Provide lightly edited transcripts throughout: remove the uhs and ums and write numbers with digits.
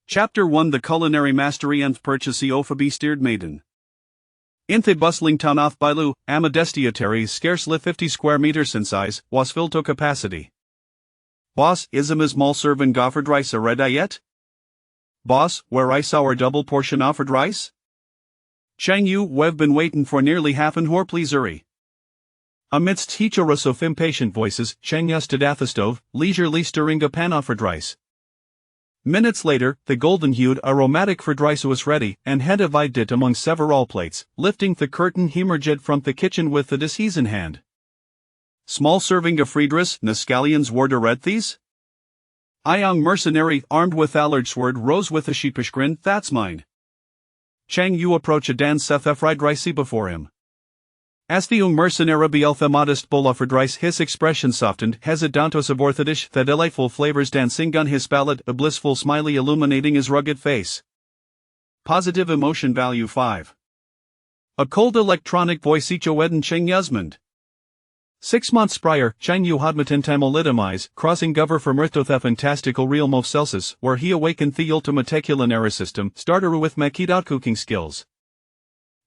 Chapter 1 The Culinary Mastery and Purchase of a Steered Maiden. In the bustling town of Bailu, Amadestiatary scarcely 50 square meters in size, was filled to capacity. Boss, is a small serving offered rice ready yet? Boss, where I saw our double portion offered rice? Chang Yu, we've been waiting for nearly half an hour, please hurry. Amidst a chorus of impatient voices, Chang Yu stood at the stove, leisurely stirring a pan offered rice. Minutes later, the golden-hued aromatic fried rice was ready, and had divided it among several plates, lifting the curtain hemorrhaged from the kitchen with the disease in hand. Small serving of fried rice, Nascallions were read these? A young mercenary, armed with a large sword, rose with a sheepish grin, that's mine. Chang Yu approached and set the fried rice before him. As the young mercenary beheld the modest bowl of fried rice, his expression softened, hesitantos aboard the dish, the delightful flavors dancing on his palate, a blissful smile illuminating his rugged face. Positive emotion value 5. A cold electronic voice each Eden Cheng Yusmand. 6 months prior, Chang Yu had met in Tamilitamized, crossing over from Earth to the fantastical realm of Celsius, where he awakened the ultimate culinary system, starter with Makita cooking skills.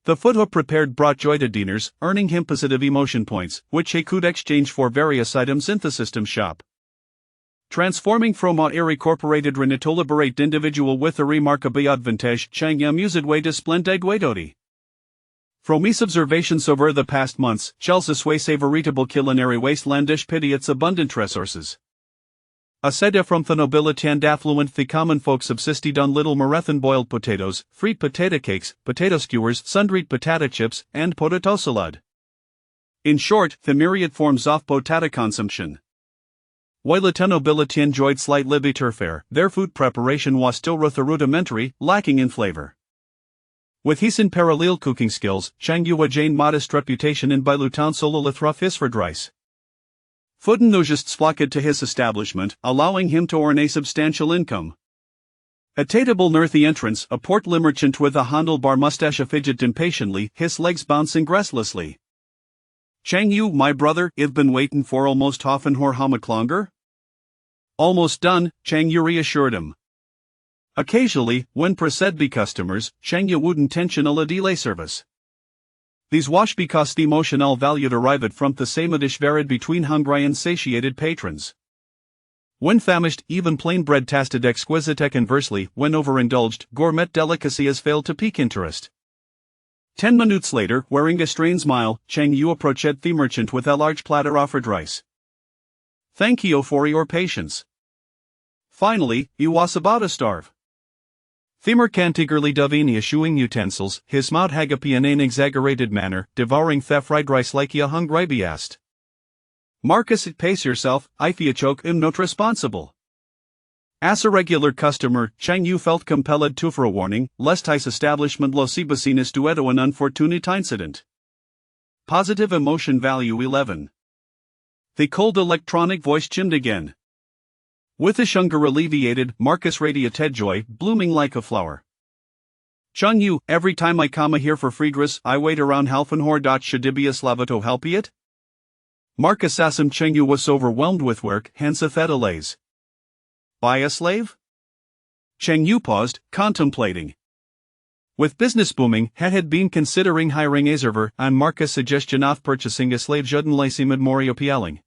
The food prepared brought joy to diners, earning him positive emotion points, which he could exchange for various items in the system shop. Transforming from a incorporated to liberate individual with a remarkable advantage, Chang Yu used way to splendid waydoti. From his observations over the past months, Chelsea's way a veritable culinary wastelandish pity its abundant resources. Aside from the nobility and affluent, the common folk subsisted on little marathon boiled potatoes, fried potato cakes, potato skewers, sundry potato chips, and potato salad. In short, the myriad forms of potato consumption. While the nobility enjoyed slight liberty fare, their food preparation was still rather rudimentary, lacking in flavor. With his in parallel cooking skills, Chang Yu gained modest reputation in Bailu town solo with his fried rice. Food enthusiasts flocked to his establishment, allowing him to earn a substantial income. Attainable near the entrance, a portly merchant with a handlebar mustache fidgeted impatiently, his legs bouncing restlessly. Chang Yu, my brother, I've been waiting for almost half an hour, how much longer? Almost done, Chang Yu reassured him. Occasionally, when pressed by customers, Chang Yu would intentionally delay service. These wash because the emotional value derived from the same dish varied between hungry and satiated patrons. When famished, even plain bread tasted exquisite. Conversely, when overindulged, gourmet delicacy has failed to pique interest. 10 minutes later, wearing a strained smile, Chang Yu approached the merchant with a large platter offered rice. Thank you for your patience. Finally, he was about to starve. The merchant eagerly dove in eschewing utensils, his mouth hagapi in an exaggerated manner, devouring the fried rice like a hungry beast. Marcus, pace yourself, I feel choke am not responsible. As a regular customer, Chang Yu felt compelled to for a warning, lest his establishment lo sibasinas dueto an unfortunate incident. Positive emotion value 11. The cold electronic voice chimed again. With his hunger alleviated, Marcus radiated joy, blooming like a flower. Chang Yu, every time I come here for friedris, I wait around half an hour. Should it be a slavato help it? Marcus asked Chang Yu was overwhelmed with work, hence a delays. Buy a slave? Chang Yu paused, contemplating. With business booming, he had been considering hiring a server, and Marcus' suggestion of purchasing a slave suddenly seemed more appealing.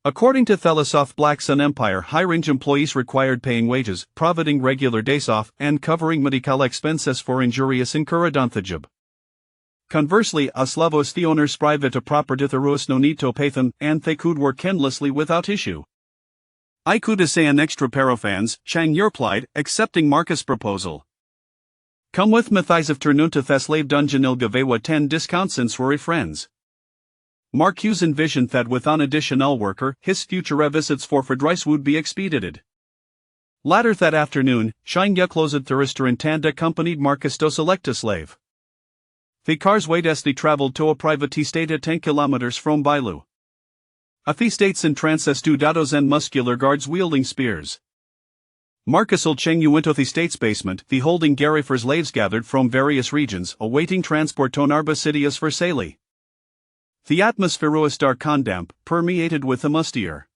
According to Thelosoft Black Sun Empire, high-range employees required paying wages, providing regular days off, and covering medical expenses for injurious incurred on the job. Conversely, a slavos the owners private property the ruas no need to pay them, and they could work endlessly without issue. I could say an extra pair of hands, Chang Yu replied, accepting Marcus' proposal. Come with me thighs of turn to the slave dungeon il gavewa 10 discounts since we're friends. Marcus envisioned that with an additional worker, his future visits for fried rice would be expedited. Later that afternoon, Chang Yu closed the restaurant and accompanied Marcus to select a slave. The cars waited as they traveled to a private estate at 10 kilometers from Bailu. A few states in trance as two dados and muscular guards wielding spears. Marcus Chang Yu went to the state's basement, beholding Gary for slaves gathered from various regions, awaiting transport to Narba city as for Saley. The atmosphere was dark and damp, permeated with a musty air.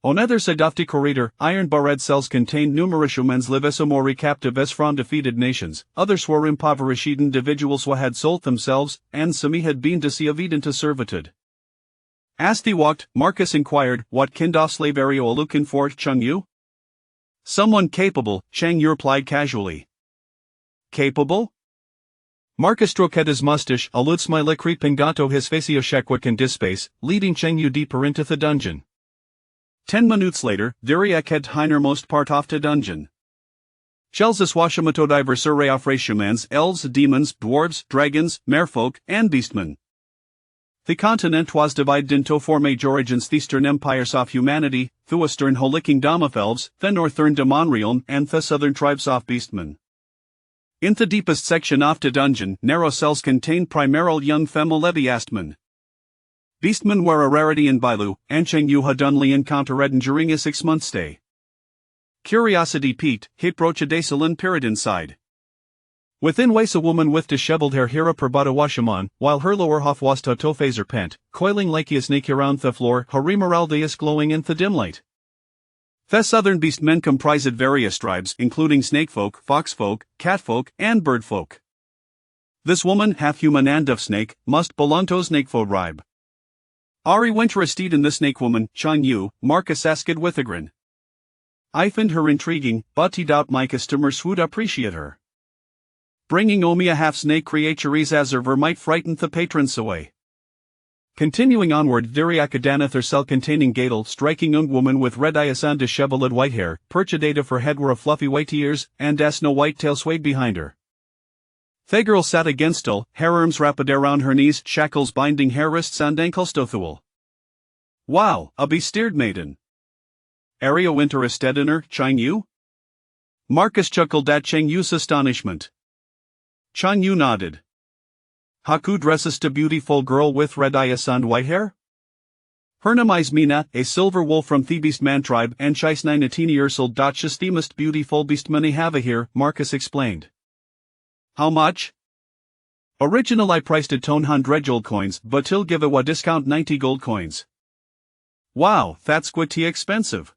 On other side of the corridor, iron barred cells contained numerous humans lives mori captives from defeated nations, others were impoverished individuals who had sold themselves, and some had been deceived into servitude. As they walked, Marcus inquired, what kind of slave are you looking for, Cheng Yu? Someone capable, Cheng Yu replied casually. Capable? Marcus stroked his mustache, a little smile creeping onto his facio shekwick in dispace, leading Cheng Yu deeper into the dungeon. 10 minutes later, Diriak had hinermost part of the dungeon. Chelsus Washamato diverse array of ratiomans, elves, demons, dwarves, dragons, merfolk, and beastmen. The continent was divided into 4 major origins: the eastern empires of humanity, the western holicking dom of elves, the northern demon realm, and the southern tribes of beastmen. In the deepest section of the dungeon, narrow cells contained primarily young femalebiastmen. Beastmen were a rarity in Bailu, and Cheng Yu had only encountered during a 6-month stay. Curiosity piqued, he approached a dazzling period inside. Within waits a woman with disheveled hair here perbada washaman, while her lower half was to phaser pant, coiling like a snake around the floor, her emeraldius glowing in the dim light. The southern beastmen comprised various tribes, including snakefolk, foxfolk, catfolk, and birdfolk. This woman, half human and of snake, must belong to snakefolk tribe. Are you interested in the snake woman, Cheng Yu? Marcus asked with a grin. I find her intriguing, but I doubt my customers would appreciate her. Bringing me a half-snake creature as ever might frighten the patrons away. Continuing onward, Diriakadanath cell containing Gadel, striking young woman with red eyes and disheveled white hair, perchadata for head were a fluffy white ears, and a snow white tail swayed behind her. The girl sat against her, hair arms wrapped around her knees, shackles binding her wrists and ankles to thuel. Wow, a be-steered maiden. Area interested in her, Cheng Yu? Marcus chuckled at Cheng Yu's astonishment. Cheng Yu nodded. Haku dresses to beautiful girl with red eyes and white hair? Her name is Mina, a silver wolf from the Beastman tribe, and she's 19 years old. She's the most beautiful beastman I have here, Marcus explained. How much? Original I priced at 100 gold coins, but he'll give a discount 90 gold coins. Wow, that's quite expensive.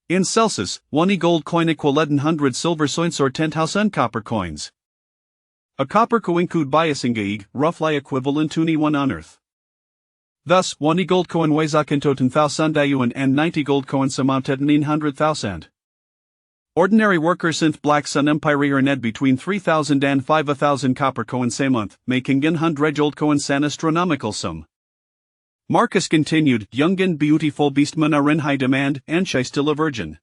In Celsius, 1 gold coin equal 100 silver coins or 10,000 copper coins. A copper coin could buy a singaig, roughly equivalent to 1 on earth. Thus, 1 gold coin weighs into 10,000 yuan and 90 gold coins amounted 900,000. Ordinary workers in Black Sun Empire earned between 3,000 and 5,000 copper coins a month, making 100 gold coins an astronomical sum. Marcus continued, young and beautiful beastmen are in high demand, and she's still a virgin.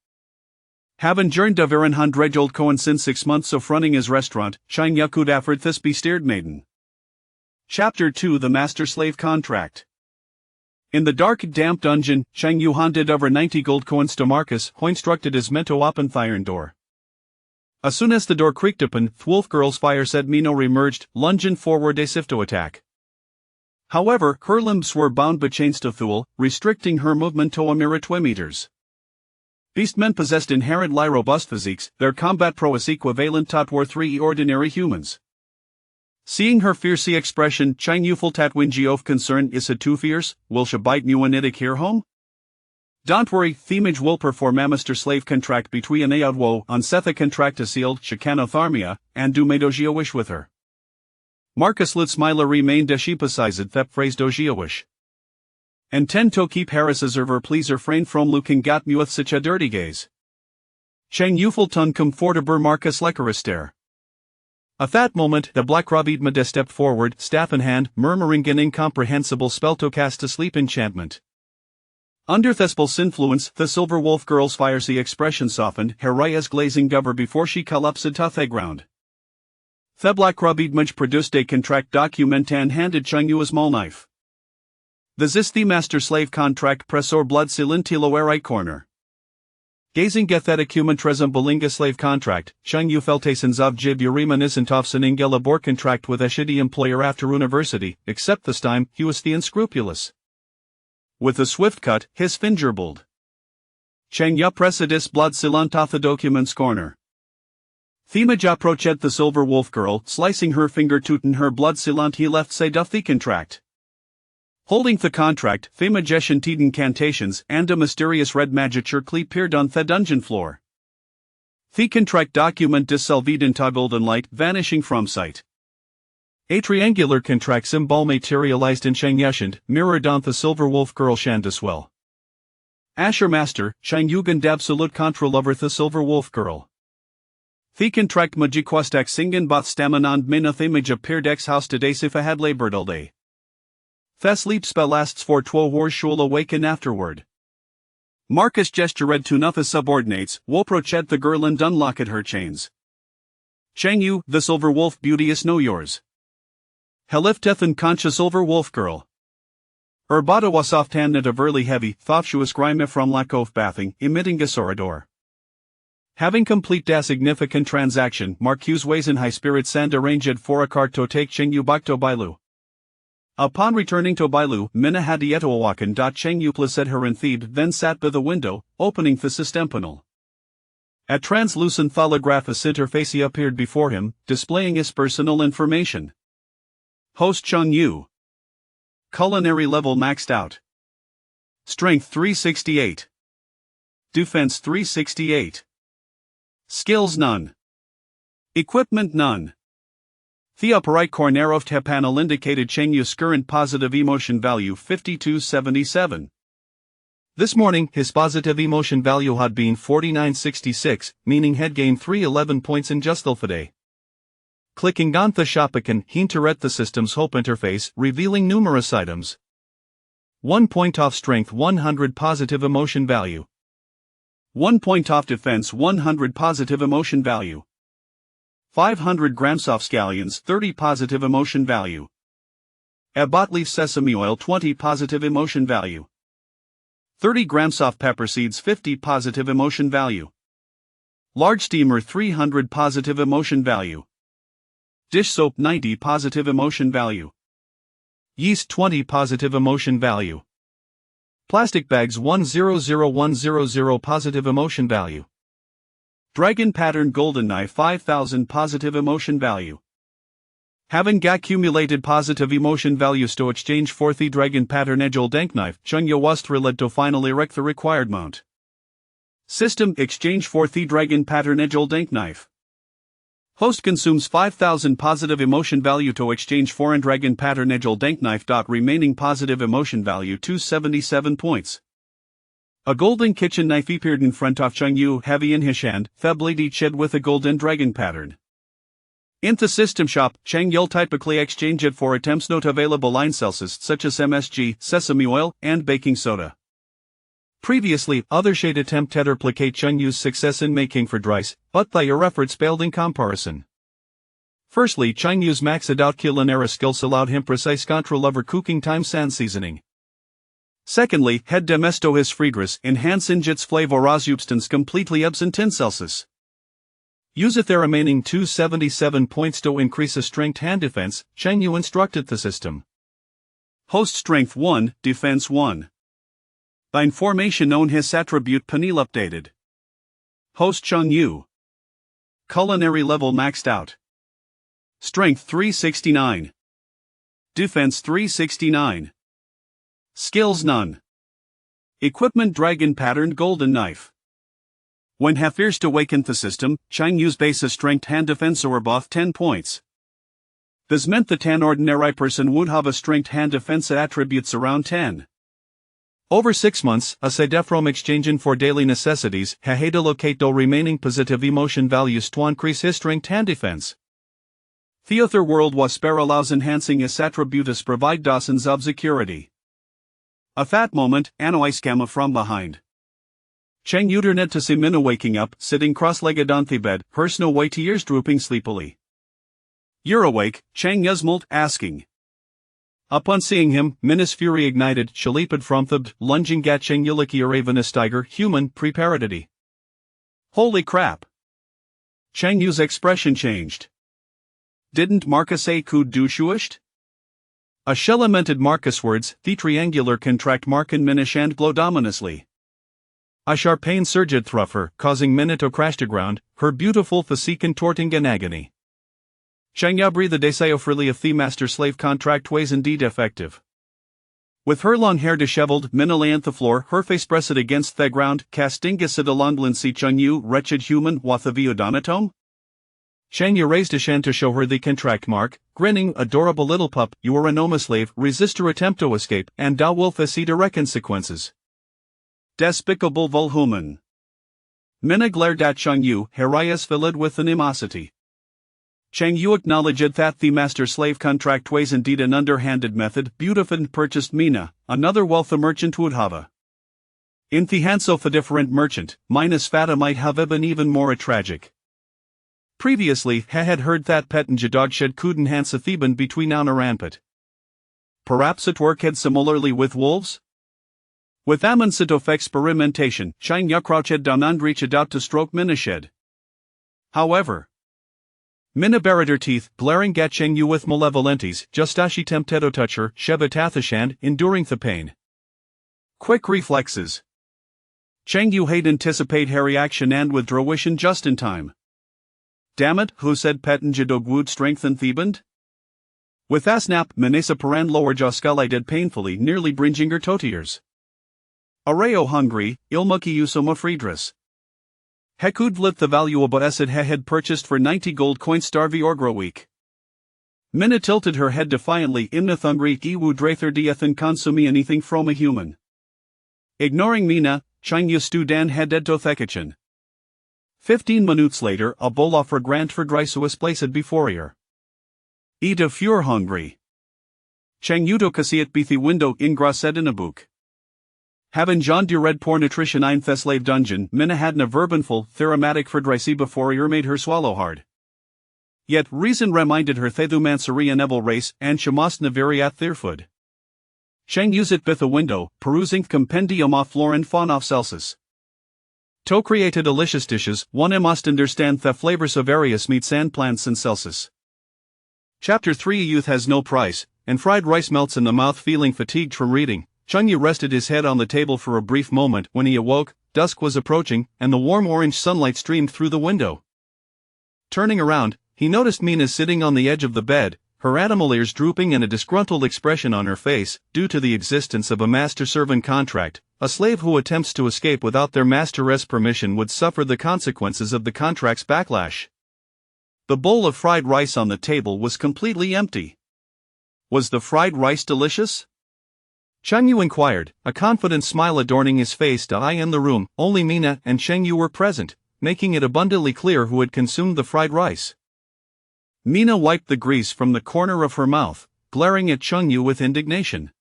Having journeyed of 100 gold coins in 6 months of running his restaurant, Cheng Yu could afford this be-steered maiden. Chapter 2: The Master-Slave Contract. In the dark, damp dungeon, Cheng Yu handed over 90 gold coins to Marcus, who instructed his men to open the iron door. As soon as the door creaked open, the wolf girl's fire said Mino remerged, lunging forward as if to attack. However, her limbs were bound by chains to Thule, restricting her movement to a mere 2 meters. Beastmen possessed inherently robust physiques, their combat prowess equivalent to were 3 ordinary humans. Seeing her fierce expression, Cheng Yu felt at wingy of concern. Is it too fierce? Will she bite you and it here home? Don't worry, Themage will perform a master-slave contract between Ayodwo on Setha contract to sealed Chicanotharmia, and do Madogia wish with her. Marcus lit smile remained as she emphasized that phrase Dogia wish. And tend to keep Harris as ever please refrain from looking at me with such a dirty gaze. Cheng Yu felt uncomfortable. Marcus leckerous stare. At that moment, the black-robed Mede stepped forward, staff in hand, murmuring an incomprehensible spell to cast a sleep enchantment. Under Thespel's influence, the silver wolf girl's fiery expression softened, her eyes glazing over before she collapsed to the ground. The black-robed mage produced a contract document and handed Cheng Yu a small knife. This is the master-slave contract. Press or blood silentilo right corner. Gazing at that human Trezumbalinga slave contract, Cheng Yu felt a sense of Jiburiman isn't of a labor contract with a shitty employer after university, except this time, he was the unscrupulous. With a swift cut, his finger bulled. Cheng Yu pressed his blood silant off the document's corner. Themage approached the silver wolf girl, slicing her finger to in her blood silant. He left say duff the contract. Holding the contract, the magician tied incantations and a mysterious red magicher appeared on the dungeon floor. The contract document dissolved into golden light, vanishing from sight. A triangular contract symbol materialized in Chang Yushand, mirrored on the silver wolf girl Shandaswell. Asher Master, Chang Yugan absolute control over the silver wolf girl. The contract magiquastak singen bot stamanand mina the maj appeared ex house today if I had labored all day. The sleep spell lasts for 12 hours, she'll awaken afterward. Marcus gestured to Nutha subordinates, woproched the girl and unlocked her chains. Chang Yu, the silver wolf beauty is no yours. Helifteth and concha silver wolf girl. Urbata wasoftan at a verly heavy, thoptuous grime from lack of bathing, emitting gasorador. Having complete a significant transaction, Marcus ways in high spirits and arranged for a cart to take Cheng Yu back to Bailu. Upon returning to Bailu, Mina had yetoawakan. Cheng Yu placed her in Thebe, then sat by the window, opening the systempanel. A translucent holographous interface appeared before him, displaying his personal information. Host Cheng Yu. Culinary level maxed out. Strength 368. Defense 368. Skills none. Equipment none. The upper right corner of the panel indicated Cheng Yu's current positive emotion value 5277. This morning, his positive emotion value had been 4966, meaning he'd gained 311 points in just the day. Clicking on the shop icon, he entered the system's hope interface, revealing numerous items. 1 point off strength 100 positive emotion value. 1 point off defense 100 positive emotion value. 500 grams off scallions 30 positive emotion value. A bot leaf sesame oil 20 positive emotion value. 30 grams off pepper seeds 50 positive emotion value. Large steamer 300 positive emotion value. Dish soap 90 positive emotion value. Yeast 20 positive emotion value. Plastic bags 100100 positive emotion value. Dragon pattern golden knife 5000 positive emotion value. Having accumulated positive emotion values to exchange for the dragon pattern edgel dank knife, Cheng Yu was thrilled to finally erect the required mount. System exchange for the dragon pattern edgel dank knife. Host consumes 5000 positive emotion value to exchange for and dragon pattern edgel dank knife. Remaining positive emotion value 277 points. A golden kitchen knife appeared in front of Cheng Yu, heavy in his hand, the blade shed with a golden dragon pattern. In the system shop, Cheng Yu typically exchanged it for attempts not available line celsius such as MSG, sesame oil, and baking soda. Previously, other shade attempt to replicate Cheng Yu's success in making for rice, but their efforts failed in comparison. Firstly, Cheng Yu's maxed out culinary skills allowed him precise control over cooking time and seasoning. Secondly, head demesto his friedris enhancing its flavor completely absent in Celsius. Useth the remaining 277 points to increase his strength and defense, Cheng Yu instructed the system. Host strength 1, defense 1. By information known his attribute panel updated. Host Cheng Yu. Culinary level maxed out. Strength 369. Defense 369. Skills none. Equipment dragon patterned golden knife. When he first awakened the system, Cheng Yu's base strength and defense were both 10 points. This meant that an ordinary person would have a strength and defense attributes around 10. Over 6 months, aside from exchanging for daily necessities, he had to locate the remaining positive emotion values to increase his strength and defense. The other world was spare allows enhancing his attributes provide dozens of security. At that moment, an ice came from behind. Cheng Yu turned to see Mina waking up, sitting cross-legged on the bed, her snow-white ears drooping sleepily. "You're awake?" Cheng Yuzmult asking. Upon seeing him, Mina's fury ignited, she leaped from the lunging at Cheng Yu like a ravenous tiger, human preparedity. Holy crap! Cheng Yu's expression changed. Didn't Marcus say could do shuisht? A shell-lamented Marcus words, the triangular contract Markin minish and glow ominously. A sharp pain surged through her, causing Mina to crash to ground, her beautiful physique contorting in agony. Cheng Yu breathed a sigh freely if the master-slave contract was indeed effective. With her long hair disheveled, Minna lay on the floor, her face pressed against the ground, castingus at alonglan si chung yu, wretched human, wathavio donatome? Chang Yu raised a hand to show her the contract mark, grinning, adorable little pup, you are a Noma slave, resist or attempt to escape, and thou wilt see direct consequences. Despicable vulhuman. Minna glared at Chang Yu, her eyes filled with animosity. Chang Yu acknowledged that the master-slave contract was indeed an underhanded method, beautified purchased Minna, another wealthy merchant would have. In the hands of a different merchant, Minna's fata might have been even more tragic. Previously, he had heard that Pettinja dog shed couldn't hands a Theban between honor and pit. Perhaps it worked similarly with wolves? With amundset of experimentation, Chang Yu crouched down and reached out to stroke Minna's shed. However, Minna bared her teeth, glaring at Chang Yu with malevolentes, just as she tempted to touch her, Shevatathashand, enduring the pain. Quick reflexes. Chang Yu had anticipate her reaction and withdrew wishing just in time. Damn it, who said Pettinja dog would strengthen Theband? With a snap, Manessa Paran lower jaw scullided painfully, nearly bringing her to tears. Areo hungry, ilmuki usoma friedris. Hekud vlit the valuable asset he had purchased for 90 gold coins starvi orgro week. Minna tilted her head defiantly, imna thungri iwu drather diathan consumi anything from a human. Ignoring Minna, Chang Yu stu dan headed to thekachin. 15 minutes later, a bowl of grant for Drysu was placed before her. Eat if you're hungry. Chang Yu took a seat by the window in Grasset in a book. Having John de Red Poor Nutrition ein Theslave Dungeon, Minna had a verbanful theoretic for Drysi before her made her swallow hard. Yet reason reminded her Thethu Mansuri and Evil race, and she must naviri at Thirfood. Chang used it by the window, perusing compendium of Florin Faun of Celsus. To create a delicious dishes, one must understand the flavors of various meats and plants in Celsus. Chapter 3 Youth has no price, and fried rice melts in the mouth. Feeling fatigued from reading, Chang Yu rested his head on the table for a brief moment. When he awoke, dusk was approaching, and the warm orange sunlight streamed through the window. Turning around, he noticed Minna sitting on the edge of the bed, her animal ears drooping and a disgruntled expression on her face, due to the existence of a master-servant contract. A slave who attempts to escape without their master's permission would suffer the consequences of the contract's backlash. The bowl of fried rice on the table was completely empty. Was the fried rice delicious? Chang Yu inquired, a confident smile adorning his face. In the room, only Minna and Chang Yu were present, making it abundantly clear who had consumed the fried rice. Minna wiped the grease from the corner of her mouth, glaring at Chang Yu with indignation.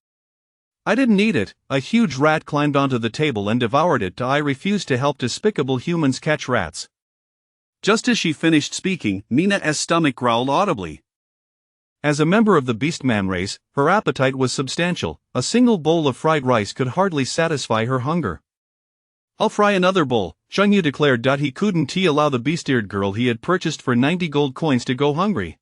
I didn't eat it. A huge rat climbed onto the table and devoured it. I refuse to help despicable humans catch rats. Just as she finished speaking, Minna's stomach growled audibly. As a member of the beastman race, her appetite was substantial. A single bowl of fried rice could hardly satisfy her hunger. I'll fry another bowl, Chang Yu declared. He couldn't allow the beast-eared girl he had purchased for 90 gold coins to go hungry.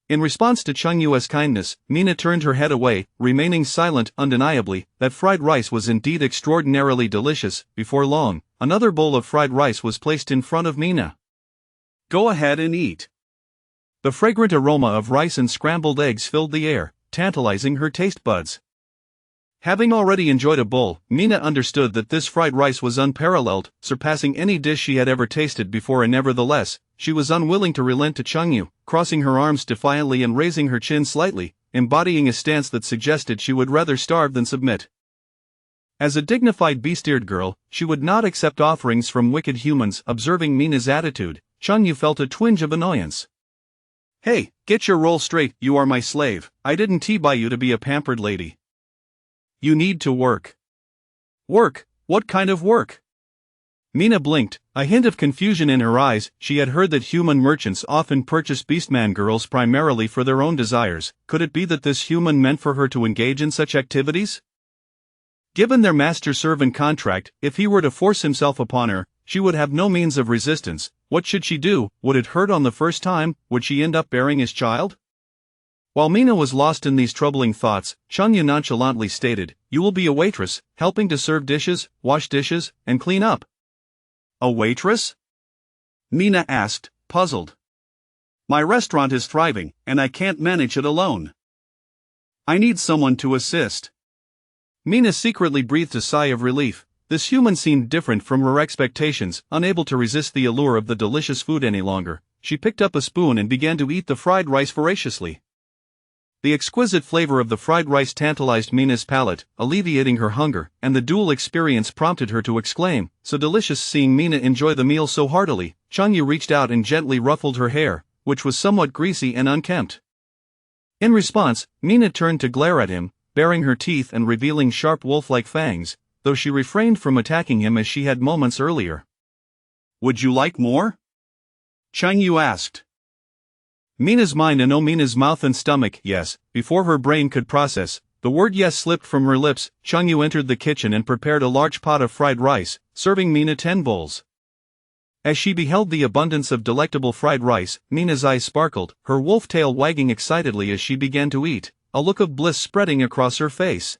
In response to Chang Yu's kindness, Minna turned her head away, remaining silent. Undeniably, that fried rice was indeed extraordinarily delicious. Before long, another bowl of fried rice was placed in front of Minna. Go ahead and eat. The fragrant aroma of rice and scrambled eggs filled the air, tantalizing her taste buds. Having already enjoyed a bowl, Minna understood that this fried rice was unparalleled, surpassing any dish she had ever tasted before, and nevertheless, she was unwilling to relent to Chang Yu, crossing her arms defiantly and raising her chin slightly, embodying a stance that suggested she would rather starve than submit. As a dignified beast-eared girl, she would not accept offerings from wicked humans. Observing Minna's attitude, Chang Yu felt a twinge of annoyance. Hey, get your roll straight, you are my slave. I didn't buy you to be a pampered lady. You need to work. Work? What kind of work? Minna blinked, a hint of confusion in her eyes. She had heard that human merchants often purchase beastman girls primarily for their own desires. Could it be that this human meant for her to engage in such activities? Given their master-servant contract, if he were to force himself upon her, she would have no means of resistance. What should she do? Would it hurt on the first time? Would she end up bearing his child? While Minna was lost in these troubling thoughts, Chang Yu nonchalantly stated, "You will be a waitress, helping to serve dishes, wash dishes, and clean up." A waitress? Minna asked, puzzled. My restaurant is thriving, and I can't manage it alone. I need someone to assist. Mina secretly breathed a sigh of relief. This human seemed different from her expectations, unable to resist the allure of the delicious food any longer. She picked up a spoon and began to eat the fried rice voraciously. The exquisite flavor of the fried rice tantalized Mina's palate, alleviating her hunger, and the dual experience prompted her to exclaim, "So delicious!" Seeing Mina enjoy the meal so heartily, Changyu reached out and gently ruffled her hair, which was somewhat greasy and unkempt. In response, Mina turned to glare at him, baring her teeth and revealing sharp wolf-like fangs, though she refrained from attacking him as she had moments earlier. "Would you like more?" Changyu asked. Mina's mind and Mina's mouth and stomach, yes, before her brain could process, the word yes slipped from her lips. Changyu entered the kitchen and prepared a large pot of fried rice, serving Mina 10 bowls. As she beheld the abundance of delectable fried rice, Mina's eyes sparkled, her wolf tail wagging excitedly as she began to eat, a look of bliss spreading across her face.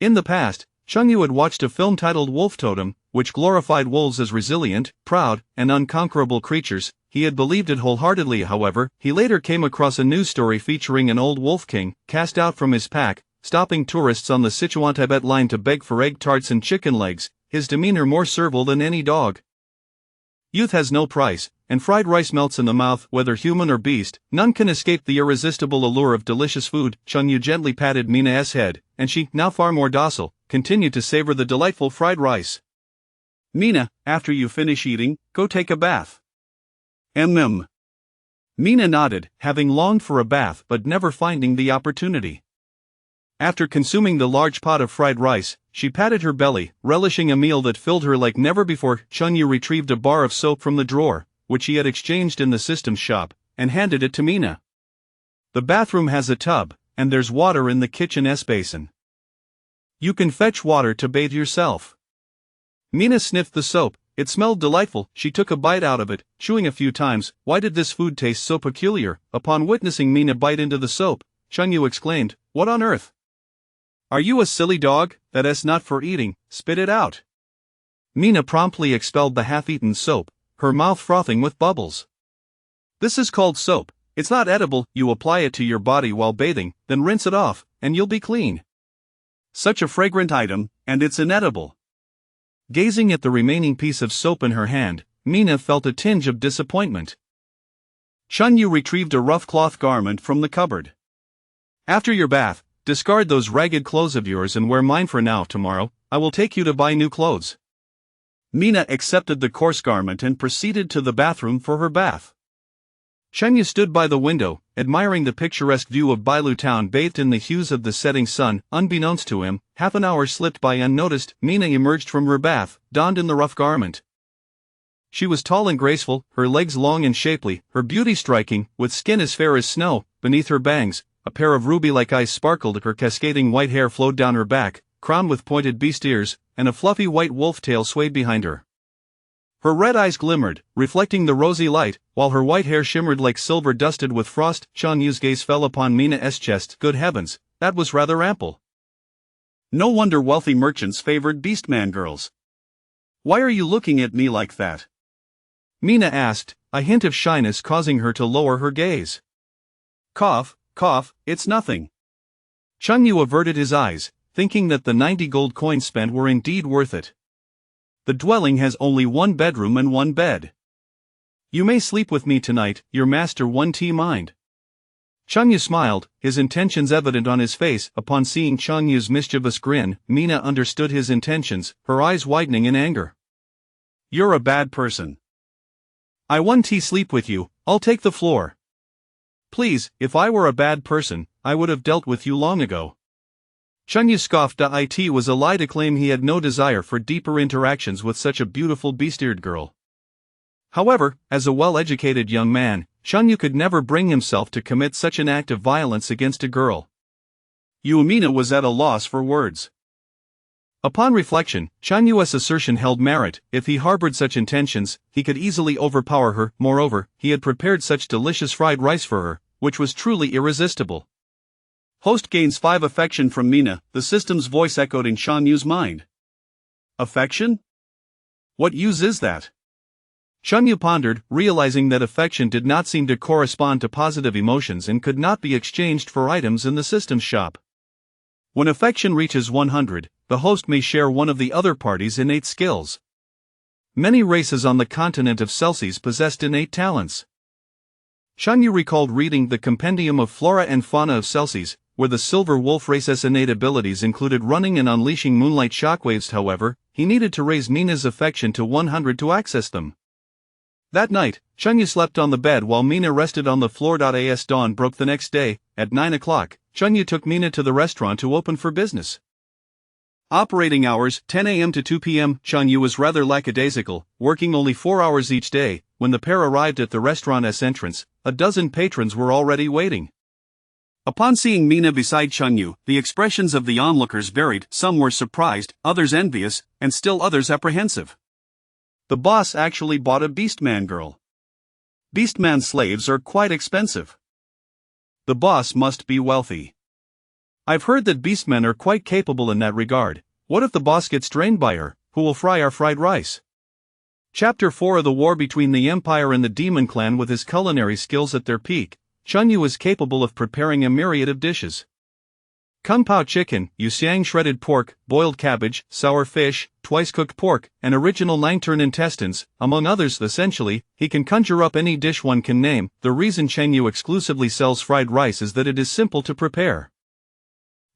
In the past, Changyu had watched a film titled Wolf Totem, which glorified wolves as resilient, proud, and unconquerable creatures. He had believed it wholeheartedly. However, he later came across a news story featuring an old wolf king, cast out from his pack, stopping tourists on the Sichuan-Tibet line to beg for egg tarts and chicken legs, his demeanor more servile than any dog. Youth has no price, and fried rice melts in the mouth, whether human or beast. None can escape the irresistible allure of delicious food. Changyu gently patted Mina's head, and she, now far more docile, continued to savor the delightful fried rice. "Mina, after you finish eating, go take a bath." Mina nodded, having longed for a bath but never finding the opportunity. After consuming the large pot of fried rice, she patted her belly, relishing a meal that filled her like never before. Changyu retrieved a bar of soap from the drawer, which he had exchanged in the systems shop, and handed it to Mina. "The bathroom has a tub, and there's water in the kitchen basin. You can fetch water to bathe yourself." Mina sniffed the soap. It smelled delightful. She took a bite out of it, chewing a few times. Why did this food taste so peculiar? Upon witnessing Mina bite into the soap, Changyu exclaimed, "What on earth? Are you a silly dog? That's not for eating, spit it out." Mina promptly expelled the half-eaten soap, her mouth frothing with bubbles. "This is called soap. It's not edible. You apply it to your body while bathing, then rinse it off, and you'll be clean. Such a fragrant item, and it's inedible." Gazing at the remaining piece of soap in her hand, Mina felt a tinge of disappointment. Changyu retrieved a rough cloth garment from the cupboard. "After your bath, discard those ragged clothes of yours and wear mine for now. Tomorrow, I will take you to buy new clothes." Mina accepted the coarse garment and proceeded to the bathroom for her bath. Changyu stood by the window, admiring the picturesque view of Bailu town bathed in the hues of the setting sun. Unbeknownst to him, half an hour slipped by unnoticed. Mina emerged from her bath, donned in the rough garment. She was tall and graceful, her legs long and shapely, her beauty striking, with skin as fair as snow. Beneath her bangs, a pair of ruby-like eyes sparkled. Her cascading white hair flowed down her back, crowned with pointed beast ears, and a fluffy white wolf tail swayed behind her. Her red eyes glimmered, reflecting the rosy light, while her white hair shimmered like silver dusted with frost. Changyu's gaze fell upon Mina's chest. Good heavens, that was rather ample. No wonder wealthy merchants favored beastman girls. "Why are you looking at me like that?" Mina asked, a hint of shyness causing her to lower her gaze. Cough, it's nothing." Changyu averted his eyes, thinking that the 90 gold coins spent were indeed worth it. "The dwelling has only one bedroom and one bed. You may sleep with me tonight, your master won't mind." Changyu smiled, his intentions evident on his face. Upon seeing Changyu's mischievous grin, Mina understood his intentions, her eyes widening in anger. "You're a bad person. I won't sleep with you, I'll take the floor." "Please, if I were a bad person, I would have dealt with you long ago." Changyu scoffed. It was a lie to claim he had no desire for deeper interactions with such a beautiful beast-eared girl. However, as a well-educated young man, Changyu could never bring himself to commit such an act of violence against a girl. Mina was at a loss for words. Upon reflection, Changyu's assertion held merit. If he harbored such intentions, he could easily overpower her. Moreover, he had prepared such delicious fried rice for her, which was truly irresistible. "Host gains 5 affection from Mina," the system's voice echoed in Changyu's mind. "Affection? What use is that?" Changyu pondered, realizing that affection did not seem to correspond to positive emotions and could not be exchanged for items in the systems shop. When affection reaches 100, the host may share one of the other party's innate skills. Many races on the continent of Celsius possessed innate talents. Chunyu recalled reading the Compendium of Flora and Fauna of Celsius, where the silver wolf race's innate abilities included running and unleashing moonlight shockwaves. However, he needed to raise Mina's affection to 100 to access them. That night, Chunyu slept on the bed while Mina rested on the floor. As dawn broke the next day, at 9 o'clock, Chunyu took Mina to the restaurant to open for business. Operating hours, 10 a.m. to 2 p.m. Chunyu was rather lackadaisical, working only 4 hours each day. When the pair arrived at the restaurant's entrance, a dozen patrons were already waiting. Upon seeing Mina beside Chunyu, the expressions of the onlookers varied. Some were surprised, others envious, and still others apprehensive. The boss actually bought a Beastman girl. Beastman slaves are quite expensive. The boss must be wealthy. I've heard that Beastmen are quite capable in that regard. What if the boss gets drained by her? Who will fry our fried rice? Chapter 4 of the war between the Empire and the Demon Clan. With his culinary skills at their peak, Chunyu is capable of preparing a myriad of dishes. Kung Pao chicken, yusiang shredded pork, boiled cabbage, sour fish, twice-cooked pork, and original nine-turn intestines, among others. Essentially, he can conjure up any dish one can name. The reason Chunyu exclusively sells fried rice is that it is simple to prepare.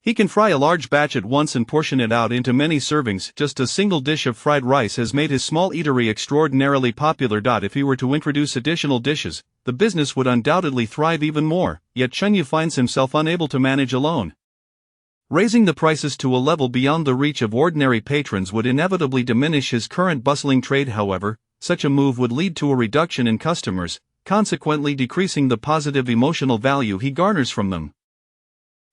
He can fry a large batch at once and portion it out into many servings. Just a single dish of fried rice has made his small eatery extraordinarily popular. If he were to introduce additional dishes, the business would undoubtedly thrive even more, yet Chunyu finds himself unable to manage alone. Raising the prices to a level beyond the reach of ordinary patrons would inevitably diminish his current bustling trade. However, such a move would lead to a reduction in customers, consequently decreasing the positive emotional value he garners from them.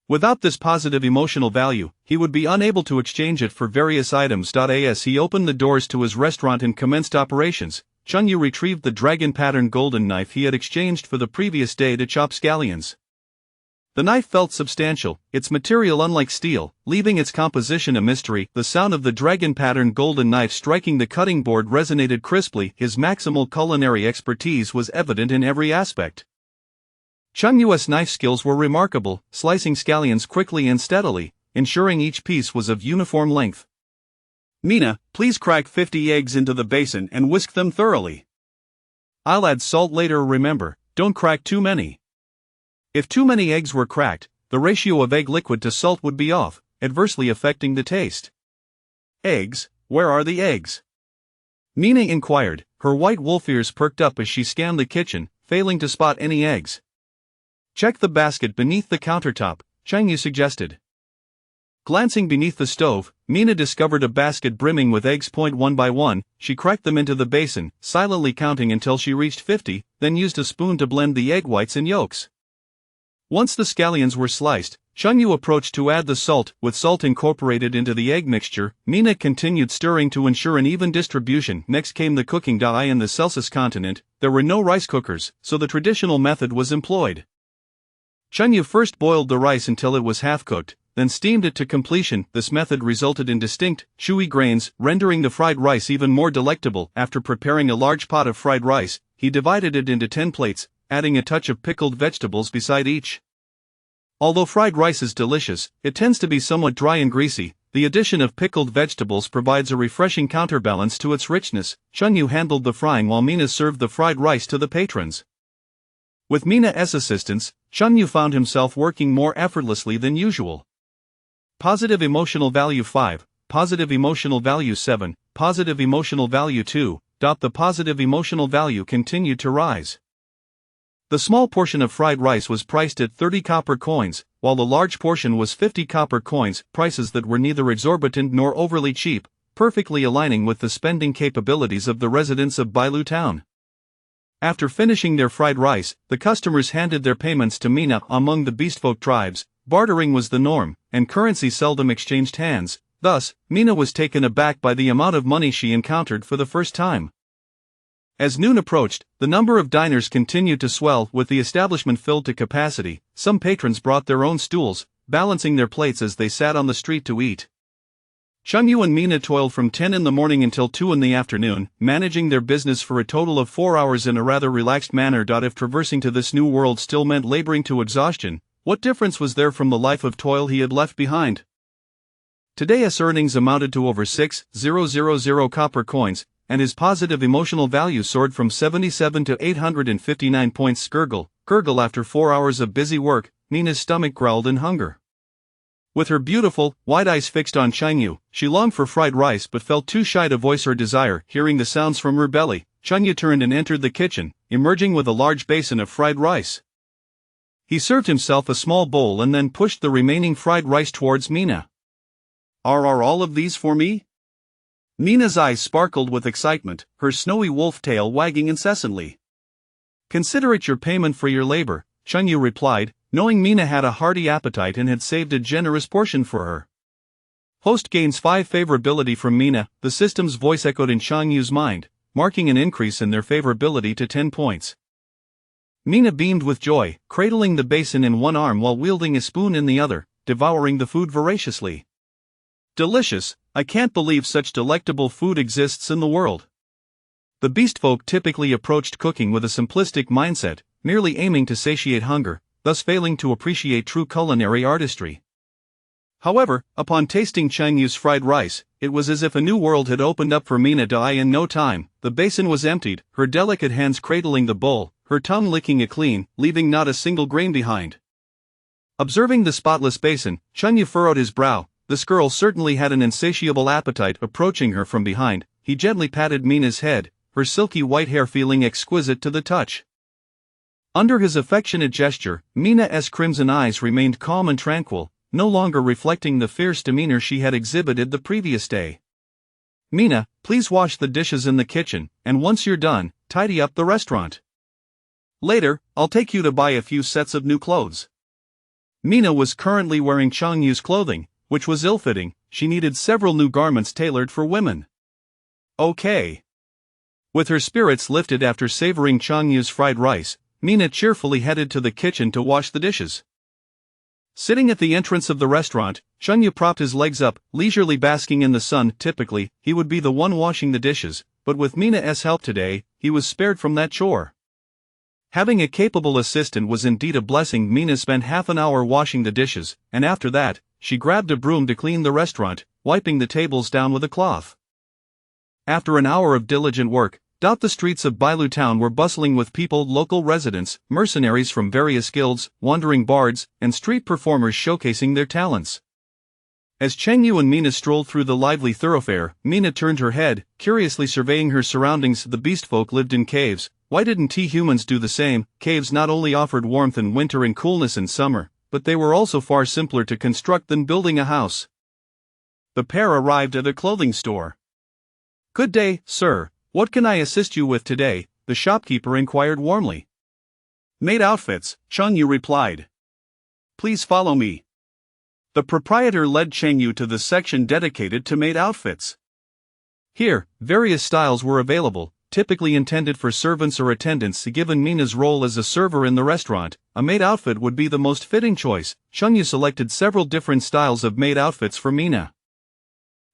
Without this positive emotional value, he would be unable to exchange it for various items. As he opened the doors to his restaurant and commenced operations, Chunyu retrieved the dragon-patterned golden knife he had exchanged for the previous day to chop scallions. The knife felt substantial, its material unlike steel, leaving its composition a mystery. The sound of the dragon-patterned golden knife striking the cutting board resonated crisply. His maximal culinary expertise was evident in every aspect. Chunyu's knife skills were remarkable, slicing scallions quickly and steadily, ensuring each piece was of uniform length. Mina, please crack 50 eggs into the basin and whisk them thoroughly. I'll add salt later. Remember, don't crack too many. If too many eggs were cracked, the ratio of egg liquid to salt would be off, adversely affecting the taste. Eggs? Where are the eggs? Mina inquired, her white wolf ears perked up as she scanned the kitchen, failing to spot any eggs. Check the basket beneath the countertop, Chunyu suggested. Glancing beneath the stove, Mina discovered a basket brimming with eggs. One by one, she cracked them into the basin, silently counting until she reached 50, then used a spoon to blend the egg whites and yolks. Once the scallions were sliced, Chunyu approached to add the salt. With salt incorporated into the egg mixture, Mina continued stirring to ensure an even distribution. Next came the cooking. In the Celsius continent, there were no rice cookers, so the traditional method was employed. Chunyu first boiled the rice until it was half-cooked, then steamed it to completion. This method resulted in distinct, chewy grains, rendering the fried rice even more delectable. After preparing a large pot of fried rice, he divided it into 10 plates, adding a touch of pickled vegetables beside each. Although fried rice is delicious, it tends to be somewhat dry and greasy. The addition of pickled vegetables provides a refreshing counterbalance to its richness. Chunyu handled the frying while Mina served the fried rice to the patrons. With Mina's assistance, Chunyu found himself working more effortlessly than usual. Positive emotional value 5, positive emotional value 7, positive emotional value 2. The positive emotional value continued to rise. The small portion of fried rice was priced at 30 copper coins, while the large portion was 50 copper coins, prices that were neither exorbitant nor overly cheap, perfectly aligning with the spending capabilities of the residents of Bailu Town. After finishing their fried rice, the customers handed their payments to Mina. Among the beastfolk tribes, bartering was the norm, and currency seldom exchanged hands. Thus, Mina was taken aback by the amount of money she encountered for the first time. As noon approached, the number of diners continued to swell. With the establishment filled to capacity, some patrons brought their own stools, balancing their plates as they sat on the street to eat. Chunyu and Mina toiled from 10 in the morning until 2 in the afternoon, managing their business for a total of 4 hours in a rather relaxed manner. If traversing to this new world still meant laboring to exhaustion, what difference was there from the life of toil he had left behind? Today's earnings amounted to over 6,000 copper coins, and his positive emotional value soared from 77 to 859 points. Gurgle after 4 hours of busy work, Mina's stomach growled in hunger. With her beautiful, wide eyes fixed on Changyu, she longed for fried rice but felt too shy to voice her desire. Hearing the sounds from her belly, Changyu turned and entered the kitchen, emerging with a large basin of fried rice. He served himself a small bowl and then pushed the remaining fried rice towards Mina. Are all of these for me? Mina's eyes sparkled with excitement, her snowy wolf tail wagging incessantly. Consider it your payment for your labor, Changyu replied, knowing Mina had a hearty appetite and had saved a generous portion for her. Host gains 5 favorability from Mina, the system's voice echoed in Changyu's mind, marking an increase in their favorability to 10 points. Mina beamed with joy, cradling the basin in one arm while wielding a spoon in the other, devouring the food voraciously. Delicious, I can't believe such delectable food exists in the world. The beastfolk typically approached cooking with a simplistic mindset, merely aiming to satiate hunger, thus failing to appreciate true culinary artistry. However, upon tasting Changyu's fried rice, it was as if a new world had opened up for Mina Dai in no time. The basin was emptied, her delicate hands cradling the bowl, her tongue licking it clean, leaving not a single grain behind. Observing the spotless basin, Changyu furrowed his brow. This girl certainly had an insatiable appetite. Approaching her from behind, he gently patted Mina's head, her silky white hair feeling exquisite to the touch. Under his affectionate gesture, Mina's crimson eyes remained calm and tranquil, no longer reflecting the fierce demeanor she had exhibited the previous day. Mina, please wash the dishes in the kitchen, and once you're done, tidy up the restaurant. Later, I'll take you to buy a few sets of new clothes. Mina was currently wearing Changyu's clothing, which was ill-fitting. She needed several new garments tailored for women. Okay. With her spirits lifted after savoring Changyu's fried rice, Mina cheerfully headed to the kitchen to wash the dishes. Sitting at the entrance of the restaurant, Changyu propped his legs up, leisurely basking in the sun. Typically, he would be the one washing the dishes, but with Mina's help today, he was spared from that chore. Having a capable assistant was indeed a blessing. Mina spent half an hour washing the dishes, and after that, she grabbed a broom to clean the restaurant, wiping the tables down with a cloth. After an hour of diligent work, the streets of Bailu town were bustling with people, local residents, mercenaries from various guilds, wandering bards, and street performers showcasing their talents. As Changyu and Mina strolled through the lively thoroughfare, Mina turned her head, curiously surveying her surroundings. The beastfolk lived in caves. Why didn't humans do the same? Caves not only offered warmth in winter and coolness in summer, but they were also far simpler to construct than building a house. The pair arrived at a clothing store. Good day, sir. What can I assist you with today? The shopkeeper inquired warmly. Maid outfits, Changyu replied. Please follow me. The proprietor led Changyu to the section dedicated to maid outfits. Here, various styles were available, typically intended for servants or attendants. Given Mina's role as a server in the restaurant, a maid outfit would be the most fitting choice. Changyu selected several different styles of maid outfits for Mina.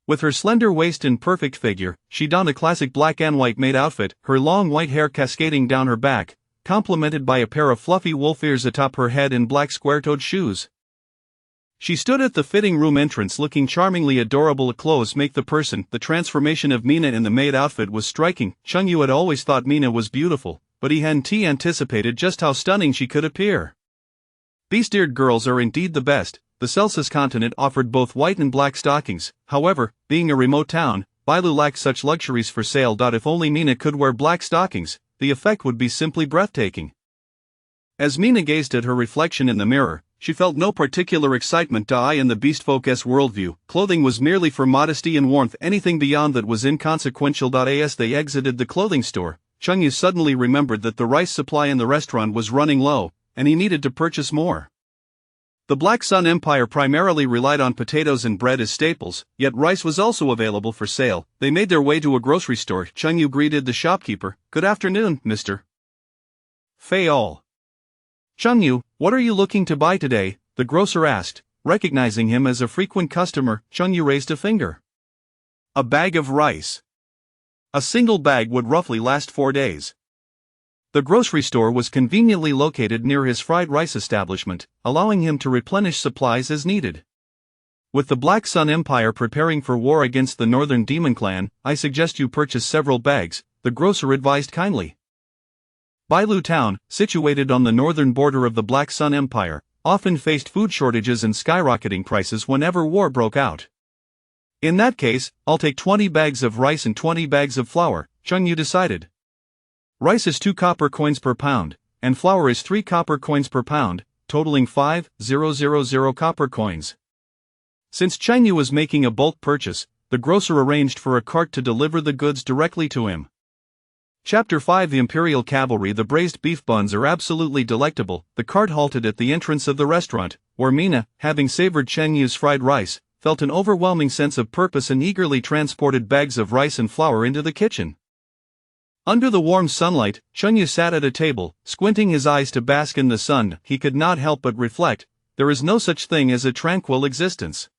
With her slender waist and perfect figure, she donned a classic black and white maid outfit, her long white hair cascading down her back, complemented by a pair of fluffy wolf ears atop her head and black square-toed shoes. She stood at the fitting room entrance looking charmingly adorable. Clothes make the person. The transformation of Mina in the maid outfit was striking. Changyu had always thought Mina was beautiful, but he hadn't anticipated just how stunning she could appear. Beast-eared girls are indeed the best. The Celsus continent offered both white and black stockings. However, being a remote town, Bailu lacked such luxuries for sale. If only Mina could wear black stockings, the effect would be simply breathtaking. As Mina gazed at her reflection in the mirror, she felt no particular excitement in the beastfolk's worldview. Clothing was merely for modesty and warmth. Anything beyond that was inconsequential. As they exited the clothing store, Changyu suddenly remembered that the rice supply in the restaurant was running low, and he needed to purchase more. The Black Sun Empire primarily relied on potatoes and bread as staples, yet rice was also available for sale. They made their way to a grocery store. Changyu greeted the shopkeeper. Good afternoon, Mr. Fayol. Changyu, what are you looking to buy today? The grocer asked, recognizing him as a frequent customer. Changyu raised a finger. A bag of rice. A single bag would roughly last 4 days. The grocery store was conveniently located near his fried rice establishment, allowing him to replenish supplies as needed. With the Black Sun Empire preparing for war against the Northern Demon Clan, I suggest you purchase several bags, the grocer advised kindly. Bailu town, situated on the northern border of the Black Sun Empire, often faced food shortages and skyrocketing prices whenever war broke out. In that case, I'll take 20 bags of rice and 20 bags of flour, Chunyu decided. Rice is 2 copper coins per pound, and flour is 3 copper coins per pound, totaling 5,000 copper coins. Since Chunyu was making a bulk purchase, the grocer arranged for a cart to deliver the goods directly to him. Chapter 5 The Imperial Cavalry. The braised beef buns are absolutely delectable. The cart halted at the entrance of the restaurant, where Mina, having savored Chenyu's fried rice, felt an overwhelming sense of purpose and eagerly transported bags of rice and flour into the kitchen. Under the warm sunlight, Chunyu sat at a table, squinting his eyes to bask in the sun. He could not help but reflect, there is no such thing as a tranquil existence.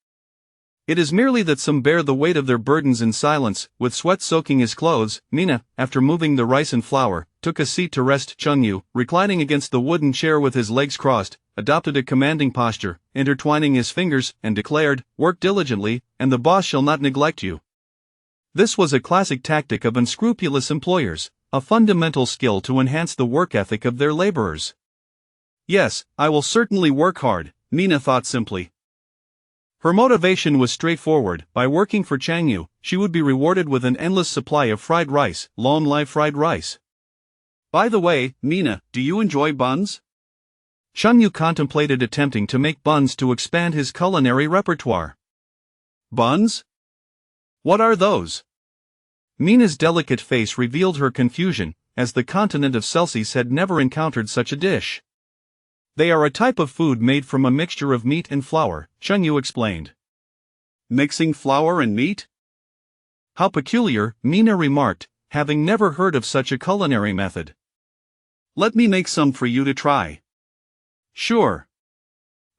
It is merely that some bear the weight of their burdens in silence. With sweat soaking his clothes, Mina, after moving the rice and flour, took a seat to rest. Chunyu, reclining against the wooden chair with his legs crossed, adopted a commanding posture, intertwining his fingers, and declared, "Work diligently, and the boss shall not neglect you." This was a classic tactic of unscrupulous employers, a fundamental skill to enhance the work ethic of their laborers. Yes, I will certainly work hard, Mina thought simply. Her motivation was straightforward. By working for Chunyu, she would be rewarded with an endless supply of fried rice, long live fried rice. By the way, Mina, do you enjoy buns? Chunyu contemplated attempting to make buns to expand his culinary repertoire. Buns? What are those? Mina's delicate face revealed her confusion, as the continent of Celsius had never encountered such a dish. They are a type of food made from a mixture of meat and flour, Chunyu explained. Mixing flour and meat? How peculiar, Mina remarked, having never heard of such a culinary method. Let me make some for you to try. Sure.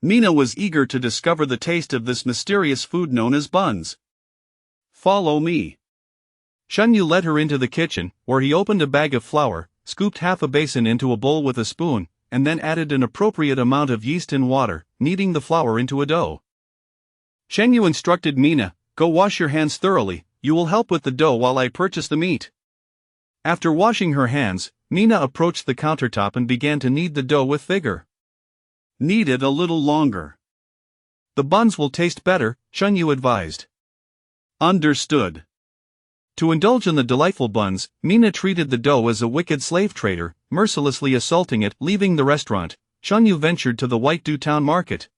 Mina was eager to discover the taste of this mysterious food known as buns. Follow me. Chunyu led her into the kitchen, where he opened a bag of flour, scooped half a basin into a bowl with a spoon, and then added an appropriate amount of yeast and water, kneading the flour into a dough. Chunyu instructed Mina, "Go wash your hands thoroughly, you will help with the dough while I purchase the meat." After washing her hands, Mina approached the countertop and began to knead the dough with vigor. Knead it a little longer. The buns will taste better, Chunyu advised. Understood. To indulge in the delightful buns, Mina treated the dough as a wicked slave trader, mercilessly assaulting it. Leaving the restaurant, Chunyu ventured to the Whitedew Town market.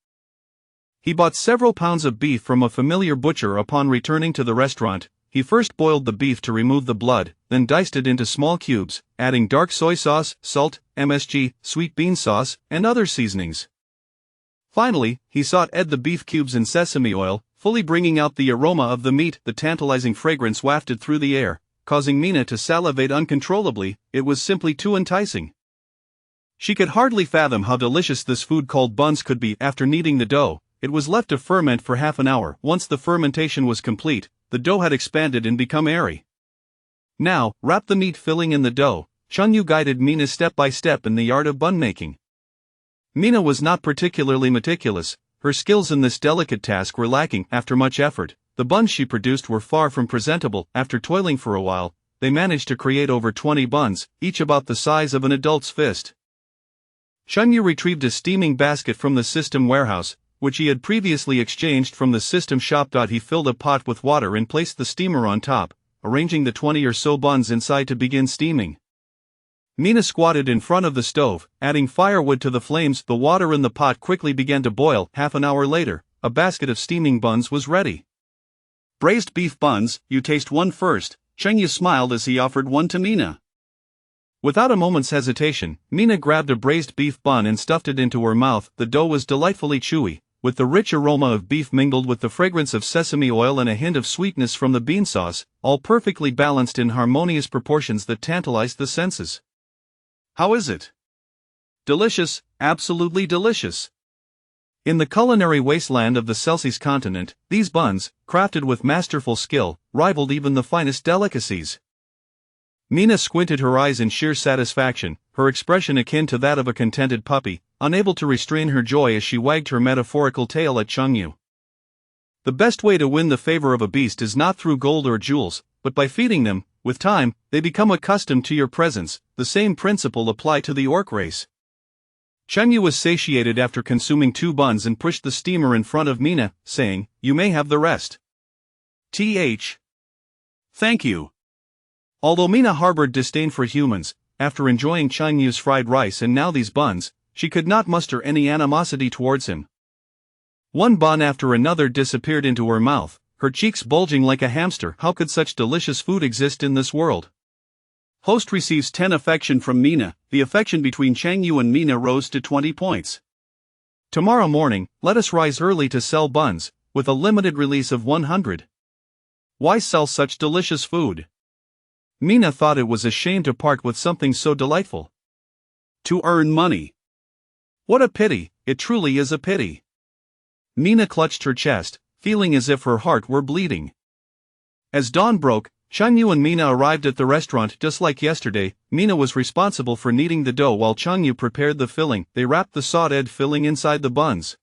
He bought several pounds of beef from a familiar butcher. Upon returning to the restaurant, he first boiled the beef to remove the blood, then diced it into small cubes, adding dark soy sauce, salt, MSG, sweet bean sauce, and other seasonings. Finally, he sauteed the beef cubes in sesame oil, fully bringing out the aroma of the meat. The tantalizing fragrance wafted through the air, causing Mina to salivate uncontrollably. It was simply too enticing. She could hardly fathom how delicious this food called buns could be. After kneading the dough, it was left to ferment for half an hour. Once the fermentation was complete, the dough had expanded and become airy. Now, wrap the meat filling in the dough. Chunyu guided Mina step by step in the art of bun making. Mina was not particularly meticulous. Her skills in this delicate task were lacking. After much effort, the buns she produced were far from presentable. After toiling for a while, they managed to create over 20 buns, each about the size of an adult's fist. Chunyu retrieved a steaming basket from the system warehouse, which he had previously exchanged from the system shop. He filled a pot with water and placed the steamer on top, arranging the 20 or so buns inside to begin steaming. Mina squatted in front of the stove, adding firewood to the flames. The water in the pot quickly began to boil. Half an hour later, a basket of steaming buns was ready. Braised beef buns, you taste one first, Chunyu smiled as he offered one to Mina. Without a moment's hesitation, Mina grabbed a braised beef bun and stuffed it into her mouth. The dough was delightfully chewy, with the rich aroma of beef mingled with the fragrance of sesame oil and a hint of sweetness from the bean sauce, all perfectly balanced in harmonious proportions that tantalized the senses. How is it? Delicious, absolutely delicious. In the culinary wasteland of the Celsius continent, these buns, crafted with masterful skill, rivaled even the finest delicacies. Mina squinted her eyes in sheer satisfaction, her expression akin to that of a contented puppy, unable to restrain her joy as she wagged her metaphorical tail at Chunyu. The best way to win the favor of a beast is not through gold or jewels, but by feeding them. With time, they become accustomed to your presence. The same principle applies to the orc race. Cheng Yu was satiated after consuming 2 buns and pushed the steamer in front of Mina, saying, "You may have the rest." Thank you. Although Mina harbored disdain for humans, after enjoying Cheng Yu's fried rice and now these buns, she could not muster any animosity towards him. One bun after another disappeared into her mouth, her cheeks bulging like a hamster. How could such delicious food exist in this world? Host receives 10 affection from Mina. The affection between Cheng Yu and Mina rose to 20 points. Tomorrow morning, let us rise early to sell buns, with a limited release of 100. Why sell such delicious food? Mina thought it was a shame to part with something so delightful. To earn money. What a pity, it truly is a pity. Mina clutched her chest, feeling as if her heart were bleeding. As dawn broke, Cheng Yu and Mina arrived at the restaurant just like yesterday. Mina was responsible for kneading the dough while Cheng Yu prepared the filling. They wrapped the sawed filling inside the buns.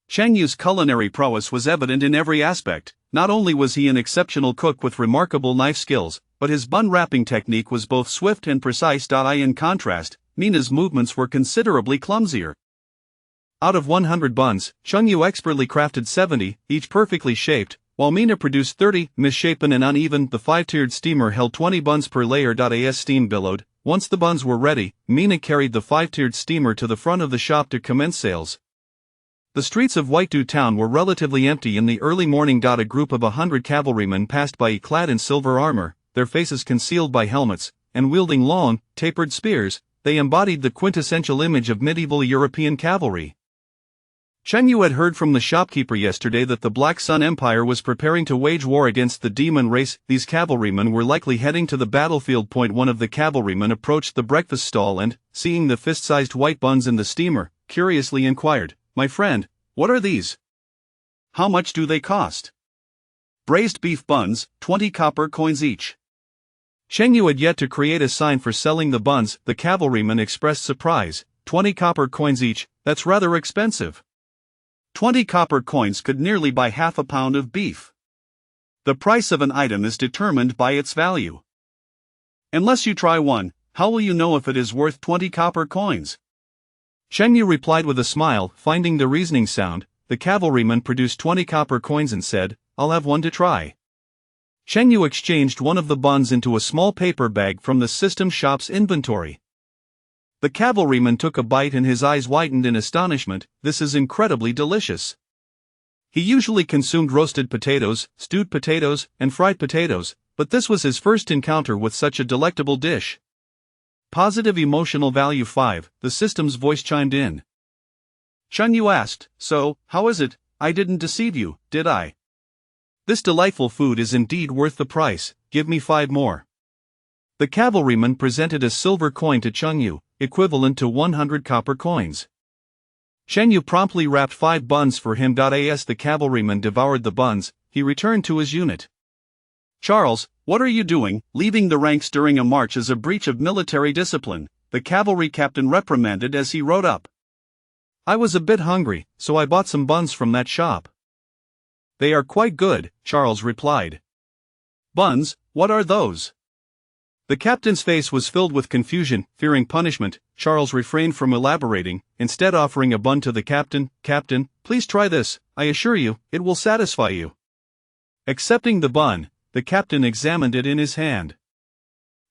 Cheng Yu's culinary prowess was evident in every aspect. Not only was he an exceptional cook with remarkable knife skills, but his bun wrapping technique was both swift and precise. In contrast, Mina's movements were considerably clumsier. Out of 100 buns, Cheng Yu expertly crafted 70, each perfectly shaped, while Mina produced 30, misshapen and uneven. The 5-tiered steamer held 20 buns per layer. As steam billowed, once the buns were ready, Mina carried the 5-tiered steamer to the front of the shop to commence sales. The streets of Whitedew Town were relatively empty in the early morning. A group of 100 cavalrymen passed by, clad in silver armor, their faces concealed by helmets, and wielding long, tapered spears. They embodied the quintessential image of medieval European cavalry. Cheng Yu had heard from the shopkeeper yesterday that the Black Sun Empire was preparing to wage war against the demon race. These cavalrymen were likely heading to the battlefield. One of the cavalrymen approached the breakfast stall and, seeing the fist-sized white buns in the steamer, curiously inquired, "My friend, what are these? How much do they cost?" "Braised beef buns, 20 copper coins each." Cheng Yu had yet to create a sign for selling the buns. The cavalryman expressed surprise. 20 copper coins each, that's rather expensive. 20 copper coins could nearly buy half a pound of beef. The price of an item is determined by its value. Unless you try one, how will you know if it is worth 20 copper coins? Cheng Yu replied with a smile. Finding the reasoning sound, the cavalryman produced 20 copper coins and said, "I'll have one to try." Cheng Yu exchanged one of the buns into a small paper bag from the system shop's inventory. The cavalryman took a bite and his eyes widened in astonishment. "This is incredibly delicious." He usually consumed roasted potatoes, stewed potatoes, and fried potatoes, but this was his first encounter with such a delectable dish. Positive emotional value 5, the system's voice chimed in. Cheng Yu asked, "So, how is it? I didn't deceive you, did I? This delightful food is indeed worth the price. Give me 5 more. The cavalryman presented a silver coin to Cheng Yu, equivalent to 100 copper coins. Cheng Yu promptly wrapped 5 buns for him. As the cavalryman devoured the buns, he returned to his unit. "Charles, what are you doing? Leaving the ranks during a march is a breach of military discipline," the cavalry captain reprimanded as he rode up. "I was a bit hungry, so I bought some buns from that shop." "They are quite good," Charles replied. "Buns, what are those?" The captain's face was filled with confusion. Fearing punishment, Charles refrained from elaborating, instead offering a bun to the captain. "Captain, please try this, I assure you, it will satisfy you." Accepting the bun, the captain examined it in his hand.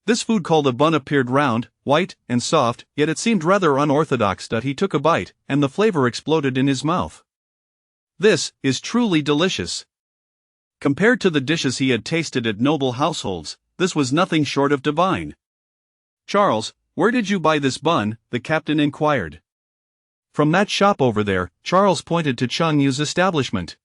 This food called a bun appeared round, white, and soft, yet it seemed rather unorthodox. He took a bite, and the flavor exploded in his mouth. "This is truly delicious." Compared to the dishes he had tasted at noble households, this was nothing short of divine. "Charles, where did you buy this bun?" the captain inquired. "From that shop over there," Charles pointed to Cheng Yu's establishment.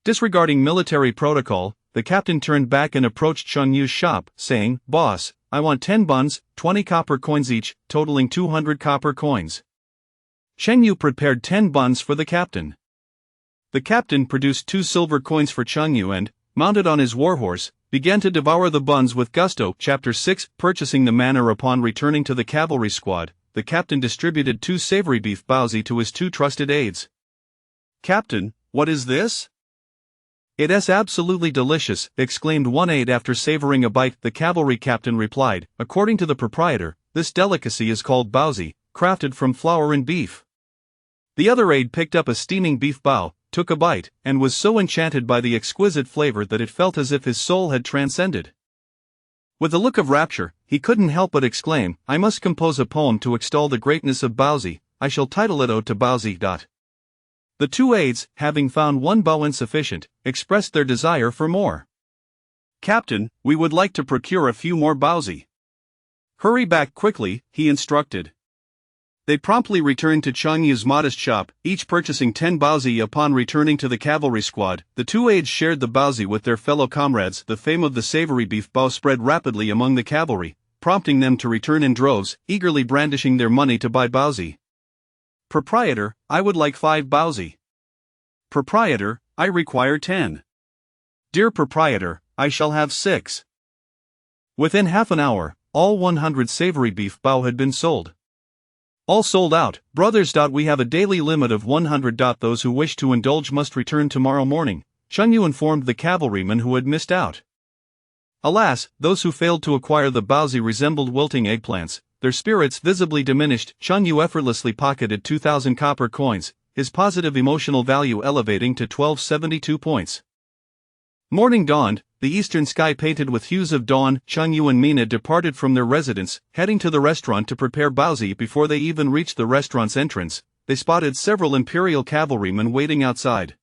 Disregarding military protocol, the captain turned back and approached Cheng Yu's shop, saying, "Boss, I want 10 buns, 20 copper coins each, totaling 200 copper coins." Cheng Yu prepared 10 buns for the captain. The captain produced 2 silver coins for Cheng Yu and, mounted on his warhorse, began to devour the buns with gusto. Chapter 6, Purchasing the manor. Upon returning to the cavalry squad, the captain distributed 2 savory beef bauzi to his 2 trusted aides. "Captain, what is this?" "It's absolutely delicious," exclaimed one aide after savoring a bite. The cavalry captain replied, "According to the proprietor, this delicacy is called baozi, crafted from flour and beef." The other aide picked up a steaming beef bao, took a bite, and was so enchanted by the exquisite flavor that it felt as if his soul had transcended. With a look of rapture, he couldn't help but exclaim, "I must compose a poem to extol the greatness of baozi. I shall title it Ode to Baozi." The two aides, having found one bao insufficient, expressed their desire for more. "Captain, we would like to procure a few more baozi." "Hurry back quickly," he instructed. They promptly returned to Chang Yu's modest shop, each purchasing 10 baozi. Upon returning to the cavalry squad, the two aides shared the baozi with their fellow comrades. The fame of the savory beef bao spread rapidly among the cavalry, prompting them to return in droves, eagerly brandishing their money to buy baozi. "Proprietor, I would like 5 baozi." "Proprietor, I require 10. "Dear proprietor, I shall have 6. Within half an hour, all 100 savory beef bao had been sold. "All sold out, brothers. We have a daily limit of 100. Those who wish to indulge must return tomorrow morning," Chang Yu informed the cavalrymen who had missed out. Alas, those who failed to acquire the baozi resembled wilting eggplants, their spirits visibly diminished. Chang Yu effortlessly pocketed 2,000 copper coins, his positive emotional value elevating to 1272 points. Morning dawned, the eastern sky painted with hues of dawn. Chang Yu and Mina departed from their residence, heading to the restaurant to prepare baozi. Before they even reached the restaurant's entrance, they spotted several imperial cavalrymen waiting outside.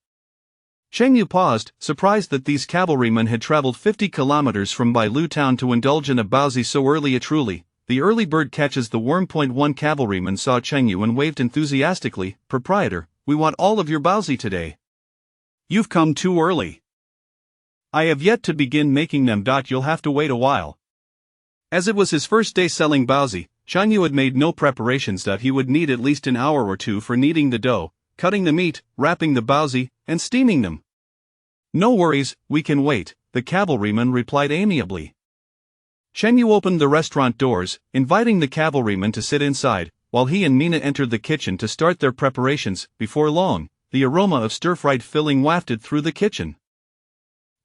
Chang Yu paused, surprised that these cavalrymen had traveled 50 kilometers from Bailu town to indulge in a baozi so early. Truly, the early bird catches the worm. One cavalryman saw Chang Yu and waved enthusiastically, "Proprietor, we want all of your baozi today." "You've come too early. I have yet to begin making them. You'll have to wait a while." As it was his first day selling baozi, Chang Yu had made no preparations. He would need at least an hour or two for kneading the dough, cutting the meat, wrapping the baozi, and steaming them. "No worries, we can wait," the cavalryman replied amiably. Chang Yu opened the restaurant doors, inviting the cavalryman to sit inside, while he and Mina entered the kitchen to start their preparations. Before long, the aroma of stir-fried filling wafted through the kitchen.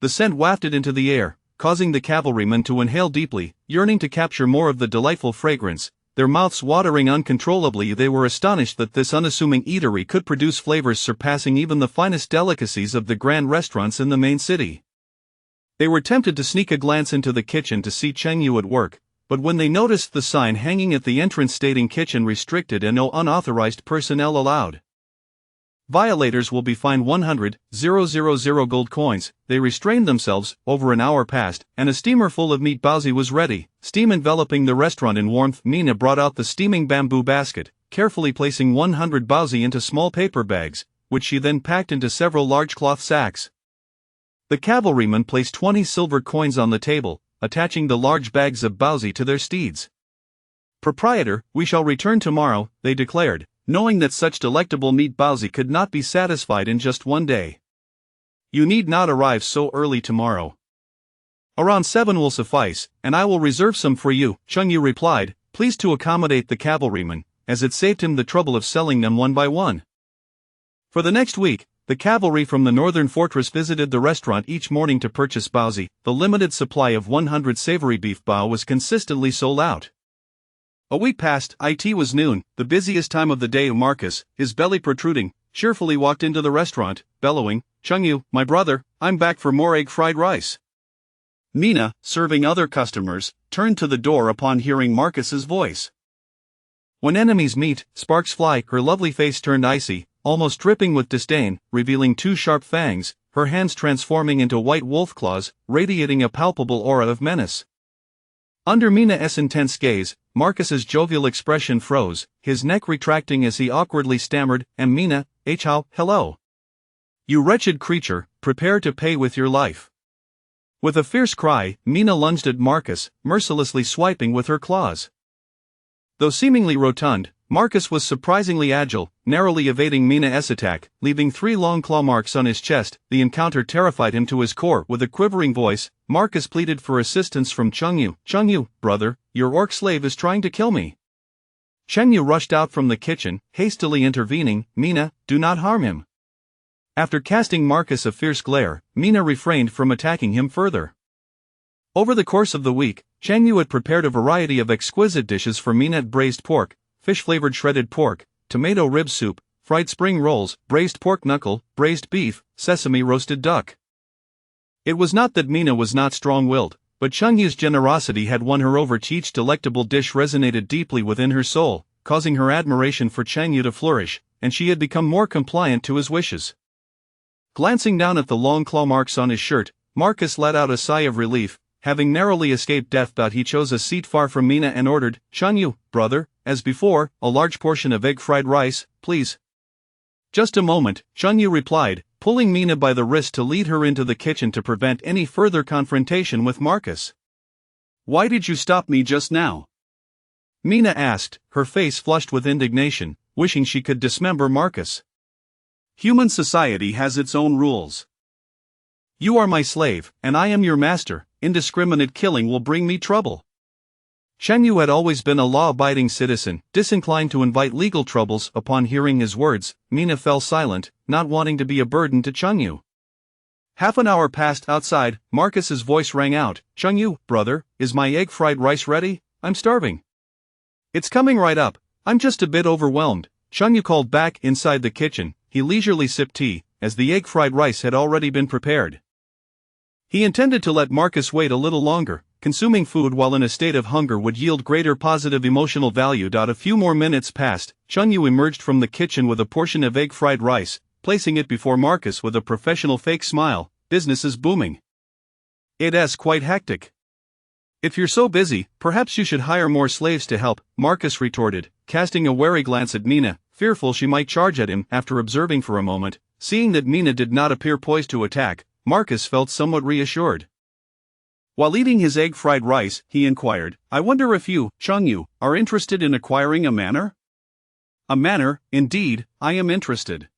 The scent wafted into the air, causing the cavalrymen to inhale deeply, yearning to capture more of the delightful fragrance, their mouths watering uncontrollably. They were astonished that this unassuming eatery could produce flavors surpassing even the finest delicacies of the grand restaurants in the main city. They were tempted to sneak a glance into the kitchen to see Chang Yu at work, but when they noticed the sign hanging at the entrance stating "Kitchen restricted" and "No unauthorized personnel allowed. Violators will be fined 100,000 gold coins," they restrained themselves. Over an hour passed, and a steamer full of meat baozi was ready, steam enveloping the restaurant in warmth. Mina brought out the steaming bamboo basket, carefully placing 100 baozi into small paper bags, which she then packed into several large cloth sacks. The cavalrymen placed 20 silver coins on the table, attaching the large bags of baozi to their steeds. "Proprietor, we shall return tomorrow," they declared, knowing that such delectable meat baozi could not be satisfied in just one day. "You need not arrive so early tomorrow. Around 7 will suffice, and I will reserve some for you," Chang Yu replied, pleased to accommodate the cavalrymen, as it saved him the trouble of selling them one by one. For the next week, the cavalry from the northern fortress visited the restaurant each morning to purchase baozi. The limited supply of 100 savory beef bao was consistently sold out. A week passed. It was noon, the busiest time of the day. Marcus, his belly protruding, cheerfully walked into the restaurant, bellowing, "Chang Yu, my brother, I'm back for more egg fried rice." Mina, serving other customers, turned to the door upon hearing Marcus's voice. When enemies meet, sparks fly. Her lovely face turned icy, almost dripping with disdain, revealing 2 sharp fangs, her hands transforming into white wolf claws, radiating a palpable aura of menace. Under Mina's intense gaze, Marcus's jovial expression froze, his neck retracting as he awkwardly stammered, "Mina, hello. You wretched creature, prepare to pay with your life." With a fierce cry, Mina lunged at Marcus, mercilessly swiping with her claws. Though seemingly rotund, Marcus was surprisingly agile, narrowly evading Mina's attack, leaving 3 long claw marks on his chest. The encounter terrified him to his core. With a quivering voice, Marcus pleaded for assistance from Chang Yu. "Chang Yu, brother, your orc slave is trying to kill me." Chang Yu rushed out from the kitchen, hastily intervening, "Mina, do not harm him." After casting Marcus a fierce glare, Mina refrained from attacking him further. Over the course of the week, Chang Yu had prepared a variety of exquisite dishes for Mina: braised pork, fish-flavored shredded pork, tomato rib soup, fried spring rolls, braised pork knuckle, braised beef, sesame roasted duck. It was not that Mina was not strong-willed, but Chang Yu's generosity had won her over. Each delectable dish resonated deeply within her soul, causing her admiration for Chang Yu to flourish, and she had become more compliant to his wishes. Glancing down at the long claw marks on his shirt, Marcus let out a sigh of relief. Having narrowly escaped death, he chose a seat far from Mina and ordered, "Chang Yu, brother, as before, a large portion of egg fried rice, please." "Just a moment," Chang Yu replied, pulling Mina by the wrist to lead her into the kitchen to prevent any further confrontation with Marcus. "Why did you stop me just now?" Mina asked, her face flushed with indignation, wishing she could dismember Marcus. "Human society has its own rules. You are my slave, and I am your master. Indiscriminate killing will bring me trouble." Chang Yu had always been a law-abiding citizen, disinclined to invite legal troubles. Upon hearing his words, Mina fell silent, not wanting to be a burden to Chang Yu. Half an hour passed outside. Marcus's voice rang out, "Chang Yu, brother, is my egg fried rice ready? I'm starving." "It's coming right up. I'm just a bit overwhelmed," Chang Yu called back. Inside the kitchen, he leisurely sipped tea, as the egg fried rice had already been prepared. He intended to let Marcus wait a little longer. Consuming food while in a state of hunger would yield greater positive emotional value. A few more minutes passed. Chang Yu emerged from the kitchen with a portion of egg fried rice, placing it before Marcus with a professional fake smile. "Business is booming. It's quite hectic. If you're so busy, perhaps you should hire more slaves to help," Marcus retorted, casting a wary glance at Mina, fearful she might charge at him. After observing for a moment, seeing that Mina did not appear poised to attack, Marcus felt somewhat reassured. While eating his egg fried rice, he inquired, "I wonder if you, Chang Yu, are interested in acquiring a manor?" "A manor, indeed, I am interested."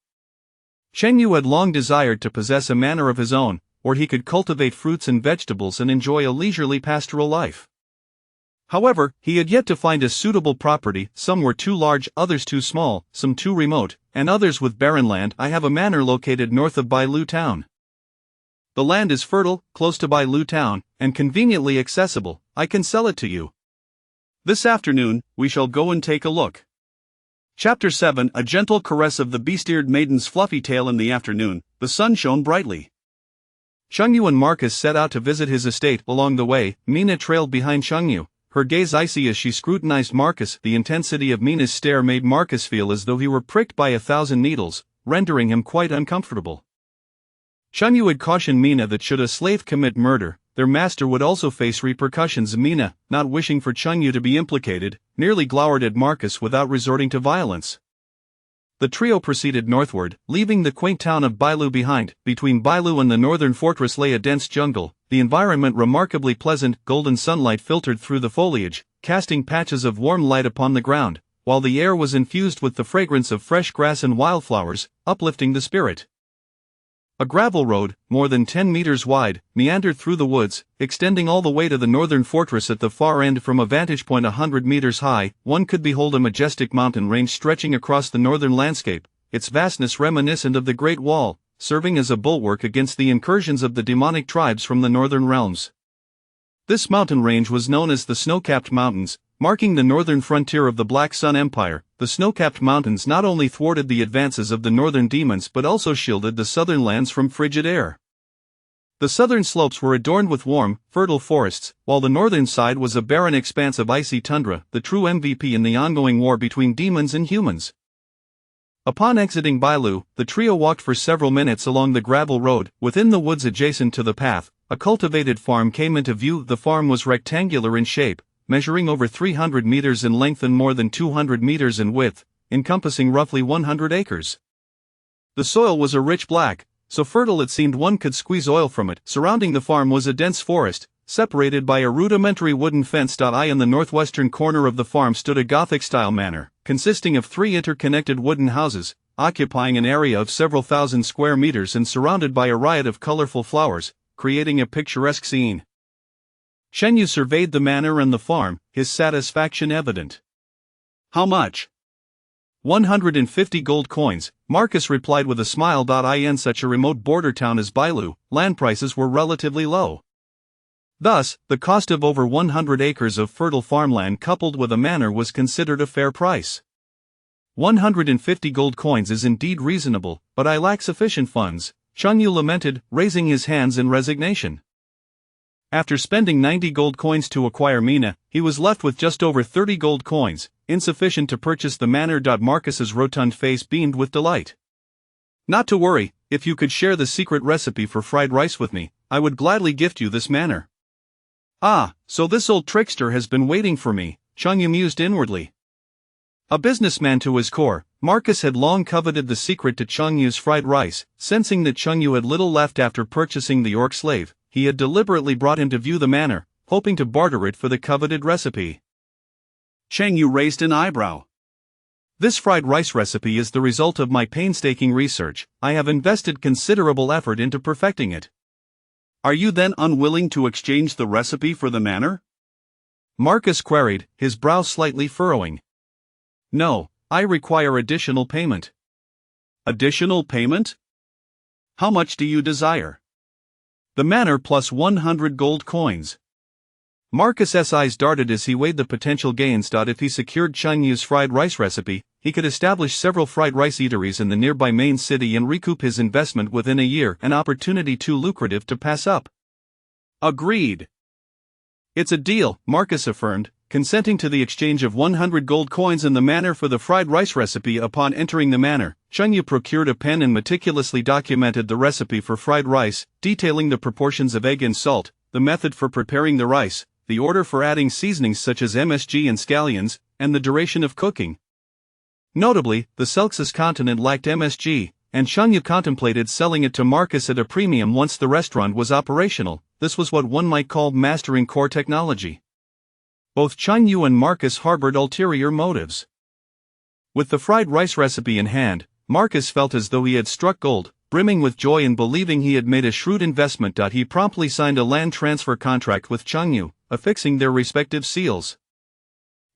Chang Yu had long desired to possess a manor of his own, where he could cultivate fruits and vegetables and enjoy a leisurely pastoral life. However, he had yet to find a suitable property. Some were too large, others too small, some too remote, and others with barren land. "I have a manor located north of Bailu town. The land is fertile, close to Bailu town, and conveniently accessible. I can sell it to you. This afternoon, we shall go and take a look." Chapter 7. A gentle caress of the beast-eared maiden's fluffy tail. In the afternoon, the sun shone brightly. Chang Yu and Marcus set out to visit his estate. Along the way, Mina trailed behind Chang Yu, her gaze icy as she scrutinized Marcus. The intensity of Mina's stare made Marcus feel as though he were pricked by 1,000 needles, rendering him quite uncomfortable. Chang Yu had cautioned Mina that should a slave commit murder, their master would also face repercussions. Mina, not wishing for Chang Yu to be implicated, merely glowered at Marcus without resorting to violence. The trio proceeded northward, leaving the quaint town of Bailu behind. Between Bailu and the northern fortress lay a dense jungle, the environment remarkably pleasant. Golden sunlight filtered through the foliage, casting patches of warm light upon the ground, while the air was infused with the fragrance of fresh grass and wildflowers, uplifting the spirit. A gravel road, more than 10 meters wide, meandered through the woods, extending all the way to the northern fortress. At the far end, from a vantage point 100 meters high, one could behold a majestic mountain range stretching across the northern landscape, its vastness reminiscent of the Great Wall, serving as a bulwark against the incursions of the demonic tribes from the northern realms. This mountain range was known as the Snow-Capped Mountains, marking the northern frontier of the Black Sun Empire. The snow-capped mountains not only thwarted the advances of the northern demons but also shielded the southern lands from frigid air. The southern slopes were adorned with warm, fertile forests, while the northern side was a barren expanse of icy tundra, the true MVP in the ongoing war between demons and humans. Upon exiting Bailu, the trio walked for several minutes along the gravel road. Within the woods adjacent to the path, a cultivated farm came into view. The farm was rectangular in shape, measuring over 300 meters in length and more than 200 meters in width, encompassing roughly 100 acres. The soil was a rich black, so fertile it seemed one could squeeze oil from it. Surrounding the farm was a dense forest, separated by a rudimentary wooden fence. In the northwestern corner of the farm stood a Gothic-style manor, consisting of 3 interconnected wooden houses, occupying an area of several thousand square meters and surrounded by a riot of colorful flowers, creating a picturesque scene. Chang Yu surveyed the manor and the farm, his satisfaction evident. "How much?" 150 gold coins, Marcus replied with a smile. In such a remote border town as Bailu, land prices were relatively low. Thus, the cost of over 100 acres of fertile farmland coupled with a manor was considered a fair price. 150 gold coins is indeed reasonable, but I lack sufficient funds, Chengyu lamented, raising his hands in resignation. After spending 90 gold coins to acquire Mina, he was left with just over 30 gold coins, insufficient to purchase the manor. Marcus's rotund face beamed with delight. Not to worry, if you could share the secret recipe for fried rice with me, I would gladly gift you this manor. Ah, so this old trickster has been waiting for me, Chengyu mused inwardly. A businessman to his core, Marcus had long coveted the secret to Chengyu's fried rice. Sensing that Chengyu had little left after purchasing the orc slave, he had deliberately brought him to view the manor, hoping to barter it for the coveted recipe. Chengyu raised an eyebrow. This fried rice recipe is the result of my painstaking research. I have invested considerable effort into perfecting it. Are you then unwilling to exchange the recipe for the manor? Marcus queried, his brow slightly furrowing. No, I require additional payment. Additional payment? How much do you desire? The manor plus 100 gold coins. Marcus's eyes darted as he weighed the potential gains. If he secured Chengyu's fried rice recipe, he could establish several fried rice eateries in the nearby main city and recoup his investment within a year, an opportunity too lucrative to pass up. Agreed. It's a deal, Marcus affirmed, consenting to the exchange of 100 gold coins in the manor for the fried rice recipe. Upon entering the manor, Chengyu procured a pen and meticulously documented the recipe for fried rice, detailing the proportions of egg and salt, the method for preparing the rice, the order for adding seasonings such as MSG and scallions, and the duration of cooking. Notably, the Celxus continent lacked MSG, and Chengyu contemplated selling it to Marcus at a premium once the restaurant was operational. This was what one might call mastering core technology. Both Chengyu and Marcus harbored ulterior motives. With the fried rice recipe in hand, Marcus felt as though he had struck gold, brimming with joy and believing he had made a shrewd investment. He promptly signed a land transfer contract with Chengyu, affixing their respective seals.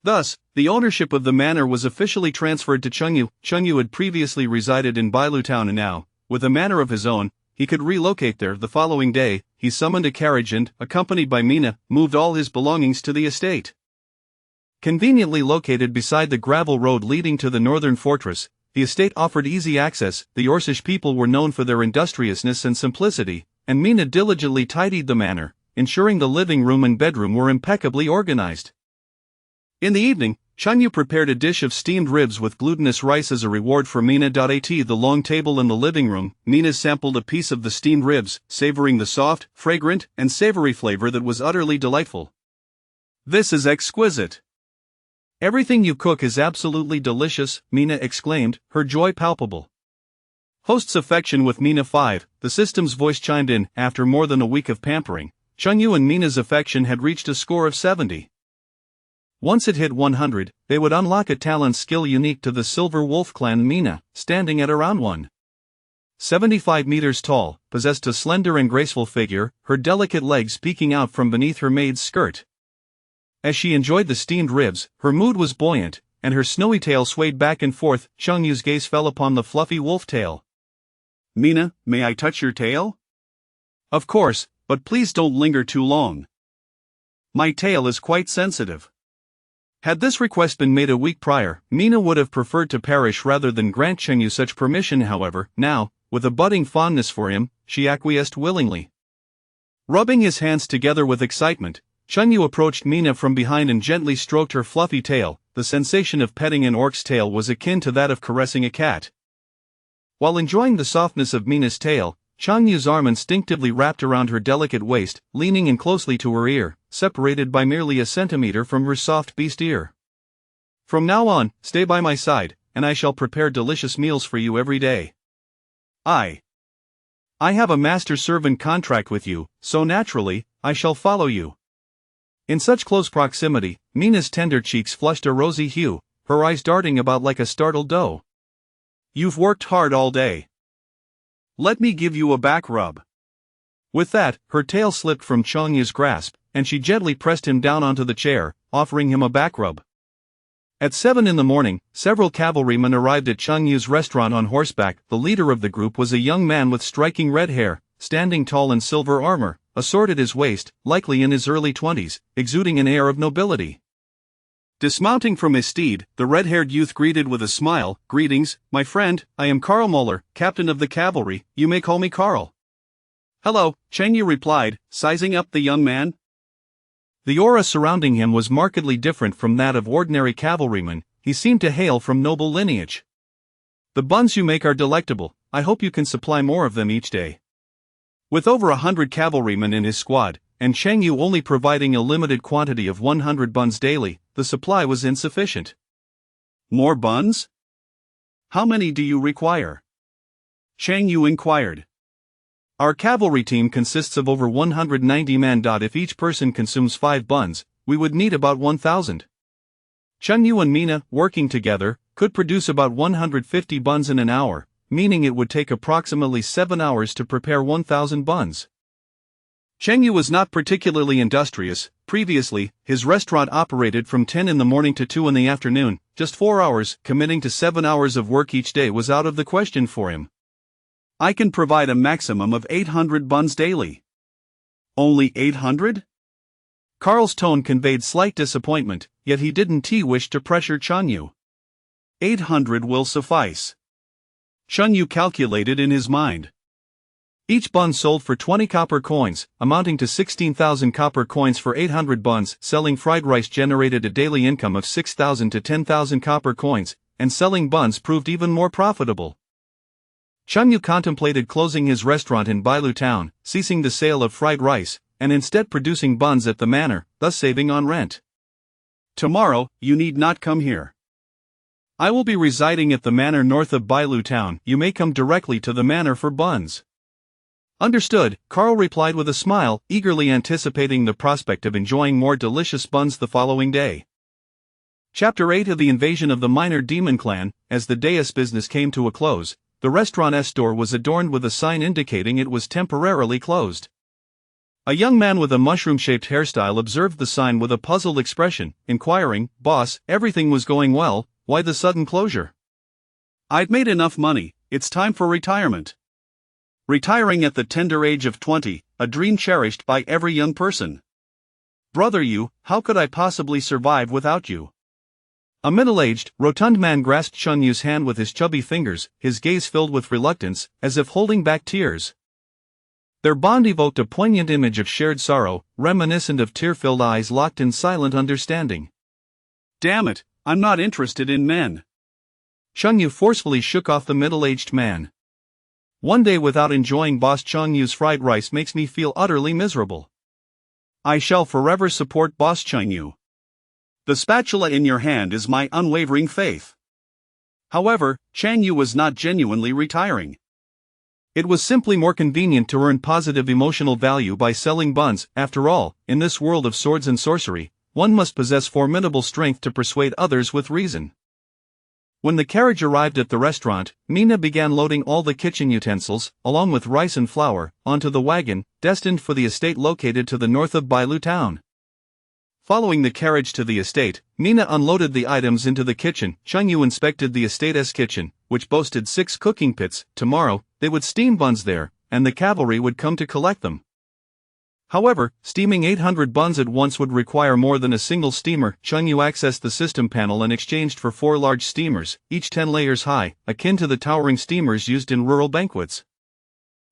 Thus, the ownership of the manor was officially transferred to Chengyu. Chengyu had previously resided in Bailu town and now, with a manor of his own, he could relocate there. The following day, he summoned a carriage and, accompanied by Mina, moved all his belongings to the estate. Conveniently located beside the gravel road leading to the northern fortress, the estate offered easy access. The Orcish people were known for their industriousness and simplicity, and Mina diligently tidied the manor, ensuring the living room and bedroom were impeccably organized. In the evening, Chengyu prepared a dish of steamed ribs with glutinous rice as a reward for Mina. At the long table in the living room, Mina sampled a piece of the steamed ribs, savoring the soft, fragrant, and savory flavor that was utterly delightful. This is exquisite. Everything you cook is absolutely delicious, Mina exclaimed, her joy palpable. Host's affection with Mina 5, the system's voice chimed in. After more than a week of pampering, Chengyu and Mina's affection had reached a score of 70. Once it hit 100, they would unlock a talent skill unique to the Silver Wolf clan. Mina, standing at around 1.75 meters tall, possessed a slender and graceful figure, her delicate legs peeking out from beneath her maid's skirt. As she enjoyed the steamed ribs, her mood was buoyant, and her snowy tail swayed back and forth. Chengyu's gaze fell upon the fluffy wolf tail. Mina, may I touch your tail? Of course, but please don't linger too long. My tail is quite sensitive. Had this request been made a week prior, Mina would have preferred to perish rather than grant Chengyu such permission. However, now, with a budding fondness for him, she acquiesced willingly. Rubbing his hands together with excitement, Chengyu approached Mina from behind and gently stroked her fluffy tail. The sensation of petting an orc's tail was akin to that of caressing a cat. While enjoying the softness of Mina's tail, Chengyu's arm instinctively wrapped around her delicate waist, leaning in closely to her ear, separated by merely a centimeter from her soft beast ear. From now on, stay by my side, and I shall prepare delicious meals for you every day. I have a master-servant contract with you, so naturally, I shall follow you. In such close proximity, Mina's tender cheeks flushed a rosy hue, her eyes darting about like a startled doe. You've worked hard all day. Let me give you a back rub. With that, her tail slipped from Chengyu's grasp, and she gently pressed him down onto the chair, offering him a back rub. At 7 in the morning, several cavalrymen arrived at Cheng Yu's restaurant on horseback. The leader of the group was a young man with striking red hair, standing tall in silver armor, a sword at his waist, likely in his early 20s, exuding an air of nobility. Dismounting from his steed, the red-haired youth greeted with a smile, "Greetings, my friend, I am Karl Moeller, captain of the cavalry, you may call me Karl." "Hello," Cheng Yu replied, sizing up the young man. The aura surrounding him was markedly different from that of ordinary cavalrymen. He seemed to hail from noble lineage. "The buns you make are delectable, I hope you can supply more of them each day." With over 100 cavalrymen in his squad, and Cheng Yu only providing a limited quantity of 100 buns daily, the supply was insufficient. "More buns? How many do you require?" Cheng Yu inquired. "Our cavalry team consists of over 190 men. If each person consumes 5 buns, we would need about 1,000. Cheng Yu and Mina, working together, could produce about 150 buns in an hour, meaning it would take approximately 7 hours to prepare 1,000 buns. Cheng Yu was not particularly industrious. Previously, his restaurant operated from 10 in the morning to 2 in the afternoon, just 4 hours. Committing to 7 hours of work each day was out of the question for him. "I can provide a maximum of 800 buns daily." "Only 800? Karl's tone conveyed slight disappointment, yet he didn't wish to pressure Cheng Yu. 800 will suffice," Cheng Yu calculated in his mind. Each bun sold for 20 copper coins, amounting to 16,000 copper coins for 800 buns. Selling fried rice generated a daily income of 6,000 to 10,000 copper coins, and selling buns proved even more profitable. Cheng Yu contemplated closing his restaurant in Bailu town, ceasing the sale of fried rice, and instead producing buns at the manor, thus saving on rent. "Tomorrow, you need not come here. I will be residing at the manor north of Bailu town. You may come directly to the manor for buns." "Understood," Karl replied with a smile, eagerly anticipating the prospect of enjoying more delicious buns the following day. Chapter 8 of the Invasion of the Minor Demon Clan. As the day's business came to a close, the restaurant's door was adorned with a sign indicating it was temporarily closed. A young man with a mushroom-shaped hairstyle observed the sign with a puzzled expression, inquiring, "Boss, everything was going well, why the sudden closure?" "I'd made enough money, it's time for retirement." Retiring at the tender age of 20, a dream cherished by every young person. "Brother Yu, how could I possibly survive without you?" A middle-aged, rotund man grasped Cheng Yu's hand with his chubby fingers, his gaze filled with reluctance, as if holding back tears. Their bond evoked a poignant image of shared sorrow, reminiscent of tear-filled eyes locked in silent understanding. "Damn it, I'm not interested in men." Cheng Yu forcefully shook off the middle-aged man. "One day without enjoying Boss Cheng Yu's fried rice makes me feel utterly miserable." "I shall forever support Boss Cheng Yu. The spatula in your hand is my unwavering faith." However, Cheng Yu was not genuinely retiring. It was simply more convenient to earn positive emotional value by selling buns. After all, in this world of swords and sorcery, one must possess formidable strength to persuade others with reason. When the carriage arrived at the restaurant, Mina began loading all the kitchen utensils, along with rice and flour, onto the wagon, destined for the estate located to the north of Bailu town. Following the carriage to the estate, Mina unloaded the items into the kitchen. Cheng Yu inspected the estate's kitchen, which boasted 6 cooking pits. Tomorrow, they would steam buns there, and the cavalry would come to collect them. However, steaming 800 buns at once would require more than a single steamer. Cheng Yu accessed the system panel and exchanged for 4 large steamers, each 10 layers high, akin to the towering steamers used in rural banquets.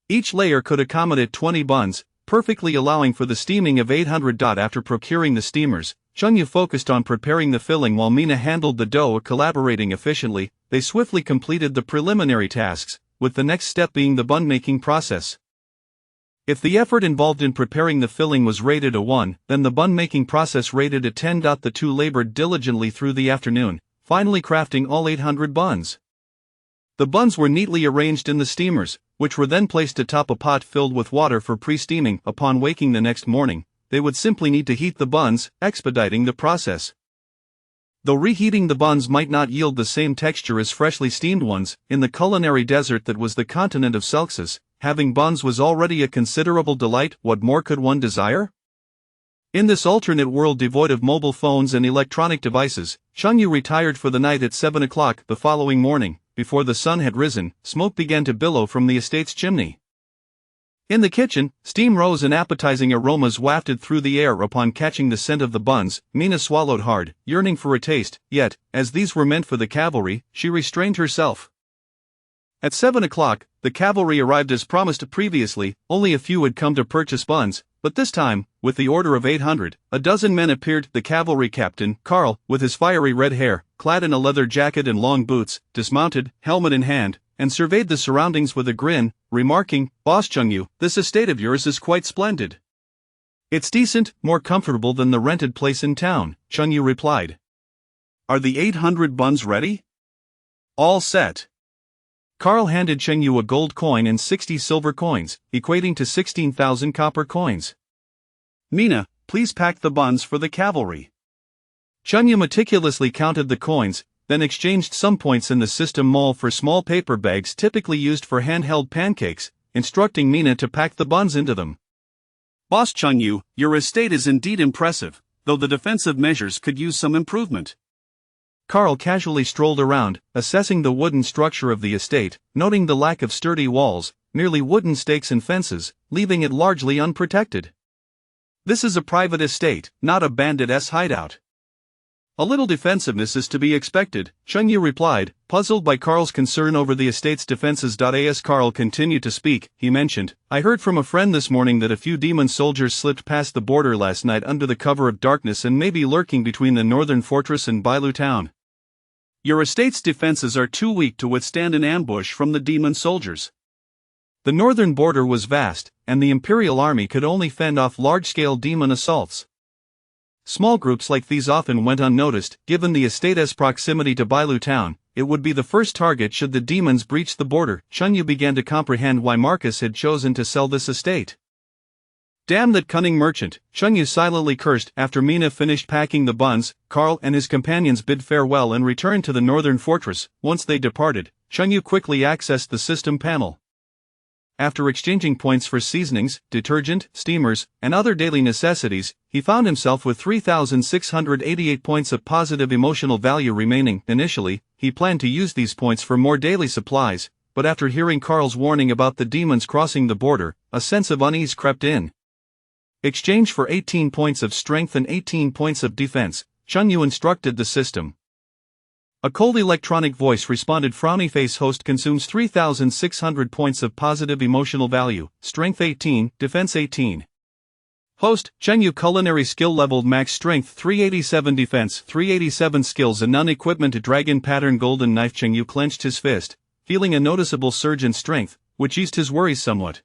Each layer could accommodate 20 buns, perfectly allowing for the steaming of 800. After procuring the steamers, Cheng Yu focused on preparing the filling while Mina handled the dough. Collaborating efficiently, they swiftly completed the preliminary tasks, with the next step being the bun-making process. If the effort involved in preparing the filling was rated a 1, then the bun-making process rated a 10. The two labored diligently through the afternoon, finally crafting all 800 buns. The buns were neatly arranged in the steamers, which were then placed atop a pot filled with water for pre-steaming. Upon waking the next morning, they would simply need to heat the buns, expediting the process. Though reheating the buns might not yield the same texture as freshly steamed ones, in the culinary desert that was the continent of Celxus, having buns was already a considerable delight. What more could one desire? In this alternate world devoid of mobile phones and electronic devices, Chengyu retired for the night at 7 o'clock the following morning. Before the sun had risen, smoke began to billow from the estate's chimney. In the kitchen, steam rose and appetizing aromas wafted through the air upon catching the scent of the buns. Mina swallowed hard, yearning for a taste, yet, as these were meant for the cavalry, she restrained herself. At 7 o'clock, the cavalry arrived as promised previously. Only a few had come to purchase buns, but this time, with the order of 800, a dozen men appeared. The cavalry captain, Karl, with his fiery red hair, clad in a leather jacket and long boots, dismounted, helmet in hand, and surveyed the surroundings with a grin, remarking, "Boss Chengyu, this estate of yours is quite splendid." "It's decent, more comfortable than the rented place in town," Chengyu replied. "Are the 800 buns ready?" "All set." Karl handed Chengyu a gold coin and 60 silver coins, equating to 16,000 copper coins. "Mina, please pack the buns for the cavalry." Chengyu meticulously counted the coins, then exchanged some points in the system mall for small paper bags typically used for handheld pancakes, instructing Mina to pack the buns into them. "Boss Chengyu, your estate is indeed impressive, though the defensive measures could use some improvement." Karl casually strolled around, assessing the wooden structure of the estate, noting the lack of sturdy walls, merely wooden stakes and fences, leaving it largely unprotected. "This is a private estate, not a bandit's hideout. A little defensiveness is to be expected," Chengyu replied, puzzled by Karl's concern over the estate's defenses. As Karl continued to speak, he mentioned, "I heard from a friend this morning that a few demon soldiers slipped past the border last night under the cover of darkness and may be lurking between the northern fortress and Bailu town." "Your estate's defenses are too weak to withstand an ambush from the demon soldiers." The northern border was vast, and the Imperial army could only fend off large-scale demon assaults. Small groups like these often went unnoticed. Given the estate's proximity to Bailu town, it would be the first target should the demons breach the border. Chengyu began to comprehend why Marcus had chosen to sell this estate. "Damn that cunning merchant," Chengyu silently cursed. After Mina finished packing the buns, Karl and his companions bid farewell and returned to the northern fortress. Once they departed, Chengyu quickly accessed the system panel. After exchanging points for seasonings, detergent, steamers, and other daily necessities, he found himself with 3,688 points of positive emotional value remaining. Initially, he planned to use these points for more daily supplies, but after hearing Karl's warning about the demons crossing the border, a sense of unease crept in. Exchange for 18 points of strength and 18 points of defense, Chengyu instructed the system. A cold electronic voice responded. Frowny face host consumes 3,600 points of positive emotional value, strength 18, defense 18. Host, Chengyu culinary skill leveled max strength 387 defense 387 skills and non-equipment dragon pattern golden knife. Chengyu clenched his fist, feeling a noticeable surge in strength, which eased his worries somewhat.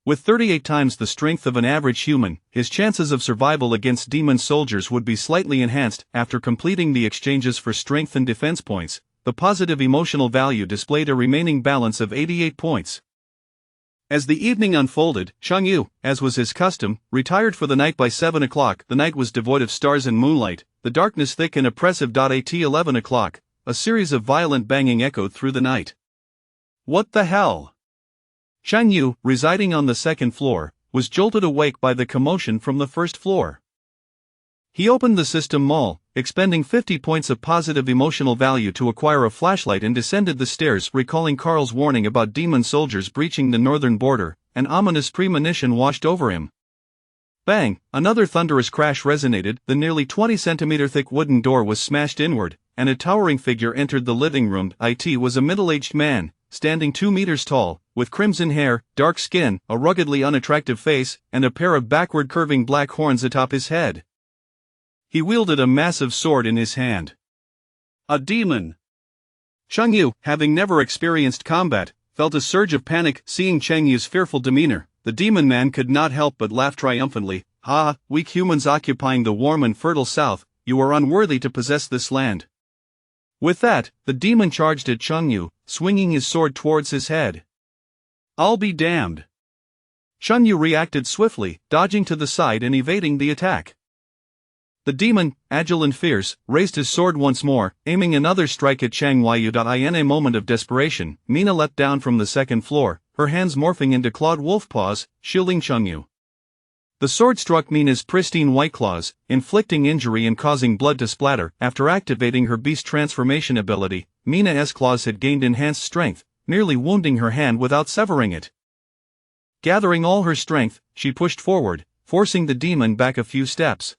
With 38 times the strength of an average human, his chances of survival against demon soldiers would be slightly enhanced. After completing the exchanges for strength and defense points, the positive emotional value displayed a remaining balance of 88 points. As the evening unfolded, Chengyu, as was his custom, retired for the night by 7 o'clock. The night was devoid of stars and moonlight, the darkness thick and oppressive. At 11 o'clock, a series of violent banging echoed through the night. "What the hell?" Chengyu, residing on the second floor, was jolted awake by the commotion from the first floor. He opened the system mall, expending 50 points of positive emotional value to acquire a flashlight and descended the stairs. Recalling Karl's warning about demon soldiers breaching the northern border, an ominous premonition washed over him. Bang! Another thunderous crash resonated. The nearly 20-centimeter thick wooden door was smashed inward, and a towering figure entered the living room. It was a middle-aged man, standing 2 meters tall, with crimson hair, dark skin, a ruggedly unattractive face, and a pair of backward curving black horns atop his head. He wielded a massive sword in his hand. A demon! Chengyu, having never experienced combat, felt a surge of panic. Seeing Chengyu's fearful demeanor, the demon man could not help but laugh triumphantly. "Ha, weak humans occupying the warm and fertile south, you are unworthy to possess this land." With that, the demon charged at Chengyu, swinging his sword towards his head. "I'll be damned." Chengyu reacted swiftly, dodging to the side and evading the attack. The demon, agile and fierce, raised his sword once more, aiming another strike at Chengyu. In a moment of desperation, Mina leapt down from the second floor, her hands morphing into clawed wolf paws, shielding Chengyu. The sword struck Mina's pristine white claws, inflicting injury and causing blood to splatter. After activating her beast transformation ability, Mina's claws had gained enhanced strength, nearly wounding her hand without severing it. Gathering all her strength, she pushed forward, forcing the demon back a few steps.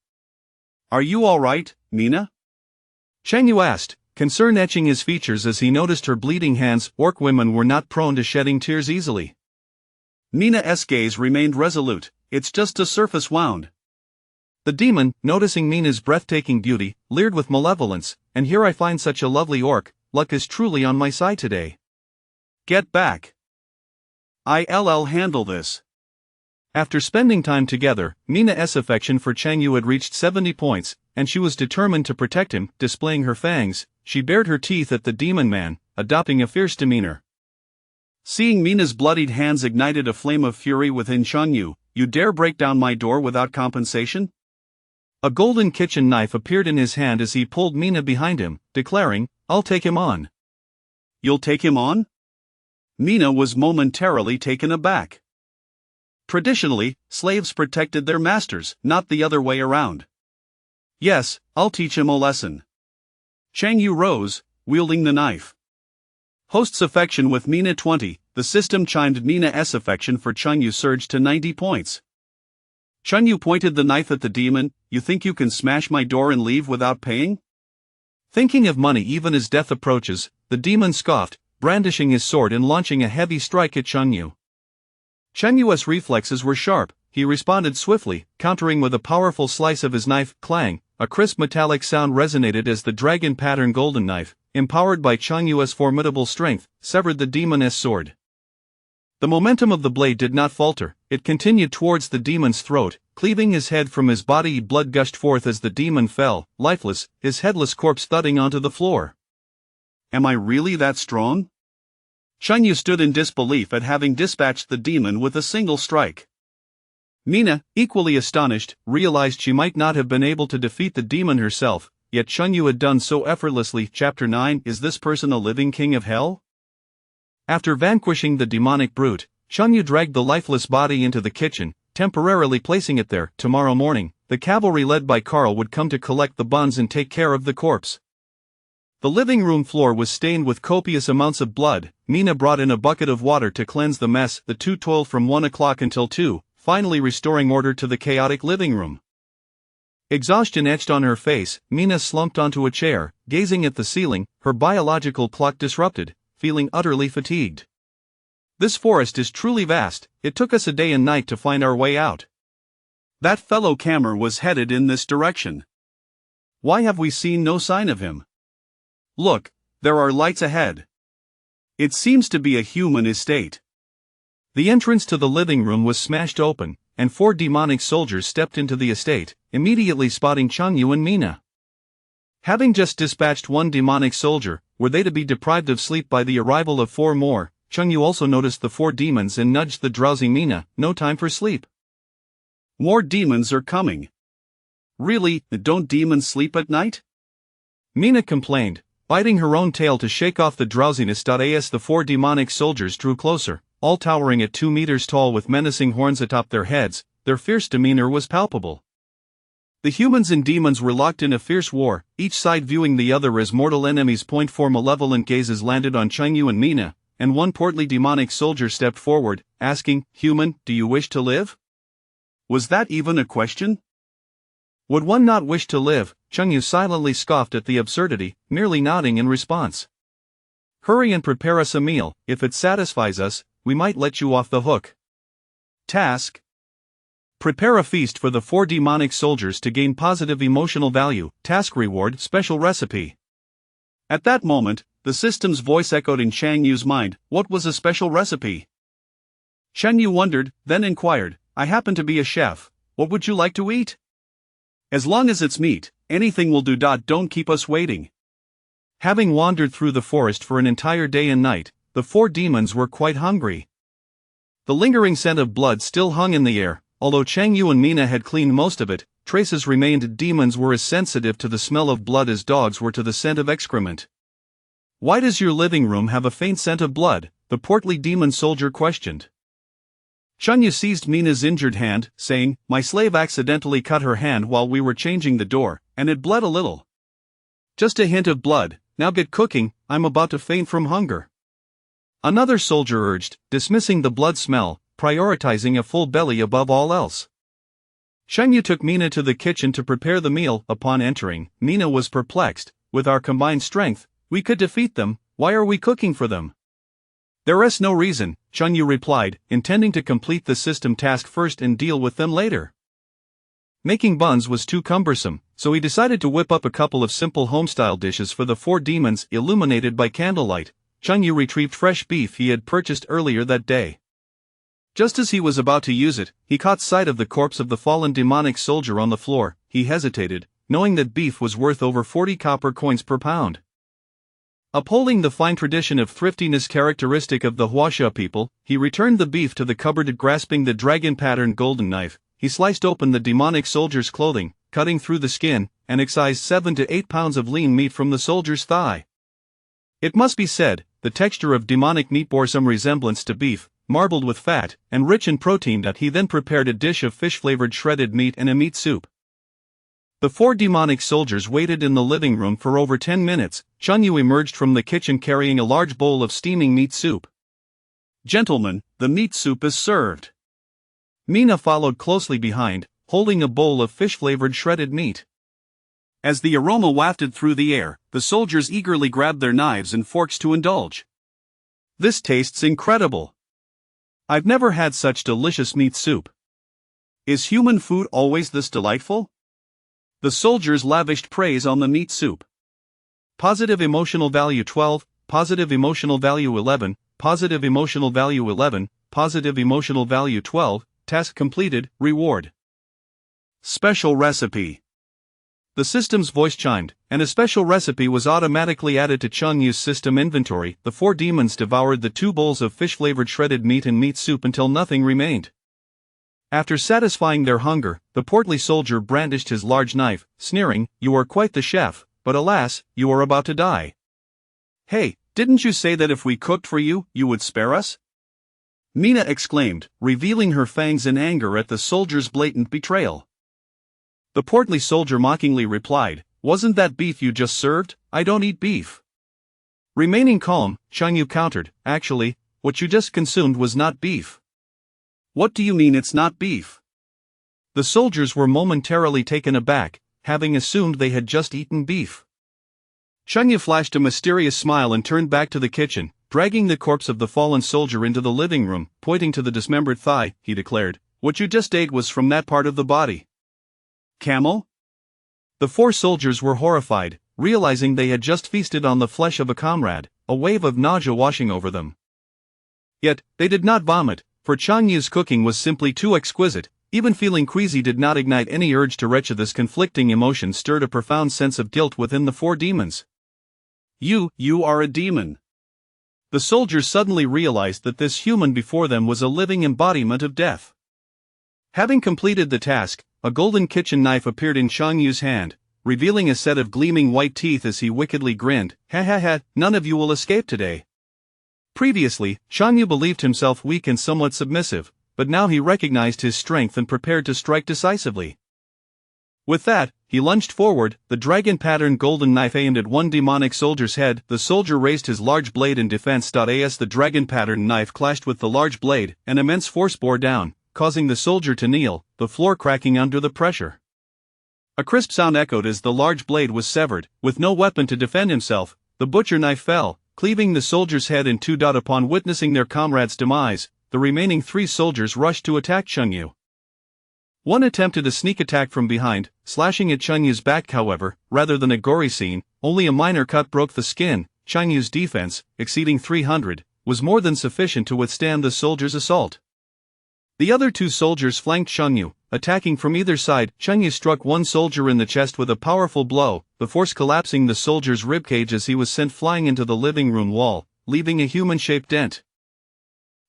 Are you all right, Mina? Chang Yu asked, concern etching his features as he noticed her bleeding hands. Orc women were not prone to shedding tears easily. Mina's gaze remained resolute. It's just a surface wound. The demon, noticing Mina's breathtaking beauty, leered with malevolence, and here I find such a lovely orc, luck is truly on my side today. Get back. I'll handle this. After spending time together, Mina's affection for Chang Yu had reached 70 points, and she was determined to protect him. Displaying her fangs, she bared her teeth at the demon man, adopting a fierce demeanor. Seeing Mina's bloodied hands ignited a flame of fury within Chang Yu. You dare break down my door without compensation? A golden kitchen knife appeared in his hand as he pulled Mina behind him, declaring, I'll take him on. You'll take him on? Mina was momentarily taken aback. Traditionally, slaves protected their masters, not the other way around. Yes, I'll teach him a lesson. Chang Yu rose, wielding the knife. Host's affection with Mina 20, the system chimed. Mina's affection for Chang Yu surged to 90 points. Chang Yu pointed the knife at the demon. You think you can smash my door and leave without paying? Thinking of money even as death approaches, the demon scoffed, brandishing his sword and launching a heavy strike at Chang Yu. Chang Yu's reflexes were sharp. He responded swiftly, countering with a powerful slice of his knife. Clang, a crisp metallic sound resonated as the dragon pattern golden knife, empowered by Chang Yu's formidable strength, severed the demon's sword. The momentum of the blade did not falter. It continued towards the demon's throat, cleaving his head from his body. Blood gushed forth as the demon fell, lifeless, his headless corpse thudding onto the floor. Am I really that strong? Chang Yu stood in disbelief at having dispatched the demon with a single strike. Mina, equally astonished, realized she might not have been able to defeat the demon herself, yet Chang Yu had done so effortlessly. Chapter 9. Is this person a living king of hell? After vanquishing the demonic brute, Chang Yu dragged the lifeless body into the kitchen, temporarily placing it there. Tomorrow morning, the cavalry led by Carl would come to collect the buns and take care of the corpse. The living room floor was stained with copious amounts of blood. Mina brought in a bucket of water to cleanse the mess. The two toiled from 1 o'clock until 2, finally restoring order to the chaotic living room. Exhaustion etched on her face, Mina slumped onto a chair, gazing at the ceiling, her biological clock disrupted, feeling utterly fatigued. This forest is truly vast. It took us a day and night to find our way out. That fellow Kammer was headed in this direction. Why have we seen no sign of him? Look, there are lights ahead. It seems to be a human estate. The entrance to the living room was smashed open, and 4 demonic soldiers stepped into the estate, immediately spotting Chang Yu and Mina. Having just dispatched 1 demonic soldier, were they to be deprived of sleep by the arrival of 4 more? Chang Yu also noticed the 4 demons and nudged the drowsy Mina. No time for sleep. More demons are coming. Really, don't demons sleep at night? Mina complained, biting her own tail to shake off the drowsiness. As the 4 demonic soldiers drew closer, all towering at 2 meters tall with menacing horns atop their heads, their fierce demeanor was palpable. The humans and demons were locked in a fierce war, each side viewing the other as mortal enemies. 4 malevolent gazes landed on Chang Yu and Mina, and 1 portly demonic soldier stepped forward, asking, "Human, do you wish to live?" Was that even a question? Would one not wish to live? Chang Yu silently scoffed at the absurdity, merely nodding in response. Hurry and prepare us a meal. If it satisfies us, we might let you off the hook. Task: prepare a feast for the 4 demonic soldiers to gain positive emotional value. Task reward: special recipe. At that moment, the system's voice echoed in Chang Yu's mind. What was a special recipe? Chang Yu wondered, then inquired, I happen to be a chef. What would you like to eat? As long as it's meat, anything will do. Don't keep us waiting. Having wandered through the forest for an entire day and night, the 4 demons were quite hungry. The lingering scent of blood still hung in the air. Although Chang Yu and Mina had cleaned most of it, traces remained. Demons were as sensitive to the smell of blood as dogs were to the scent of excrement. Why does your living room have a faint scent of blood? The portly demon soldier questioned. Chunyu seized Mina's injured hand, saying, "My slave accidentally cut her hand while we were changing the door, and it bled a little. Just a hint of blood, now get cooking, I'm about to faint from hunger." Another soldier urged, dismissing the blood smell, prioritizing a full belly above all else. Chunyu took Mina to the kitchen to prepare the meal. Upon entering, Mina was perplexed. "With our combined strength, we could defeat them, why are we cooking for them?" "There is no reason," Chunyu replied, intending to complete the system task first and deal with them later. Making buns was too cumbersome, so he decided to whip up a couple of simple homestyle dishes for the four demons illuminated by candlelight. Chunyu retrieved fresh beef he had purchased earlier that day. Just as he was about to use it, he caught sight of the corpse of the fallen demonic soldier on the floor. He hesitated, knowing that beef was worth over 40 copper coins per pound. Upholding the fine tradition of thriftiness characteristic of the Huasha people, he returned the beef to the cupboard. Grasping the dragon-patterned golden knife, he sliced open the demonic soldier's clothing, cutting through the skin, and excised 7 to 8 pounds of lean meat from the soldier's thigh. It must be said, the texture of demonic meat bore some resemblance to beef, marbled with fat, and rich in protein. He then prepared a dish of fish-flavored shredded meat and a meat soup. The four demonic soldiers waited in the living room for over 10 minutes. Chunyu emerged from the kitchen carrying a large bowl of steaming meat soup. "Gentlemen, the meat soup is served." Mina followed closely behind, holding a bowl of fish-flavored shredded meat. As the aroma wafted through the air, the soldiers eagerly grabbed their knives and forks to indulge. "This tastes incredible. I've never had such delicious meat soup. Is human food always this delightful?" The soldiers lavished praise on the meat soup. Positive emotional value 12, positive emotional value 11, positive emotional value 11, positive emotional value 12, task completed, reward. Special recipe. The system's voice chimed, and a special recipe was automatically added to Chunyu's system inventory. The four demons devoured the 2 bowls of fish-flavored shredded meat and meat soup until nothing remained. After satisfying their hunger, the portly soldier brandished his large knife, sneering, "You are quite the chef, but alas, you are about to die." "Hey, didn't you say that if we cooked for you, you would spare us?" Mina exclaimed, revealing her fangs in anger at the soldier's blatant betrayal. The portly soldier mockingly replied, "Wasn't that beef you just served? I don't eat beef." Remaining calm, Chunyu countered, "Actually, what you just consumed was not beef." "What do you mean it's not beef?" The soldiers were momentarily taken aback, having assumed they had just eaten beef. Chunyu flashed a mysterious smile and turned back to the kitchen, dragging the corpse of the fallen soldier into the living room. Pointing to the dismembered thigh, he declared, "What you just ate was from that part of the body." "Camel?" The four soldiers were horrified, realizing they had just feasted on the flesh of a comrade, a wave of nausea washing over them. Yet, they did not vomit, for Chunyu's cooking was simply too exquisite. Even feeling queasy did not ignite any urge to retch. This conflicting emotion stirred a profound sense of guilt within the four demons. You are a demon." The soldiers suddenly realized that this human before them was a living embodiment of death. Having completed the task, a golden kitchen knife appeared in Chunyu's hand, revealing a set of gleaming white teeth as he wickedly grinned, "Ha ha ha, none of you will escape today." Previously, Chunyu believed himself weak and somewhat submissive, but now he recognized his strength and prepared to strike decisively. With that, he lunged forward, the dragon-patterned golden knife aimed at one demonic soldier's head. The soldier raised his large blade in defense. As the dragon-patterned knife clashed with the large blade, an immense force bore down, causing the soldier to kneel, the floor cracking under the pressure. A crisp sound echoed as the large blade was severed. With no weapon to defend himself, the butcher knife fell, cleaving the soldier's head in two. Upon witnessing their comrade's demise, the remaining 3 soldiers rushed to attack Chunyu. One attempted a sneak attack from behind, slashing at Chunyu's back. However, rather than a gory scene, only a minor cut broke the skin. Chunyu's defense, exceeding 300, was more than sufficient to withstand the soldier's assault. The other 2 soldiers flanked Chunyu, attacking from either side. Chunyu struck one soldier in the chest with a powerful blow, the force collapsing the soldier's ribcage as he was sent flying into the living room wall, leaving a human-shaped dent.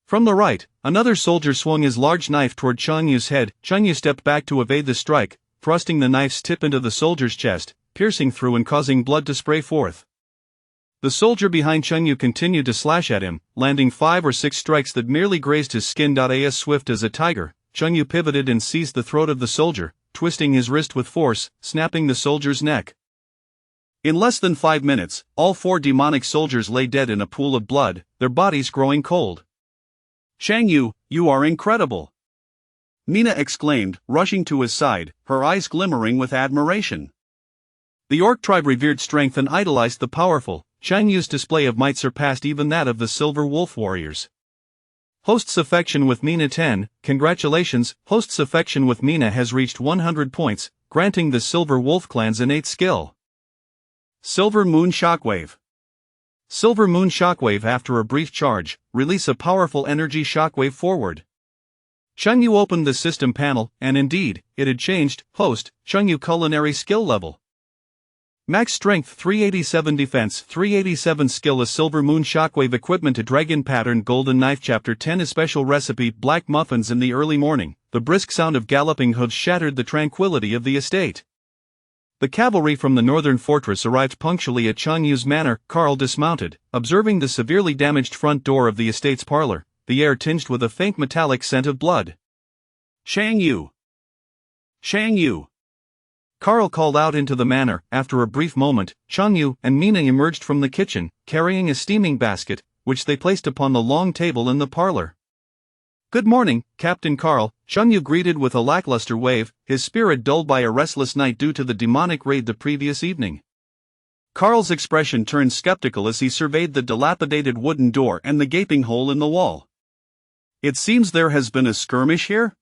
From the right, another soldier swung his large knife toward Chunyu's head. Chunyu stepped back to evade the strike, thrusting the knife's tip into the soldier's chest, piercing through and causing blood to spray forth. The soldier behind Chengyu continued to slash at him, landing 5 or 6 strikes that merely grazed his skin. As swift as a tiger, Chengyu pivoted and seized the throat of the soldier, twisting his wrist with force, snapping the soldier's neck. In less than 5 minutes, all 4 demonic soldiers lay dead in a pool of blood, their bodies growing cold. Chengyu, you are incredible! Mina exclaimed, rushing to his side, her eyes glimmering with admiration. The orc tribe revered strength and idolized the powerful. Chenyu's display of might surpassed even that of the Silver Wolf warriors. Host's affection with Mina 10, congratulations, Host's affection with Mina has reached 100 points, granting the Silver Wolf clan's innate skill. Silver Moon Shockwave. Silver Moon Shockwave. After a brief charge, release a powerful energy shockwave forward. Chengyu opened the system panel, and indeed, it had changed. Host, Chengyu culinary skill level. Max strength 387, defense 387, skill a Silver Moon Shockwave equipment, a dragon pattern, golden knife. Chapter 10, a special recipe, black muffins. In the early morning, the brisk sound of galloping hooves shattered the tranquility of the estate. The cavalry from the northern fortress arrived punctually at Chenyu's manor. Carl dismounted, observing the severely damaged front door of the estate's parlor, the air tinged with a faint metallic scent of blood. Chengyu! Chengyu! Carl called out into the manor. After a brief moment, Chengyu and Mina emerged from the kitchen, carrying a steaming basket, which they placed upon the long table in the parlor. "Good morning, Captain Carl," Chengyu greeted with a lackluster wave, his spirit dulled by a restless night due to the demonic raid the previous evening. Carl's expression turned skeptical as he surveyed the dilapidated wooden door and the gaping hole in the wall. "It seems there has been a skirmish here?"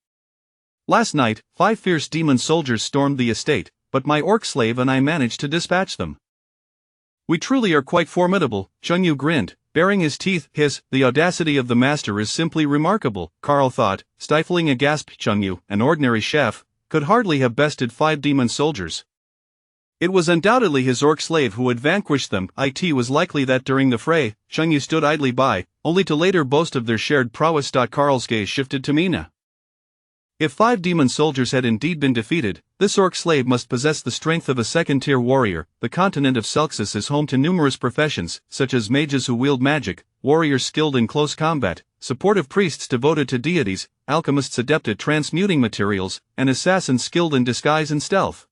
"Last night, 5 fierce demon soldiers stormed the estate, but my orc slave and I managed to dispatch them." "We truly are quite formidable," Chengyu grinned, baring his teeth. The audacity of the master is simply remarkable, Carl thought, stifling a gasp. Chengyu, an ordinary chef, could hardly have bested 5 demon soldiers. It was undoubtedly his orc slave who had vanquished them. It was likely that during the fray, Chengyu stood idly by, only to later boast of their shared prowess. Carl's gaze shifted to Mina. If 5 demon soldiers had indeed been defeated, this orc slave must possess the strength of a second-tier warrior. The continent of Selxus is home to numerous professions, such as mages who wield magic, warriors skilled in close combat, supportive priests devoted to deities, alchemists adept at transmuting materials, and assassins skilled in disguise and stealth.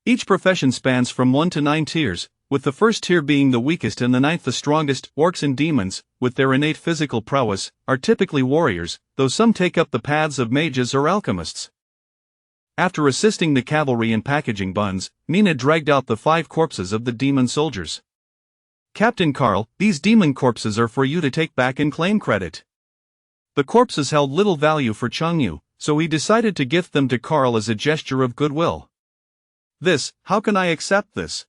Each profession spans from 1 to 9 tiers, with the first tier being the weakest and the 9th the strongest. Orcs and demons, with their innate physical prowess, are typically warriors, though some take up the paths of mages or alchemists. After assisting the cavalry in packaging buns, Mina dragged out the 5 corpses of the demon soldiers. "Captain Carl, these demon corpses are for you to take back and claim credit." The corpses held little value for Chengyu, so he decided to gift them to Carl as a gesture of goodwill. How can I accept this?"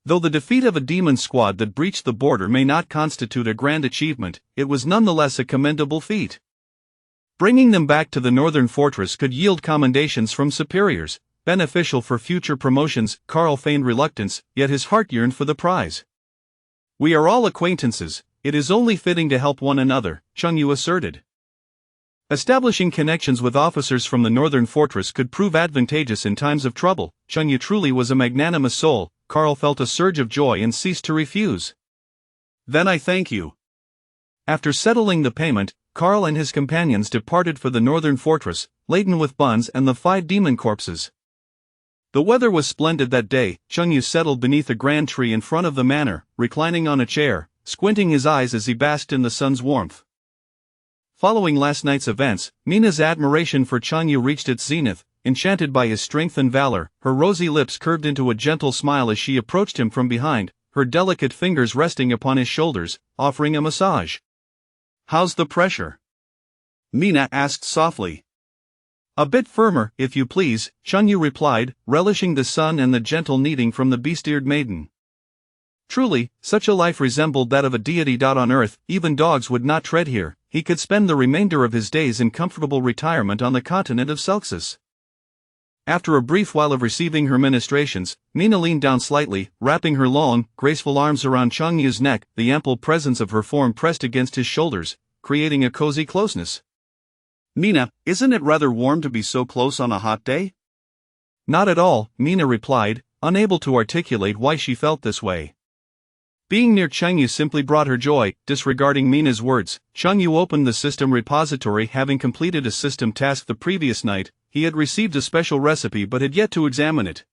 Though the defeat of a demon squad that breached the border may not constitute a grand achievement, it was nonetheless a commendable feat. Bringing them back to the northern fortress could yield commendations from superiors, beneficial for future promotions. Carl feigned reluctance, yet his heart yearned for the prize. "We are all acquaintances, it is only fitting to help one another," Chengyu asserted. Establishing connections with officers from the northern fortress could prove advantageous in times of trouble. Chengyu truly was a magnanimous soul. Carl felt a surge of joy and ceased to refuse. "Then I thank you." After settling the payment, Carl and his companions departed for the northern fortress, laden with buns and the 5 demon corpses. The weather was splendid that day. Chengyu settled beneath a grand tree in front of the manor, reclining on a chair, squinting his eyes as he basked in the sun's warmth. Following last night's events, Mina's admiration for Chengyu reached its zenith. Enchanted by his strength and valor, her rosy lips curved into a gentle smile as she approached him from behind, her delicate fingers resting upon his shoulders, offering a massage. "How's the pressure?" Mina asked softly. "A bit firmer, if you please," Chengyu replied, relishing the sun and the gentle kneading from the beast-eared maiden. Truly, such a life resembled that of a deity. On earth, even dogs would not tread here. He could spend the remainder of his days in comfortable retirement on the continent of Selxus. After a brief while of receiving her ministrations, Mina leaned down slightly, wrapping her long, graceful arms around Chengyu's neck. The ample presence of her form pressed against his shoulders, creating a cozy closeness. "Mina, isn't it rather warm to be so close on a hot day?" "Not at all," Mina replied, unable to articulate why she felt this way. Being near Chengyu simply brought her joy. Disregarding Mina's words, Chengyu opened the system repository. Having completed a system task the previous night, he had received a special recipe but had yet to examine it.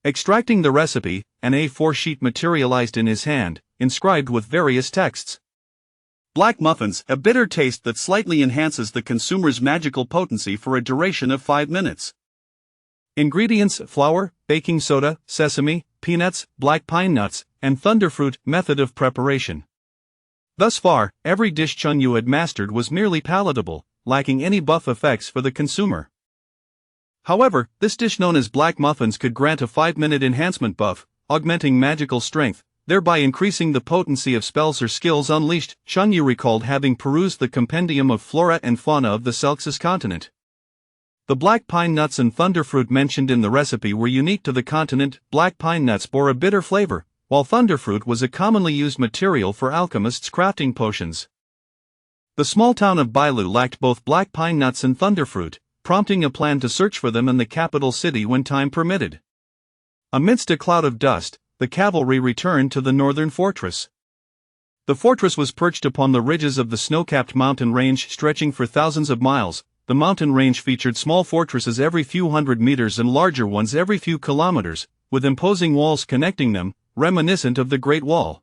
Extracting the recipe, an A4 sheet materialized in his hand, inscribed with various texts. Black muffins, a bitter taste that slightly enhances the consumer's magical potency for a duration of 5 minutes. Ingredients: flour, baking soda, sesame, peanuts, black pine nuts, and thunderfruit. Method of preparation. Thus far, every dish Chengyu had mastered was merely palatable, lacking any buff effects for the consumer. However, this dish known as black muffins could grant a 5-minute enhancement buff, augmenting magical strength, thereby increasing the potency of spells or skills unleashed. Chengyu recalled having perused the compendium of flora and fauna of the Celxus continent. The black pine nuts and thunderfruit mentioned in the recipe were unique to the continent. Black pine nuts bore a bitter flavor, while thunderfruit was a commonly used material for alchemists crafting potions. The small town of Bailu lacked both black pine nuts and thunderfruit, prompting a plan to search for them in the capital city when time permitted. Amidst a cloud of dust, the cavalry returned to the northern fortress. The fortress was perched upon the ridges of the snow-capped mountain range stretching for thousands of miles. The mountain range featured small fortresses every few hundred meters and larger ones every few kilometers, with imposing walls connecting them, reminiscent of the Great Wall.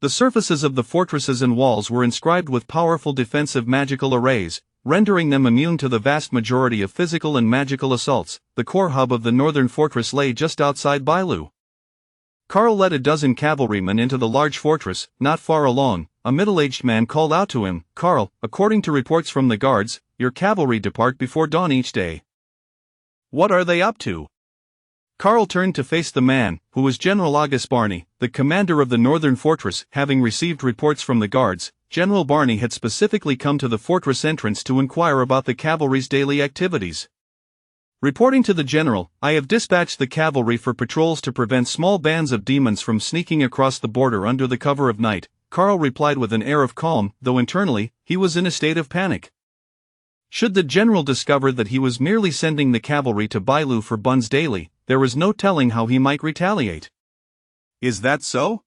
The surfaces of the fortresses and walls were inscribed with powerful defensive magical arrays, rendering them immune to the vast majority of physical and magical assaults. The core hub of the northern fortress lay just outside Bailu. Karl led a dozen cavalrymen into the large fortress. Not far along, a middle-aged man called out to him, "Karl, according to reports from the guards, your cavalry depart before dawn each day. What are they up to?" Karl turned to face the man, who was General August Barney, the commander of the northern fortress. Having received reports from the guards, General Barney had specifically come to the fortress entrance to inquire about the cavalry's daily activities. Reporting to the general, "I have dispatched the cavalry for patrols to prevent small bands of demons from sneaking across the border under the cover of night," Karl replied with an air of calm, though internally, he was in a state of panic. Should the general discover that he was merely sending the cavalry to Bailu for buns daily, there was no telling how he might retaliate. "Is that so?"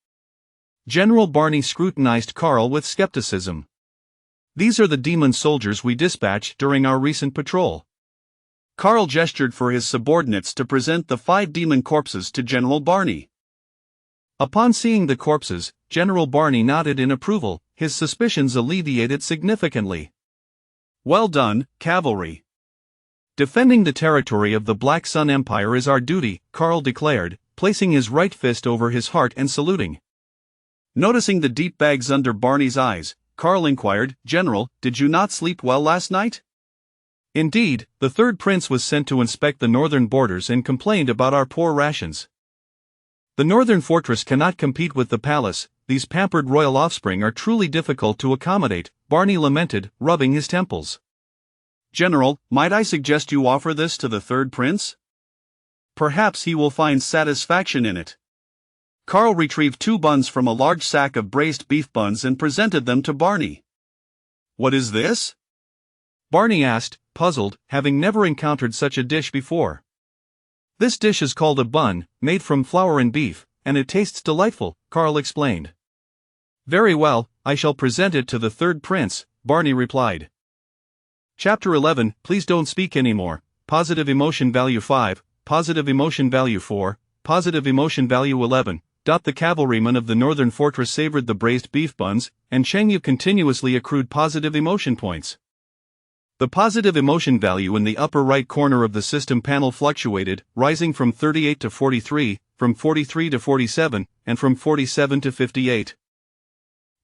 General Barney scrutinized Karl with skepticism. "These are the demon soldiers we dispatched during our recent patrol." Karl gestured for his subordinates to present the 5 demon corpses to General Barney. Upon seeing the corpses, General Barney nodded in approval, his suspicions alleviated significantly. "Well done, cavalry. Defending the territory of the Black Sun Empire is our duty," Karl declared, placing his right fist over his heart and saluting. Noticing the deep bags under Barney's eyes, Karl inquired, "General, did you not sleep well last night?" "Indeed, the third prince was sent to inspect the northern borders and complained about our poor rations. The northern fortress cannot compete with the palace. These pampered royal offspring are truly difficult to accommodate," Barney lamented, rubbing his temples. "General, might I suggest you offer this to the third prince? Perhaps he will find satisfaction in it." Karl retrieved 2 buns from a large sack of braised beef buns and presented them to Barney. "What is this?" Barney asked, puzzled, having never encountered such a dish before. "This dish is called a bun, made from flour and beef, and it tastes delightful," Karl explained. "Very well, I shall present it to the third prince," Barney replied. Chapter 11, Please Don't Speak Anymore. Positive Emotion Value 5, Positive Emotion Value 4, Positive Emotion Value 11. The cavalrymen of the northern fortress savored the braised beef buns, and Chengyu continuously accrued positive emotion points. The positive emotion value in the upper right corner of the system panel fluctuated, rising from 38 to 43, from 43 to 47, and from 47 to 58.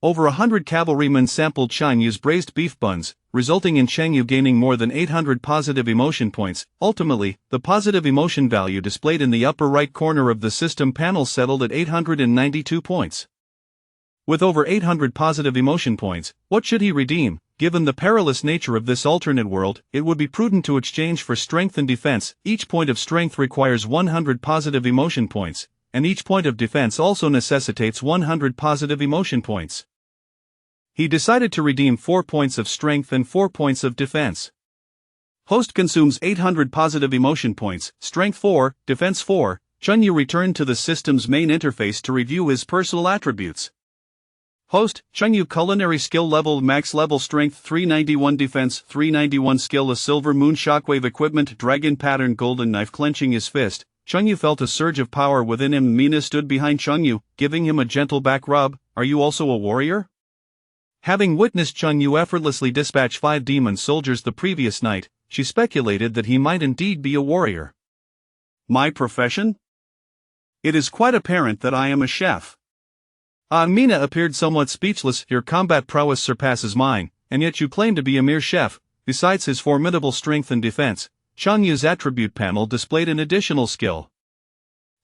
Over 100 cavalrymen sampled Chenyu's braised beef buns, resulting in Chengyu gaining more than 800 positive emotion points. Ultimately, the positive emotion value displayed in the upper right corner of the system panel settled at 892 points. With over 800 positive emotion points, what should he redeem? Given the perilous nature of this alternate world, it would be prudent to exchange for strength and defense. Each point of strength requires 100 positive emotion points, and each point of defense also necessitates 100 positive emotion points. He decided to redeem 4 points of strength and 4 points of defense. Host consumes 800 positive emotion points, strength 4, defense 4. Chunyu returned to the system's main interface to review his personal attributes. Host, Chunyu culinary skill level max level strength 391 defense 391 skill a silver moon shockwave equipment dragon pattern golden knife clenching his fist. Chunyu felt a surge of power within him. Mina stood behind Chunyu, giving him a gentle back rub. Are you also a warrior? Having witnessed Chunyu effortlessly dispatch 5 demon soldiers the previous night, she speculated that he might indeed be a warrior. My profession? It is quite apparent that I am a chef. Mina appeared somewhat speechless. Your combat prowess surpasses mine, and yet you claim to be a mere chef. Besides his formidable strength and defense, Chunyu's attribute panel displayed an additional skill.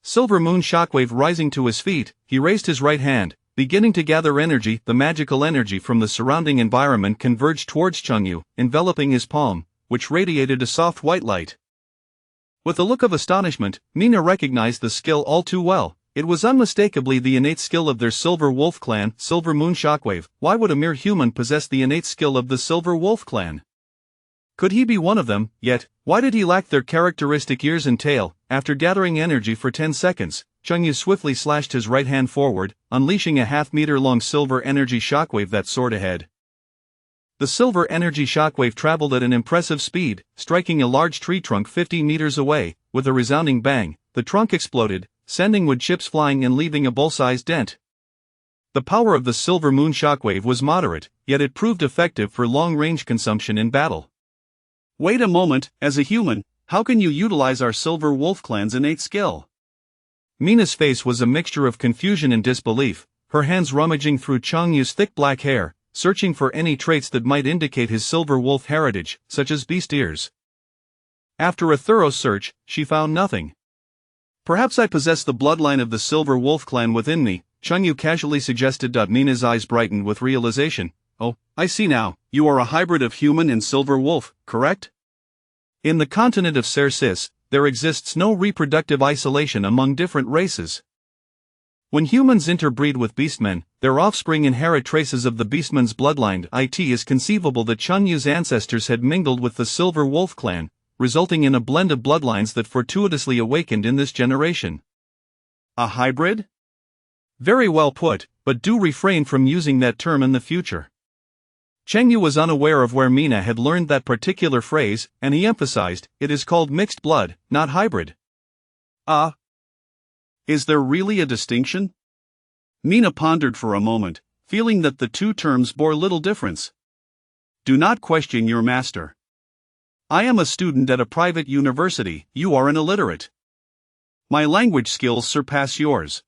Silver Moon Shockwave. Rising to his feet, he raised his right hand, beginning to gather energy. The magical energy from the surrounding environment converged towards Chunyu, enveloping his palm, which radiated a soft white light. With a look of astonishment, Mina recognized the skill all too well. It was unmistakably the innate skill of their Silver Wolf clan, Silver Moon Shockwave. Why would a mere human possess the innate skill of the Silver Wolf clan? Could he be one of them? Yet, why did he lack their characteristic ears and tail? After gathering energy for 10 seconds, Chunyu swiftly slashed his right hand forward, unleashing a half-meter-long silver energy shockwave that soared ahead. The silver energy shockwave traveled at an impressive speed, striking a large tree trunk 50 meters away. With a resounding bang, the trunk exploded, sending wood chips flying and leaving a bowl-sized dent. The power of the Silver Moon Shockwave was moderate, yet it proved effective for long-range consumption in battle. Wait a moment, as a human, how can you utilize our Silver Wolf clan's innate skill? Mina's face was a mixture of confusion and disbelief, her hands rummaging through Chunyu's thick black hair, searching for any traits that might indicate his Silver Wolf heritage, such as beast ears. After a thorough search, she found nothing. Perhaps I possess the bloodline of the Silver Wolf clan within me, Chunyu casually suggested. Mina's eyes brightened with realization. Oh, I see now, you are a hybrid of human and Silver Wolf, correct? In the continent of Cercis, there exists no reproductive isolation among different races. When humans interbreed with beastmen, their offspring inherit traces of the beastman's bloodline. It is conceivable that Chunyu's ancestors had mingled with the Silver Wolf clan, resulting in a blend of bloodlines that fortuitously awakened in this generation. A hybrid? Very well put, but do refrain from using that term in the future. Chengyu was unaware of where Mina had learned that particular phrase, and he emphasized, it is called mixed blood, not hybrid. Is there really a distinction? Mina pondered for a moment, feeling that the two terms bore little difference. Do not question your master. I am a student at a private university, you are an illiterate. My language skills surpass yours.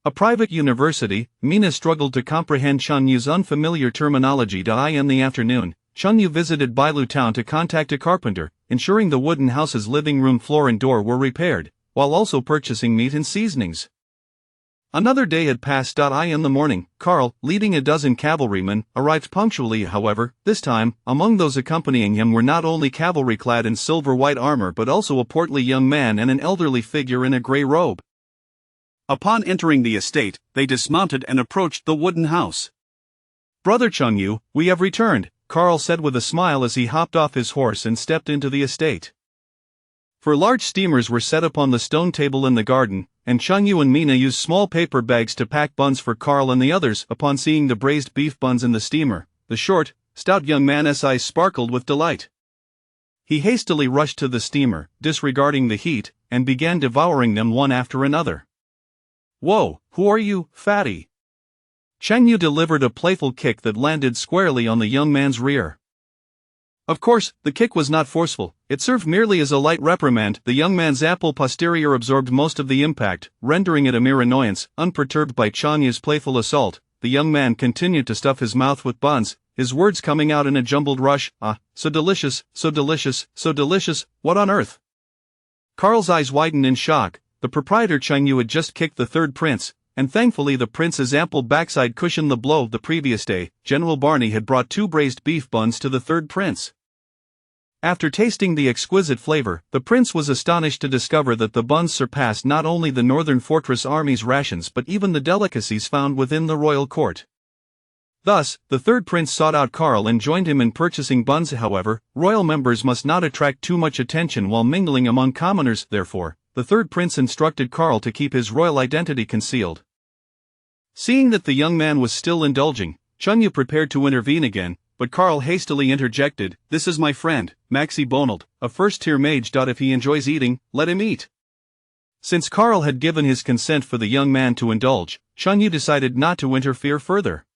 A private university, Mina struggled to comprehend Chunyu's unfamiliar terminology. In the afternoon, Chunyu visited Bailu town to contact a carpenter, ensuring the wooden house's living room floor and door were repaired, while also purchasing meat and seasonings. Another day had passed. In the morning, Karl, leading a dozen cavalrymen, arrived punctually. However, this time, among those accompanying him were not only cavalry clad in silver-white armor but also a portly young man and an elderly figure in a gray robe. Upon entering the estate, they dismounted and approached the wooden house. Brother Chunyu, we have returned, Karl said with a smile as he hopped off his horse and stepped into the estate. For large steamers were set upon the stone table in the garden, and Chunyu and Mina used small paper bags to pack buns for Karl and the others. Upon seeing the braised beef buns in the steamer, the short, stout young man's eyes sparkled with delight. He hastily rushed to the steamer, disregarding the heat, and began devouring them one after another. Whoa, who are you, fatty? Chengyu delivered a playful kick that landed squarely on the young man's rear. Of course, the kick was not forceful, it served merely as a light reprimand. The young man's ample posterior absorbed most of the impact, rendering it a mere annoyance. Unperturbed by Chenyu's playful assault, the young man continued to stuff his mouth with buns, his words coming out in a jumbled rush. So delicious, so delicious, so delicious, what on earth? Karl's eyes widened in shock. The proprietor Chengyu had just kicked the third prince, and thankfully the prince's ample backside cushioned the blow. The previous day, General Barney had brought 2 braised beef buns to the third prince. After tasting the exquisite flavor, the prince was astonished to discover that the buns surpassed not only the Northern Fortress Army's rations but even the delicacies found within the royal court. Thus, the third prince sought out Karl and joined him in purchasing buns. However, royal members must not attract too much attention while mingling among commoners. Therefore, the third prince instructed Karl to keep his royal identity concealed. Seeing that the young man was still indulging, Chunyu prepared to intervene again, but Karl hastily interjected, "This is my friend, Maxi Bonald, a first-tier mage. If he enjoys eating, let him eat." Since Karl had given his consent for the young man to indulge, Chunyu decided not to interfere further.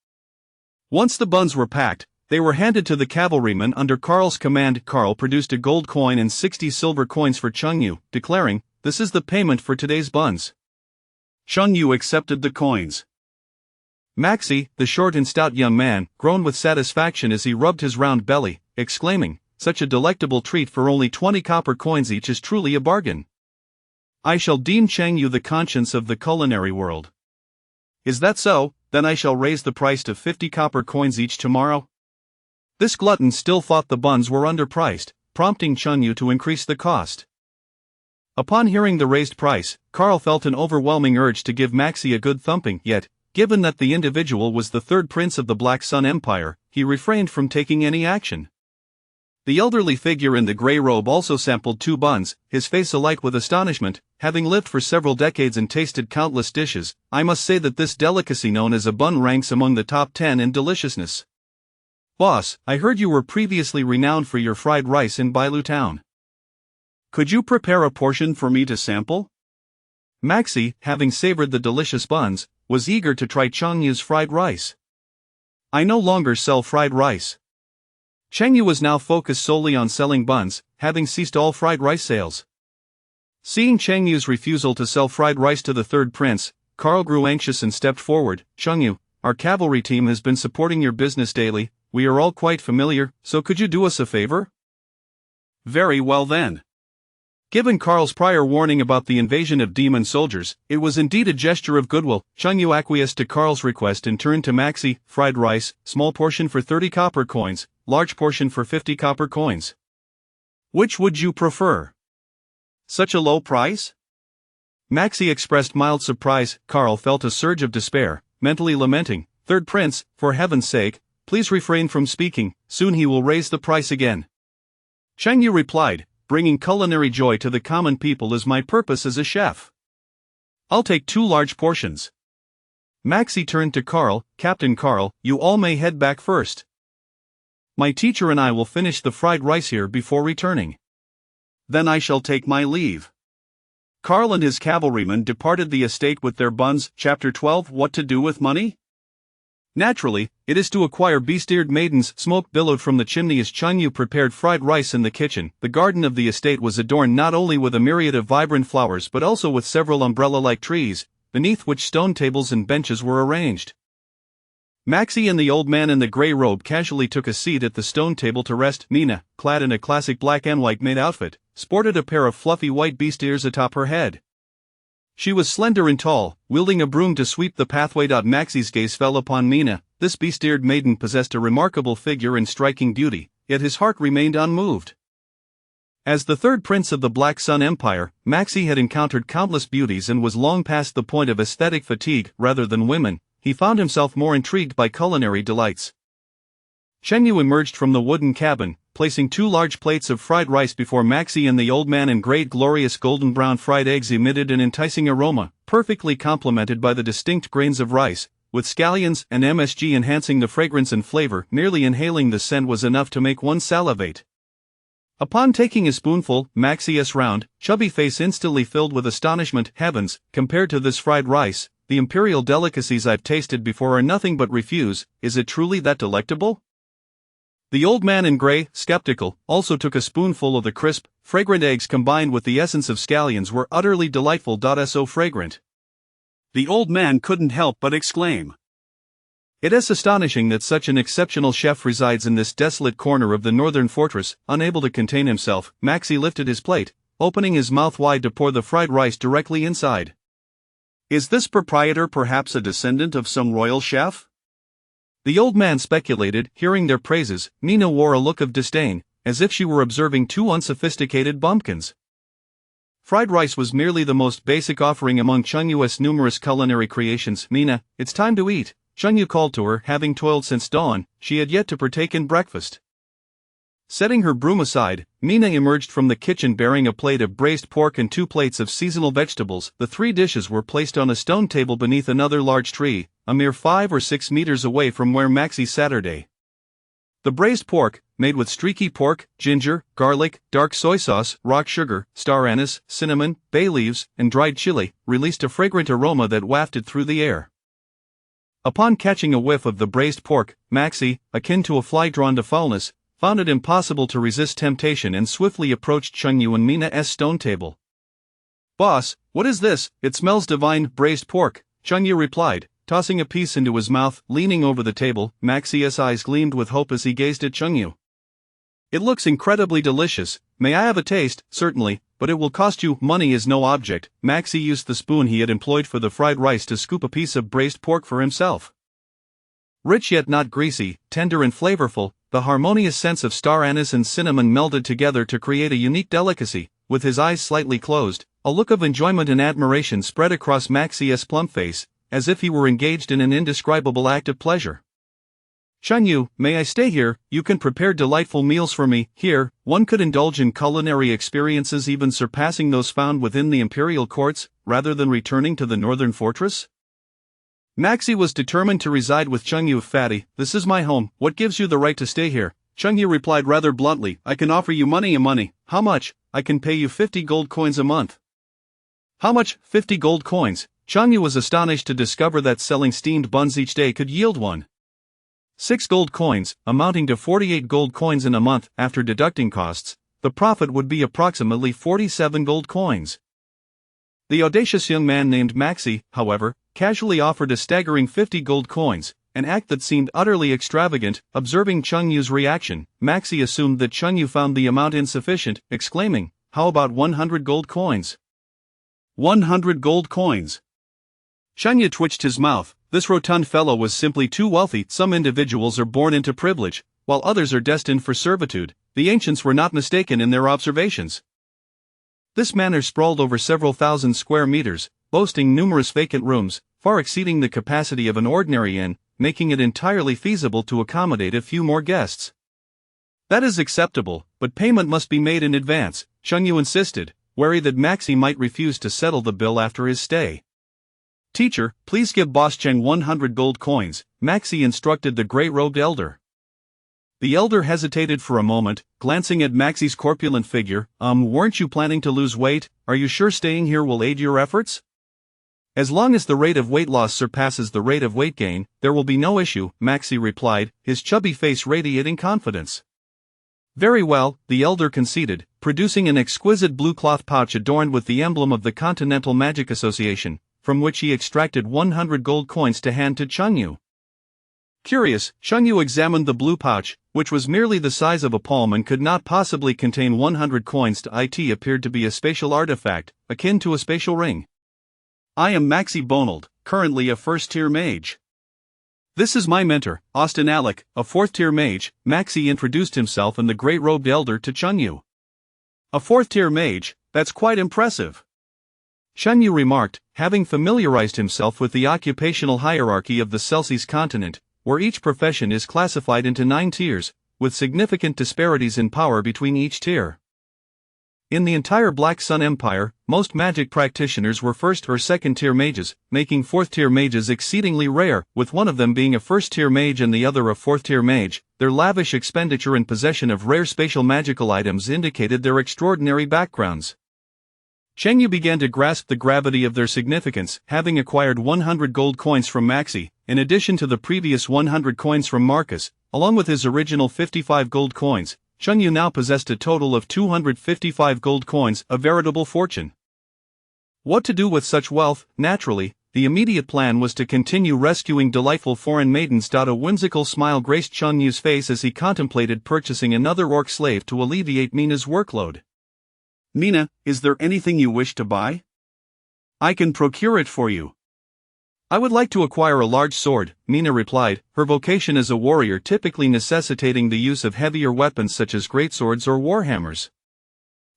Once the buns were packed, they were handed to the cavalryman under Karl's command. Karl produced a gold coin and 60 silver coins for Chunyu, declaring, "This is the payment for today's buns." Chunyu accepted the coins. Maxi, the short and stout young man, groaned with satisfaction as he rubbed his round belly, exclaiming, "Such a delectable treat for only 20 copper coins each is truly a bargain. I shall deem Chengyu the conscience of the culinary world." "Is that so? Then I shall raise the price to 50 copper coins each tomorrow." This glutton still thought the buns were underpriced, prompting Chunyu to increase the cost. Upon hearing the raised price, Karl felt an overwhelming urge to give Maxi a good thumping, yet, given that the individual was the third prince of the Black Sun Empire, he refrained from taking any action. The elderly figure in the grey robe also sampled 2 buns, his face alight with astonishment. "Having lived for several decades and tasted countless dishes, I must say that this delicacy known as a bun ranks among the top 10 in deliciousness. Boss, I heard you were previously renowned for your fried rice in Bailu town. Could you prepare a portion for me to sample?" Maxi, having savored the delicious buns, was eager to try Chenyu's fried rice. "I no longer sell fried rice." Chengyu was now focused solely on selling buns, having ceased all fried rice sales. Seeing Chengyu's refusal to sell fried rice to the third prince, Karl grew anxious and stepped forward. "Chengyu, our cavalry team has been supporting your business daily, we are all quite familiar, so could you do us a favor?" "Very well then." Given Karl's prior warning about the invasion of demon soldiers, it was indeed a gesture of goodwill. Chunyu acquiesced to Karl's request and turned to Maxi, "Fried rice, small portion for 30 copper coins, large portion for 50 copper coins. Which would you prefer? Such a low price?" Maxi expressed mild surprise. Karl felt a surge of despair, mentally lamenting, "Third prince, for heaven's sake, please refrain from speaking, soon he will raise the price again." Chengyu replied, "Bringing culinary joy to the common people is my purpose as a chef. I'll take 2 large portions." Maxi turned to Karl, "Captain Karl, you all may head back first. My teacher and I will finish the fried rice here before returning." "Then I shall take my leave." Karl and his cavalrymen departed the estate with their buns. Chapter 12 What to do with money? Naturally, it is to acquire beast-eared maidens. Smoke billowed from the chimney as Chunyu prepared fried rice in the kitchen. The garden of the estate was adorned not only with a myriad of vibrant flowers but also with several umbrella-like trees, beneath which stone tables and benches were arranged. Maxi and the old man in the grey robe casually took a seat at the stone table to rest. Mina, clad in a classic black and white maid outfit, sported a pair of fluffy white beast ears atop her head. She was slender and tall, wielding a broom to sweep the pathway. Maxi's gaze fell upon Mina. This beast-eared maiden possessed a remarkable figure and striking beauty, yet his heart remained unmoved. As the third prince of the Black Sun Empire, Maxi had encountered countless beauties and was long past the point of aesthetic fatigue. Rather than women, he found himself more intrigued by culinary delights. Chengyu emerged from the wooden cabin, placing 2 large plates of fried rice before Maxi and the old man. In great glorious golden brown fried eggs emitted an enticing aroma, perfectly complemented by the distinct grains of rice, with scallions and MSG enhancing the fragrance and flavor. Merely inhaling the scent was enough to make one salivate. Upon taking a spoonful, Maxi's round, chubby face instantly filled with astonishment. "Heavens, compared to this fried rice, the imperial delicacies I've tasted before are nothing but refuse. Is it truly that delectable?" The old man in grey, skeptical, also took a spoonful of the crisp, fragrant eggs combined with the essence of scallions were utterly delightful. So fragrant. The old man couldn't help but exclaim, "It is astonishing that such an exceptional chef resides in this desolate corner of the northern fortress." Unable to contain himself, Maxi lifted his plate, opening his mouth wide to pour the fried rice directly inside. "Is this proprietor perhaps a descendant of some royal chef?" The old man speculated. Hearing their praises, Mina wore a look of disdain, as if she were observing 2 unsophisticated bumpkins. Fried rice was merely the most basic offering among Chenyu's numerous culinary creations. "Mina, it's time to eat," Chenyu called to her. Having toiled since dawn, she had yet to partake in breakfast. Setting her broom aside, Mina emerged from the kitchen bearing a plate of braised pork and 2 plates of seasonal vegetables. The 3 dishes were placed on a stone table beneath another large tree, a mere 5 or 6 meters away from where Maxie sat her day. The braised pork, made with streaky pork, ginger, garlic, dark soy sauce, rock sugar, star anise, cinnamon, bay leaves, and dried chili, released a fragrant aroma that wafted through the air. Upon catching a whiff of the braised pork, Maxie, akin to a fly drawn to foulness, found it impossible to resist temptation and swiftly approached Chungyu and Mina's stone table. "Boss, what is this? It smells divine." "Braised pork," Chungyu replied, tossing a piece into his mouth. Leaning over the table, Maxie's eyes gleamed with hope as he gazed at Chungyu. "It looks incredibly delicious. May I have a taste?" "Certainly, but it will cost you." "Money is no object." Maxie used the spoon he had employed for the fried rice to scoop a piece of braised pork for himself. Rich yet not greasy, tender and flavorful, the harmonious scents of star anise and cinnamon melded together to create a unique delicacy. With his eyes slightly closed, a look of enjoyment and admiration spread across Maxie's plump face, as if he were engaged in an indescribable act of pleasure. "Chungyu, may I stay here? You can prepare delightful meals for me." Here, one could indulge in culinary experiences even surpassing those found within the imperial courts, rather than returning to the northern fortress. Maxie was determined to reside with Chungyu. "Fatty, this is my home. What gives you the right to stay here?" Chungyu replied rather bluntly, "I can offer you money." "Money? How much?" "I can pay you 50 gold coins a month." "How much?" 50 gold coins. Chungyu was astonished to discover that selling steamed buns each day could yield 6 gold coins, amounting to 48 gold coins in a month. After deducting costs, the profit would be approximately 47 gold coins. The audacious young man named Maxie, however, casually offered a staggering 50 gold coins, an act that seemed utterly extravagant. Observing Chungyu's reaction, Maxie assumed that Chungyu found the amount insufficient, exclaiming, "How about 100 gold coins?" 100 gold coins. Chungyu twitched his mouth. This rotund fellow was simply too wealthy. Some individuals are born into privilege, while others are destined for servitude. The ancients were not mistaken in their observations. This manor sprawled over several thousand square meters, boasting numerous vacant rooms, far exceeding the capacity of an ordinary inn, making it entirely feasible to accommodate a few more guests. "That is acceptable, but payment must be made in advance," Chungyu insisted, wary that Maxie might refuse to settle the bill after his stay. "Teacher, please give Boss Cheng 100 gold coins," Maxie instructed the gray-robed elder. The elder hesitated for a moment, glancing at Maxie's corpulent figure. Weren't you planning to lose weight? Are you sure staying here will aid your efforts?" "As long as the rate of weight loss surpasses the rate of weight gain, there will be no issue," Maxie replied, his chubby face radiating confidence. "Very well," the elder conceded, producing an exquisite blue cloth pouch adorned with the emblem of the Continental Magic Association, from which he extracted 100 gold coins to hand to Chungyu. Curious, Chungyu examined the blue pouch, which was merely the size of a palm and could not possibly contain 100 coins. It appeared to be a spatial artifact, akin to a spatial ring. "I am Maxie Bonald, currently a first-tier mage. This is my mentor, Austin Alec, a fourth-tier mage." Maxie introduced himself and the gray-robed elder to Chungyu. "A fourth-tier mage? That's quite impressive," Chungyu remarked, having familiarized himself with the occupational hierarchy of the Celsius continent, where each profession is classified into 9 tiers, with significant disparities in power between each tier. In the entire Black Sun Empire, most magic practitioners were first or second-tier mages, making fourth-tier mages exceedingly rare, with one of them being a first-tier mage and the other a fourth-tier mage. Their lavish expenditure and possession of rare spatial magical items indicated their extraordinary backgrounds. Chengyu began to grasp the gravity of their significance, having acquired 100 gold coins from Maxie, in addition to the previous 100 coins from Marcus, along with his original 55 gold coins. Chungyu now possessed a total of 255 gold coins, a veritable fortune. What to do with such wealth? Naturally, the immediate plan was to continue rescuing delightful foreign maidens. A whimsical smile graced Chungyu's face as he contemplated purchasing another orc slave to alleviate Mina's workload. "Mina, is there anything you wish to buy? I can procure it for you." "I would like to acquire a large sword," Mina replied, her vocation as a warrior typically necessitating the use of heavier weapons such as greatswords or warhammers.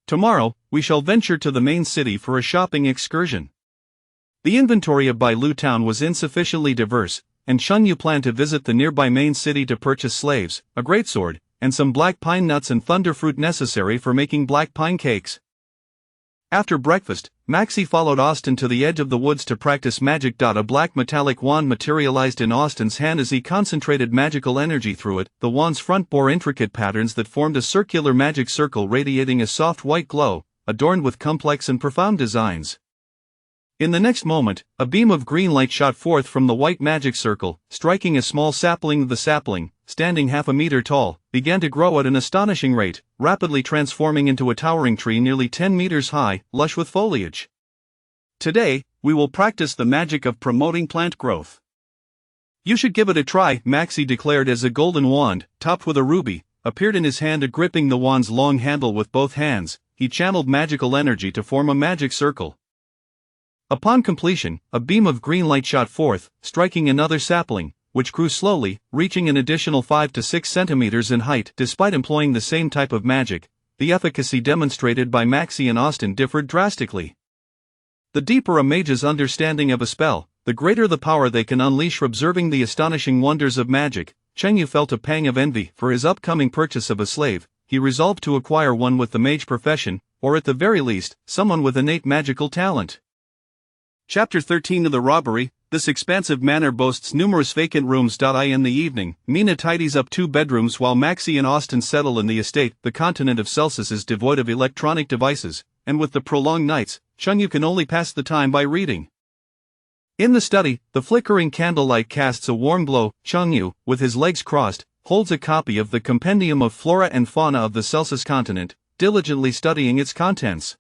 "Tomorrow, we shall venture to the main city for a shopping excursion." The inventory of Bailu town was insufficiently diverse, and Chungyu planned to visit the nearby main city to purchase slaves, a greatsword, and some black pine nuts and thunderfruit necessary for making black pine cakes. After breakfast, Maxie followed Austin to the edge of the woods to practice magic. A black metallic wand materialized in Austin's hand as he concentrated magical energy through it. The wand's front bore intricate patterns that formed a circular magic circle radiating a soft white glow, adorned with complex and profound designs. In the next moment, a beam of green light shot forth from the white magic circle, striking a small sapling. The sapling, standing half a meter tall, began to grow at an astonishing rate, rapidly transforming into a towering tree nearly 10 meters high, lush with foliage. Today, we will practice the magic of promoting plant growth. You should give it a try, Maxie declared as a golden wand, topped with a ruby, appeared in his hand. Gripping the wand's long handle with both hands, he channeled magical energy to form a magic circle. Upon completion, a beam of green light shot forth, striking another sapling, which grew slowly, reaching an additional 5 to 6 centimeters in height. Despite employing the same type of magic, the efficacy demonstrated by Maxie and Austin differed drastically. The deeper a mage's understanding of a spell, the greater the power they can unleash. Observing the astonishing wonders of magic, Chengyu felt a pang of envy. For his upcoming purchase of a slave, he resolved to acquire one with the mage profession, or at the very least, someone with innate magical talent. Chapter 13 of the Robbery. This expansive manor boasts numerous vacant rooms. In the evening, Mina tidies up 2 bedrooms while Maxie and Austin settle in the estate. The continent of Celsus is devoid of electronic devices, and with the prolonged nights, Chengyu can only pass the time by reading. In the study, the flickering candlelight casts a warm glow. Chengyu, with his legs crossed, holds a copy of the Compendium of Flora and Fauna of the Celsus continent, diligently studying its contents.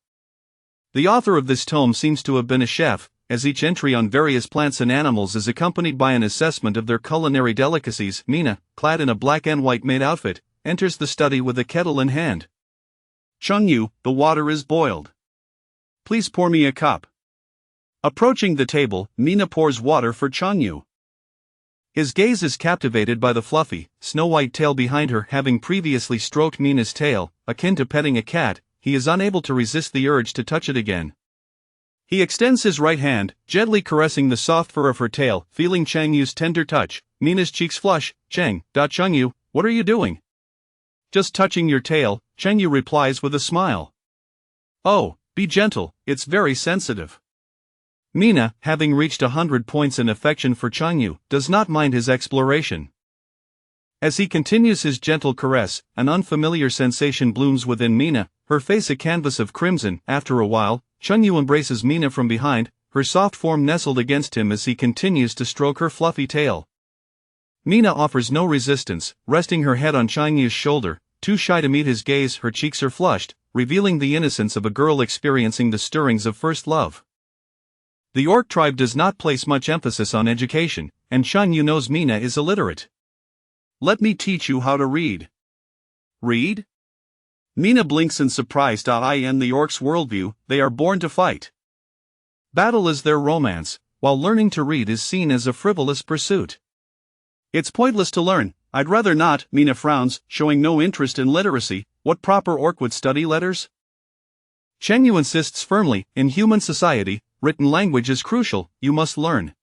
The author of this tome seems to have been a chef, as each entry on various plants and animals is accompanied by an assessment of their culinary delicacies. Mina, clad in a black and white maid outfit, enters the study with a kettle in hand. Chengyu, the water is boiled. Please pour me a cup. Approaching the table, Mina pours water for Chengyu. His gaze is captivated by the fluffy, snow-white tail behind her. Having previously stroked Mina's tail, akin to petting a cat, he is unable to resist the urge to touch it again. He extends his right hand, gently caressing the soft fur of her tail. Feeling Chengyu's tender touch, Mina's cheeks flush. Chengyu, what are you doing? Just touching your tail, Chengyu replies with a smile. Oh, be gentle, it's very sensitive. Mina, having reached 100 points in affection for Chengyu, does not mind his exploration. As he continues his gentle caress, an unfamiliar sensation blooms within Mina, her face a canvas of crimson. After a while, Chengyu embraces Mina from behind, her soft form nestled against him as he continues to stroke her fluffy tail. Mina offers no resistance, resting her head on Chengyu's shoulder, too shy to meet his gaze. Her cheeks are flushed, revealing the innocence of a girl experiencing the stirrings of first love. The Orc tribe does not place much emphasis on education, and Chengyu knows Mina is illiterate. Let me teach you how to read. Read? Mina blinks in surprise. In the Orcs' worldview, they are born to fight. Battle is their romance, while learning to read is seen as a frivolous pursuit. It's pointless to learn, I'd rather not. Mina frowns, showing no interest in literacy. What proper Orc would study letters? Chengyu insists firmly, in human society, written language is crucial, you must learn.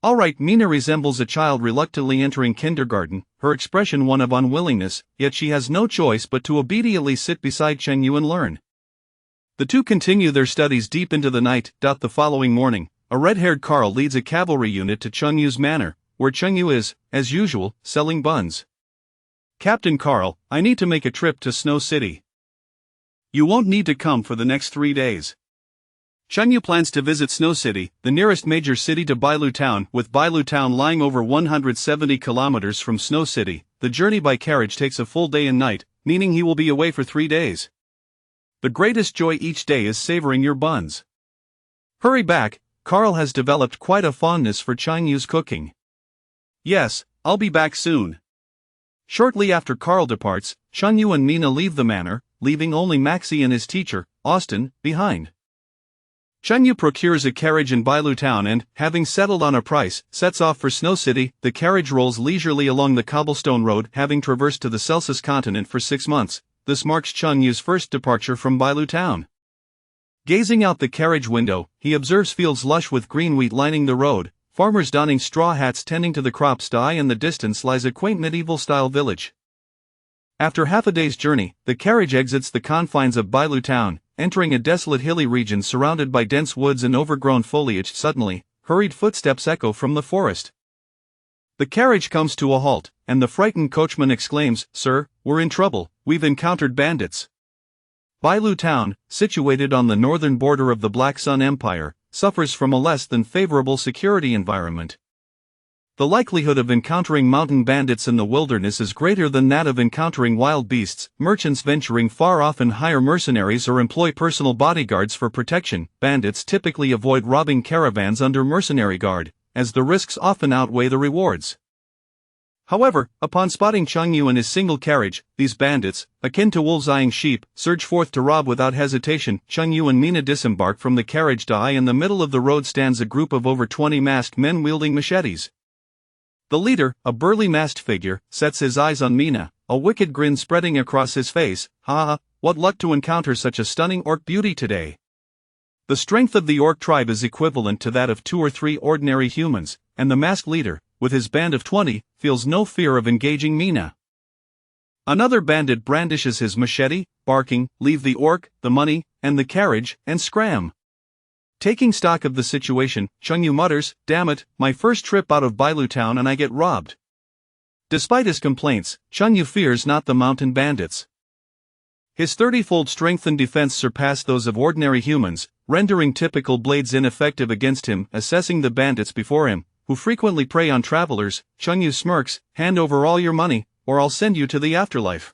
Alright. Mina resembles a child reluctantly entering kindergarten, her expression one of unwillingness, yet she has no choice but to obediently sit beside Chengyu and learn. The two continue their studies deep into the night. The following morning, a red-haired Carl leads a cavalry unit to Chengyu's manor, where Chengyu is, as usual, selling buns. Captain Carl, I need to make a trip to Snow City. You won't need to come for the next 3 days. Chengyu plans to visit Snow City, the nearest major city to Bailu Town, with Bailu Town lying over 170 kilometers from Snow City. The journey by carriage takes a full day and night, meaning he will be away for 3 days. The greatest joy each day is savoring your buns. Hurry back, Carl has developed quite a fondness for Chengyu's cooking. Yes, I'll be back soon. Shortly after Carl departs, Chengyu and Mina leave the manor, leaving only Maxie and his teacher, Austin, behind. Chengyu procures a carriage in Bailu Town and, having settled on a price, sets off for Snow City. The carriage rolls leisurely along the cobblestone road. Having traversed to the Celsus continent for 6 months, this marks Chengyu's first departure from Bailu Town. Gazing out the carriage window, he observes fields lush with green wheat lining the road, farmers donning straw hats tending to the crops. In the distance lies a quaint medieval-style village. After half a day's journey, the carriage exits the confines of Bailu town, entering a desolate hilly region surrounded by dense woods and overgrown foliage. Suddenly, hurried footsteps echo from the forest. The carriage comes to a halt, and the frightened coachman exclaims, "Sir, we're in trouble, we've encountered bandits." Bailu town, situated on the northern border of the Black Sun Empire, suffers from a less than favorable security environment. The likelihood of encountering mountain bandits in the wilderness is greater than that of encountering wild beasts. Merchants venturing far often hire mercenaries or employ personal bodyguards for protection. Bandits typically avoid robbing caravans under mercenary guard, as the risks often outweigh the rewards. However, upon spotting Cheng Yu in his single carriage, these bandits, akin to wolves eyeing sheep, surge forth to rob without hesitation. Cheng Yu and Mina disembark from the carriage. In the middle of the road stands a group of over 20 masked men wielding machetes. The leader, a burly masked figure, sets his eyes on Mina, a wicked grin spreading across his face. "Ha, what luck to encounter such a stunning orc beauty today." The strength of the orc tribe is equivalent to that of 2 or 3 ordinary humans, and the masked leader, with his band of 20, feels no fear of engaging Mina. Another bandit brandishes his machete, barking, "Leave the orc, the money, and the carriage, and scram." Taking stock of the situation, Cheng Yu mutters, "Damn it, my first trip out of Bailu town and I get robbed." Despite his complaints, Cheng Yu fears not the mountain bandits. His 30-fold strength and defense surpass those of ordinary humans, rendering typical blades ineffective against him. Assessing the bandits before him, who frequently prey on travelers, Cheng Yu smirks, "Hand over all your money, or I'll send you to the afterlife."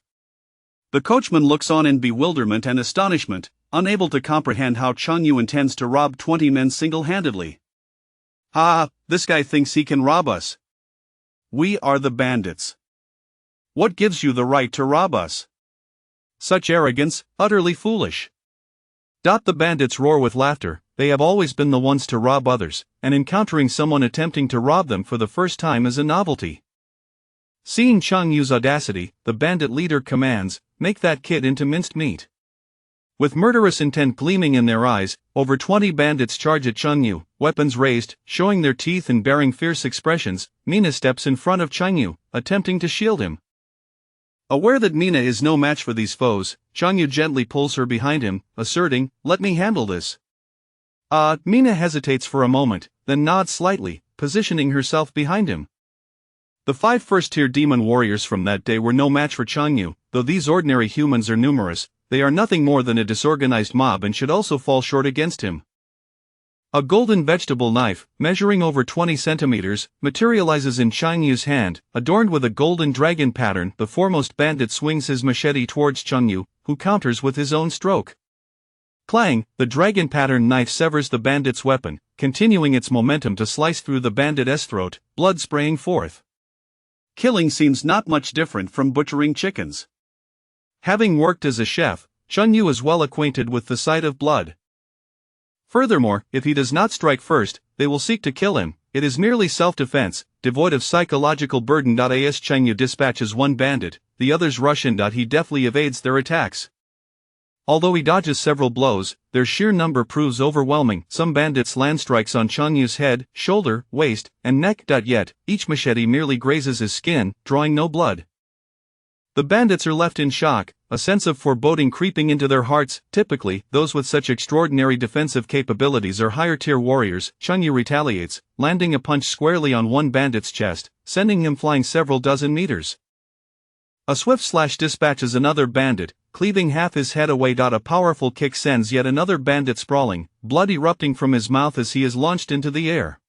The coachman looks on in bewilderment and astonishment, unable to comprehend how Cheng Yu intends to rob 20 men single-handedly. "Ha, this guy thinks he can rob us. We are the bandits. What gives you the right to rob us? Such arrogance, utterly foolish." The bandits roar with laughter. They have always been the ones to rob others, and encountering someone attempting to rob them for the first time is a novelty. Seeing Cheng Yu's audacity, the bandit leader commands, "Make that kid into minced meat." With murderous intent gleaming in their eyes, over 20 bandits charge at Cheng Yu, weapons raised, showing their teeth and bearing fierce expressions. Mina steps in front of Cheng Yu, attempting to shield him. Aware that Mina is no match for these foes, Cheng Yu gently pulls her behind him, asserting, "Let me handle this." Mina hesitates for a moment, then nods slightly, positioning herself behind him. The 5 first-tier demon warriors from that day were no match for Cheng Yu. Though these ordinary humans are numerous, they are nothing more than a disorganized mob and should also fall short against him. A golden vegetable knife, measuring over 20 centimeters, materializes in Cheng Yu's hand, adorned with a golden dragon pattern. The foremost bandit swings his machete towards Cheng Yu, who counters with his own stroke. Clang, the dragon pattern knife severs the bandit's weapon, continuing its momentum to slice through the bandit's throat, blood spraying forth. Killing seems not much different from butchering chickens. Having worked as a chef, Cheng Yu is well acquainted with the sight of blood. Furthermore, if he does not strike first, they will seek to kill him. It is merely self-defense, devoid of psychological burden. As Cheng Yu dispatches one bandit, the others rush in. He deftly evades their attacks. Although he dodges several blows, their sheer number proves overwhelming. Some bandits land strikes on Cheng Yu's head, shoulder, waist, and neck. Yet, each machete merely grazes his skin, drawing no blood. The bandits are left in shock, a sense of foreboding creeping into their hearts. Typically, those with such extraordinary defensive capabilities are higher-tier warriors. Cheng Yu retaliates, landing a punch squarely on one bandit's chest, sending him flying several dozen meters. A swift slash dispatches another bandit, cleaving half his head away. A powerful kick sends yet another bandit sprawling, blood erupting from his mouth as he is launched into the air.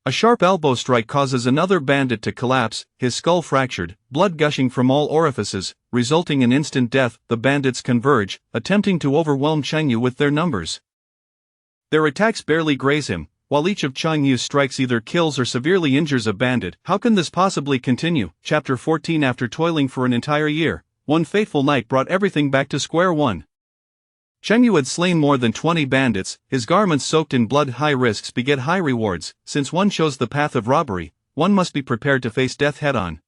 A sharp elbow strike causes another bandit to collapse, his skull fractured, blood gushing from all orifices, resulting in instant death. The bandits converge, attempting to overwhelm Cheng Yu with their numbers. Their attacks barely graze him, while each of Cheng Yu's strikes either kills or severely injures a bandit. How can this possibly continue? Chapter 14. After toiling for an entire year, one fateful night brought everything back to square one. Cheng Yu had slain more than 20 bandits. His garments soaked in blood. High risks beget high rewards. Since one chose the path of robbery, one must be prepared to face death head-on.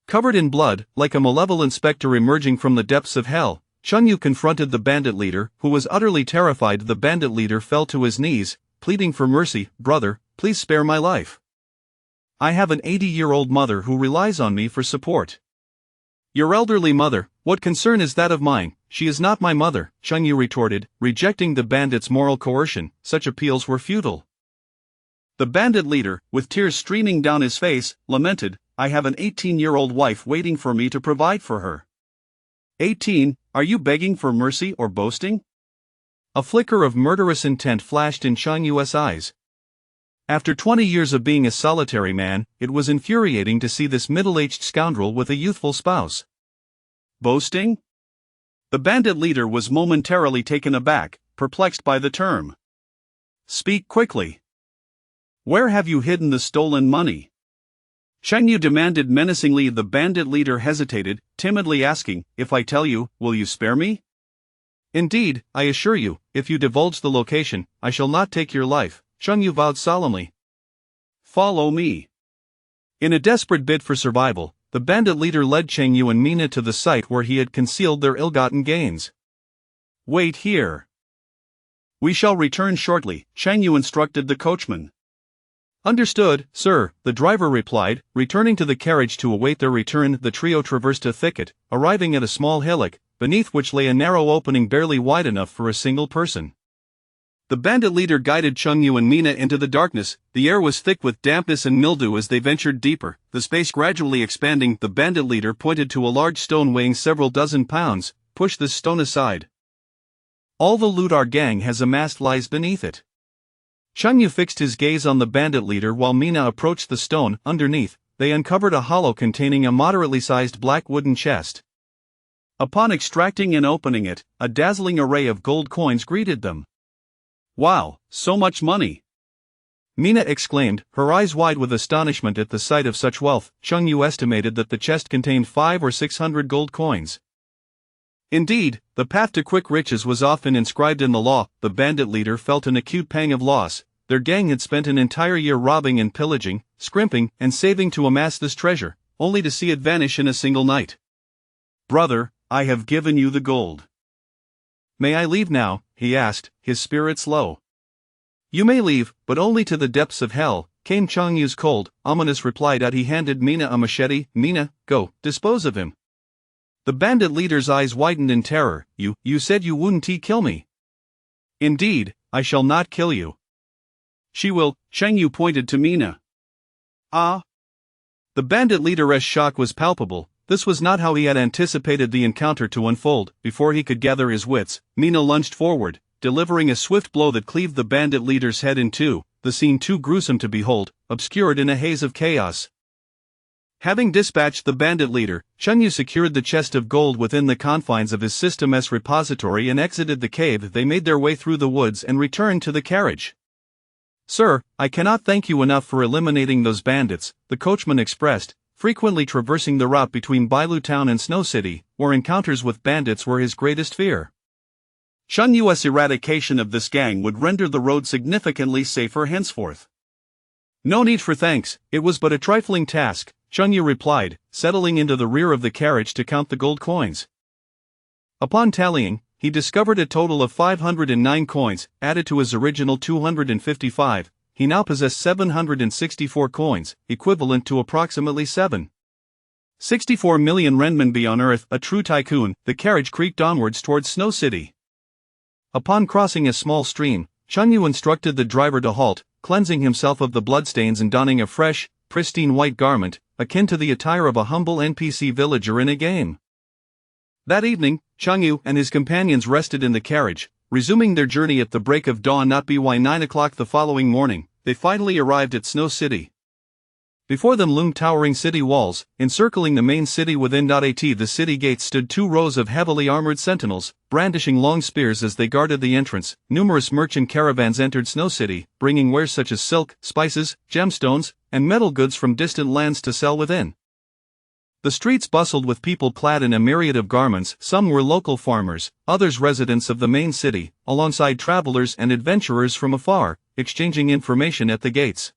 Covered in blood, like a malevolent specter emerging from the depths of hell, Cheng Yu confronted the bandit leader, who was utterly terrified. The bandit leader fell to his knees, pleading for mercy. "Brother, please spare my life. I have an 80-year-old mother who relies on me for support. Your elderly mother, what concern is that of mine? She is not my mother, Cheng Yu retorted, rejecting the bandit's moral coercion. Such appeals were futile. The bandit leader, with tears streaming down his face, lamented, I have an 18-year-old wife waiting for me to provide for her. 18, are you begging for mercy or boasting? A flicker of murderous intent flashed in Cheng Yu's eyes. After 20 years of being a solitary man, it was infuriating to see this middle-aged scoundrel with a youthful spouse. Boasting? The bandit leader was momentarily taken aback, perplexed by the term. Speak quickly. Where have you hidden the stolen money? Cheng Yu demanded menacingly. The bandit leader hesitated, timidly asking, if I tell you, will you spare me? Indeed, I assure you, if you divulge the location, I shall not take your life, Cheng Yu vowed solemnly. Follow me. In a desperate bid for survival, the bandit leader led Cheng Yu and Mina to the site where he had concealed their ill-gotten gains. Wait here. We shall return shortly, Cheng Yu instructed the coachman. Understood, sir, the driver replied, returning to the carriage to await their return. The trio traversed a thicket, arriving at a small hillock, beneath which lay a narrow opening barely wide enough for a single person. The bandit leader guided Cheng Yu and Mina into the darkness. The air was thick with dampness and mildew as they ventured deeper, the space gradually expanding. The bandit leader pointed to a large stone weighing several dozen pounds. Push this stone aside. All the loot our gang has amassed lies beneath it. Cheng Yu fixed his gaze on the bandit leader while Mina approached the stone. Underneath, they uncovered a hollow containing a moderately sized black wooden chest. Upon extracting and opening it, a dazzling array of gold coins greeted them. Wow, so much money! Mina exclaimed, her eyes wide with astonishment at the sight of such wealth. Cheng Yu estimated that the chest contained 500 or 600 gold coins. Indeed, the path to quick riches was often inscribed in the law. The bandit leader felt an acute pang of loss. Their gang had spent an entire year robbing and pillaging, scrimping, and saving to amass this treasure, only to see it vanish in a single night. Brother, I have given you the gold. May I leave now? He asked, his spirits low. You may leave, but only to the depths of hell, came Cheng Yu's cold, ominous reply. He handed Mina a machete. Mina, go, dispose of him. The bandit leader's eyes widened in terror. You said you wouldn't kill me. Indeed, I shall not kill you. She will. Cheng Yu pointed to Mina. Ah? The bandit leader's shock was palpable. This was not how he had anticipated the encounter to unfold. Before he could gather his wits, Mina lunged forward, delivering a swift blow that cleaved the bandit leader's head in two, the scene too gruesome to behold, obscured in a haze of chaos. Having dispatched the bandit leader, Cheng Yu secured the chest of gold within the confines of his system's repository and exited the cave. They made their way through the woods and returned to the carriage. Sir, I cannot thank you enough for eliminating those bandits, the coachman expressed, frequently traversing the route between Bailu Town and Snow City, where encounters with bandits were his greatest fear. Cheng Yu's eradication of this gang would render the road significantly safer henceforth. No need for thanks, it was but a trifling task, Cheng Yu replied, settling into the rear of the carriage to count the gold coins. Upon tallying, he discovered a total of 509 coins, added to his original 255. He now possessed 764 coins, equivalent to approximately 7.64 million renminbi on Earth. A true tycoon. The carriage creaked onwards towards Snow City. Upon crossing a small stream, Cheng Yu instructed the driver to halt, cleansing himself of the bloodstains and donning a fresh, pristine white garment, akin to the attire of a humble NPC villager in a game. That evening, Cheng Yu and his companions rested in the carriage, resuming their journey at the break of dawn. By 9 o'clock the following morning, they finally arrived at Snow City. Before them loomed towering city walls, encircling the main city within. At the city gates stood 2 rows of heavily armored sentinels, brandishing long spears as they guarded the entrance. Numerous merchant caravans entered Snow City, bringing wares such as silk, spices, gemstones, and metal goods from distant lands to sell within. The streets bustled with people clad in a myriad of garments. Some were local farmers, others residents of the main city, alongside travelers and adventurers from afar, exchanging information at the gates.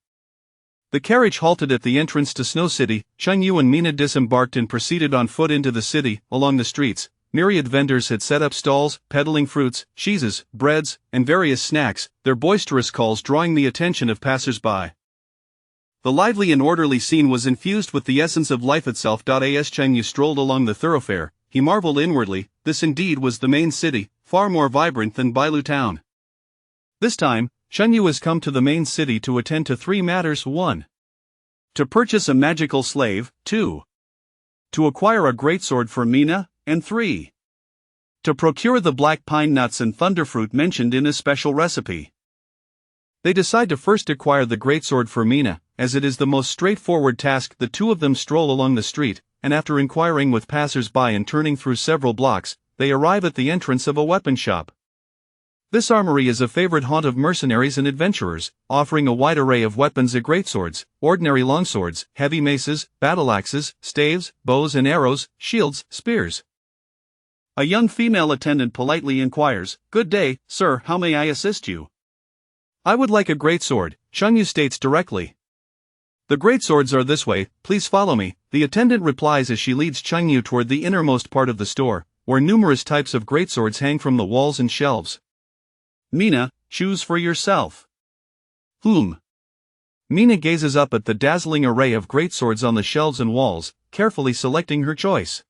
The carriage halted at the entrance to Snow City. Cheng Yu and Mina disembarked and proceeded on foot into the city. Along the streets, myriad vendors had set up stalls, peddling fruits, cheeses, breads, and various snacks, their boisterous calls drawing the attention of passers-by. The lively and orderly scene was infused with the essence of life itself. As Cheng Yu strolled along the thoroughfare, he marveled inwardly, this indeed was the main city, far more vibrant than Bailu town. This time, Cheng Yu has come to the main city to attend to 3 matters: 1. To purchase a magical slave, 2. To acquire a greatsword for Mina, and 3. To procure the black pine nuts and thunderfruit mentioned in a special recipe. They decide to first acquire the greatsword for Mina, as it is the most straightforward task. The two of them stroll along the street, and after inquiring with passers-by and turning through several blocks, they arrive at the entrance of a weapon shop. This armory is a favorite haunt of mercenaries and adventurers, offering a wide array of weapons: greatswords, ordinary longswords, heavy maces, battle axes, staves, bows and arrows, shields, spears. A young female attendant politely inquires, "Good day, sir, how may I assist you?" "I would like a greatsword," Cheng Yu states directly. "The greatswords are this way, please follow me," the attendant replies as she leads Cheng Yu toward the innermost part of the store, where numerous types of greatswords hang from the walls and shelves. "Mina, choose for yourself." Mina gazes up at the dazzling array of greatswords on the shelves and walls, carefully selecting her choice.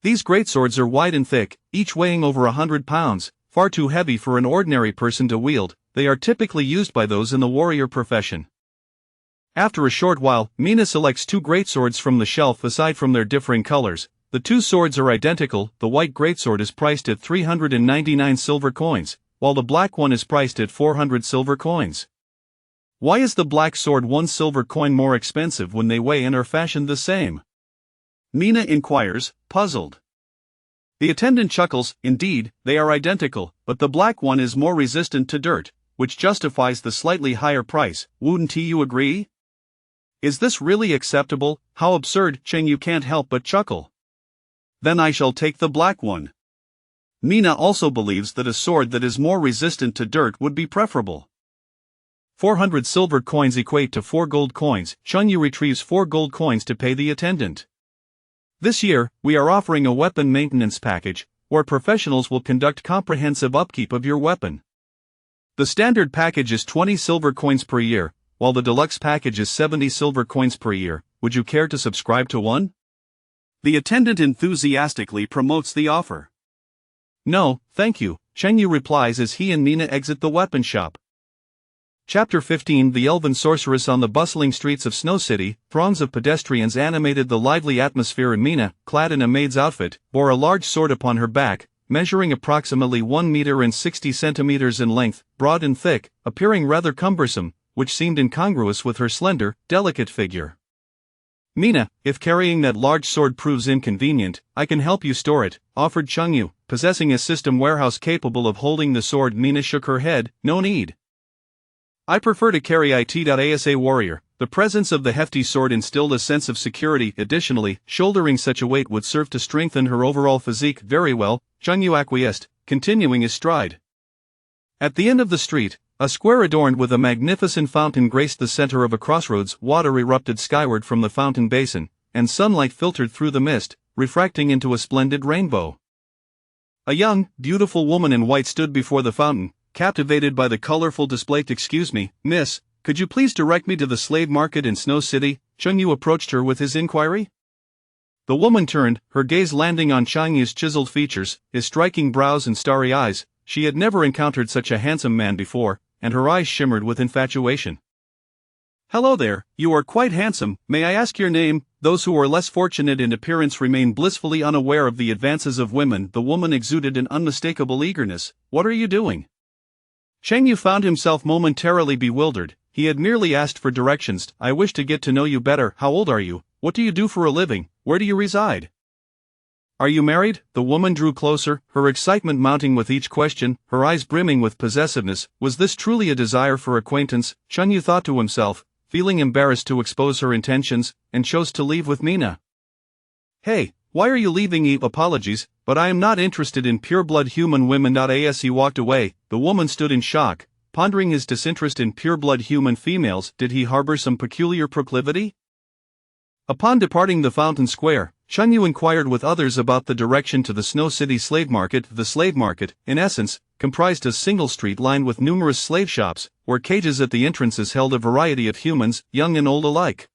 These greatswords are wide and thick, each weighing over 100 pounds, far too heavy for an ordinary person to wield. They are typically used by those in the warrior profession. After a short while, Mina selects 2 greatswords from the shelf. Aside from their differing colors, the 2 swords are identical. The white greatsword is priced at 399 silver coins, while the black one is priced at 400 silver coins. Why is the black sword 1 silver coin more expensive when they weigh and are fashioned the same? Mina inquires, puzzled. The attendant chuckles, indeed, they are identical, but the black one is more resistant to dirt, which justifies the slightly higher price. Wouldn't you agree? Is this really acceptable? How absurd! Cheng Yu can't help but chuckle. Then I shall take the black one. Mina also believes that a sword that is more resistant to dirt would be preferable. 400 silver coins equate to 4 gold coins. Cheng Yu retrieves 4 gold coins to pay the attendant. This year, we are offering a weapon maintenance package, where professionals will conduct comprehensive upkeep of your weapon. The standard package is 20 silver coins per year, while the deluxe package is 70 silver coins per year. Would you care to subscribe to one? The attendant enthusiastically promotes the offer. No, thank you, Cheng Yu replies as he and Mina exit the weapon shop. Chapter 15. The Elven Sorceress. On the bustling streets of Snow City, throngs of pedestrians animated the lively atmosphere. Mina, clad in a maid's outfit, bore a large sword upon her back, measuring approximately 1 meter and 60 centimeters in length, broad and thick, appearing rather cumbersome, which seemed incongruous with her slender, delicate figure. Mina, if carrying that large sword proves inconvenient, I can help you store it, offered Cheng Yu, possessing a system warehouse capable of holding the sword. Mina shook her head, no need. I prefer to carry it. As a warrior, the presence of the hefty sword instilled a sense of security. Additionally, shouldering such a weight would serve to strengthen her overall physique. Very well, Cheng Yu acquiesced, continuing his stride. At the end of the street, a square adorned with a magnificent fountain graced the center of a crossroads. Water erupted skyward from the fountain basin, and sunlight filtered through the mist, refracting into a splendid rainbow. A young, beautiful woman in white stood before the fountain, captivated by the colorful display. Excuse me, miss, could you please direct me to the slave market in Snow City? Cheng Yu approached her with his inquiry. The woman turned, her gaze landing on Cheng Yu's chiseled features, his striking brows and starry eyes. She had never encountered such a handsome man before, and her eyes shimmered with infatuation. Hello there, you are quite handsome. May I ask your name? Those who are less fortunate in appearance remain blissfully unaware of the advances of women. The woman exuded an unmistakable eagerness. What are you doing? Cheng Yu found himself momentarily bewildered. He had merely asked for directions. I wish to get to know you better. How old are you? What do you do for a living? Where do you reside? Are you married? The woman drew closer, her excitement mounting with each question, her eyes brimming with possessiveness. Was this truly a desire for acquaintance? Cheng Yu thought to himself, feeling embarrassed to expose her intentions, and chose to leave with Mina. Hey, why are you leaving? Apologies, but I am not interested in pure-blood human women. As he walked away, the woman stood in shock, pondering his disinterest in pure-blood human females. Did he harbor some peculiar proclivity? Upon departing the Fountain Square, Chunyu inquired with others about the direction to the Snow City slave market. The slave market, in essence, comprised a single street lined with numerous slave shops, where cages at the entrances held a variety of humans, young and old alike.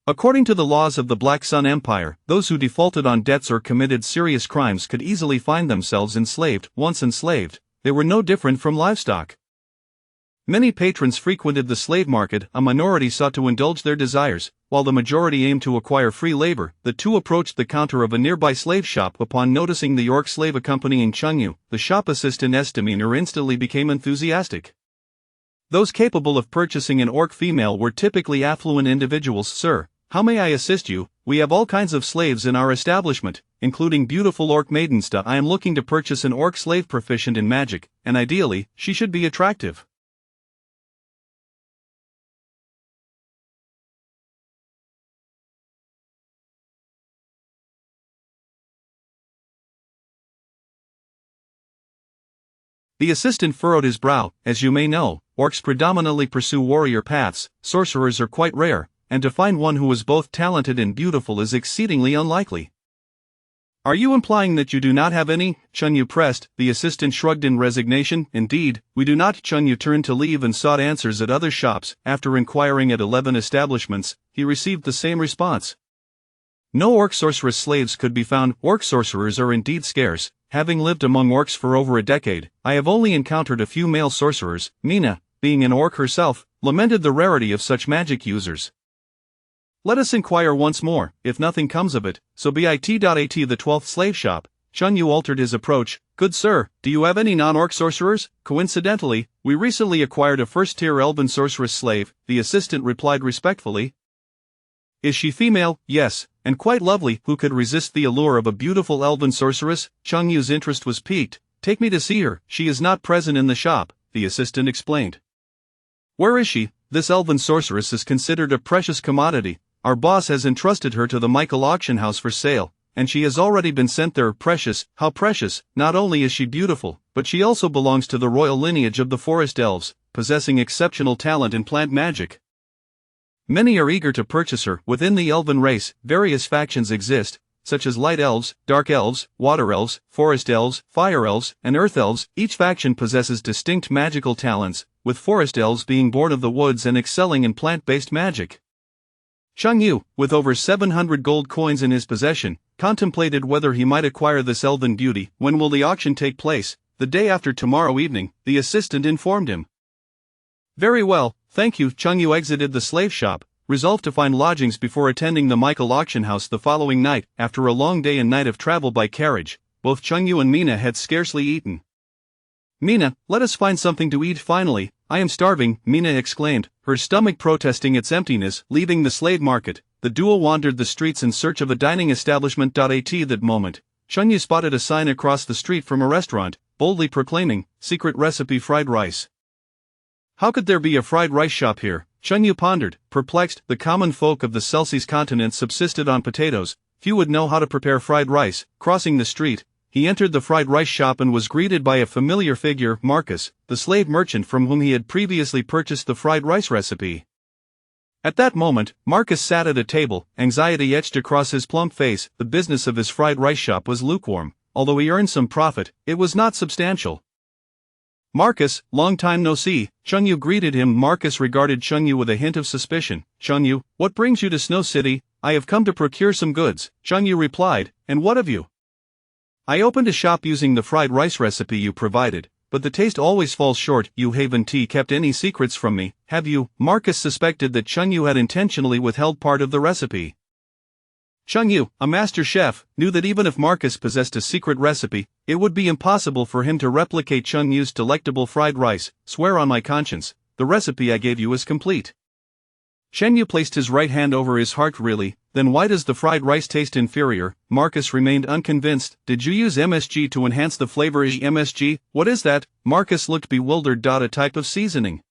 According to the laws of the Black Sun Empire, those who defaulted on debts or committed serious crimes could easily find themselves enslaved. Once enslaved, they were no different from livestock. Many patrons frequented the slave market. A minority sought to indulge their desires, while the majority aimed to acquire free labor. The two approached the counter of a nearby slave shop. Upon noticing the orc slave accompanying Chunyu, the shop assistant's demeanor instantly became enthusiastic. Those capable of purchasing an orc female were typically affluent individuals. "Sir, how may I assist you? We have all kinds of slaves in our establishment, including beautiful orc maidens. I am looking to purchase an orc slave proficient in magic, and ideally, she should be attractive." The assistant furrowed his brow. "As you may know, orcs predominantly pursue warrior paths, sorcerers are quite rare, and to find one who is both talented and beautiful is exceedingly unlikely." "Are you implying that you do not have any?" Chunyu pressed. The assistant shrugged in resignation. "Indeed, we do not." Chunyu turned to leave and sought answers at other shops. After inquiring at 11 establishments, he received the same response. No orc sorceress slaves could be found. Orc sorcerers are indeed scarce. Having lived among orcs for over a decade, I have only encountered a few male sorcerers. Mina, being an orc herself, lamented the rarity of such magic users. "Let us inquire once more. If nothing comes of it, so be it." At the 12th slave shop, Chunyu altered his approach. "Good sir, do you have any non-orc sorcerers? Coincidentally, we recently acquired a first-tier elven sorceress slave," the assistant replied respectfully. "Is she female?" "Yes, and quite lovely." "Who could resist the allure of a beautiful elven sorceress?" Chungyu's interest was piqued. "Take me to see her." "She is not present in the shop," the assistant explained. "Where is she?" "This elven sorceress is considered a precious commodity. Our boss has entrusted her to the Michael auction house for sale, and she has already been sent there." "Precious? How precious?" "Not only is she beautiful, but she also belongs to the royal lineage of the forest elves, possessing exceptional talent in plant magic. Many are eager to purchase her." Within the elven race, various factions exist, such as light elves, dark elves, water elves, forest elves, fire elves, and earth elves. Each faction possesses distinct magical talents, with forest elves being born of the woods and excelling in plant-based magic. Chunyu, with over 700 gold coins in his possession, contemplated whether he might acquire this elven beauty. "When will the auction take place?" "The day after tomorrow evening," the assistant informed him. "Very well, thank you." Chunyu exited the slave shop, resolved to find lodgings before attending the Michael auction house the following night. After a long day and night of travel by carriage, both Chunyu and Mina had scarcely eaten. "Mina, let us find something to eat finally. I am starving," Mina exclaimed, her stomach protesting its emptiness. Leaving the slave market, the duo wandered the streets in search of a dining establishment. At that moment, Chunyu spotted a sign across the street from a restaurant, boldly proclaiming, "Secret recipe fried rice." How could there be a fried rice shop here? Chunyu pondered, perplexed. The common folk of the Celsius continent subsisted on potatoes. Few would know how to prepare fried rice. Crossing the street, he entered the fried rice shop and was greeted by a familiar figure, Marcus, the slave merchant from whom he had previously purchased the fried rice recipe. At that moment, Marcus sat at a table, anxiety etched across his plump face. The business of his fried rice shop was lukewarm. Although he earned some profit, it was not substantial. "Marcus, long time no see," Chunyu greeted him. Marcus regarded Chunyu with a hint of suspicion. "Chunyu, what brings you to Snow City?" "I have come to procure some goods," Chunyu replied. "And what of you?" "I opened a shop using the fried rice recipe you provided, but the taste always falls short." "You haven't kept any secrets from me, have you?" Marcus suspected that Chunyu had intentionally withheld part of the recipe. Chunyu, a master chef, knew that even if Marcus possessed a secret recipe, it would be impossible for him to replicate Chunyu's delectable fried rice. "Swear on my conscience, the recipe I gave you is complete." Chunyu placed his right hand over his heart. "Really? Then why does the fried rice taste inferior?" Marcus remained unconvinced. "Did you use MSG to enhance the flavor?" "MSG? What is that?" Marcus looked bewildered. "A type of seasoning."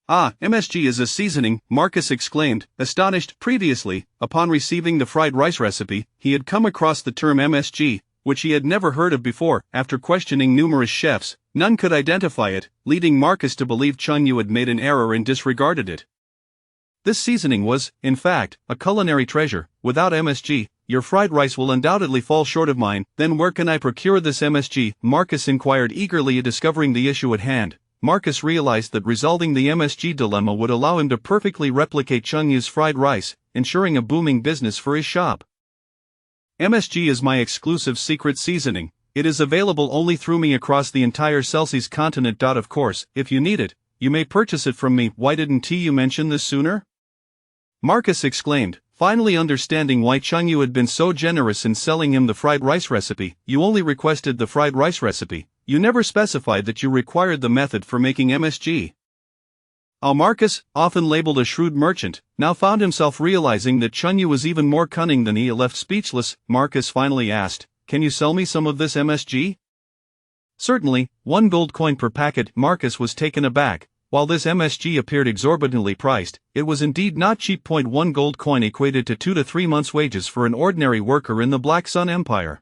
"Ah, MSG is a seasoning," Marcus exclaimed, astonished. Previously, upon receiving the fried rice recipe, he had come across the term MSG, which he had never heard of before. After questioning numerous chefs, none could identify it, leading Marcus to believe Chunyu had made an error and disregarded it. This seasoning was, in fact, a culinary treasure. Without MSG, your fried rice will undoubtedly fall short of mine. Then where can I procure this MSG? Marcus inquired eagerly, discovering the issue at hand. Marcus realized that resolving the MSG dilemma would allow him to perfectly replicate Chung Yu's fried rice, ensuring a booming business for his shop. MSG is my exclusive secret seasoning. It is available only through me across the entire Celsius continent. Of course, if you need it, you may purchase it from me. Why didn't you mention this sooner? Marcus exclaimed, finally understanding why Chung Yu had been so generous in selling him the fried rice recipe. You only requested the fried rice recipe. You never specified that you required the method for making MSG. Marcus, often labeled a shrewd merchant, now found himself realizing that Chung Yu was even more cunning than he. Left speechless, Marcus finally asked, "Can you sell me some of this MSG?" "Certainly, 1 gold coin per packet." Marcus was taken aback. While this MSG appeared exorbitantly priced, it was indeed not cheap. 1 gold coin equated to 2 to 3 months' wages for an ordinary worker in the Black Sun Empire.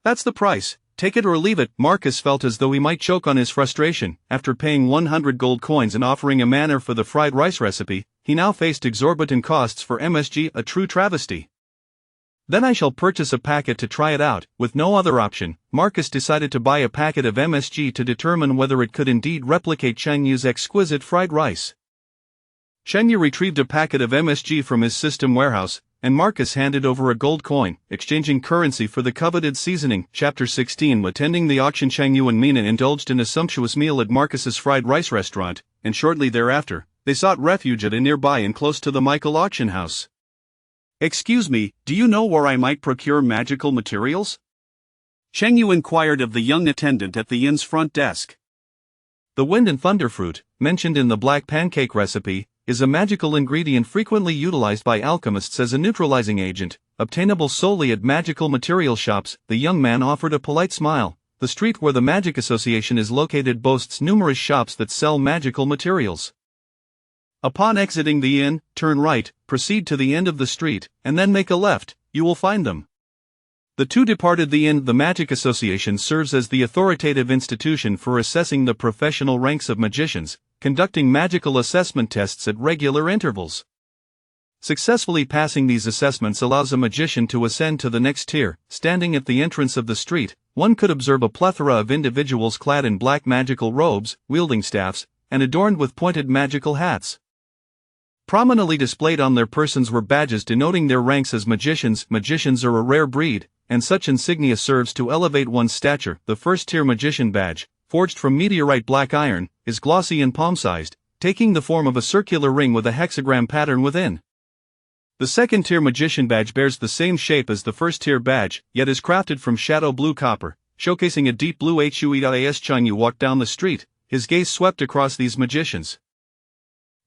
"That's the price. Take it or leave it." Marcus felt as though he might choke on his frustration. After paying 100 gold coins and offering a manner for the fried rice recipe, he now faced exorbitant costs for MSG, a true travesty. "Then I shall purchase a packet to try it out." With no other option, Marcus decided to buy a packet of MSG to determine whether it could indeed replicate Chung Yu's exquisite fried rice. Chung Yu retrieved a packet of MSG from his system warehouse, and Marcus handed over a gold coin, exchanging currency for the coveted seasoning. Chapter 16. Attending the auction, Chung Yu and Mina indulged in a sumptuous meal at Marcus's fried rice restaurant, and shortly thereafter, they sought refuge at a nearby and close to the Michael auction house. "Excuse me, do you know where I might procure magical materials?" Chung Yu inquired of the young attendant at the inn's front desk. The wind and thunder fruit, mentioned in the black pancake recipe, is a magical ingredient frequently utilized by alchemists as a neutralizing agent, obtainable solely at magical material shops. The young man offered a polite smile. The street where the Magic Association is located boasts numerous shops that sell magical materials. Upon exiting the inn, turn right, proceed to the end of the street, and then make a left. You will find them. The two departed the inn. The Magic Association serves as the authoritative institution for assessing the professional ranks of magicians, conducting magical assessment tests at regular intervals. Successfully passing these assessments allows a magician to ascend to the next tier. Standing at the entrance of the street, one could observe a plethora of individuals clad in black magical robes, wielding staffs, and adorned with pointed magical hats. Prominently displayed on their persons were badges denoting their ranks as magicians. Magicians are a rare breed, and such insignia serves to elevate one's stature. The first-tier magician badge, forged from meteorite black iron, is glossy and palm-sized, taking the form of a circular ring with a hexagram pattern within. The second-tier magician badge bears the same shape as the first-tier badge, yet is crafted from shadow blue copper, showcasing a deep blue hue. Chung Yu walked down the street, his gaze swept across these magicians.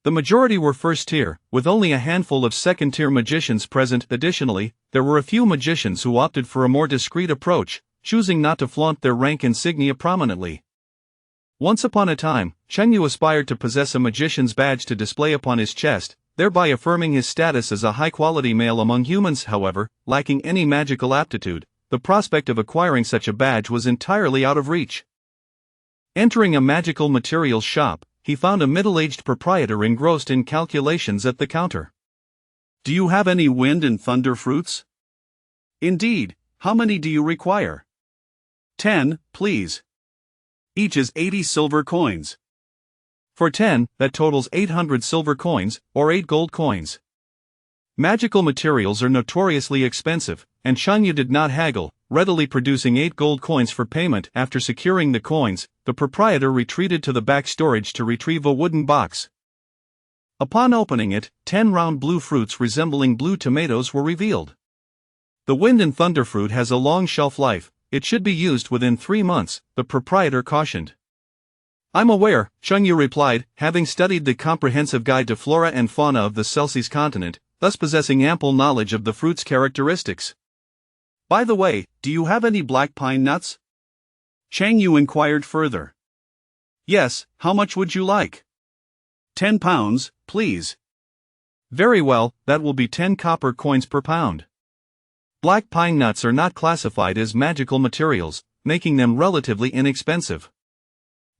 The majority were first-tier, with only a handful of second-tier magicians present. Additionally, there were a few magicians who opted for a more discreet approach, choosing not to flaunt their rank insignia prominently. Once upon a time, Chung Yu aspired to possess a magician's badge to display upon his chest, thereby affirming his status as a high-quality male among humans. However, lacking any magical aptitude, the prospect of acquiring such a badge was entirely out of reach. Entering a magical materials shop, he found a middle-aged proprietor engrossed in calculations at the counter. "Do you have any wind and thunder fruits?" "Indeed. How many do you require?" 10, please. Each is 80 silver coins. For 10, that totals 800 silver coins, or 8 gold coins. Magical materials are notoriously expensive, and Chung Yu did not haggle, readily producing 8 gold coins for payment. After securing the coins, the proprietor retreated to the back storage to retrieve a wooden box. Upon opening it, 10 round blue fruits resembling blue tomatoes were revealed. "The wind and thunder fruit has a long shelf life. It should be used within 3 months, the proprietor cautioned. "I'm aware," Chung Yu replied, having studied the comprehensive guide to flora and fauna of the Celsius continent, thus possessing ample knowledge of the fruit's characteristics. "By the way, do you have any black pine nuts?" Chung Yu inquired further. "Yes, how much would you like?" 10 pounds, please." "Very well, that will be 10 copper coins per pound." Black pine nuts are not classified as magical materials, making them relatively inexpensive.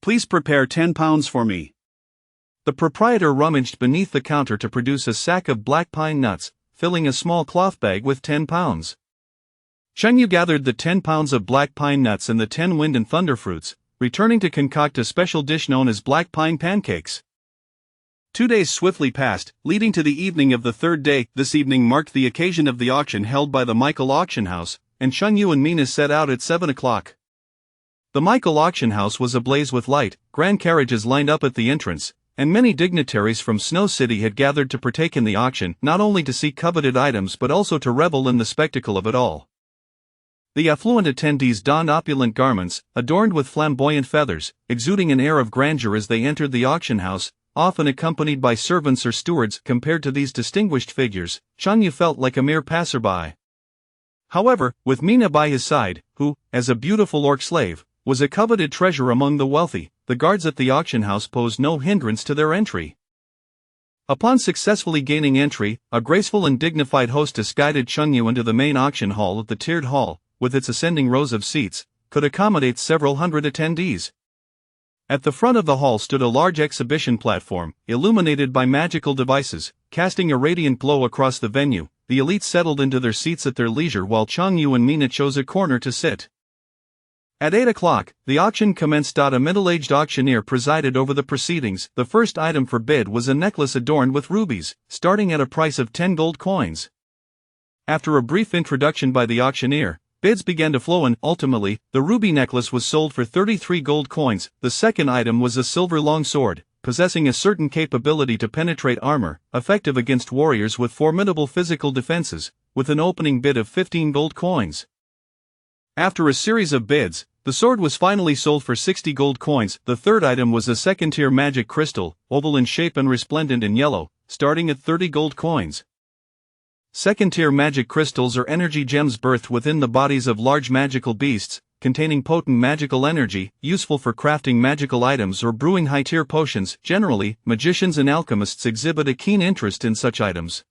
"Please prepare 10 pounds for me." The proprietor rummaged beneath the counter to produce a sack of black pine nuts, filling a small cloth bag with 10 pounds. Cheng Yu gathered the 10 pounds of black pine nuts and the 10 wind and thunder fruits, returning to concoct a special dish known as black pine pancakes. 2 days swiftly passed, leading to the evening of the third day. This evening marked the occasion of the auction held by the Michael Auction House, and Cheng Yu and Mina set out at 7 o'clock. The Michael Auction House was ablaze with light, grand carriages lined up at the entrance, and many dignitaries from Snow City had gathered to partake in the auction, not only to see coveted items but also to revel in the spectacle of it all. The affluent attendees donned opulent garments, adorned with flamboyant feathers, exuding an air of grandeur as they entered the auction house, often accompanied by servants or stewards. Compared to these distinguished figures, Cheng Yu felt like a mere passerby. However, with Mina by his side, who, as a beautiful orc slave, was a coveted treasure among the wealthy, the guards at the auction house posed no hindrance to their entry. Upon successfully gaining entry, a graceful and dignified hostess guided Cheng Yu into the main auction hall. The tiered hall, with its ascending rows of seats, could accommodate several hundred attendees. At the front of the hall stood a large exhibition platform, illuminated by magical devices, casting a radiant glow across the venue. The elites settled into their seats at their leisure while Cheng Yu and Mina chose a corner to sit. At 8 o'clock, the auction commenced. A middle-aged auctioneer presided over the proceedings. The first item for bid was a necklace adorned with rubies, starting at a price of 10 gold coins. After a brief introduction by the auctioneer, bids began to flow and, ultimately, the ruby necklace was sold for 33 gold coins. The second item was a silver longsword, possessing a certain capability to penetrate armor, effective against warriors with formidable physical defenses, with an opening bid of 15 gold coins. After a series of bids, the sword was finally sold for 60 gold coins. The third item was a second-tier magic crystal, oval in shape and resplendent in yellow, starting at 30 gold coins. Second-tier magic crystals are energy gems birthed within the bodies of large magical beasts, containing potent magical energy, useful for crafting magical items or brewing high-tier potions. Generally, magicians and alchemists exhibit a keen interest in such items.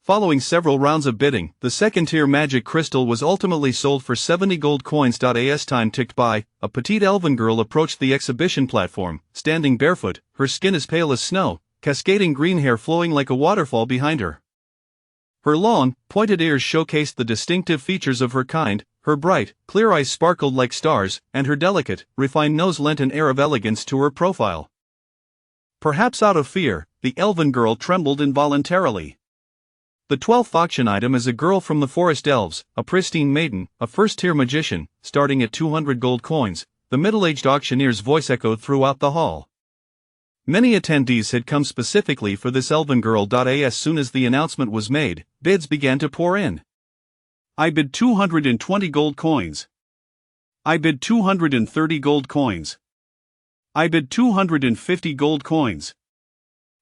Following several rounds of bidding, the second-tier magic crystal was ultimately sold for 70 gold coins. As time ticked by, a petite elven girl approached the exhibition platform, standing barefoot, her skin as pale as snow, cascading green hair flowing like a waterfall behind her. Her long, pointed ears showcased the distinctive features of her kind, her bright, clear eyes sparkled like stars, and her delicate, refined nose lent an air of elegance to her profile. Perhaps out of fear, the elven girl trembled involuntarily. The 12th auction item is a girl from the Forest Elves, a pristine maiden, a first-tier magician, starting at 200 gold coins. The middle-aged auctioneer's voice echoed throughout the hall. Many attendees had come specifically for this elven girl. As soon as the announcement was made, bids began to pour in. I bid 220 gold coins. I bid 230 gold coins. I bid 250 gold coins.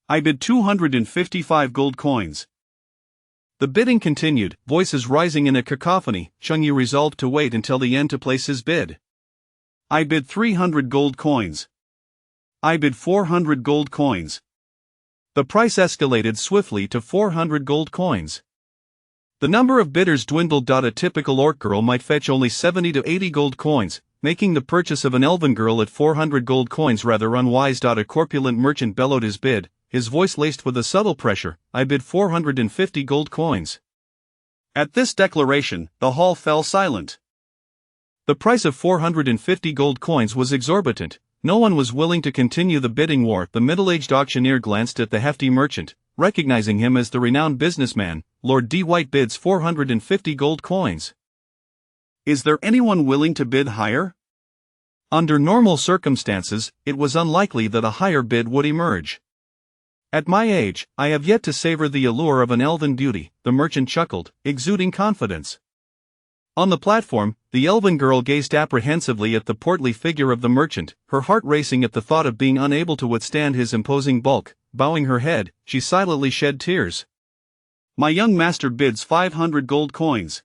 I bid 255 gold coins. The bidding continued, voices rising in a cacophony. Cheng Yu resolved to wait until the end to place his bid. I bid 300 gold coins. I bid 400 gold coins. The price escalated swiftly to 400 gold coins. The number of bidders dwindled. A typical orc girl might fetch only 70 to 80 gold coins, making the purchase of an elven girl at 400 gold coins rather unwise. A corpulent merchant bellowed his bid, his voice laced with a subtle pressure. I bid 450 gold coins. At this declaration, the hall fell silent. The price of 450 gold coins was exorbitant. No one was willing to continue the bidding war. The middle-aged auctioneer glanced at the hefty merchant, recognizing him as the renowned businessman. Lord D. White bids 450 gold coins. Is there anyone willing to bid higher? Under normal circumstances, it was unlikely that a higher bid would emerge. At my age, I have yet to savor the allure of an elven beauty, the merchant chuckled, exuding confidence. On the platform, the elven girl gazed apprehensively at the portly figure of the merchant, her heart racing at the thought of being unable to withstand his imposing bulk. Bowing her head, she silently shed tears. My young master bids 500 gold coins.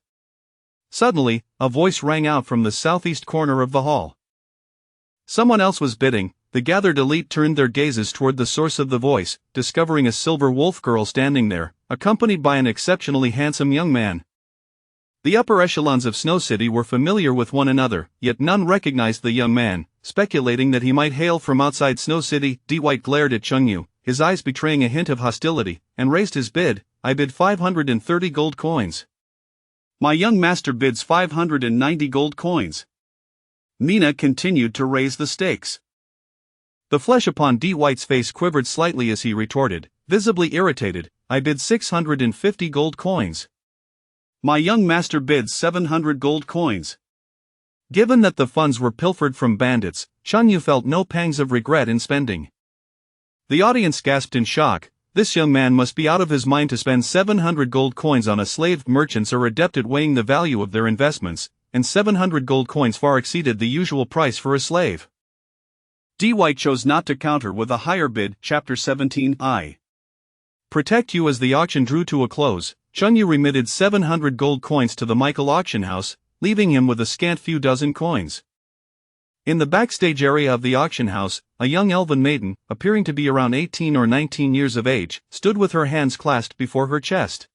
Suddenly, a voice rang out from the southeast corner of the hall. Someone else was bidding. The gathered elite turned their gazes toward the source of the voice, discovering a silver wolf girl standing there, accompanied by an exceptionally handsome young man. The upper echelons of Snow City were familiar with one another, yet none recognized the young man, speculating that he might hail from outside Snow City. Dwight glared at Chungyu, his eyes betraying a hint of hostility, and raised his bid. I bid 530 gold coins. My young master bids 590 gold coins. Mina continued to raise the stakes. The flesh upon Dwight's face quivered slightly as he retorted, visibly irritated, I bid 650 gold coins. My young master bids 700 gold coins. Given that the funds were pilfered from bandits, Chungyu felt no pangs of regret in spending. The audience gasped in shock. This young man must be out of his mind to spend 700 gold coins on a slave. Merchants are adept at weighing the value of their investments, and 700 gold coins far exceeded the usual price for a slave. Dwight chose not to counter with a higher bid. Chapter 17. I protect you. As the auction drew to a close, Chungyu remitted 700 gold coins to the Michael auction house, leaving him with a scant few dozen coins. In the backstage area of the auction house, a young elven maiden, appearing to be around 18 or 19 years of age, stood with her hands clasped before her chest.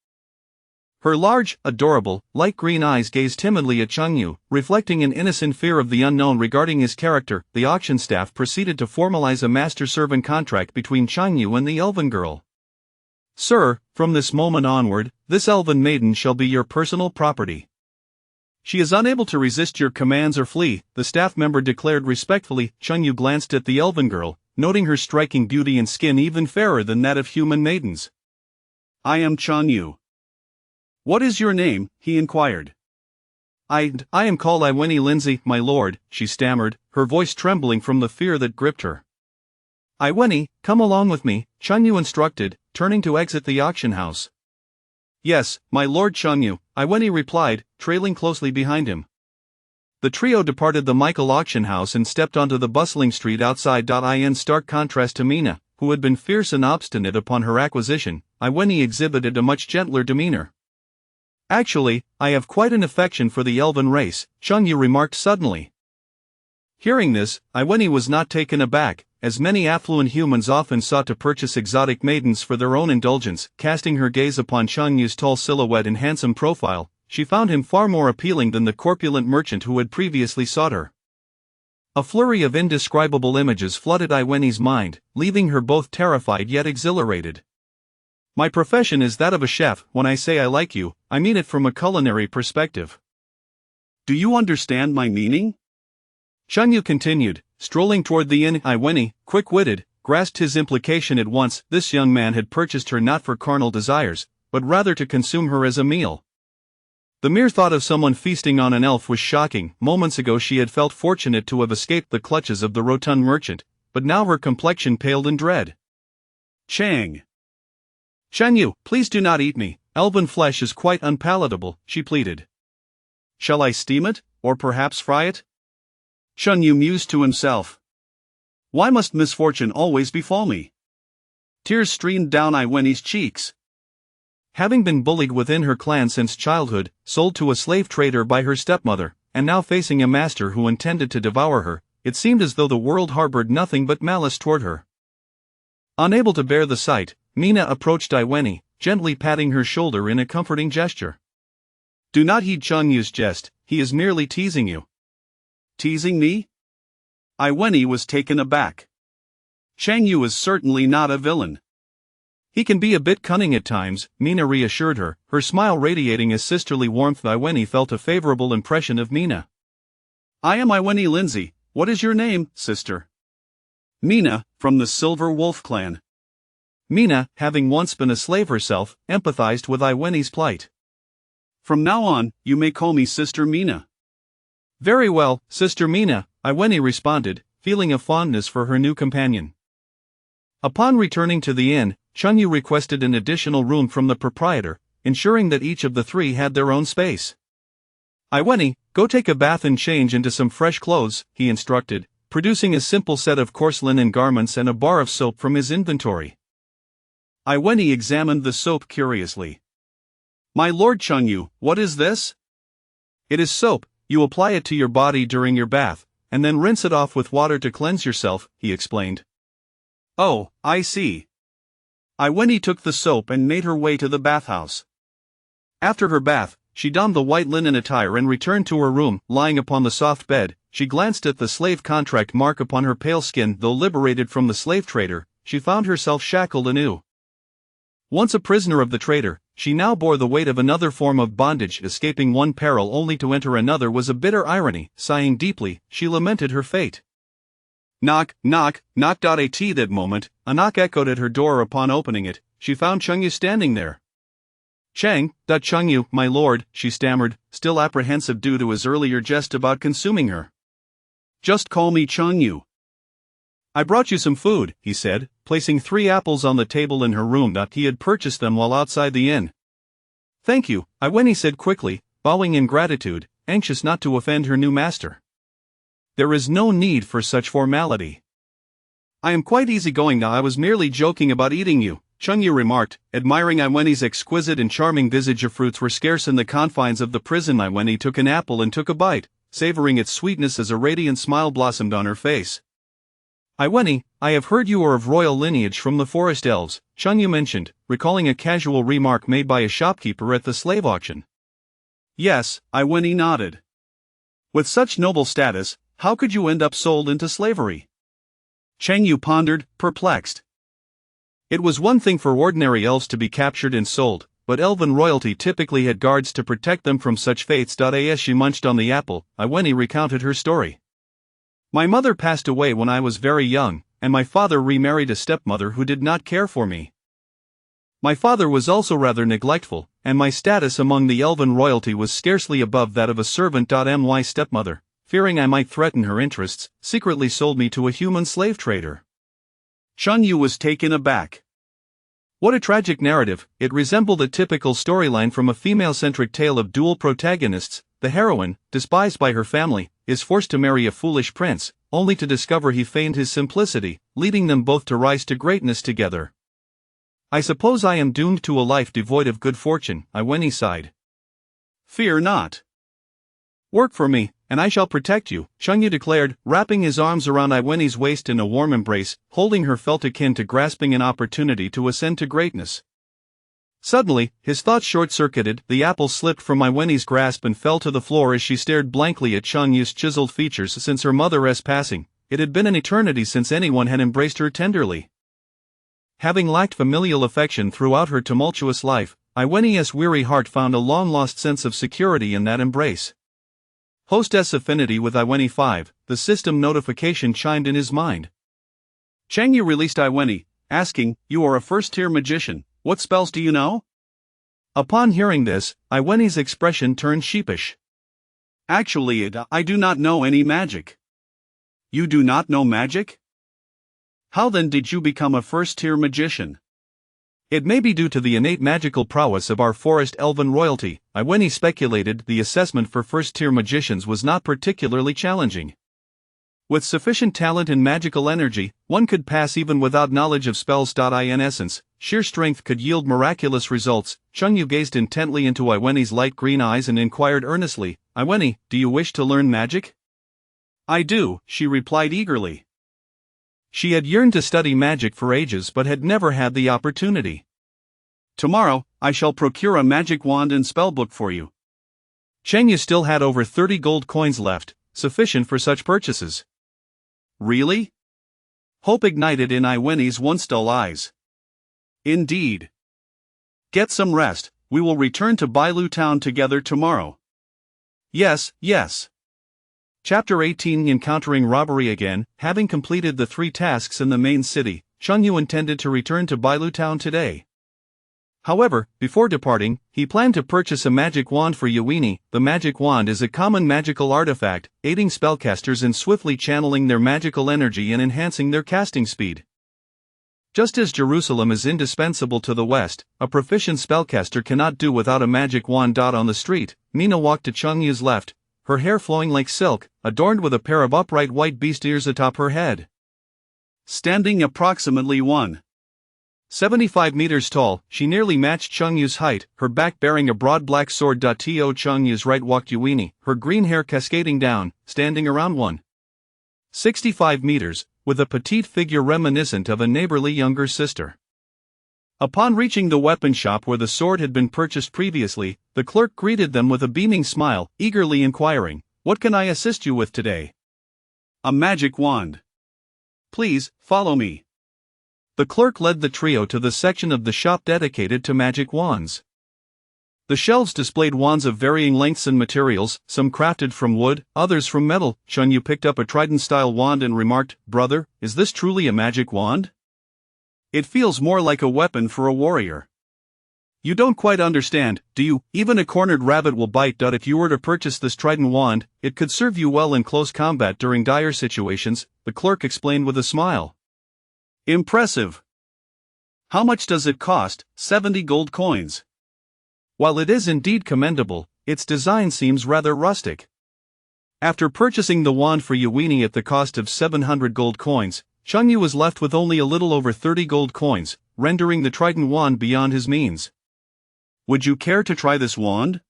Her large, adorable, light green eyes gazed timidly at Chungyu, reflecting an innocent fear of the unknown regarding his character. The auction staff proceeded to formalize a master-servant contract between Chungyu and the elven girl. Sir, from this moment onward, this elven maiden shall be your personal property. She is unable to resist your commands or flee, the staff member declared respectfully. Chungyu glanced at the elven girl, noting her striking beauty and skin even fairer than that of human maidens. I am Chungyu. What is your name? He inquired. I am called Iweni Lindsay, my lord, she stammered, her voice trembling from the fear that gripped her. Iweni, come along with me, Chungyu instructed, turning to exit the auction house. Yes, my lord Chungyu, Iweni replied, trailing closely behind him. The trio departed the Michael auction house and stepped onto the bustling street outside. In stark contrast to Mina, who had been fierce and obstinate upon her acquisition, Iweni exhibited a much gentler demeanor. Actually, I have quite an affection for the elven race, Chungyu remarked suddenly. Hearing this, Iweni was not taken aback, as many affluent humans often sought to purchase exotic maidens for their own indulgence. Casting her gaze upon Chungyu's tall silhouette and handsome profile, she found him far more appealing than the corpulent merchant who had previously sought her. A flurry of indescribable images flooded Iweni's mind, leaving her both terrified yet exhilarated. My profession is that of a chef. When I say I like you, I mean it from a culinary perspective. Do you understand my meaning? Chungyu continued, strolling toward the inn. Iweni, quick-witted, grasped his implication at once. This young man had purchased her not for carnal desires, but rather to consume her as a meal. The mere thought of someone feasting on an elf was shocking. Moments ago she had felt fortunate to have escaped the clutches of the rotund merchant, but now her complexion paled in dread. Chang! Chungyu, please do not eat me. Elven flesh is quite unpalatable, she pleaded. Shall I steam it, or perhaps fry it? Chungyu mused to himself. Why must misfortune always befall me? Tears streamed down Iweni's cheeks. Having been bullied within her clan since childhood, sold to a slave trader by her stepmother, and now facing a master who intended to devour her, it seemed as though the world harbored nothing but malice toward her. Unable to bear the sight, Mina approached Iweni, gently patting her shoulder in a comforting gesture. Do not heed Chungyu's jest, he is merely teasing you. Teasing me? Iweni was taken aback. Changyu is certainly not a villain. He can be a bit cunning at times, Mina reassured her, her smile radiating a sisterly warmth. Iweni felt a favorable impression of Mina. I am Iweni Lindsay. What is your name, sister? Mina, from the Silver Wolf clan. Mina, having once been a slave herself, empathized with Iweni's plight. From now on, you may call me Sister Mina. Very well, Sister Mina, Iweni responded, feeling a fondness for her new companion. Upon returning to the inn, Chungyu requested an additional room from the proprietor, ensuring that each of the three had their own space. Iweni, go take a bath and change into some fresh clothes, he instructed, producing a simple set of coarse linen garments and a bar of soap from his inventory. Iweni examined the soap curiously. My lord Chungyu, what is this? It is soap. You apply it to your body during your bath, and then rinse it off with water to cleanse yourself, he explained. Oh, I see. Iweni took the soap and made her way to the bathhouse. After her bath, she donned the white linen attire and returned to her room. Lying upon the soft bed, she glanced at the slave contract mark upon her pale skin. Though liberated from the slave trader, she found herself shackled anew. Once a prisoner of the trader, she now bore the weight of another form of bondage. Escaping one peril only to enter another was a bitter irony. Sighing deeply, she lamented her fate. Knock, knock, knock. At that moment, a knock echoed at her door. Upon opening it, she found Chengyu standing there. Chengyu, my lord, she stammered, still apprehensive due to his earlier jest about consuming her. Just call me Chengyu. I brought you some food, he said, placing 3 apples on the table in her room. He had purchased them while outside the inn. Thank you, Iweni said quickly, bowing in gratitude, anxious not to offend her new master. There is no need for such formality. I am quite easygoing now. I was merely joking about eating you, Chengyu remarked, admiring Iweni's exquisite and charming visage. Of fruits were scarce in the confines of the prison. Iweni took an apple and took a bite, savoring its sweetness as a radiant smile blossomed on her face. Iweni, I have heard you are of royal lineage from the forest elves, Chengyu mentioned, recalling a casual remark made by a shopkeeper at the slave auction. Yes, Iweni nodded. With such noble status, how could you end up sold into slavery? Chengyu pondered, perplexed. It was one thing for ordinary elves to be captured and sold, but elven royalty typically had guards to protect them from such fates. As she munched on the apple, Iweni recounted her story. My mother passed away when I was very young, and my father remarried a stepmother who did not care for me. My father was also rather neglectful, and my status among the elven royalty was scarcely above that of a servant. My stepmother, fearing I might threaten her interests, secretly sold me to a human slave trader. Chengyu was taken aback. What a tragic narrative! It resembled a typical storyline from a female-centric tale of dual protagonists. The heroine, despised by her family, is forced to marry a foolish prince, only to discover he feigned his simplicity, leading them both to rise to greatness together. I suppose I am doomed to a life devoid of good fortune, Iweni sighed. Fear not. Work for me, and I shall protect you, Chengyu declared, wrapping his arms around Iweni's waist in a warm embrace. Holding her felt akin to grasping an opportunity to ascend to greatness. Suddenly, his thoughts short-circuited. The apple slipped from Iweni's grasp and fell to the floor as she stared blankly at Chengyu's chiseled features. Since her mother's passing, it had been an eternity since anyone had embraced her tenderly. Having lacked familial affection throughout her tumultuous life, Iweni's weary heart found a long-lost sense of security in that embrace. Hostess affinity with Iweni 5, the system notification chimed in his mind. Chengyu released Iweni, asking, You are a first-tier magician, what spells do you know? Upon hearing this, Iweni's expression turned sheepish. Actually, I do not know any magic. You do not know magic? How then did you become a first-tier magician? It may be due to the innate magical prowess of our forest elven royalty, Iweni speculated. The assessment for first-tier magicians was not particularly challenging. With sufficient talent and magical energy, one could pass even without knowledge of spells. In essence, sheer strength could yield miraculous results. Chengyu gazed intently into Iweni's light green eyes and inquired earnestly, Iweni, do you wish to learn magic? I do, she replied eagerly. She had yearned to study magic for ages but had never had the opportunity. Tomorrow, I shall procure a magic wand and spellbook for you. Chengyu still had over 30 gold coins left, sufficient for such purchases. Really? Hope ignited in Iweni's once dull eyes. Indeed. Get some rest, we will return to Bailu town together tomorrow. Yes, yes. Chapter 18. Encountering robbery again. Having completed the 3 tasks in the main city, Chengyu intended to return to Bailu town today. However, before departing, he planned to purchase a magic wand for Iweni. The magic wand is a common magical artifact, aiding spellcasters in swiftly channeling their magical energy and enhancing their casting speed. Just as Jerusalem is indispensable to the West, a proficient spellcaster cannot do without a magic wand. On the street, Nina walked to Chengyu's left, her hair flowing like silk, adorned with a pair of upright white beast ears atop her head. Standing approximately 1.75 meters tall, she nearly matched Chengyu's height, her back bearing a broad black sword. To Chengyu's right walked Iweni, her green hair cascading down, standing around 1.65 meters, with a petite figure reminiscent of a neighborly younger sister. Upon reaching the weapon shop where the sword had been purchased previously, the clerk greeted them with a beaming smile, eagerly inquiring, "What can I assist you with today?" "A magic wand. Please, follow me." The clerk led the trio to the section of the shop dedicated to magic wands. The shelves displayed wands of varying lengths and materials, some crafted from wood, others from metal. Chunyu picked up a trident-style wand and remarked, "Brother, is this truly a magic wand? It feels more like a weapon for a warrior." "You don't quite understand, do you? Even a cornered rabbit will bite. If you were to purchase this trident wand, it could serve you well in close combat during dire situations," the clerk explained with a smile. "Impressive. How much does it cost?" 70 gold coins. While it is indeed commendable, its design seems rather rustic. After purchasing the wand for Yuini at the cost of 700 gold coins, Chunyu was left with only a little over 30 gold coins, rendering the trident wand beyond his means. "Would you care to try this wand?"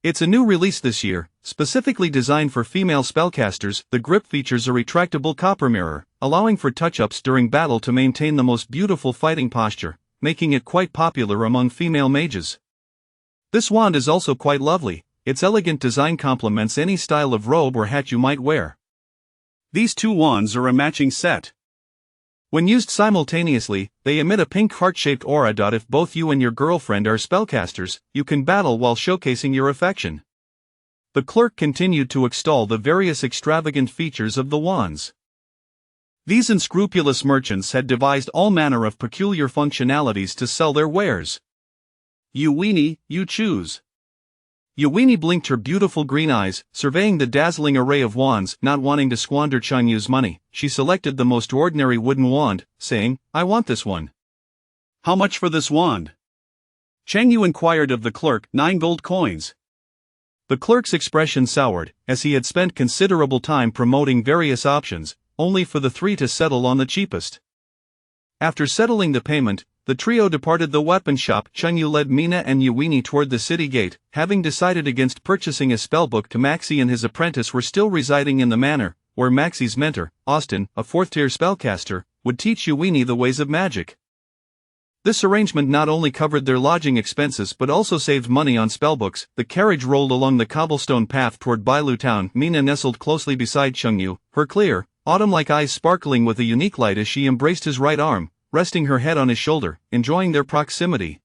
It's a new release this year, specifically designed for female spellcasters. The grip features a retractable copper mirror, allowing for touch-ups during battle to maintain the most beautiful fighting posture, making it quite popular among female mages. This wand is also quite lovely. Its elegant design complements any style of robe or hat you might wear. These two wands are a matching set. When used simultaneously, they emit a pink heart-shaped aura. If both you and your girlfriend are spellcasters, you can battle while showcasing your affection. The clerk continued to extol the various extravagant features of the wands. These unscrupulous merchants had devised all manner of peculiar functionalities to sell their wares. "Yuini, you choose." Yuini blinked her beautiful green eyes, surveying the dazzling array of wands. Not wanting to squander Chunyu's money, she selected the most ordinary wooden wand, saying, "I want this one." "How much for this wand?" Chengyu inquired of the clerk. 9 gold coins. The clerk's expression soured, as he had spent considerable time promoting various options, only for the three to settle on the cheapest. After settling the payment, the trio departed the weapon shop. Chunyu led Mina and Yuini toward the city gate, having decided against purchasing a spellbook. Maxi and his apprentice were still residing in the manor, where Maxi's mentor, Austin, a 4th-tier spellcaster, would teach Yuini the ways of magic. This arrangement not only covered their lodging expenses but also saved money on spellbooks. The carriage rolled along the cobblestone path toward Bailu town. Mina nestled closely beside Chunyu, her clear, autumn-like eyes sparkling with a unique light as she embraced his right arm, resting her head on his shoulder, enjoying their proximity.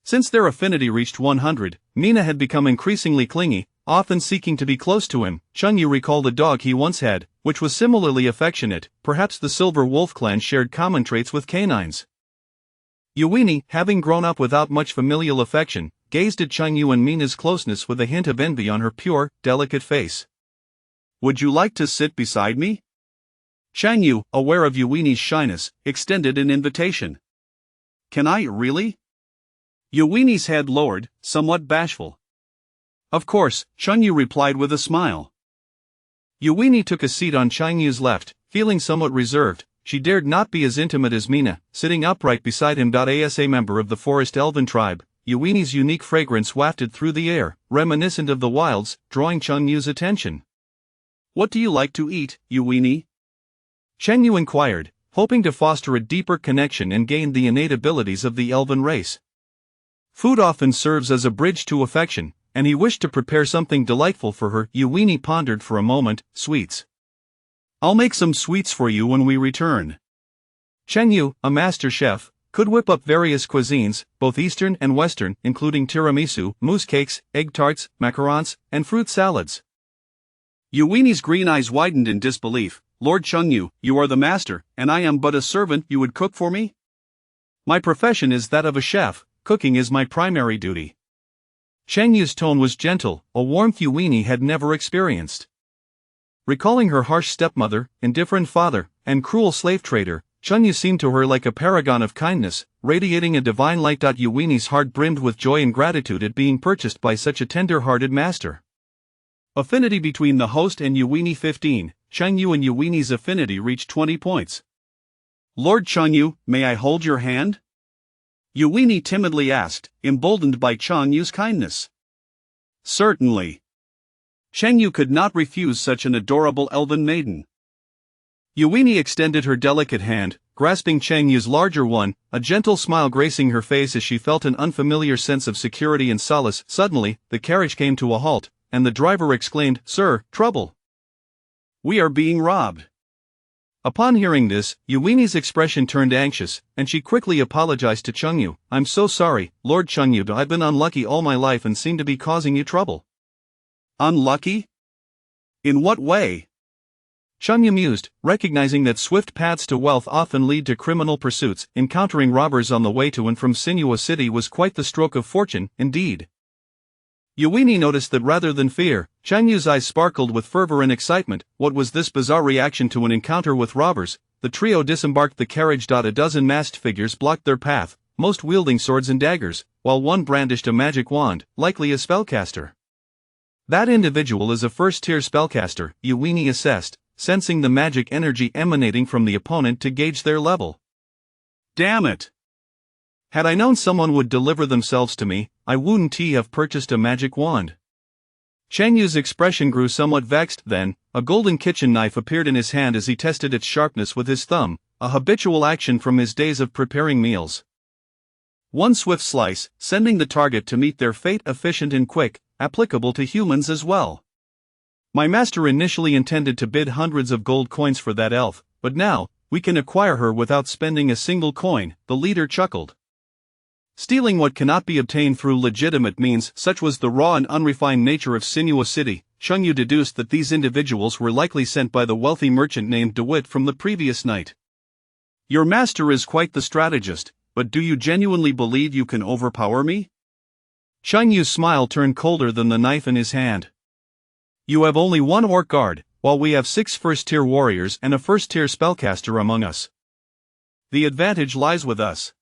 Since their affinity reached 100, Mina had become increasingly clingy, often seeking to be close to him. Chunyu recalled a dog he once had, which was similarly affectionate. Perhaps the Silver Wolf clan shared common traits with canines. Yuini, having grown up without much familial affection, gazed at Chunyu and Mina's closeness with a hint of envy on her pure, delicate face. "Would you like to sit beside me?" Chengyu, aware of Yuini's shyness, extended an invitation. "Can I, really?" Yuini's head lowered, somewhat bashful. "Of course," Chunyu replied with a smile. Yuini took a seat on Chenyu's left, feeling somewhat reserved. She dared not be as intimate as Mina, sitting upright beside him. As a member of the forest elven tribe, Yuini's unique fragrance wafted through the air, reminiscent of the wilds, drawing Chenyu's attention. "What do you like to eat, Yuini?" Chengyu inquired, hoping to foster a deeper connection and gain the innate abilities of the elven race. Food often serves as a bridge to affection, and he wished to prepare something delightful for her. Yuini pondered for a moment. "Sweets. I'll make some sweets for you when we return." Chengyu, a master chef, could whip up various cuisines, both Eastern and Western, including tiramisu, mousse cakes, egg tarts, macarons, and fruit salads. Yuini's green eyes widened in disbelief. "Lord Chengyu, you are the master, and I am but a servant. You would cook for me?" "My profession is that of a chef. Cooking is my primary duty." Chengyu's tone was gentle, a warmth Yuini had never experienced. Recalling her harsh stepmother, indifferent father, and cruel slave trader, Chunyu seemed to her like a paragon of kindness, radiating a divine light. Yuini's heart brimmed with joy and gratitude at being purchased by such a tender-hearted master. Affinity between the host and Yuini 15. Chengyu and Yuini's affinity reached 20 points. "Lord Chengyu, may I hold your hand?" Yuini timidly asked, emboldened by Chengyu's kindness. "Certainly." Chengyu could not refuse such an adorable elven maiden. Yuini extended her delicate hand, grasping Cheng Yu's larger one, a gentle smile gracing her face as she felt an unfamiliar sense of security and solace. Suddenly, the carriage came to a halt, and the driver exclaimed, "Sir, trouble! We are being robbed." Upon hearing this, Yuini's expression turned anxious, and she quickly apologized to Chengyu. "I'm so sorry, Lord Chengyu, I've been unlucky all my life and seem to be causing you trouble." Unlucky? In what way? Chengyu mused, recognizing that swift paths to wealth often lead to criminal pursuits. Encountering robbers on the way to and from Sinuous City was quite the stroke of fortune, indeed. Yuini noticed that rather than fear, Chengyu's eyes sparkled with fervor and excitement. What was this bizarre reaction to an encounter with robbers? The trio disembarked the carriage. A dozen masked figures blocked their path, most wielding swords and daggers, while one brandished a magic wand, likely a spellcaster. That individual is a first-tier spellcaster, Yuini assessed, sensing the magic energy emanating from the opponent to gauge their level. Damn it! Had I known someone would deliver themselves to me, I wouldn't have purchased a magic wand. Chengyu's expression grew somewhat vexed. Then, a golden kitchen knife appeared in his hand as he tested its sharpness with his thumb, a habitual action from his days of preparing meals. One swift slice, sending the target to meet their fate, efficient and quick, applicable to humans as well. My master initially intended to bid hundreds of gold coins for that elf, but now, we can acquire her without spending a single coin, the leader chuckled. Stealing what cannot be obtained through legitimate means, such was the raw and unrefined nature of Sinuous City. Chengyu deduced that these individuals were likely sent by the wealthy merchant named DeWitt from the previous night. Your master is quite the strategist, but do you genuinely believe you can overpower me? Chengyu's smile turned colder than the knife in his hand. You have only one orc guard, while we have 6 first-tier warriors and a first-tier spellcaster among us. The advantage lies with us.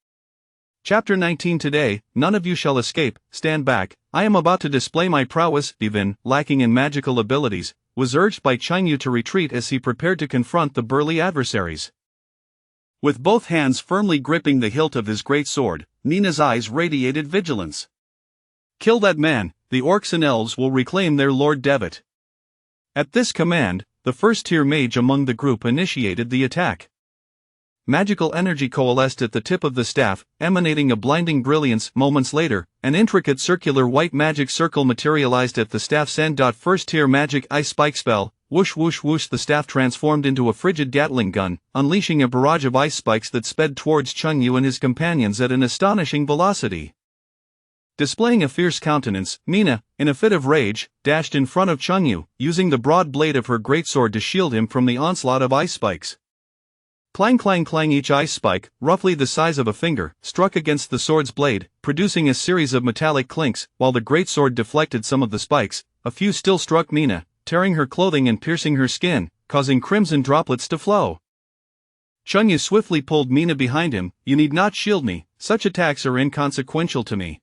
Chapter 19. Today, none of you shall escape. Stand back, I am about to display my prowess. Even, lacking in magical abilities, was urged by Chengyu to retreat as he prepared to confront the burly adversaries. With both hands firmly gripping the hilt of his great sword, Nina's eyes radiated vigilance. Kill that man, the orcs and elves will reclaim their Lord Devitt. At this command, the first-tier mage among the group initiated the attack. Magical energy coalesced at the tip of the staff, emanating a blinding brilliance. Moments later, an intricate circular white magic circle materialized at the staff's end. First-tier magic ice spike spell, whoosh whoosh whoosh. The staff transformed into a frigid Gatling gun, unleashing a barrage of ice spikes that sped towards Chengyu and his companions at an astonishing velocity. Displaying a fierce countenance, Nina, in a fit of rage, dashed in front of Chengyu, using the broad blade of her greatsword to shield him from the onslaught of ice spikes. Clang clang clang. Each ice spike, roughly the size of a finger, struck against the sword's blade, producing a series of metallic clinks. While the greatsword deflected some of the spikes, a few still struck Nina, tearing her clothing and piercing her skin, causing crimson droplets to flow. Chengyu swiftly pulled Nina behind him. You need not shield me, such attacks are inconsequential to me.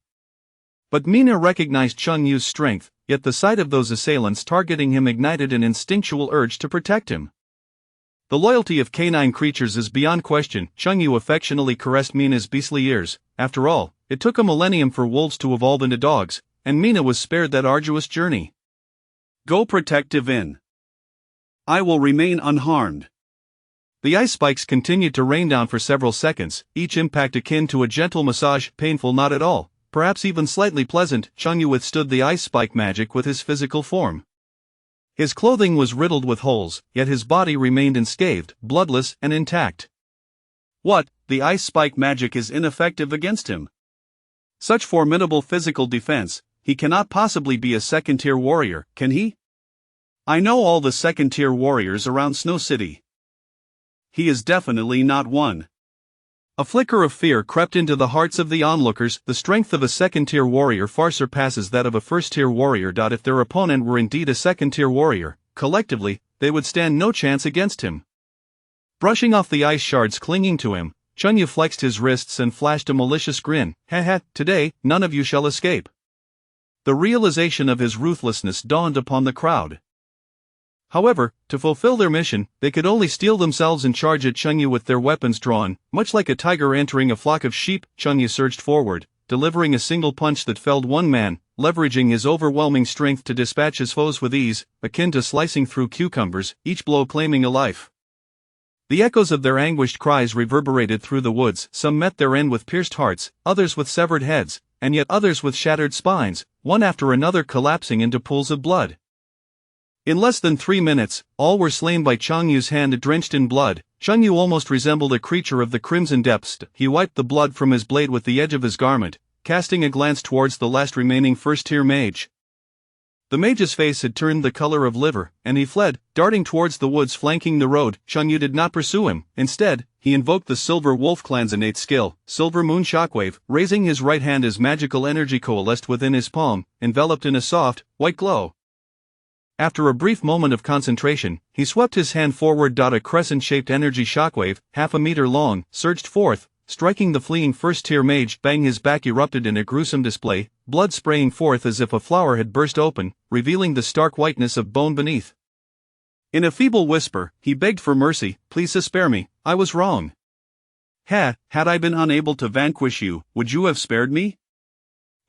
But Mina recognized Chengyu's strength, yet the sight of those assailants targeting him ignited an instinctual urge to protect him. The loyalty of canine creatures is beyond question. Chengyu affectionately caressed Mina's beastly ears. After all, it took a millennium for wolves to evolve into dogs, and Mina was spared that arduous journey. Go protect Divin. I will remain unharmed. The ice spikes continued to rain down for several seconds, each impact akin to a gentle massage, painful not at all, perhaps even slightly pleasant. Chengyu withstood the ice spike magic with his physical form. His clothing was riddled with holes, yet his body remained unscathed, bloodless, and intact. What, the ice spike magic is ineffective against him? Such formidable physical defense, he cannot possibly be a second-tier warrior, can he? I know all the second-tier warriors around Snow City. He is definitely not one. A flicker of fear crept into the hearts of the onlookers. The strength of a second-tier warrior far surpasses that of a first-tier warrior. If their opponent were indeed a second-tier warrior, collectively, they would stand no chance against him. Brushing off the ice shards clinging to him, Chengyu flexed his wrists and flashed a malicious grin. Ha ha, today, none of you shall escape. The realization of his ruthlessness dawned upon the crowd. However, to fulfill their mission, they could only steel themselves and charge at Chengyu with their weapons drawn. Much like a tiger entering a flock of sheep, Chengyu surged forward, delivering a single punch that felled one man, leveraging his overwhelming strength to dispatch his foes with ease, akin to slicing through cucumbers, each blow claiming a life. The echoes of their anguished cries reverberated through the woods. Some met their end with pierced hearts, others with severed heads, and yet others with shattered spines, one after another collapsing into pools of blood. In less than 3 minutes, all were slain by Chang Yu's hand drenched in blood. Chang Yu almost resembled a creature of the crimson depths. He wiped the blood from his blade with the edge of his garment, casting a glance towards the last remaining first-tier mage. The mage's face had turned the color of liver, and he fled, darting towards the woods flanking the road. Chang Yu did not pursue him. Instead, he invoked the Silver Wolf Clan's innate skill, Silver Moon Shockwave. Raising his right hand as magical energy coalesced within his palm, enveloped in a soft, white glow. After a brief moment of concentration, he swept his hand forward. A crescent-shaped energy shockwave, half a meter long, surged forth, striking the fleeing first-tier mage. Bang! His back erupted in a gruesome display, blood spraying forth as if a flower had burst open, revealing the stark whiteness of bone beneath. In a feeble whisper, he begged for mercy. Please spare me, I was wrong. Had I been unable to vanquish you, would you have spared me?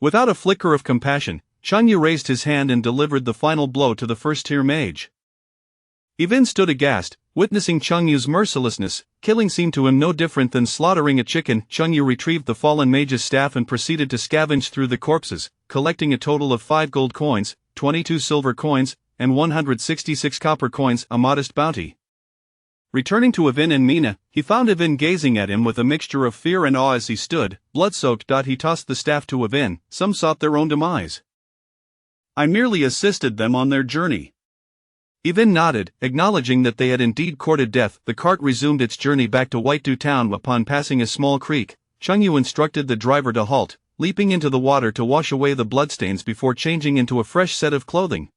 Without a flicker of compassion, Chang Yu raised his hand and delivered the final blow to the first-tier mage. Yvin stood aghast, witnessing Chang Yu's mercilessness. Killing seemed to him no different than slaughtering a chicken. Chang Yu retrieved the fallen mage's staff and proceeded to scavenge through the corpses, collecting a total of 5 gold coins, 22 silver coins, and 166 copper coins, a modest bounty. Returning to Yvin and Mina, he found Yvin gazing at him with a mixture of fear and awe as he stood, blood-soaked. He tossed the staff to Yvin. Some sought their own demise. I merely assisted them on their journey. Yvin nodded, acknowledging that they had indeed courted death. The cart resumed its journey back to Whitedew Town. Upon passing a small creek, Chang Yu instructed the driver to halt, leaping into the water to wash away the bloodstains before changing into a fresh set of clothing.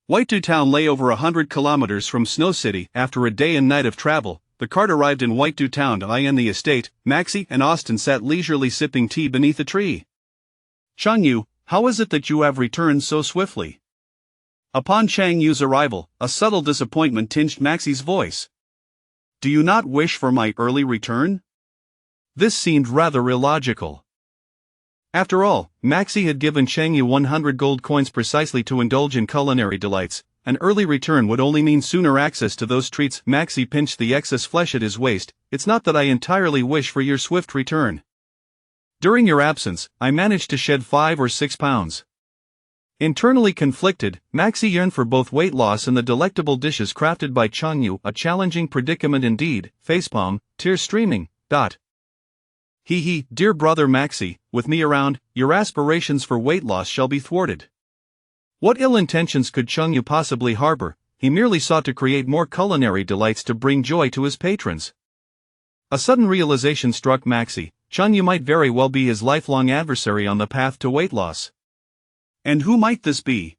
Whitedew Town lay over 100 kilometers from Snow City. After a day and night of travel, the cart arrived in Whitedew Town. In the estate, Maxie and Austin sat leisurely sipping tea beneath a tree. Chang Yu, how is it that you have returned so swiftly? Upon Chang Yu's arrival, a subtle disappointment tinged Maxie's voice. Do you not wish for my early return? This seemed rather illogical. After all, Maxie had given Chang Yu 100 gold coins precisely to indulge in culinary delights. An early return would only mean sooner access to those treats. Maxie pinched the excess flesh at his waist. It's not that I entirely wish for your swift return. During your absence, I managed to shed 5 or 6 pounds. Internally conflicted, Maxie yearned for both weight loss and the delectable dishes crafted by Chang Yu. A challenging predicament indeed. Facepalm, tears streaming. Dear brother Maxie, with me around, your aspirations for weight loss shall be thwarted. What ill intentions could Chang Yu possibly harbor? He merely sought to create more culinary delights to bring joy to his patrons. A sudden realization struck Maxie. Chang Yu might very well be his lifelong adversary on the path to weight loss. And who might this be?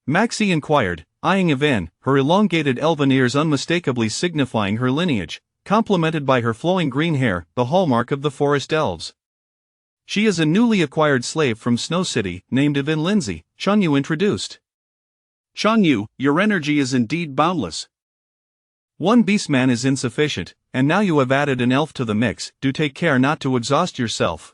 Maxie inquired, eyeing Yvin, her elongated elven ears unmistakably signifying her lineage, complemented by her flowing green hair, the hallmark of the forest elves. She is a newly acquired slave from Snow City, named Yvin Lindsay, Chang Yu introduced. Chang Yu, your energy is indeed boundless. One beastman is insufficient, and now you have added an elf to the mix. Do take care not to exhaust yourself.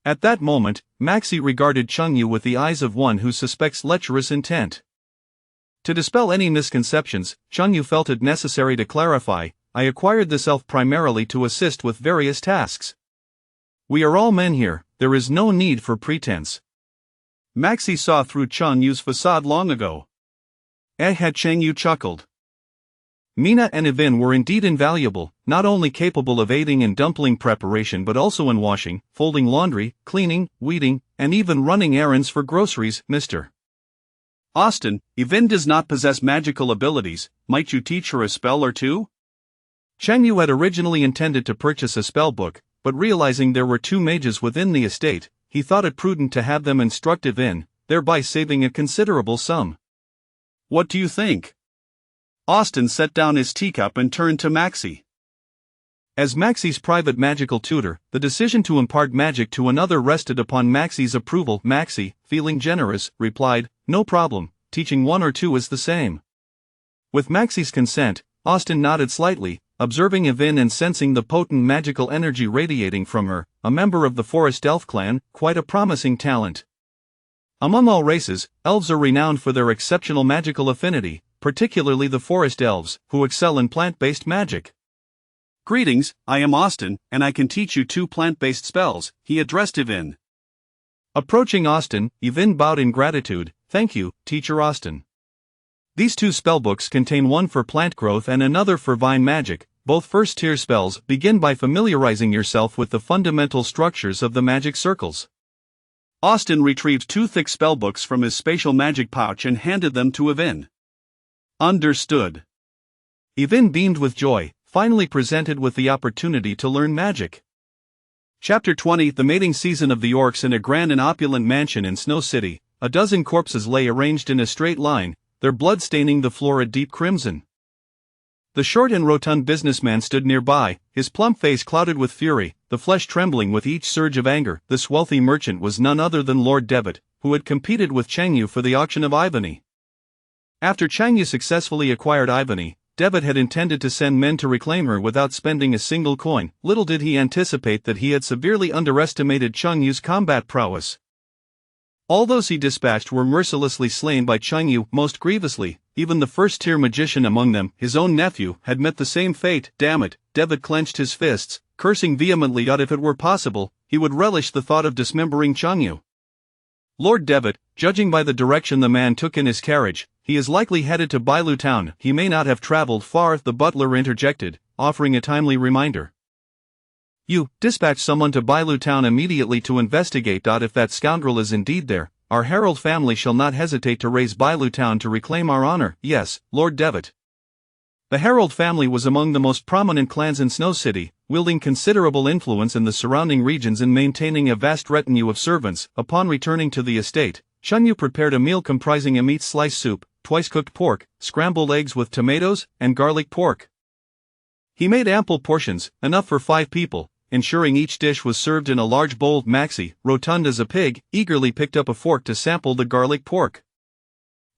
At that moment, Maxie regarded Chang Yu with the eyes of one who suspects lecherous intent. To dispel any misconceptions, Chang Yu felt it necessary to clarify, I acquired this elf primarily to assist with various tasks. We are all men here, there is no need for pretense. Maxie saw through Chang Yu's facade long ago. Had Chang Yu chuckled. Mina and Yvin were indeed invaluable, not only capable of aiding in dumpling preparation but also in washing, folding laundry, cleaning, weeding, and even running errands for groceries. Mr. Austin, Yvin does not possess magical abilities, might you teach her a spell or two? Chang Yu had originally intended to purchase a spell book, but realizing there were 2 mages within the estate, he thought it prudent to have them instruct Yvin, thereby saving a considerable sum. What do you think? Austin set down his teacup and turned to Maxie. As Maxie's private magical tutor, the decision to impart magic to another rested upon Maxie's approval. Maxie, feeling generous, replied, no problem, teaching 1 or 2 is the same. With Maxie's consent, Austin nodded slightly, observing Yvin and sensing the potent magical energy radiating from her, a member of the Forest Elf clan, quite a promising talent. Among all races, elves are renowned for their exceptional magical affinity, particularly the forest elves, who excel in plant-based magic. Greetings, I am Austin, and I can teach you 2 plant-based spells, he addressed Yvin. Approaching Austin, Yvin bowed in gratitude. Thank you, Teacher Austin. These 2 spellbooks contain one for plant growth and another for vine magic. Both first-tier spells begin by familiarizing yourself with the fundamental structures of the magic circles. Austin retrieved 2 thick spellbooks from his spatial magic pouch and handed them to Yvin. Understood. Yvin beamed with joy, finally presented with the opportunity to learn magic. Chapter 20. The mating season of the orcs. In a grand and opulent mansion in Snow City, a dozen corpses lay arranged in a straight line, their blood staining the floor a deep crimson. The short and rotund businessman stood nearby, his plump face clouded with fury, the flesh trembling with each surge of anger. This wealthy merchant was none other than Lord Devitt, who had competed with Chang Yu for the auction of Ivany. After Chang Yu successfully acquired Ivany, Devitt had intended to send men to reclaim her without spending a single coin. Little did he anticipate that he had severely underestimated Chang Yu's combat prowess. All those he dispatched were mercilessly slain by Chang Yu. Most grievously, even the first-tier magician among them, his own nephew, had met the same fate. Damn it, Devitt clenched his fists, cursing vehemently that if it were possible, he would relish the thought of dismembering Chang Yu. Lord Devitt, judging by the direction the man took in his carriage, he is likely headed to Bailu Town. He may not have traveled far, the butler interjected, offering a timely reminder. You, dispatch someone to Bailu Town immediately to investigate. If that scoundrel is indeed there, our herald family shall not hesitate to raise Bailu Town to reclaim our honor. Yes, Lord Devitt. The herald family was among the most prominent clans in Snow City, wielding considerable influence in the surrounding regions and maintaining a vast retinue of servants. Upon returning to the estate, Chang Yu prepared a meal comprising a meat slice soup, twice-cooked pork, scrambled eggs with tomatoes, and garlic pork. He made ample portions, enough for 5 people, ensuring each dish was served in a large bowl. Maxie, rotund as a pig, eagerly picked up a fork to sample the garlic pork.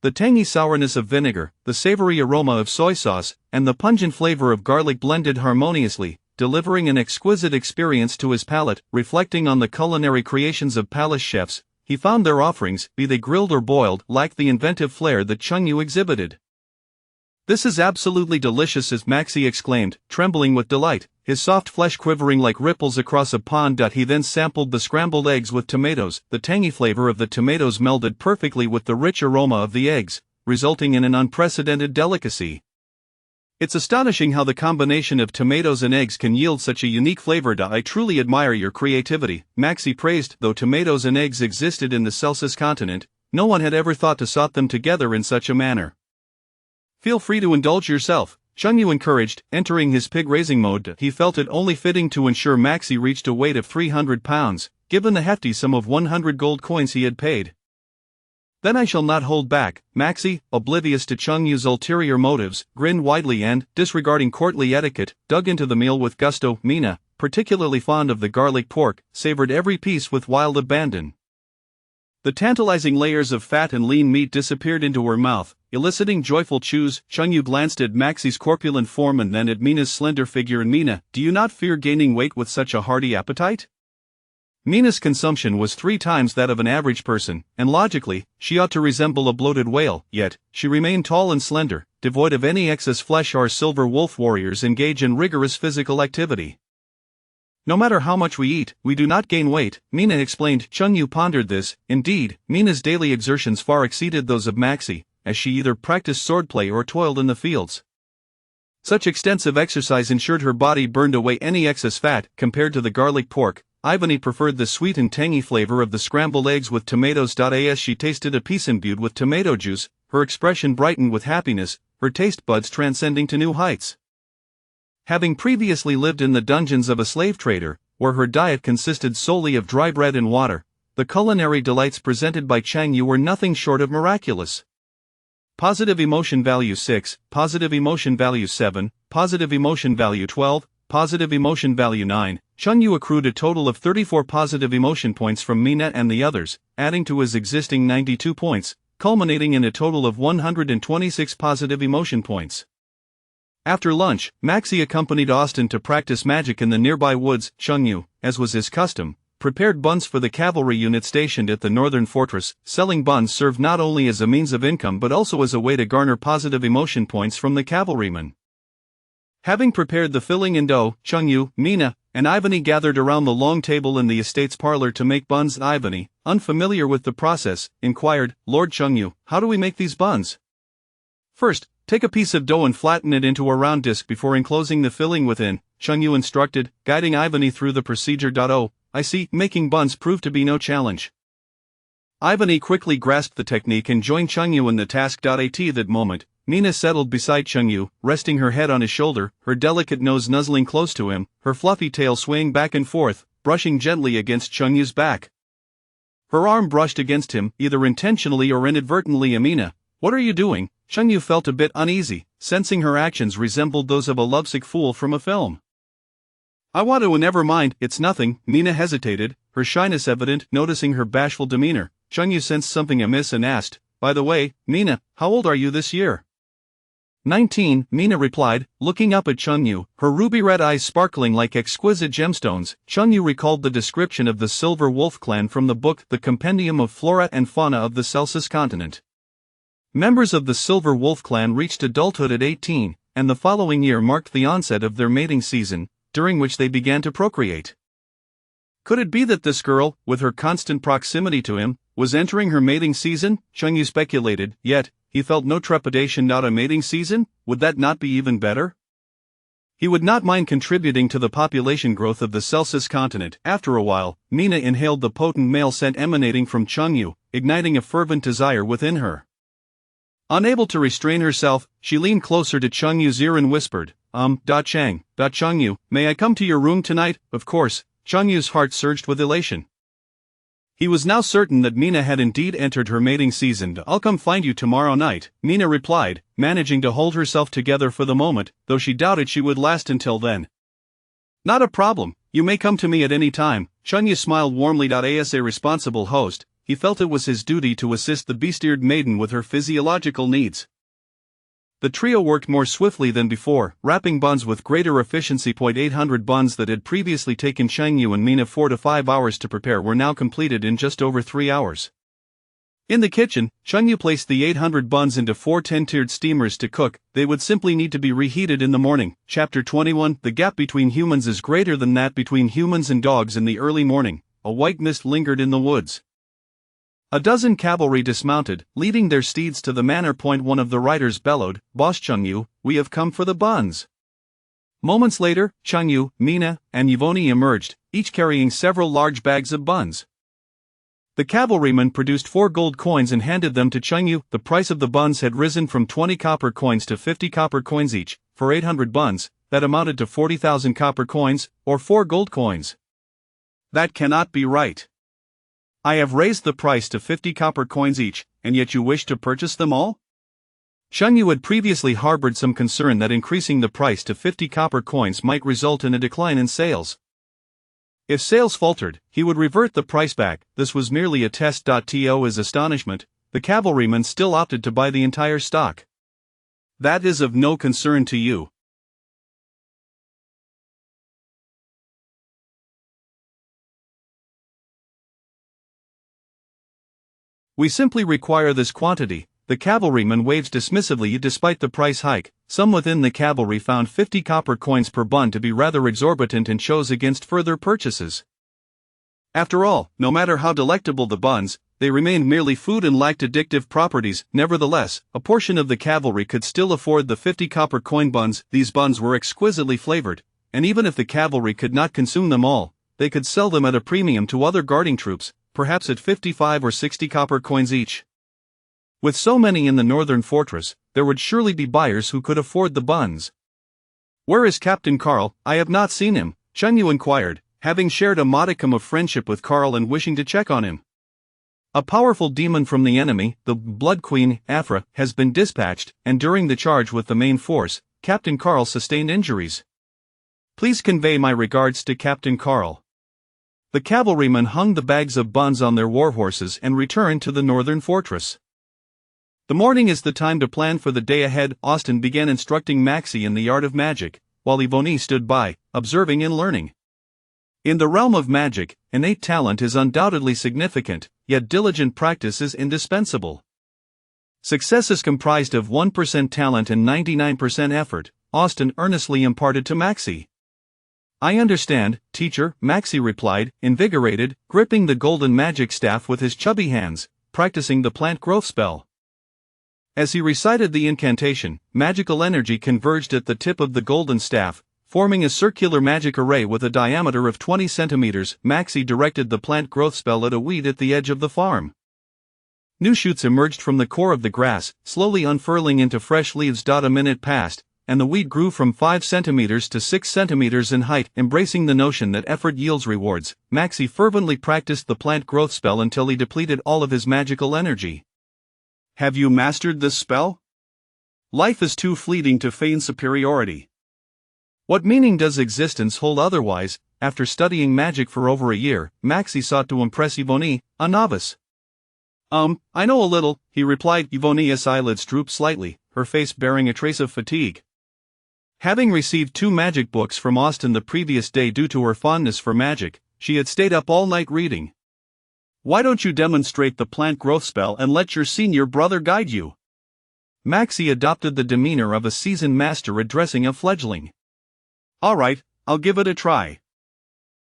The tangy sourness of vinegar, the savory aroma of soy sauce, and the pungent flavor of garlic blended harmoniously, delivering an exquisite experience to his palate. Reflecting on the culinary creations of palace chefs, he found their offerings, be they grilled or boiled, lacked the inventive flair that Chang Yu exhibited. This is absolutely delicious, as Maxie exclaimed, trembling with delight, his soft flesh quivering like ripples across a pond. He then sampled the scrambled eggs with tomatoes. The tangy flavor of the tomatoes melded perfectly with the rich aroma of the eggs, resulting in an unprecedented delicacy. It's astonishing how the combination of tomatoes and eggs can yield such a unique flavor. I truly admire your creativity, Maxie praised. Though tomatoes and eggs existed in the Celsus continent, no one had ever thought to sort them together in such a manner. Feel free to indulge yourself, Chang Yu encouraged. Entering his pig-raising mode, he felt it only fitting to ensure Maxie reached a weight of 300 pounds, given the hefty sum of 100 gold coins he had paid. Then I shall not hold back. Maxie, oblivious to Chang Yu's ulterior motives, grinned widely and, disregarding courtly etiquette, dug into the meal with gusto. Mina, particularly fond of the garlic pork, savored every piece with wild abandon. The tantalizing layers of fat and lean meat disappeared into her mouth, eliciting joyful chews. Chang Yu glanced at Maxie's corpulent form and then at Mina's slender figure. And Mina, do you not fear gaining weight with such a hearty appetite? Mina's consumption was 3 times that of an average person, and logically, she ought to resemble a bloated whale, yet, she remained tall and slender, devoid of any excess flesh. Our silver wolf warriors engage in rigorous physical activity. No matter how much we eat, we do not gain weight, Mina explained. Chang Yu pondered this. Indeed, Mina's daily exertions far exceeded those of Maxie, as she either practiced swordplay or toiled in the fields. Such extensive exercise ensured her body burned away any excess fat. Compared to the garlic pork, Ivany preferred the sweet and tangy flavor of the scrambled eggs with tomatoes. As she tasted a piece imbued with tomato juice, her expression brightened with happiness, her taste buds transcending to new heights. Having previously lived in the dungeons of a slave trader, where her diet consisted solely of dry bread and water, the culinary delights presented by Chang Yu were nothing short of miraculous. Positive emotion value 6, positive emotion value 7, positive emotion value 12, positive emotion value 9. Chang Yu accrued a total of 34 positive emotion points from Mina and the others, adding to his existing 92 points, culminating in a total of 126 positive emotion points. After lunch, Maxie accompanied Austin to practice magic in the nearby woods. Chang Yu, as was his custom, prepared buns for the cavalry unit stationed at the northern fortress. Selling buns served not only as a means of income but also as a way to garner positive emotion points from the cavalrymen. Having prepared the filling and dough, Chungyu, Mina, and Ivany gathered around the long table in the estate's parlor to make buns. Ivany, unfamiliar with the process, inquired, "Lord Chungyu, how do we make these buns?" "First, take a piece of dough and flatten it into a round disc before enclosing the filling within," Chungyu instructed, guiding Ivany through the procedure. "Oh, I see." Making buns proved to be no challenge. Ivany quickly grasped the technique and joined Chungyu in the task. At that moment, Mina settled beside Chungyu, resting her head on his shoulder, her delicate nose nuzzling close to him, her fluffy tail swaying back and forth, brushing gently against Chungyu's back. Her arm brushed against him, either intentionally or inadvertently. "Mina, what are you doing?" Chungyu felt a bit uneasy, sensing her actions resembled those of a lovesick fool from a film. "I want to." "Never mind, it's nothing." Mina hesitated, her shyness evident. Noticing her bashful demeanor, Chungyu sensed something amiss and asked, "By the way, Mina, how old are you this year?" 19, Mina replied, looking up at Chungyu, her ruby-red eyes sparkling like exquisite gemstones. Chungyu recalled the description of the Silver Wolf clan from the book The Compendium of Flora and Fauna of the Celsus continent. Members of the Silver Wolf clan reached adulthood at 18, and the following year marked the onset of their mating season, during which they began to procreate. Could it be that this girl, with her constant proximity to him, was entering her mating season? Chungyu speculated, yet he felt no trepidation. Not a mating season? Would that not be even better? He would not mind contributing to the population growth of the Celsus continent. After a while, Mina inhaled the potent male scent emanating from Chungyu, igniting a fervent desire within her. Unable to restrain herself, she leaned closer to Chungyu's ear and whispered, Chungyu, may I come to your room tonight?" Of course. Chungyu's heart surged with elation. He was now certain that Mina had indeed entered her mating season. "I'll come find you tomorrow night," Mina replied, managing to hold herself together for the moment, though she doubted she would last until then. "Not a problem, you may come to me at any time." Chungyu smiled warmly. As a responsible host, he felt it was his duty to assist the beast-eared maiden with her physiological needs. The trio worked more swiftly than before, wrapping buns with greater efficiency. 800 buns that had previously taken Chungyu and Mina 4 to 5 hours to prepare were now completed in just over 3 hours. In the kitchen, Chungyu placed the 800 buns into 4 10-tiered steamers to cook. They would simply need to be reheated in the morning. Chapter 21. The gap between humans is greater than that between humans and dogs. In the early morning, a white mist lingered in the woods. A dozen cavalry dismounted, leading their steeds to the manor. One of the riders bellowed, "Boss Chungyu, we have come for the buns." Moments later, Chungyu, Mina, and Yvonne emerged, each carrying several large bags of buns. The cavalryman produced 4 gold coins and handed them to Chungyu. The price of the buns had risen from 20 copper coins to 50 copper coins each. For 800 buns, that amounted to 40,000 copper coins, or 4 gold coins. "That cannot be right. I have raised the price to 50 copper coins each, and yet you wish to purchase them all?" Chungyu had previously harbored some concern that increasing the price to 50 copper coins might result in a decline in sales. If sales faltered, he would revert the price back. This was merely a test. To his astonishment, the cavalryman still opted to buy the entire stock. "That is of no concern to you. We simply require this quantity." The cavalryman waved dismissively. Despite the price hike, some within the cavalry found 50 copper coins per bun to be rather exorbitant and chose against further purchases. After all, no matter how delectable the buns, they remained merely food and lacked addictive properties. Nevertheless, a portion of the cavalry could still afford the 50 copper coin buns. These buns were exquisitely flavored, and even if the cavalry could not consume them all, they could sell them at a premium to other guarding troops, perhaps at 55 or 60 copper coins each. With so many in the northern fortress, there would surely be buyers who could afford the buns. "Where is Captain Karl? I have not seen him," Chungyu inquired, having shared a modicum of friendship with Karl and wishing to check on him. "A powerful demon from the enemy, the Blood Queen, Afra, has been dispatched, and during the charge with the main force, Captain Karl sustained injuries. Please convey my regards to Captain Karl." The cavalrymen hung the bags of buns on their warhorses and returned to the northern fortress. The morning is the time to plan for the day ahead. Austin began instructing Maxie in the art of magic, while Yvonne stood by, observing and learning. In the realm of magic, innate talent is undoubtedly significant, yet diligent practice is indispensable. Success is comprised of 1% talent and 99% effort, Austin earnestly imparted to Maxie. I understand, teacher, Maxie replied, invigorated, gripping the golden magic staff with his chubby hands, practicing the plant growth spell. As he recited the incantation, magical energy converged at the tip of the golden staff, forming a circular magic array with a diameter of 20 centimeters. Maxie directed the plant growth spell at a weed at the edge of the farm. New shoots emerged from the core of the grass, slowly unfurling into fresh leaves. A minute passed, and the weed grew from 5 centimeters to 6 centimeters in height. Embracing the notion that effort yields rewards, Maxie fervently practiced the plant growth spell until he depleted all of his magical energy. Have you mastered this spell? Life is too fleeting to feign superiority. What meaning does existence hold otherwise? After studying magic for over a year, Maxie sought to impress Yvonne, a novice. I know a little, he replied. Yvonne's eyelids drooped slightly, her face bearing a trace of fatigue. Having received 2 magic books from Austin the previous day due to her fondness for magic, she had stayed up all night reading. Why don't you demonstrate the plant growth spell and let your senior brother guide you? Maxie adopted the demeanor of a seasoned master addressing a fledgling. All right, I'll give it a try.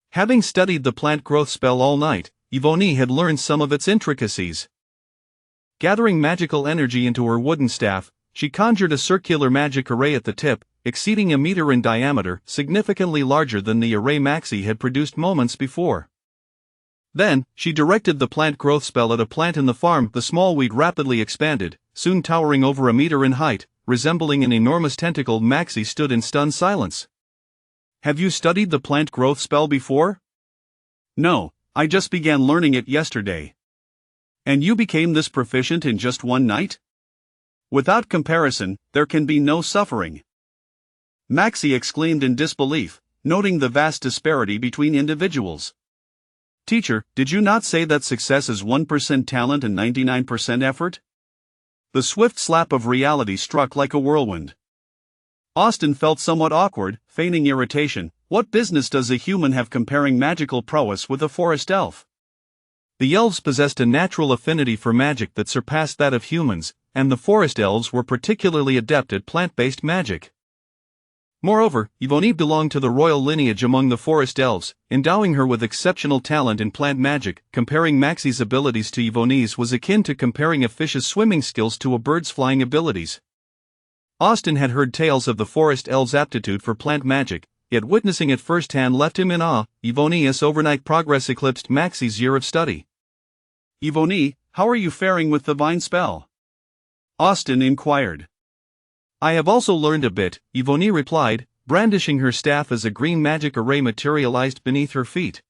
Having studied the plant growth spell all night, Yvonne had learned some of its intricacies. Gathering magical energy into her wooden staff, she conjured a circular magic array at the tip, exceeding a meter in diameter, significantly larger than the array Maxie had produced moments before. Then, she directed the plant growth spell at a plant in the farm. The small weed rapidly expanded, soon towering over a meter in height, resembling an enormous tentacle. Maxie stood in stunned silence. Have you studied the plant growth spell before? No, I just began learning it yesterday. And you became this proficient in just one night? Without comparison, there can be no suffering. Maxie exclaimed in disbelief, noting the vast disparity between individuals. Teacher, did you not say that success is 1% talent and 99% effort? The swift slap of reality struck like a whirlwind. Austin felt somewhat awkward, feigning irritation. What business does a human have comparing magical prowess with a forest elf? The elves possessed a natural affinity for magic that surpassed that of humans, and the forest elves were particularly adept at plant-based magic. Moreover, Yvonne belonged to the royal lineage among the forest elves, endowing her with exceptional talent in plant magic. Comparing Maxie's abilities to Yvonne's was akin to comparing a fish's swimming skills to a bird's flying abilities. Austin had heard tales of the forest elves' aptitude for plant magic, yet witnessing it firsthand left him in awe. Yvonne's overnight progress eclipsed Maxie's year of study. Yvonne, how are you faring with the vine spell? Austin inquired. I have also learned a bit, Yvonne replied, brandishing her staff as a green magic array materialized beneath her feet.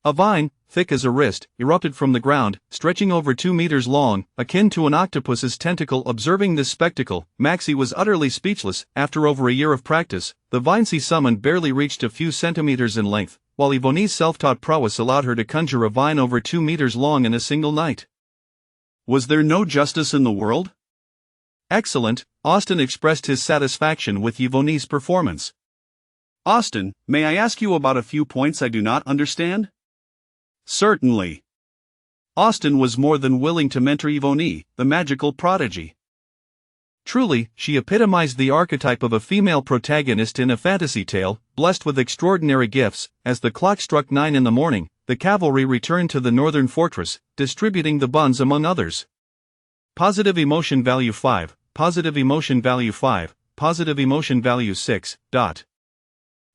A vine, thick as a wrist, erupted from the ground, stretching over 2 meters long, akin to an octopus's tentacle. Observing this spectacle, Maxie was utterly speechless. After over a year of practice, the vine she summoned barely reached a few centimeters in length, while Yvonne's self-taught prowess allowed her to conjure a vine over 2 meters long in a single night. Was there no justice in the world? Excellent, Austin expressed his satisfaction with Yvonne's performance. Austin, may I ask you about a few points I do not understand? Certainly. Austin was more than willing to mentor Yvonne, the magical prodigy. Truly, she epitomized the archetype of a female protagonist in a fantasy tale, blessed with extraordinary gifts. As the clock struck 9 in the morning, the cavalry returned to the northern fortress, distributing the buns among others. Positive emotion value 5, positive emotion value 5, positive emotion value 6.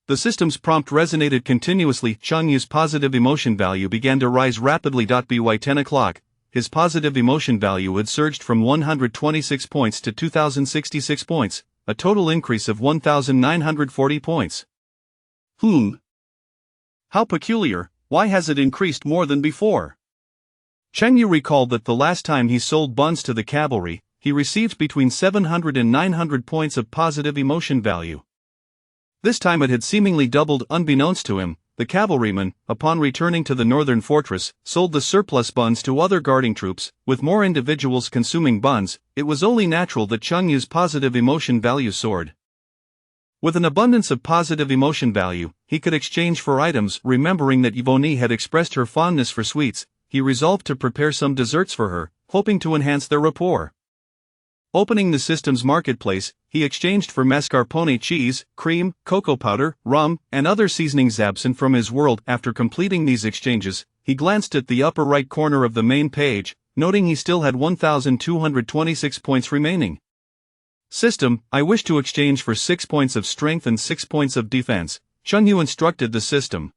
The system's prompt resonated continuously. Chung Yu's positive emotion value began to rise rapidly. By 10 o'clock, his positive emotion value had surged from 126 points to 2,066 points, a total increase of 1,940 points. How peculiar, why has it increased more than before? Cheng Yu recalled that the last time he sold buns to the cavalry, he received between 700 and 900 points of positive emotion value. This time it had seemingly doubled. Unbeknownst to him, the cavalryman, upon returning to the northern fortress, sold the surplus buns to other guarding troops. With more individuals consuming buns, it was only natural that Chung Yu's positive emotion value soared. With an abundance of positive emotion value, he could exchange for items. Remembering that Yvonne had expressed her fondness for sweets, he resolved to prepare some desserts for her, hoping to enhance their rapport. Opening the system's marketplace, he exchanged for mascarpone cheese, cream, cocoa powder, rum, and other seasonings absent from his world. After completing these exchanges, he glanced at the upper right corner of the main page, noting he still had 1,226 points remaining. System, I wish to exchange for 6 points of strength and 6 points of defense, Chunyu instructed the system.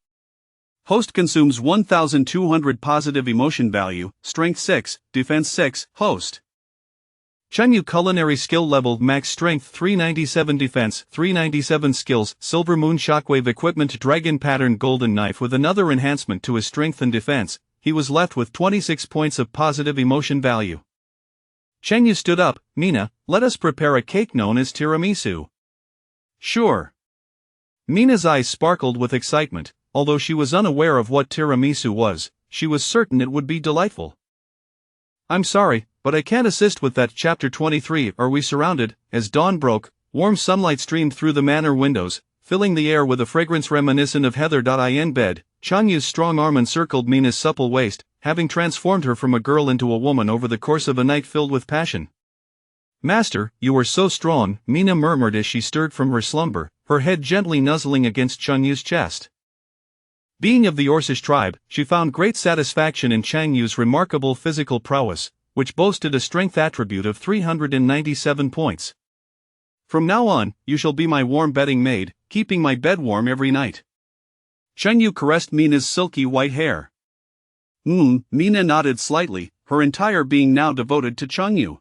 Host consumes 1,200 positive emotion value, strength 6, defense 6, host. Chunyu culinary skill level max strength 397 defense 397 skills silver moon shockwave equipment dragon pattern golden knife. With another enhancement to his strength and defense, he was left with 26 points of positive emotion value. Chunyu stood up. Mina, let us prepare a cake known as tiramisu. Sure. Mina's eyes sparkled with excitement. Although she was unaware of what tiramisu was, she was certain it would be delightful. I'm sorry, but I can't assist with that. Chapter 23. Are we surrounded? As dawn broke, warm sunlight streamed through the manor windows, filling the air with a fragrance reminiscent of heather. In bed, Chanyu's strong arm encircled Mina's supple waist, having transformed her from a girl into a woman over the course of a night filled with passion. Master, you are so strong, Mina murmured as she stirred from her slumber, her head gently nuzzling against Chanyu's chest. Being of the Orsish tribe, she found great satisfaction in Changyu's remarkable physical prowess, which boasted a strength attribute of 397 points. From now on, you shall be my warm bedding maid, keeping my bed warm every night. Chunyu caressed Mina's silky white hair. Mina nodded slightly, her entire being now devoted to Chunyu.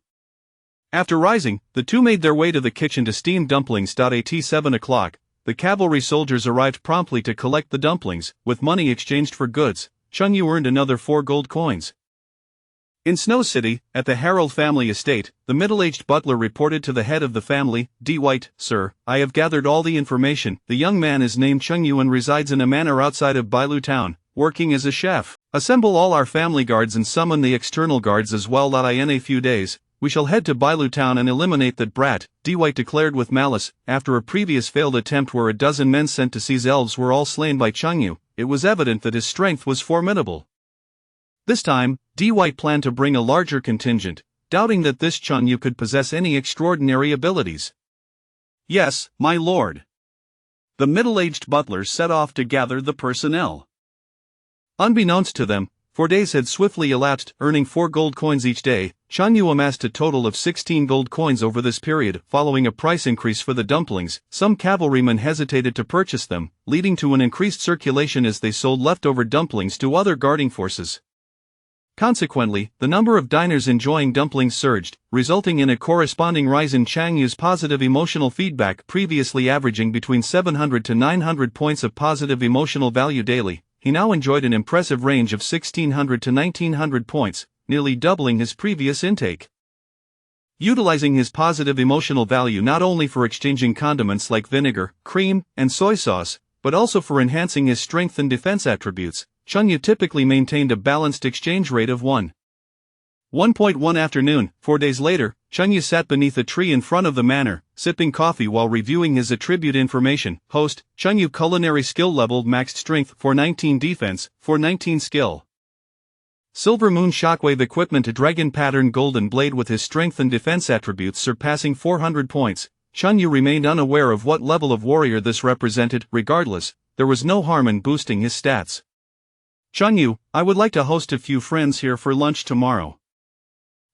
After rising, the two made their way to the kitchen to steam dumplings. At 7 o'clock, the cavalry soldiers arrived promptly to collect the dumplings. With money exchanged for goods, Chunyu earned another 4 gold coins. In Snow City, at the Harold family estate, the middle-aged butler reported to the head of the family, D. White, Sir, I have gathered all the information. The young man is named Chunyu and resides in a manor outside of Bailu town, working as a chef. Assemble all our family guards and summon the external guards as well. In a few days, we shall head to Bailu town and eliminate that brat, D. White declared with malice. After a previous failed attempt where a dozen men sent to seize elves were all slain by Chunyu, it was evident that his strength was formidable. This time, D. White planned to bring a larger contingent, doubting that this Chunyu could possess any extraordinary abilities. Yes, my lord. The middle-aged butler set off to gather the personnel. Unbeknownst to them, 4 days had swiftly elapsed. Earning 4 gold coins each day, Chunyu amassed a total of 16 gold coins over this period. Following a price increase for the dumplings, some cavalrymen hesitated to purchase them, leading to an increased circulation as they sold leftover dumplings to other guarding forces. Consequently, the number of diners enjoying dumplings surged, resulting in a corresponding rise in Changyu's positive emotional feedback. Previously averaging between 700 to 900 points of positive emotional value daily, he now enjoyed an impressive range of 1,600 to 1,900 points, nearly doubling his previous intake. Utilizing his positive emotional value not only for exchanging condiments like vinegar, cream, and soy sauce, but also for enhancing his strength and defense attributes, Chunyu typically maintained a balanced exchange rate of 1.1 afternoon. 4 days later, Chunyu sat beneath a tree in front of the manor, sipping coffee while reviewing his attribute information. Host, Chunyu culinary skill level maxed strength 419 defense, 419 skill. Silver moon shockwave equipment a dragon pattern golden blade. With his strength and defense attributes surpassing 400 points, Chunyu remained unaware of what level of warrior this represented. Regardless, there was no harm in boosting his stats. Chunyu, I would like to host a few friends here for lunch tomorrow.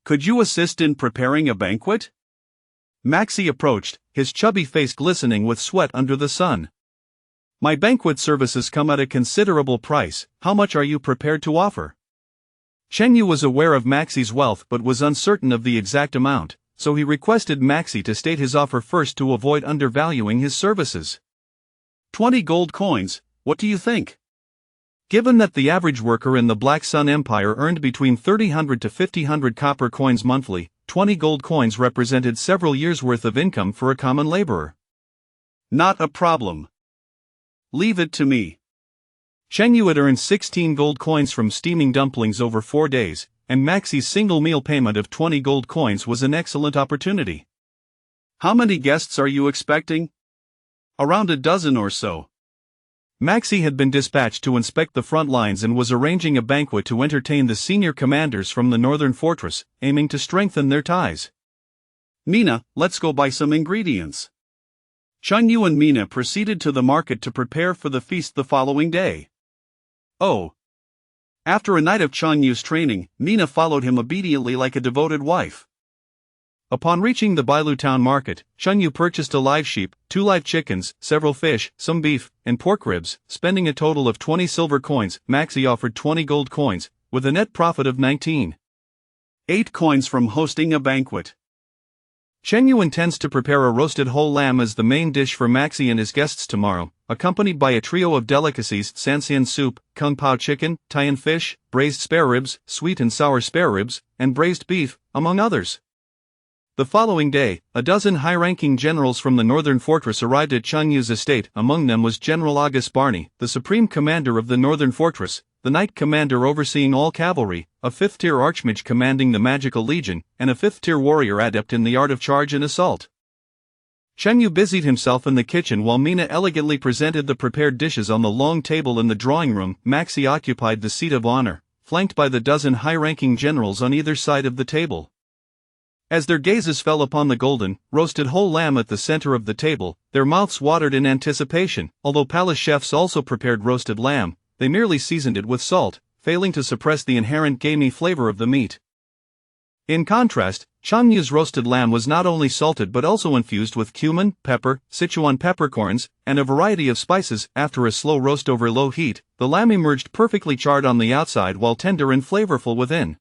Could you assist in preparing a banquet? Maxi approached, his chubby face glistening with sweat under the sun. My banquet services come at a considerable price. How much are you prepared to offer? Chunyu was aware of Maxi's wealth but was uncertain of the exact amount, so he requested Maxi to state his offer first to avoid undervaluing his services. 20 gold coins, what do you think? Given that the average worker in the Black Sun Empire earned between 3,000 to 5,000 copper coins monthly, 20 gold coins represented several years' worth of income for a common laborer. Not a problem. Leave it to me. Chunyu had earned 16 gold coins from steaming dumplings over 4 days, and Maxi's single meal payment of 20 gold coins was an excellent opportunity. How many guests are you expecting? Around a dozen or so. Maxey had been dispatched to inspect the front lines and was arranging a banquet to entertain the senior commanders from the northern fortress, aiming to strengthen their ties. Mina, let's go buy some ingredients. Chun Yu and Mina proceeded to the market to prepare for the feast the following day. Oh. After a night of Chun Yu's training, Mina followed him obediently like a devoted wife. Upon reaching the Bailu town market, Chun Yu purchased a live sheep, 2 live chickens, several fish, some beef, and pork ribs, spending a total of 20 silver coins. Maxey offered 20 gold coins, with a net profit of 19.8 coins from hosting a banquet. Chun Yu intends to prepare a roasted whole lamb as the main dish for Maxey and his guests tomorrow, accompanied by a trio of delicacies: sanxian soup, kung pao chicken, Taiyan fish, braised spare ribs, sweet and sour spare ribs, and braised beef, among others. The following day, a dozen high-ranking generals from the northern fortress arrived at Chun Yu's estate. Among them was General August Barney, the supreme commander of the northern fortress, the knight commander overseeing all cavalry, a 5th-tier archmage commanding the magical legion, and a 5th-tier warrior adept in the art of charge and assault. Chun Yu busied himself in the kitchen while Mina elegantly presented the prepared dishes on the long table in the drawing room. Maxey occupied the seat of honor, flanked by the dozen high-ranking generals on either side of the table. As their gazes fell upon the golden, roasted whole lamb at the center of the table, their mouths watered in anticipation. Although palace chefs also prepared roasted lamb, they merely seasoned it with salt, failing to suppress the inherent gamey flavor of the meat. In contrast, Chun Yu's roasted lamb was not only salted but also infused with cumin, pepper, Sichuan peppercorns, and a variety of spices. After a slow roast over low heat, the lamb emerged perfectly charred on the outside while tender and flavorful within.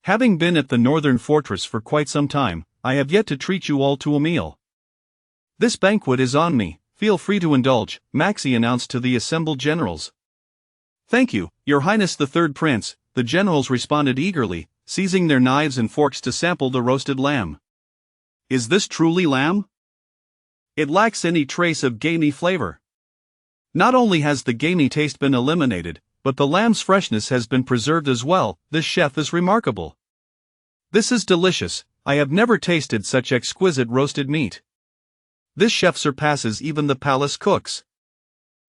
Having been at the northern fortress for quite some time, I have yet to treat you all to a meal. This banquet is on me, feel free to indulge, Maxey announced to the assembled generals. Thank you, Your Highness the Third Prince, the generals responded eagerly, seizing their knives and forks to sample the roasted lamb. Is this truly lamb? It lacks any trace of gamey flavor. Not only has the gamey taste been eliminated, but the lamb's freshness has been preserved as well. This chef is remarkable. This is delicious, I have never tasted such exquisite roasted meat. This chef surpasses even the palace cooks.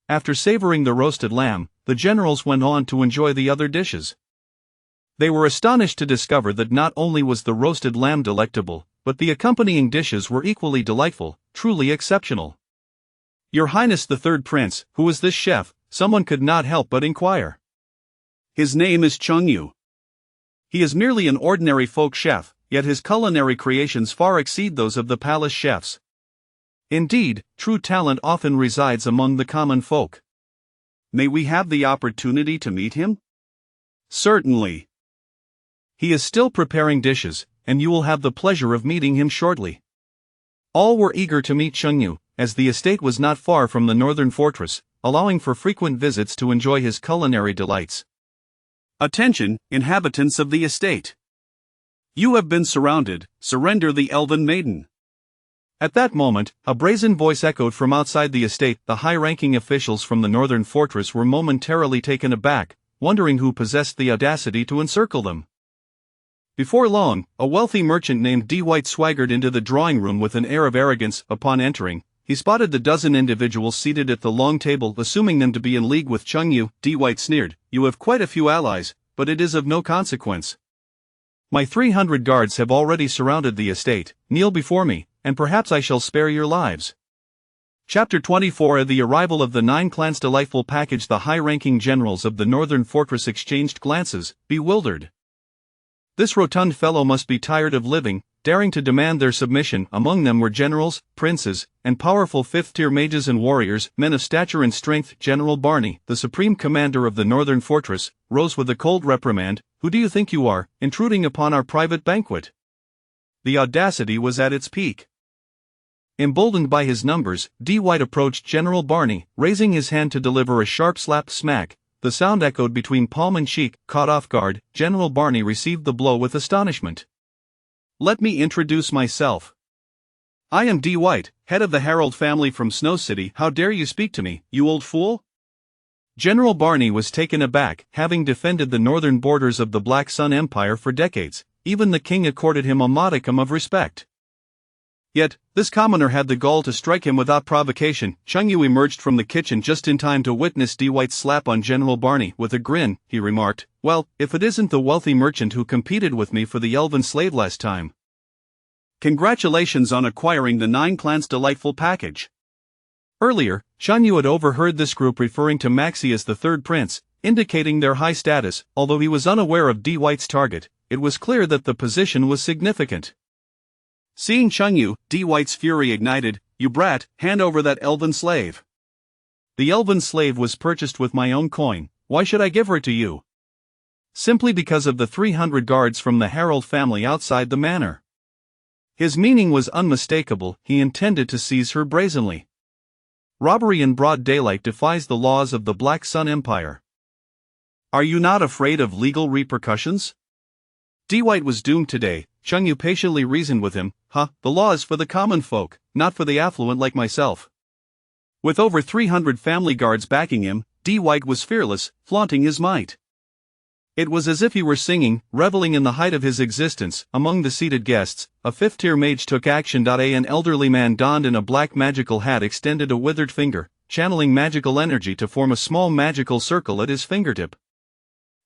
After savoring the roasted lamb, the generals went on to enjoy the other dishes. They were astonished to discover that not only was the roasted lamb delectable, but the accompanying dishes were equally delightful, truly exceptional. Your Highness the Third Prince, who is this chef? Someone could not help but inquire. His name is Chun Yu. He is merely an ordinary folk chef, yet his culinary creations far exceed those of the palace chefs. Indeed, true talent often resides among the common folk. May we have the opportunity to meet him? Certainly. He is still preparing dishes, and you will have the pleasure of meeting him shortly. All were eager to meet Chun Yu, as the estate was not far from the northern fortress, allowing for frequent visits to enjoy his culinary delights. Attention, inhabitants of the estate. You have been surrounded, surrender the elven maiden. At that moment, a brazen voice echoed from outside the estate. The high-ranking officials from the northern fortress were momentarily taken aback, wondering who possessed the audacity to encircle them. Before long, a wealthy merchant named D. White swaggered into the drawing room with an air of arrogance. Upon entering, he spotted the dozen individuals seated at the long table, assuming them to be in league with Chun Yu. D. White sneered, "You have quite a few allies, but it is of no consequence. My 300 guards have already surrounded the estate. Kneel before me, and perhaps I shall spare your lives." Chapter 24. The arrival of the 9 clans. Delightful package. The high-ranking generals of the northern fortress exchanged glances, bewildered. This rotund fellow must be tired of living, daring to demand their submission. Among them were generals, princes, and powerful 5th-tier mages and warriors, men of stature and strength. General Barney, the supreme commander of the northern fortress, rose with a cold reprimand. "Who do you think you are, intruding upon our private banquet?" The audacity was at its peak. Emboldened by his numbers, D. White approached General Barney, raising his hand to deliver a sharp slap smack. The sound echoed between palm and cheek. Caught off guard, General Barney received the blow with astonishment. "Let me introduce myself. I am D. White, head of the Herald family from Snow City. How dare you speak to me, you old fool?" General Barney was taken aback. Having defended the northern borders of the Black Sun Empire for decades, even the king accorded him a modicum of respect. Yet, this commoner had the gall to strike him without provocation. Chung Yu emerged from the kitchen just in time to witness Dwight's slap on General Barney. With a grin, he remarked, "Well, if it isn't the wealthy merchant who competed with me for the elven slave last time." Congratulations on acquiring the 9 Clans delightful package. Earlier, Chung Yu had overheard this group referring to Maxie as the third prince, indicating their high status. Although he was unaware of Dwight's target, it was clear that the position was significant. Seeing Chung Yu, Dwight's fury ignited. "You brat, hand over that elven slave." "The elven slave was purchased with my own coin. Why should I give her to you?" "Simply because of the 300 guards from the Harold family outside the manor." His meaning was unmistakable. He intended to seize her brazenly. Robbery in broad daylight defies the laws of the Black Sun Empire. "Are you not afraid of legal repercussions?" Dwight was doomed today. Chung Yu patiently reasoned with him. The law is for the common folk, not for the affluent like myself." With over 300 family guards backing him, Dwight was fearless, flaunting his might. It was as if he were singing, reveling in the height of his existence. Among the seated guests, a fifth-tier mage took action. An elderly man donned in a black magical hat extended a withered finger, channeling magical energy to form a small magical circle at his fingertip.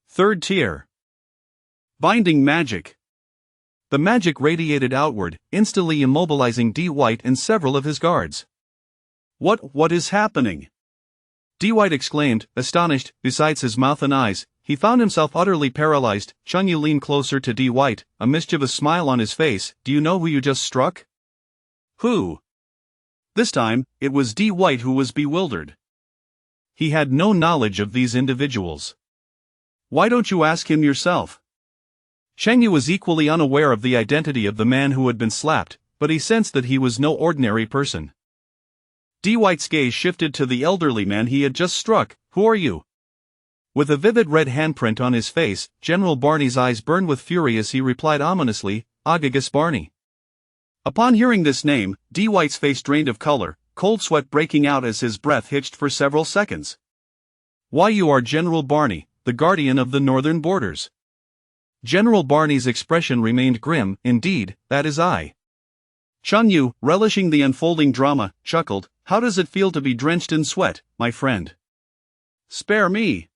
Third tier. Binding magic. The magic radiated outward, instantly immobilizing Dwight and several of his guards. What is happening?" Dwight exclaimed, astonished. Besides his mouth and eyes, he found himself utterly paralyzed. Chung Yu leaned closer to Dwight, a mischievous smile on his face. "Do you know who you just struck?" "Who?" This time, it was Dwight who was bewildered. He had no knowledge of these individuals. "Why don't you ask him yourself?" Chung Yu was equally unaware of the identity of the man who had been slapped, but he sensed that he was no ordinary person. Dwight's gaze shifted to the elderly man he had just struck. "Who are you?" With a vivid red handprint on his face, General Barney's eyes burned with fury as he replied ominously, "Agagus Barney." Upon hearing this name, Dwight's face drained of color, cold sweat breaking out as his breath hitched for several seconds. "Why, you are General Barney, the guardian of the northern borders." General Barney's expression remained grim. "Indeed, that is I." Chung Yu, relishing the unfolding drama, chuckled. "How does it feel to be drenched in sweat, my friend?" "Spare me.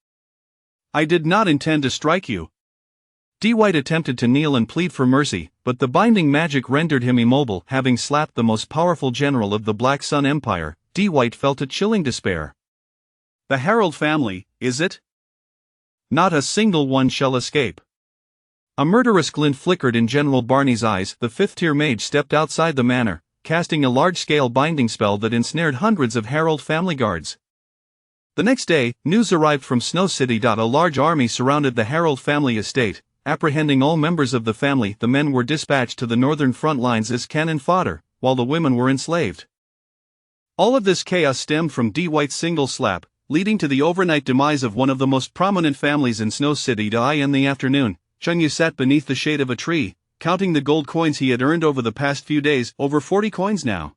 I did not intend to strike you." Dwight attempted to kneel and plead for mercy, but the binding magic rendered him immobile. Having slapped the most powerful general of the Black Sun Empire, Dwight felt a chilling despair. "The Harold family, is it?" "Not a single one shall escape." A murderous glint flickered in General Barney's eyes. The fifth-tier mage stepped outside the manor, casting a large-scale binding spell that ensnared hundreds of Harold family guards. The next day, news arrived from Snow City. A large army surrounded the Harold family estate. Apprehending all members of the family, the men were dispatched to the northern front lines as cannon fodder, while the women were enslaved. All of this chaos stemmed from Dwight's single slap, leading to the overnight demise of one of the most prominent families in Snow City. In the afternoon, Chung Yu sat beneath the shade of a tree, counting the gold coins he had earned over the past few days. Over 40 coins now.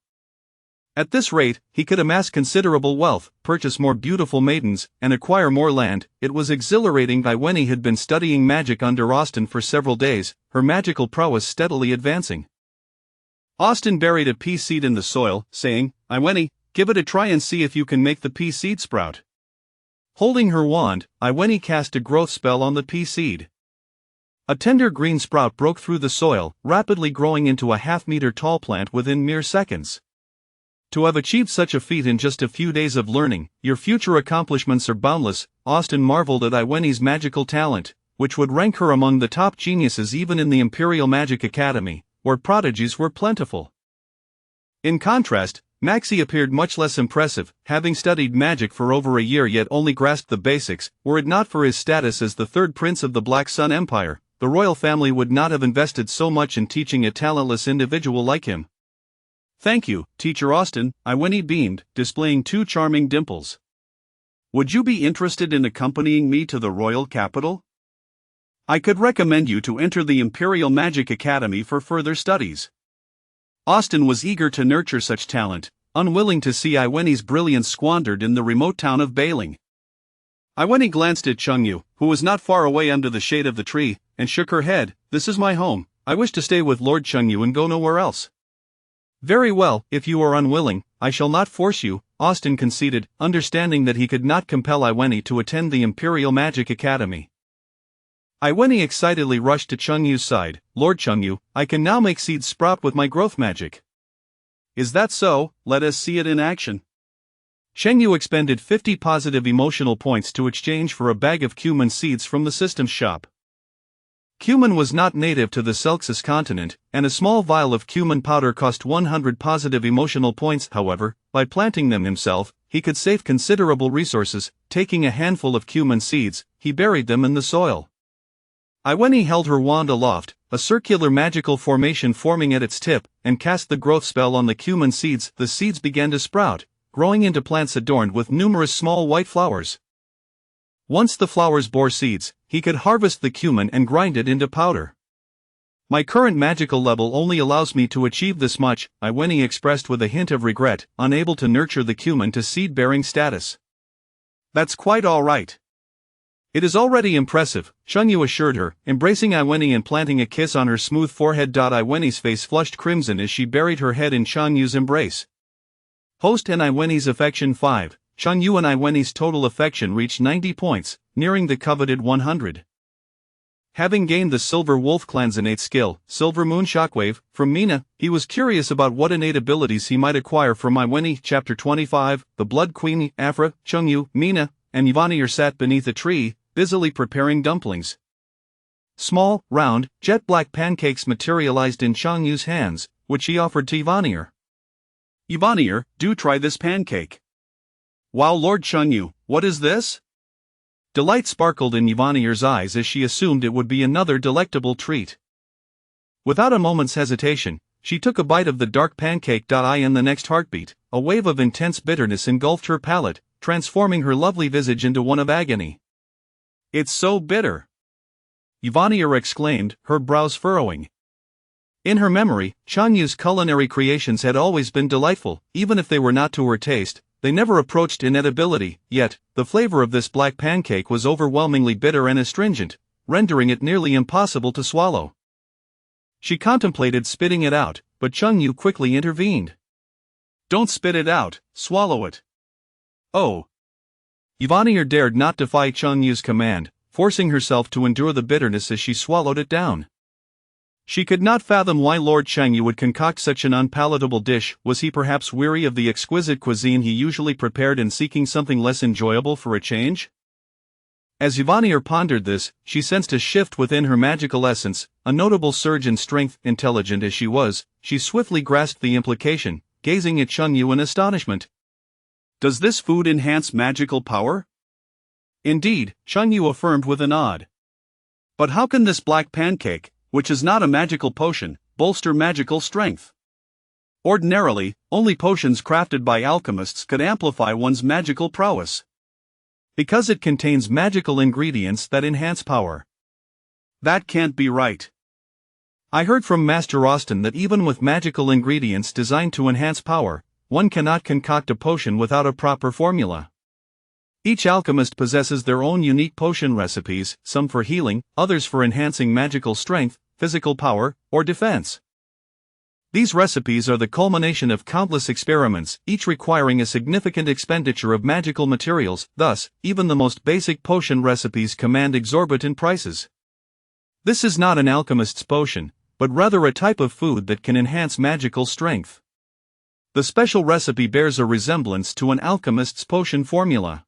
At this rate, he could amass considerable wealth, purchase more beautiful maidens, and acquire more land. It was exhilarating. Iweni had been studying magic under Austin for several days, her magical prowess steadily advancing. Austin buried a pea seed in the soil, saying, "Iweni, give it a try and see if you can make the pea seed sprout." Holding her wand, Iweni cast a growth spell on the pea seed. A tender green sprout broke through the soil, rapidly growing into a half-meter tall plant within mere seconds. To have achieved such a feat in just a few days of learning, your future accomplishments are boundless. Austin marveled at Iweni's magical talent, which would rank her among the top geniuses even in the Imperial Magic Academy, where prodigies were plentiful. In contrast, Maxie appeared much less impressive, having studied magic for over a year yet only grasped the basics. Were it not for his status as the third prince of the Black Sun Empire, the royal family would not have invested so much in teaching a talentless individual like him. "Thank you, Teacher Austin," Iweni beamed, displaying 2 charming dimples. "Would you be interested in accompanying me to the royal capital? I could recommend you to enter the Imperial Magic Academy for further studies." Austin was eager to nurture such talent, unwilling to see Iweni's brilliance squandered in the remote town of Bailing. Iweni glanced at Chung Yu, who was not far away under the shade of the tree, and shook her head. "This is my home. I wish to stay with Lord Chung Yu and go nowhere else." Very well, if you are unwilling, I shall not force you, Austin conceded, understanding that he could not compel Iweni to attend the Imperial Magic Academy. Iweni excitedly rushed to Chungyu's side. Lord Chungyu, I can now make seeds sprout with my growth magic. Is that so? Let us see it in action. Chengyu expended 50 positive emotional points to exchange for a bag of cumin seeds from the system's shop. Cumin was not native to the Celxus continent, and a small vial of cumin powder cost 100 positive emotional points. However, by planting them himself, he could save considerable resources. Taking a handful of cumin seeds, he buried them in the soil. Iweni held her wand aloft, a circular magical formation forming at its tip, and cast the growth spell on the cumin seeds. The seeds began to sprout, growing into plants adorned with numerous small white flowers. Once the flowers bore seeds, he could harvest the cumin and grind it into powder. My current magical level only allows me to achieve this much, Iweni expressed with a hint of regret, unable to nurture the cumin to seed-bearing status. That's quite all right. It is already impressive, Chungyu assured her, embracing Iweni and planting a kiss on her smooth forehead. Iweni's face flushed crimson as she buried her head in Chungyu's embrace. Host and Iweni's affection 5. Chungyu and Iweni's total affection reached 90 points, nearing the coveted 100. Having gained the Silver Wolf Clan's innate skill, Silver Moon Shockwave, from Mina, he was curious about what innate abilities he might acquire from Iweni. Chapter 25, The Blood Queen. Afra, Chungyu, Mina, and Yvonne sat beneath a tree, busily preparing dumplings. Small, round, jet-black pancakes materialized in Chungyu's hands, which he offered to Yvonne. Yvonne, do try this pancake. Wow, Lord Chungyu, what is this? Delight sparkled in Yvonne's eyes as she assumed it would be another delectable treat. Without a moment's hesitation, she took a bite of the dark pancake. In the next heartbeat, a wave of intense bitterness engulfed her palate, transforming her lovely visage into one of agony. It's so bitter! Yvonne exclaimed, her brows furrowing. In her memory, Chungyu's culinary creations had always been delightful, even if they were not to her taste. They never approached inedibility, yet, the flavor of this black pancake was overwhelmingly bitter and astringent, rendering it nearly impossible to swallow. She contemplated spitting it out, but Chungyu quickly intervened. Don't spit it out, swallow it. Oh! Yvonne dared not defy Chungyu's command, forcing herself to endure the bitterness as she swallowed it down. She could not fathom why Lord Chungyu would concoct such an unpalatable dish. Was he perhaps weary of the exquisite cuisine he usually prepared and seeking something less enjoyable for a change? As Yvonne pondered this, she sensed a shift within her magical essence, a notable surge in strength. Intelligent as she was, she swiftly grasped the implication, gazing at Chungyu in astonishment. Does this food enhance magical power? Indeed, Chungyu affirmed with a nod. But how can this black pancake, which is not a magical potion, bolster magical strength? Ordinarily, only potions crafted by alchemists could amplify one's magical prowess. Because it contains magical ingredients that enhance power. That can't be right. I heard from Master Austin that even with magical ingredients designed to enhance power, one cannot concoct a potion without a proper formula. Each alchemist possesses their own unique potion recipes, some for healing, others for enhancing magical strength, physical power, or defense. These recipes are the culmination of countless experiments, each requiring a significant expenditure of magical materials. Thus, even the most basic potion recipes command exorbitant prices. This is not an alchemist's potion, but rather a type of food that can enhance magical strength. The special recipe bears a resemblance to an alchemist's potion formula.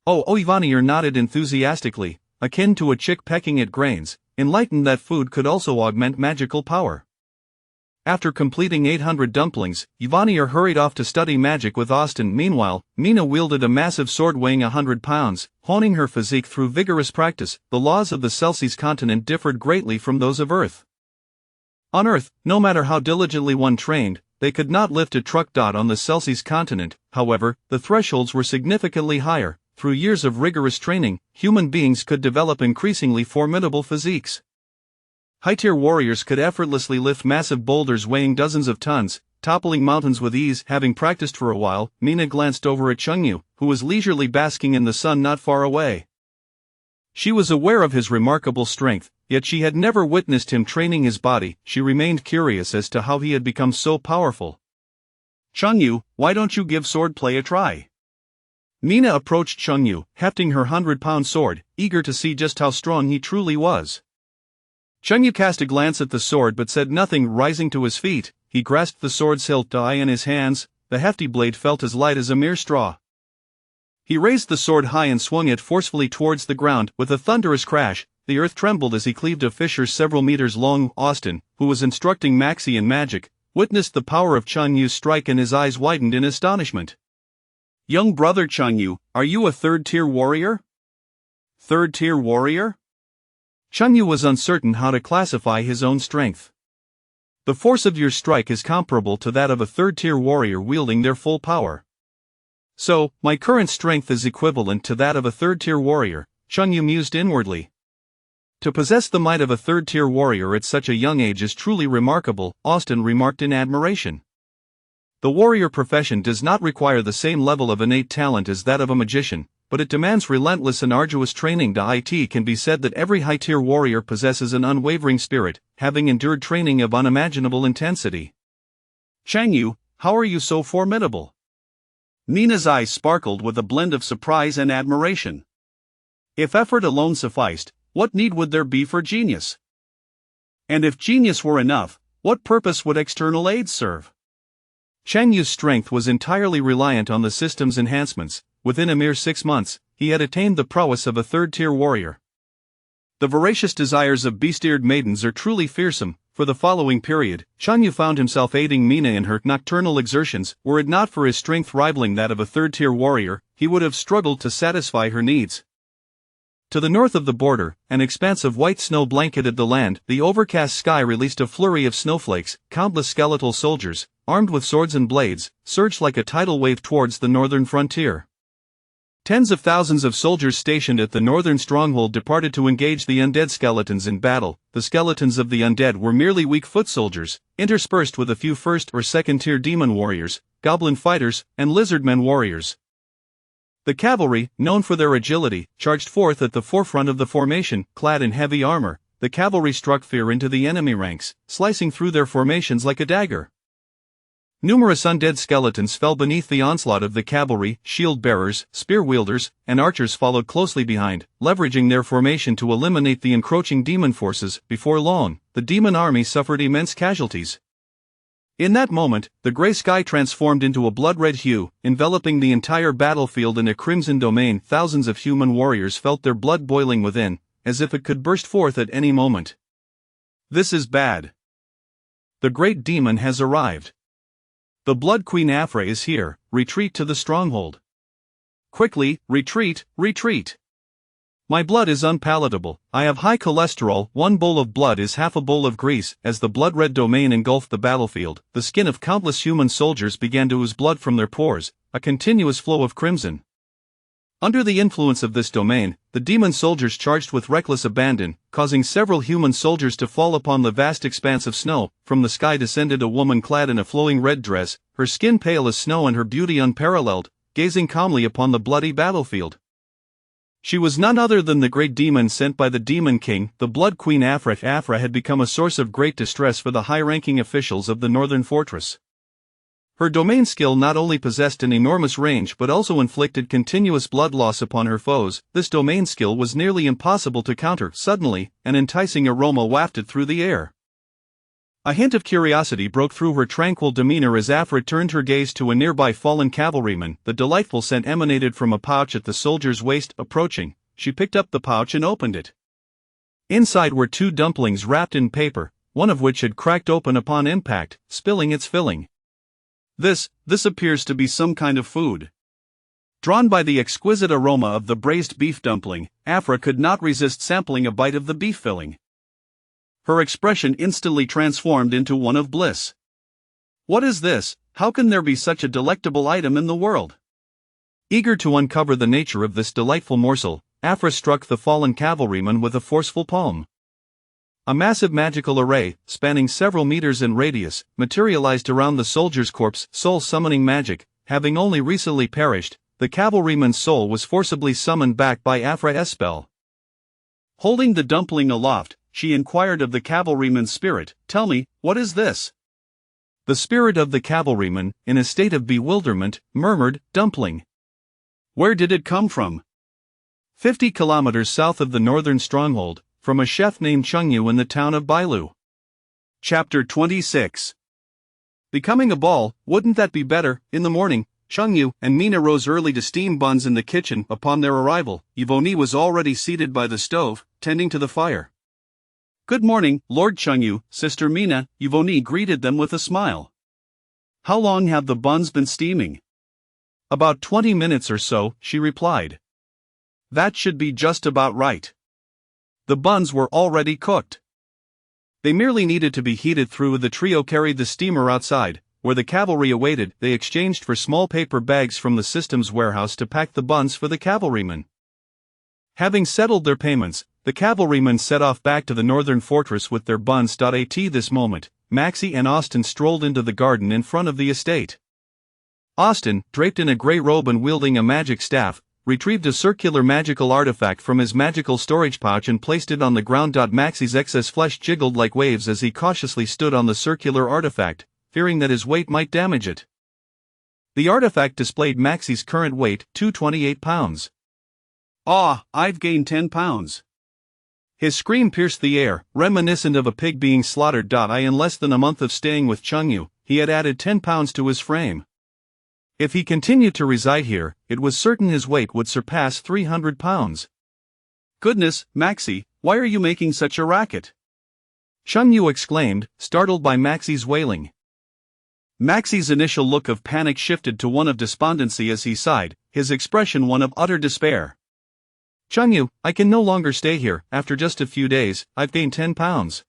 Oh, Yvonne nodded enthusiastically, akin to a chick pecking at grains, enlightened that food could also augment magical power. After completing 800 dumplings, Yvonne hurried off to study magic with Austin. Meanwhile, Mina wielded a massive sword weighing 100 pounds, honing her physique through vigorous practice. The laws of the Celxus continent differed greatly from those of Earth. On Earth, no matter how diligently one trained, they could not lift a truck. On the Celxus continent, however, the thresholds were significantly higher. Through years of rigorous training, human beings could develop increasingly formidable physiques. High-tier warriors could effortlessly lift massive boulders weighing dozens of tons, toppling mountains with ease. Having practiced for a while, Mina glanced over at Chungyu, who was leisurely basking in the sun not far away. She was aware of his remarkable strength, Yet she had never witnessed him training his body. She remained curious as to how he had become so powerful. Chengyu, why don't you give swordplay a try? Mina approached Chengyu, hefting her 100-pound sword, eager to see just how strong he truly was. Chengyu cast a glance at the sword but said nothing. Rising to his feet, he grasped the sword's hilt in his hands. The hefty blade felt as light as a mere straw. He raised the sword high and swung it forcefully towards the ground. With a thunderous crash, the earth trembled as he cleaved a fissure several meters long. Austin, who was instructing Maxie in magic, witnessed the power of Chengyu's strike and his eyes widened in astonishment. Young brother Chengyu, are you a third-tier warrior? Third-tier warrior? Chengyu was uncertain how to classify his own strength. The force of your strike is comparable to that of a third-tier warrior wielding their full power. So, my current strength is equivalent to that of a third-tier warrior, Chengyu mused inwardly. To possess the might of a third-tier warrior at such a young age is truly remarkable, Austin remarked in admiration. The warrior profession does not require the same level of innate talent as that of a magician, but it demands relentless and arduous training. It can be said that every high-tier warrior possesses an unwavering spirit, having endured training of unimaginable intensity. Chengyu, how are you so formidable? Mina's eyes sparkled with a blend of surprise and admiration. If effort alone sufficed, what need would there be for genius? And if genius were enough, what purpose would external aids serve? Chengyu's strength was entirely reliant on the system's enhancements. Within a mere 6 months, he had attained the prowess of a third-tier warrior. The voracious desires of beast-eared maidens are truly fearsome. For the following period, Chengyu found himself aiding Mina in her nocturnal exertions. Were it not for his strength rivaling that of a third-tier warrior, he would have struggled to satisfy her needs. To the north of the border, an expanse of white snow blanketed the land. The overcast sky released a flurry of snowflakes. Countless skeletal soldiers, armed with swords and blades, surged like a tidal wave towards the northern frontier. Tens of thousands of soldiers stationed at the northern stronghold departed to engage the undead skeletons in battle. The skeletons of the undead were merely weak foot soldiers, interspersed with a few first or second-tier demon warriors, goblin fighters, and lizardmen warriors. The cavalry, known for their agility, charged forth at the forefront of the formation. Clad in heavy armor, the cavalry struck fear into the enemy ranks, slicing through their formations like a dagger. Numerous undead skeletons fell beneath the onslaught of the cavalry. Shield-bearers, spear-wielders, and archers followed closely behind, leveraging their formation to eliminate the encroaching demon forces. Before long, the demon army suffered immense casualties. In that moment, the gray sky transformed into a blood-red hue, enveloping the entire battlefield in a crimson domain. Thousands of human warriors felt their blood boiling within, as if it could burst forth at any moment. This is bad. The great demon has arrived. The Blood Queen Afra is here. Retreat to the stronghold. Quickly, retreat, retreat. My blood is unpalatable. I have high cholesterol. 1 bowl of blood is half a bowl of grease. As the blood-red domain engulfed the battlefield, the skin of countless human soldiers began to ooze blood from their pores, a continuous flow of crimson. Under the influence of this domain, the demon soldiers charged with reckless abandon, causing several human soldiers to fall upon the vast expanse of snow. From the sky descended a woman clad in a flowing red dress, her skin pale as snow and her beauty unparalleled, gazing calmly upon the bloody battlefield. She was none other than the great demon sent by the Demon King, the Blood Queen Afra. Afra had become a source of great distress for the high-ranking officials of the northern fortress. Her domain skill not only possessed an enormous range but also inflicted continuous blood loss upon her foes. This domain skill was nearly impossible to counter. Suddenly, an enticing aroma wafted through the air. A hint of curiosity broke through her tranquil demeanor as Afra turned her gaze to a nearby fallen cavalryman. The delightful scent emanated from a pouch at the soldier's waist. Approaching, she picked up the pouch and opened it. Inside were 2 dumplings wrapped in paper, one of which had cracked open upon impact, spilling its filling. This appears to be some kind of food. Drawn by the exquisite aroma of the braised beef dumpling, Afra could not resist sampling a bite of the beef filling. Her expression instantly transformed into one of bliss. What is this? How can there be such a delectable item in the world? Eager to uncover the nature of this delightful morsel, Afra struck the fallen cavalryman with a forceful palm. A massive magical array, spanning several meters in radius, materialized around the soldier's corpse. Soul-summoning magic. Having only recently perished, the cavalryman's soul was forcibly summoned back by Afra's spell. Holding the dumpling aloft, she inquired of the cavalryman's spirit. Tell me, what is this? The spirit of the cavalryman, in a state of bewilderment, murmured, dumpling. Where did it come from? 50 kilometers south of the northern stronghold, from a chef named Chengyu in the town of Bailu. Chapter 26. Becoming a ball, wouldn't that be better? In the morning, Chengyu and Mina rose early to steam buns in the kitchen. Upon their arrival, Yvonne was already seated by the stove, tending to the fire. Good morning, Lord Chengyu, Sister Mina, Yvonne greeted them with a smile. How long have the buns been steaming? About 20 minutes or so, she replied. That should be just about right. The buns were already cooked. They merely needed to be heated through. The trio carried the steamer outside, where the cavalry awaited. They exchanged for small paper bags from the system's warehouse to pack the buns for the cavalrymen. Having settled their payments, the cavalrymen set off back to the northern fortress with their buns. At this moment, Maxie and Austin strolled into the garden in front of the estate. Austin, draped in a gray robe and wielding a magic staff, retrieved a circular magical artifact from his magical storage pouch and placed it on the ground. Maxie's excess flesh jiggled like waves as he cautiously stood on the circular artifact, fearing that his weight might damage it. The artifact displayed Maxie's current weight, 228 pounds. Ah, I've gained 10 pounds. His scream pierced the air, reminiscent of a pig being slaughtered. In less than a month of staying with Chengyu, he had added 10 pounds to his frame. If he continued to reside here, it was certain his weight would surpass 300 pounds. Goodness, Maxie, why are you making such a racket? Chengyu exclaimed, startled by Maxie's wailing. Maxie's initial look of panic shifted to one of despondency as he sighed, his expression one of utter despair. Chengyu, I can no longer stay here. After just a few days, I've gained 10 pounds.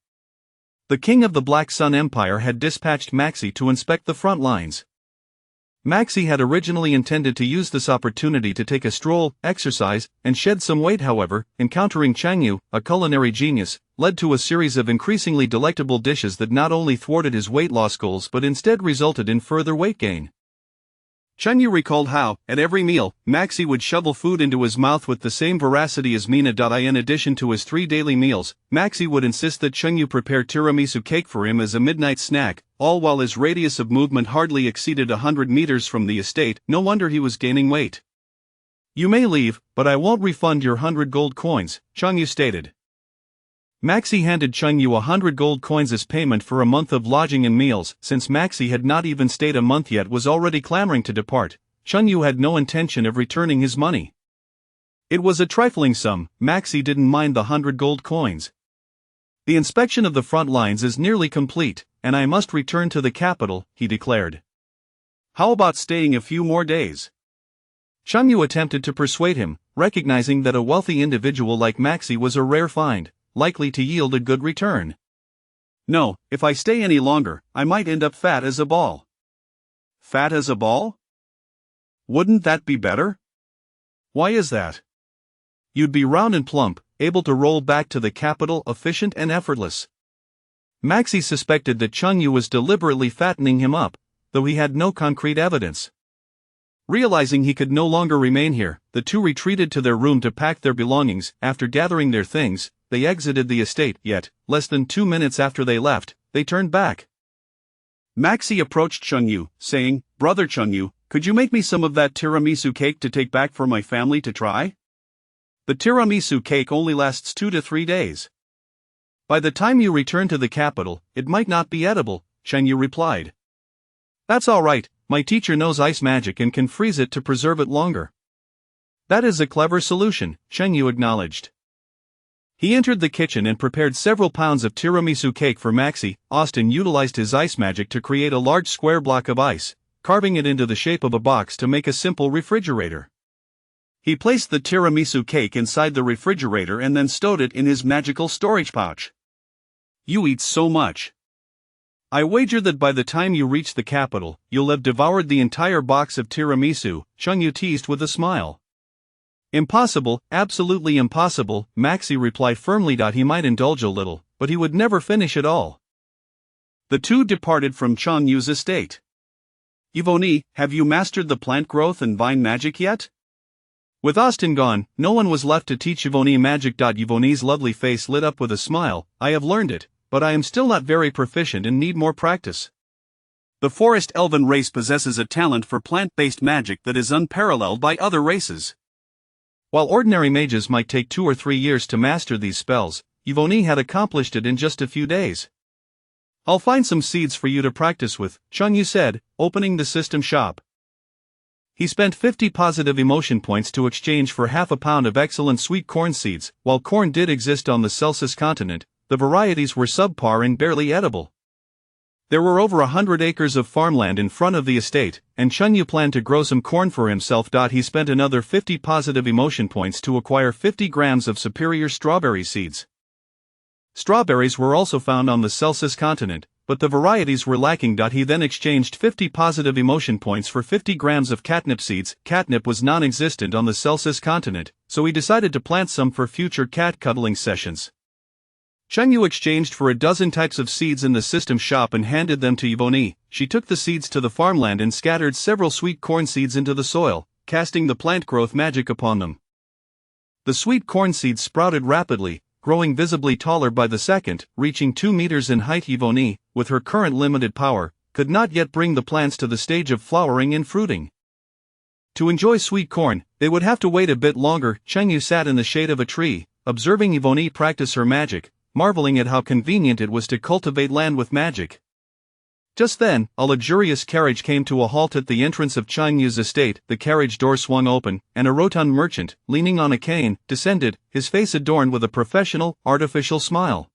The king of the Black Sun Empire had dispatched Maxie to inspect the front lines. Maxie had originally intended to use this opportunity to take a stroll, exercise, and shed some weight. However, encountering Chengyu, a culinary genius, led to a series of increasingly delectable dishes that not only thwarted his weight loss goals but instead resulted in further weight gain. Chengyu recalled how, at every meal, Maxie would shovel food into his mouth with the same voracity as Mina. In addition to his 3 daily meals, Maxie would insist that Chengyu prepare tiramisu cake for him as a midnight snack, all while his radius of movement hardly exceeded 100 meters from the estate. No wonder he was gaining weight. You may leave, but I won't refund your 100 gold coins, Chengyu stated. Maxie handed Chengyu 100 gold coins as payment for a month of lodging and meals. Since Maxie had not even stayed a month yet was already clamoring to depart, Chengyu had no intention of returning his money. It was a trifling sum. Maxie didn't mind the 100 gold coins. The inspection of the front lines is nearly complete, and I must return to the capital, he declared. How about staying a few more days? Chengyu attempted to persuade him, recognizing that a wealthy individual like Maxie was a rare find, likely to yield a good return. No, if I stay any longer, I might end up fat as a ball. Fat as a ball? Wouldn't that be better? Why is that? You'd be round and plump, able to roll back to the capital, efficient and effortless. Maxie suspected that Chengyu was deliberately fattening him up, though he had no concrete evidence. Realizing he could no longer remain here, the two retreated to their room to pack their belongings. After gathering their things, they exited the estate. Yet, less than 2 minutes after they left, they turned back. Maxie approached Chengyu, saying, Brother Chengyu, could you make me some of that tiramisu cake to take back for my family to try? The tiramisu cake only lasts 2 to 3 days. By the time you return to the capital, it might not be edible, Chengyu replied. That's all right, my teacher knows ice magic and can freeze it to preserve it longer. That is a clever solution, Chengyu acknowledged. He entered the kitchen and prepared several pounds of tiramisu cake for Maxie. Austin utilized his ice magic to create a large square block of ice, carving it into the shape of a box to make a simple refrigerator. He placed the tiramisu cake inside the refrigerator and then stowed it in his magical storage pouch. You eat so much. I wager that by the time you reach the capital, you'll have devoured the entire box of tiramisu, Chengyu teased with a smile. Impossible, absolutely impossible, Maxie replied firmly. He might indulge a little, but he would never finish it all. The two departed from Chengyu's estate. Yvonne, have you mastered the plant growth and vine magic yet? With Austin gone, no one was left to teach Yvonne magic. Yvonne's lovely face lit up with a smile. I have learned it, but I am still not very proficient and need more practice. The forest elven race possesses a talent for plant-based magic that is unparalleled by other races. While ordinary mages might take 2 or 3 years to master these spells, Yvonne had accomplished it in just a few days. I'll find some seeds for you to practice with, Changyu said, opening the system shop. He spent 50 positive emotion points to exchange for half a pound of excellent sweet corn seeds. While corn did exist on the Celsus continent, the varieties were subpar and barely edible. There were over 100 acres of farmland in front of the estate, and Changyu planned to grow some corn for himself. He spent another 50 positive emotion points to acquire 50 grams of superior strawberry seeds. Strawberries were also found on the Celsus continent, but the varieties were lacking. He then exchanged 50 positive emotion points for 50 grams of catnip seeds. Catnip was non-existent on the Celsus continent, so he decided to plant some for future cat cuddling sessions. Changyu exchanged for a dozen types of seeds in the system shop and handed them to Yvonne. She took the seeds to the farmland and scattered several sweet corn seeds into the soil, casting the plant growth magic upon them. The sweet corn seeds sprouted rapidly, growing visibly taller by the second, reaching 2 meters in height. Yvonne, with her current limited power, could not yet bring the plants to the stage of flowering and fruiting. To enjoy sweet corn, they would have to wait a bit longer. Changyu sat in the shade of a tree, observing Yvonne practice her magic, marveling at how convenient it was to cultivate land with magic. Just then, a luxurious carriage came to a halt at the entrance of Changyu's estate. The carriage door swung open, and a rotund merchant, leaning on a cane, descended, his face adorned with a professional, artificial smile.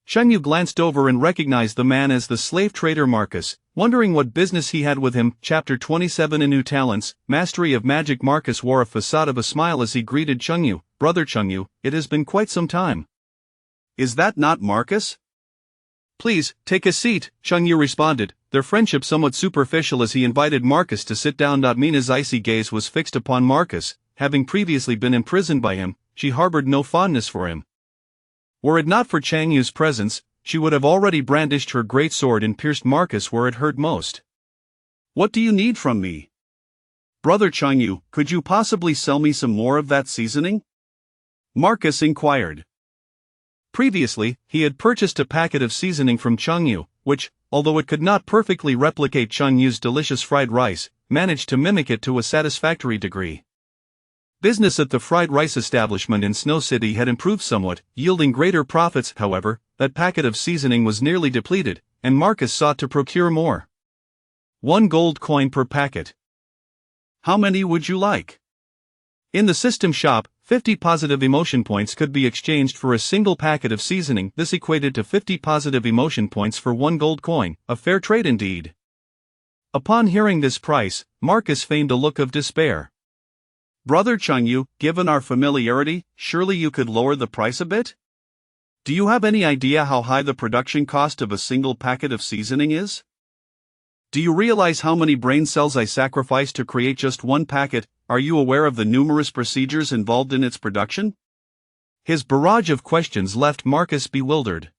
Changyu glanced over and recognized the man as the slave trader Marcus, wondering what business he had with him. Chapter 27 A New Talents, Mastery of Magic. Marcus wore a facade of a smile as he greeted Changyu. Brother Changyu, it has been quite some time. Is that not Marcus? Please, take a seat, Changyu responded, their friendship somewhat superficial as he invited Marcus to sit down. Mina's icy gaze was fixed upon Marcus. Having previously been imprisoned by him, she harbored no fondness for him. Were it not for Changyu's presence, she would have already brandished her great sword and pierced Marcus where it hurt most. What do you need from me? Brother Changyu, could you possibly sell me some more of that seasoning? Marcus inquired. Previously, he had purchased a packet of seasoning from Changyu, which, although it could not perfectly replicate Changyu's delicious fried rice, managed to mimic it to a satisfactory degree. Business at the fried rice establishment in Snow City had improved somewhat, yielding greater profits. However, that packet of seasoning was nearly depleted, and Marcus sought to procure more. 1 gold coin per packet. How many would you like? In the system shop, 50 positive emotion points could be exchanged for a single packet of seasoning. This equated to 50 positive emotion points for 1 gold coin, a fair trade indeed. Upon hearing this price, Marcus feigned a look of despair. Brother Changyu, given our familiarity, surely you could lower the price a bit? Do you have any idea how high the production cost of a single packet of seasoning is? Do you realize how many brain cells I sacrifice to create just 1 packet? Are you aware of the numerous procedures involved in its production? His barrage of questions left Marcus bewildered.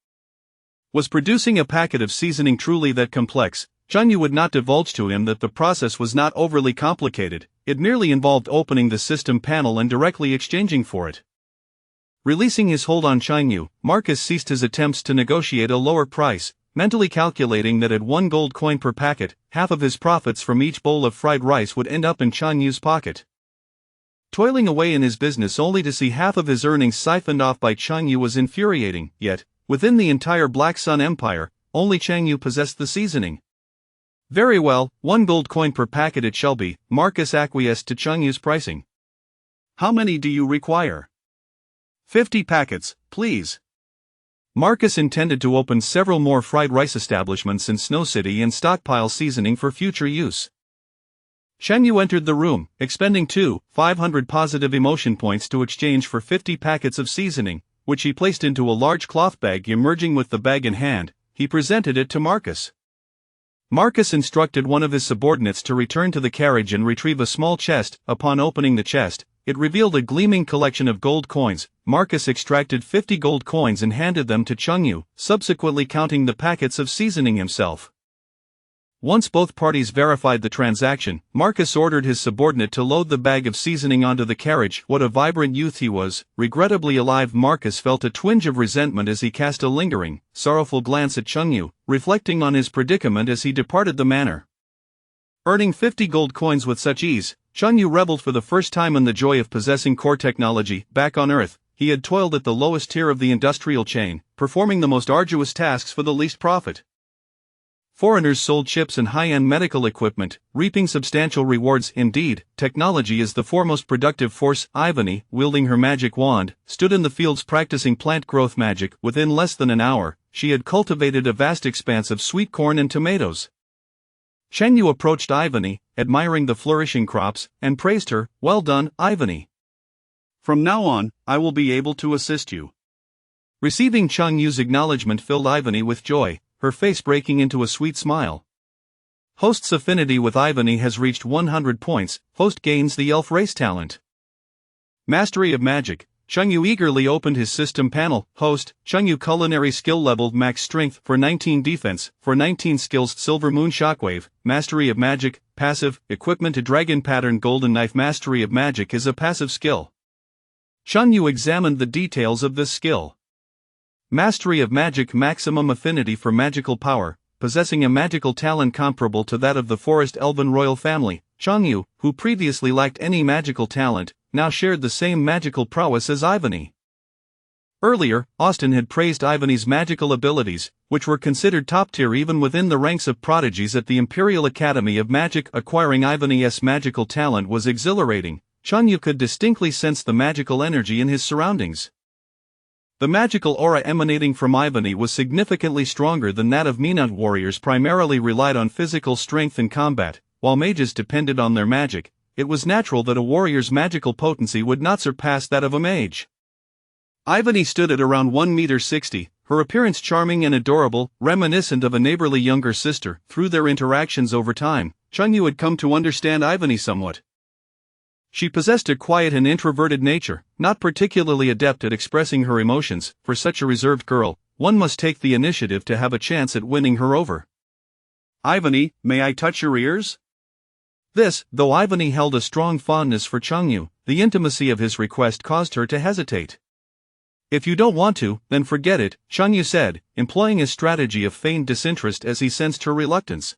Was producing a packet of seasoning truly that complex? Changyu would not divulge to him that the process was not overly complicated, it merely involved opening the system panel and directly exchanging for it. Releasing his hold on Changyu, Marcus ceased his attempts to negotiate a lower price, mentally calculating that at 1 gold coin per packet, half of his profits from each bowl of fried rice would end up in Changyu's pocket. Toiling away in his business only to see half of his earnings siphoned off by Changyu was infuriating. Yet, within the entire Black Sun Empire, only Changyu possessed the seasoning. Very well, 1 gold coin per packet it shall be. Marcus acquiesced to Changyu's pricing. How many do you require? 50 packets, please. Marcus intended to open several more fried rice establishments in Snow City and stockpile seasoning for future use. Changyu entered the room, expending 500 positive emotion points to exchange for 50 packets of seasoning, which he placed into a large cloth bag. Emerging with the bag in hand, he presented it to Marcus. Marcus instructed one of his subordinates to return to the carriage and retrieve a small chest. Upon opening the chest, it revealed a gleaming collection of gold coins. Marcus extracted 50 gold coins and handed them to Changyu, subsequently counting the packets of seasoning himself. Once both parties verified the transaction, Marcus ordered his subordinate to load the bag of seasoning onto the carriage. What a vibrant youth he was. Regrettably alive, Marcus felt a twinge of resentment as he cast a lingering, sorrowful glance at Chengyu, reflecting on his predicament as he departed the manor. Earning 50 gold coins with such ease, Chengyu reveled for the first time in the joy of possessing core technology. Back on Earth, he had toiled at the lowest tier of the industrial chain, performing the most arduous tasks for the least profit. Foreigners sold chips and high-end medical equipment, reaping substantial rewards. Indeed, technology is the foremost productive force. Ivany, wielding her magic wand, stood in the fields practicing plant growth magic. Within less than an hour, she had cultivated a vast expanse of sweet corn and tomatoes. Chengyu approached Ivany, admiring the flourishing crops, and praised her. "Well done, Ivany. From now on, I will be able to assist you." Receiving Chengyu's acknowledgement filled Ivany with joy, her face breaking into a sweet smile. Host's affinity with Ivany has reached 100 points. Host gains the elf race talent. Mastery of magic. Chengyu eagerly opened his system panel. Host, Chengyu culinary skill level max strength for 19 defense, for 19 skills silver moon shockwave, mastery of magic, passive, equipment to dragon pattern golden knife. Mastery of magic is a passive skill. Chengyu examined the details of this skill. Mastery of magic, maximum affinity for magical power, possessing a magical talent comparable to that of the forest elven royal family. Chengyu, who previously lacked any magical talent, now shared the same magical prowess as Ivany. Earlier, Austin had praised Ivany's magical abilities, which were considered top tier even within the ranks of prodigies at the Imperial Academy of Magic. Acquiring Ivany's magical talent was exhilarating. Chengyu could distinctly sense the magical energy in his surroundings. The magical aura emanating from Ivany was significantly stronger than that of Mina. Warriors primarily relied on physical strength in combat, while mages depended on their magic. It was natural that a warrior's magical potency would not surpass that of a mage. Ivany stood at around 1.60 m, her appearance charming and adorable, reminiscent of a neighborly younger sister. Through their interactions over time, Chengyu had come to understand Ivany somewhat. She possessed a quiet and introverted nature, not particularly adept at expressing her emotions. For such a reserved girl, one must take the initiative to have a chance at winning her over. "Ivany, may I touch your ears?" This, though Ivany held a strong fondness for Chengyu, the intimacy of his request caused her to hesitate. "If you don't want to, then forget it," Chengyu said, employing a strategy of feigned disinterest as he sensed her reluctance.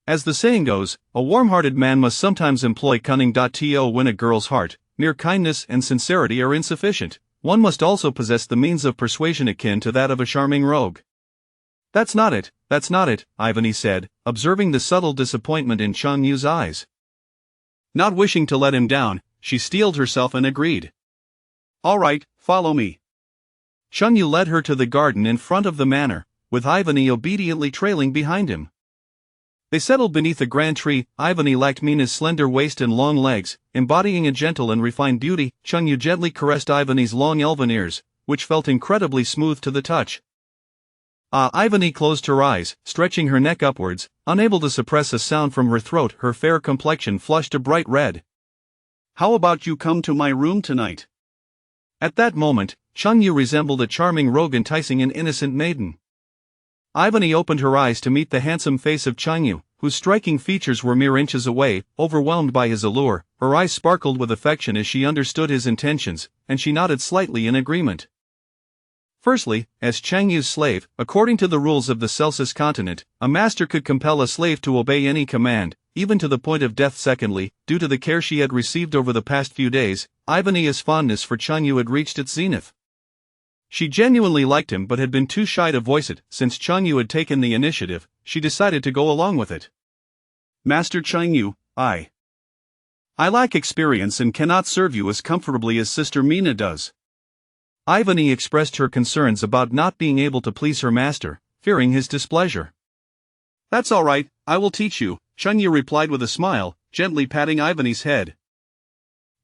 As the saying goes, a warm-hearted man must sometimes employ cunning. To win a girl's heart, mere kindness and sincerity are insufficient. One must also possess the means of persuasion akin to that of a charming rogue. That's not it, Ivany said, observing the subtle disappointment in Chengyu's eyes. Not wishing to let him down, she steeled herself and agreed. "All right, follow me." Chengyu led her to the garden in front of the manor, with Ivany obediently trailing behind him. They settled beneath a grand tree. Ivany lacked Mina's slender waist and long legs, embodying a gentle and refined beauty. Chengyu gently caressed Ivany's long elven ears, which felt incredibly smooth to the touch. Ivany closed her eyes, stretching her neck upwards, unable to suppress a sound from her throat. Her fair complexion flushed a bright red. "How about you come to my room tonight?" At that moment, Chengyu resembled a charming rogue enticing an innocent maiden. Ivany opened her eyes to meet the handsome face of Chengyu, whose striking features were mere inches away. Overwhelmed by his allure, her eyes sparkled with affection as she understood his intentions, and she nodded slightly in agreement. Firstly, as Chengyu's slave, according to the rules of the Celsus continent, a master could compel a slave to obey any command, even to the point of death. Secondly, due to the care she had received over the past few days, Ivany's fondness for Chengyu had reached its zenith. She genuinely liked him but had been too shy to voice it. Since Chengyu had taken the initiative, she decided to go along with it. "Master Chengyu, I lack experience and cannot serve you as comfortably as Sister Mina does." Ivany expressed her concerns about not being able to please her master, fearing his displeasure. "That's all right, I will teach you," Chengyu replied with a smile, gently patting Ivany's head.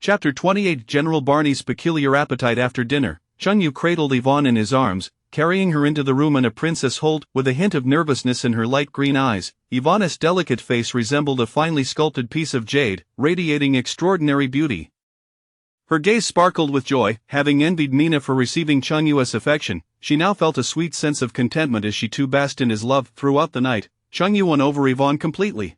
Chapter 28 General Barney's peculiar appetite. After dinner, Chengyu cradled Yvonne in his arms, carrying her into the room in a princess hold. With a hint of nervousness in her light green eyes, Yvonne's delicate face resembled a finely sculpted piece of jade, radiating extraordinary beauty. Her gaze sparkled with joy. Having envied Mina for receiving Chengyu's affection, she now felt a sweet sense of contentment as she too basked in his love. Throughout the night, Changyu won over Yvonne completely.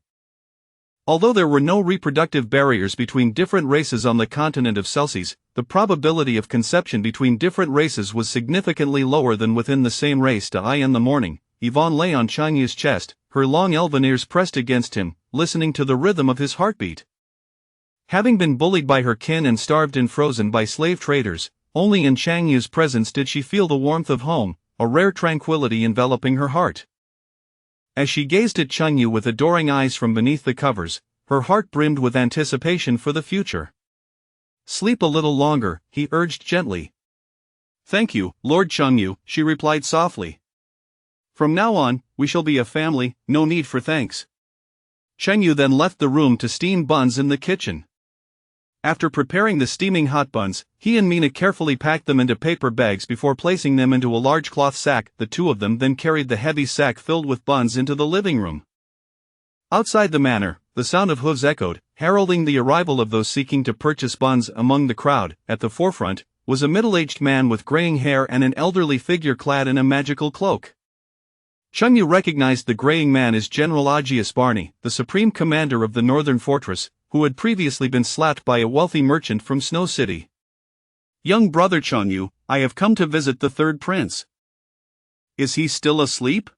Although there were no reproductive barriers between different races on the continent of Celsius, the probability of conception between different races was significantly lower than within the same race. In the morning, Yvonne lay on Changyu's chest, her long elven ears pressed against him, listening to the rhythm of his heartbeat. Having been bullied by her kin and starved and frozen by slave traders, only in Changyu's presence did she feel the warmth of home, a rare tranquility enveloping her heart. As she gazed at Changyu with adoring eyes from beneath the covers, her heart brimmed with anticipation for the future. "Sleep a little longer," he urged gently. "Thank you, Lord Changyu," she replied softly. "From now on, we shall be a family, no need for thanks." Changyu then left the room to steam buns in the kitchen. After preparing the steaming hot buns, he and Mina carefully packed them into paper bags before placing them into a large cloth sack. The two of them then carried the heavy sack filled with buns into the living room. Outside the manor, the sound of hooves echoed, heralding the arrival of those seeking to purchase buns. Among the crowd, at the forefront, was a middle-aged man with graying hair and an elderly figure clad in a magical cloak. Changyu recognized the graying man as General Agius Barney, the supreme commander of the northern fortress, who had previously been slapped by a wealthy merchant from Snow City. "Young brother Changyu, I have come to visit the third prince." "Is he still asleep?"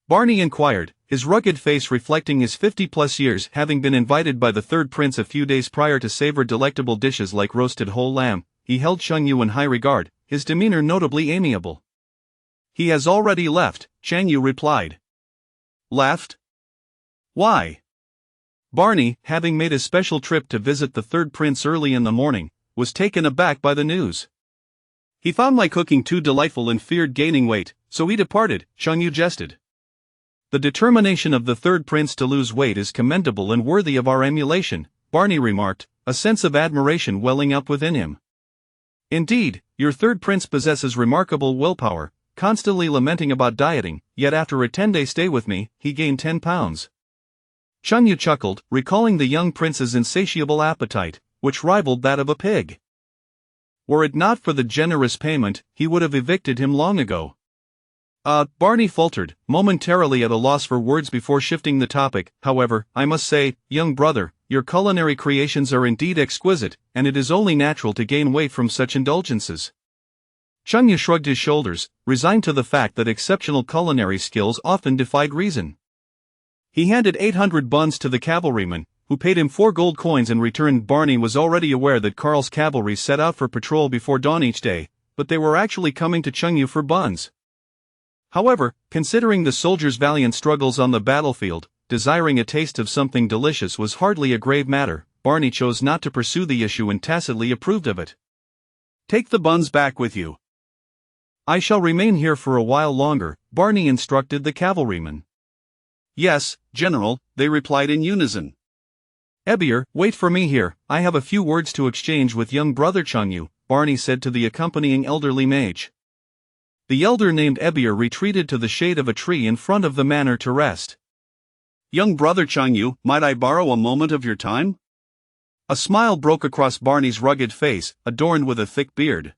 Barney inquired, his rugged face reflecting his 50-plus years. Having been invited by the third prince a few days prior to savor delectable dishes like roasted whole lamb, he held Changyu in high regard, his demeanor notably amiable. "He has already left," Changyu replied. "Left? Why?" Barney, having made a special trip to visit the third prince early in the morning, was taken aback by the news. "He found my cooking too delightful and feared gaining weight, so he departed," Changyu jested. "The determination of the third prince to lose weight is commendable and worthy of our emulation," Barney remarked, a sense of admiration welling up within him. "Indeed, your third prince possesses remarkable willpower, constantly lamenting about dieting, yet after a 10-day stay with me, he gained 10 pounds. Changyu chuckled, recalling the young prince's insatiable appetite, which rivaled that of a pig. Were it not for the generous payment, he would have evicted him long ago. Barney faltered, momentarily at a loss for words before shifting the topic. "However, I must say, young brother, your culinary creations are indeed exquisite, and it is only natural to gain weight from such indulgences." Changyu shrugged his shoulders, resigned to the fact that exceptional culinary skills often defied reason. He handed 800 buns to the cavalryman, who paid him 4 gold coins in return. Barney was already aware that Karl's cavalry set out for patrol before dawn each day, but they were actually coming to Changyu for buns. However, considering the soldiers' valiant struggles on the battlefield, desiring a taste of something delicious was hardly a grave matter. Barney chose not to pursue the issue and tacitly approved of it. "Take the buns back with you." "I shall remain here for a while longer," Barney instructed the cavalryman. "Yes, General," they replied in unison. "Ebier, wait for me here, I have a few words to exchange with young brother Changyu," Barney said to the accompanying elderly mage. The elder named Ebier retreated to the shade of a tree in front of the manor to rest. "Young brother Changyu, might I borrow a moment of your time?" A smile broke across Barney's rugged face, adorned with a thick beard.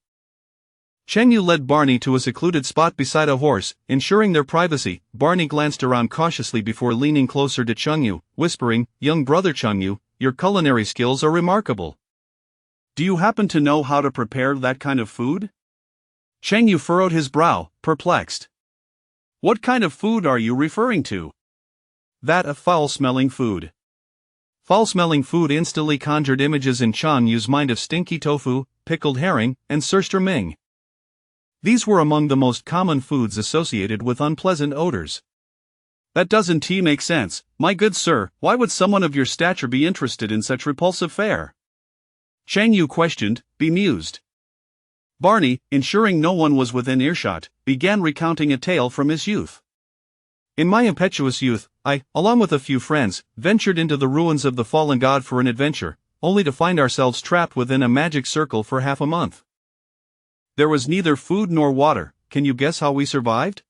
Changyu led Barney to a secluded spot beside a horse, ensuring their privacy. Barney glanced around cautiously before leaning closer to Changyu, whispering, "Young brother Changyu, your culinary skills are remarkable. Do you happen to know how to prepare that kind of food?" Changyu furrowed his brow, perplexed. "What kind of food are you referring to?" "That of foul-smelling food." Foul-smelling food instantly conjured images in Changyu's mind of stinky tofu, pickled herring, and surströmming. These were among the most common foods associated with unpleasant odors. "That doesn't make sense, my good sir. Why would someone of your stature be interested in such repulsive fare?" Changyu questioned, bemused. Barney, ensuring no one was within earshot, began recounting a tale from his youth. "In my impetuous youth, I, along with a few friends, ventured into the ruins of the fallen god for an adventure, only to find ourselves trapped within a magic circle for half a month. There was neither food nor water. Can you guess how we survived?"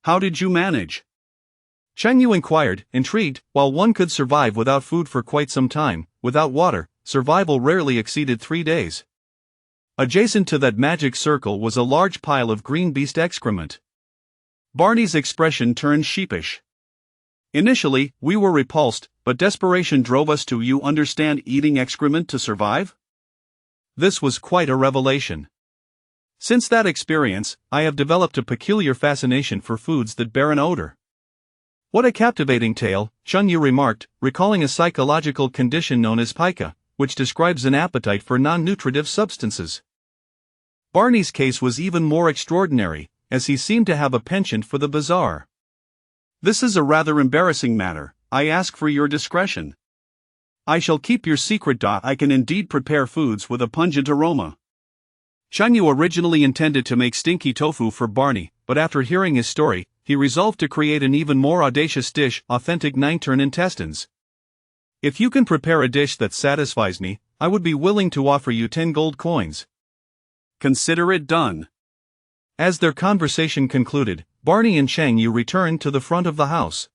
"How did you manage?" Changyu inquired, intrigued. While one could survive without food for quite some time, without water, survival rarely exceeded 3 days. Adjacent to that magic circle was a large pile of green beast excrement. Barney's expression turned sheepish. Initially, we were repulsed, but desperation drove us to eating excrement to survive? This was quite a revelation. Since that experience, I have developed a peculiar fascination for foods that bear an odor. What a captivating tale, Chun-Yu remarked, recalling a psychological condition known as pica, which describes an appetite for non-nutritive substances. Barney's case was even more extraordinary, as he seemed to have a penchant for the bizarre. This is a rather embarrassing matter. I ask for your discretion. I shall keep your secret. I can indeed prepare foods with a pungent aroma. Chun-Yu originally intended to make stinky tofu for Barney, but after hearing his story, he resolved to create an even more audacious dish: authentic nine-turn intestines. If you can prepare a dish that satisfies me, I would be willing to offer you 10 gold coins. Consider it done. As their conversation concluded, Barney and Chang-Yu returned to the front of the house.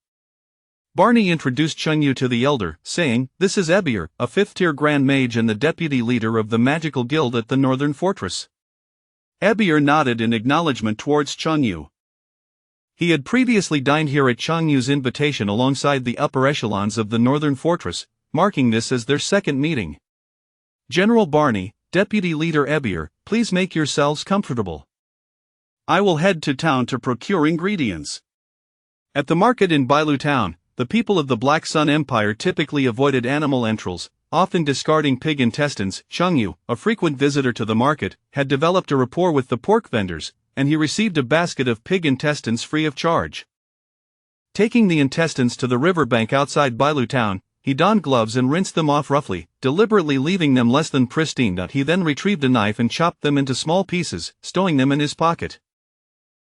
Barney introduced Chun-Yu to the elder, saying, "This is Ebir, a 5th-tier Grand Mage and the deputy leader of the Magical Guild at the Northern Fortress." Ebir nodded in acknowledgement towards Chun-Yu. He had previously dined here at Chun-Yu's invitation alongside the upper echelons of the Northern Fortress, marking this as their second meeting. "General Barney, Deputy Leader Ebir, please make yourselves comfortable. I will head to town to procure ingredients." At the market in Bailu Town, the people of the Black Sun Empire typically avoided animal entrails, often discarding pig intestines. Chun-Yu, a frequent visitor to the market, had developed a rapport with the pork vendors, and he received a basket of pig intestines free of charge. Taking the intestines to the riverbank outside Bailu Town, he donned gloves and rinsed them off roughly, deliberately leaving them less than pristine. He then retrieved a knife and chopped them into small pieces, stowing them in his pocket.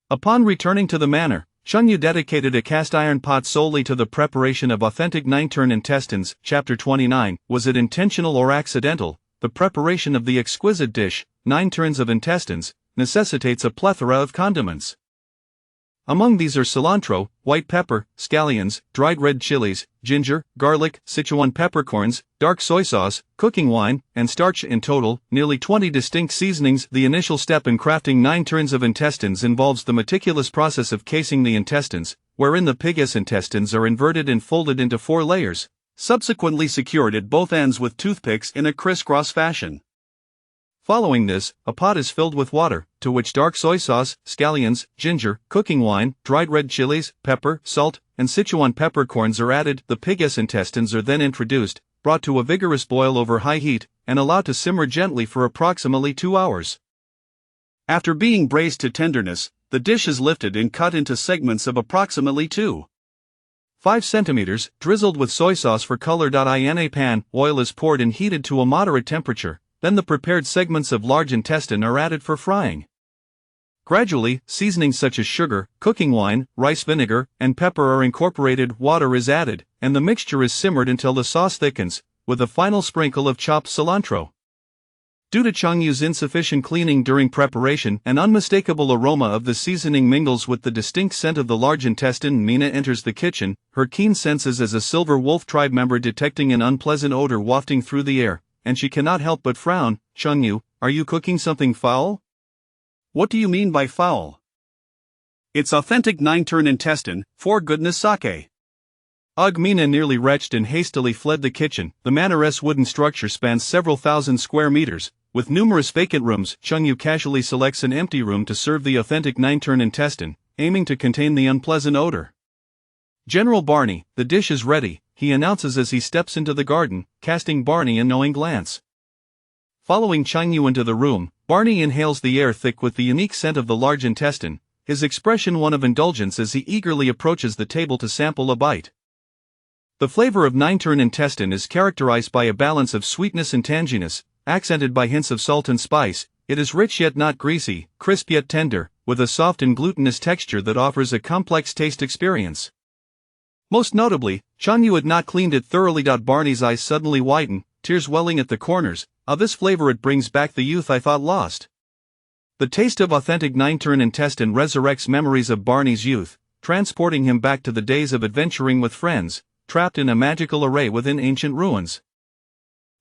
Upon returning to the manor, Chun-Yu dedicated a cast-iron pot solely to the preparation of authentic nine-turn intestines. Chapter 29, Was it intentional or accidental? The preparation of the exquisite dish, 9 turns of intestines, necessitates a plethora of condiments. Among these are cilantro, white pepper, scallions, dried red chilies, ginger, garlic, Sichuan peppercorns, dark soy sauce, cooking wine, and starch. In total, nearly 20 distinct seasonings. The initial step in crafting 9 turns of intestines involves the meticulous process of casing the intestines, wherein the pig's intestines are inverted and folded into 4 layers, subsequently secured at both ends with toothpicks in a crisscross fashion. Following this, a pot is filled with water, to which dark soy sauce, scallions, ginger, cooking wine, dried red chilies, pepper, salt, and Sichuan peppercorns are added. The pig's intestines are then introduced, brought to a vigorous boil over high heat, and allowed to simmer gently for approximately 2 hours. After being braised to tenderness, the dish is lifted and cut into segments of approximately 2.5 centimeters, drizzled with soy sauce for color. In a pan, oil is poured and heated to a moderate temperature. Then the prepared segments of large intestine are added for frying. Gradually, seasonings such as sugar, cooking wine, rice vinegar, and pepper are incorporated. Water is added, and the mixture is simmered until the sauce thickens, with a final sprinkle of chopped cilantro. Due to Chun-Yu's insufficient cleaning during preparation, an unmistakable aroma of the seasoning mingles with the distinct scent of the large intestine. Mina enters the kitchen, her keen senses as a Silver Wolf tribe member detecting an unpleasant odor wafting through the air, and she cannot help but frown. "Chun-Yu, are you cooking something foul?" "What do you mean by foul?" "It's authentic 9-turn intestine, for goodness sake." Ugh! Mina nearly retched and hastily fled the kitchen. The manor's wooden structure spans several thousand square meters, with numerous vacant rooms. Chun-Yu casually selects an empty room to serve the authentic 9-turn intestine, aiming to contain the unpleasant odor. "General Barney, the dish is ready," he announces as he steps into the garden, casting Barney a knowing glance. Following Chun-Yu into the room, Barney inhales the air thick with the unique scent of the large intestine, his expression one of indulgence as he eagerly approaches the table to sample a bite. The flavor of 9-turn intestine is characterized by a balance of sweetness and tanginess, accented by hints of salt and spice. It is rich yet not greasy, crisp yet tender, with a soft and glutinous texture that offers a complex taste experience. Most notably, Chun-Yu had not cleaned it thoroughly. Barney's eyes suddenly widen, tears welling at the corners. This flavor, it brings back the youth I thought lost." The taste of authentic 9-turn intestine resurrects memories of Barney's youth, transporting him back to the days of adventuring with friends, trapped in a magical array within ancient ruins.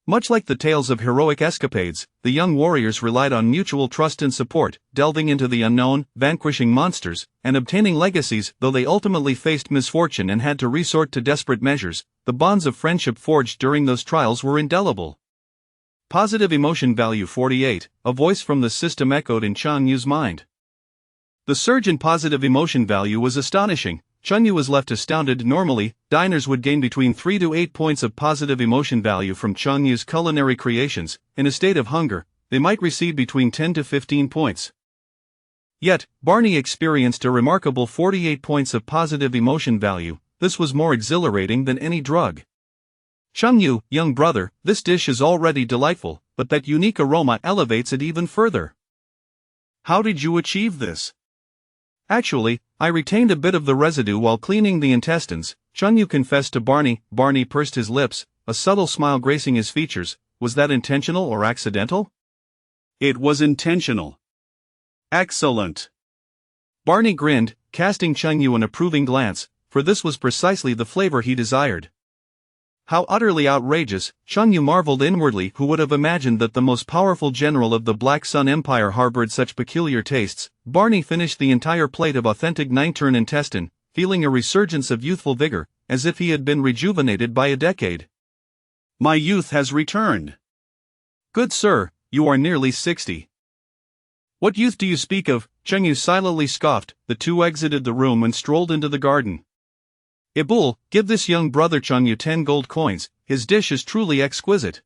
Much like the tales of heroic escapades, the young warriors relied on mutual trust and support, delving into the unknown, vanquishing monsters, and obtaining legacies. Though they ultimately faced misfortune and had to resort to desperate measures, the bonds of friendship forged during those trials were indelible. Positive emotion value 48, a voice from the system echoed in Chang Yu's mind. The surge in positive emotion value was astonishing. Chang Yu was left astounded. Normally, diners would gain between 3 to 8 points of positive emotion value from Chang Yu's culinary creations. In a state of hunger, they might receive between 10 to 15 points. Yet, Barney experienced a remarkable 48 points of positive emotion value. This was more exhilarating than any drug. Chang Yu, young brother, this dish is already delightful, but that unique aroma elevates it even further. How did you achieve this? Actually, I retained a bit of the residue while cleaning the intestines, Chang Yu confessed to Barney. Barney pursed his lips, a subtle smile gracing his features. Was that intentional or accidental? It was intentional. Excellent. Barney grinned, casting Chang Yu an approving glance, for this was precisely the flavor he desired. How utterly outrageous, Chang Yu marveled inwardly. Who would have imagined that the most powerful general of the Black Sun Empire harbored such peculiar tastes? Barney finished the entire plate of authentic nine-turn intestine, feeling a resurgence of youthful vigor, as if he had been rejuvenated by a decade. My youth has returned. Good sir, you are nearly 60. What youth do you speak of? Chang Yu silently scoffed. The two exited the room and strolled into the garden. Ibul, give this young brother Chang Yu 10 gold coins, his dish is truly exquisite.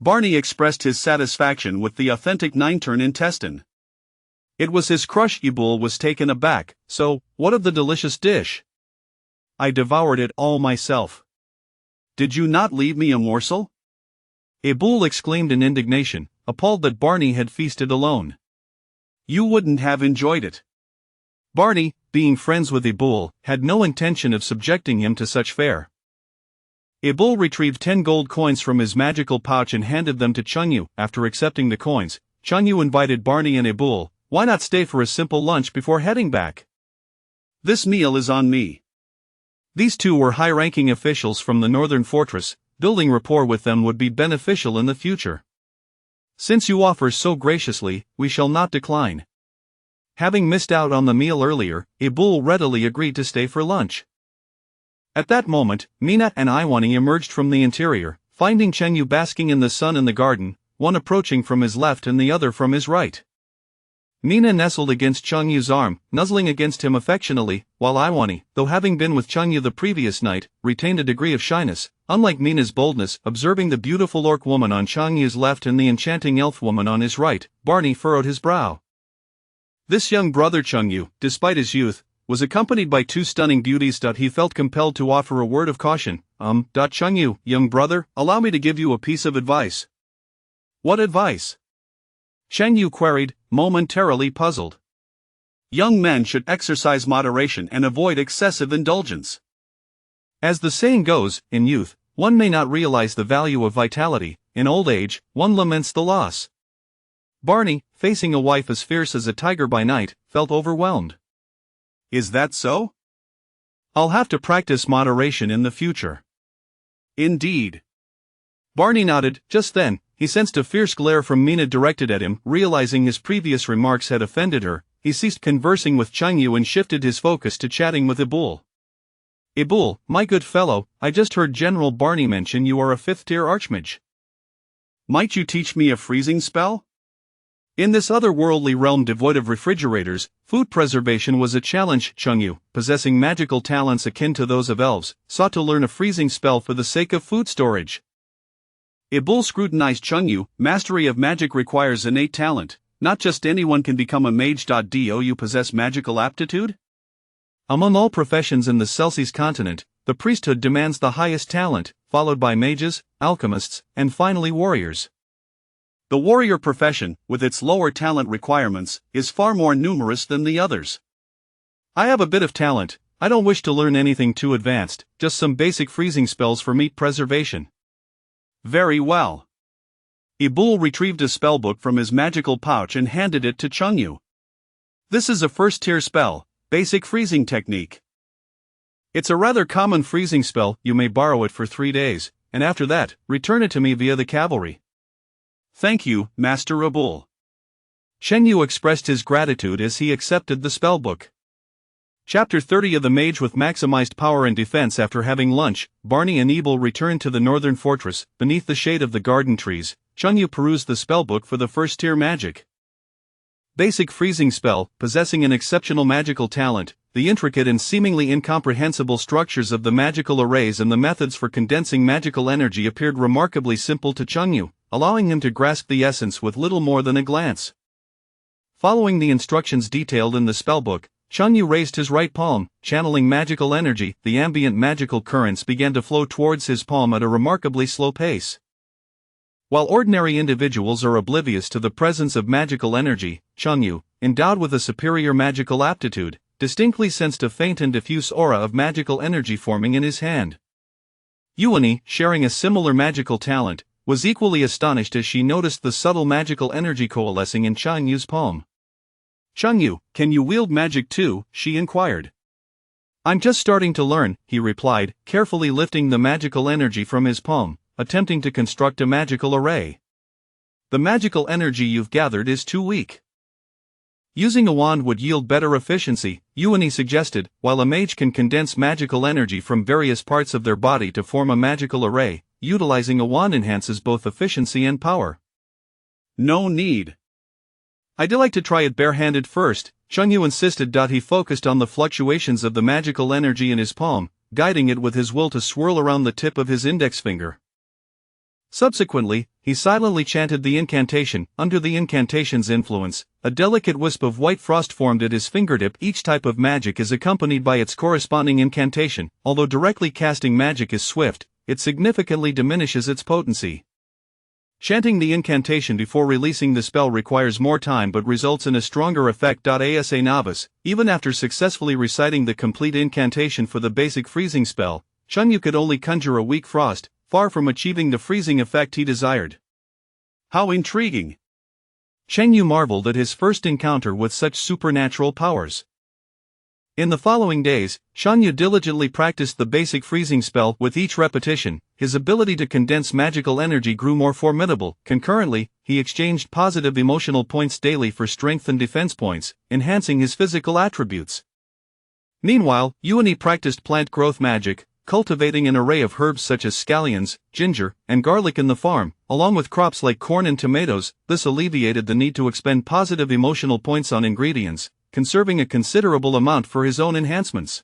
Barney expressed his satisfaction with the authentic nine-turn intestine. It was his crush. Ibul was taken aback. So, what of the delicious dish? I devoured it all myself. Did you not leave me a morsel? Ibul exclaimed in indignation, appalled that Barney had feasted alone. You wouldn't have enjoyed it. Barney, being friends with Ibul, had no intention of subjecting him to such fare. Ibul retrieved 10 gold coins from his magical pouch and handed them to Chang Yu. After accepting the coins, Chang Yu invited Barney and Ibul. Why not stay for a simple lunch before heading back? This meal is on me. These two were high-ranking officials from the northern fortress. Building rapport with them would be beneficial in the future. Since you offer so graciously, we shall not decline. Having missed out on the meal earlier, Ibul readily agreed to stay for lunch. At that moment, Mina and Iwani emerged from the interior, finding Chang Yu basking in the sun in the garden, one approaching from his left and the other from his right. Mina nestled against Chang Yu's arm, nuzzling against him affectionately, while Iwani, though having been with Chang Yu the previous night, retained a degree of shyness. Unlike Mina's boldness, observing the beautiful orc woman on Chang Yu's left and the enchanting elf woman on his right, Barney furrowed his brow. This young brother Chang Yu, despite his youth, was accompanied by two stunning beauties. He felt compelled to offer a word of caution. Chang Yu, young brother, allow me to give you a piece of advice. What advice? Chang Yu queried, momentarily puzzled. Young men should exercise moderation and avoid excessive indulgence. As the saying goes, in youth, one may not realize the value of vitality. In old age, one laments the loss. Barney, facing a wife as fierce as a tiger by night, felt overwhelmed. Is that so? I'll have to practice moderation in the future. Indeed. Barney nodded. Just then, he sensed a fierce glare from Mina directed at him. Realizing his previous remarks had offended her, he ceased conversing with Chang Yu and shifted his focus to chatting with Ibul. Ibul, my good fellow, I just heard General Barney mention you are a 5th-tier archmage. Might you teach me a freezing spell? In this otherworldly realm devoid of refrigerators, food preservation was a challenge. Chang Yu, possessing magical talents akin to those of elves, sought to learn a freezing spell for the sake of food storage. Ibul scrutinized Chang Yu. Mastery of magic requires innate talent. Not just anyone can become a mage. Do you possess magical aptitude? Among all professions in the Celsius continent, the priesthood demands the highest talent, followed by mages, alchemists, and finally warriors. The warrior profession, with its lower talent requirements, is far more numerous than the others. I have a bit of talent. I don't wish to learn anything too advanced, just some basic freezing spells for meat preservation. Very well. Ibul retrieved a spellbook from his magical pouch and handed it to Chang Yu. This is a 1st-tier spell, Basic Freezing Technique. It's a rather common freezing spell. You may borrow it for 3 days. and after that, return it to me via the cavalry. Thank you, Master Rabul. Shen Yu expressed his gratitude as he accepted the spellbook. Chapter 30 of the Mage with Maximized Power and Defense. After having lunch, Barney and Ebel returned to the northern fortress. Beneath the shade of the garden trees, Shen Yu perused the spellbook for the first-tier magic. Basic freezing spell. Possessing an exceptional magical talent, the intricate and seemingly incomprehensible structures of the magical arrays and the methods for condensing magical energy appeared remarkably simple to Shen Yu, allowing him to grasp the essence with little more than a glance. Following the instructions detailed in the spellbook, Shen Yu raised his right palm, channeling magical energy. The ambient magical currents began to flow towards his palm at a remarkably slow pace. While ordinary individuals are oblivious to the presence of magical energy, Shen Yu, endowed with a superior magical aptitude, distinctly sensed a faint and diffuse aura of magical energy forming in his hand. Yuani, sharing a similar magical talent, was equally astonished as she noticed the subtle magical energy coalescing in Shen Yu's palm. Shen Yu, can you wield magic too? She inquired. I'm just starting to learn, he replied, carefully lifting the magical energy from his palm, attempting to construct a magical array. The magical energy you've gathered is too weak. Using a wand would yield better efficiency, Yuani suggested. While a mage can condense magical energy from various parts of their body to form a magical array, utilizing a wand enhances both efficiency and power. No need. I'd like to try it barehanded first, Shen Yu insisted. He focused on the fluctuations of the magical energy in his palm, guiding it with his will to swirl around the tip of his index finger. Subsequently, he silently chanted the incantation. Under the incantation's influence, a delicate wisp of white frost formed at his fingertip. Each type of magic is accompanied by its corresponding incantation. Although directly casting magic is swift, it significantly diminishes its potency. Chanting the incantation before releasing the spell requires more time but results in a stronger effect. As a novice, even after successfully reciting the complete incantation for the basic freezing spell, Shen Yu could only conjure a weak frost, far from achieving the freezing effect he desired. How intriguing! Shen Yu marveled at his first encounter with such supernatural powers. In the following days, Shen Yu diligently practiced the basic freezing spell. With each repetition, his ability to condense magical energy grew more formidable. Concurrently, he exchanged positive emotional points daily for strength and defense points, enhancing his physical attributes. Meanwhile, Yuani practiced plant growth magic, cultivating an array of herbs such as scallions, ginger, and garlic in the farm, along with crops like corn and tomatoes. This alleviated the need to expend positive emotional points on ingredients, conserving a considerable amount for his own enhancements.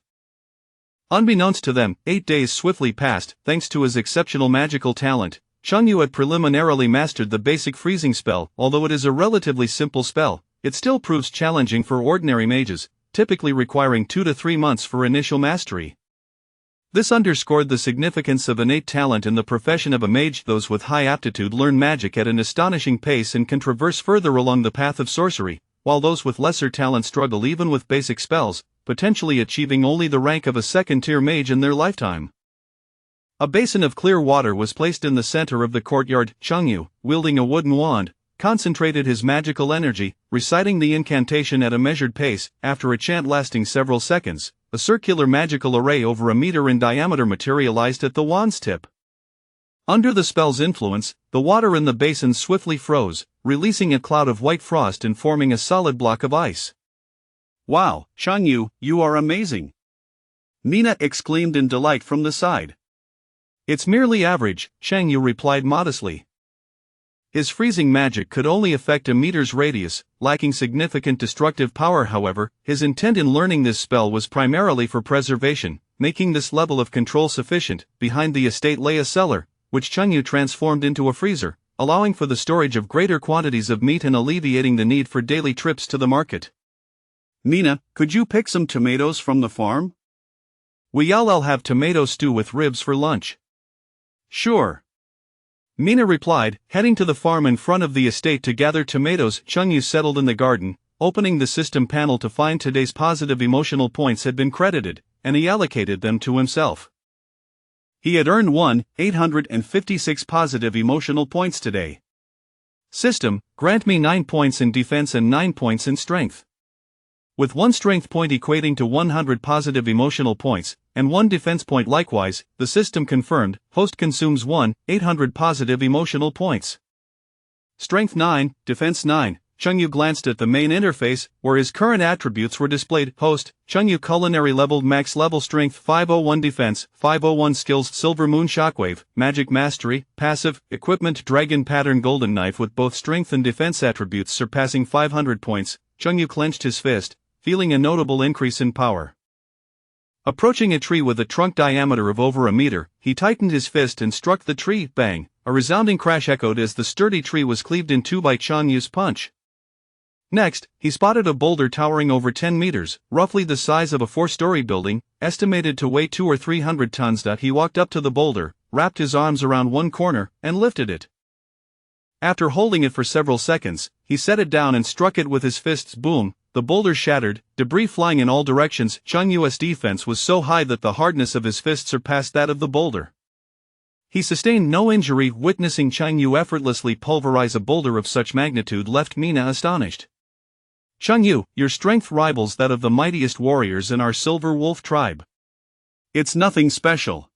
Unbeknownst to them, 8 days swiftly passed. Thanks to his exceptional magical talent, Shen Yu had preliminarily mastered the basic freezing spell. Although it is a relatively simple spell, it still proves challenging for ordinary mages, typically requiring 2 to 3 months for initial mastery. This underscored the significance of innate talent in the profession of a mage. Those with high aptitude learn magic at an astonishing pace and can traverse further along the path of sorcery, while those with lesser talent struggle even with basic spells, potentially achieving only the rank of a second-tier mage in their lifetime. A basin of clear water was placed in the center of the courtyard. Shen Yu, wielding a wooden wand, concentrated his magical energy, reciting the incantation at a measured pace. After a chant lasting several seconds, a circular magical array over a meter in diameter materialized at the wand's tip. Under the spell's influence, the water in the basin swiftly froze, releasing a cloud of white frost and forming a solid block of ice. Wow, Shen Yu, you are amazing! Mina exclaimed in delight from the side. It's merely average, Shen Yu replied modestly. His freezing magic could only affect a meter's radius, lacking significant destructive power. However, his intent in learning this spell was primarily for preservation, making this level of control sufficient. Behind the estate lay a cellar, which Shen Yu transformed into a freezer, allowing for the storage of greater quantities of meat and alleviating the need for daily trips to the market. Mina, could you pick some tomatoes from the farm? I'll have tomato stew with ribs for lunch. Sure. Mina replied, heading to the farm in front of the estate to gather tomatoes. Shen Yu settled in the garden, opening the system panel to find today's positive emotional points had been credited, and he allocated them to himself. He had earned 856 positive emotional points today. System, grant me 9 points in defense and 9 points in strength. With 1 strength point equating to 100 positive emotional points, and 1 defense point. Likewise, the system confirmed, host consumes 1,800 positive emotional points. Strength 9, Defense 9. Chengyu glanced at the main interface, where his current attributes were displayed. Host, Chengyu culinary leveled max level strength 501 defense, 501 skills Silver Moon Shockwave, Magic Mastery, passive, equipment Dragon Pattern Golden Knife with both strength and defense attributes surpassing 500 points. Chengyu clenched his fist, feeling a notable increase in power. Approaching a tree with a trunk diameter of over a meter, he tightened his fist and struck the tree. Bang! A resounding crash echoed as the sturdy tree was cleaved in two by Chengyu's punch. Next, he spotted a boulder towering over 10 meters, roughly the size of a 4-story building, estimated to weigh 200 or 300 tons. He walked up to the boulder, wrapped his arms around one corner, and lifted it. After holding it for several seconds, he set it down and struck it with his fists. Boom! The boulder shattered, debris flying in all directions. Chengyu's defense was so high that the hardness of his fist surpassed that of the boulder. He sustained no injury. Witnessing Chengyu effortlessly pulverize a boulder of such magnitude left Mina astonished. Chengyu, your strength rivals that of the mightiest warriors in our Silver Wolf tribe. It's nothing special.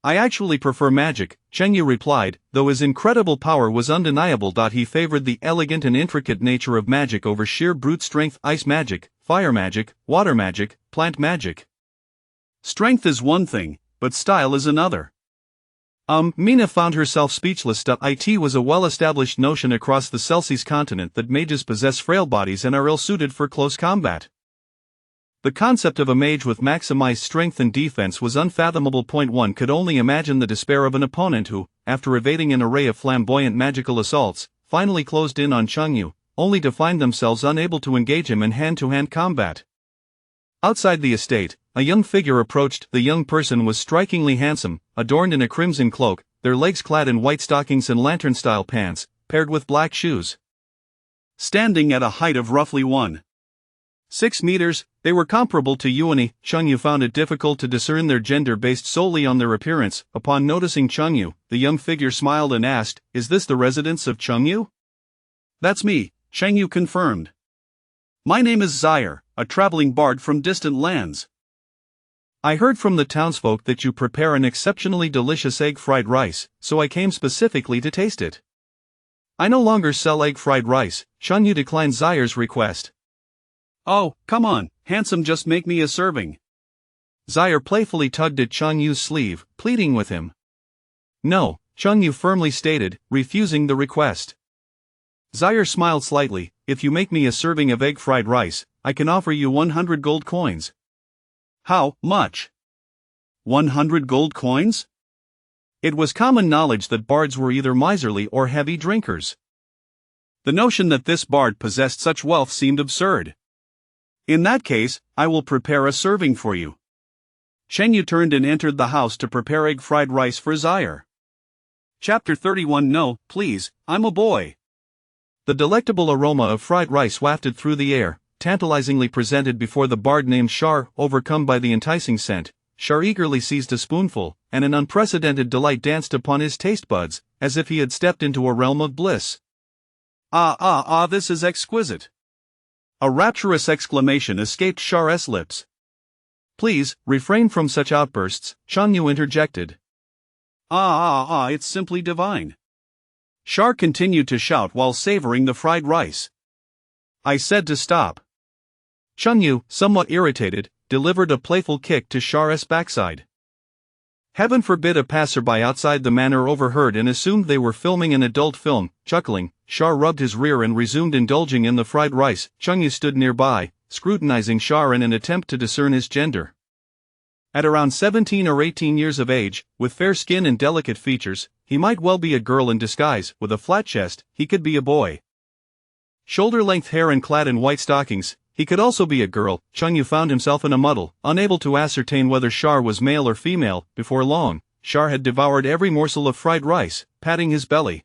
I actually prefer magic, Chengyu replied, though his incredible power was undeniable. He favored the elegant and intricate nature of magic over sheer brute strength. Ice magic, fire magic, water magic, plant magic. Strength is one thing, but style is another. Mina found herself speechless. It was a well-established notion across the Celsius continent that mages possess frail bodies and are ill-suited for close combat. The concept of a mage with maximized strength and defense was unfathomable. One could only imagine the despair of an opponent who, after evading an array of flamboyant magical assaults, finally closed in on Chengyu, only to find themselves unable to engage him in hand-to-hand combat. Outside the estate, a young figure approached. The young person was strikingly handsome, adorned in a crimson cloak, their legs clad in white stockings and lantern-style pants, paired with black shoes. Standing at a height of roughly 1.6 meters, they were comparable to Yuani. Chengyu found it difficult to discern their gender based solely on their appearance. Upon noticing Chengyu, the young figure smiled and asked, "Is this the residence of Chengyu?" "That's me," Chengyu confirmed. "My name is Zaire, a traveling bard from distant lands. I heard from the townsfolk that you prepare an exceptionally delicious egg fried rice, so I came specifically to taste it." "I no longer sell egg fried rice," Chengyu declined Zaire's request. "Oh, come on, handsome, just make me a serving." Zaire playfully tugged at Chengyu's sleeve, pleading with him. "No," Chengyu firmly stated, refusing the request. Zaire smiled slightly. "If you make me a serving of egg fried rice, I can offer you 100 gold coins." "How much? 100 gold coins?" It was common knowledge that bards were either miserly or heavy drinkers. The notion that this bard possessed such wealth seemed absurd. "In that case, I will prepare a serving for you." Chengyu turned and entered the house to prepare egg fried rice for Zaire. Chapter 31. No, please, I'm a boy. The delectable aroma of fried rice wafted through the air, tantalizingly presented before the bard named Shar. Overcome by the enticing scent, Shar eagerly seized a spoonful, and an unprecedented delight danced upon his taste buds, as if he had stepped into a realm of bliss. This is exquisite." A rapturous exclamation escaped Shar's lips. "Please, refrain from such outbursts," Chengyu interjected. It's simply divine." Shar continued to shout while savoring the fried rice. "I said to stop." Chengyu, somewhat irritated, delivered a playful kick to Shar's backside. Heaven forbid a passerby outside the manor overheard and assumed they were filming an adult film. Chuckling, Shar rubbed his rear and resumed indulging in the fried rice. Chengyu stood nearby, scrutinizing Shar in an attempt to discern his gender. At around 17 or 18 years of age, with fair skin and delicate features, he might well be a girl in disguise. With a flat chest, he could be a boy. Shoulder-length hair and clad in white stockings, he could also be a girl. Chengyu found himself in a muddle, unable to ascertain whether Shar was male or female. Before long, Shar had devoured every morsel of fried rice, patting his belly.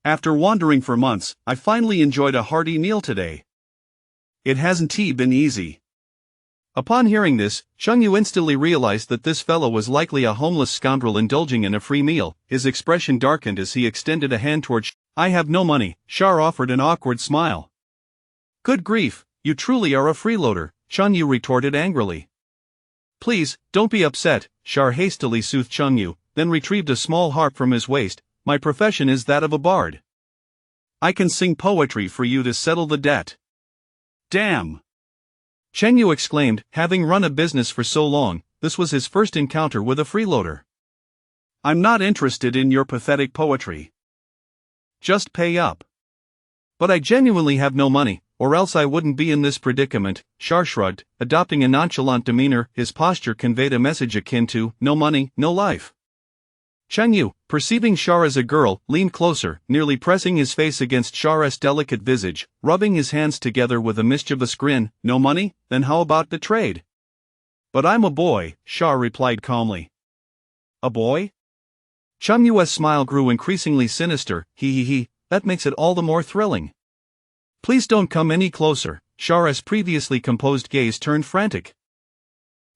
"After wandering for months, I finally enjoyed a hearty meal today. It hasn't been easy." Upon hearing this, Chengyu instantly realized that this fellow was likely a homeless scoundrel indulging in a free meal. His expression darkened as he extended a hand toward Shar. "I have no money," Shar offered an awkward smile. "Good grief, you truly are a freeloader," Chengyu retorted angrily. Please, don't be upset, Shar hastily soothed Chengyu, then retrieved a small harp from his waist. My profession is that of a bard. I can sing poetry for you to settle the debt. Damn! Chengyu exclaimed, having run a business for so long, this was his first encounter with a freeloader. I'm not interested in your pathetic poetry. Just pay up. But I genuinely have no money, or else I wouldn't be in this predicament, Shar shrugged, adopting a nonchalant demeanor. His posture conveyed a message akin to, no money, no life. Chengyu, perceiving Shar as a girl, leaned closer, nearly pressing his face against Shar's delicate visage, rubbing his hands together with a mischievous grin. No money? Then how about the trade? But I'm a boy, Shar replied calmly. A boy? Chengyu's smile grew increasingly sinister. He, that makes it all the more thrilling. Please don't come any closer. Shar's previously composed gaze turned frantic.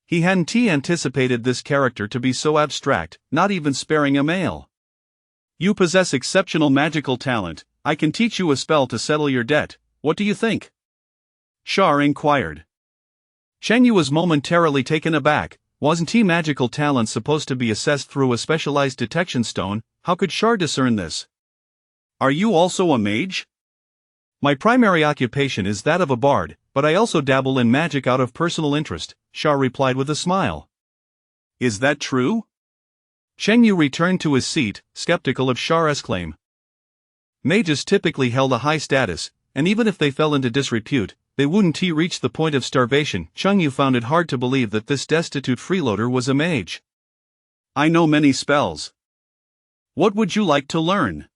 He hadn't anticipated this character to be so abstract, not even sparing a male. You possess exceptional magical talent. I can teach you a spell to settle your debt. What do you think? Shar inquired. Chengyu was momentarily taken aback. Wasn't magical talent supposed to be assessed through a specialized detection stone? How could Shar discern this? Are you also a mage? My primary occupation is that of a bard, but I also dabble in magic out of personal interest, Shar replied with a smile. Is that true? Chengyu returned to his seat, skeptical of Shar's claim. Mages typically held a high status, and even if they fell into disrepute, they wouldn't reach the point of starvation. Chengyu found it hard to believe that this destitute freeloader was a mage. I know many spells. What would you like to learn?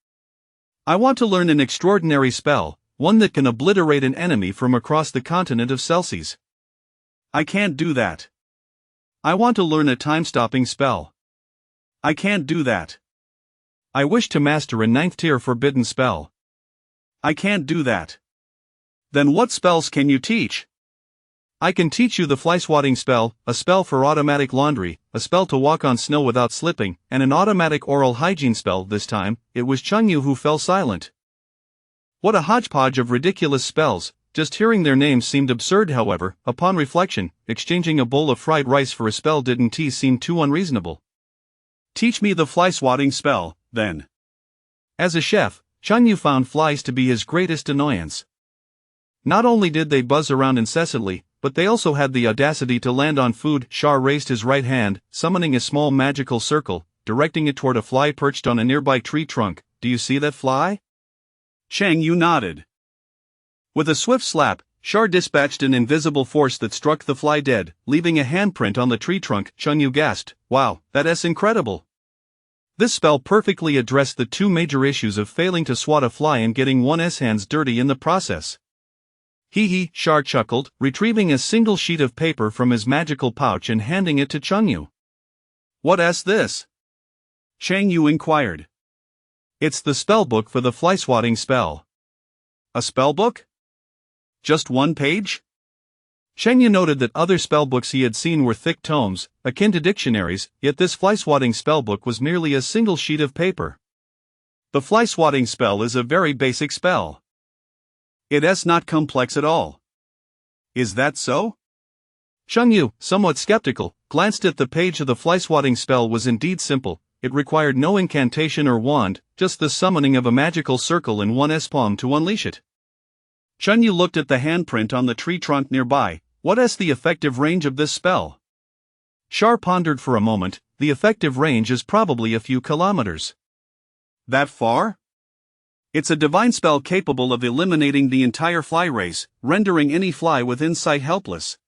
I want to learn an extraordinary spell, one that can obliterate an enemy from across the continent of Celsius. I can't do that. I want to learn a time-stopping spell. I can't do that. I wish to master a 9th-tier forbidden spell. I can't do that. Then what spells can you teach? I can teach you the fly-swatting spell, a spell for automatic laundry, a spell to walk on snow without slipping, and an automatic oral hygiene spell. This time, it was Chengyu who fell silent. What a hodgepodge of ridiculous spells. Just hearing their names seemed absurd. However, upon reflection, exchanging a bowl of fried rice for a spell didn't seem too unreasonable. Teach me the fly-swatting spell, then. As a chef, Chengyu found flies to be his greatest annoyance. Not only did they buzz around incessantly, but they also had the audacity to land on food. Shar raised his right hand, summoning a small magical circle, directing it toward a fly perched on a nearby tree trunk. Do you see that fly? Chengyu nodded. With a swift slap, Shar dispatched an invisible force that struck the fly dead, leaving a handprint on the tree trunk. Chengyu gasped, wow, that's incredible. This spell perfectly addressed the two major issues of failing to swat a fly and getting one's hands dirty in the process. Shar chuckled, retrieving a single sheet of paper from his magical pouch and handing it to Chengyu. What's this? Chengyu inquired. It's the spellbook for the fly-swatting spell. A spellbook? Just one page? Chengyu noted that other spellbooks he had seen were thick tomes, akin to dictionaries, yet this fly-swatting spellbook was merely a single sheet of paper. The fly-swatting spell is a very basic spell. It's not complex at all. Is that so? Chengyu, somewhat skeptical, glanced at the page. The fly-swatting spell was indeed simple. It required no incantation or wand, just the summoning of a magical circle in one's palm to unleash it. Chengyu looked at the handprint on the tree trunk nearby. What's the effective range of this spell? Shar pondered for a moment. The effective range is probably a few kilometers. That far? It's a divine spell capable of eliminating the entire fly race, rendering any fly within sight helpless.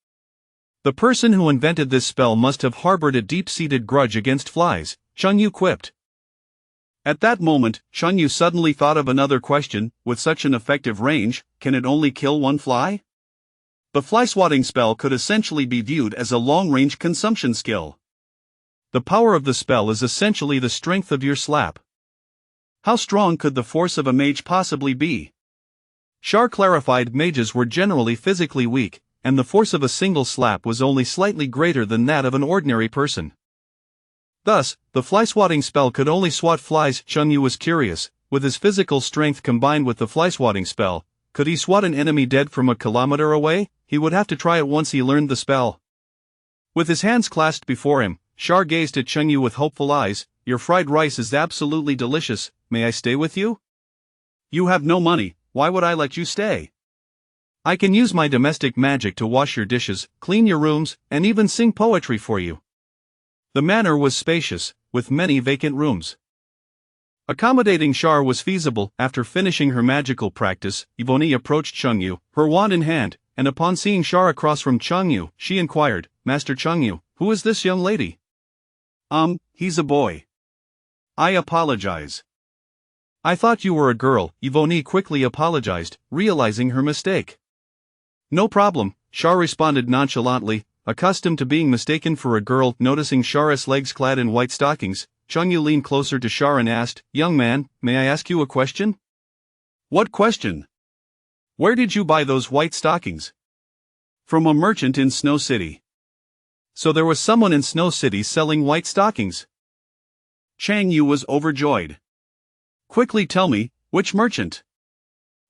The person who invented this spell must have harbored a deep-seated grudge against flies, Chengyu quipped. At that moment, Chengyu suddenly thought of another question. With such an effective range, can it only kill one fly? The fly-swatting spell could essentially be viewed as a long-range consumption skill. The power of the spell is essentially the strength of your slap. How strong could the force of a mage possibly be? Shar clarified mages were generally physically weak, and the force of a single slap was only slightly greater than that of an ordinary person. Thus, the fly-swatting spell could only swat flies. Chengyu was curious, with his physical strength combined with the fly-swatting spell, could he swat an enemy dead from a kilometer away? He would have to try it once he learned the spell. With his hands clasped before him, Shar gazed at Chengyu with hopeful eyes. Your fried rice is absolutely delicious, may I stay with you? You have no money, why would I let you stay? I can use my domestic magic to wash your dishes, clean your rooms, and even sing poetry for you. The manor was spacious, with many vacant rooms. Accommodating Shar was feasible. After finishing her magical practice, Yvonne approached Chengyu, her wand in hand, and upon seeing Shar across from Chengyu, she inquired, Master Chengyu, who is this young lady? He's a boy. I apologize. I thought you were a girl, Yvonne quickly apologized, realizing her mistake. No problem, Shar responded nonchalantly, accustomed to being mistaken for a girl. Noticing Shar's legs clad in white stockings, Chengyu leaned closer to Shar and asked, Young man, may I ask you a question? What question? Where did you buy those white stockings? From a merchant in Snow City. So there was someone in Snow City selling white stockings. Chengyu was overjoyed. Quickly tell me, which merchant?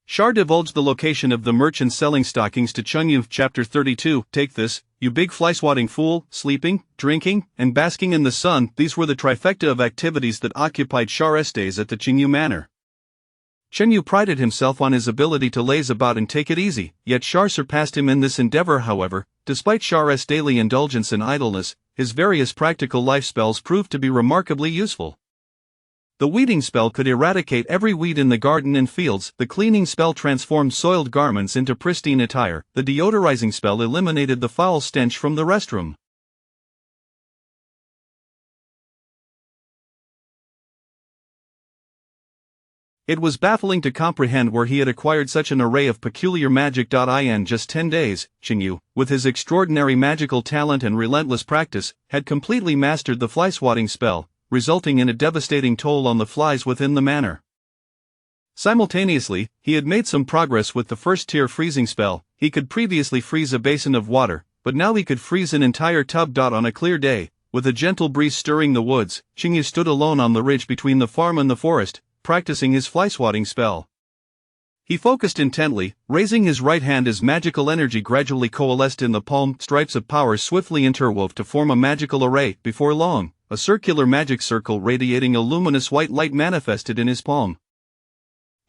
Shar divulged the location of the merchant selling stockings to Chengyu. Chapter 32. Take this, you big fly-swatting fool, sleeping, drinking, and basking in the sun. These were the trifecta of activities that occupied Shar's days at the Chengyu Manor. Chengyu prided himself on his ability to laze about and take it easy, yet Shar surpassed him in this endeavor. However, despite Shar's daily indulgence in idleness, his various practical life spells proved to be remarkably useful. The weeding spell could eradicate every weed in the garden and fields. The cleaning spell transformed soiled garments into pristine attire. The deodorizing spell eliminated the foul stench from the restroom. It was baffling to comprehend where he had acquired such an array of peculiar magic. In just 10 days, Chengyu, with his extraordinary magical talent and relentless practice, had completely mastered the fly-swatting spell, resulting in a devastating toll on the flies within the manor. Simultaneously, he had made some progress with the first-tier freezing spell. He could previously freeze a basin of water, but now he could freeze an entire tub. On a clear day, with a gentle breeze stirring the woods, Chengyu stood alone on the ridge between the farm and the forest, practicing his fly-swatting spell. He focused intently, raising his right hand as magical energy gradually coalesced in the palm. Stripes of power swiftly interwove to form a magical array. Before long, a circular magic circle radiating a luminous white light manifested in his palm.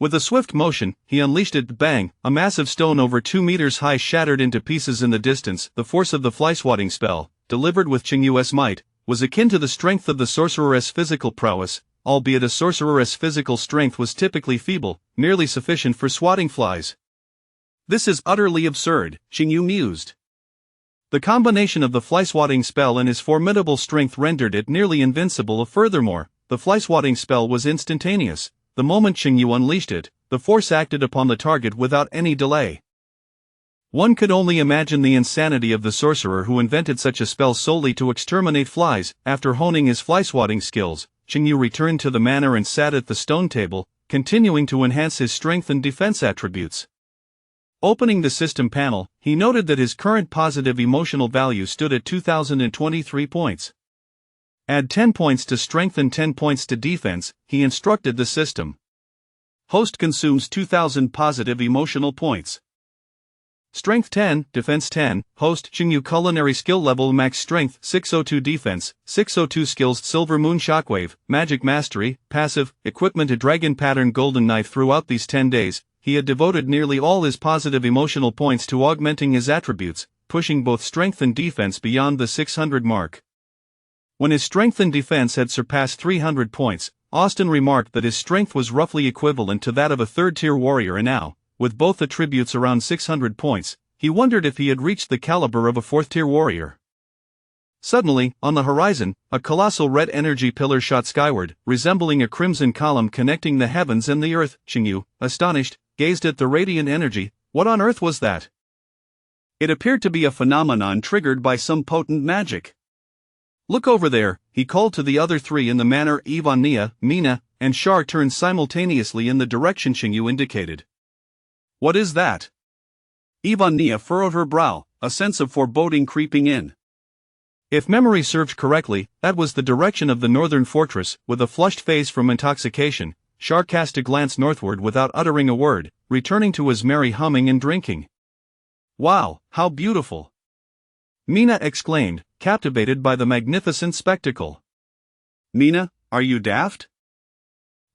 With a swift motion, he unleashed it. Bang! A massive stone over 2 meters high shattered into pieces in the distance. The force of the fly-swatting spell, delivered with Chengyu's might, was akin to the strength of the sorcerer's physical prowess, albeit a sorcerer's physical strength was typically feeble, merely sufficient for swatting flies. This is utterly absurd, Chengyu mused. The combination of the fly-swatting spell and his formidable strength rendered it nearly invincible. Furthermore, the fly-swatting spell was instantaneous. The moment Chengyu unleashed it, the force acted upon the target without any delay. One could only imagine the insanity of the sorcerer who invented such a spell solely to exterminate flies. After honing his fly-swatting skills, Chengyu returned to the manor and sat at the stone table, continuing to enhance his strength and defense attributes. Opening the system panel, he noted that his current positive emotional value stood at 2,023 points. Add 10 points to strength and 10 points to defense, he instructed the system. Host consumes 2,000 positive emotional points. Strength 10, Defense 10, Host Chengyu Culinary Skill Level Max Strength 602 Defense, 602 Skills Silver Moon Shockwave, Magic Mastery, Passive, Equipment A Dragon Pattern Golden Knife. Throughout these 10 days, he had devoted nearly all his positive emotional points to augmenting his attributes, pushing both strength and defense beyond the 600 mark. When his strength and defense had surpassed 300 points, Austin remarked that his strength was roughly equivalent to that of a third-tier warrior, and now, with both attributes around 600 points, he wondered if he had reached the caliber of a fourth-tier warrior. Suddenly, on the horizon, a colossal red energy pillar shot skyward, resembling a crimson column connecting the heavens and the earth. Chengyu, astonished, gazed at the radiant energy. What on earth was that? It appeared to be a phenomenon triggered by some potent magic. Look over there, he called to the other three in the manor. Ivania, Mina, and Shar turned simultaneously in the direction Chengyu indicated. What is that? Ivania furrowed her brow, a sense of foreboding creeping in. If memory served correctly, that was the direction of the northern fortress. With a flushed face from intoxication, Shar cast a glance northward without uttering a word, returning to his merry humming and drinking. Wow, how beautiful! Mina exclaimed, captivated by the magnificent spectacle. Mina, are you daft?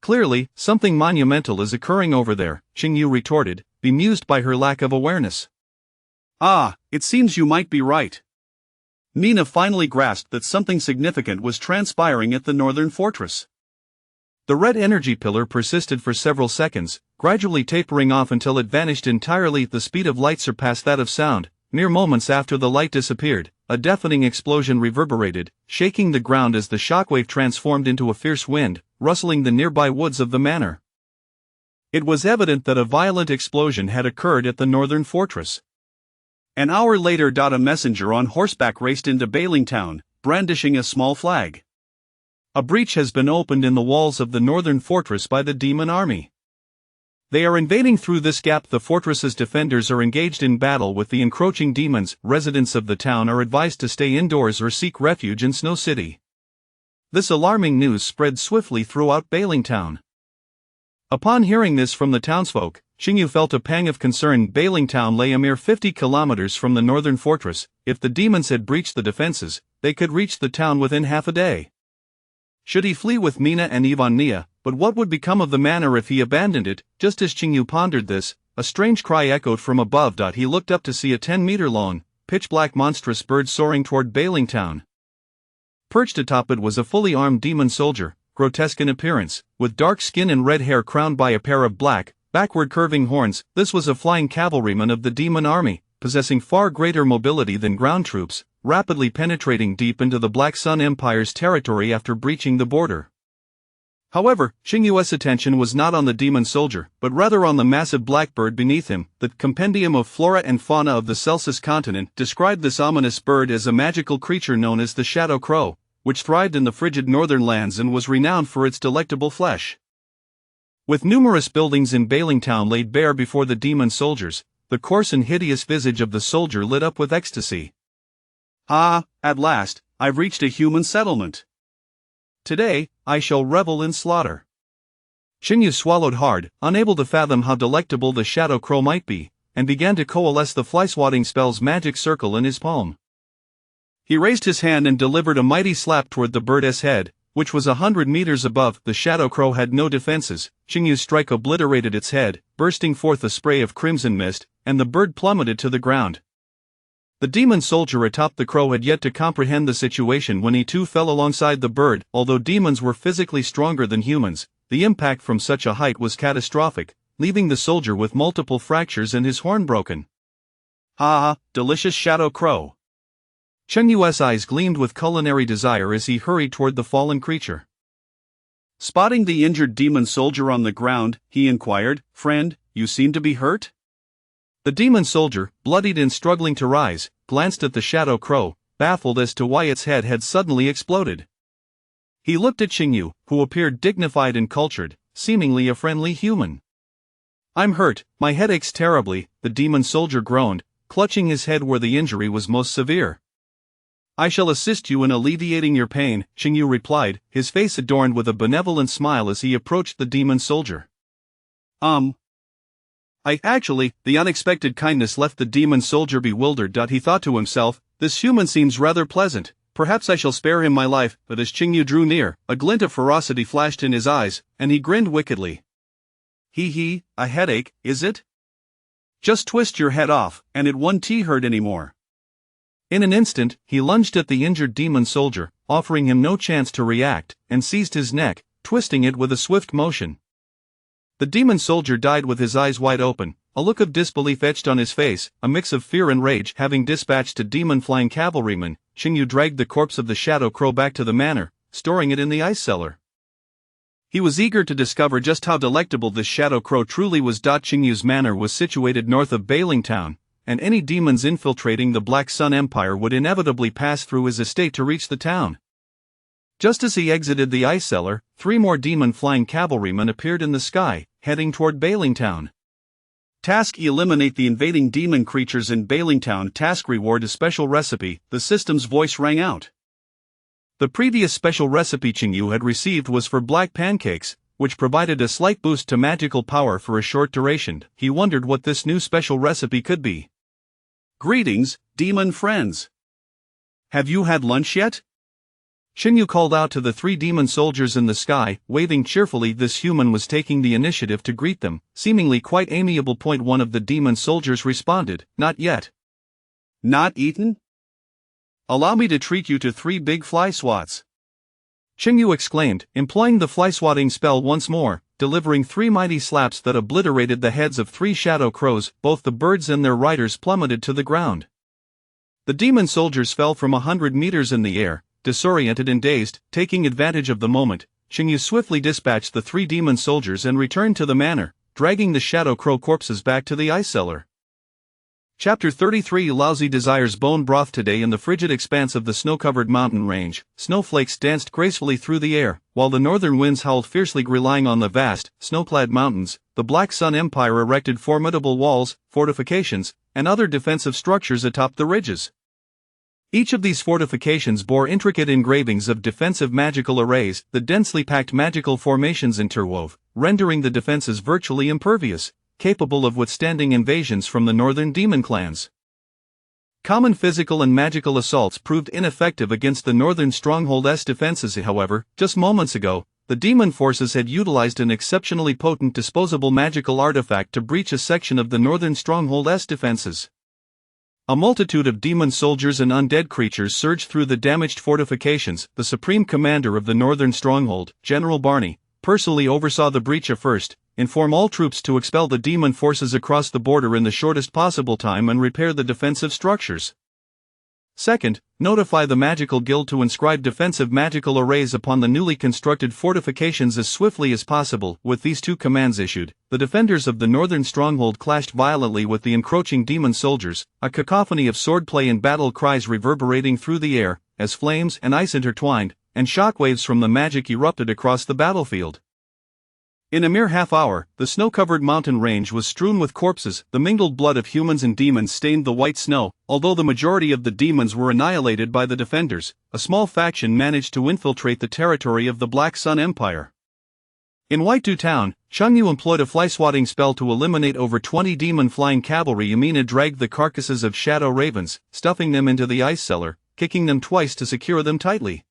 Clearly, something monumental is occurring over there, Qingyu retorted, bemused by her lack of awareness. Ah, it seems you might be right. Mina finally grasped that something significant was transpiring at the northern fortress. The red energy pillar persisted for several seconds, gradually tapering off until it vanished entirely. The speed of light surpassed that of sound. Mere moments after the light disappeared, a deafening explosion reverberated, shaking the ground as the shockwave transformed into a fierce wind, rustling the nearby woods of the manor. It was evident that a violent explosion had occurred at the northern fortress. An hour later, a messenger on horseback raced into Bailing Town, brandishing a small flag. A breach has been opened in the walls of the northern fortress by the demon army. They are invading through this gap. The fortress's defenders are engaged in battle with the encroaching demons. Residents of the town are advised to stay indoors or seek refuge in Snow City. This alarming news spread swiftly throughout Bailing Town. Upon hearing this from the townsfolk, Qingyu felt a pang of concern. Bailing Town lay a mere 50 kilometers from the northern fortress. If the demons had breached the defenses, they could reach the town within half a day. Should he flee with Mina and Ivania? But what would become of the manor if he abandoned it? Just as Qingyu pondered this, a strange cry echoed from above. He looked up to see a 10-meter-long, pitch-black monstrous bird soaring toward Bailing Town. Perched atop it was a fully armed demon soldier, grotesque in appearance, with dark skin and red hair crowned by a pair of black, backward curving horns. This was a flying cavalryman of the demon army, possessing far greater mobility than ground troops, rapidly penetrating deep into the Black Sun Empire's territory after breaching the border. However, Qingyu's attention was not on the demon soldier, but rather on the massive black bird beneath him. The Compendium of Flora and Fauna of the Celsus continent described this ominous bird as a magical creature known as the Shadow Crow, which thrived in the frigid northern lands and was renowned for its delectable flesh. With numerous buildings in Bailing Town laid bare before the demon soldiers, the coarse and hideous visage of the soldier lit up with ecstasy. Ah, at last, I've reached a human settlement. Today, I shall revel in slaughter. Qingyu swallowed hard, unable to fathom how delectable the Shadow Crow might be, and began to coalesce the fly-swatting spell's magic circle in his palm. He raised his hand and delivered a mighty slap toward the bird's head, which was 100 meters above. The Shadow Crow had no defenses. Qingyu's strike obliterated its head, bursting forth a spray of crimson mist, and the bird plummeted to the ground. The demon soldier atop the crow had yet to comprehend the situation when he too fell alongside the bird. Although demons were physically stronger than humans, the impact from such a height was catastrophic, leaving the soldier with multiple fractures and his horn broken. Ah, delicious Shadow Crow. Qingyu's eyes gleamed with culinary desire as he hurried toward the fallen creature. Spotting the injured demon soldier on the ground, he inquired, "Friend, you seem to be hurt?" The demon soldier, bloodied and struggling to rise, glanced at the Shadow Crow, baffled as to why its head had suddenly exploded. He looked at Qingyu, who appeared dignified and cultured, seemingly a friendly human. "I'm hurt, my head aches terribly," the demon soldier groaned, clutching his head where the injury was most severe. "I shall assist you in alleviating your pain," Qingyu replied, his face adorned with a benevolent smile as he approached the demon soldier. The unexpected kindness left the demon soldier bewildered. He thought to himself, "This human seems rather pleasant, perhaps I shall spare him my life." But as Qingyu drew near, a glint of ferocity flashed in his eyes, and he grinned wickedly. A headache, is it? Just twist your head off, and it won't hurt anymore." In an instant, he lunged at the injured demon soldier, offering him no chance to react, and seized his neck, twisting it with a swift motion. The demon soldier died with his eyes wide open, a look of disbelief etched on his face, a mix of fear and rage. Having dispatched a demon flying cavalryman, Qingyu dragged the corpse of the Shadow Crow back to the manor, storing it in the ice cellar. He was eager to discover just how delectable this Shadow Crow truly was. Qingyu's manor was situated north of Bailing Town, and any demons infiltrating the Black Sun Empire would inevitably pass through his estate to reach the town. Just as he exited the ice cellar, 3 more demon flying cavalrymen appeared in the sky, heading toward Bailing Town. Task: eliminate the invading demon creatures in Bailing Town. Task: reward a special recipe. The system's voice rang out. The previous special recipe Qingyu had received was for black pancakes, which provided a slight boost to magical power for a short duration. He wondered what this new special recipe could be. "Greetings, demon friends. Have you had lunch yet? Xingyu called out to the 3 demon soldiers in the sky, waving cheerfully. This human was taking the initiative to greet them, seemingly quite amiable. One of the demon soldiers responded, "Not yet." Not eaten? Allow me to treat you to 3 big fly swats. Xingyu exclaimed, employing the fly swatting spell once more, delivering 3 mighty slaps that obliterated the heads of 3 shadow crows. Both the birds and their riders plummeted to the ground. The demon soldiers fell from 100 meters in the air, disoriented and dazed. Taking advantage of the moment, Xingyu swiftly dispatched the 3 demon soldiers and returned to the manor, dragging the shadow crow corpses back to the ice cellar. Chapter 33 Lousy desires bone broth. Today in the frigid expanse of the snow-covered mountain range, snowflakes danced gracefully through the air, while the northern winds howled fiercely. Relying on the vast, snow-clad mountains, the Black Sun Empire erected formidable walls, fortifications, and other defensive structures atop the ridges. Each of these fortifications bore intricate engravings of defensive magical arrays. The densely packed magical formations interwove, rendering the defenses virtually impervious, capable of withstanding invasions from the northern demon clans. Common physical and magical assaults proved ineffective against the northern stronghold's defenses. However, just moments ago, the demon forces had utilized an exceptionally potent disposable magical artifact to breach a section of the northern stronghold's defenses. A multitude of demon soldiers and undead creatures surged through the damaged fortifications. The supreme commander of the northern stronghold, General Barney, personally oversaw the breach. First, inform all troops to expel the demon forces across the border in the shortest possible time and repair the defensive structures. Second, notify the Magical Guild to inscribe defensive magical arrays upon the newly constructed fortifications as swiftly as possible. With these 2 commands issued, the defenders of the northern stronghold clashed violently with the encroaching demon soldiers, a cacophony of swordplay and battle cries reverberating through the air, as flames and ice intertwined, and shockwaves from the magic erupted across the battlefield. In a mere half-hour, the snow-covered mountain range was strewn with corpses. The mingled blood of humans and demons stained the white snow. Although the majority of the demons were annihilated by the defenders, a small faction managed to infiltrate the territory of the Black Sun Empire. In Whitedew Town, Chengyu employed a fly-swatting spell to eliminate over 20 demon flying cavalry. Yamina dragged the carcasses of shadow ravens, stuffing them into the ice cellar, kicking them twice to secure them tightly.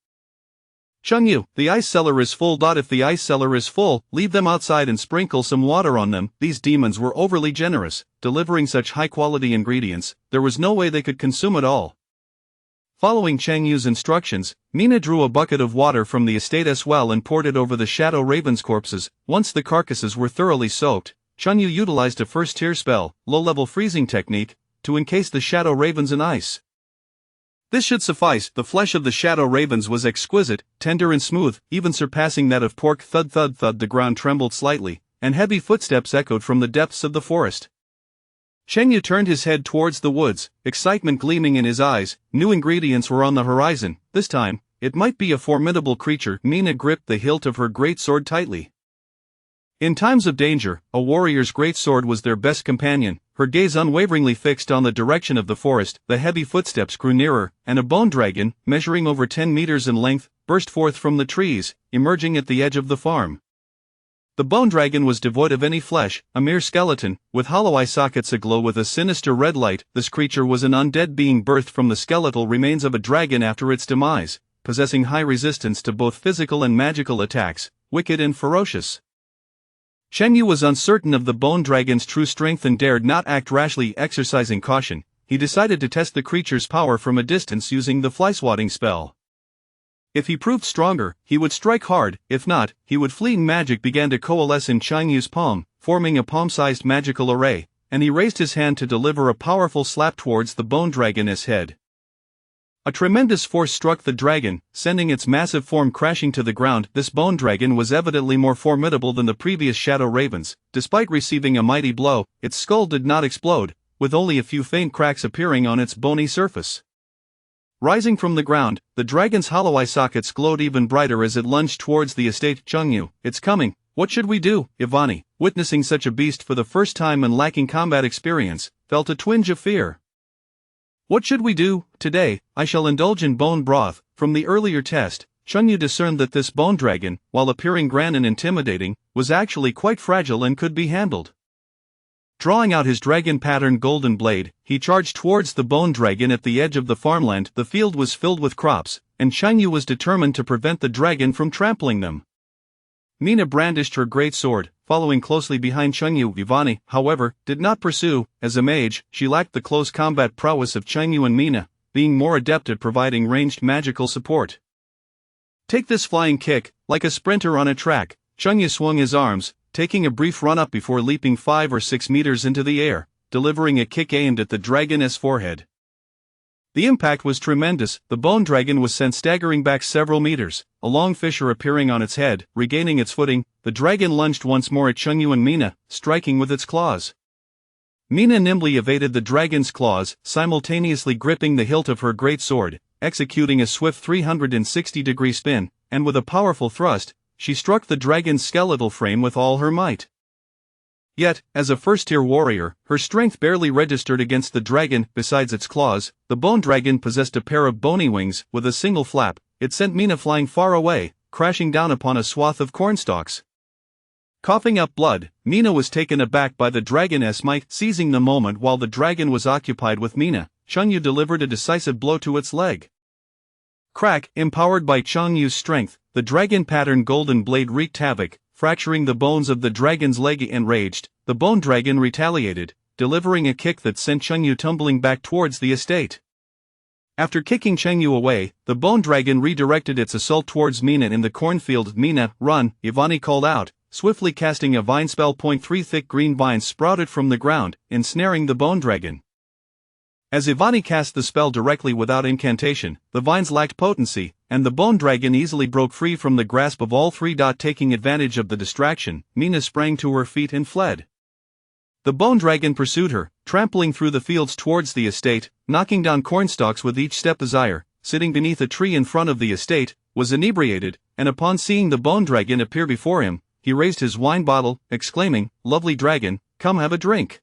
Chengyu, the ice cellar is full. If the ice cellar is full, leave them outside and sprinkle some water on them. These demons were overly generous, delivering such high-quality ingredients, there was no way they could consume it all. Following Chengyu's instructions, Mina drew a bucket of water from the estate's well and poured it over the shadow ravens' corpses. Once the carcasses were thoroughly soaked, Chengyu utilized a first-tier spell, low-level freezing technique, to encase the shadow ravens in ice. This should suffice. The flesh of the shadow ravens was exquisite, tender and smooth, even surpassing that of pork. Thud thud thud. The ground trembled slightly, and heavy footsteps echoed from the depths of the forest. Chengyu turned his head towards the woods, excitement gleaming in his eyes. New ingredients were on the horizon. This time, it might be a formidable creature. Mina gripped the hilt of her great sword tightly. In times of danger, a warrior's great sword was their best companion. Her gaze unwaveringly fixed on the direction of the forest. The heavy footsteps grew nearer, and a bone dragon, measuring over 10 meters in length, burst forth from the trees, emerging at the edge of the farm. The bone dragon was devoid of any flesh, a mere skeleton, with hollow eye sockets aglow with a sinister red light. This creature was an undead being birthed from the skeletal remains of a dragon after its demise, possessing high resistance to both physical and magical attacks, wicked and ferocious. Chengyu was uncertain of the bone dragon's true strength and dared not act rashly. Exercising caution, he decided to test the creature's power from a distance using the fly-swatting spell. If he proved stronger, he would strike hard; if not, he would flee. Magic began to coalesce in Chengyu's palm, forming a palm-sized magical array, and he raised his hand to deliver a powerful slap towards the bone dragon's head. A tremendous force struck the dragon, sending its massive form crashing to the ground. This bone dragon was evidently more formidable than the previous shadow ravens. Despite receiving a mighty blow, its skull did not explode, with only a few faint cracks appearing on its bony surface. Rising from the ground, the dragon's hollow eye sockets glowed even brighter as it lunged towards the estate. Chengyu, it's coming. What should we do? Ivani, witnessing such a beast for the first time and lacking combat experience, felt a twinge of fear. What should we do? Today, I shall indulge in bone broth. From the earlier test, Chengyu discerned that this bone dragon, while appearing grand and intimidating, was actually quite fragile and could be handled. Drawing out his dragon-patterned golden blade, he charged towards the bone dragon at the edge of the farmland. The field was filled with crops, and Cheng Yu was determined to prevent the dragon from trampling them. Mina brandished her great sword, following closely behind Cheng Yu. Ivani, however, did not pursue. As a mage, she lacked the close combat prowess of Cheng Yu and Mina, being more adept at providing ranged magical support. Take this flying kick. Like a sprinter on a track, Cheng Yu swung his arms, taking a brief run-up before leaping 5 or 6 meters into the air, delivering a kick aimed at the dragon's forehead. The impact was tremendous. The bone dragon was sent staggering back several meters, a long fissure appearing on its head. Regaining its footing, the dragon lunged once more at Cheng Yu and Mina, striking with its claws. Mina nimbly evaded the dragon's claws, simultaneously gripping the hilt of her great sword, executing a swift 360-degree spin, and with a powerful thrust, she struck the dragon's skeletal frame with all her might. Yet, as a first-tier warrior, her strength barely registered against the dragon. Besides its claws, the bone dragon possessed a pair of bony wings. With a single flap, it sent Mina flying far away, crashing down upon a swath of cornstalks. Coughing up blood, Mina was taken aback by the dragon's might. Seizing the moment while the dragon was occupied with Mina, Cheng Yu delivered a decisive blow to its leg. Crack! Empowered by Cheng Yu's strength, the dragon-patterned golden blade wreaked havoc, fracturing the bones of the dragon's leg. Enraged, the bone dragon retaliated, delivering a kick that sent Cheng Yu tumbling back towards the estate. After kicking Cheng Yu away, the bone dragon redirected its assault towards Mina in the cornfield. Mina, run! Ivani called out, swiftly casting a vine spell. 3 thick green vines sprouted from the ground, ensnaring the bone dragon. As Ivani cast the spell directly without incantation, the vines lacked potency, and the bone dragon easily broke free from the grasp of all three. Taking advantage of the distraction, Mina sprang to her feet and fled. The bone dragon pursued her, trampling through the fields towards the estate, knocking down cornstalks with each step. Desire, sitting beneath a tree in front of the estate, was inebriated, and upon seeing the bone dragon appear before him, he raised his wine bottle, exclaiming, "Lovely dragon, come have a drink."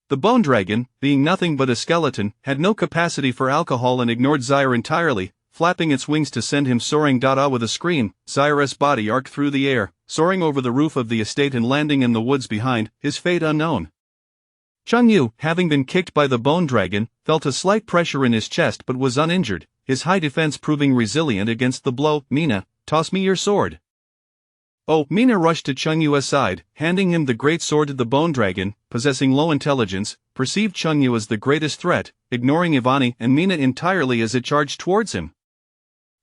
The bone dragon, being nothing but a skeleton, had no capacity for alcohol and ignored Zaire entirely, flapping its wings to send him soaring. With a scream, Zaire's body arced through the air, soaring over the roof of the estate and landing in the woods behind, his fate unknown. Cheng Yu, having been kicked by the bone dragon, felt a slight pressure in his chest but was uninjured, his high defense proving resilient against the blow. Mina, toss me your sword. Oh! Mina rushed to Cheng Yu's side, handing him the great sword. The bone dragon, possessing low intelligence, perceived Cheng Yu as the greatest threat, ignoring Ivani and Mina entirely as it charged towards him.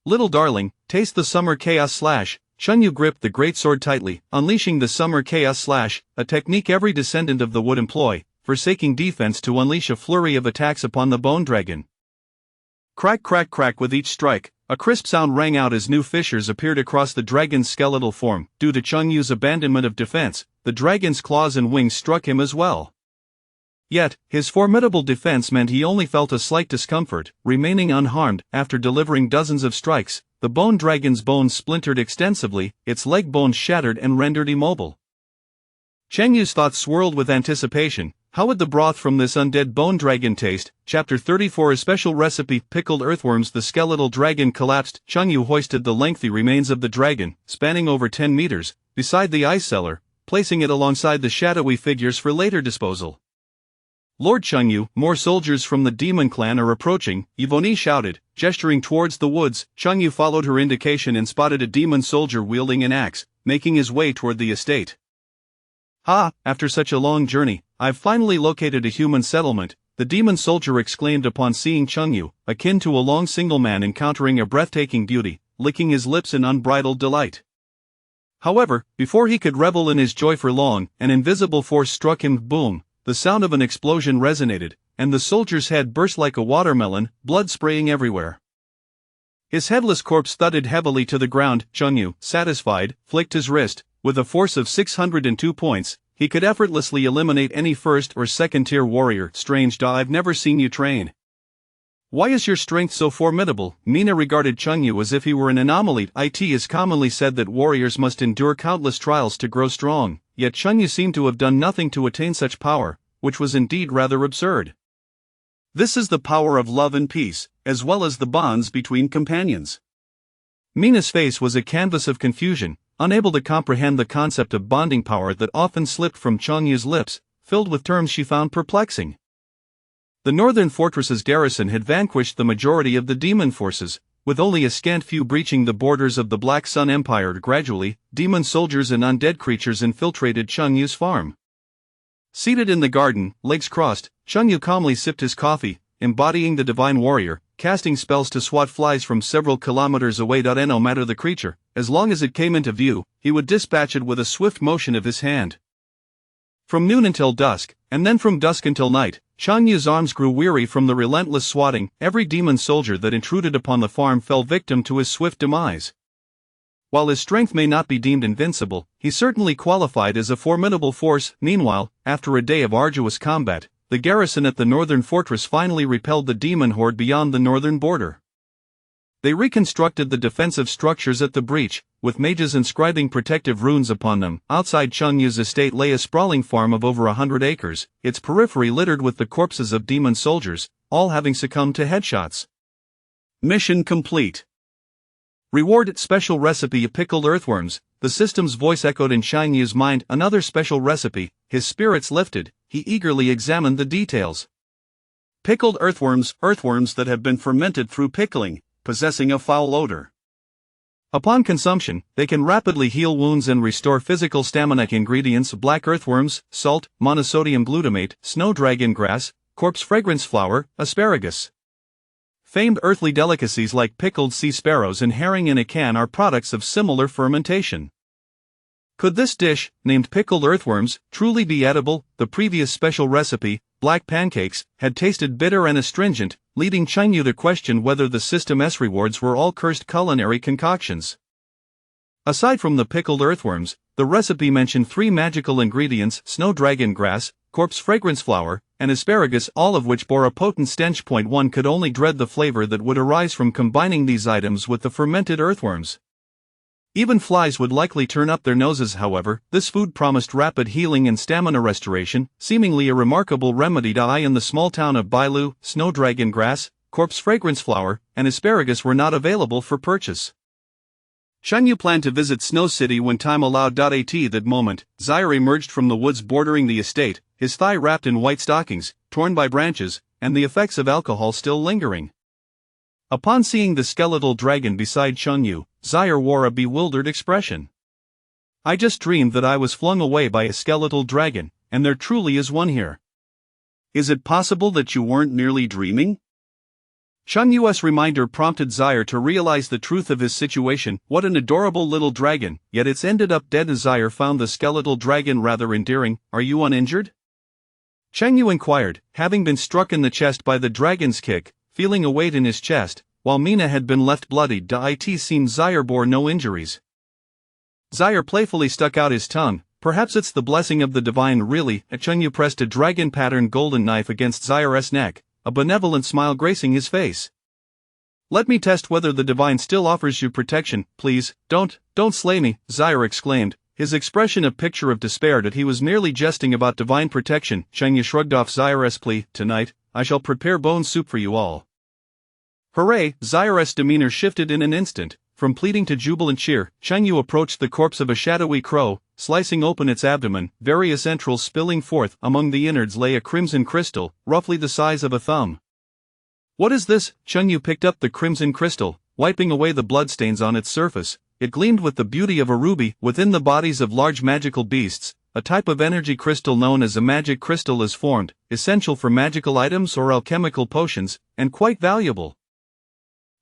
Little darling, taste the summer chaos slash. Cheng Yu gripped the great sword tightly, unleashing the summer chaos slash, a technique every descendant of the would employ, forsaking defense to unleash a flurry of attacks upon the bone dragon. Crack, crack, crack! With each strike, a crisp sound rang out as new fissures appeared across the dragon's skeletal form. Due to Cheng Yu's abandonment of defense, the dragon's claws and wings struck him as well. Yet, his formidable defense meant he only felt a slight discomfort, remaining unharmed. After delivering dozens of strikes, the bone dragon's bones splintered extensively, its leg bones shattered and rendered immobile. Cheng Yu's thoughts swirled with anticipation. How would the broth from this undead bone dragon taste? Chapter 34. A special recipe: pickled earthworms. The skeletal dragon collapsed. Cheng Yu hoisted the lengthy remains of the dragon, spanning over 10 meters, beside the ice cellar, placing it alongside the shadowy figures for later disposal. Lord Cheng Yu, more soldiers from the demon clan are approaching, Yvonne shouted, gesturing towards the woods. Cheng Yu followed her indication and spotted a demon soldier wielding an axe, making his way toward the estate. "Ha, after such a long journey, I've finally located a human settlement," the demon soldier exclaimed upon seeing Cheng Yu, akin to a long single man encountering a breathtaking beauty, licking his lips in unbridled delight. However, before he could revel in his joy for long, an invisible force struck him. Boom! The sound of an explosion resonated, and the soldier's head burst like a watermelon, blood spraying everywhere. His headless corpse thudded heavily to the ground. Cheng Yu, satisfied, flicked his wrist. With a force of 602 points, he could effortlessly eliminate any first or second tier warrior. Strange. I've never seen you train. Why is your strength so formidable? Mina regarded Cheng Yu as if he were an anomaly. It is commonly said that warriors must endure countless trials to grow strong, yet Cheng Yu seemed to have done nothing to attain such power, which was indeed rather absurd. This is the power of love and peace, as well as the bonds between companions. Mina's face was a canvas of confusion, unable to comprehend the concept of bonding power that often slipped from Cheng Yu's lips. filled with terms she found perplexing. The northern fortress's garrison had vanquished the majority of the demon forces, with only a scant few breaching the borders of the Black Sun Empire. Gradually, demon soldiers and undead creatures infiltrated Cheng Yu's farm. Seated in the garden, legs crossed, Cheng Yu calmly sipped his coffee, embodying the divine warrior, casting spells to swat flies from several kilometers away. No matter the creature, as long as it came into view, he would dispatch it with a swift motion of his hand. From noon until dusk, and then from dusk until night, Cheng Yu's arms grew weary from the relentless swatting. Every demon soldier that intruded upon the farm fell victim to his swift demise. While his strength may not be deemed invincible, he certainly qualified as a formidable force. Meanwhile, after a day of arduous combat, the garrison at the northern fortress finally repelled the demon horde beyond the northern border. They reconstructed the defensive structures at the breach, with mages inscribing protective runes upon them. Outside Cheng Yu's estate lay a sprawling farm of over 100 acres, its periphery littered with the corpses of demon soldiers, all having succumbed to headshots. Mission complete. Reward: special recipe pickled earthworms. The system's voice echoed in Cheng Yu's mind. Another special recipe. His spirits lifted, he eagerly examined the details. Pickled earthworms that have been fermented through pickling, possessing a foul odor. Upon consumption, they can rapidly heal wounds and restore physical stamina. Ingredients: black earthworms, salt, monosodium glutamate, snow dragon grass, corpse fragrance flower, asparagus. Famed earthly delicacies like pickled sea sparrows and herring in a can are products of similar fermentation. Could this dish, named pickled earthworms, truly be edible? The previous special recipe, black pancakes, had tasted bitter and astringent, leading Cheng Yu to question whether the system's rewards were all cursed culinary concoctions. Aside from the pickled earthworms, the recipe mentioned 3 magical ingredients: snow dragon grass, corpse fragrance flower, and asparagus, all of which bore a potent stench. One could only dread the flavor that would arise from combining these items with the fermented earthworms. Even flies would likely turn up their noses. However, this food promised rapid healing and stamina restoration, seemingly a remarkable remedy. In the small town of Bailu, snow dragon grass, corpse fragrance flower, and asparagus were not available for purchase. Cheng Yu planned to visit Snow City when time allowed. At that moment, Zaire emerged from the woods bordering the estate, his thigh wrapped in white stockings, torn by branches, and the effects of alcohol still lingering. Upon seeing the skeletal dragon beside Cheng Yu, Zaire wore a bewildered expression. "I just dreamed that I was flung away by a skeletal dragon, and there truly is one here. Is it possible that you weren't merely dreaming?" Cheng Yu's reminder prompted Zaire to realize the truth of his situation. What an adorable little dragon, yet it's ended up dead. Zaire found the skeletal dragon rather endearing. "Are you uninjured?" Cheng Yu inquired, having been struck in the chest by the dragon's kick, feeling a weight in his chest, while Mina had been left bloodied. It seemed Zaire bore no injuries. Zaire playfully stuck out his tongue. "Perhaps it's the blessing of the divine." "Really?" Cheng Yu pressed a dragon-patterned golden knife against Zaire's neck, a benevolent smile gracing his face. "Let me test whether the divine still offers you protection. Please, don't slay me," Zaire exclaimed, his expression a picture of despair. That he was merely jesting about divine protection. Cheng Yu shrugged off Zaire's plea. "Tonight, I shall prepare bone soup for you all." "Hooray!" Zaire's demeanor shifted in an instant. From pleading to jubilant cheer, Cheng Yu approached the corpse of a shadowy crow, slicing open its abdomen, various entrails spilling forth. Among the innards lay a crimson crystal, roughly the size of a thumb. "What is this?" Cheng Yu picked up the crimson crystal, wiping away the bloodstains on its surface. It gleamed with the beauty of a ruby. Within the bodies of large magical beasts, a type of energy crystal known as a magic crystal is formed, essential for magical items or alchemical potions, and quite valuable.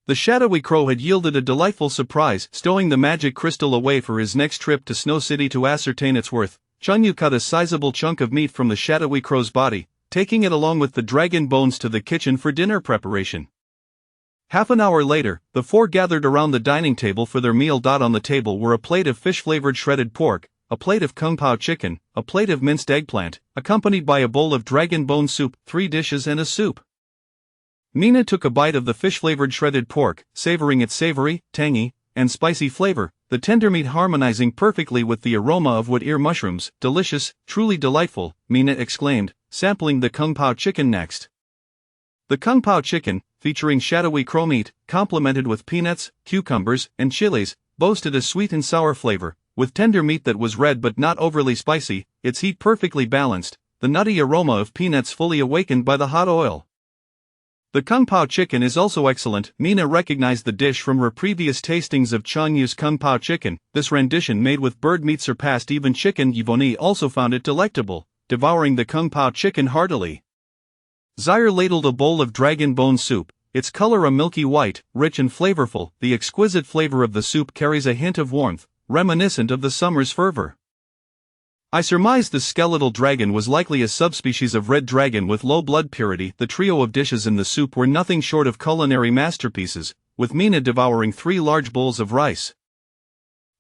The shadowy crow had yielded a delightful surprise, stowing the magic crystal away for his next trip to Snow City to ascertain its worth. Cheng Yu cut a sizable chunk of meat from the shadowy crow's body, taking it along with the dragon bones to the kitchen for dinner preparation. Half an hour later, the 4 gathered around the dining table for their meal. On the table were a plate of fish-flavored shredded pork, a plate of kung pao chicken, a plate of minced eggplant, accompanied by a bowl of dragon bone soup, 3 dishes and a soup. Mina took a bite of the fish-flavored shredded pork, savoring its savory, tangy, and spicy flavor, the tender meat harmonizing perfectly with the aroma of wood ear mushrooms. "Delicious, truly delightful," Mina exclaimed, sampling the kung pao chicken next. The kung pao chicken, featuring shadowy crow meat, complemented with peanuts, cucumbers, and chilies, boasted a sweet and sour flavor, with tender meat that was red but not overly spicy, its heat perfectly balanced. the nutty aroma of peanuts fully awakened by the hot oil. The Kung Pao chicken is also excellent. Mina recognized the dish from her previous tastings of Changyu's Kung Pao chicken. This rendition made with bird meat surpassed even chicken. Yvonne also found it delectable, devouring the Kung Pao chicken heartily. Zaire ladled a bowl of dragon bone soup, its color a milky white, rich and flavorful. The exquisite flavor of the soup carries a hint of warmth, reminiscent of the summer's fervor. I surmised the skeletal dragon was likely a subspecies of red dragon with low blood purity. The trio of dishes in the soup were nothing short of culinary masterpieces, with Mina devouring 3 large bowls of rice.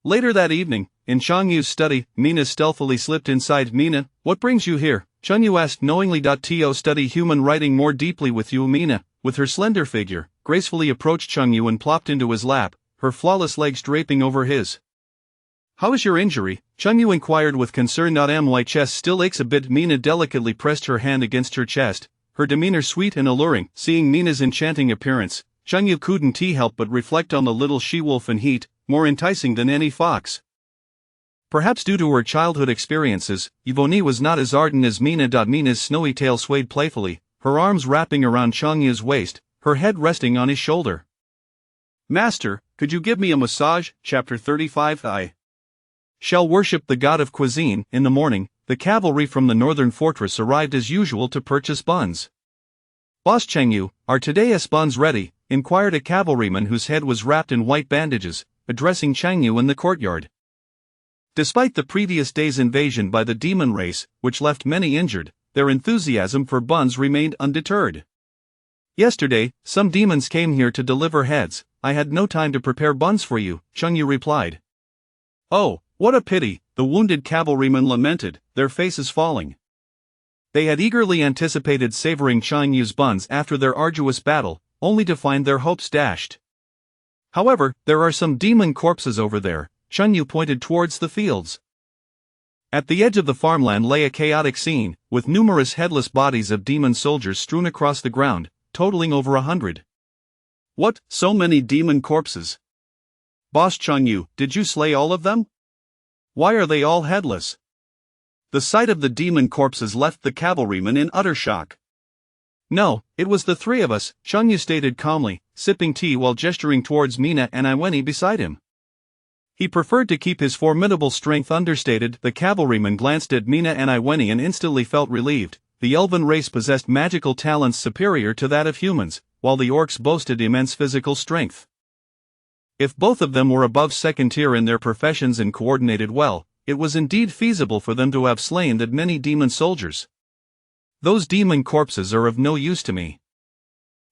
Later that evening, in Changyu's study, Mina stealthily slipped inside. Mina, what brings you here? Changyu asked knowingly. To study human writing more deeply with you. Mina, with her slender figure, gracefully approached Changyu and plopped into his lap, her flawless legs draping over his. How is your injury? Changyu inquired with concern. My chest still aches a bit. Mina delicately pressed her hand against her chest, her demeanor sweet and alluring. Seeing Mina's enchanting appearance, Changyu couldn't help but reflect on the little she-wolf in heat, more enticing than any fox. Perhaps due to her childhood experiences, Yvonne was not as ardent as Mina. Mina's snowy tail swayed playfully, her arms wrapping around Changyu's waist, her head resting on his shoulder. Master, could you give me a massage? Chapter 35. I shall worship the god of cuisine. In the morning, the cavalry from the northern fortress arrived as usual to purchase buns. Boss Changyu, are today's buns ready? Inquired a cavalryman whose head was wrapped in white bandages, addressing Changyu in the courtyard. Despite the previous day's invasion by the demon race, which left many injured, their enthusiasm for buns remained undeterred. Yesterday, some demons came here to deliver heads. I had no time to prepare buns for you, Changyu replied. Oh, what a pity, the wounded cavalrymen lamented, their faces falling. They had eagerly anticipated savoring Changyu's buns after their arduous battle, only to find their hopes dashed. However, there are some demon corpses over there. Changyu pointed towards the fields. At the edge of the farmland lay a chaotic scene, with numerous headless bodies of demon soldiers strewn across the ground, totaling over 100. What, so many demon corpses? Boss Changyu, did you slay all of them? Why are they all headless? The sight of the demon corpses left the cavalryman in utter shock. No, it was the 3 of us, Changyu stated calmly, sipping tea while gesturing towards Mina and Iweni beside him. He preferred to keep his formidable strength understated. The cavalryman glanced at Mina and Iweni and instantly felt relieved. The elven race possessed magical talents superior to that of humans, while the orcs boasted immense physical strength. If both of them were above second tier in their professions and coordinated well, it was indeed feasible for them to have slain that many demon soldiers. Those demon corpses are of no use to me.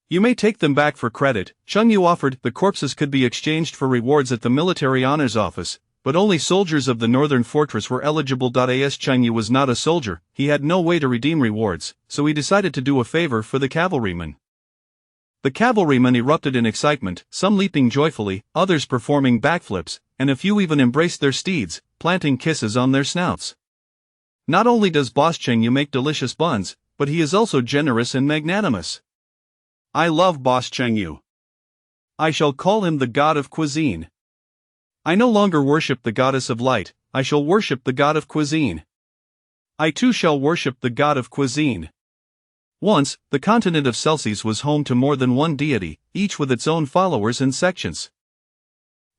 You may take them back for credit, Changyu offered. The corpses could be exchanged for rewards at the military honors office, but only soldiers of the northern fortress were eligible. As Changyu was not a soldier, he had no way to redeem rewards, so he decided to do a favor for the cavalrymen. The cavalrymen erupted in excitement, some leaping joyfully, others performing backflips, and a few even embraced their steeds, planting kisses on their snouts. Not only does Boss Changyu make delicious buns, but he is also generous and magnanimous. I love Boss Changyu. I shall call him the god of cuisine. I no longer worship the goddess of light, I shall worship the god of cuisine. I too shall worship the god of cuisine. Once, the continent of Celsius was home to more than one deity, each with its own followers and sections.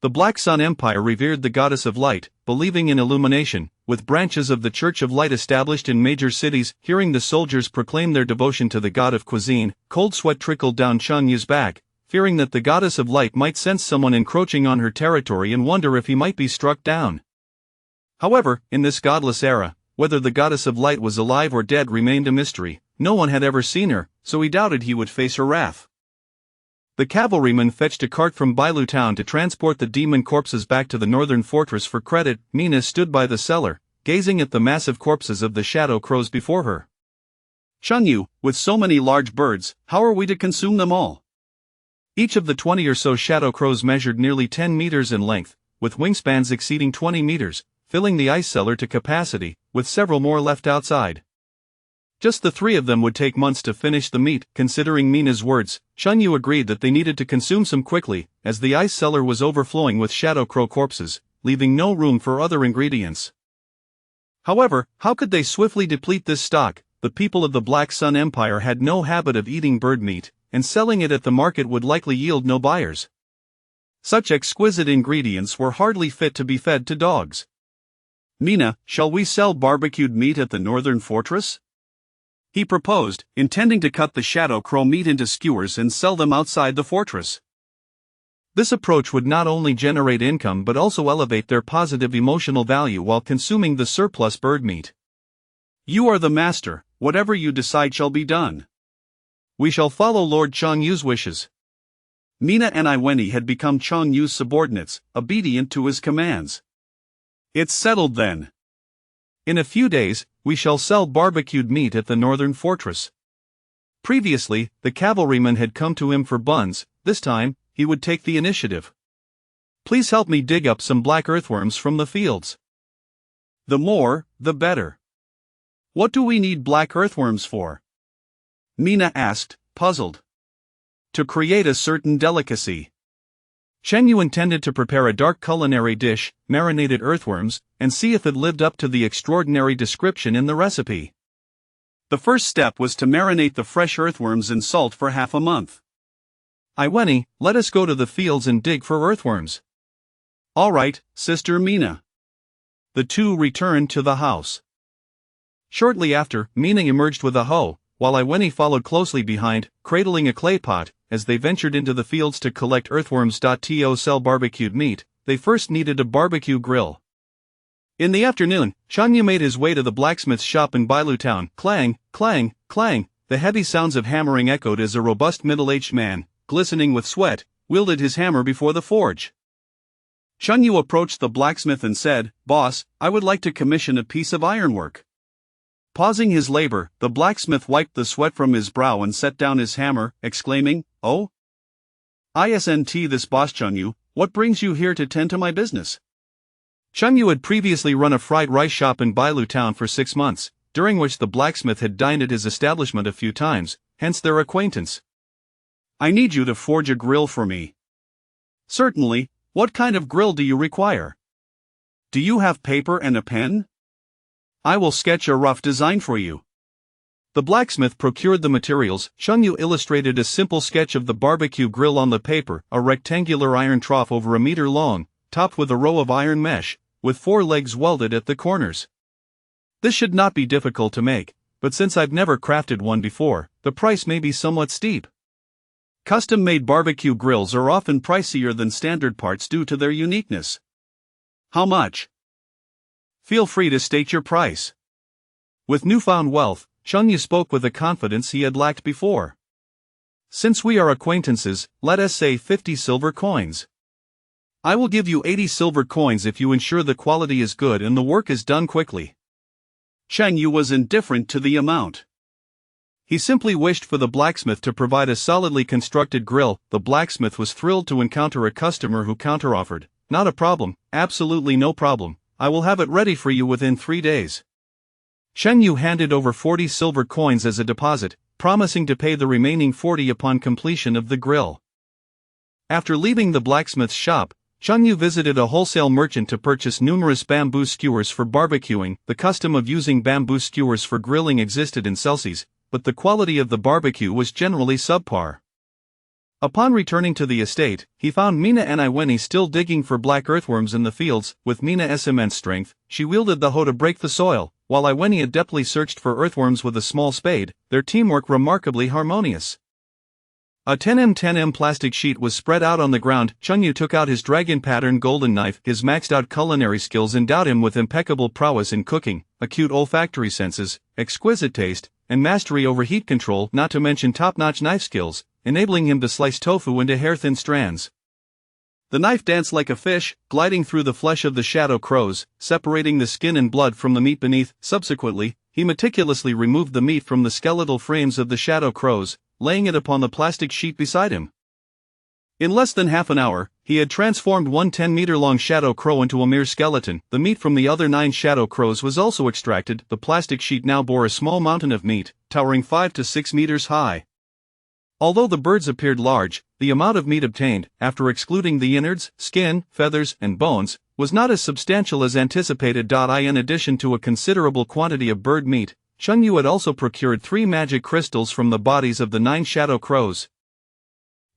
The Black Sun Empire revered the goddess of light, believing in illumination, with branches of the Church of Light established in major cities. Hearing the soldiers proclaim their devotion to the god of cuisine, cold sweat trickled down Changyu's back, fearing that the goddess of light might sense someone encroaching on her territory and wonder if he might be struck down. However, in this godless era, whether the goddess of light was alive or dead remained a mystery. No one had ever seen her, so he doubted he would face her wrath. The cavalryman fetched a cart from Bailu town to transport the demon corpses back to the northern fortress for credit. Mina stood by the cellar, gazing at the massive corpses of the shadow crows before her. Changyu, with so many large birds, how are we to consume them all? Each of the 20 or so shadow crows measured nearly 10 meters in length, with wingspans exceeding 20 meters, filling the ice cellar to capacity, with several more left outside. Just the 3 of them would take months to finish the meat. Considering Mina's words, Changyu agreed that they needed to consume some quickly, as the ice cellar was overflowing with shadow crow corpses, leaving no room for other ingredients. However, how could they swiftly deplete this stock? The people of the Black Sun Empire had no habit of eating bird meat, and selling it at the market would likely yield no buyers. Such exquisite ingredients were hardly fit to be fed to dogs. Mina, shall we sell barbecued meat at the northern fortress? He proposed, intending to cut the shadow crow meat into skewers and sell them outside the fortress. This approach would not only generate income but also elevate their positive emotional value while consuming the surplus bird meat. You are the master, whatever you decide shall be done. We shall follow Lord Chongyu's wishes. Mina and Iweni had become Chongyu's subordinates, obedient to his commands. It's settled then. In a few days, we shall sell barbecued meat at the northern fortress. Previously, the cavalryman had come to him for buns. This time, he would take the initiative. Please help me dig up some black earthworms from the fields. The more, the better. What do we need black earthworms for? Mina asked, puzzled. To create a certain delicacy. Shen Yu intended to prepare a dark culinary dish, marinated earthworms, and see if it lived up to the extraordinary description in the recipe. The first step was to marinate the fresh earthworms in salt for half a month. Iweni, let us go to the fields and dig for earthworms. All right, Sister Mina. The two returned to the house. Shortly after, Mina emerged with a hoe, while Iweni followed closely behind, cradling a clay pot. As they ventured into the fields to collect earthworms. To sell barbecued meat, they first needed a barbecue grill. In the afternoon, Chonyu made his way to the blacksmith's shop in Bailu town. Clang, clang, clang, the heavy sounds of hammering echoed as a robust middle-aged man, glistening with sweat, wielded his hammer before the forge. Chonyu approached the blacksmith and said, "Boss, I would like to commission a piece of ironwork." Pausing his labor, the blacksmith wiped the sweat from his brow and set down his hammer, exclaiming, "Oh? Isn't this boss Chonyu, what brings you here to tend to my business?" Chonyu had previously run a fried rice shop in Bailu town for 6 months, during which the blacksmith had dined at his establishment a few times, hence their acquaintance. "I need you to forge a grill for me." "Certainly, what kind of grill do you require?" "Do you have paper and a pen?" "I will sketch a rough design for you." The blacksmith procured the materials. Chonyu illustrated a simple sketch of the barbecue grill on the paper, a rectangular iron trough over a meter long, topped with a row of iron mesh, with 4 legs welded at the corners. This should not be difficult to make, but since I've never crafted one before, the price may be somewhat steep. Custom-made barbecue grills are often pricier than standard parts due to their uniqueness. How much? Feel free to state your price. With newfound wealth, Chonyu spoke with a confidence he had lacked before. Since we are acquaintances, let us say 50 silver coins. I will give you 80 silver coins if you ensure the quality is good and the work is done quickly. Chonyu was indifferent to the amount. He simply wished for the blacksmith to provide a solidly constructed grill. The blacksmith was thrilled to encounter a customer who counteroffered, "Not a problem, absolutely no problem. I will have it ready for you within 3 days." Shen Yu handed over 40 silver coins as a deposit, promising to pay the remaining 40 upon completion of the grill. After leaving the blacksmith's shop, Shen Yu visited a wholesale merchant to purchase numerous bamboo skewers for barbecuing. The custom of using bamboo skewers for grilling existed in Celsius, but the quality of the barbecue was generally subpar. Upon returning to the estate, he found Mina and Iweni still digging for black earthworms in the fields. With Mina's immense strength, she wielded the hoe to break the soil, while Iweni adeptly searched for earthworms with a small spade, their teamwork remarkably harmonious. A 10mm plastic sheet was spread out on the ground. Chonyu took out his dragon pattern golden knife. His maxed-out culinary skills endowed him with impeccable prowess in cooking, acute olfactory senses, exquisite taste, and mastery over heat control, not to mention top-notch knife skills, enabling him to slice tofu into hair-thin strands. The knife danced like a fish, gliding through the flesh of the shadow crows, separating the skin and blood from the meat beneath. Subsequently, he meticulously removed the meat from the skeletal frames of the shadow crows, laying it upon the plastic sheet beside him. In less than half an hour, he had transformed one 10-meter-long shadow crow into a mere skeleton. The meat from the other 9 shadow crows was also extracted. The plastic sheet now bore a small mountain of meat, towering 5 to 6 meters high. Although the birds appeared large, the amount of meat obtained, after excluding the innards, skin, feathers, and bones, was not as substantial as anticipated. In addition to a considerable quantity of bird meat, Cheng Yu had also procured 3 magic crystals from the bodies of the 9 shadow crows.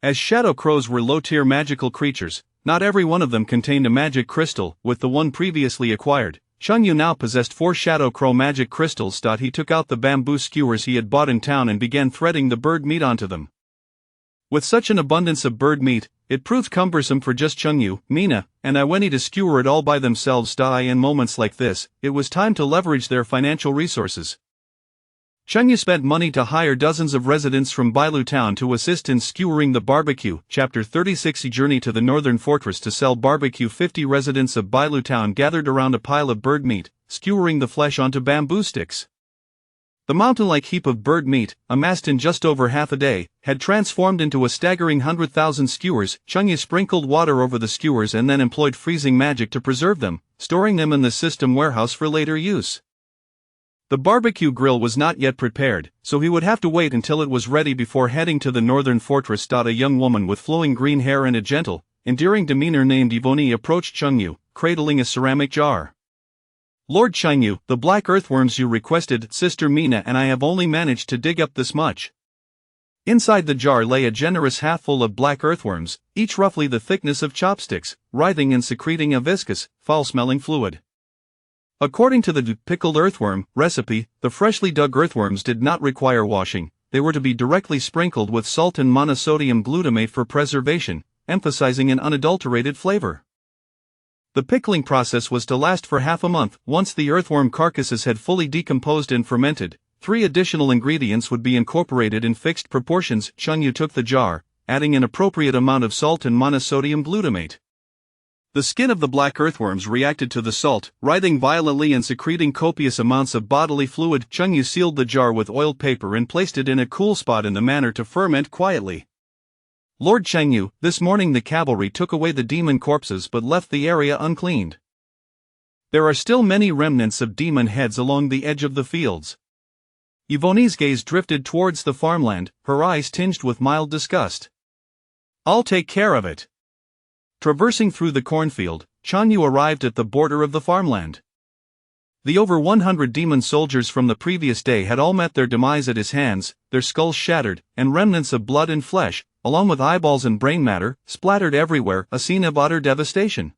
As shadow crows were low-tier magical creatures, not every one of them contained a magic crystal. With the one previously acquired, Cheng Yu now possessed 4 shadow crow magic crystals. He took out the bamboo skewers he had bought in town and began threading the bird meat onto them. With such an abundance of bird meat, it proved cumbersome for just Cheng Yu, Mina, and Iweni to skewer it all by themselves. In moments like this, it was time to leverage their financial resources. Cheng Yu spent money to hire dozens of residents from Bailu town to assist in skewering the barbecue. Chapter 36 Journey to the Northern Fortress to sell barbecue. 50 residents of Bailu town gathered around a pile of bird meat, skewering the flesh onto bamboo sticks. The mountain-like heap of bird meat, amassed in just over half a day, had transformed into a staggering 100,000 skewers. Cheng Yu sprinkled water over the skewers and then employed freezing magic to preserve them, storing them in the system warehouse for later use. The barbecue grill was not yet prepared, so he would have to wait until it was ready before heading to the northern fortress. A young woman with flowing green hair and a gentle, endearing demeanor named Iweni approached Cheng Yu, cradling a ceramic jar. "Lord Cheng Yu, the black earthworms you requested, Sister Mina and I have only managed to dig up this much." Inside the jar lay a generous half-full of black earthworms, each roughly the thickness of chopsticks, writhing and secreting a viscous, foul-smelling fluid. According to the pickled earthworm recipe, the freshly dug earthworms did not require washing. They were to be directly sprinkled with salt and monosodium glutamate for preservation, emphasizing an unadulterated flavor. The pickling process was to last for half a month. Once the earthworm carcasses had fully decomposed and fermented, 3 additional ingredients would be incorporated in fixed proportions. Cheng Yu took the jar, adding an appropriate amount of salt and monosodium glutamate. The skin of the black earthworms reacted to the salt, writhing violently and secreting copious amounts of bodily fluid. Cheng Yu sealed the jar with oiled paper and placed it in a cool spot in the manner to ferment quietly. "Lord Cheng Yu, this morning the cavalry took away the demon corpses but left the area uncleaned. There are still many remnants of demon heads along the edge of the fields." Iwene's gaze drifted towards the farmland, her eyes tinged with mild disgust. "I'll take care of it." Traversing through the cornfield, Cheng Yu arrived at the border of the farmland. The over 100 demon soldiers from the previous day had all met their demise at his hands, their skulls shattered, and remnants of blood and flesh, along with eyeballs and brain matter, splattered everywhere, a scene of utter devastation.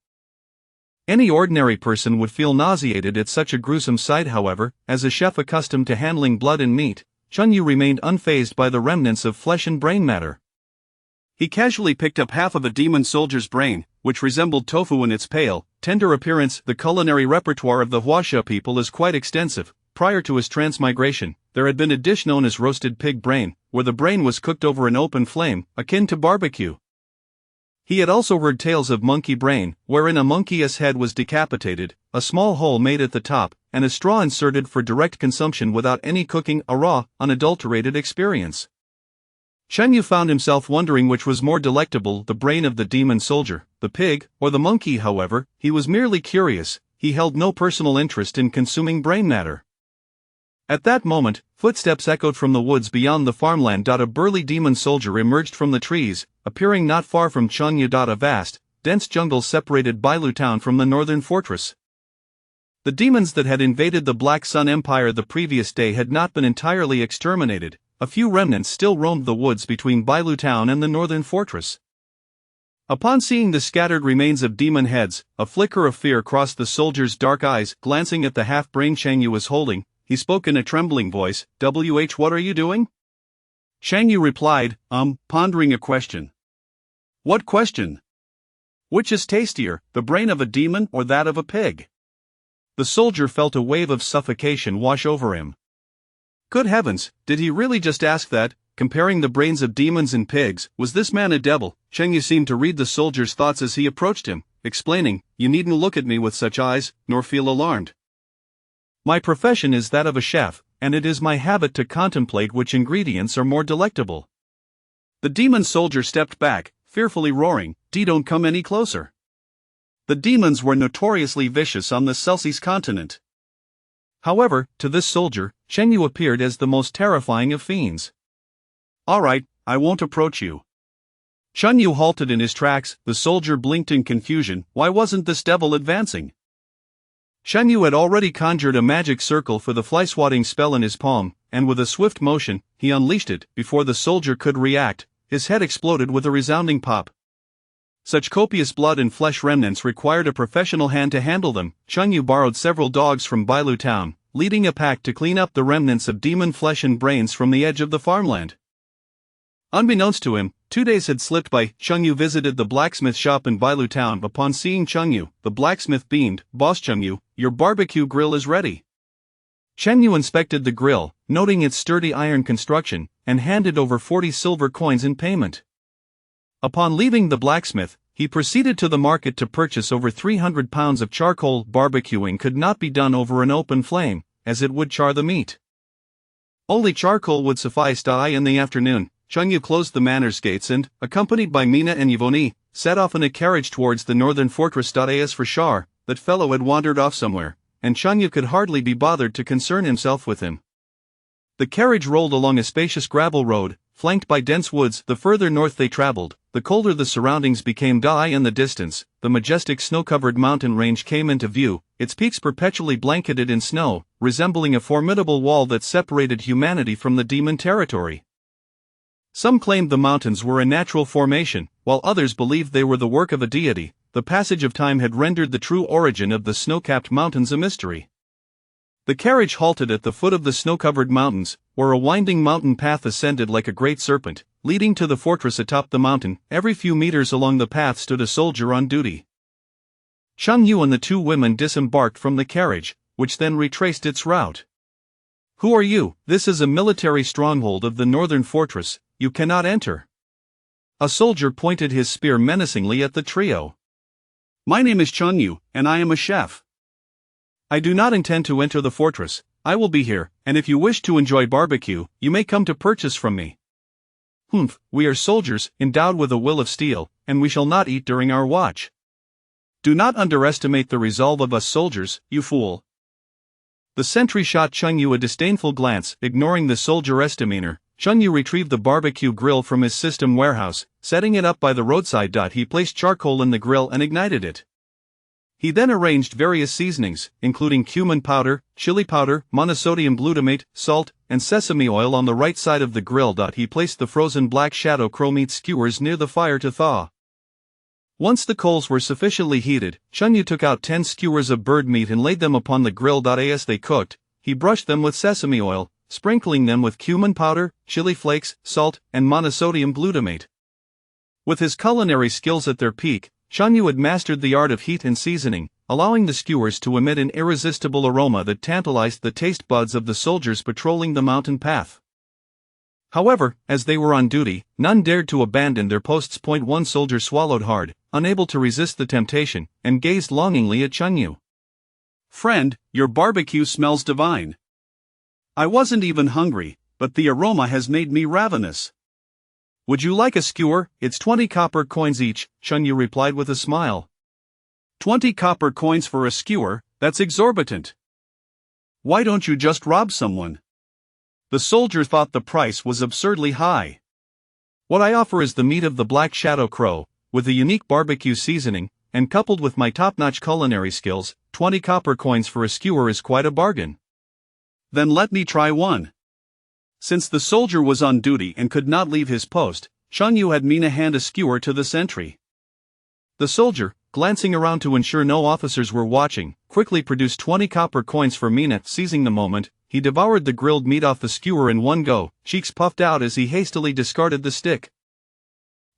Any ordinary person would feel nauseated at such a gruesome sight. However, as a chef accustomed to handling blood and meat, Cheng Yu remained unfazed by the remnants of flesh and brain matter. He casually picked up half of a demon soldier's brain, which resembled tofu in its pale, tender appearance. The culinary repertoire of the Huaxia people is quite extensive. Prior to his transmigration, there had been a dish known as roasted pig brain, where the brain was cooked over an open flame, akin to barbecue. He had also heard tales of monkey brain, wherein a monkey's head was decapitated, a small hole made at the top, and a straw inserted for direct consumption without any cooking, a raw, unadulterated experience. Cheng Yu found himself wondering which was more delectable, the brain of the demon soldier, the pig, or the monkey. However, he was merely curious, he held no personal interest in consuming brain matter. At that moment, footsteps echoed from the woods beyond the farmland. A burly demon soldier emerged from the trees, appearing not far from Cheng Yu. A vast, dense jungle separated Bailu town from the northern fortress. The demons that had invaded the Black Sun Empire the previous day had not been entirely exterminated. A few remnants still roamed the woods between Bailu town and the northern fortress. Upon seeing the scattered remains of demon heads, a flicker of fear crossed the soldier's dark eyes. Glancing at the half-brain Cheng Yu was holding, he spoke in a trembling voice, "What are you doing?" Cheng Yu replied, pondering a question. "What question?" "Which is tastier, the brain of a demon or that of a pig?" The soldier felt a wave of suffocation wash over him. Good heavens, did he really just ask that? Comparing the brains of demons and pigs, was this man a devil? Cheng Yu seemed to read the soldier's thoughts as he approached him, explaining, "You needn't look at me with such eyes, nor feel alarmed. My profession is that of a chef, and it is my habit to contemplate which ingredients are more delectable." The demon soldier stepped back, fearfully roaring, "Don't come any closer." The demons were notoriously vicious on the Celsius continent. However, to this soldier, Cheng Yu appeared as the most terrifying of fiends. "Alright, I won't approach you. Chun Yu halted in his tracks, the soldier blinked in confusion. Why wasn't this devil advancing? Chun Yu had already conjured a magic circle for the fly-swatting spell in his palm, and with a swift motion, he unleashed it. Before the soldier could react, his head exploded with a resounding pop. Such copious blood and flesh remnants required a professional hand to handle them. Chun Yu borrowed several dogs from Bailu town, leading a pack to clean up the remnants of demon flesh and brains from the edge of the farmland. Unbeknownst to him, 2 days had slipped by. Chun Yu visited the blacksmith shop in Bailu town. Upon seeing Chun Yu, the blacksmith beamed. Boss Chun Yu, your barbecue grill is ready. Chun Yu inspected the grill, noting its sturdy iron construction, and handed over 40 silver coins in payment. Upon leaving the blacksmith, he proceeded to the market to purchase over 300 pounds of charcoal. Barbecuing could not be done over an open flame, as it would char the meat. Only charcoal would suffice. In the afternoon, Chun Yu closed the manor's gates and, accompanied by Mina and Yvonne, set off in a carriage towards the northern fortress. As for Shar, that fellow had wandered off somewhere, and Chun Yu could hardly be bothered to concern himself with him. The carriage rolled along a spacious gravel road, flanked by dense woods. The further north they traveled, the colder the surroundings became. In the distance, the majestic snow-covered mountain range came into view, its peaks perpetually blanketed in snow, resembling a formidable wall that separated humanity from the demon territory. Some claimed the mountains were a natural formation, while others believed they were the work of a deity. The passage of time had rendered the true origin of the snow-capped mountains a mystery. The carriage halted at the foot of the snow-covered mountains, where a winding mountain path ascended like a great serpent, leading to the fortress atop the mountain. Every few meters along the path stood a soldier on duty. Chun Yu and the two women disembarked from the carriage, which then retraced its route. Who are you? This is a military stronghold of the northern fortress, you cannot enter. A soldier pointed his spear menacingly at the trio. My name is Chun Yu, and I am a chef. I do not intend to enter the fortress. I will be here, and if you wish to enjoy barbecue, you may come to purchase from me. Humph, we are soldiers, endowed with a will of steel, and we shall not eat during our watch. Do not underestimate the resolve of us soldiers, you fool. The sentry shot Chun Yu a disdainful glance. Ignoring the soldier's demeanor, Chun Yu retrieved the barbecue grill from his system warehouse. Setting it up by the roadside, he placed charcoal in the grill and ignited it. He then arranged various seasonings, including cumin powder, chili powder, monosodium glutamate, salt, and sesame oil on the right side of the grill. He placed the frozen black shadow crow meat skewers near the fire to thaw. Once the coals were sufficiently heated, Chun Yu took out 10 skewers of bird meat and laid them upon the grill. As they cooked, he brushed them with sesame oil, sprinkling them with cumin powder, chili flakes, salt, and monosodium glutamate. With his culinary skills at their peak, Chun Yu had mastered the art of heat and seasoning, allowing the skewers to emit an irresistible aroma that tantalized the taste buds of the soldiers patrolling the mountain path. However, as they were on duty, none dared to abandon their posts. One soldier swallowed hard, unable to resist the temptation, and gazed longingly at Chun Yu. Friend, your barbecue smells divine. I wasn't even hungry, but the aroma has made me ravenous. Would you like a skewer? It's 20 copper coins each, Chun Yu replied with a smile. 20 copper coins for a skewer? That's exorbitant. Why don't you just rob someone? The soldier thought the price was absurdly high. What I offer is the meat of the black shadow crow, with a unique barbecue seasoning, and coupled with my top-notch culinary skills. 20 copper coins for a skewer is quite a bargain. Then let me try one. Since the soldier was on duty and could not leave his post, Chun Yu had Mina hand a skewer to the sentry. The soldier, glancing around to ensure no officers were watching, quickly produced 20 copper coins for Mina. Seizing the moment, he devoured the grilled meat off the skewer in one go, cheeks puffed out as he hastily discarded the stick.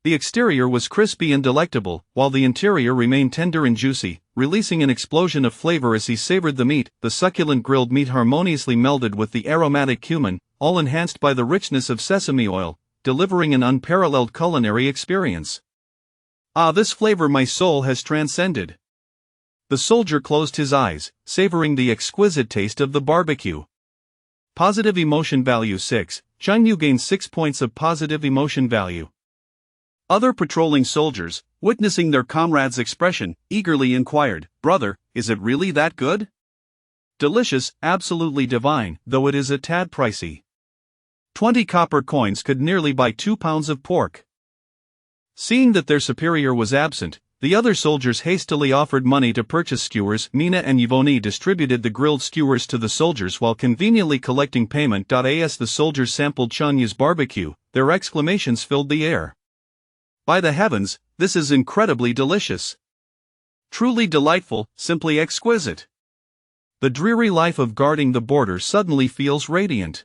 The exterior was crispy and delectable, while the interior remained tender and juicy, releasing an explosion of flavor as he savored the meat. The succulent grilled meat harmoniously melded with the aromatic cumin, all enhanced by the richness of sesame oil, delivering an unparalleled culinary experience. Ah, this flavor my soul has transcended. The soldier closed his eyes, savoring the exquisite taste of the barbecue. Positive emotion value 6, Chun Yu gained 6 points of positive emotion value. Other patrolling soldiers, witnessing their comrade's expression, eagerly inquired, "Brother, is it really that good?" "Delicious, absolutely divine, though it is a tad pricey." 20 copper coins could nearly buy 2 pounds of pork. Seeing that their superior was absent, the other soldiers hastily offered money to purchase skewers. Mina and Yvonne distributed the grilled skewers to the soldiers while conveniently collecting payment. As the soldiers sampled Chanya's barbecue, their exclamations filled the air. By the heavens, this is incredibly delicious. Truly delightful, simply exquisite. The dreary life of guarding the border suddenly feels radiant.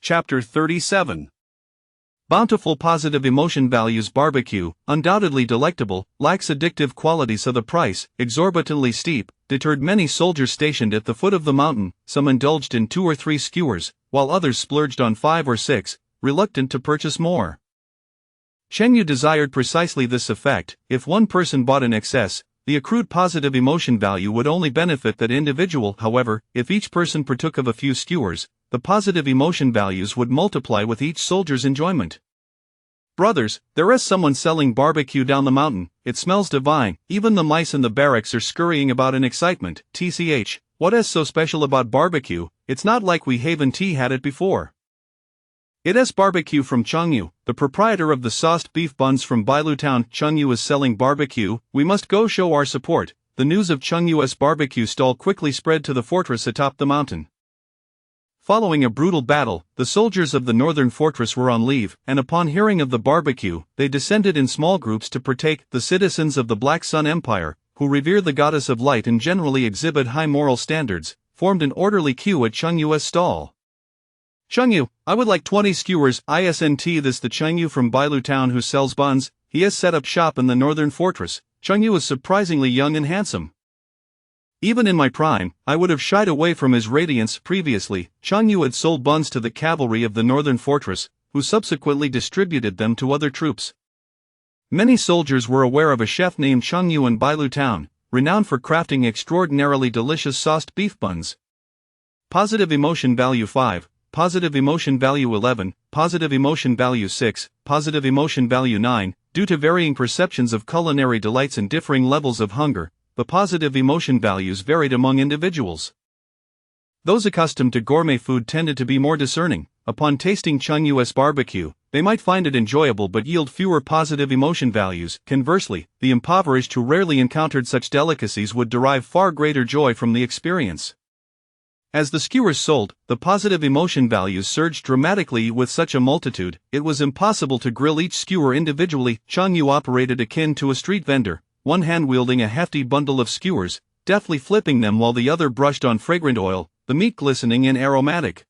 Chapter 37. Bountiful positive emotion values. Barbecue, undoubtedly delectable, lacks addictive qualities, so the price, exorbitantly steep, deterred many soldiers stationed at the foot of the mountain. Some indulged in 2 or 3 skewers, while others splurged on 5 or 6, reluctant to purchase more. Chengyu desired precisely this effect. If one person bought in excess, the accrued positive emotion value would only benefit that individual. However, if each person partook of a few skewers, the positive emotion values would multiply with each soldier's enjoyment. Brothers, there is someone selling barbecue down the mountain. It smells divine. Even the mice in the barracks are scurrying about in excitement. TCH, what is so special about barbecue? It's not like we haven't had it before. It is barbecue from Chengyu, the proprietor of the sauced beef buns from Bailu town. Chengyu is selling barbecue. We must go show our support. The news of Chengyu's barbecue stall quickly spread to the fortress atop the mountain. Following a brutal battle, the soldiers of the northern fortress were on leave, and upon hearing of the barbecue, they descended in small groups to partake. The citizens of the Black Sun Empire, who revere the goddess of light and generally exhibit high moral standards, formed an orderly queue at Chengyu's stall. Chengyu, I would like 20 skewers. Isn't this the Chengyu from Bailu town who sells buns? He has set up shop in the northern fortress. Chengyu is surprisingly young and handsome. Even in my prime, I would have shied away from his radiance. Previously, Chengyu had sold buns to the cavalry of the northern fortress, who subsequently distributed them to other troops. Many soldiers were aware of a chef named Chengyu in Bailu town, renowned for crafting extraordinarily delicious sauced beef buns. Positive emotion value 5, positive emotion value 11, positive emotion value 6, positive emotion value 9. Due to varying perceptions of culinary delights and differing levels of hunger, the positive emotion values varied among individuals. Those accustomed to gourmet food tended to be more discerning. Upon tasting Chengyu's barbecue, they might find it enjoyable but yield fewer positive emotion values. Conversely, the impoverished who rarely encountered such delicacies would derive far greater joy from the experience. As the skewers sold, the positive emotion values surged dramatically. With such a multitude, it was impossible to grill each skewer individually. Chengyu operated akin to a street vendor, one hand wielding a hefty bundle of skewers, deftly flipping them while the other brushed on fragrant oil, the meat glistening and aromatic.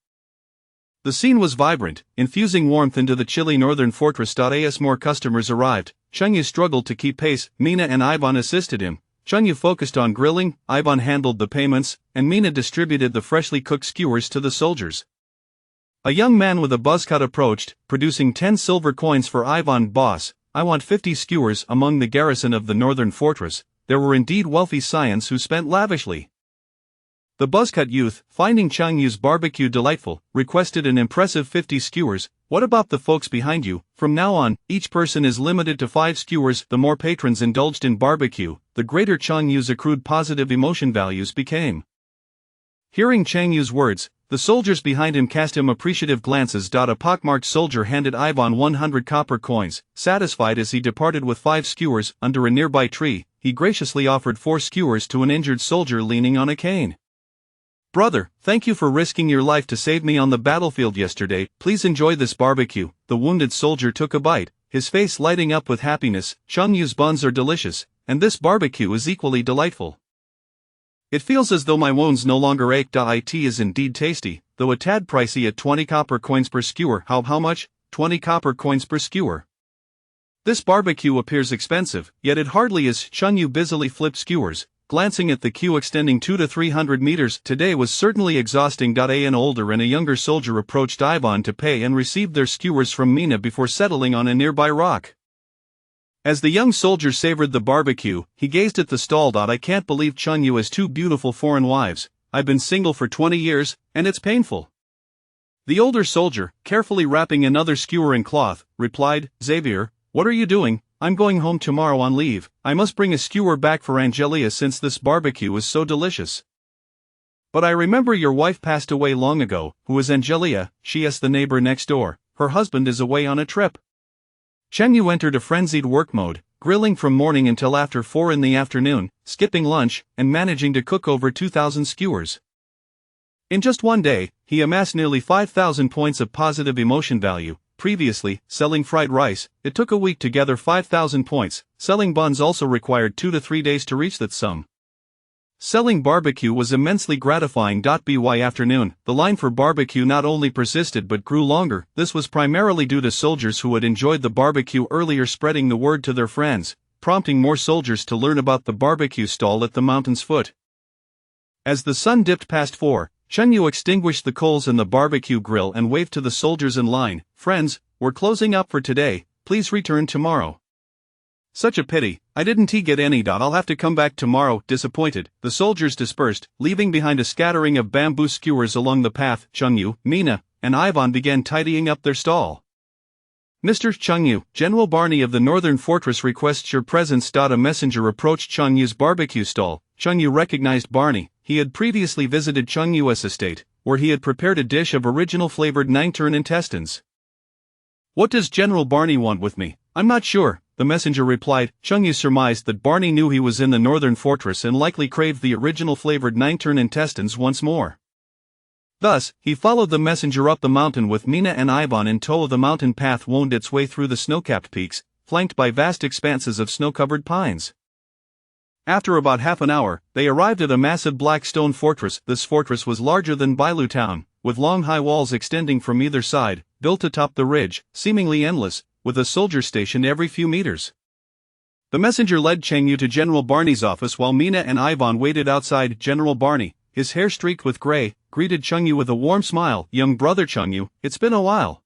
The scene was vibrant, infusing warmth into the chilly northern fortress. As more customers arrived, Chengyu struggled to keep pace. Mina and Ivan assisted him. Chengyu focused on grilling, Ivan handled the payments, and Mina distributed the freshly cooked skewers to the soldiers. A young man with a buzzcut approached, producing 10 silver coins for Ivan. Boss, I want 50 skewers. Among the garrison of the northern fortress, there were indeed wealthy scions who spent lavishly. The buzzcut youth, finding Chengyu's barbecue delightful, requested an impressive 50 skewers. What about the folks behind you? From now on, each person is limited to 5 skewers. The more patrons indulged in barbecue, the greater Chengyu's accrued positive emotion values became. Hearing Chengyu's words, the soldiers behind him cast him appreciative glances. A pockmarked soldier handed Ivan 100 copper coins. Satisfied as he departed with 5 skewers, under a nearby tree, he graciously offered 4 skewers to an injured soldier leaning on a cane. Brother, thank you for risking your life to save me on the battlefield yesterday. Please enjoy this barbecue. The wounded soldier took a bite, his face lighting up with happiness. Chengyu's buns are delicious, and this barbecue is equally delightful. It feels as though my wounds no longer ache. It is indeed tasty, though a tad pricey at 20 copper coins per skewer. How much? 20 copper coins per skewer. This barbecue appears expensive, yet it hardly is. Chengyu busily flipped skewers, glancing at the queue extending 200 to 300 meters. Today was certainly exhausting. An older and a younger soldier approached Ivan to pay and received their skewers from Mina before settling on a nearby rock. As the young soldier savored the barbecue, he gazed at the stall. I can't believe Chengyu has 2 beautiful foreign wives. I've been single for 20 years, and it's painful. The older soldier, carefully wrapping another skewer in cloth, replied, Xavier, what are you doing? I'm going home tomorrow on leave. I must bring a skewer back for Angelia since this barbecue is so delicious. But I remember your wife passed away long ago. Who is Angelia? She is the neighbor next door. Her husband is away on a trip. Chen Yu entered a frenzied work mode, grilling from morning until after 4 in the afternoon, skipping lunch, and managing to cook over 2,000 skewers. In just one day, he amassed nearly 5,000 points of positive emotion value. Previously, selling fried rice, it took a week to gather 5,000 points. Selling buns also required 2 to 3 days to reach that sum. Selling barbecue was immensely gratifying. By afternoon, the line for barbecue not only persisted but grew longer. This was primarily due to soldiers who had enjoyed the barbecue earlier spreading the word to their friends, prompting more soldiers to learn about the barbecue stall at the mountain's foot. As the sun dipped past 4, Chen Yu extinguished the coals in the barbecue grill and waved to the soldiers in line. Friends, we're closing up for today, please return tomorrow. Such a pity, I didn't get any. I'll have to come back tomorrow. Disappointed, the soldiers dispersed, leaving behind a scattering of bamboo skewers along the path. Chen Yu, Mina, and Ivan began tidying up their stall. Mr. Chen Yu, General Barney of the Northern Fortress requests your presence. A messenger approached Chen Yu's barbecue stall. Chen Yu recognized Barney. He had previously visited Chen Yu's estate, where he had prepared a dish of original flavored nine-turn intestines. What does General Barney want with me? I'm not sure, the messenger replied. Chen Yu surmised that Barney knew he was in the Northern Fortress and likely craved the original flavored nine-turn intestines once more. Thus, he followed the messenger up the mountain with Mina and Ivan in tow. The mountain path wound its way through the snow-capped peaks, flanked by vast expanses of snow-covered pines. After about half an hour, they arrived at a massive black stone fortress. This fortress was larger than Bailu town, with long high walls extending from either side, built atop the ridge, seemingly endless, with a soldier stationed every few meters. The messenger led Chen Yu to General Barney's office while Mina and Ivan waited outside. General Barney, his hair streaked with gray, greeted Chen Yu with a warm smile. Young brother Chen Yu, it's been a while.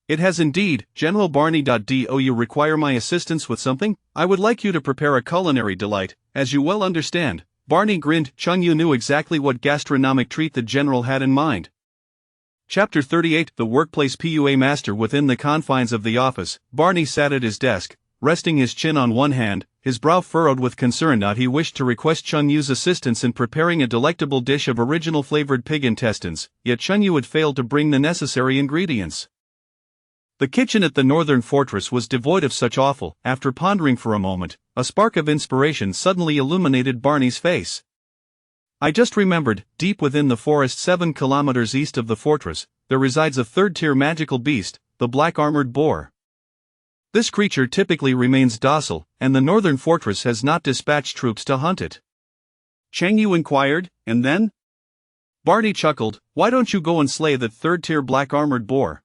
It has indeed, General Barney. Do you require my assistance with something? I would like you to prepare a culinary delight, as you well understand. Barney grinned. Chen Yu knew exactly what gastronomic treat the general had in mind. Chapter 38. The workplace PUA master. Within the confines of the office, Barney sat at his desk, resting his chin on one hand, his brow furrowed with concern. He wished to request Chen Yu's assistance in preparing a delectable dish of original flavored pig intestines, yet Chen Yu had failed to bring the necessary ingredients. The kitchen at the Northern Fortress was devoid of such offal. After pondering for a moment, a spark of inspiration suddenly illuminated Barney's face. I just remembered, deep within the forest 7 kilometers east of the fortress, there resides a third-tier magical beast, the black armored boar. This creature typically remains docile, and the Northern Fortress has not dispatched troops to hunt it. Chen Yu inquired, and then? Barney chuckled. Why don't you go and slay that third-tier black armored boar?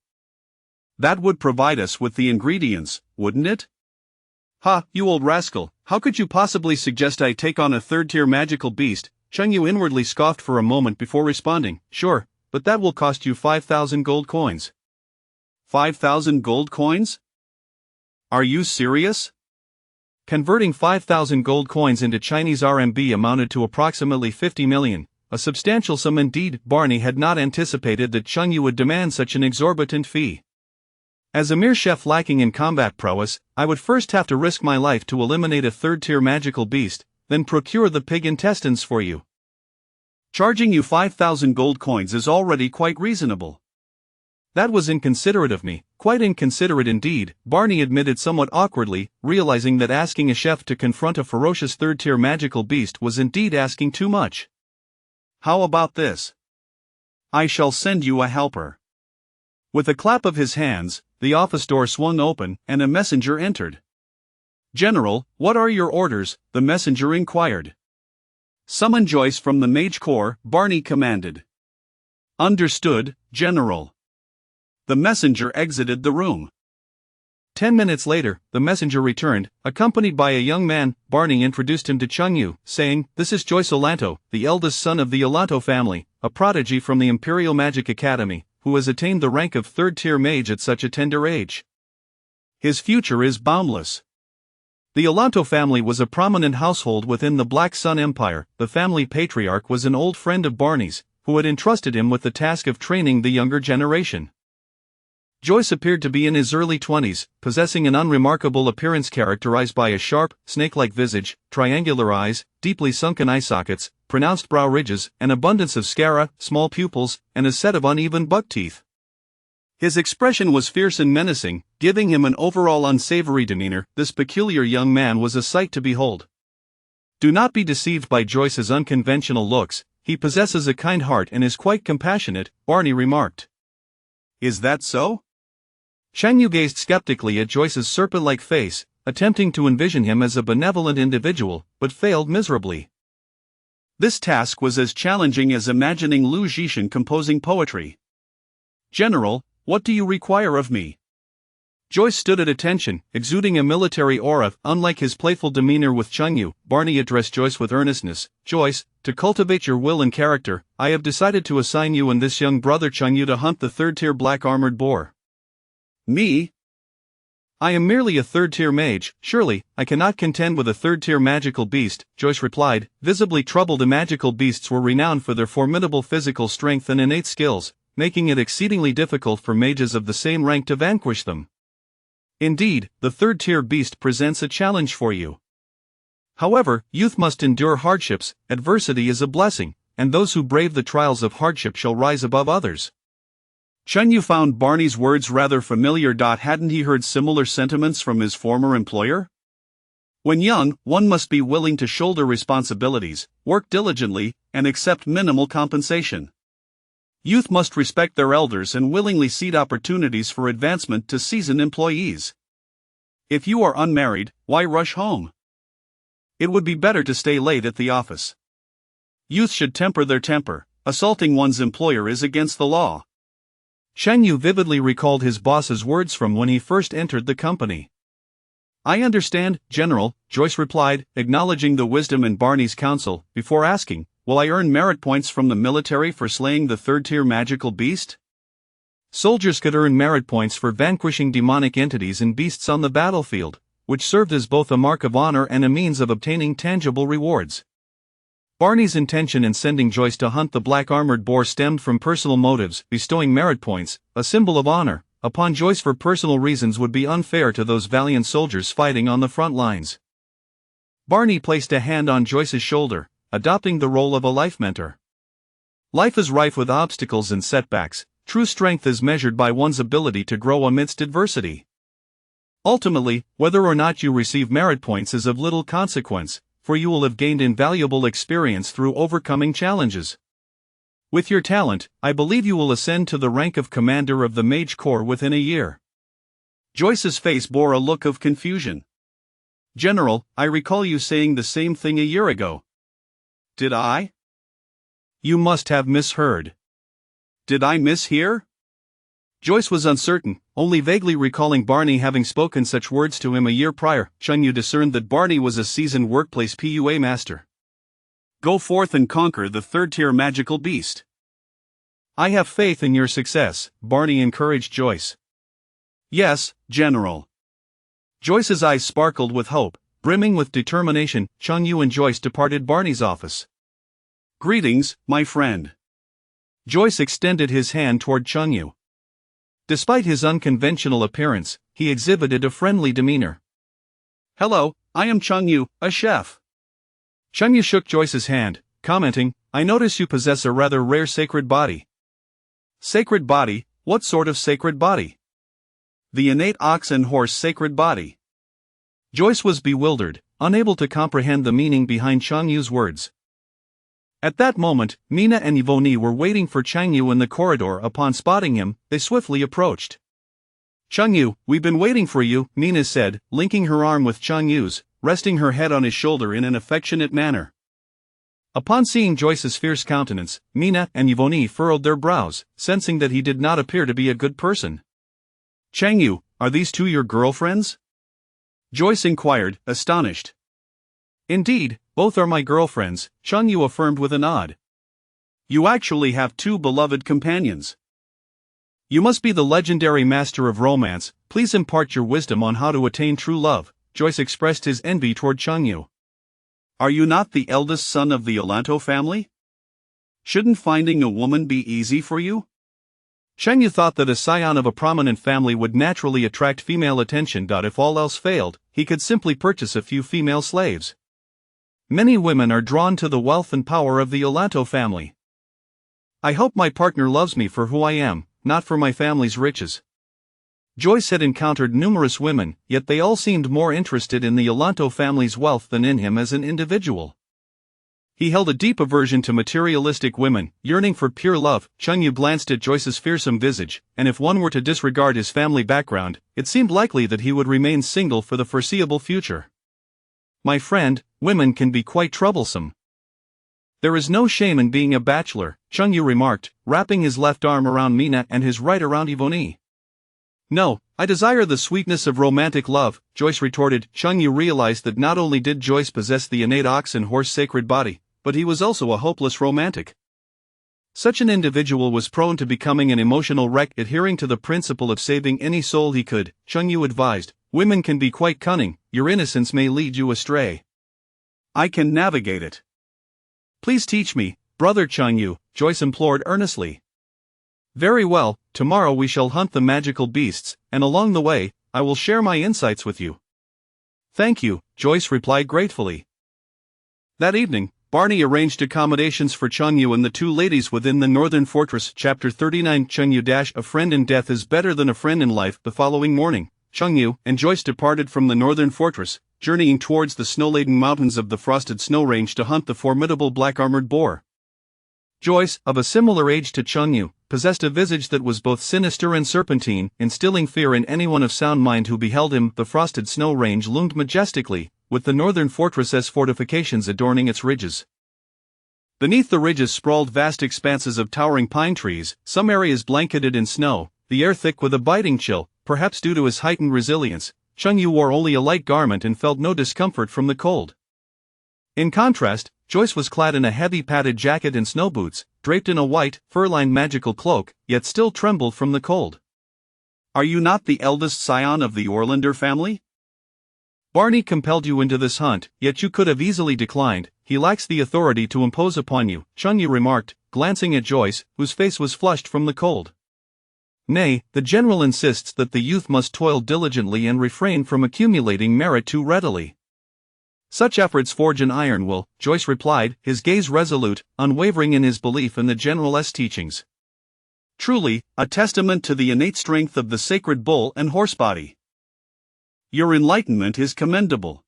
That would provide us with the ingredients, wouldn't it? Ha, you old rascal, how could you possibly suggest I take on a third-tier magical beast? Chen Yu inwardly scoffed for a moment before responding. Sure, but that will cost you 5,000 gold coins. 5,000 gold coins? Are you serious? Converting 5,000 gold coins into Chinese RMB amounted to approximately 50 million, a substantial sum indeed. Barney had not anticipated that Chen Yu would demand such an exorbitant fee. As a mere chef lacking in combat prowess, I would first have to risk my life to eliminate a third-tier magical beast, then procure the pig intestines for you. Charging you 5,000 gold coins is already quite reasonable. That was inconsiderate of me, quite inconsiderate indeed, Barney admitted somewhat awkwardly, realizing that asking a chef to confront a ferocious third-tier magical beast was indeed asking too much. How about this? I shall send you a helper. With a clap of his hands, the office door swung open, and a messenger entered. General, what are your orders? The messenger inquired. Summon Joyce from the Mage Corps, Barney commanded. Understood, General. The messenger exited the room. 10 minutes later, the messenger returned, accompanied by a young man. Barney introduced him to Chen Yu, saying, This is Joyce Olanto, the eldest son of the Olanto family, a prodigy from the Imperial Magic Academy, who has attained the rank of third-tier mage at such a tender age. His future is boundless. The Olanto family was a prominent household within the Black Sun Empire. The family patriarch was an old friend of Barney's, who had entrusted him with the task of training the younger generation. Joyce appeared to be in his early 20s, possessing an unremarkable appearance characterized by a sharp, snake-like visage, triangular eyes, deeply sunken eye sockets, pronounced brow ridges, an abundance of sclera, small pupils, and a set of uneven buck teeth. His expression was fierce and menacing, giving him an overall unsavory demeanor. This peculiar young man was a sight to behold. Do not be deceived by Joyce's unconventional looks, he possesses a kind heart and is quite compassionate, Barney remarked. Is that so? Chang Yu gazed skeptically at Joyce's serpent-like face, attempting to envision him as a benevolent individual, but failed miserably. This task was as challenging as imagining Lu Zhishan composing poetry. General, what do you require of me? Joyce stood at attention, exuding a military aura. Unlike his playful demeanor with Chang Yu, Barney addressed Joyce with earnestness. Joyce, to cultivate your will and character, I have decided to assign you and this young brother Chang Yu to hunt the third-tier black armored boar. Me? I am merely a third-tier mage, surely, I cannot contend with a third-tier magical beast, Joyce replied, visibly troubled. The magical beasts were renowned for their formidable physical strength and innate skills, making it exceedingly difficult for mages of the same rank to vanquish them. Indeed, the third-tier beast presents a challenge for you. However, youth must endure hardships, adversity is a blessing, and those who brave the trials of hardship shall rise above others. Chang Yu found Barney's words rather familiar. Hadn't he heard similar sentiments from his former employer? When young, one must be willing to shoulder responsibilities, work diligently, and accept minimal compensation. Youth must respect their elders and willingly cede opportunities for advancement to seasoned employees. If you are unmarried, why rush home? It would be better to stay late at the office. Youth should temper their temper. Assaulting one's employer is against the law. Chang Yu vividly recalled his boss's words from when he first entered the company. I understand, General, Joyce replied, acknowledging the wisdom in Barney's counsel, before asking, will I earn merit points from the military for slaying the third-tier magical beast? Soldiers could earn merit points for vanquishing demonic entities and beasts on the battlefield, which served as both a mark of honor and a means of obtaining tangible rewards. Barney's intention in sending Joyce to hunt the black armored boar stemmed from personal motives. Bestowing merit points, a symbol of honor, upon Joyce for personal reasons would be unfair to those valiant soldiers fighting on the front lines. Barney placed a hand on Joyce's shoulder, adopting the role of a life mentor. Life is rife with obstacles and setbacks. True strength is measured by one's ability to grow amidst adversity. Ultimately, whether or not you receive merit points is of little consequence, for you will have gained invaluable experience through overcoming challenges. With your talent, I believe you will ascend to the rank of commander of the Mage Corps within a year. Joyce's face bore a look of confusion. General, I recall you saying the same thing a year ago. Did I? You must have misheard. Did I mishear? Joyce was uncertain, only vaguely recalling Barney having spoken such words to him a year prior. Chang Yu discerned that Barney was a seasoned workplace PUA master. Go forth and conquer the third-tier magical beast. I have faith in your success, Barney encouraged Joyce. Yes, General. Joyce's eyes sparkled with hope, brimming with determination. Chang Yu and Joyce departed Barney's office. Greetings, my friend. Joyce extended his hand toward Chang Yu. Despite his unconventional appearance, he exhibited a friendly demeanor. Hello, I am Chang Yu, a chef. Chang Yu shook Joyce's hand, commenting, I notice you possess a rather rare sacred body. Sacred body? What sort of sacred body? The innate ox and horse sacred body. Joyce was bewildered, unable to comprehend the meaning behind Chang Yu's words. At that moment, Mina and Yvonne were waiting for Chang Yu in the corridor. Upon spotting him, they swiftly approached. Chang Yu, we've been waiting for you, Mina said, linking her arm with Chang Yu's, resting her head on his shoulder in an affectionate manner. Upon seeing Joyce's fierce countenance, Mina and Yvonne furrowed their brows, sensing that he did not appear to be a good person. Chang Yu, are these two your girlfriends? Joyce inquired, astonished. Indeed, both are my girlfriends, Chang Yu affirmed with a nod. You actually have two beloved companions. You must be the legendary master of romance. Please impart your wisdom on how to attain true love, Joyce expressed his envy toward Chang Yu. Are you not the eldest son of the Olanto family? Shouldn't finding a woman be easy for you? Cheng Yu thought that a scion of a prominent family would naturally attract female attention. If all else failed, he could simply purchase a few female slaves. Many women are drawn to the wealth and power of the Olanto family. I hope my partner loves me for who I am, not for my family's riches. Joyce had encountered numerous women, yet they all seemed more interested in the Olanto family's wealth than in him as an individual. He held a deep aversion to materialistic women, yearning for pure love. Cheng Yu glanced at Joyce's fearsome visage, and if one were to disregard his family background, it seemed likely that he would remain single for the foreseeable future. My friend, women can be quite troublesome. There is no shame in being a bachelor, Cheng Yu remarked, wrapping his left arm around Mina and his right around Yvonne. No, I desire the sweetness of romantic love, Joyce retorted. Cheng Yu realized that not only did Joyce possess the innate ox and horse sacred body, but he was also a hopeless romantic. Such an individual was prone to becoming an emotional wreck. Adhering to the principle of saving any soul he could, Cheng Yu advised, women can be quite cunning, your innocence may lead you astray. I can navigate it. Please teach me, brother Cheng Yu, Joyce implored earnestly. Very well, tomorrow we shall hunt the magical beasts, and along the way, I will share my insights with you. Thank you, Joyce replied gratefully. That evening, Barney arranged accommodations for Cheng Yu and the two ladies within the northern fortress. Chapter 39 Cheng Yu - A friend in death is better than a friend in life. The following morning, Cheng Yu and Joyce departed from the northern fortress, journeying towards the snow-laden mountains of the frosted snow range to hunt the formidable black-armored boar. Joyce, of a similar age to Cheng Yu, possessed a visage that was both sinister and serpentine, instilling fear in anyone of sound mind who beheld him. The frosted snow range loomed majestically, with the northern fortress's fortifications adorning its ridges. Beneath the ridges sprawled vast expanses of towering pine trees, some areas blanketed in snow, the air thick with a biting chill. Perhaps due to his heightened resilience, Cheng Yu wore only a light garment and felt no discomfort from the cold. In contrast, Joyce was clad in a heavy padded jacket and snow boots, draped in a white, fur-lined magical cloak, yet still trembled from the cold. Are you not the eldest scion of the Orlander family? Barney compelled you into this hunt, yet you could have easily declined. He lacks the authority to impose upon you, Cheng Yu remarked, glancing at Joyce, whose face was flushed from the cold. Nay, the general insists that the youth must toil diligently and refrain from accumulating merit too readily. Such efforts forge an iron will, Joyce replied, his gaze resolute, unwavering in his belief in the general's teachings. Truly, a testament to the innate strength of the sacred bull and horse body. Your enlightenment is commendable.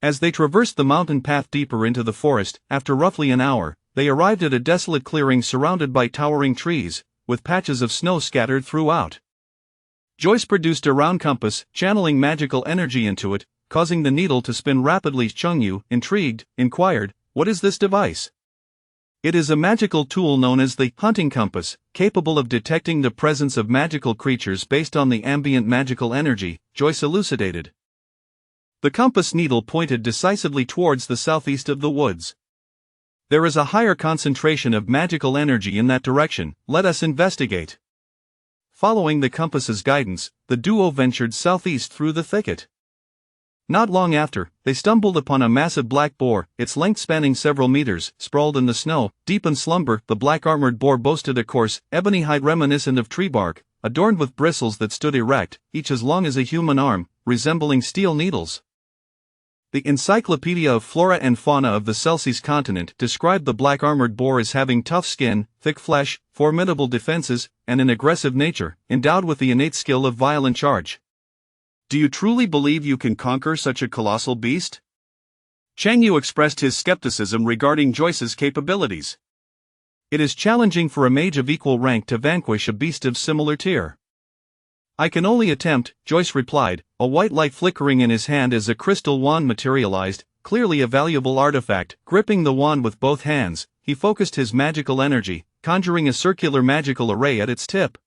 As they traversed the mountain path deeper into the forest, after roughly an hour, they arrived at a desolate clearing surrounded by towering trees, with patches of snow scattered throughout. Joyce produced a round compass, channeling magical energy into it, causing the needle to spin rapidly. Cheng Yu, intrigued, inquired, "What is this device?" It is a magical tool known as the hunting compass, capable of detecting the presence of magical creatures based on the ambient magical energy, Joyce elucidated. The compass needle pointed decisively towards the southeast of the woods. There is a higher concentration of magical energy in that direction, let us investigate. Following the compass's guidance, the duo ventured southeast through the thicket. Not long after, they stumbled upon a massive black boar, its length spanning several meters, sprawled in the snow, deep in slumber. The black-armored boar boasted a coarse, ebony hide reminiscent of tree bark, adorned with bristles that stood erect, each as long as a human arm, resembling steel needles. The Encyclopedia of Flora and Fauna of the Celsius continent described the black-armored boar as having tough skin, thick flesh, formidable defenses, and an aggressive nature, endowed with the innate skill of violent charge. Do you truly believe you can conquer such a colossal beast? Cheng Yu expressed his skepticism regarding Joyce's capabilities. It is challenging for a mage of equal rank to vanquish a beast of similar tier. I can only attempt, Joyce replied, a white light flickering in his hand as a crystal wand materialized, clearly a valuable artifact. Gripping the wand with both hands, he focused his magical energy, conjuring a circular magical array at its tip.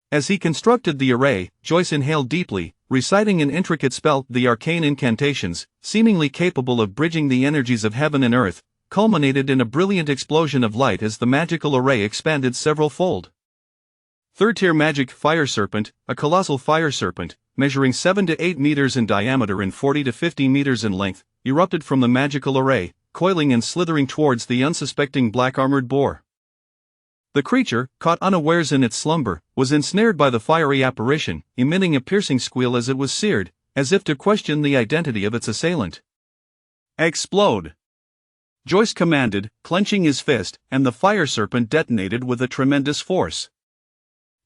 As he constructed the array, Joyce inhaled deeply, reciting an intricate spell. The arcane incantations, seemingly capable of bridging the energies of heaven and earth, culminated in a brilliant explosion of light as the magical array expanded several-fold. Third-tier magic fire serpent, a colossal fire serpent, measuring 7 to 8 meters in diameter and 40 to 50 meters in length, erupted from the magical array, coiling and slithering towards the unsuspecting black-armored boar. The creature, caught unawares in its slumber, was ensnared by the fiery apparition, emitting a piercing squeal as it was seared, as if to question the identity of its assailant. Explode! Joyce commanded, clenching his fist, and the fire serpent detonated with a tremendous force.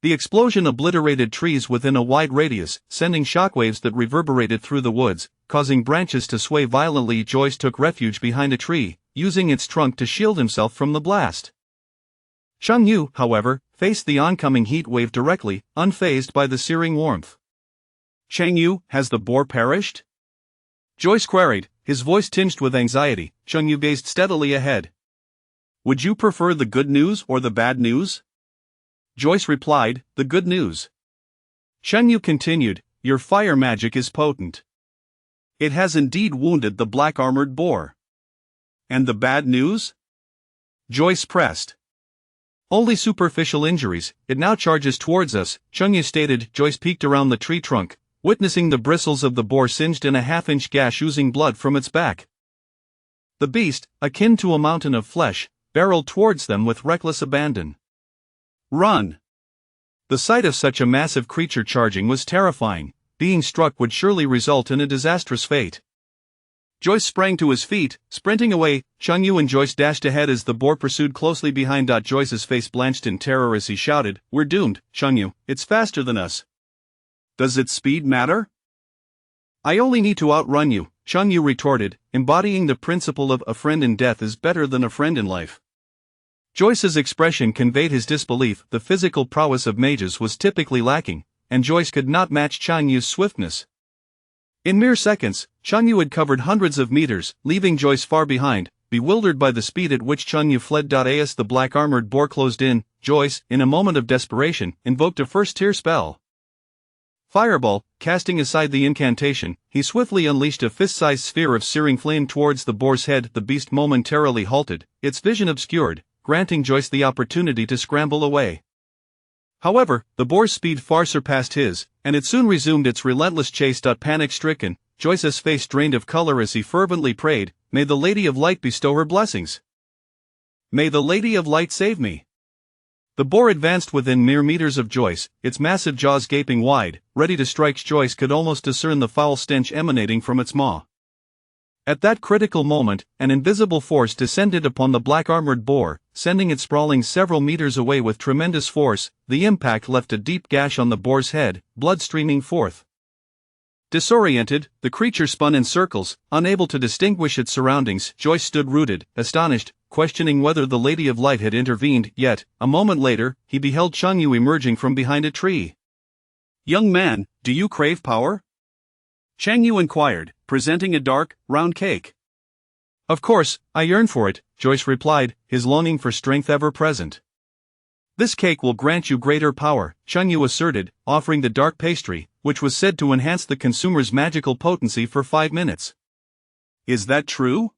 The explosion obliterated trees within a wide radius, sending shockwaves that reverberated through the woods, causing branches to sway violently. Joyce took refuge behind a tree, using its trunk to shield himself from the blast. Cheng Yu, however, faced the oncoming heat wave directly, unfazed by the searing warmth. Cheng Yu, has the boar perished? Joyce queried, his voice tinged with anxiety. Cheng Yu gazed steadily ahead. Would you prefer the good news or the bad news? Joyce replied, the good news. Cheng Yu continued, your fire magic is potent. It has indeed wounded the black-armored boar. And the bad news? Joyce pressed. Only superficial injuries, it now charges towards us, Cheng Yu stated. Joyce peeked around the tree trunk, witnessing the bristles of the boar singed in a half-inch gash oozing blood from its back. The beast, akin to a mountain of flesh, barreled towards them with reckless abandon. Run! The sight of such a massive creature charging was terrifying. Being struck would surely result in a disastrous fate. Joyce sprang to his feet, sprinting away. Cheng Yu and Joyce dashed ahead as the boar pursued closely behind. Joyce's face blanched in terror as he shouted, we're doomed, Cheng Yu, it's faster than us. Does its speed matter? I only need to outrun you, Cheng Yu retorted, embodying the principle of a friend in death is better than a friend in life. Joyce's expression conveyed his disbelief. The physical prowess of mages was typically lacking, and Joyce could not match Cheng Yu's swiftness. In mere seconds, Cheng Yu had covered hundreds of meters, leaving Joyce far behind, bewildered by the speed at which Cheng Yu fled. As the black-armored boar closed in, Joyce, in a moment of desperation, invoked a first-tier spell. Fireball, casting aside the incantation, he swiftly unleashed a fist-sized sphere of searing flame towards the boar's head. The beast momentarily halted, its vision obscured, granting Joyce the opportunity to scramble away. However, the boar's speed far surpassed his, and it soon resumed its relentless chase. Panic-stricken, Joyce's face drained of color as he fervently prayed, may the Lady of Light bestow her blessings. May the Lady of Light save me. The boar advanced within mere meters of Joyce, its massive jaws gaping wide, ready to strike. Joyce could almost discern the foul stench emanating from its maw. At that critical moment, an invisible force descended upon the black-armored boar, sending it sprawling several meters away with tremendous force. The impact left a deep gash on the boar's head, blood streaming forth. Disoriented, the creature spun in circles, unable to distinguish its surroundings. Joyce stood rooted, astonished, questioning whether the Lady of Light had intervened. Yet, a moment later, he beheld Cheng Yu emerging from behind a tree. Young man, do you crave power? Cheng Yu inquired, presenting a dark, round cake. Of course, I yearn for it, Joyce replied, his longing for strength ever present. This cake will grant you greater power, Cheng Yu asserted, offering the dark pastry, which was said to enhance the consumer's magical potency for 5 minutes. Is that true?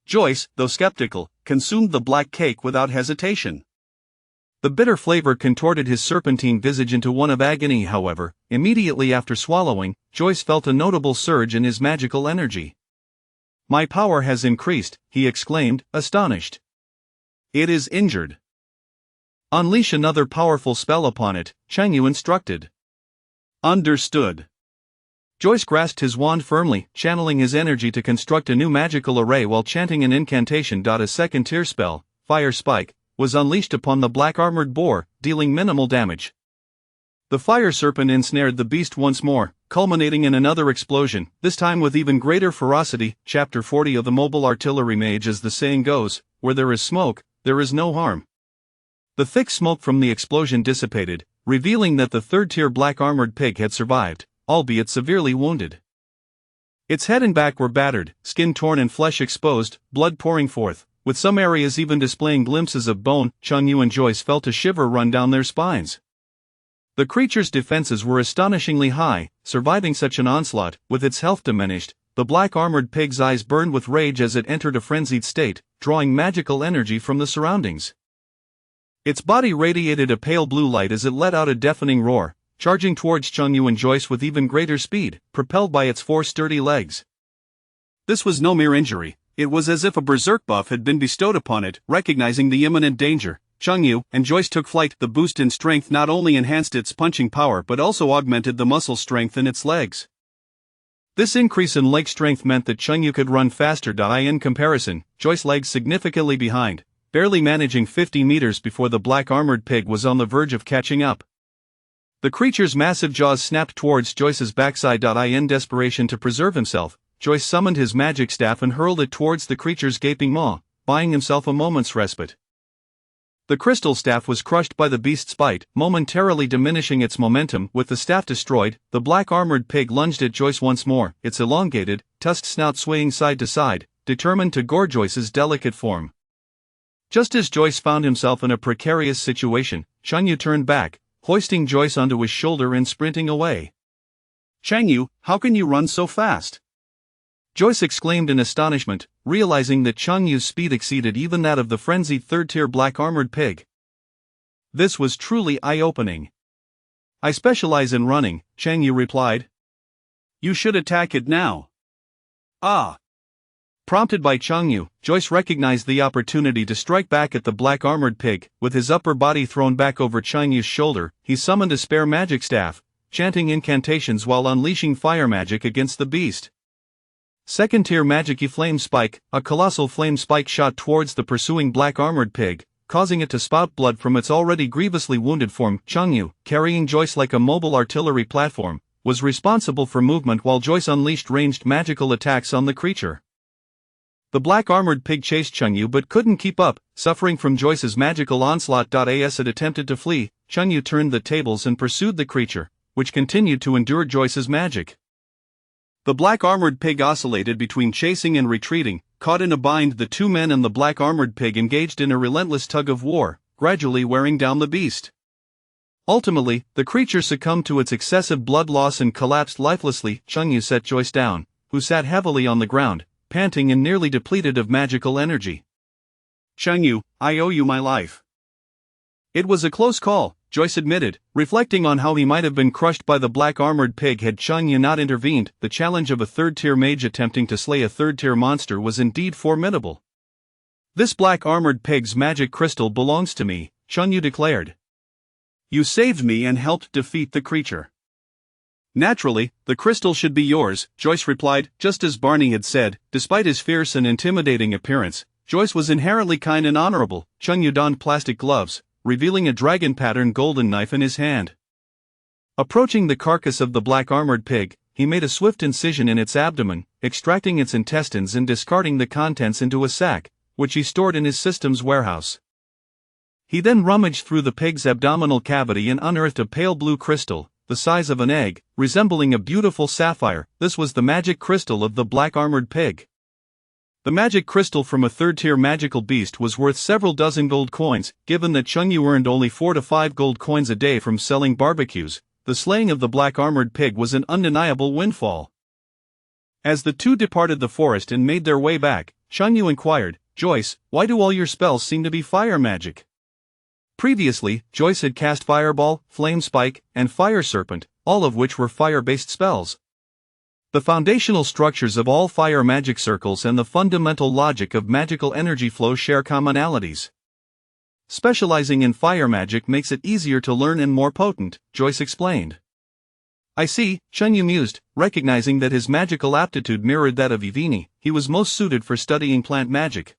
Joyce, though skeptical, consumed the black cake without hesitation. The bitter flavor contorted his serpentine visage into one of agony. However, immediately after swallowing, Joyce felt a notable surge in his magical energy. My power has increased, he exclaimed, astonished. It is injured. Unleash another powerful spell upon it, Cheng Yu instructed. Understood. Joyce grasped his wand firmly, channeling his energy to construct a new magical array while chanting an incantation. A second-tier spell, Fire Spike, was unleashed upon the black-armored boar, dealing minimal damage. The fire serpent ensnared the beast once more, culminating in another explosion, this time with even greater ferocity. Chapter 40 of the Mobile Artillery Mage. As the saying goes, where there is smoke, there is no harm. The thick smoke from the explosion dissipated, revealing that the third-tier black-armored pig had survived, albeit severely wounded. Its head and back were battered, skin torn and flesh exposed, blood pouring forth, with some areas even displaying glimpses of bone. Cheng Yu and Joyce felt a shiver run down their spines. The creature's defenses were astonishingly high, surviving such an onslaught. With its health diminished, the black-armored pig's eyes burned with rage as it entered a frenzied state, drawing magical energy from the surroundings. Its body radiated a pale blue light as it let out a deafening roar, charging towards Cheng Yu and Joyce with even greater speed, propelled by its 4 sturdy legs. This was no mere injury. It was as if a berserk buff had been bestowed upon it. Recognizing the imminent danger, Chengyu and Joyce took flight. The boost in strength not only enhanced its punching power but also augmented the muscle strength in its legs. This increase in leg strength meant that Chengyu could run faster. In comparison, Joyce's legs significantly behind, barely managing 50 meters before the black armored pig was on the verge of catching up. The creature's massive jaws snapped towards Joyce's backside. In desperation to preserve himself, Joyce summoned his magic staff and hurled it towards the creature's gaping maw, buying himself a moment's respite. The crystal staff was crushed by the beast's bite, momentarily diminishing its momentum. With the staff destroyed, the black armored pig lunged at Joyce once more, its elongated, tusked snout swaying side to side, determined to gore Joyce's delicate form. Just as Joyce found himself in a precarious situation, Chengyu turned back, hoisting Joyce onto his shoulder and sprinting away. Chengyu, how can you run so fast? Joyce exclaimed in astonishment, realizing that Chengyu's speed exceeded even that of the frenzied third-tier black armored pig. This was truly eye-opening. I specialize in running, Chengyu replied. You should attack it now. Ah! Prompted by Chengyu, Joyce recognized the opportunity to strike back at the black armored pig. With his upper body thrown back over Chengyu's shoulder, he summoned a spare magic staff, chanting incantations while unleashing fire magic against the beast. Second-tier magic flame spike, a colossal flame spike shot towards the pursuing black armored pig, causing it to spout blood from its already grievously wounded form. Chengyu, carrying Joyce like a mobile artillery platform, was responsible for movement while Joyce unleashed ranged magical attacks on the creature. The black armored pig chased Chengyu but couldn't keep up, suffering from Joyce's magical onslaught. As it attempted to flee, Chengyu turned the tables and pursued the creature, which continued to endure Joyce's magic. The black armored pig oscillated between chasing and retreating. Caught in a bind, the two men and the black armored pig engaged in a relentless tug of war, gradually wearing down the beast. Ultimately, the creature succumbed to its excessive blood loss and collapsed lifelessly. Chengyu set Joyce down, who sat heavily on the ground, panting and nearly depleted of magical energy. Chengyu, I owe you my life. It was a close call, Joyce admitted, reflecting on how he might have been crushed by the black armored pig had Chengyu not intervened. The challenge of a third-tier mage attempting to slay a third-tier monster was indeed formidable. This black armored pig's magic crystal belongs to me, Chengyu declared. You saved me and helped defeat the creature. Naturally, the crystal should be yours, Joyce replied. Just as Barney had said, despite his fierce and intimidating appearance, Joyce was inherently kind and honorable. Chengyu donned plastic gloves, revealing a dragon-patterned golden knife in his hand. Approaching the carcass of the black armored pig, he made a swift incision in its abdomen, extracting its intestines and discarding the contents into a sack, which he stored in his system's warehouse. He then rummaged through the pig's abdominal cavity and unearthed a pale blue crystal, the size of an egg, resembling a beautiful sapphire. This was the magic crystal of the black armored pig. The magic crystal from a third-tier magical beast was worth several dozen gold coins. Given that Chengyu earned only 4 to 5 gold coins a day from selling barbecues, the slaying of the black armored pig was an undeniable windfall. As the two departed the forest and made their way back, Chengyu inquired, Joyce, why do all your spells seem to be fire magic? Previously, Joyce had cast Fireball, Flame Spike, and Fire Serpent, all of which were fire-based spells. The foundational structures of all fire magic circles and the fundamental logic of magical energy flow share commonalities. Specializing in fire magic makes it easier to learn and more potent, Joyce explained. I see, Chengyu mused, recognizing that his magical aptitude mirrored that of Ivini. He was most suited for studying plant magic.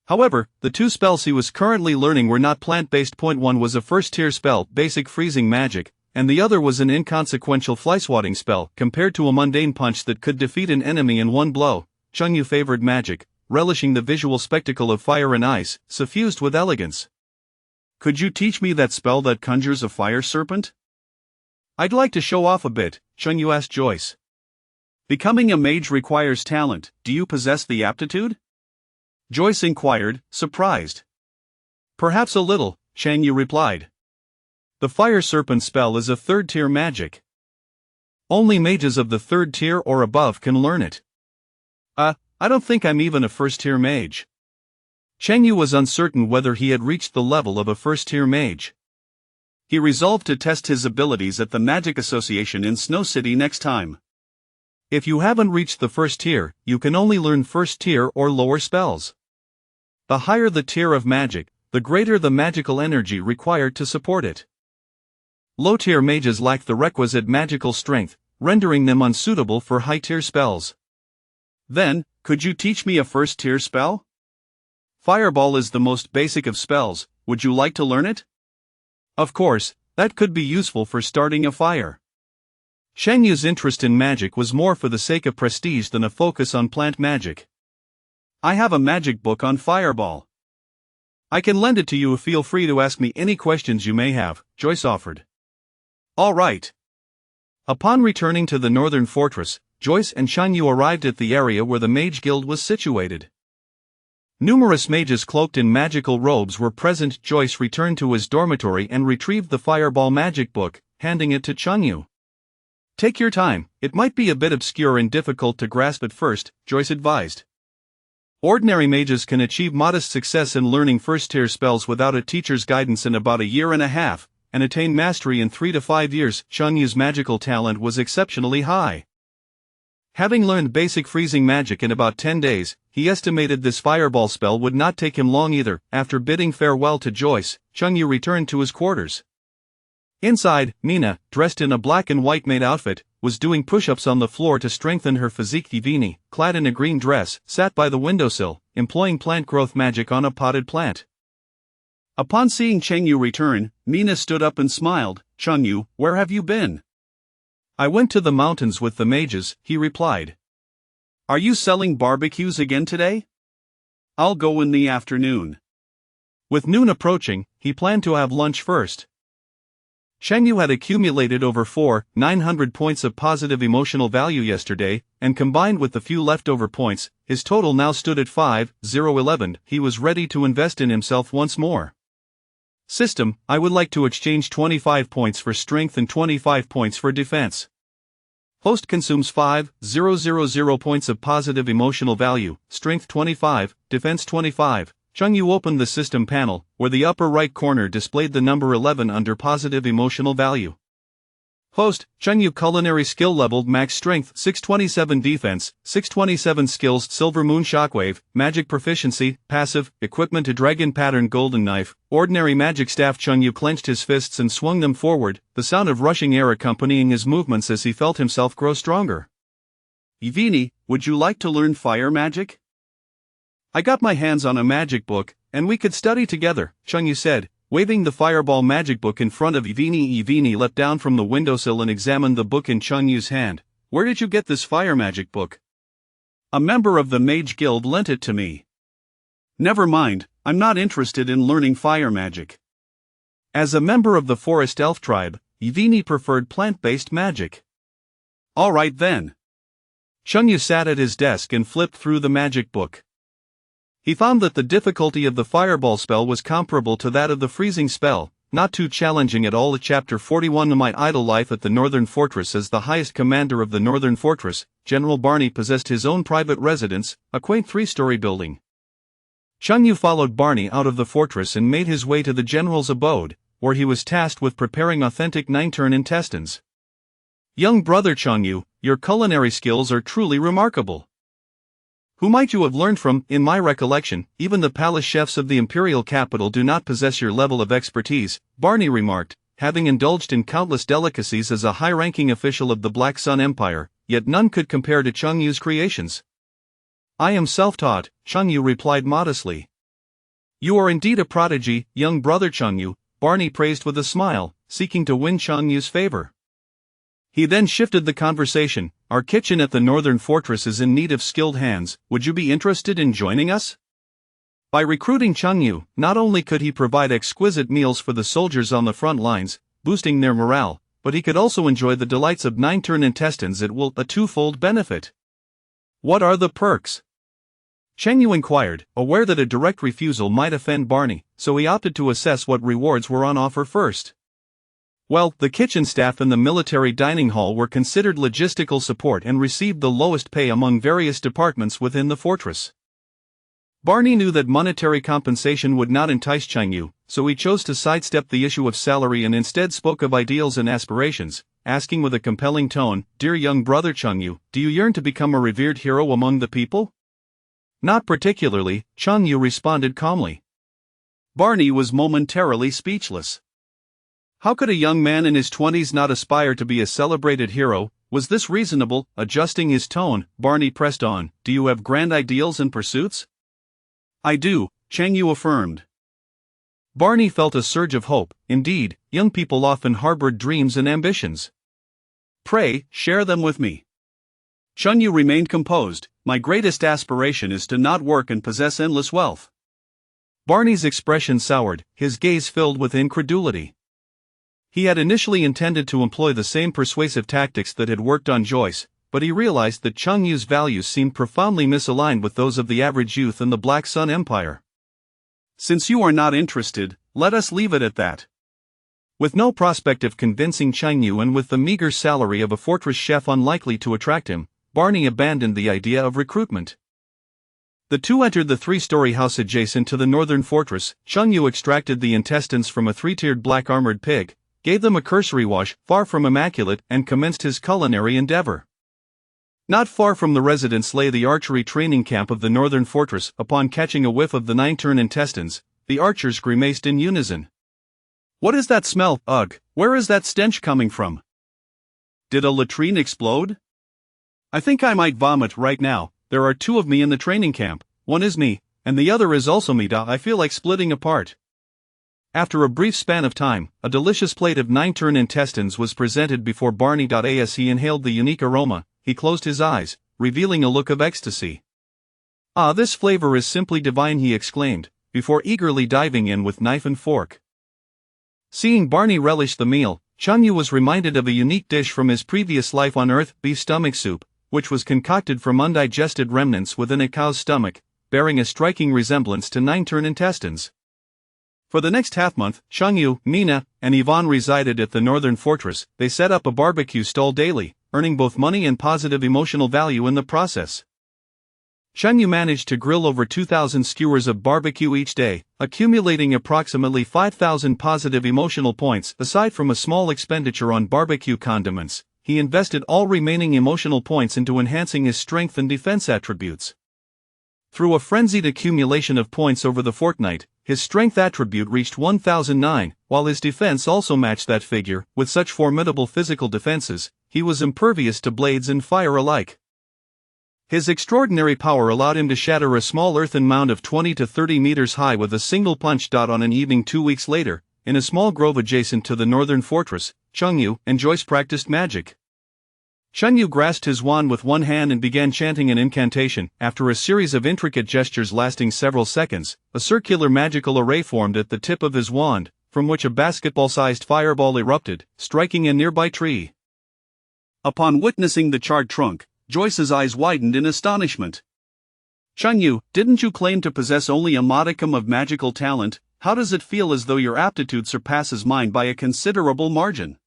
However, the two spells he was currently learning were not plant-based. One was a first-tier spell, basic freezing magic, and the other was an inconsequential fly-swatting spell, compared to a mundane punch that could defeat an enemy in one blow. Chengyu favored magic, relishing the visual spectacle of fire and ice, suffused with elegance. Could you teach me that spell that conjures a fire serpent? I'd like to show off a bit, Chengyu asked Joyce. Becoming a mage requires talent. Do you possess the aptitude? Joyce inquired, surprised. Perhaps a little, Chengyu replied. The fire serpent spell is a third-tier magic. Only mages of the third tier or above can learn it. I don't think I'm even a first-tier mage. Chengyu was uncertain whether he had reached the level of a first-tier mage. He resolved to test his abilities at the Magic Association in Snow City next time. If you haven't reached the first tier, you can only learn first-tier or lower spells. The higher the tier of magic, the greater the magical energy required to support it. Low-tier mages lacked the requisite magical strength, rendering them unsuitable for high-tier spells. Then, could you teach me a first-tier spell? Fireball is the most basic of spells, would you like to learn it? Of course, that could be useful for starting a fire. Shen Yu's interest in magic was more for the sake of prestige than a focus on plant magic. I have a magic book on Fireball. I can lend it to you. Feel free to ask me any questions you may have, Joyce offered. All right. Upon returning to the northern fortress, Joyce and Shen Yu arrived at the area where the Mage Guild was situated. Numerous mages cloaked in magical robes were present. Joyce returned to his dormitory and retrieved the Fireball magic book, handing it to Shen Yu. Take your time, it might be a bit obscure and difficult to grasp at first, Joyce advised. Ordinary mages can achieve modest success in learning first-tier spells without a teacher's guidance in about a year and a half, and attain mastery in 3 to 5 years. Shen Yu's magical talent was exceptionally high. Having learned basic freezing magic in about 10 days, he estimated this fireball spell would not take him long either. After bidding farewell to Joyce, Shen Yu returned to his quarters. Inside, Mina, dressed in a black and white maid outfit, was doing push-ups on the floor to strengthen her physique. Ivini, clad in a green dress, sat by the windowsill, employing plant growth magic on a potted plant. Upon seeing Shen Yu return, Mina stood up and smiled. Shen Yu, where have you been? I went to the mountains with the mages, he replied. Are you selling barbecues again today? I'll go in the afternoon. With noon approaching, he planned to have lunch first. Shen Yu had accumulated over 4,900 points of positive emotional value yesterday, and combined with the few leftover points, his total now stood at 5,011. He was ready to invest in himself once more. System, I would like to exchange 25 points for strength and 25 points for defense. Host consumes 5,000 points of positive emotional value, strength 25, defense 25. Shen Yu opened the system panel, where the upper right corner displayed the number 11 under positive emotional value. Host, Shen Yu culinary skill leveled max strength 627 defense, 627 skills silver moon shockwave, magic proficiency, passive, equipment a dragon pattern golden knife, ordinary magic staff. Shen Yu clenched his fists and swung them forward, the sound of rushing air accompanying his movements as he felt himself grow stronger. Ivini, would you like to learn fire magic? I got my hands on a magic book, and we could study together, Shen Yu said, waving the fireball magic book in front of Ivini. Ivini leapt down from the windowsill and examined the book in Shen Yu's hand. Where did you get this fire magic book? A member of the Mage Guild lent it to me. Never mind, I'm not interested in learning fire magic. As a member of the forest elf tribe, Ivini preferred plant-based magic. All right then. Shen Yu sat at his desk and flipped through the magic book. He found that the difficulty of the fireball spell was comparable to that of the freezing spell, not too challenging at all. Chapter 41 My idle life at the Northern Fortress. As the highest commander of the Northern Fortress, General Barney possessed his own private residence, a quaint 3-story building. Shen Yu followed Barney out of the fortress and made his way to the general's abode, where he was tasked with preparing authentic 9-turn intestines. Young brother Shen Yu, your culinary skills are truly remarkable. Who might you have learned from? In my recollection, even the palace chefs of the imperial capital do not possess your level of expertise, Barney remarked, having indulged in countless delicacies as a high-ranking official of the Black Sun Empire, yet none could compare to Shen Yu's creations. I am self-taught, Shen Yu replied modestly. You are indeed a prodigy, young brother Shen Yu, Barney praised with a smile, seeking to win Shen Yu's favor. He then shifted the conversation. Our kitchen at the Northern Fortress is in need of skilled hands, would you be interested in joining us? By recruiting Shen Yu, not only could he provide exquisite meals for the soldiers on the front lines, boosting their morale, but he could also enjoy the delights of 9-turn intestines. It will a twofold benefit. What are the perks? Shen Yu inquired, aware that a direct refusal might offend Barney, so he opted to assess what rewards were on offer first. Well, the kitchen staff and the military dining hall were considered logistical support and received the lowest pay among various departments within the fortress. Barney knew that monetary compensation would not entice Shen Yu, so he chose to sidestep the issue of salary and instead spoke of ideals and aspirations, asking with a compelling tone, Dear young brother Shen Yu, do you yearn to become a revered hero among the people? Not particularly, Shen Yu responded calmly. Barney was momentarily speechless. How could a young man in his 20s not aspire to be a celebrated hero? Was this reasonable? Adjusting his tone, Barney pressed on. Do you have grand ideals and pursuits? I do, Chang Yu affirmed. Barney felt a surge of hope. Indeed, young people often harbored dreams and ambitions. Pray, share them with me. Chang Yu remained composed. My greatest aspiration is to not work and possess endless wealth. Barney's expression soured, his gaze filled with incredulity. He had initially intended to employ the same persuasive tactics that had worked on Joyce, but he realized that Chang Yu's values seemed profoundly misaligned with those of the average youth in the Black Sun Empire. Since you are not interested, let us leave it at that. With no prospect of convincing Chang Yu and with the meager salary of a fortress chef unlikely to attract him, Barney abandoned the idea of recruitment. The two entered the three-story house adjacent to the northern fortress. Chang Yu extracted the intestines from a three-tiered black armored pig, gave them a cursory wash, far from immaculate, and commenced his culinary endeavor. Not far from the residence lay the archery training camp of the northern fortress. Upon catching a whiff of the 9-turn intestines, the archers grimaced in unison. What is that smell? Ugh, where is that stench coming from? Did a latrine explode? I think I might vomit right now. There are 2 of me in the training camp. One is me, and the other is also me. I feel like splitting apart. After a brief span of time, a delicious plate of 9-turn intestines was presented before Barney. As he inhaled the unique aroma, he closed his eyes, revealing a look of ecstasy. Ah, this flavor is simply divine, he exclaimed, before eagerly diving in with knife and fork. Seeing Barney relish the meal, Chang Yu was reminded of a unique dish from his previous life on Earth, beef stomach soup, which was concocted from undigested remnants within a cow's stomach, bearing a striking resemblance to 9-turn intestines. For the next half-month, Chang Yu, Nina, and Yvonne resided at the northern fortress. They set up a barbecue stall daily, earning both money and positive emotional value in the process. Chang Yu managed to grill over 2,000 skewers of barbecue each day, accumulating approximately 5,000 positive emotional points. Aside from a small expenditure on barbecue condiments, he invested all remaining emotional points into enhancing his strength and defense attributes. Through a frenzied accumulation of points over the fortnight, his strength attribute reached 1,009, while his defense also matched that figure. With such formidable physical defenses, he was impervious to blades and fire alike. His extraordinary power allowed him to shatter a small earthen mound of 20 to 30 meters high with a single punch. On an evening 2 weeks later, in a small grove adjacent to the northern fortress, Chang Yu and Joyce practiced magic. Chang Yu grasped his wand with one hand and began chanting an incantation. After a series of intricate gestures lasting several seconds, a circular magical array formed at the tip of his wand, from which a basketball-sized fireball erupted, striking a nearby tree. Upon witnessing the charred trunk, Joyce's eyes widened in astonishment. Chang Yu, didn't you claim to possess only a modicum of magical talent? How does it feel as though your aptitude surpasses mine by a considerable margin?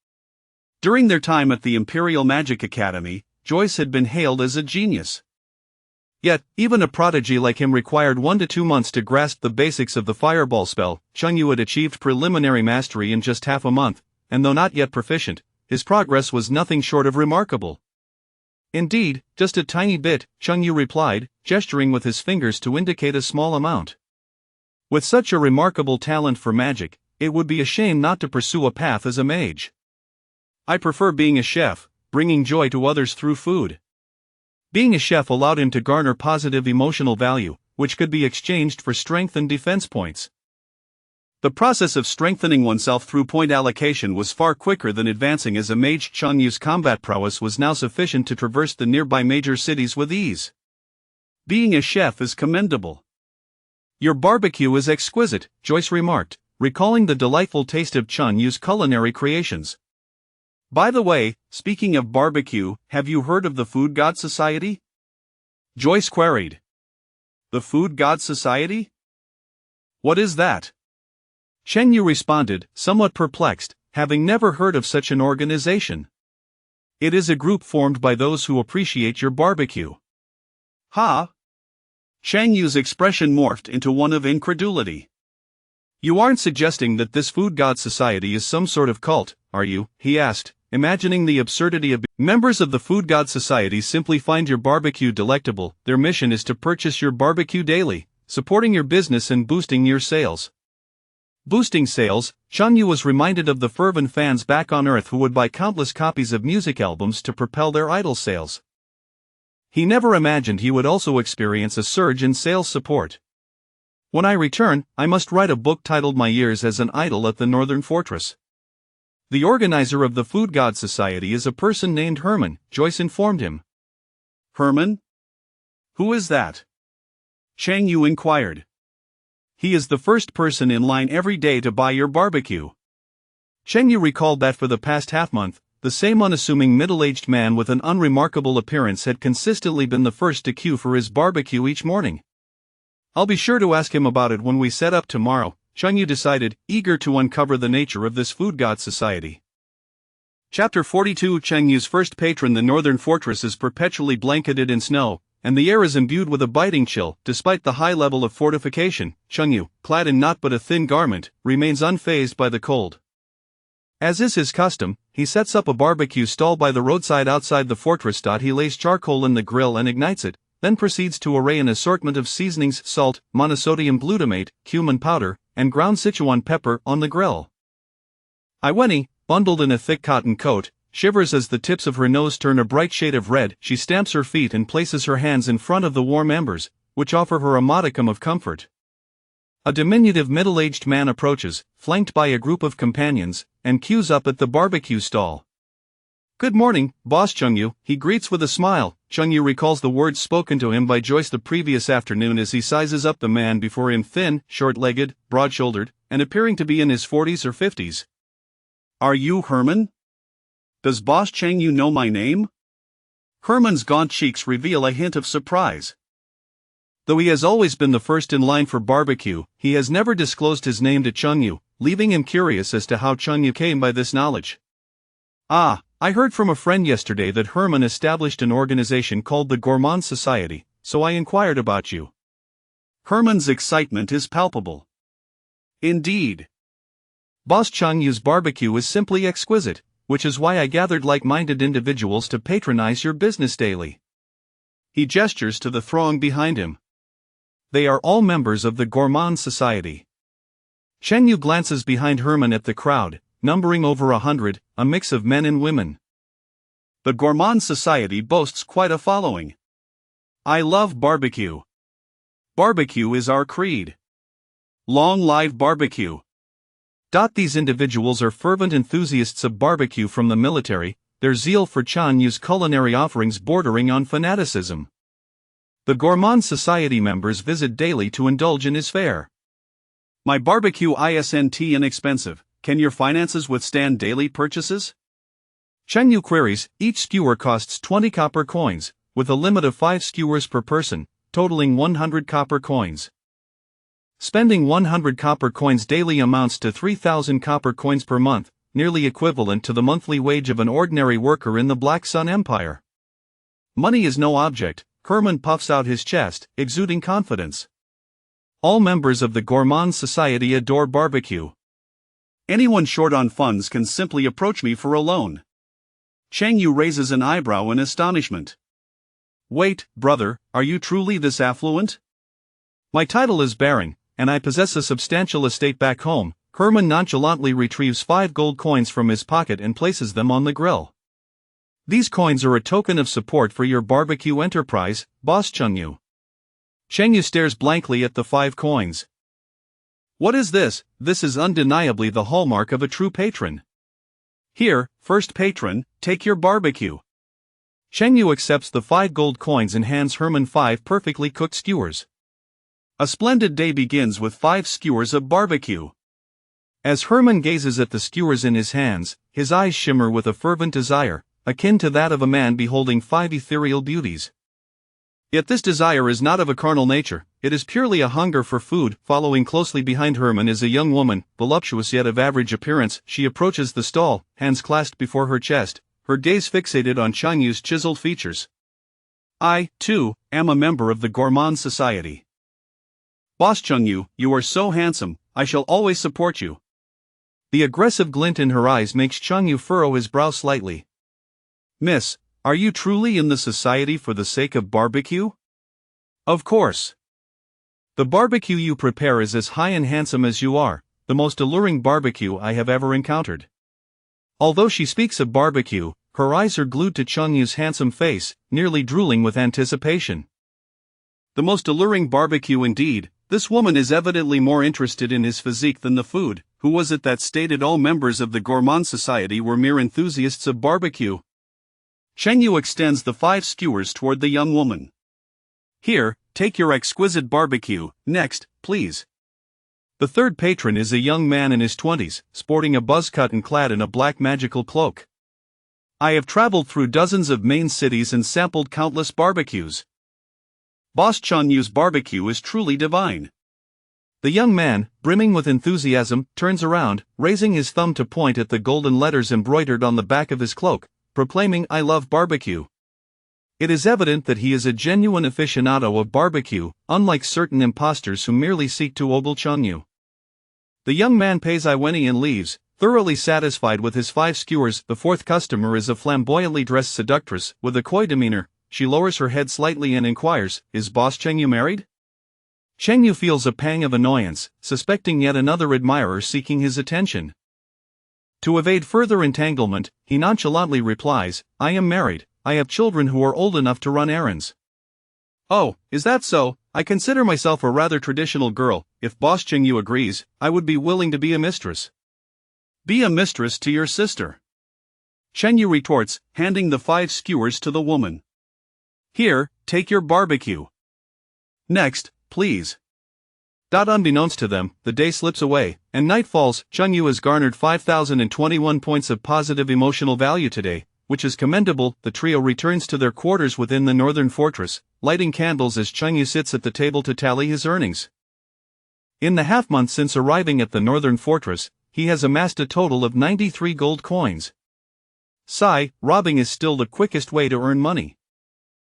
During their time at the Imperial Magic Academy, Joyce had been hailed as a genius. Yet, even a prodigy like him required 1 to 2 months to grasp the basics of the fireball spell. Chang Yu had achieved preliminary mastery in just half a month, and though not yet proficient, his progress was nothing short of remarkable. Indeed, just a tiny bit, Chang Yu replied, gesturing with his fingers to indicate a small amount. With such a remarkable talent for magic, it would be a shame not to pursue a path as a mage. I prefer being a chef, bringing joy to others through food. Being a chef allowed him to garner positive emotional value, which could be exchanged for strength and defense points. The process of strengthening oneself through point allocation was far quicker than advancing as a mage. Chang Yu's combat prowess was now sufficient to traverse the nearby major cities with ease. Being a chef is commendable. Your barbecue is exquisite, Joyce remarked, recalling the delightful taste of Chang Yu's culinary creations. By the way, speaking of barbecue, have you heard of the Food God Society? Joyce queried. The Food God Society? What is that? Chang Yu responded, somewhat perplexed, having never heard of such an organization. It is a group formed by those who appreciate your barbecue. Ha! Chang Yu's expression morphed into one of incredulity. You aren't suggesting that this Food God Society is some sort of cult, are you? He asked, imagining the absurdity of members of the Food God Society simply find your barbecue delectable. Their mission is to purchase your barbecue daily, supporting your business and boosting your sales. Boosting sales, Chung Yu was reminded of the fervent fans back on Earth who would buy countless copies of music albums to propel their idol sales. He never imagined he would also experience a surge in sales support. When I return, I must write a book titled My Years as an Idol at the Northern Fortress. The organizer of the Food God Society is a person named Herman, Joyce informed him. Herman? Who is that? Chang Yu inquired. He is the first person in line every day to buy your barbecue. Cheng Yu recalled that for the past half-month, the same unassuming middle-aged man with an unremarkable appearance had consistently been the first to queue for his barbecue each morning. I'll be sure to ask him about it when we set up tomorrow, Cheng Yu decided, eager to uncover the nature of this Food God Society. Chapter 42 Cheng Yu's first patron. The Northern Fortress is perpetually blanketed in snow, and the air is imbued with a biting chill. Despite the high level of fortification, Cheng Yu, clad in naught but a thin garment, remains unfazed by the cold. As is his custom, he sets up a barbecue stall by the roadside outside the fortress. He lays charcoal in the grill and ignites it, then proceeds to array an assortment of seasonings, salt, monosodium glutamate, cumin powder, and ground Sichuan pepper on the grill. Iweni, bundled in a thick cotton coat, shivers as the tips of her nose turn a bright shade of red. She stamps her feet and places her hands in front of the warm embers, which offer her a modicum of comfort. A diminutive middle-aged man approaches, flanked by a group of companions, and queues up at the barbecue stall. Good morning, Boss Cheng Yu, he greets with a smile. Cheng Yu recalls the words spoken to him by Joyce the previous afternoon as he sizes up the man before him, thin, short-legged, broad-shouldered, and appearing to be in his 40s or 50s. Are you Herman? Does Boss Cheng Yu know my name? Herman's gaunt cheeks reveal a hint of surprise. Though he has always been the first in line for barbecue, he has never disclosed his name to Cheng Yu, leaving him curious as to how Cheng Yu came by this knowledge. Ah, I heard from a friend yesterday that Herman established an organization called the Gourmand Society, so I inquired about you. Herman's excitement is palpable. Indeed. Boss Cheng Yu's barbecue is simply exquisite, which is why I gathered like-minded individuals to patronize your business daily. He gestures to the throng behind him. They are all members of the Gourmand Society. Cheng Yu glances behind Herman at the crowd, numbering over 100, a mix of men and women. The Gourmand Society boasts quite a following. I love barbecue. Barbecue is our creed. Long live barbecue. These individuals are fervent enthusiasts of barbecue from the military, their zeal for Cheng Yu's culinary offerings bordering on fanaticism. The Gourmand Society members visit daily to indulge in his fare. My barbecue isn't inexpensive. Can your finances withstand daily purchases? Cheng Yu queries. Each skewer costs 20 copper coins, with a limit of 5 skewers per person, totaling 100 copper coins. Spending 100 copper coins daily amounts to 3,000 copper coins per month, nearly equivalent to the monthly wage of an ordinary worker in the Black Sun Empire. Money is no object, Herman puffs out his chest, exuding confidence. All members of the Gourmand Society adore barbecue. Anyone short on funds can simply approach me for a loan. Cheng Yu raises an eyebrow in astonishment. Wait, brother, are you truly this affluent? My title is Baron, and I possess a substantial estate back home. Herman nonchalantly retrieves 5 gold coins from his pocket and places them on the grill. These coins are a token of support for your barbecue enterprise, Boss Cheng Yu. Cheng Yu stares blankly at the 5 coins. What is this? This is undeniably the hallmark of a true patron. Here, first patron, take your barbecue. Cheng Yu accepts the 5 gold coins and hands Herman 5 perfectly cooked skewers. A splendid day begins with 5 skewers of barbecue. As Herman gazes at the skewers in his hands, his eyes shimmer with a fervent desire, akin to that of a man beholding 5 ethereal beauties. Yet this desire is not of a carnal nature, it is purely a hunger for food. Following closely behind Herman is a young woman, voluptuous yet of average appearance. She approaches the stall, hands clasped before her chest, her gaze fixated on Cheng Yu's chiseled features. I, too, am a member of the Gourmand Society. Boss Cheng Yu, you are so handsome, I shall always support you. The aggressive glint in her eyes makes Cheng Yu furrow his brow slightly. Miss, are you truly in the society for the sake of barbecue? Of course. The barbecue you prepare is as high and handsome as you are, the most alluring barbecue I have ever encountered. Although she speaks of barbecue, her eyes are glued to Chung Yu's handsome face, nearly drooling with anticipation. The most alluring barbecue indeed. This woman is evidently more interested in his physique than the food. Who was it that stated all members of the Gourmand Society were mere enthusiasts of barbecue? Cheng Yu extends the 5 skewers toward the young woman. Here, take your exquisite barbecue. Next, please. The third patron is a young man in his 20s, sporting a buzz cut and clad in a black magical cloak. I have traveled through dozens of main cities and sampled countless barbecues. Boss Cheng Yu's barbecue is truly divine. The young man, brimming with enthusiasm, turns around, raising his thumb to point at the golden letters embroidered on the back of his cloak, proclaiming, "I love barbecue." It is evident that he is a genuine aficionado of barbecue, unlike certain imposters who merely seek to ogle Cheng Yu. The young man pays Iweni and leaves, thoroughly satisfied with his 5 skewers. The fourth customer is a flamboyantly dressed seductress, with a coy demeanor. She lowers her head slightly and inquires, "Is Boss Cheng Yu married?" Cheng Yu feels a pang of annoyance, suspecting yet another admirer seeking his attention. To evade further entanglement, he nonchalantly replies, "I am married. I have children who are old enough to run errands." "Oh, is that so? I consider myself a rather traditional girl. If Boss Cheng Yu agrees, I would be willing to be a mistress." "Be a mistress to your sister," Cheng Yu retorts, handing the 5 skewers to the woman. "Here, take your barbecue. Next, please." Unbeknownst to them, the day slips away, and night falls. Cheng Yu has garnered 5,021 points of positive emotional value today, which is commendable. The trio returns to their quarters within the northern fortress, lighting candles as Cheng Yu sits at the table to tally his earnings. In the half-month since arriving at the northern fortress, he has amassed a total of 93 gold coins. Sigh, robbing is still the quickest way to earn money.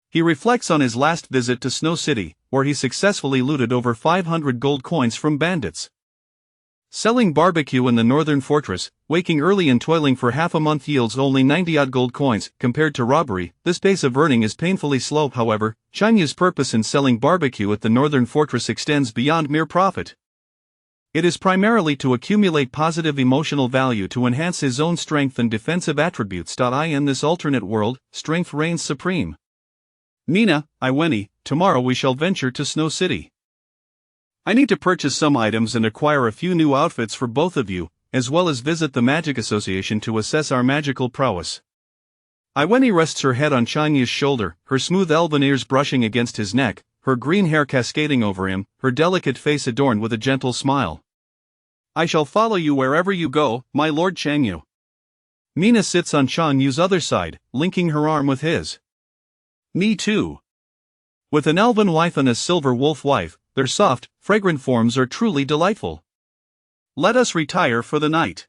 He reflects on his last visit to Snow City, where he successfully looted over 500 gold coins from bandits. Selling barbecue in the northern fortress, waking early and toiling for half a month yields only 90-odd gold coins. Compared to robbery, this pace of earning is painfully slow. However, Cheng Yu's purpose in selling barbecue at the northern fortress extends beyond mere profit. It is primarily to accumulate positive emotional value to enhance his own strength and defensive attributes. In this alternate world, strength reigns supreme. "Mina, Iweni, tomorrow we shall venture to Snow City. I need to purchase some items and acquire a few new outfits for both of you, as well as visit the Magic Association to assess our magical prowess." Iweni rests her head on Cheng Yu's shoulder, her smooth elven ears brushing against his neck, her green hair cascading over him, her delicate face adorned with a gentle smile. "I shall follow you wherever you go, my Lord Cheng Yu." Mina sits on Cheng Yu's other side, linking her arm with his. "Me too." With an elven wife and a silver wolf wife, their soft, fragrant forms are truly delightful. "Let us retire for the night.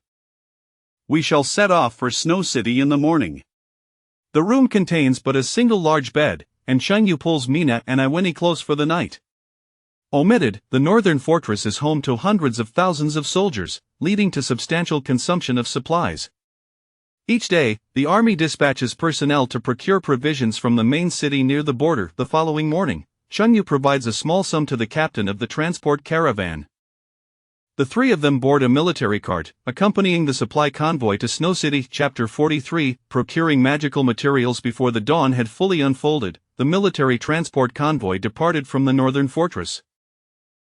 We shall set off for Snow City in the morning." The room contains but a single large bed, and Cheng Yu pulls Mina and Iweni close for the night. Omitted, the northern fortress is home to hundreds of thousands of soldiers, leading to substantial consumption of supplies. Each day, the army dispatches personnel to procure provisions from the main city near the border. The following morning, Cheng Yu provides a small sum to the captain of the transport caravan. The 3 of them board a military cart, accompanying the supply convoy to Snow City. Chapter 43, Procuring magical materials. Before the dawn had fully unfolded, the military transport convoy departed from the northern fortress.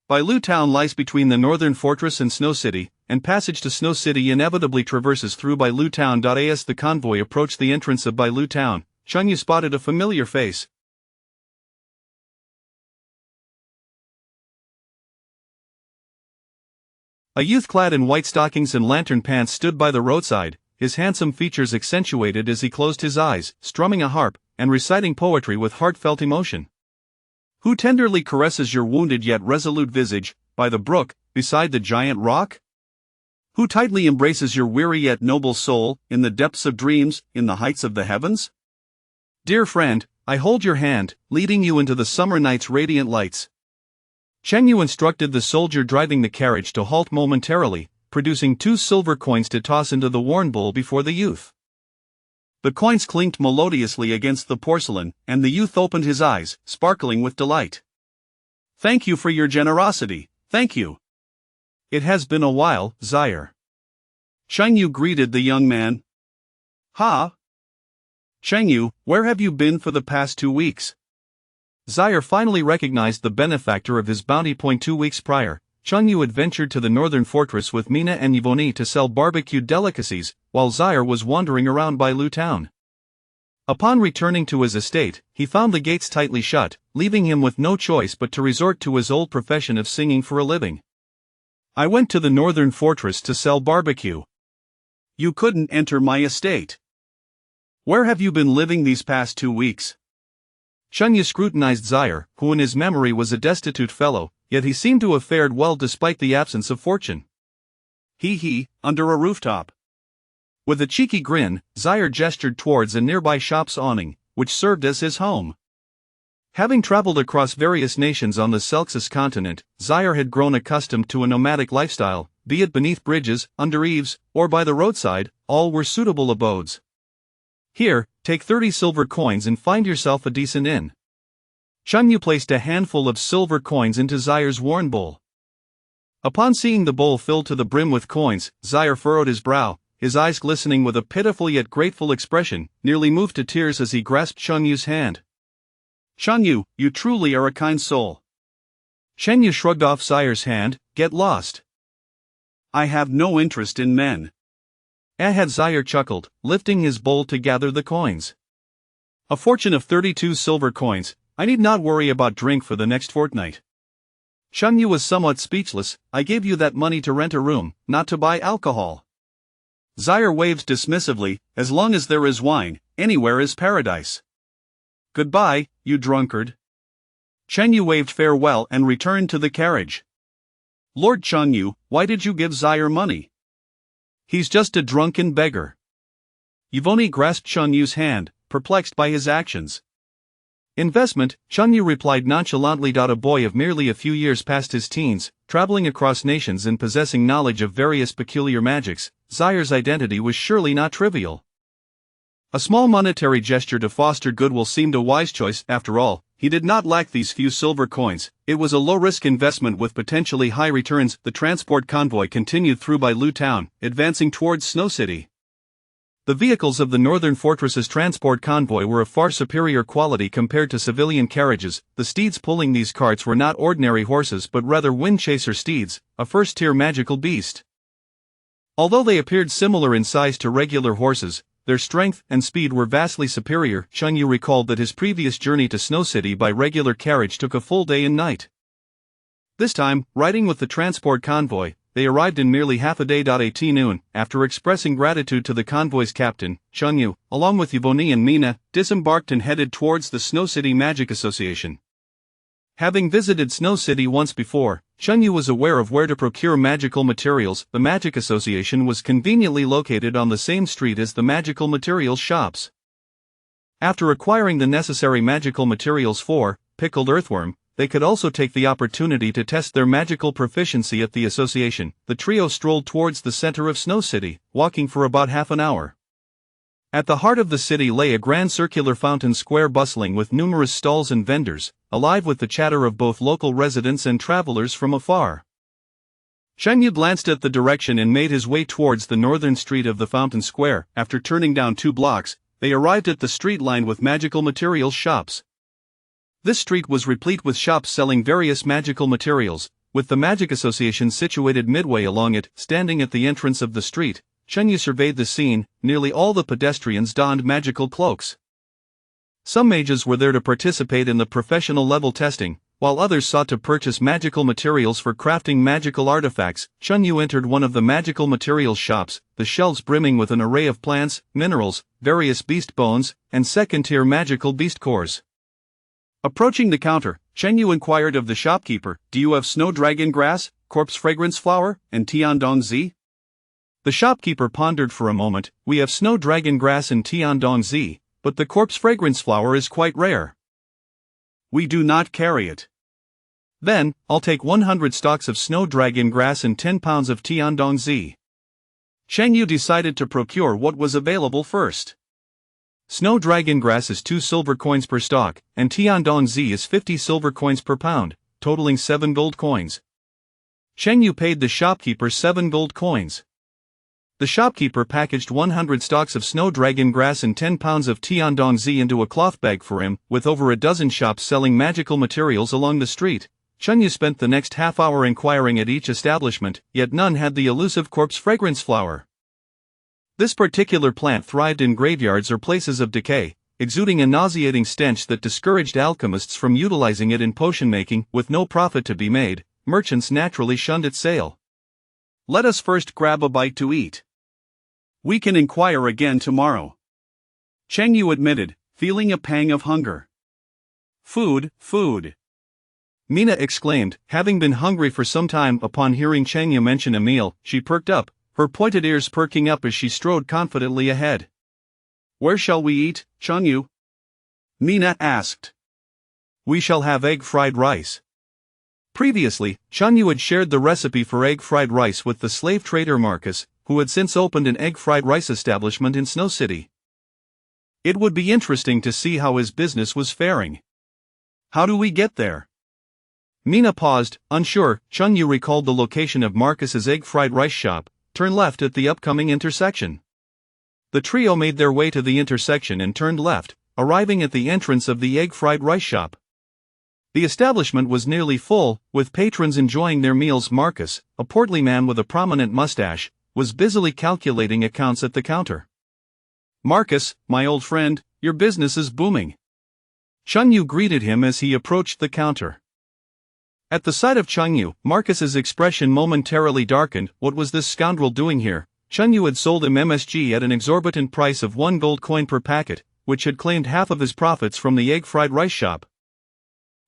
Bailu Town lies between the northern fortress and Snow City, and passage to Snow City inevitably traverses through Bailu Town. As the convoy approached the entrance of Bailu Town, Cheng Yu spotted a familiar face. A youth clad in white stockings and lantern pants stood by the roadside, his handsome features accentuated as he closed his eyes, strumming a harp, and reciting poetry with heartfelt emotion. "Who tenderly caresses your wounded yet resolute visage, by the brook, beside the giant rock? Who tightly embraces your weary yet noble soul, in the depths of dreams, in the heights of the heavens? Dear friend, I hold your hand, leading you into the summer night's radiant lights." Cheng Yu instructed the soldier driving the carriage to halt momentarily, producing 2 silver coins to toss into the worn bowl before the youth. The coins clinked melodiously against the porcelain, and the youth opened his eyes, sparkling with delight. "Thank you for your generosity, thank you. It has been a while, Zaire. Shangyu greeted the young man. Ha! Shangyu, where have you been for the past 2 weeks? Zaire finally recognized the benefactor of his bounty. 2 weeks prior, Shangyu adventured to the northern fortress with Mina and Yvonne to sell barbecued delicacies, while Zaire was wandering around Bailu town. Upon returning to his estate, he found the gates tightly shut, leaving him with no choice but to resort to his old profession of singing for a living. I went to the northern fortress to sell barbecue. You couldn't enter my estate. Where have you been living these past 2 weeks? Shangyu scrutinized Zaire, who in his memory was a destitute fellow, yet he seemed to have fared well despite the absence of fortune. Under a rooftop. With a cheeky grin, Zaire gestured towards a nearby shop's awning, which served as his home. Having traveled across various nations on the Celxus continent, Zaire had grown accustomed to a nomadic lifestyle, be it beneath bridges, under eaves, or by the roadside, all were suitable abodes. Here, take 30 silver coins and find yourself a decent inn. Shangyu placed a handful of silver coins into Zaire's worn bowl. Upon seeing the bowl filled to the brim with coins, Zaire furrowed his brow, his eyes glistening with a pitiful yet grateful expression, nearly moved to tears as he grasped Shangyu's hand. Shangyu, you truly are a kind soul. Shangyu shrugged off Zaire's hand. Get lost. I have no interest in men. Had Zaire chuckled, lifting his bowl to gather the coins. A fortune of 32 silver coins. I need not worry about drink for the next fortnight. Shangyu was somewhat speechless. I gave you that money to rent a room, not to buy alcohol. Zaire waved dismissively. As long as there is wine, anywhere is paradise. Goodbye, you drunkard. Shangyu waved farewell and returned to the carriage. Lord Shangyu, why did you give Zaire money? He's just a drunken beggar. Yvonne grasped Shangyu's hand, perplexed by his actions. Investment, Shangyu replied nonchalantly. A boy of merely a few years past his teens, traveling across nations and possessing knowledge of various peculiar magics, Zaire's identity was surely not trivial. A small monetary gesture to foster goodwill seemed a wise choice. After all, he did not lack these few silver coins. It was a low-risk investment with potentially high returns. The transport convoy continued through Bailu town, advancing towards Snow City. The vehicles of the Northern Fortress's transport convoy were of far superior quality compared to civilian carriages. The steeds pulling these carts were not ordinary horses but rather Windchaser steeds, a first-tier magical beast. Although they appeared similar in size to regular horses, their strength and speed were vastly superior. Shangyu recalled that his previous journey to Snow City by regular carriage took a full day and night. This time, riding with the transport convoy, they arrived in merely half a day. At noon, after expressing gratitude to the convoy's captain, Shangyu, along with Yvonne and Mina, disembarked and headed towards the Snow City Magic Association. Having visited Snow City once before, Shangyu was aware of where to procure magical materials. The Magic Association was conveniently located on the same street as the magical materials shops. After acquiring the necessary magical materials for pickled earthworm, they could also take the opportunity to test their magical proficiency at the association. The trio strolled towards the center of Snow City, walking for about half an hour. At the heart of the city lay a grand circular fountain square bustling with numerous stalls and vendors, alive with the chatter of both local residents and travelers from afar. Shangyu glanced at the direction and made his way towards the northern street of the fountain square. After turning down 2 blocks, they arrived at the street lined with magical materials shops. This street was replete with shops selling various magical materials, with the Magic Association situated midway along it. Standing at the entrance of the street, Shangyu surveyed the scene. Nearly all the pedestrians donned magical cloaks. Some mages were there to participate in the professional level testing, while others sought to purchase magical materials for crafting magical artifacts. Shangyu entered one of the magical materials shops, the shelves brimming with an array of plants, minerals, various beast bones, and second-tier magical beast cores. Approaching the counter, Shangyu inquired of the shopkeeper, "Do you have snow dragon grass, corpse fragrance flower, and Tiandong Z?" The shopkeeper pondered for a moment. "We have snow dragon grass and Tiandong Z, but the corpse fragrance flower is quite rare. We do not carry it." "Then, I'll take 100 stalks of snow dragon grass and 10 pounds of Tiandong Z." Shangyu decided to procure what was available first. Snow dragon grass is 2 silver coins per stalk, and Tiandong Z is 50 silver coins per pound, totaling 7 gold coins. Cheng Yu paid the shopkeeper 7 gold coins. The shopkeeper packaged 100 stalks of snow dragon grass and 10 pounds of tiandongzi into a cloth bag for him. With over a dozen shops selling magical materials along the street, Cheng Yu spent the next half hour inquiring at each establishment, yet none had the elusive corpse fragrance flower. This particular plant thrived in graveyards or places of decay, exuding a nauseating stench that discouraged alchemists from utilizing it in potion making. With no profit to be made, merchants naturally shunned its sale. Let us first grab a bite to eat. We can inquire again tomorrow. Cheng Yu admitted, feeling a pang of hunger. Food, food. Mina exclaimed, having been hungry for some time. Upon hearing Cheng Yu mention a meal, she perked up, her pointed ears perking up as she strode confidently ahead. Where shall we eat, Cheng Yu? Mina asked. We shall have egg fried rice. Previously, Cheng Yu had shared the recipe for egg fried rice with the slave trader Marcus, who had since opened an egg fried rice establishment in Snow City. It would be interesting to see how his business was faring. How do we get there? Mina paused, unsure. Cheng Yu recalled the location of Marcus's egg fried rice shop. Turn left at the upcoming intersection. The trio made their way to the intersection and turned left, arriving at the entrance of the egg fried rice shop. The establishment was nearly full, with patrons enjoying their meals. Marcus, a portly man with a prominent mustache, was busily calculating accounts at the counter. Marcus, my old friend, your business is booming. Cheng Yu greeted him as he approached the counter. At the sight of Cheng Yu, Marcus's expression momentarily darkened. What was this scoundrel doing here? Cheng Yu had sold him MSG at an exorbitant price of 1 gold coin per packet, which had claimed half of his profits from the egg fried rice shop.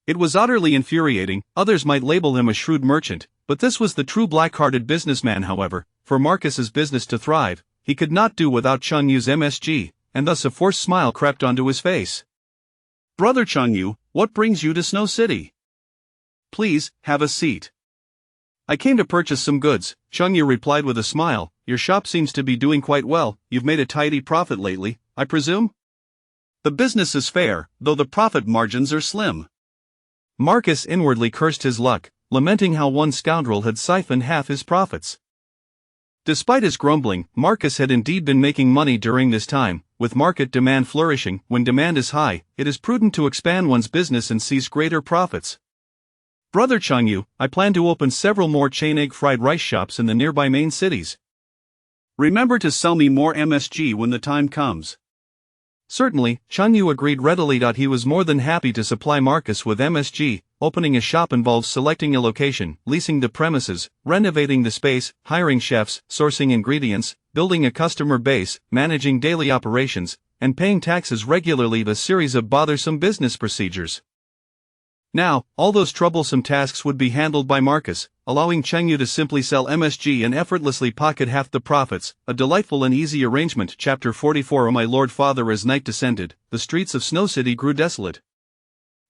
It was utterly infuriating. Others might label him a shrewd merchant, but this was the true black-hearted businessman. However, for Marcus's business to thrive, he could not do without Cheng Yu's MSG, and thus a forced smile crept onto his face. Brother Cheng Yu, what brings you to Snow City? Please, have a seat. I came to purchase some goods, Cheng Yu replied with a smile. Your shop seems to be doing quite well. You've made a tidy profit lately, I presume? The business is fair, though the profit margins are slim. Marcus inwardly cursed his luck, lamenting how one scoundrel had siphoned half his profits. Despite his grumbling, Marcus had indeed been making money during this time. With market demand flourishing, when demand is high, it is prudent to expand one's business and seize greater profits. Brother Cheng Yu, I plan to open several more chain egg fried rice shops in the nearby main cities. Remember to sell me more MSG when the time comes. Certainly, Cheng Yu agreed readily. He was more than happy to supply Marcus with MSG. Opening a shop involves selecting a location, leasing the premises, renovating the space, hiring chefs, sourcing ingredients, building a customer base, managing daily operations, and paying taxes regularly. A series of bothersome business procedures. Now, all those troublesome tasks would be handled by Marcus, allowing Cheng Yu to simply sell MSG and effortlessly pocket half the profits, a delightful and easy arrangement. Chapter 44. Oh my lord father, as night descended, the streets of Snow City grew desolate.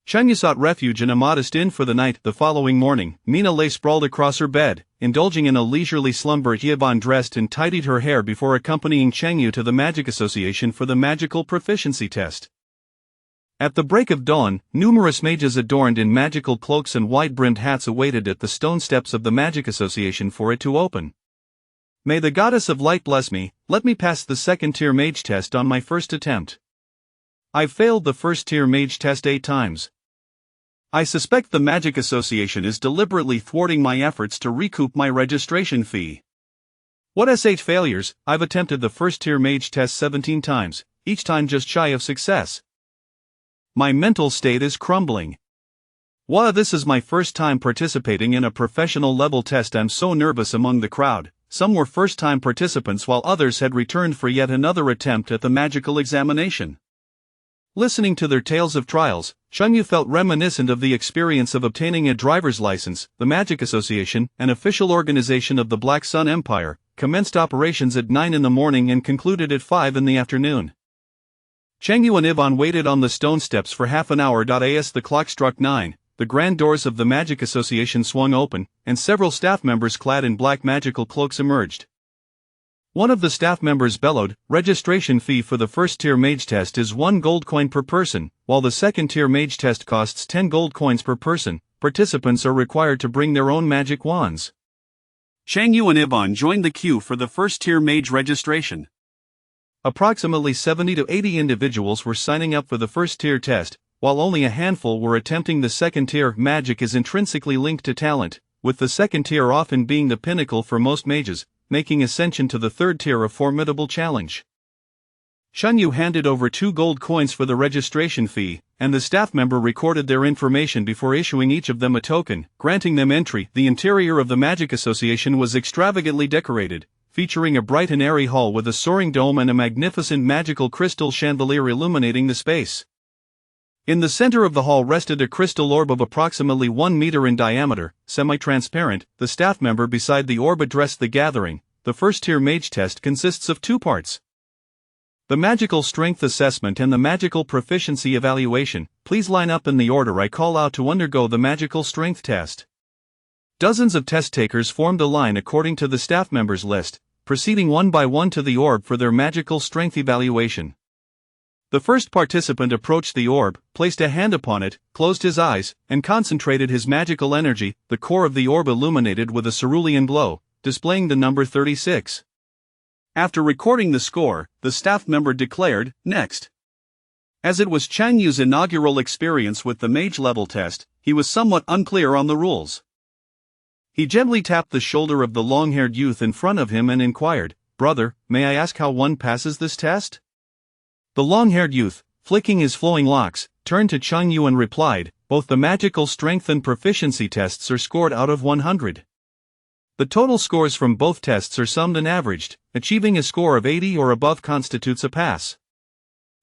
Cheng Yu sought refuge in a modest inn for the night. The following morning, Mina lay sprawled across her bed, indulging in a leisurely slumber. Yvonne dressed and tidied her hair before accompanying Cheng Yu to the Magic Association for the magical proficiency test. At the break of dawn, numerous mages adorned in magical cloaks and wide-brimmed hats awaited at the stone steps of the Magic Association for it to open. May the Goddess of Light bless me. Let me pass the second-tier mage test on my first attempt. I've failed the first-tier mage test 8 times. I suspect the Magic Association is deliberately thwarting my efforts to recoup my registration fee. What S8 failures? I've attempted the first-tier mage test 17 times, each time just shy of success. My mental state is crumbling. Wow, this is my first time participating in a professional level test. I'm so nervous. Among the crowd, some were first-time participants while others had returned for yet another attempt at the magical examination. Listening to their tales of trials, Cheng Yu felt reminiscent of the experience of obtaining a driver's license. The Magic Association, an official organization of the Black Sun Empire, commenced operations at 9 in the morning and concluded at 5 in the afternoon. Cheng Yu and Yvonne waited on the stone steps for half an hour. As the clock struck 9, the grand doors of the Magic Association swung open, and several staff members clad in black magical cloaks emerged. One of the staff members bellowed, "Registration fee for the first-tier mage test is 1 gold coin per person, while the second-tier mage test costs 10 gold coins per person. Participants are required to bring their own magic wands." Chang Yu and Yvonne joined the queue for the first-tier mage registration. Approximately 70 to 80 individuals were signing up for the first-tier test, while only a handful were attempting the second-tier. Magic is intrinsically linked to talent, with the second tier often being the pinnacle for most mages, making ascension to the third tier a formidable challenge. Chun Yu handed over 2 gold coins for the registration fee, and the staff member recorded their information before issuing each of them a token, granting them entry. The interior of the Magic Association was extravagantly decorated, featuring a bright and airy hall with a soaring dome and a magnificent magical crystal chandelier illuminating the space. In the center of the hall rested a crystal orb of approximately 1 meter in diameter, semi-transparent. The staff member beside the orb addressed the gathering. The first-tier mage test consists of 2 parts. The magical strength assessment and the magical proficiency evaluation. Please line up in the order I call out to undergo the magical strength test. Dozens of test takers formed a line according to the staff members' list, proceeding one by one to the orb for their magical strength evaluation. The first participant approached the orb, placed a hand upon it, closed his eyes, and concentrated his magical energy. The core of the orb illuminated with a cerulean glow, displaying the number 36. After recording the score, the staff member declared, "Next." As it was Chang Yu's inaugural experience with the mage level test, he was somewhat unclear on the rules. He gently tapped the shoulder of the long-haired youth in front of him and inquired, "Brother, may I ask how one passes this test?" The long-haired youth, flicking his flowing locks, turned to Chang Yu and replied, "Both the magical strength and proficiency tests are scored out of 100. The total scores from both tests are summed and averaged. Achieving a score of 80 or above constitutes a pass."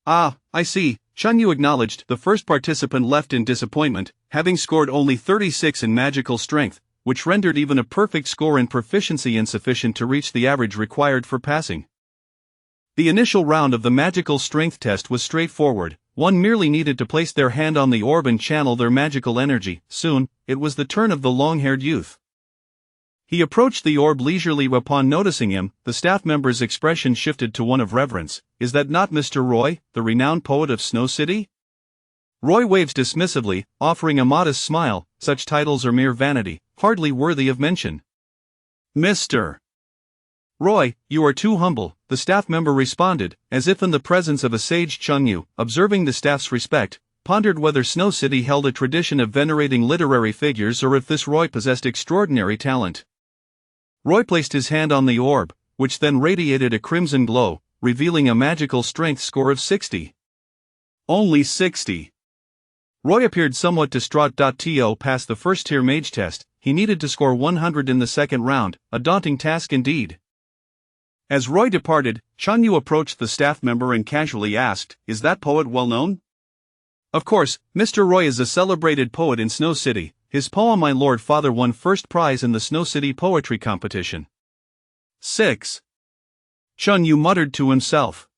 "Ah, I see," Chun Yu acknowledged. The first participant left in disappointment, having scored only 36 in magical strength, which rendered even a perfect score in proficiency insufficient to reach the average required for passing. The initial round of the magical strength test was straightforward. One merely needed to place their hand on the orb and channel their magical energy. Soon, it was the turn of the long-haired youth. He approached the orb leisurely. Upon noticing him, the staff member's expression shifted to one of reverence. "Is that not Mr. Roy, the renowned poet of Snow City?" Roy waves dismissively, offering a modest smile. "Such titles are mere vanity, hardly worthy of mention." "Mr. Roy, you are too humble," the staff member responded, as if in the presence of a sage. Chun Yu, observing the staff's respect, pondered whether Snow City held a tradition of venerating literary figures or if this Roy possessed extraordinary talent. Roy placed his hand on the orb, which then radiated a crimson glow, revealing a magical strength score of 60. "Only 60. Roy appeared somewhat distraught. To pass the first-tier mage test, he needed to score 100 in the second round, a daunting task indeed. As Roy departed, Chun Yu approached the staff member and casually asked, "Is that poet well known?" "Of course, Mr. Roy is a celebrated poet in Snow City. His poem My Lord Father won first prize in the Snow City poetry competition." 6. Chun Yu muttered to himself.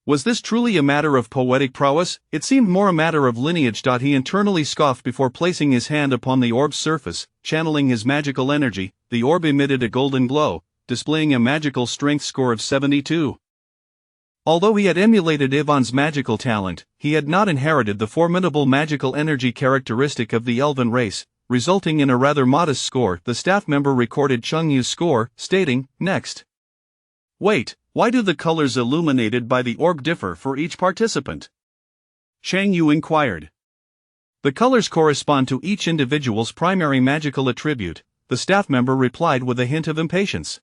Was this truly a matter of poetic prowess? It seemed more a matter of lineage. He internally scoffed before placing his hand upon the orb's surface, channeling his magical energy. The orb emitted a golden glow, displaying a magical strength score of 72. Although he had emulated Yvonne's magical talent, he had not inherited the formidable magical energy characteristic of the elven race, resulting in a rather modest score. The staff member recorded Chun Yu's score, stating, "Next." "Wait, why do the colors illuminated by the orb differ for each participant?" Chang Yu inquired. "The colors correspond to each individual's primary magical attribute," the staff member replied with a hint of impatience.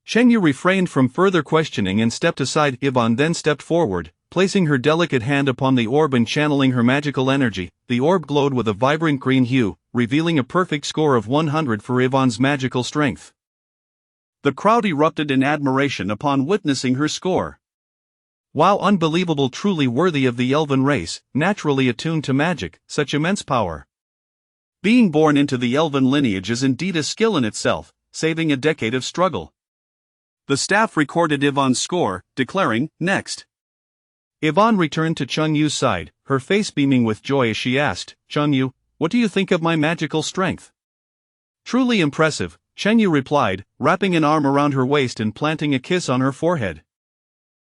Cheng Yu refrained from further questioning and stepped aside. Yvonne then stepped forward, placing her delicate hand upon the orb and channeling her magical energy. The orb glowed with a vibrant green hue, revealing a perfect score of 100 for Yvonne's magical strength. The crowd erupted in admiration upon witnessing her score. Wow, unbelievable, truly worthy of the elven race, naturally attuned to magic, such immense power. Being born into the elven lineage is indeed a skill in itself, saving a decade of struggle. The staff recorded Yvonne's score, declaring, "Next." Yvonne returned to Chun Yu's side, her face beaming with joy as she asked, "Chun Yu, what do you think of my magical strength?" "Truly impressive," Chun Yu replied, wrapping an arm around her waist and planting a kiss on her forehead.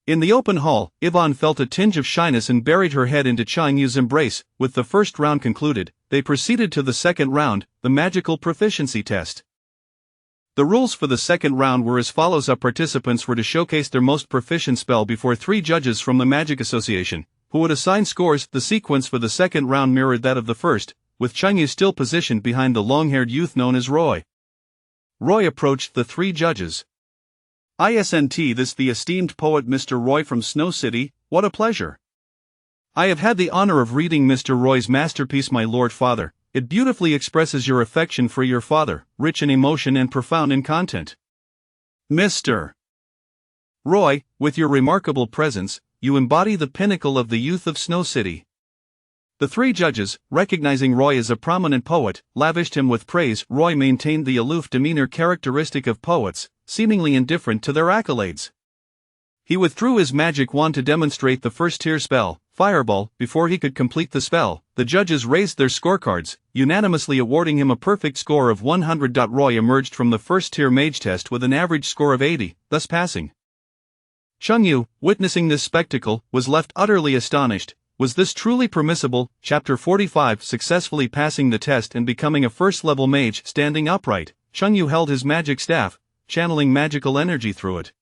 In the open hall, Yvonne felt a tinge of shyness and buried her head into Chun Yu's embrace. With the first round concluded, they proceeded to the second round, the magical proficiency test. The rules for the second round were as follows: participants were to showcase their most proficient spell before 3 judges from the Magic Association, who would assign scores. The sequence for the second round mirrored that of the first, with Chengyu still positioned behind the long-haired youth known as Roy. Roy approached the 3 judges. "Isn't this the esteemed poet Mr. Roy from Snow City? What a pleasure. I have had the honor of reading Mr. Roy's masterpiece, my Lord Father. It beautifully expresses your affection for your father, rich in emotion and profound in content. Mr. Roy, with your remarkable presence, you embody the pinnacle of the youth of Snow City." The 3 judges, recognizing Roy as a prominent poet, lavished him with praise. Roy maintained the aloof demeanor characteristic of poets, seemingly indifferent to their accolades. He withdrew his magic wand to demonstrate the first-tier spell, Fireball. Before he could complete the spell, the judges raised their scorecards, unanimously awarding him a perfect score of 100. Roy emerged from the first-tier mage test with an average score of 80, thus passing. Chengyu, witnessing this spectacle, was left utterly astonished. Was this truly permissible? Chapter 45. Successfully passing the test and becoming a first-level mage. Standing upright, Chengyu held his magic staff, channeling magical energy through it.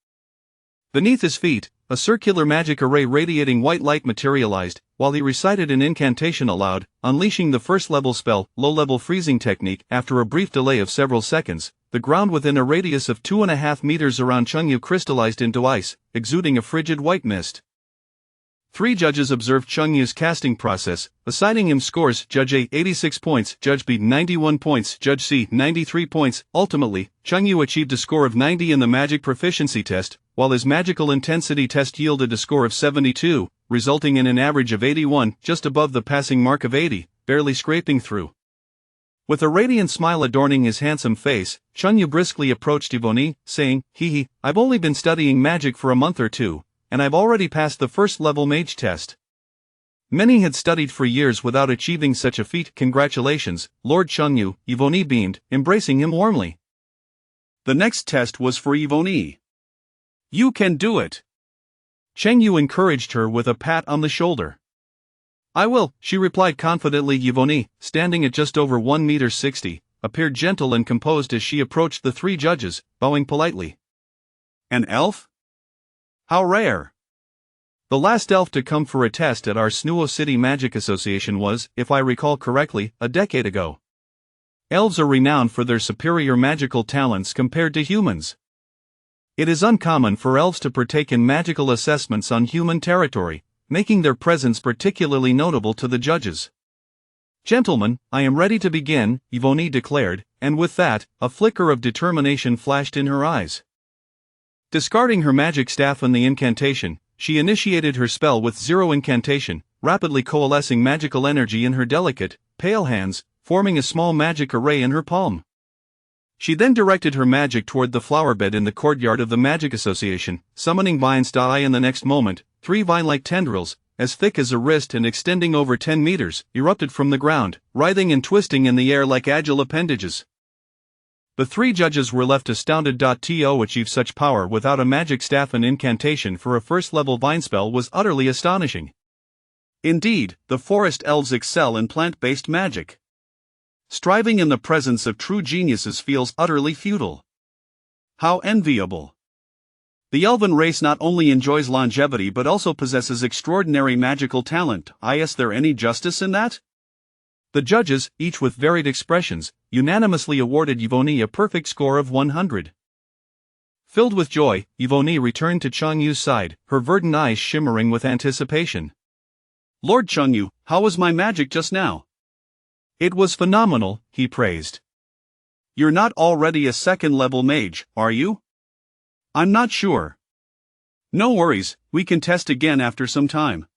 Beneath his feet, a circular magic array radiating white light materialized, while he recited an incantation aloud, unleashing the first-level spell, low-level freezing technique. After a brief delay of several seconds, the ground within a radius of 2.5 meters around Chengyu crystallized into ice, exuding a frigid white mist. 3 judges observed Chengyu's casting process, assigning him scores: Judge A 86 points, Judge B 91 points, Judge C 93 points. Ultimately, Chengyu achieved a score of 90 in the magic proficiency test, while his magical intensity test yielded a score of 72, resulting in an average of 81, just above the passing mark of 80, barely scraping through. With a radiant smile adorning his handsome face, Chengyu briskly approached Yvonne, saying, "Hee, I've only been studying magic for a month or 2. And I've already passed the first-level mage test." Many had studied for years without achieving such a feat. "Congratulations, Lord Chengyu," Yvonne beamed, embracing him warmly. The next test was for Yvonne. "You can do it." Chengyu encouraged her with a pat on the shoulder. "I will," she replied confidently. Yvonne, standing at just over 1 meter 60, appeared gentle and composed as she approached the 3 judges, bowing politely. "An elf? How rare." "The last elf to come for a test at our Snow City Magic Association was, if I recall correctly, a decade ago. Elves are renowned for their superior magical talents compared to humans. It is uncommon for elves to partake in magical assessments on human territory, making their presence particularly notable to the judges." "Gentlemen, I am ready to begin," Yvonne declared, and with that, a flicker of determination flashed in her eyes. Discarding her magic staff and the incantation, she initiated her spell with 0 incantation, rapidly coalescing magical energy in her delicate, pale hands, forming a small magic array in her palm. She then directed her magic toward the flower bed in the courtyard of the Magic Association, summoning vines. In the next moment, 3 vine-like tendrils, as thick as a wrist and extending over 10 meters, erupted from the ground, writhing and twisting in the air like agile appendages. The 3 judges were left astounded. To achieve such power without a magic staff and incantation for a first-level vine spell was utterly astonishing. Indeed, the forest elves excel in plant-based magic. Striving in the presence of true geniuses feels utterly futile. How enviable. The elven race not only enjoys longevity but also possesses extraordinary magical talent. Is there any justice in that? The judges, each with varied expressions, unanimously awarded Yvonne a perfect score of 100. Filled with joy, Yvonne returned to Chengyu's side, her verdant eyes shimmering with anticipation. "Lord Chengyu, how was my magic just now?" "It was phenomenal," he praised. "You're not already a second-level mage, are you?" "I'm not sure." "No worries, we can test again after some time."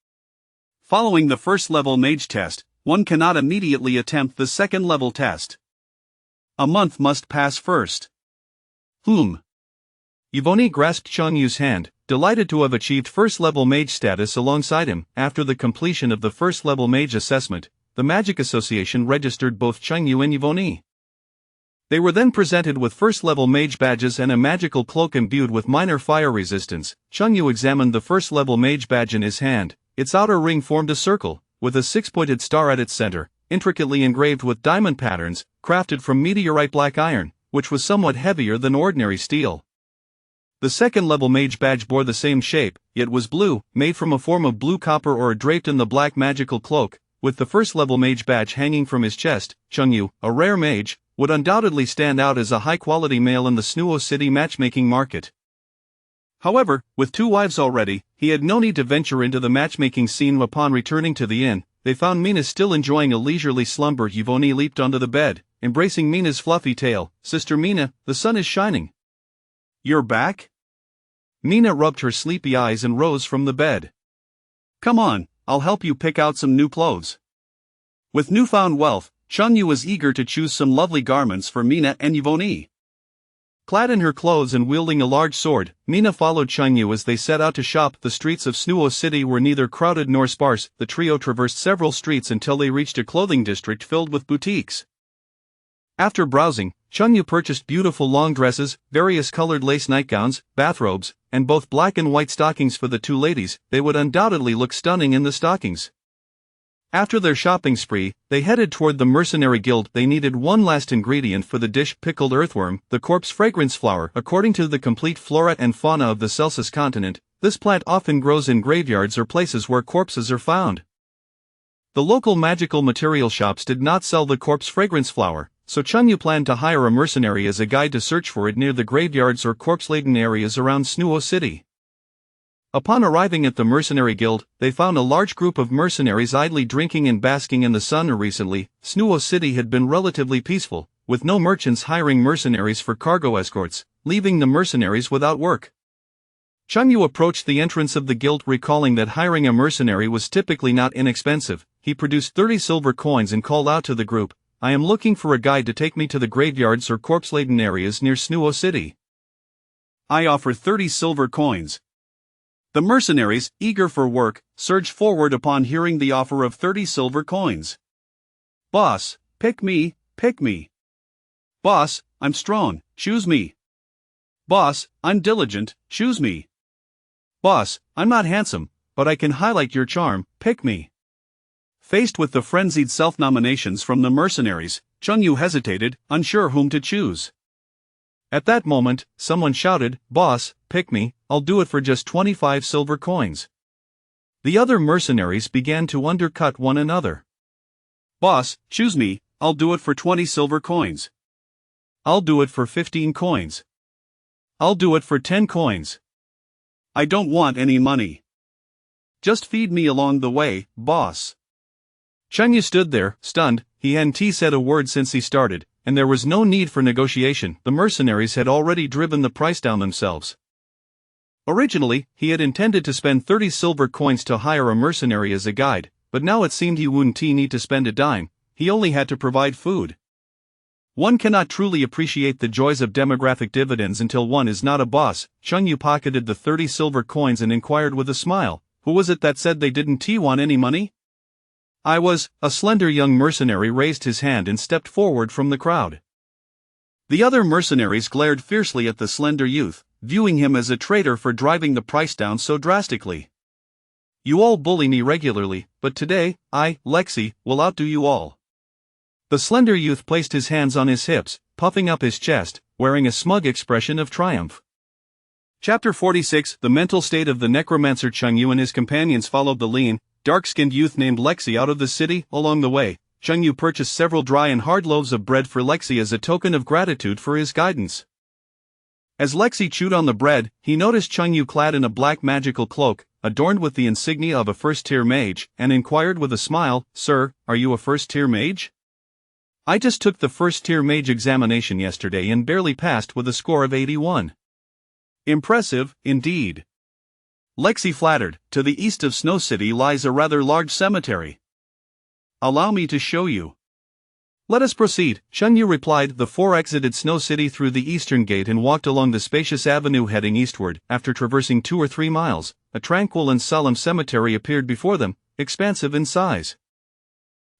Following the first-level mage test, one cannot immediately attempt the second-level test. A month must pass first. Yvonne grasped Chengyu's hand, delighted to have achieved first-level mage status alongside him. After the completion of the first-level mage assessment, the Magic Association registered both Chengyu and Yvonne. They were then presented with first-level mage badges and a magical cloak imbued with minor fire resistance. Chengyu examined the first-level mage badge in his hand. Its outer ring formed a circle, with a 6-pointed star at its center, intricately engraved with diamond patterns, crafted from meteorite black iron, which was somewhat heavier than ordinary steel. The second-level mage badge bore the same shape, yet was blue, made from a form of blue copper or draped in the black magical cloak, with the first-level mage badge hanging from his chest. Chengyu, a rare mage, would undoubtedly stand out as a high-quality male in the Snuo City matchmaking market. However, with 2 wives already, he had no need to venture into the matchmaking scene. Upon returning to the inn, they found Mina still enjoying a leisurely slumber. Yvonne leaped onto the bed, embracing Mina's fluffy tail. "Sister Mina, the sun is shining." "You're back?" Mina rubbed her sleepy eyes and rose from the bed. "Come on, I'll help you pick out some new clothes." With newfound wealth, Chengyu was eager to choose some lovely garments for Mina and Yvonne. Clad in her clothes and wielding a large sword, Mina followed Chengyu as they set out to shop. The streets of Snuo City were neither crowded nor sparse. The trio traversed several streets until they reached a clothing district filled with boutiques. After browsing, Chengyu purchased beautiful long dresses, various colored lace nightgowns, bathrobes, and both black and white stockings for the 2 ladies. They would undoubtedly look stunning in the stockings. After their shopping spree, they headed toward the mercenary guild. They needed one last ingredient for the dish: pickled earthworm, the corpse fragrance flower. According to the complete flora and fauna of the Celsus continent, this plant often grows in graveyards or places where corpses are found. The local magical material shops did not sell the corpse fragrance flower, so Chengyu planned to hire a mercenary as a guide to search for it near the graveyards or corpse-laden areas around Snuo City. Upon arriving at the mercenary guild, they found a large group of mercenaries idly drinking and basking in the sun. Recently, Snuo City had been relatively peaceful, with no merchants hiring mercenaries for cargo escorts, leaving the mercenaries without work. Chengyu approached the entrance of the guild, recalling that hiring a mercenary was typically not inexpensive. He produced 30 silver coins and called out to the group, "I am looking for a guide to take me to the graveyards or corpse-laden areas near Snuo City." "I offer 30 silver coins." The mercenaries, eager for work, surged forward upon hearing the offer of 30 silver coins. "Boss, pick me, pick me. Boss, I'm strong, choose me. Boss, I'm diligent, choose me. Boss, I'm not handsome, but I can highlight your charm, pick me." Faced with the frenzied self-nominations from the mercenaries, Chengyu hesitated, unsure whom to choose. At that moment, someone shouted, "Boss, pick me, I'll do it for just 25 silver coins." The other mercenaries began to undercut one another. "Boss, choose me, I'll do it for 20 silver coins. I'll do it for 15 coins. I'll do it for 10 coins. I don't want any money. Just feed me along the way, boss." Chengyu stood there, stunned. He hadn't said a word since he started, and there was no need for negotiation. The mercenaries had already driven the price down themselves. Originally, he had intended to spend 30 silver coins to hire a mercenary as a guide, but now it seemed he wouldn't need to spend a dime. He only had to provide food. One cannot truly appreciate the joys of demographic dividends until one is not a boss. Chengyu pocketed the 30 silver coins and inquired with a smile, "Who was it that said they didn't want any money?" "I was." A slender young mercenary raised his hand and stepped forward from the crowd. The other mercenaries glared fiercely at the slender youth, viewing him as a traitor for driving the price down so drastically. "You all bully me regularly, but today, I, Lexi, will outdo you all." The slender youth placed his hands on his hips, puffing up his chest, wearing a smug expression of triumph. Chapter 46: The mental state of the necromancer. Chengyu and his companions followed the lean, dark-skinned youth named Lexi out of the city. Along the way, Chengyu purchased several dry and hard loaves of bread for Lexi as a token of gratitude for his guidance. As Lexi chewed on the bread, he noticed Chengyu clad in a black magical cloak, adorned with the insignia of a first-tier mage, and inquired with a smile, "Sir, are you a first-tier mage?" "I just took the first-tier mage examination yesterday and barely passed with a score of 81. "Impressive, indeed." Lexi flattered. "To the east of Snow City lies a rather large cemetery. Allow me to show you." "Let us proceed," Chengyu replied. The four exited Snow City through the eastern gate and walked along the spacious avenue heading eastward. After traversing 2 or 3 miles, a tranquil and solemn cemetery appeared before them, expansive in size.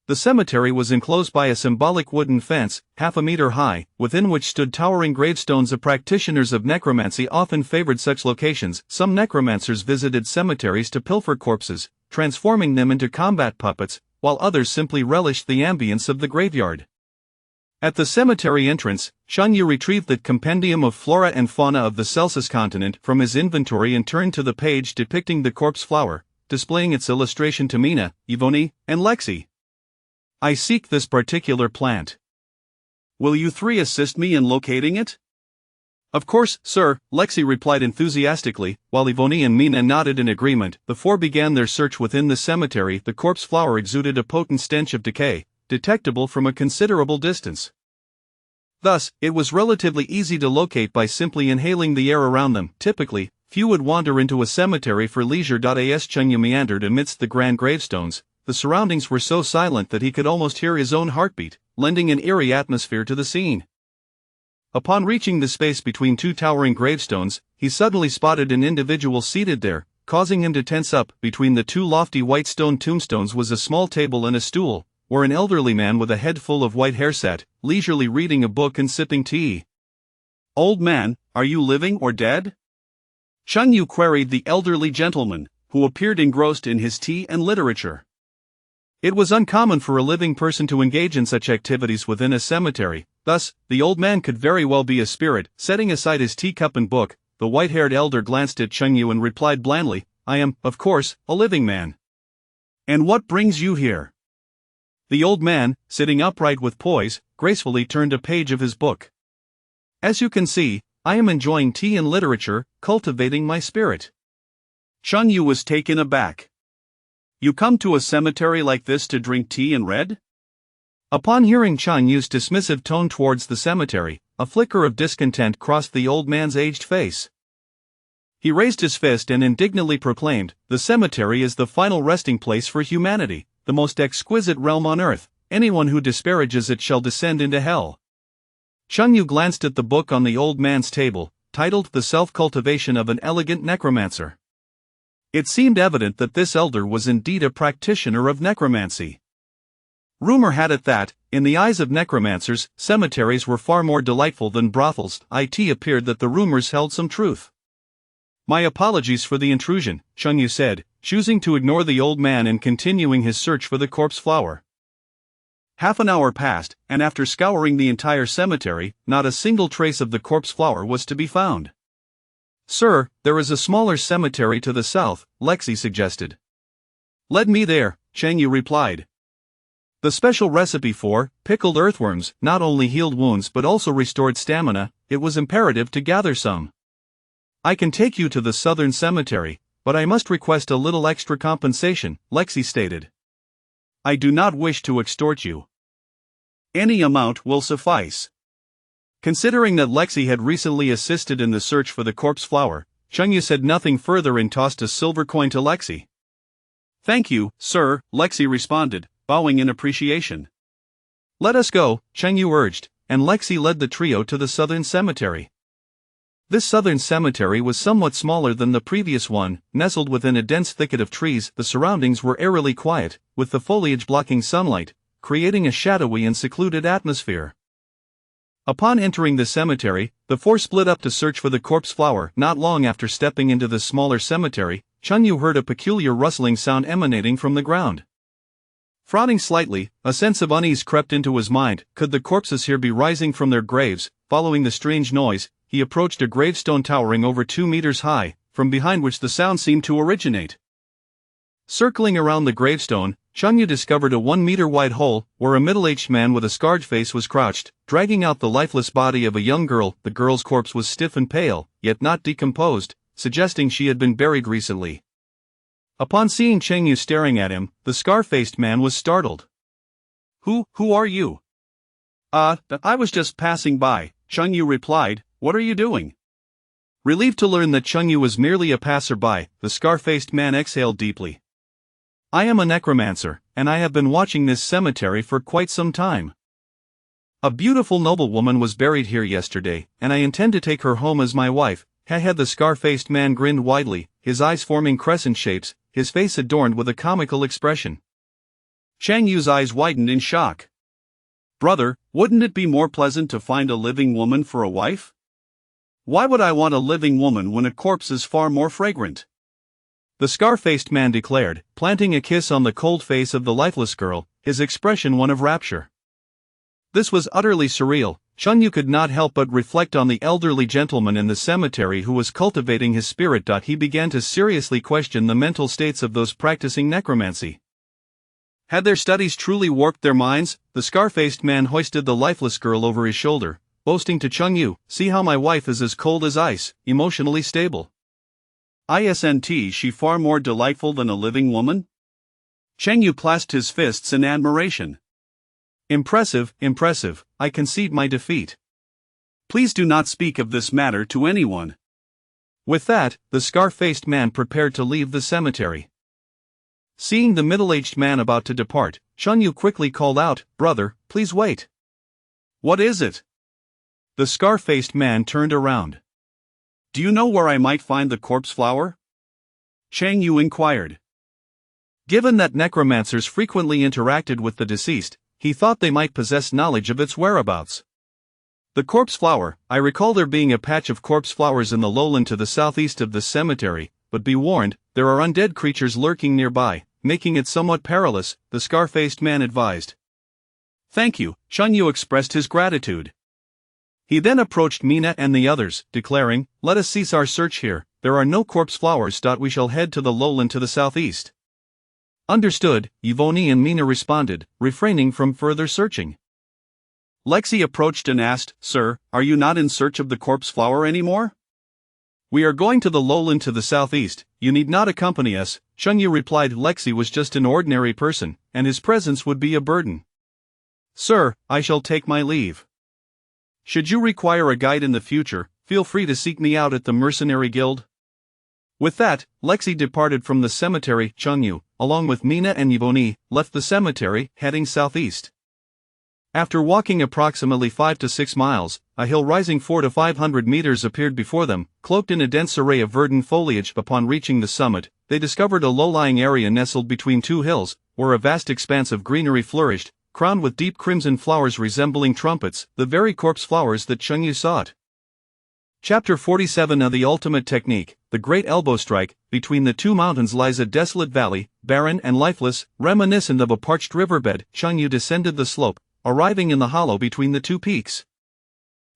The cemetery was enclosed by a symbolic wooden fence, half a meter high, within which stood towering gravestones. The practitioners of necromancy often favored such locations. Some necromancers visited cemeteries to pilfer corpses, transforming them into combat puppets, while others simply relished the ambience of the graveyard. At the cemetery entrance, Chun Yu retrieved the compendium of flora and fauna of the Celsus continent from his inventory and turned to the page depicting the corpse flower, displaying its illustration to Mina, Yvonne, and Lexi. I seek this particular plant. Will you three assist me in locating it? Of course, sir, Lexi replied enthusiastically, while Yvonne and Mina nodded in agreement. The four began their search within the cemetery. The corpse flower exuded a potent stench of decay, detectable from a considerable distance. Thus, it was relatively easy to locate by simply inhaling the air around them. Typically, few would wander into a cemetery for leisure. As Chun Yu meandered amidst the grand gravestones, the surroundings were so silent that he could almost hear his own heartbeat, lending an eerie atmosphere to the scene. Upon reaching the space between two towering gravestones, he suddenly spotted an individual seated there, causing him to tense up. Between the two lofty white stone tombstones was a small table and a stool, where an elderly man with a head full of white hair sat, leisurely reading a book and sipping tea. Old man, are you living or dead? Chun Yu queried the elderly gentleman, who appeared engrossed in his tea and literature. It was uncommon for a living person to engage in such activities within a cemetery, thus, the old man could very well be a spirit. Setting aside his teacup and book, the white-haired elder glanced at Chun Yu and replied blandly, I am, of course, a living man. And what brings you here? The old man, sitting upright with poise, gracefully turned a page of his book. As you can see, I am enjoying tea and literature, cultivating my spirit. Chun Yu was taken aback. You come to a cemetery like this to drink tea and read? Upon hearing Chun Yu's dismissive tone towards the cemetery, a flicker of discontent crossed the old man's aged face. He raised his fist and indignantly proclaimed, the cemetery is the final resting place for humanity, the most exquisite realm on earth. Anyone who disparages it shall descend into hell. Chun Yu glanced at the book on the old man's table, titled The Self-Cultivation of an Elegant Necromancer. It seemed evident that this elder was indeed a practitioner of necromancy. Rumor had it that, in the eyes of necromancers, cemeteries were far more delightful than brothels. It appeared that the rumors held some truth. My apologies for the intrusion, Chun Yu said, choosing to ignore the old man and continuing his search for the corpse flower. Half an hour passed, and after scouring the entire cemetery, not a single trace of the corpse flower was to be found. Sir, there is a smaller cemetery to the south, Lexi suggested. Lead me there, Chun Yu replied. The special recipe for pickled earthworms not only healed wounds but also restored stamina. It was imperative to gather some. I can take you to the southern cemetery, but I must request a little extra compensation, Lexi stated. I do not wish to extort you. Any amount will suffice. Considering that Lexi had recently assisted in the search for the corpse flower, Chun Yu said nothing further and tossed a silver coin to Lexi. Thank you, sir, Lexi responded, bowing in appreciation. Let us go, Chun Yu urged, and Lexi led the trio to the southern cemetery. This southern cemetery was somewhat smaller than the previous one, nestled within a dense thicket of trees. The surroundings were eerily quiet, with the foliage blocking sunlight, creating a shadowy and secluded atmosphere. Upon entering the cemetery, the four split up to search for the corpse flower. Not long after stepping into the smaller cemetery, Chun Yu heard a peculiar rustling sound emanating from the ground. Frowning slightly, a sense of unease crept into his mind. Could the corpses here be rising from their graves? Following the strange noise, he approached a gravestone towering over 2 meters high, from behind which the sound seemed to originate. Circling around the gravestone, Chun Yu discovered a 1-meter-wide hole, where a middle-aged man with a scarred face was crouched, dragging out the lifeless body of a young girl. The girl's corpse was stiff and pale, yet not decomposed, suggesting she had been buried recently. Upon seeing Chun Yu staring at him, the scar-faced man was startled. Who are you? I was just passing by, Chun Yu replied. What are you doing? Relieved to learn that Chun Yu was merely a passerby, the scar-faced man exhaled deeply. I am a necromancer, and I have been watching this cemetery for quite some time. A beautiful noblewoman was buried here yesterday, and I intend to take her home as my wife. The scar-faced man grinned widely, his eyes forming crescent shapes, his face adorned with a comical expression. Chun Yu's eyes widened in shock. Brother, wouldn't it be more pleasant to find a living woman for a wife? Why would I want a living woman when a corpse is far more fragrant? The scar-faced man declared, planting a kiss on the cold face of the lifeless girl, his expression one of rapture. This was utterly surreal. Chunyu could not help but reflect on the elderly gentleman in the cemetery who was cultivating his spirit. He began to seriously question the mental states of those practicing necromancy. Had their studies truly warped their minds? The scar-faced man hoisted the lifeless girl over his shoulder, boasting to Chunyu, "See how my wife is as cold as ice, emotionally stable. Isn't she far more delightful than a living woman?" Chengyu clasped his fists in admiration. Impressive, impressive, I concede my defeat. Please do not speak of this matter to anyone. With that, the scar-faced man prepared to leave the cemetery. Seeing the middle-aged man about to depart, Chunyu quickly called out, "Brother, please wait." "What is it?" The scar-faced man turned around. "Do you know where I might find the corpse flower?" Chengyu inquired. Given that necromancers frequently interacted with the deceased, he thought they might possess knowledge of its whereabouts. "The corpse flower, I recall there being a patch of corpse flowers in the lowland to the southeast of this cemetery, but be warned, there are undead creatures lurking nearby, making it somewhat perilous," the scar-faced man advised. "Thank you," Chunyu expressed his gratitude. He then approached Mina and the others, declaring, "Let us cease our search here, there are no corpse flowers. We shall head to the lowland to the southeast." Understood, Yvonne and Mina responded, refraining from further searching. Lexi approached and asked, "Sir, are you not in search of the corpse flower anymore?" "We are going to the lowland to the southeast, you need not accompany us," Chunyu replied. Lexi was just an ordinary person, and his presence would be a burden. "Sir, I shall take my leave. Should you require a guide in the future, feel free to seek me out at the Mercenary Guild." With that, Lexi departed from the cemetery. Chunyu, along with Mina and Yvonne, left the cemetery, heading southeast. After walking approximately 5 to 6 miles, a hill rising 400 to 500 meters appeared before them, cloaked in a dense array of verdant foliage. Upon reaching the summit, they discovered a low-lying area nestled between two hills, where a vast expanse of greenery flourished, crowned with deep crimson flowers resembling trumpets, the very corpse flowers that Chunyu sought. Chapter 47 of the Ultimate Technique, the Great Elbow Strike. Between the two mountains lies a desolate valley, barren and lifeless, reminiscent of a parched riverbed. Chunyu descended the slope, arriving in the hollow between the two peaks.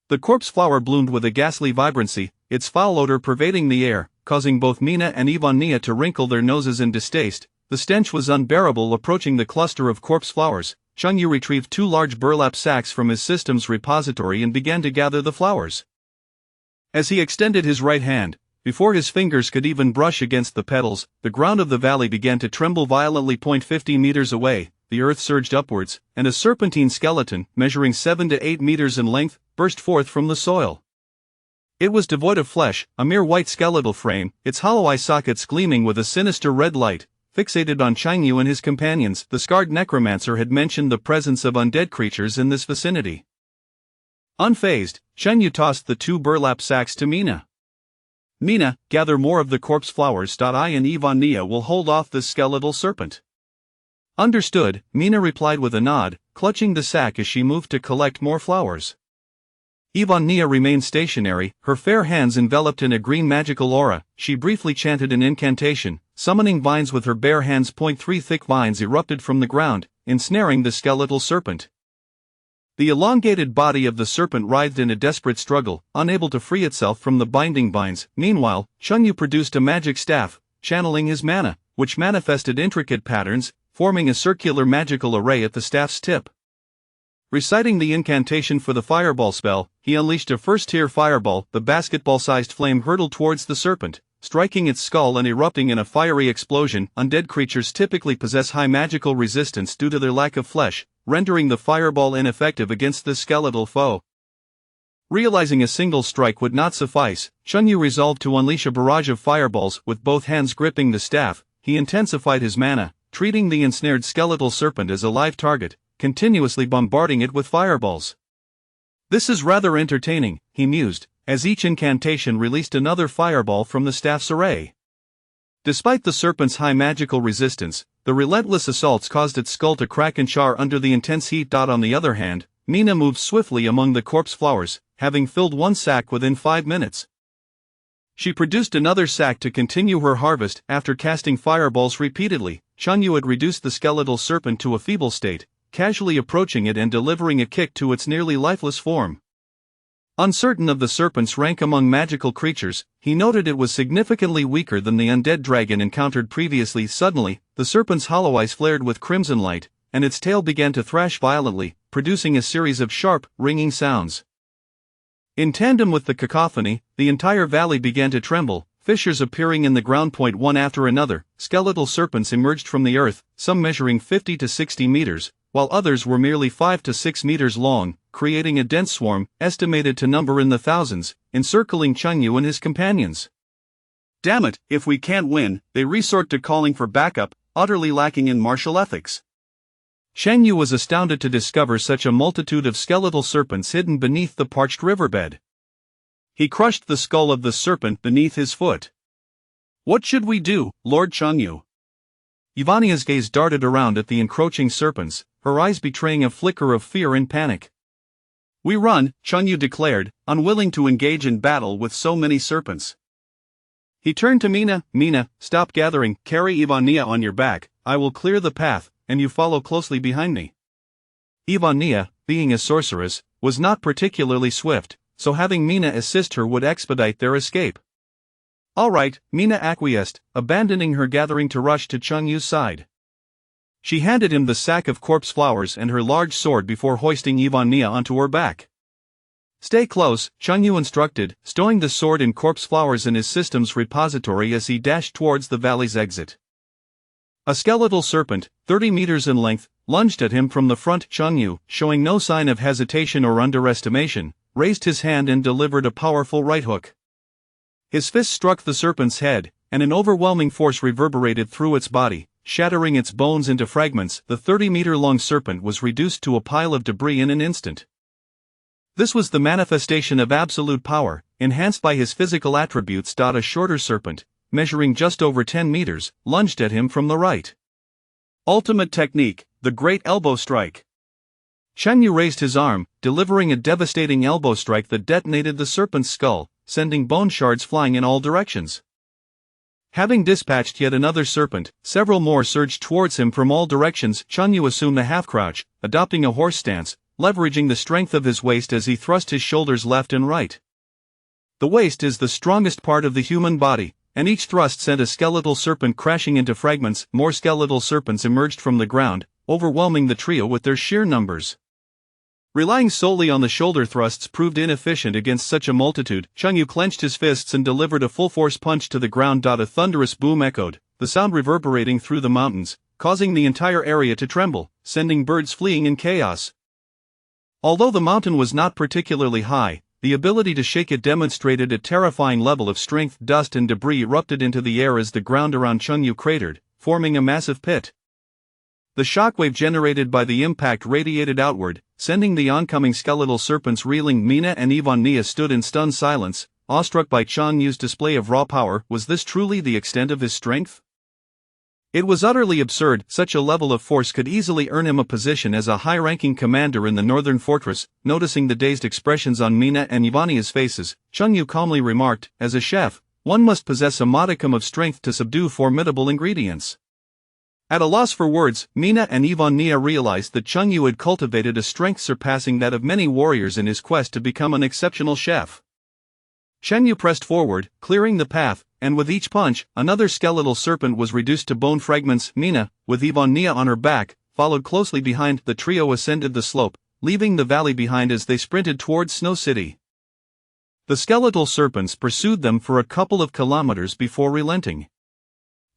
The corpse flower bloomed with a ghastly vibrancy, its foul odor pervading the air, causing both Mina and Yvonne to wrinkle their noses in distaste. The stench was unbearable. Approaching the cluster of corpse flowers, Chunyu retrieved 2 large burlap sacks from his system's repository and began to gather the flowers. As he extended his right hand, before his fingers could even brush against the petals, the ground of the valley began to tremble violently. 50 meters away, the earth surged upwards, and a serpentine skeleton, measuring 7 to 8 meters in length, burst forth from the soil. It was devoid of flesh, a mere white skeletal frame, its hollow eye sockets gleaming with a sinister red light. Fixated on Chunyu and his companions, the scarred necromancer had mentioned the presence of undead creatures in this vicinity. Unfazed, Chunyu tossed the 2 burlap sacks to Mina. "Mina, gather more of the corpse flowers. I and Yvonne will hold off this skeletal serpent." Understood, Mina replied with a nod, clutching the sack as she moved to collect more flowers. Yvonne remained stationary, her fair hands enveloped in a green magical aura. She briefly chanted an incantation, summoning vines with her bare hands. 3 thick vines erupted from the ground, ensnaring the skeletal serpent. The elongated body of the serpent writhed in a desperate struggle, unable to free itself from the binding vines. Meanwhile, Chunyu produced a magic staff, channeling his mana, which manifested intricate patterns, forming a circular magical array at the staff's tip. Reciting the incantation for the fireball spell, he unleashed a first-tier fireball. The basketball-sized flame hurtled towards the serpent, striking its skull and erupting in a fiery explosion. Undead creatures typically possess high magical resistance due to their lack of flesh, rendering the fireball ineffective against this skeletal foe. Realizing a single strike would not suffice, Chunyu resolved to unleash a barrage of fireballs. With both hands gripping the staff, he intensified his mana, treating the ensnared skeletal serpent as a live target, continuously bombarding it with fireballs. "This is rather entertaining," he mused, as each incantation released another fireball from the staff's array. Despite the serpent's high magical resistance, the relentless assaults caused its skull to crack and char under the intense heat. On the other hand, Mina moved swiftly among the corpse flowers, having filled 1 sack within 5 minutes. She produced another sack to continue her harvest. After casting fireballs repeatedly, Chunyu had reduced the skeletal serpent to a feeble state, casually approaching it and delivering a kick to its nearly lifeless form. Uncertain of the serpent's rank among magical creatures, he noted it was significantly weaker than the undead dragon encountered previously. Suddenly, the serpent's hollow eyes flared with crimson light, and its tail began to thrash violently, producing a series of sharp, ringing sounds. In tandem with the cacophony, the entire valley began to tremble, fissures appearing in the ground. One after another, skeletal serpents emerged from the earth, some measuring 50 to 60 meters, while others were merely 5 to 6 meters long, creating a dense swarm, estimated to number in the thousands, encircling Chengyu and his companions. Damn it, if we can't win, they resort to calling for backup, utterly lacking in martial ethics. Chengyu was astounded to discover such a multitude of skeletal serpents hidden beneath the parched riverbed. He crushed the skull of the serpent beneath his foot. What should we do, Lord Chengyu? Ivania's gaze darted around at the encroaching serpents, her eyes betraying a flicker of fear and panic. We run, Chengyu declared, unwilling to engage in battle with so many serpents. He turned to Mina. Mina, stop gathering, carry Ivania on your back, I will clear the path, and you follow closely behind me. Ivania, being a sorceress, was not particularly swift, so having Mina assist her would expedite their escape. All right, Mina acquiesced, abandoning her gathering to rush to Chengyu's side. She handed him the sack of corpse flowers and her large sword before hoisting Ivania onto her back. Stay close, Chengyu instructed, stowing the sword and corpse flowers in his system's repository as he dashed towards the valley's exit. A skeletal serpent, 30 meters in length, lunged at him from the front. Chengyu, showing no sign of hesitation or underestimation, raised his hand and delivered a powerful right hook. His fist struck the serpent's head, and an overwhelming force reverberated through its body, shattering its bones into fragments. The 30-meter-long serpent was reduced to a pile of debris in an instant. This was the manifestation of absolute power, enhanced by his physical attributes. A shorter serpent, measuring just over 10 meters, lunged at him from the right. Ultimate technique, the Great Elbow Strike. Chengyu raised his arm, delivering a devastating elbow strike that detonated the serpent's skull, sending bone shards flying in all directions. Having dispatched yet another serpent, several more surged towards him from all directions. Chengyu assumed the half-crouch, adopting a horse stance, leveraging the strength of his waist as he thrust his shoulders left and right. The waist is the strongest part of the human body, and each thrust sent a skeletal serpent crashing into fragments. More skeletal serpents emerged from the ground, overwhelming the trio with their sheer numbers. Relying solely on the shoulder thrusts proved inefficient against such a multitude. Chengyu clenched his fists and delivered a full-force punch to the ground. A thunderous boom echoed, the sound reverberating through the mountains, causing the entire area to tremble, sending birds fleeing in chaos. Although the mountain was not particularly high, the ability to shake it demonstrated a terrifying level of strength. Dust and debris erupted into the air as the ground around Chengyu cratered, forming a massive pit. The shockwave generated by the impact radiated outward, sending the oncoming skeletal serpents reeling. Mina and Ivania stood in stunned silence, awestruck by Chengyu's display of raw power. Was this truly the extent of his strength? It was utterly absurd. Such a level of force could easily earn him a position as a high-ranking commander in the northern fortress. Noticing the dazed expressions on Mina and Ivania's faces, Chengyu calmly remarked, as a chef, one must possess a modicum of strength to subdue formidable ingredients. At a loss for words, Mina and Ivania realized that Chengyu had cultivated a strength surpassing that of many warriors in his quest to become an exceptional chef. Chengyu pressed forward, clearing the path, and with each punch, another skeletal serpent was reduced to bone fragments. Mina, with Ivania on her back, followed closely behind. The trio ascended the slope, leaving the valley behind as they sprinted towards Snow City. The skeletal serpents pursued them for a couple of kilometers before relenting.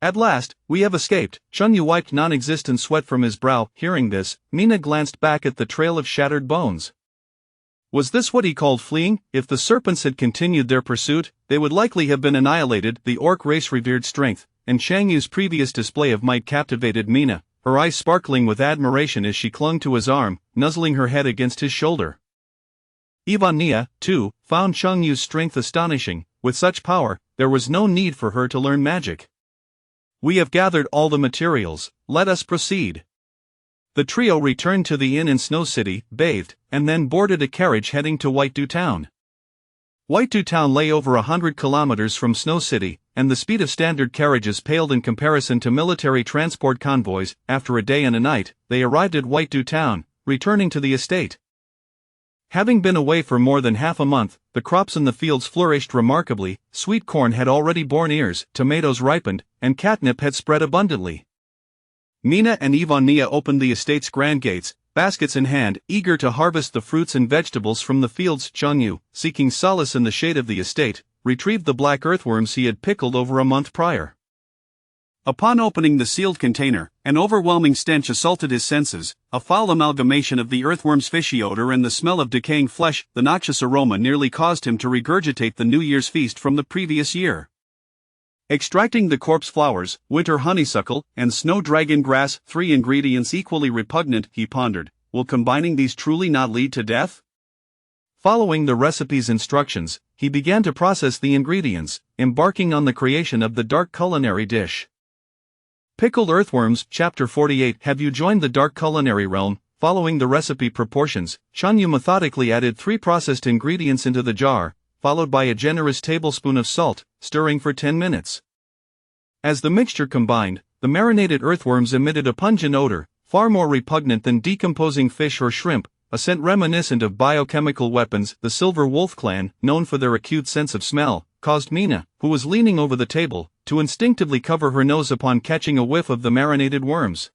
At last, we have escaped. Chengyu wiped non-existent sweat from his brow. Hearing this, Mina glanced back at the trail of shattered bones. Was this what he called fleeing? If the serpents had continued their pursuit, they would likely have been annihilated. The orc race revered strength, and Chengyu's previous display of might captivated Mina, her eyes sparkling with admiration as she clung to his arm, nuzzling her head against his shoulder. Ivania, too, found Chengyu's strength astonishing. With such power, there was no need for her to learn magic. We have gathered all the materials, let us proceed. The trio returned to the inn in Snow City, bathed, and then boarded a carriage heading to Whitedew Town. Whitedew Town lay over 100 kilometers from Snow City, and the speed of standard carriages paled in comparison to military transport convoys. After a day and a night, they arrived at Whitedew Town, returning to the estate. Having been away for more than half a month, the crops in the fields flourished remarkably. Sweet corn had already borne ears, tomatoes ripened, and catnip had spread abundantly. Nina and Ivania opened the estate's grand gates, baskets in hand, eager to harvest the fruits and vegetables from the fields. Chunyu, seeking solace in the shade of the estate, retrieved the black earthworms he had pickled over a month prior. Upon opening the sealed container, an overwhelming stench assaulted his senses, a foul amalgamation of the earthworm's fishy odor and the smell of decaying flesh. The noxious aroma nearly caused him to regurgitate the New Year's feast from the previous year. Extracting the corpse flowers, winter honeysuckle, and snow dragon grass, 3 ingredients equally repugnant, he pondered, will combining these truly not lead to death? Following the recipe's instructions, he began to process the ingredients, embarking on the creation of the dark culinary dish. Pickled earthworms. Chapter 48. Have you joined the dark culinary realm? Following the recipe proportions, Chunyu methodically added 3 processed ingredients into the jar, followed by a generous tablespoon of salt, stirring for 10 minutes. As the mixture combined, the marinated earthworms emitted a pungent odor, far more repugnant than decomposing fish or shrimp, a scent reminiscent of biochemical weapons. The Silver Wolf clan, known for their acute sense of smell, caused Mina, who was leaning over the table, to instinctively cover her nose upon catching a whiff of the marinated worms.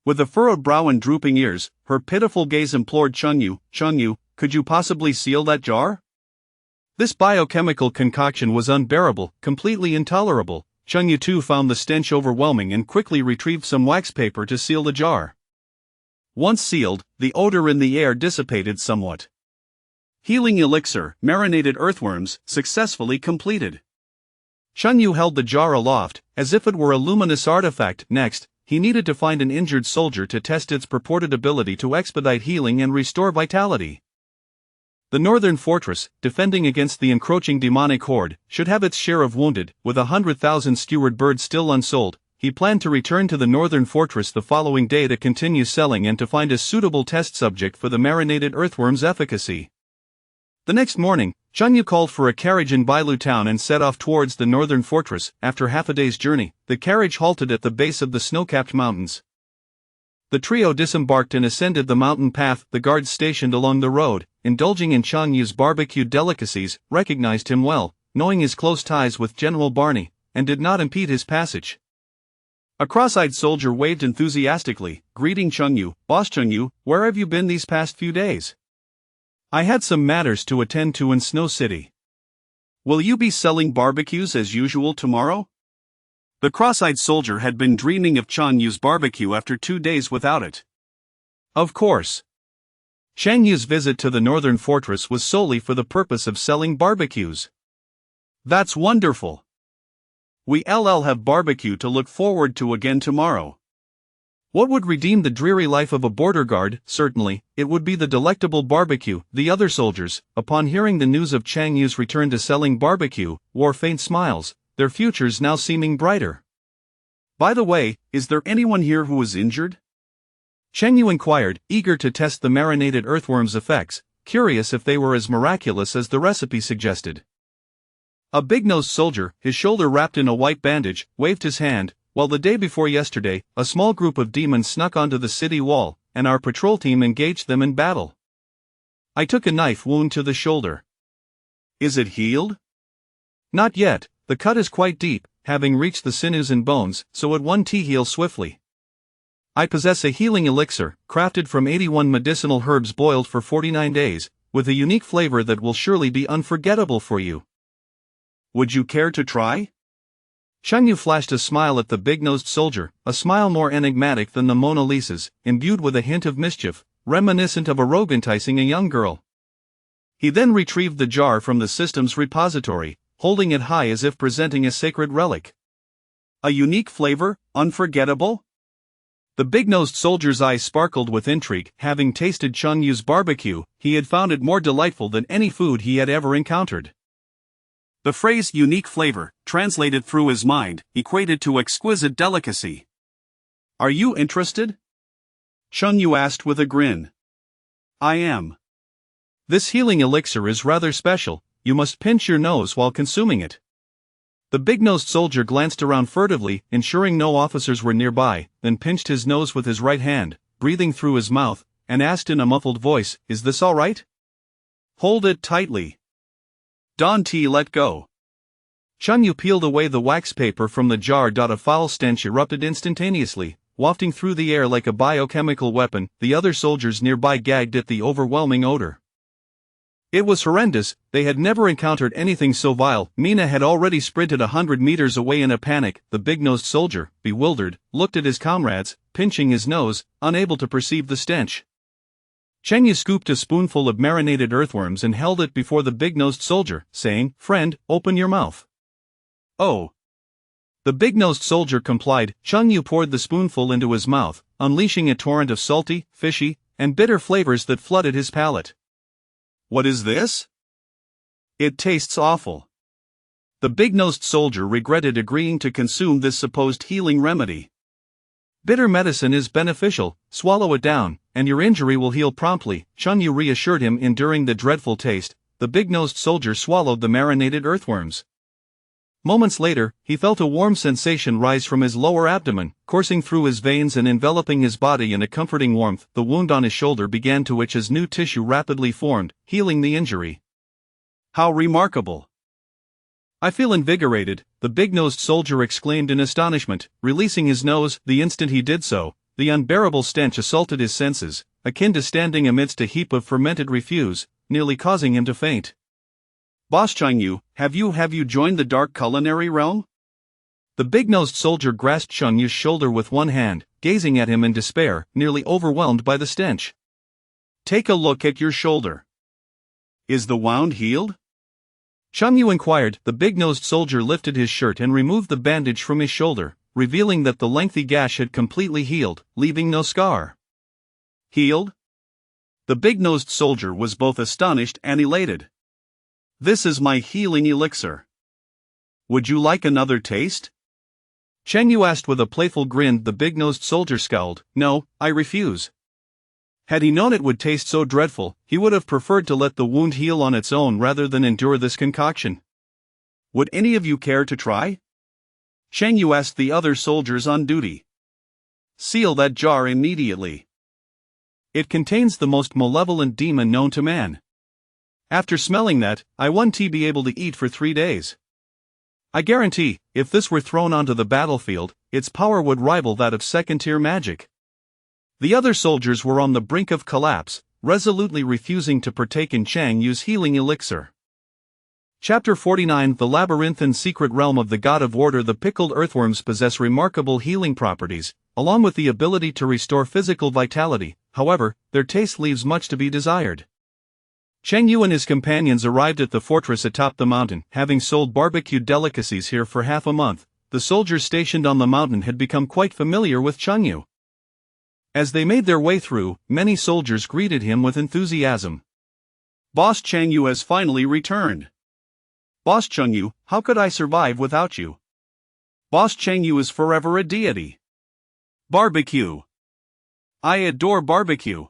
With a furrowed brow and drooping ears, her pitiful gaze implored Chunyu, "Chunyu, could you possibly seal that jar?" This biochemical concoction was unbearable, completely intolerable. Chunyu too found the stench overwhelming and quickly retrieved some wax paper to seal the jar. Once sealed, the odor in the air dissipated somewhat. Healing elixir, marinated earthworms, successfully completed. Chunyu held the jar aloft, as if it were a luminous artifact. Next, he needed to find an injured soldier to test its purported ability to expedite healing and restore vitality. The northern fortress, defending against the encroaching demonic horde, should have its share of wounded. With 100,000 skewered birds still unsold, he planned to return to the northern fortress the following day to continue selling and to find a suitable test subject for the marinated earthworm's efficacy. The next morning, Chunyu called for a carriage in Bailu town and set off towards the northern fortress. After half a day's journey, the carriage halted at the base of the snow-capped mountains. The trio disembarked and ascended the mountain path. The guards stationed along the road, indulging in Chunyu's barbecued delicacies, recognized him well, knowing his close ties with General Barney, and did not impede his passage. A cross-eyed soldier waved enthusiastically, greeting Chunyu. "Boss Chunyu, where have you been these past few days?" "I had some matters to attend to in Snow City." "Will you be selling barbecues as usual tomorrow?" The cross-eyed soldier had been dreaming of Chunyu's barbecue after 2 days without it. Of course. Cheng Yu's visit to the northern fortress was solely for the purpose of selling barbecues. "That's wonderful. We'll have barbecue to look forward to again tomorrow." What would redeem the dreary life of a border guard? Certainly, it would be the delectable barbecue. The other soldiers, upon hearing the news of Chang Yu's return to selling barbecue, wore faint smiles, their futures now seeming brighter. "By the way, is there anyone here who was injured?" Cheng Yu inquired, eager to test the marinated earthworm's effects, curious if they were as miraculous as the recipe suggested. A big-nosed soldier, his shoulder wrapped in a white bandage, waved his hand. "Well, the day before yesterday, a small group of demons snuck onto the city wall, and our patrol team engaged them in battle. I took a knife wound to the shoulder." "Is it healed?" "Not yet, the cut is quite deep, having reached the sinews and bones, so it won't heal swiftly. I possess a healing elixir, crafted from 81 medicinal herbs boiled for 49 days, with a unique flavor that will surely be unforgettable for you. Would you care to try?" Cheng Yu flashed a smile at the big-nosed soldier, a smile more enigmatic than the Mona Lisa's, imbued with a hint of mischief, reminiscent of a rogue enticing a young girl. He then retrieved the jar from the system's repository, holding it high as if presenting a sacred relic. "A unique flavor, unforgettable?" The big-nosed soldier's eyes sparkled with intrigue. Having tasted Cheng Yu's barbecue, he had found it more delightful than any food he had ever encountered. The phrase "unique flavor," translated through his mind, equated to exquisite delicacy. "Are you interested?" Cheng Yu asked with a grin. "I am. This healing elixir is rather special, you must pinch your nose while consuming it." The big-nosed soldier glanced around furtively, ensuring no officers were nearby, then pinched his nose with his right hand, breathing through his mouth, and asked in a muffled voice, "Is this all right?" "Hold it tightly. Don T, let go." Chun Yu peeled away the wax paper from the jar. A foul stench erupted instantaneously, wafting through the air like a biochemical weapon. The other soldiers nearby gagged at the overwhelming odor. It was horrendous. They had never encountered anything so vile. Mina had already sprinted 100 meters away in a panic. The big-nosed soldier, bewildered, looked at his comrades, pinching his nose, unable to perceive the stench. Cheng Yu scooped a spoonful of marinated earthworms and held it before the big-nosed soldier, saying, "Friend, open your mouth." "Oh." The big-nosed soldier complied. Cheng Yu poured the spoonful into his mouth, unleashing a torrent of salty, fishy, and bitter flavors that flooded his palate. "What is this? It tastes awful." The big-nosed soldier regretted agreeing to consume this supposed healing remedy. "Bitter medicine is beneficial, swallow it down, and your injury will heal promptly," Cheng Yu reassured him. Enduring the dreadful taste, the big-nosed soldier swallowed the marinated earthworms. Moments later, he felt a warm sensation rise from his lower abdomen, coursing through his veins and enveloping his body in a comforting warmth. The wound on his shoulder began to itch as new tissue rapidly formed, healing the injury. "How remarkable. I feel invigorated," the big-nosed soldier exclaimed in astonishment, releasing his nose. The instant he did so, the unbearable stench assaulted his senses, akin to standing amidst a heap of fermented refuse, nearly causing him to faint. "Boss Cheng Yu, have you joined the dark culinary realm?" The big-nosed soldier grasped Cheng Yu's shoulder with one hand, gazing at him in despair, nearly overwhelmed by the stench. "Take a look at your shoulder. Is the wound healed?" Cheng Yu inquired. The big-nosed soldier lifted his shirt and removed the bandage from his shoulder, revealing that the lengthy gash had completely healed, leaving no scar. "Healed?" The big-nosed soldier was both astonished and elated. "This is my healing elixir. Would you like another taste?" Cheng Yu asked with a playful grin. The big-nosed soldier scowled. "No, I refuse." Had he known it would taste so dreadful, he would have preferred to let the wound heal on its own rather than endure this concoction. "Would any of you care to try?" Cheng Yu asked the other soldiers on duty. "Seal that jar immediately. It contains the most malevolent demon known to man. After smelling that, I won't be able to eat for 3 days. I guarantee, if this were thrown onto the battlefield, its power would rival that of second-tier magic." The other soldiers were on the brink of collapse, resolutely refusing to partake in Cheng Yu's healing elixir. Chapter 49: The Labyrinthine Secret Realm of the God of Order. The pickled earthworms possess remarkable healing properties, along with the ability to restore physical vitality. However, their taste leaves much to be desired. Cheng Yu and his companions arrived at the fortress atop the mountain. Having sold barbecued delicacies here for half a month, the soldiers stationed on the mountain had become quite familiar with Cheng Yu. As they made their way through, many soldiers greeted him with enthusiasm. "Boss Cheng Yu has finally returned. Boss Cheng Yu, how could I survive without you? Boss Cheng Yu is forever a deity. Barbecue. I adore barbecue."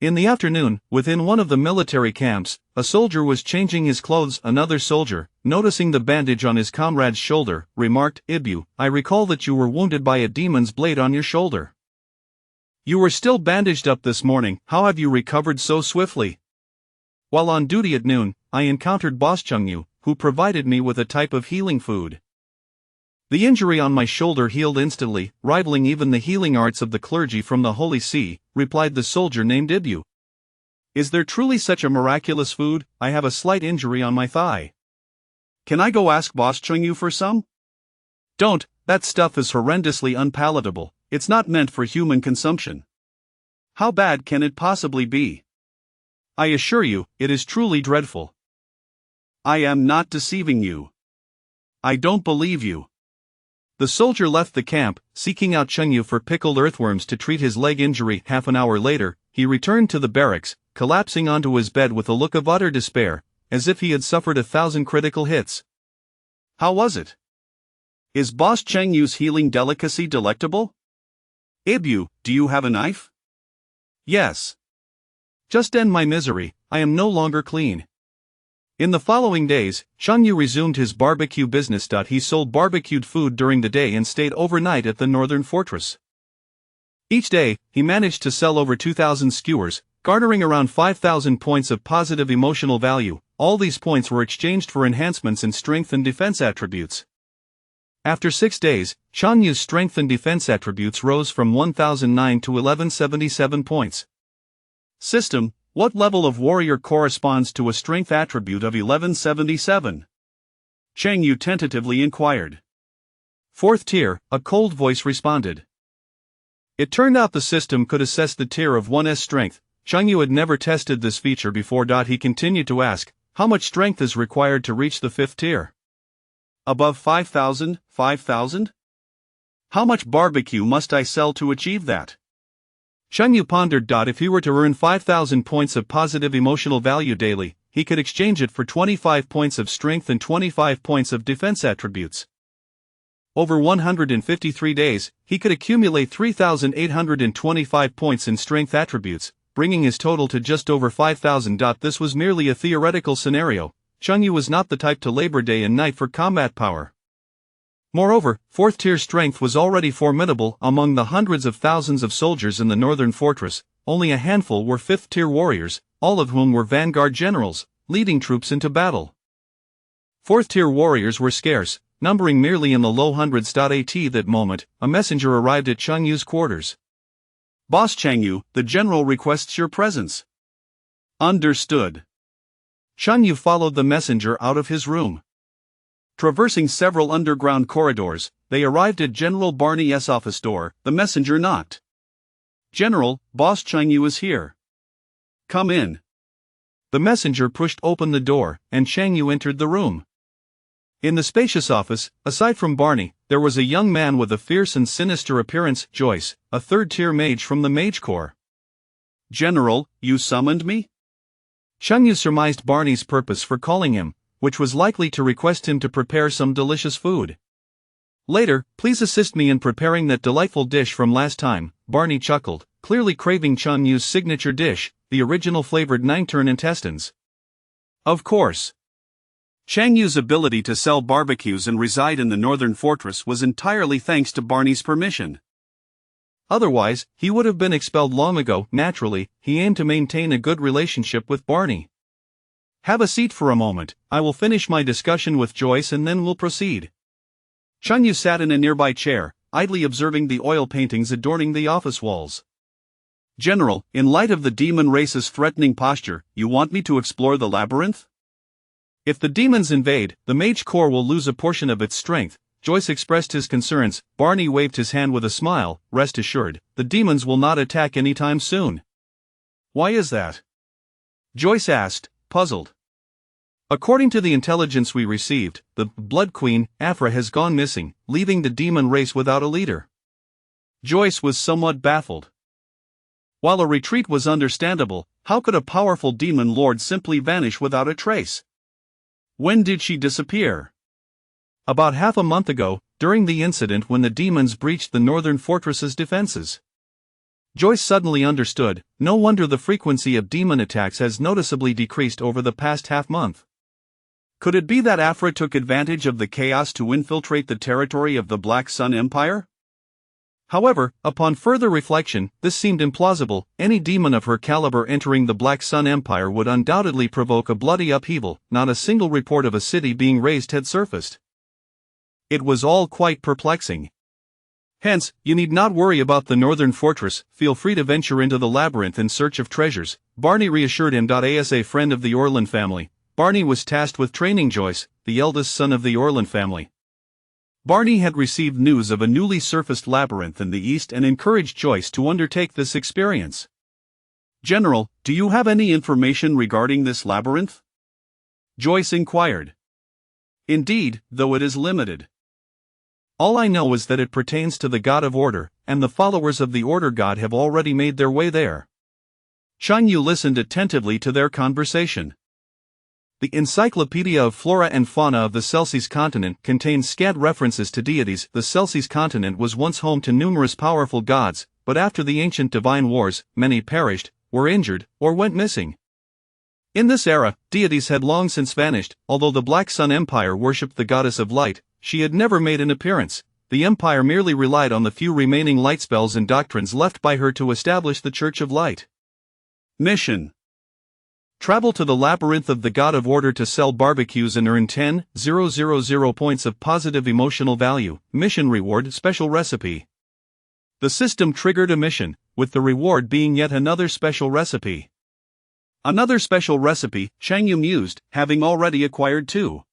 In the afternoon, within one of the military camps, a soldier was changing his clothes. Another soldier, noticing the bandage on his comrade's shoulder, remarked, "Ibu, I recall that you were wounded by a demon's blade on your shoulder. You were still bandaged up this morning. How have you recovered so swiftly?" "While on duty at noon, I encountered Boss Cheng Yu, who provided me with a type of healing food. The injury on my shoulder healed instantly, rivaling even the healing arts of the clergy from the Holy See," replied the soldier named Ibu. "Is there truly such a miraculous food? I have a slight injury on my thigh. Can I go ask Boss Cheng Yu for some?" "Don't, that stuff is horrendously unpalatable. It's not meant for human consumption." "How bad can it possibly be?" "I assure you, it is truly dreadful." "I am not deceiving you. I don't believe you." The soldier left the camp, seeking out Cheng Yu for pickled earthworms to treat his leg injury. Half an hour later, he returned to the barracks, collapsing onto his bed with a look of utter despair, as if he had suffered 1,000 critical hits. "How was it? Is Boss Cheng Yu's healing delicacy delectable? Ibu, do you have a knife?" "Yes. Just end my misery, I am no longer clean." In the following days, Cheng Yu resumed his barbecue business. He sold barbecued food during the day and stayed overnight at the northern fortress. Each day, he managed to sell over 2,000 skewers, garnering around 5,000 points of positive emotional value. All these points were exchanged for enhancements in strength and defense attributes. After 6 days, Cheng Yu's strength and defense attributes rose from 1,009 to 1,177 points. System: what level of warrior corresponds to a strength attribute of 1177? Cheng Yu tentatively inquired. 4th tier, a cold voice responded. It turned out the system could assess the tier of one's strength. Cheng Yu had never tested this feature before. He continued to ask, how much strength is required to reach the 5th tier? Above 5,000, 5,000? How much barbecue must I sell to achieve that? Cheng Yu pondered. If he were to earn 5,000 points of positive emotional value daily, he could exchange it for 25 points of strength and 25 points of defense attributes. Over 153 days, he could accumulate 3,825 points in strength attributes, bringing his total to just over 5,000. This was merely a theoretical scenario. Cheng Yu was not the type to labor day and night for combat power. Moreover, 4th tier strength was already formidable. Among the hundreds of thousands of soldiers in the northern fortress, only a handful were 5th tier warriors, all of whom were vanguard generals, leading troops into battle. 4th tier warriors were scarce, numbering merely in the low hundreds. At that moment, a messenger arrived at Cheng Yu's quarters. Boss Cheng Yu, the general requests your presence. Understood. Cheng Yu followed the messenger out of his room. Traversing several underground corridors, they arrived at General Barney's office door. The messenger knocked. General, Boss Cheng Yu is here. Come in. The messenger pushed open the door, and Cheng Yu entered the room. In the spacious office, aside from Barney, there was a young man with a fierce and sinister appearance, Joyce, a 3rd-tier mage from the Mage Corps. General, you summoned me? Cheng Yu surmised Barney's purpose for calling him, which was likely to request him to prepare some delicious food. Later, please assist me in preparing that delightful dish from last time, Barney chuckled, clearly craving Cheng Yu's signature dish, the original flavored 9-turn intestines. Of course. Cheng Yu's ability to sell barbecues and reside in the northern fortress was entirely thanks to Barney's permission. Otherwise, he would have been expelled long ago. Naturally, he aimed to maintain a good relationship with Barney. Have a seat for a moment, I will finish my discussion with Joyce and then we'll proceed. Cheng Yu sat in a nearby chair, idly observing the oil paintings adorning the office walls. General, in light of the demon race's threatening posture, you want me to explore the labyrinth? If the demons invade, the Mage Corps will lose a portion of its strength. Joyce expressed his concerns. Barney waved his hand with a smile. Rest assured, the demons will not attack anytime soon. Why is that? Joyce asked, puzzled. According to the intelligence we received, the Blood Queen, Afra, has gone missing, leaving the demon race without a leader. Joyce was somewhat baffled. While a retreat was understandable, how could a powerful demon lord simply vanish without a trace? When did she disappear? About half a month ago, during the incident when the demons breached the northern fortress's defenses. Joyce suddenly understood. No wonder the frequency of demon attacks has noticeably decreased over the past half-month. Could it be that Afra took advantage of the chaos to infiltrate the territory of the Black Sun Empire? However, upon further reflection, this seemed implausible. Any demon of her caliber entering the Black Sun Empire would undoubtedly provoke a bloody upheaval. Not a single report of a city being razed had surfaced. It was all quite perplexing. Hence, you need not worry about the northern fortress. Feel free to venture into the labyrinth in search of treasures, Barney reassured him. As a friend of the Orland family, Barney was tasked with training Joyce, the eldest son of the Orland family. Barney had received news of a newly surfaced labyrinth in the east and encouraged Joyce to undertake this experience. General, do you have any information regarding this labyrinth? Joyce inquired. Indeed, though it is limited. All I know is that it pertains to the God of Order, and the followers of the Order God have already made their way there. Cheng Yu listened attentively to their conversation. The Encyclopedia of Flora and Fauna of the Celsius continent contains scant references to deities. The Celsius continent was once home to numerous powerful gods, but after the ancient divine wars, many perished, were injured, or went missing. In this era, deities had long since vanished. Although the Black Sun Empire worshipped the goddess of light, she had never made an appearance. The empire merely relied on the few remaining light spells and doctrines left by her to establish the Church of Light. Mission: travel to the labyrinth of the God of Order to sell barbecues and earn 10,000 points of positive emotional value. Mission reward: special recipe. The system triggered a mission, with the reward being yet another special recipe. Another special recipe, Chang Yu mused, having already acquired 2.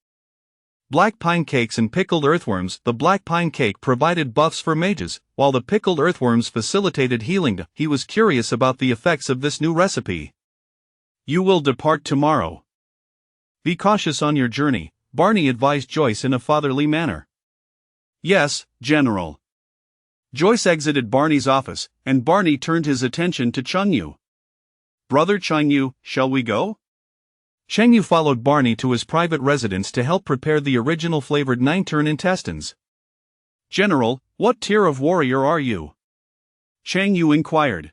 Black pine cakes and pickled earthworms. The black pine cake provided buffs for mages, while the pickled earthworms facilitated healing. He was curious about the effects of this new recipe. You will depart tomorrow. Be cautious on your journey, Barney advised Joyce in a fatherly manner. Yes, General. Joyce exited Barney's office, and Barney turned his attention to Chang Yu. Brother Chang Yu, shall we go? Chang Yu followed Barney to his private residence to help prepare the original flavored 9-turn intestines. General, what tier of warrior are you? Chang Yu inquired.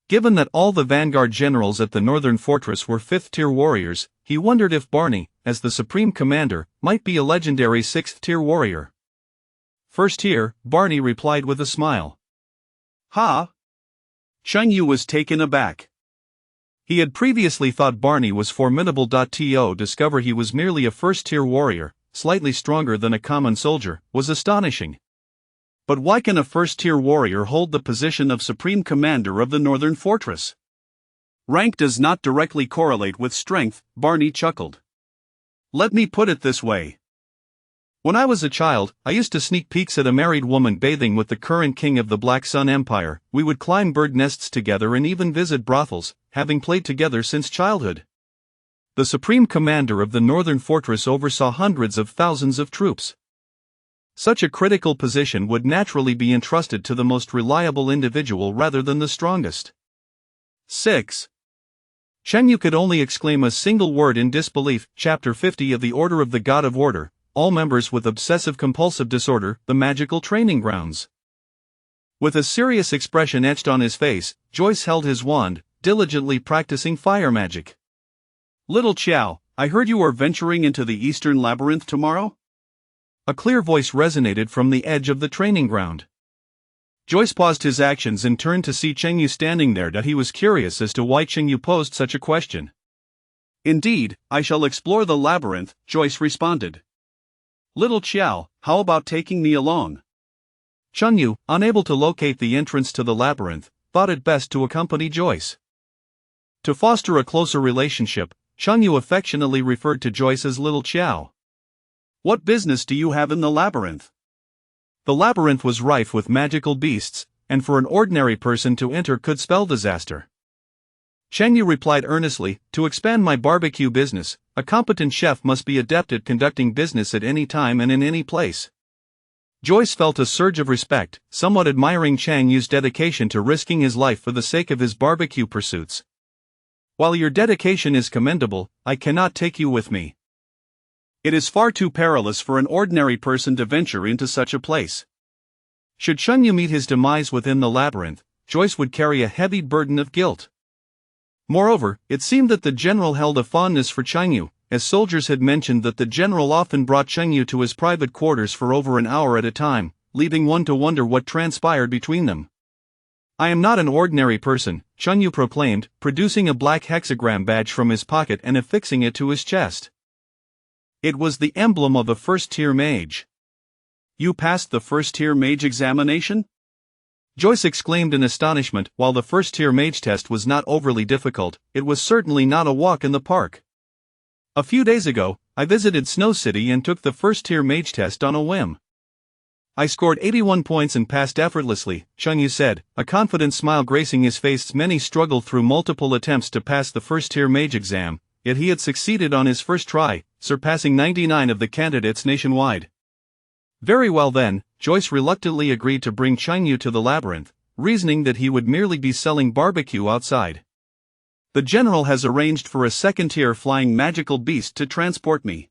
Given that all the vanguard generals at the northern fortress were 5th-tier warriors, he wondered if Barney, as the supreme commander, might be a legendary 6th-tier warrior. 1st tier, Barney replied with a smile. Ha! Chang Yu was taken aback. He had previously thought Barney was formidable. To discover he was merely a 1st-tier warrior, slightly stronger than a common soldier, was astonishing. But why can a 1st-tier warrior hold the position of supreme commander of the northern fortress? Rank does not directly correlate with strength, Barney chuckled. Let me put it this way. When I was a child, I used to sneak peeks at a married woman bathing with the current king of the Black Sun Empire. We would climb bird nests together and even visit brothels, having played together since childhood. The supreme commander of the northern fortress oversaw hundreds of thousands of troops. Such a critical position would naturally be entrusted to the most reliable individual rather than the strongest. 6. Chang Yu could only exclaim a single word in disbelief. Chapter 50 of the Order of the God of Order. All members with obsessive-compulsive disorder, the magical training grounds. With a serious expression etched on his face, Joyce held his wand, diligently practicing fire magic. Little Chow, I heard you are venturing into the Eastern Labyrinth tomorrow? A clear voice resonated from the edge of the training ground. Joyce paused his actions and turned to see Chang Yu standing there. He was curious as to why Chang Yu posed such a question. Indeed, I shall explore the labyrinth, Joyce responded. Little Chow, how about taking me along? Chang Yu, unable to locate the entrance to the labyrinth, thought it best to accompany Joyce. To foster a closer relationship, Chang Yu affectionately referred to Joyce as Little Chow. What business do you have in the labyrinth? The labyrinth was rife with magical beasts, and for an ordinary person to enter could spell disaster. Chang Yu replied earnestly, to expand my barbecue business, a competent chef must be adept at conducting business at any time and in any place. Joyce felt a surge of respect, somewhat admiring Chang Yu's dedication to risking his life for the sake of his barbecue pursuits. While your dedication is commendable, I cannot take you with me. It is far too perilous for an ordinary person to venture into such a place. Should Chang Yu meet his demise within the labyrinth, Joyce would carry a heavy burden of guilt. Moreover, it seemed that the general held a fondness for Chang Yu, as soldiers had mentioned that the general often brought Chang Yu to his private quarters for over an hour at a time, leaving one to wonder what transpired between them. I am not an ordinary person, Chang Yu proclaimed, producing a black hexagram badge from his pocket and affixing it to his chest. It was the emblem of a 1st-tier mage. You passed the 1st-tier mage examination? Joyce exclaimed in astonishment. While the 1st-tier mage test was not overly difficult, it was certainly not a walk in the park. A few days ago, I visited Snow City and took the 1st-tier mage test on a whim. I scored 81 points and passed effortlessly, Chang Yu said, a confident smile gracing his face. Many struggled through multiple attempts to pass the 1st-tier mage exam, yet he had succeeded on his first try, surpassing 99 of the candidates nationwide. Very well then, Joyce reluctantly agreed to bring Chang Yu to the labyrinth, reasoning that he would merely be selling barbecue outside. The general has arranged for a 2nd-tier flying magical beast to transport me.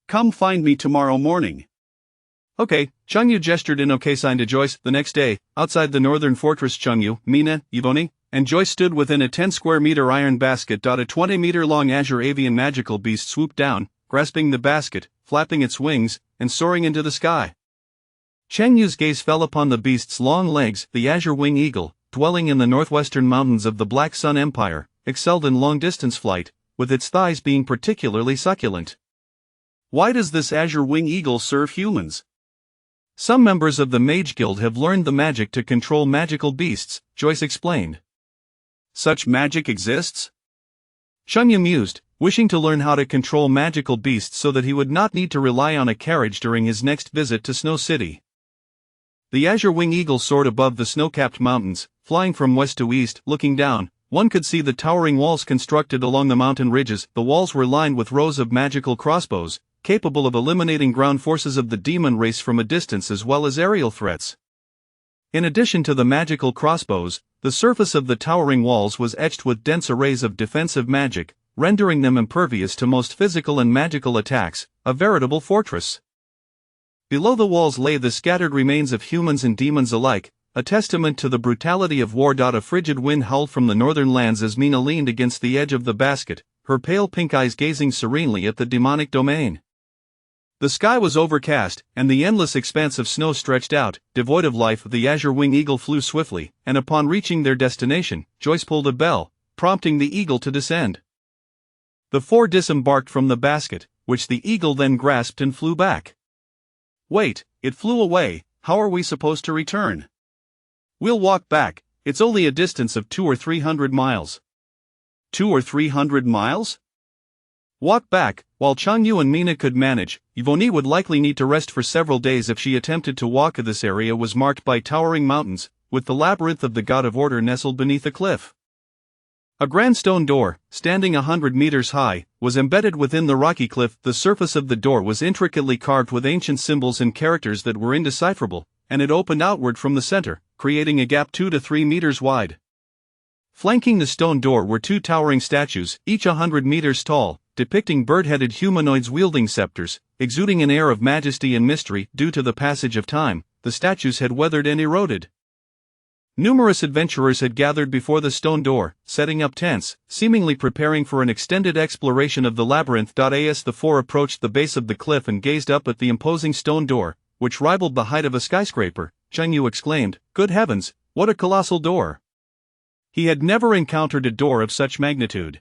Come find me tomorrow morning. Okay, Chang Yu gestured an okay sign to Joyce. The next day, outside the northern fortress, Chang Yu, Mina, Yvonne, and Joyce stood within a 10-square-meter iron basket. A 20-meter-long azure avian magical beast swooped down, grasping the basket, flapping its wings, and soaring into the sky. Cheng Yu's gaze fell upon the beast's long legs. The azure wing eagle, dwelling in the northwestern mountains of the Black Sun Empire, excelled in long-distance flight, with its thighs being particularly succulent. Why does this azure wing eagle serve humans? Some members of the Mage Guild have learned the magic to control magical beasts, Joyce explained. Such magic exists? Cheng Yu mused, wishing to learn how to control magical beasts so that he would not need to rely on a carriage during his next visit to Snow City. The azure wing eagle soared above the snow-capped mountains, flying from west to east. Looking down, one could see the towering walls constructed along the mountain ridges. The walls were lined with rows of magical crossbows, capable of eliminating ground forces of the demon race from a distance as well as aerial threats. In addition to the magical crossbows, the surface of the towering walls was etched with dense arrays of defensive magic, rendering them impervious to most physical and magical attacks, a veritable fortress. Below the walls lay the scattered remains of humans and demons alike, a testament to the brutality of war. A frigid wind howled from the northern lands as Mina leaned against the edge of the basket, her pale pink eyes gazing serenely at the demonic domain. The sky was overcast, and the endless expanse of snow stretched out, devoid of life. The azure wing eagle flew swiftly, and upon reaching their destination, Joyce pulled a bell, prompting the eagle to descend. The four disembarked from the basket, which the eagle then grasped and flew back. Wait, it flew away. How are we supposed to return? We'll walk back. It's only a distance of 200 or 300 miles. 200 or 300 miles? Walk back. While Cheng Yu and Mina could manage, Yvonne would likely need to rest for several days if she attempted to walk. This area was marked by towering mountains, with the labyrinth of the God of Order nestled beneath a cliff. A grand stone door, standing 100 meters high, was embedded within the rocky cliff. The surface of the door was intricately carved with ancient symbols and characters that were indecipherable, and it opened outward from the center, creating a gap 2 to 3 meters wide. Flanking the stone door were two towering statues, each 100 meters tall, depicting bird-headed humanoids wielding scepters, exuding an air of majesty and mystery. Due to the passage of time, the statues had weathered and eroded. Numerous adventurers had gathered before the stone door, setting up tents, seemingly preparing for an extended exploration of the labyrinth. As the four approached the base of the cliff and gazed up at the imposing stone door, which rivaled the height of a skyscraper, Cheng Yu exclaimed, "Good heavens, what a colossal door!" He had never encountered a door of such magnitude.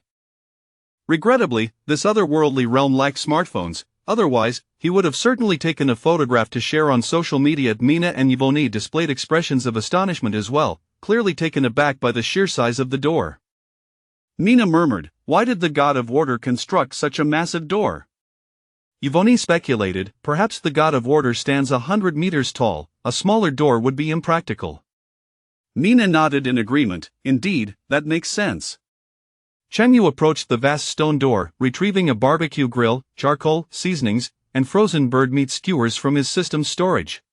Regrettably, this otherworldly realm lacked smartphones, otherwise, he would have certainly taken a photograph to share on social media. Mina and Yvonne displayed expressions of astonishment as well, clearly taken aback by the sheer size of the door. Mina murmured, "Why did the God of Order construct such a massive door?" Yvonne speculated, "Perhaps the God of Order stands 100 meters tall, a smaller door would be impractical." Mina nodded in agreement. "Indeed, that makes sense." Cheng Yu approached the vast stone door, retrieving a barbecue grill, charcoal, seasonings, and frozen bird meat skewers from his system's storage.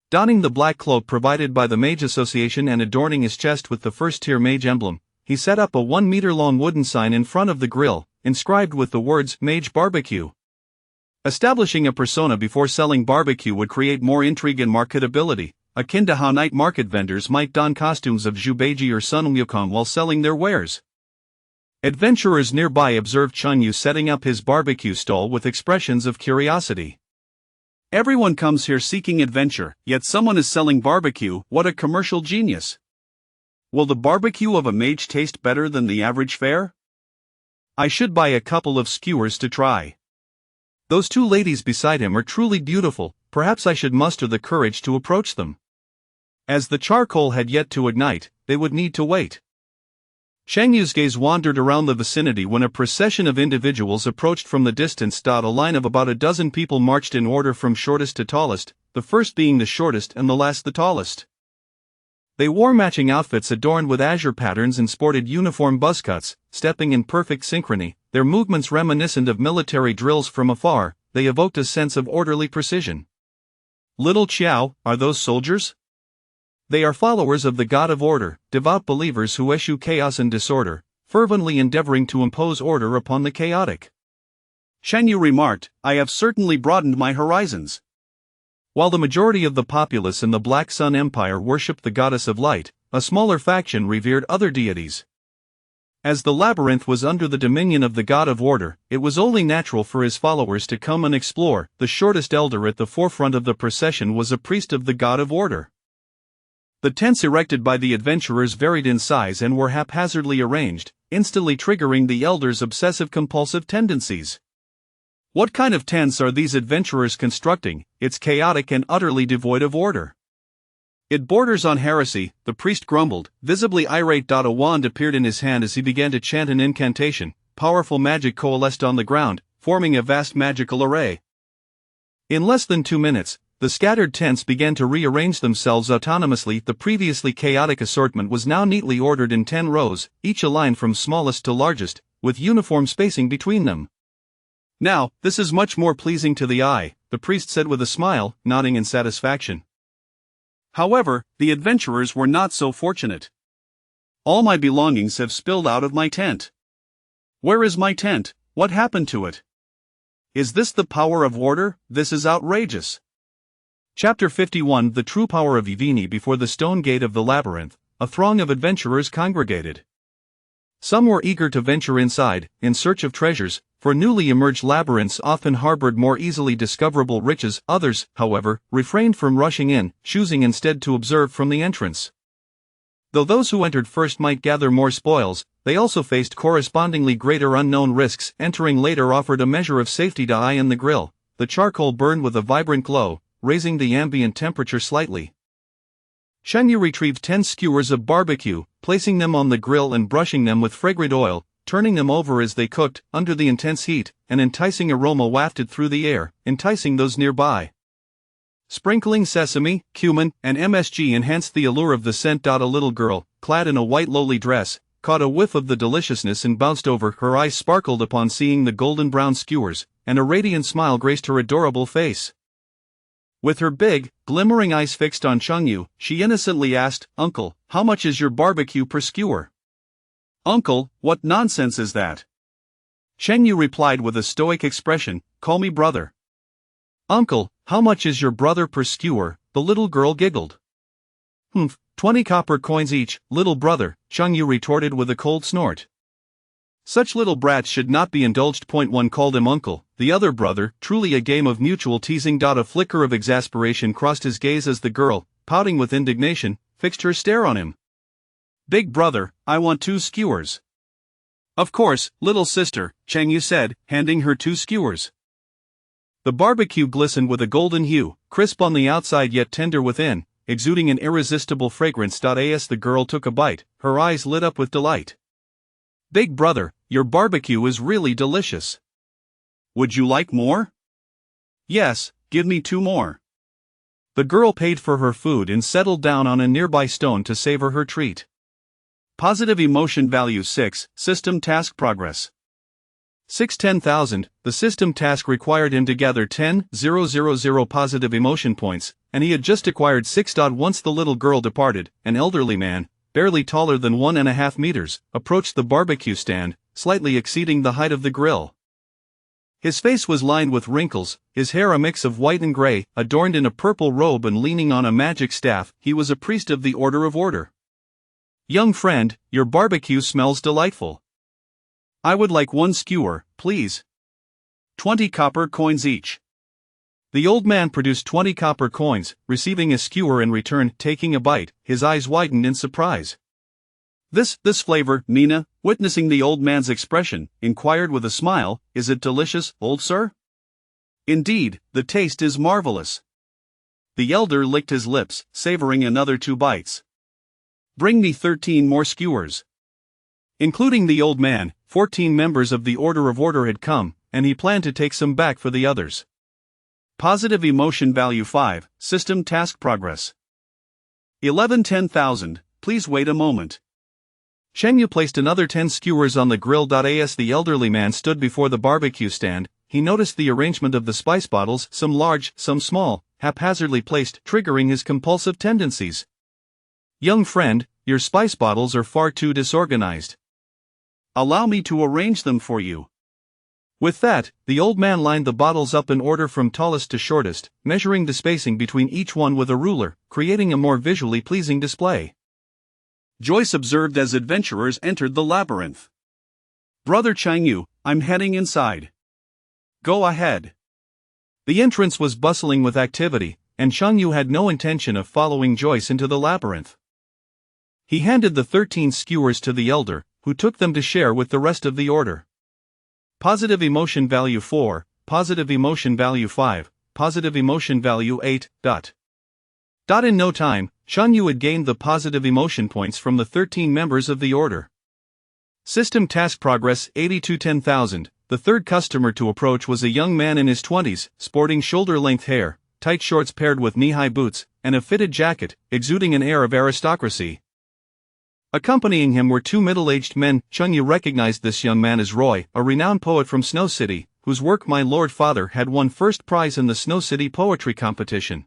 Donning the black cloak provided by the Mage Association and adorning his chest with the first-tier mage emblem, he set up a 1-meter-long wooden sign in front of the grill, inscribed with the words "Mage Barbecue." Establishing a persona before selling barbecue would create more intrigue and marketability, akin to how night market vendors might don costumes of Zhubeiji or Sun Wukong while selling their wares. Adventurers nearby observed Cheng Yu setting up his barbecue stall with expressions of curiosity. Everyone comes here seeking adventure, yet someone is selling barbecue. What a commercial genius! Will the barbecue of a mage taste better than the average fare? I should buy a couple of skewers to try. Those two ladies beside him are truly beautiful, perhaps I should muster the courage to approach them. As the charcoal had yet to ignite, they would need to wait. Cheng Yu's gaze wandered around the vicinity when a procession of individuals approached from the distance. A line of about a dozen people marched in order from shortest to tallest, the first being the shortest and the last the tallest. They wore matching outfits adorned with azure patterns and sported uniform buzzcuts, stepping in perfect synchrony, their movements reminiscent of military drills. From afar, they evoked a sense of orderly precision. Little Qiao, are those soldiers? They are followers of the God of Order, devout believers who eschew chaos and disorder, fervently endeavoring to impose order upon the chaotic. Cheng Yu remarked, "I have certainly broadened my horizons." While the majority of the populace in the Black Sun Empire worshipped the goddess of light, a smaller faction revered other deities. As the labyrinth was under the dominion of the god of order, it was only natural for his followers to come and explore. The shortest elder at the forefront of the procession was a priest of the god of order. The tents erected by the adventurers varied in size and were haphazardly arranged, instantly triggering the elder's obsessive-compulsive tendencies. What kind of tents are these adventurers constructing? It's chaotic and utterly devoid of order. It borders on heresy, the priest grumbled, visibly irate. A wand appeared in his hand as he began to chant an incantation. Powerful magic coalesced on the ground, forming a vast magical array. In less than 2 minutes, the scattered tents began to rearrange themselves autonomously. The previously chaotic assortment was now neatly ordered in 10 rows, each aligned from smallest to largest, with uniform spacing between them. Now, this is much more pleasing to the eye, the priest said with a smile, nodding in satisfaction. However, the adventurers were not so fortunate. All my belongings have spilled out of my tent. Where is my tent? What happened to it? Is this the power of order? This is outrageous. Chapter 51 The True Power of Ivini. Before the stone gate of the labyrinth, a throng of adventurers congregated. Some were eager to venture inside, in search of treasures, for newly emerged labyrinths often harbored more easily discoverable riches. Others, however, refrained from rushing in, choosing instead to observe from the entrance. Though those who entered first might gather more spoils, they also faced correspondingly greater unknown risks. Entering later offered a measure of safety. Eye in the grill, the charcoal burned with a vibrant glow, raising the ambient temperature slightly. Shenyu retrieved 10 skewers of barbecue, placing them on the grill and brushing them with fragrant oil, turning them over as they cooked. Under the intense heat, an enticing aroma wafted through the air, enticing those nearby. Sprinkling sesame, cumin, and MSG enhanced the allure of the scent. A little girl, clad in a white lowly dress, caught a whiff of the deliciousness and bounced over. Her eyes sparkled upon seeing the golden brown skewers, and a radiant smile graced her adorable face. With her big, glimmering eyes fixed on Chengyu, she innocently asked, "Uncle, how much is your barbecue per skewer?" "Uncle, what nonsense is that?" Chengyu replied with a stoic expression, "Call me brother." "Uncle, how much is your brother per skewer?" the little girl giggled. 20 copper coins each, little brother," Chengyu retorted with a cold snort. Such little brats should not be indulged. One called him uncle, the other brother, truly a game of mutual teasing. A flicker of exasperation crossed his gaze as the girl, pouting with indignation, fixed her stare on him. "Big brother, I want 2 skewers." "Of course, little sister," Chengyu said, handing her 2 skewers. The barbecue glistened with a golden hue, crisp on the outside yet tender within, exuding an irresistible fragrance. As the girl took a bite, her eyes lit up with delight. "Big brother, your barbecue is really delicious. Would you like more?" "Yes, give me 2 more." The girl paid for her food and settled down on a nearby stone to savor her treat. Positive emotion value 6, system task progress. 610,000, the system task required him to gather 10,000 positive emotion points, and he had just acquired 6. Once the little girl departed, an elderly man, barely taller than 1.5 meters, approached the barbecue stand, slightly exceeding the height of the grill. His face was lined with wrinkles, his hair a mix of white and gray, adorned in a purple robe and leaning on a magic staff. He was a priest of the Order of Order. "Young friend, your barbecue smells delightful. I would like 1 skewer, please. 20 copper coins each." The old man produced 20 copper coins, receiving a skewer in return. Taking a bite, his eyes widened in surprise. This flavor," Nina, witnessing the old man's expression, inquired with a smile, "is it delicious, old sir?" "Indeed, the taste is marvelous." The elder licked his lips, savoring another 2 bites. "Bring me 13 more skewers." Including the old man, 14 members of the Order of Order had come, and he planned to take some back for the others. Positive emotion value 5, system task progress. 1110,000, please wait a moment. Chengyu placed another 10 skewers on the grill. As the elderly man stood before the barbecue stand, he noticed the arrangement of the spice bottles, some large, some small, haphazardly placed, triggering his compulsive tendencies. "Young friend, your spice bottles are far too disorganized. Allow me to arrange them for you." With that, the old man lined the bottles up in order from tallest to shortest, measuring the spacing between each one with a ruler, creating a more visually pleasing display. Joyce observed as adventurers entered the labyrinth. Brother Changyu, I'm heading inside. Go ahead. The entrance was bustling with activity, and Changyu had no intention of following Joyce into the labyrinth. He handed the 13 skewers to the elder, who took them to share with the rest of the order. Positive emotion value 4, positive emotion value 5, positive emotion value 8. In no time, Changyu had gained the positive emotion points from the 13 members of the order. System task progress 80-10,000. The third customer to approach was a young man in his 20s, sporting shoulder-length hair, tight shorts paired with knee-high boots, and a fitted jacket, exuding an air of aristocracy. Accompanying him were two middle-aged men. Changyu recognized this young man as Roy, a renowned poet from Snow City, whose work my lord father had won first prize in the Snow City poetry competition.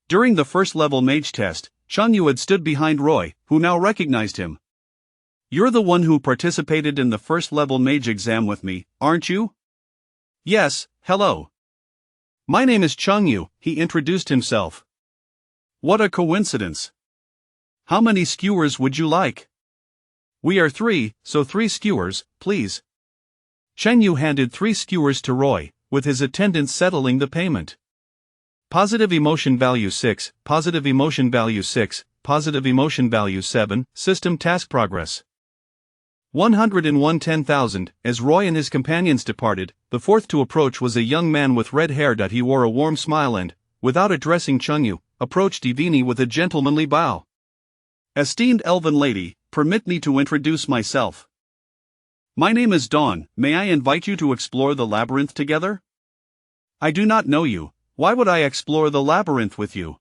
During the first-level mage test, Changyu had stood behind Roy, who now recognized him. You're the one who participated in the first-level mage exam with me, aren't you? Yes, hello. My name is Changyu, he introduced himself. What a coincidence. How many skewers would you like? We are 3, so 3 skewers, please. Changyu handed 3 skewers to Roy, with his attendant settling the payment. Positive emotion value 6, positive emotion value 6, positive emotion value 7, system task progress 101-10,000. As Roy and his companions departed, the fourth to approach was a young man with red hair. He wore a warm smile and, without addressing Changyu, approached Ivini with a gentlemanly bow. Esteemed elven lady, permit me to introduce myself. My name is Dawn. May I invite you to explore the labyrinth together? I do not know you. Why would I explore the labyrinth with you?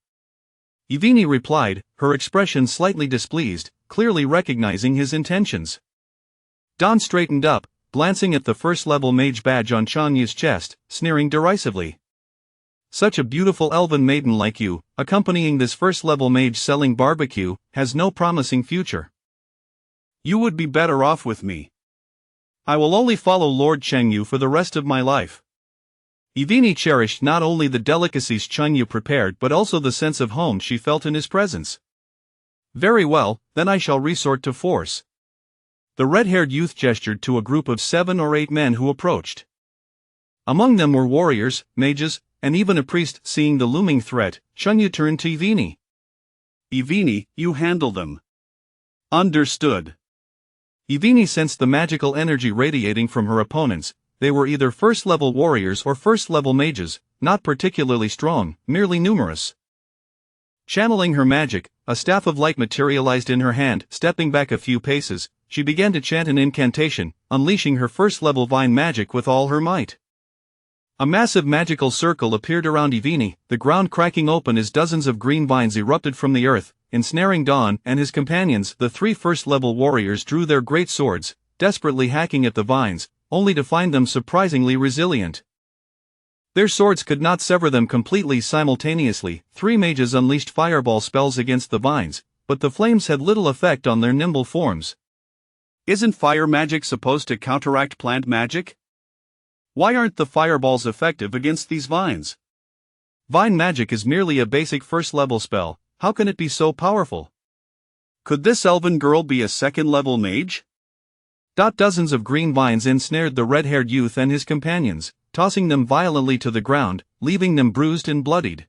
Ivini replied, her expression slightly displeased, clearly recognizing his intentions. Dawn straightened up, glancing at the first-level mage badge on Changyu's chest, sneering derisively. Such a beautiful elven maiden like you, accompanying this first-level mage selling barbecue, has no promising future. You would be better off with me. I will only follow Lord Changyu for the rest of my life. Ivini cherished not only the delicacies Changyu prepared but also the sense of home she felt in his presence. Very well, then I shall resort to force. The red-haired youth gestured to a group of 7 or 8 men who approached. Among them were warriors, mages, and even a priest. Seeing the looming threat, Changyu turned to Ivini. Ivini, you handle them. Understood. Ivini sensed the magical energy radiating from her opponents. They were either first-level warriors or first-level mages, not particularly strong, merely numerous. Channeling her magic, a staff of light materialized in her hand. Stepping back a few paces, she began to chant an incantation, unleashing her first-level vine magic with all her might. A massive magical circle appeared around Ivini, the ground cracking open as dozens of green vines erupted from the earth, ensnaring Dawn and his companions. The 3 first-level warriors drew their great swords, desperately hacking at the vines, only to find them surprisingly resilient. Their swords could not sever them completely simultaneously. 3 mages unleashed fireball spells against the vines, but the flames had little effect on their nimble forms. Isn't fire magic supposed to counteract plant magic? Why aren't the fireballs effective against these vines? Vine magic is merely a basic first-level spell, how can it be so powerful? Could this elven girl be a second-level mage? Dozens of green vines ensnared the red-haired youth and his companions, tossing them violently to the ground, leaving them bruised and bloodied.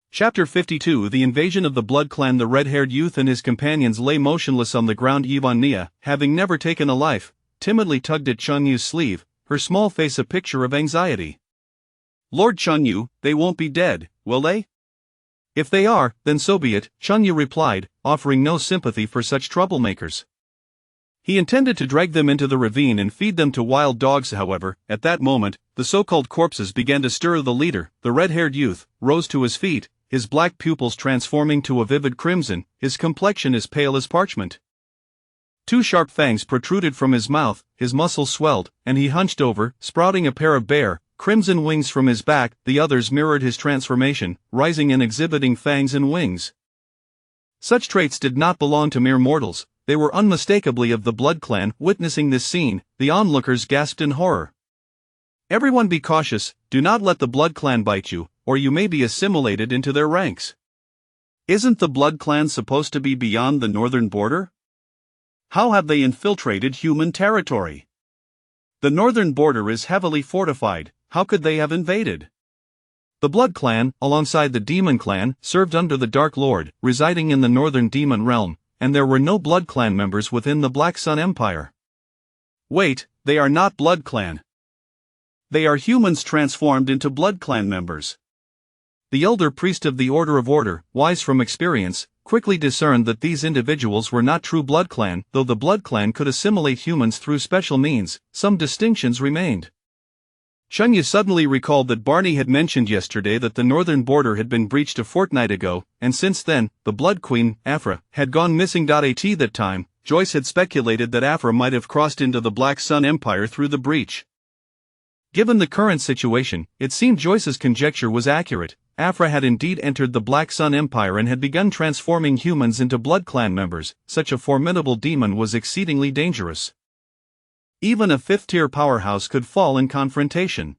Chapter 52 The Invasion of the Blood Clan. The red-haired youth and his companions lay motionless on the ground. Ivania, having never taken a life, timidly tugged at Changyu's sleeve, her small face a picture of anxiety. Lord Changyu, they won't be dead, will they? If they are, then so be it, Changyu replied, offering no sympathy for such troublemakers. He intended to drag them into the ravine and feed them to wild dogs. However, at that moment, the so-called corpses began to stir. The leader, the red-haired youth, rose to his feet, his black pupils transforming to a vivid crimson, his complexion as pale as parchment. 2 sharp fangs protruded from his mouth, his muscles swelled, and he hunched over, sprouting a pair of bare, crimson wings from his back. The others mirrored his transformation, rising and exhibiting fangs and wings. Such traits did not belong to mere mortals, they were unmistakably of the Blood Clan. Witnessing this scene, the onlookers gasped in horror. Everyone be cautious, do not let the Blood Clan bite you, or you may be assimilated into their ranks. Isn't the Blood Clan supposed to be beyond the northern border? How have they infiltrated human territory? The northern border is heavily fortified, how could they have invaded? The Blood Clan, alongside the Demon Clan, served under the Dark Lord, residing in the northern Demon Realm, and there were no Blood Clan members within the Black Sun Empire. Wait, they are not Blood Clan. They are humans transformed into Blood Clan members. The elder priest of the Order of Order, wise from experience, quickly discerned that these individuals were not true Blood Clan. Though the Blood Clan could assimilate humans through special means, some distinctions remained. Chengyu suddenly recalled that Barney had mentioned yesterday that the northern border had been breached a fortnight ago, and since then, the Blood Queen, Afra, had gone missing. At that time, Joyce had speculated that Afra might have crossed into the Black Sun Empire through the breach. Given the current situation, it seemed Joyce's conjecture was accurate. Afra had indeed entered the Black Sun Empire and had begun transforming humans into Blood Clan members. Such a formidable demon was exceedingly dangerous. Even a fifth-tier powerhouse could fall in confrontation.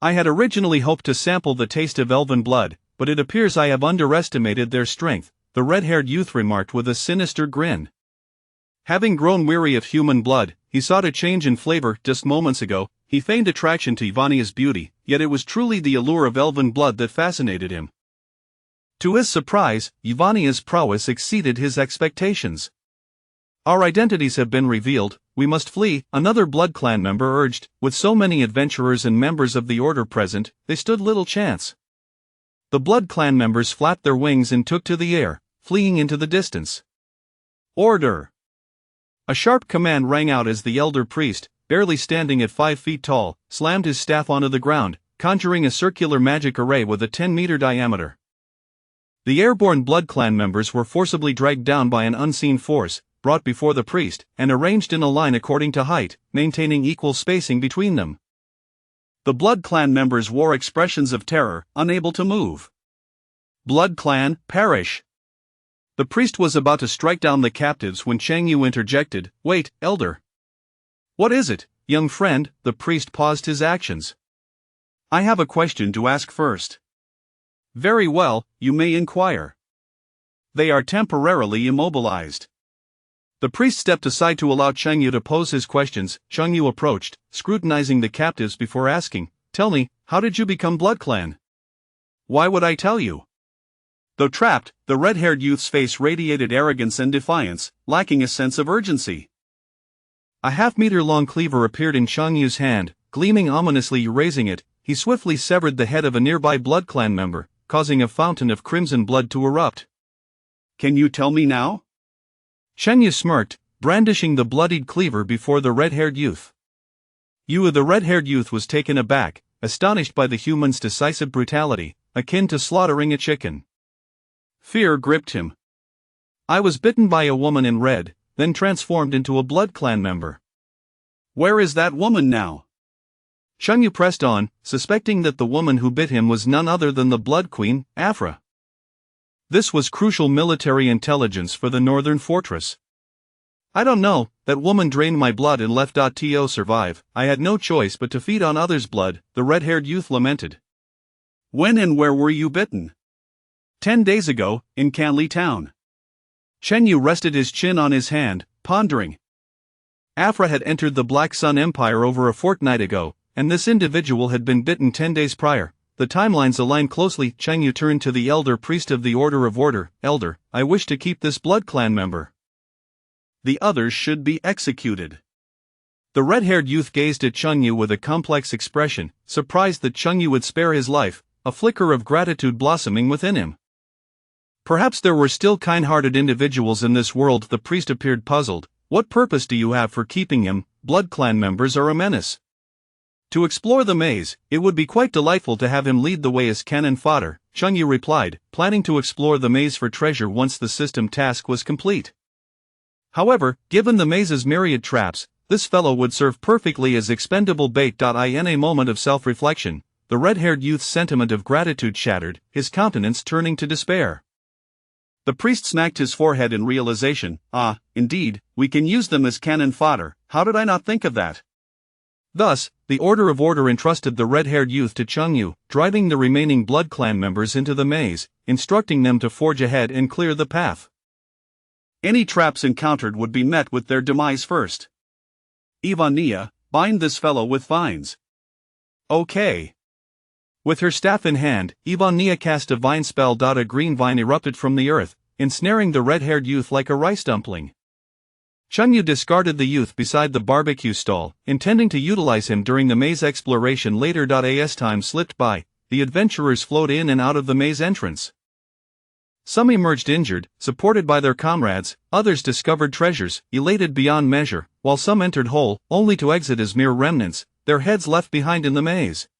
I had originally hoped to sample the taste of elven blood, but it appears I have underestimated their strength, the red-haired youth remarked with a sinister grin. Having grown weary of human blood, he sought a change in flavor. Just moments ago, he feigned attraction to Ivania's beauty, yet it was truly the allure of elven blood that fascinated him. To his surprise, Ivania's prowess exceeded his expectations. "Our identities have been revealed, we must flee," another Blood Clan member urged. With so many adventurers and members of the Order present, they stood little chance. The Blood Clan members flapped their wings and took to the air, fleeing into the distance. "Order!" A sharp command rang out as the elder priest, barely standing at 5 feet tall, slammed his staff onto the ground, conjuring a circular magic array with a 10-meter diameter. The airborne Blood Clan members were forcibly dragged down by an unseen force, brought before the priest, and arranged in a line according to height, maintaining equal spacing between them. The Blood Clan members wore expressions of terror, unable to move. "Blood Clan, perish!" The priest was about to strike down the captives when Chengyu interjected. "Wait, elder." "What is it, young friend?" The priest paused his actions. "I have a question to ask first." "Very well, you may inquire." "They are temporarily immobilized." The priest stepped aside to allow Chengyu to pose his questions. Chengyu approached, scrutinizing the captives before asking, "Tell me, how did you become Blood Clan?" "Why would I tell you?" Though trapped, the red-haired youth's face radiated arrogance and defiance, lacking a sense of urgency. A half-meter-long cleaver appeared in Changyu's hand, gleaming ominously. Raising it, he swiftly severed the head of a nearby Blood Clan member, causing a fountain of crimson blood to erupt. "Can you tell me now?" Chengyu smirked, brandishing the bloodied cleaver before the red-haired youth. The red-haired youth was taken aback, astonished by the human's decisive brutality, akin to slaughtering a chicken. Fear gripped him. "I was bitten by a woman in red, then transformed into a Blood Clan member." "Where is that woman now?" Chengyu pressed on, suspecting that the woman who bit him was none other than the Blood Queen, Afra. This was crucial military intelligence for the northern fortress. "I don't know, that woman drained my blood and left to survive. I had no choice but to feed on others' blood," the red-haired youth lamented. "When and where were you bitten?" 10 days ago, in Canli town." Chengyu rested his chin on his hand, pondering. Afra had entered the Black Sun Empire over a fortnight ago, and this individual had been bitten 10 days prior. The timelines aligned closely. Chengyu turned to the elder priest of the Order of Order. "Elder, I wish to keep this Blood Clan member. The others should be executed." The red-haired youth gazed at Chengyu with a complex expression, surprised that Chengyu would spare his life, a flicker of gratitude blossoming within him. Perhaps there were still kind-hearted individuals in this world. The priest appeared puzzled. "What purpose do you have for keeping him? Blood Clan members are a menace." "To explore the maze, it would be quite delightful to have him lead the way as cannon fodder," Chengyu replied, planning to explore the maze for treasure once the system task was complete. However, given the maze's myriad traps, this fellow would serve perfectly as expendable bait. In a moment of self-reflection, the red-haired youth's sentiment of gratitude shattered, his countenance turning to despair. The priest smacked his forehead in realization. "Ah, indeed, we can use them as cannon fodder. How did I not think of that?" Thus, the Order of Order entrusted the red-haired youth to Chengyu, driving the remaining Blood Clan members into the maze, instructing them to forge ahead and clear the path. Any traps encountered would be met with their demise first. Ivania, bind this fellow with vines. Okay. With her staff in hand, Ivania cast a vine spell. A green vine erupted from the earth, ensnaring the red-haired youth like a rice dumpling. Chengyu discarded the youth beside the barbecue stall, intending to utilize him during the maze exploration later. As time slipped by, the adventurers flowed in and out of the maze entrance. Some emerged injured, supported by their comrades, others discovered treasures, elated beyond measure, while some entered whole, only to exit as mere remnants, their heads left behind in the maze.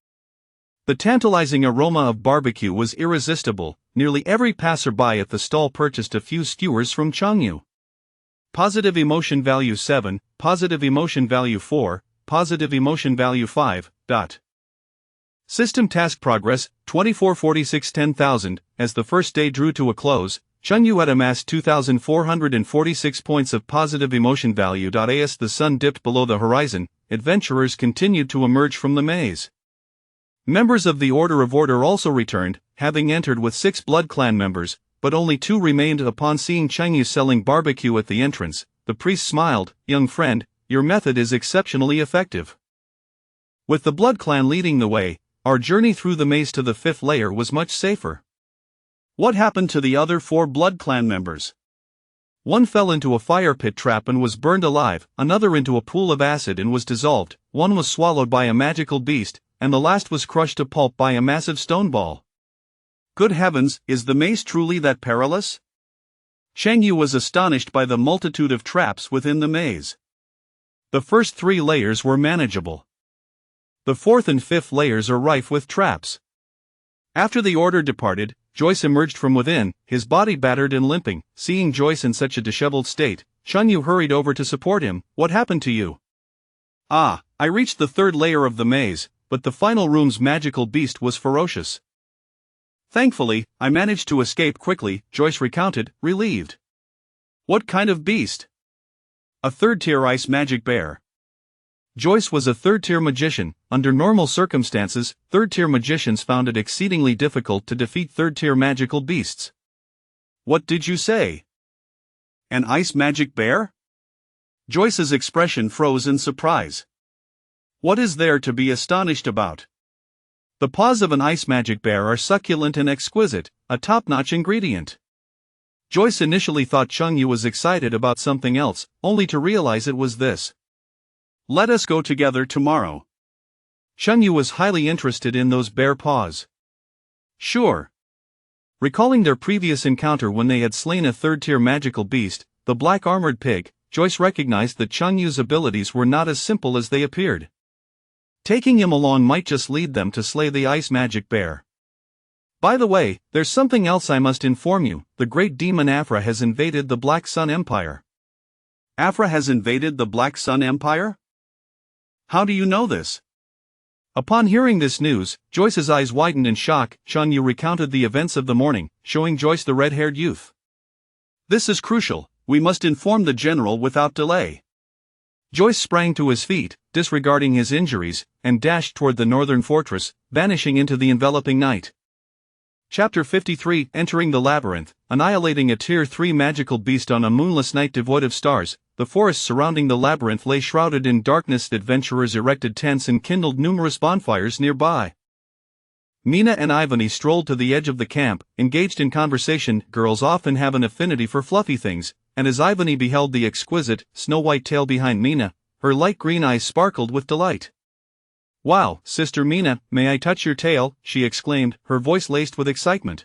The tantalizing aroma of barbecue was irresistible. Nearly every passerby at the stall purchased a few skewers from Chengyu. Positive emotion value 7, positive emotion value 4, positive emotion value 5. System task progress 2446 10,000. As the first day drew to a close, Chengyu had amassed 2,446 points of positive emotion value. As the sun dipped below the horizon, adventurers continued to emerge from the maze. Members of the Order of Order also returned, having entered with 6 Blood Clan members, but only 2 remained. Upon seeing Chengyu selling barbecue at the entrance, the priest smiled. "Young friend, your method is exceptionally effective." With the Blood Clan leading the way, our journey through the maze to the 5th layer was much safer. What happened to the other 4 Blood Clan members? One fell into a fire pit trap and was burned alive, another into a pool of acid and was dissolved, one was swallowed by a magical beast, and the last was crushed to pulp by a massive stone ball. Good heavens, is the maze truly that perilous? Chengyu was astonished by the multitude of traps within the maze. The first 3 layers were manageable. The 4th and 5th layers are rife with traps. After the order departed, Joyce emerged from within, his body battered and limping. Seeing Joyce in such a disheveled state, Chengyu hurried over to support him. "What happened to you?" "I reached the 3rd layer of the maze, but the final room's magical beast was ferocious. Thankfully, I managed to escape quickly," Joyce recounted, relieved. "What kind of beast?" "A 3rd-tier ice magic bear." Joyce was a 3rd-tier magician. Under normal circumstances, 3rd-tier magicians found it exceedingly difficult to defeat 3rd-tier magical beasts. "What did you say? An ice magic bear?" Joyce's expression froze in surprise. "What is there to be astonished about? The paws of an ice magic bear are succulent and exquisite, a top-notch ingredient." Joyce initially thought Chengyu was excited about something else, only to realize it was this. "Let us go together tomorrow." Chengyu was highly interested in those bear paws. "Sure." Recalling their previous encounter when they had slain a 3rd-tier magical beast, the black armored pig, Joyce recognized that Chengyu's abilities were not as simple as they appeared. Taking him along might just lead them to slay the ice magic bear. "By the way, there's something else I must inform you. The great demon Afra has invaded the Black Sun Empire." "Afra has invaded the Black Sun Empire? How do you know this?" Upon hearing this news, Joyce's eyes widened in shock. Chengyu recounted the events of the morning, showing Joyce the red-haired youth. "This is crucial. We must inform the general without delay." Joyce sprang to his feet, disregarding his injuries, and dashed toward the northern fortress, vanishing into the enveloping night. Chapter 53 Entering the Labyrinth. Annihilating a Tier 3 magical beast on a moonless night devoid of stars, the forest surrounding the labyrinth lay shrouded in darkness. Adventurers erected tents and kindled numerous bonfires nearby. Mina and Ivany strolled to the edge of the camp, engaged in conversation. Girls often have an affinity for fluffy things, and as Ivany beheld the exquisite, snow-white tail behind Mina, her light green eyes sparkled with delight. "Wow, Sister Mina, may I touch your tail?" she exclaimed, her voice laced with excitement.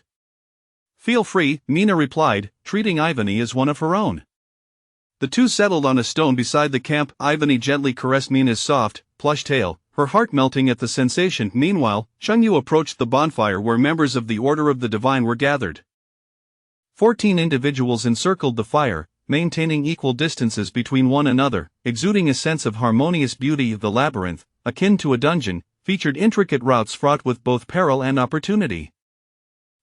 "Feel free," Mina replied, treating Ivany as one of her own. The two settled on a stone beside the camp. Ivany gently caressed Mina's soft, plush tail, her heart melting at the sensation. Meanwhile, Chengyu approached the bonfire where members of the Order of the Divine were gathered. 14 individuals encircled the fire, maintaining equal distances between one another, exuding a sense of harmonious beauty. The labyrinth, akin to a dungeon, featured intricate routes fraught with both peril and opportunity.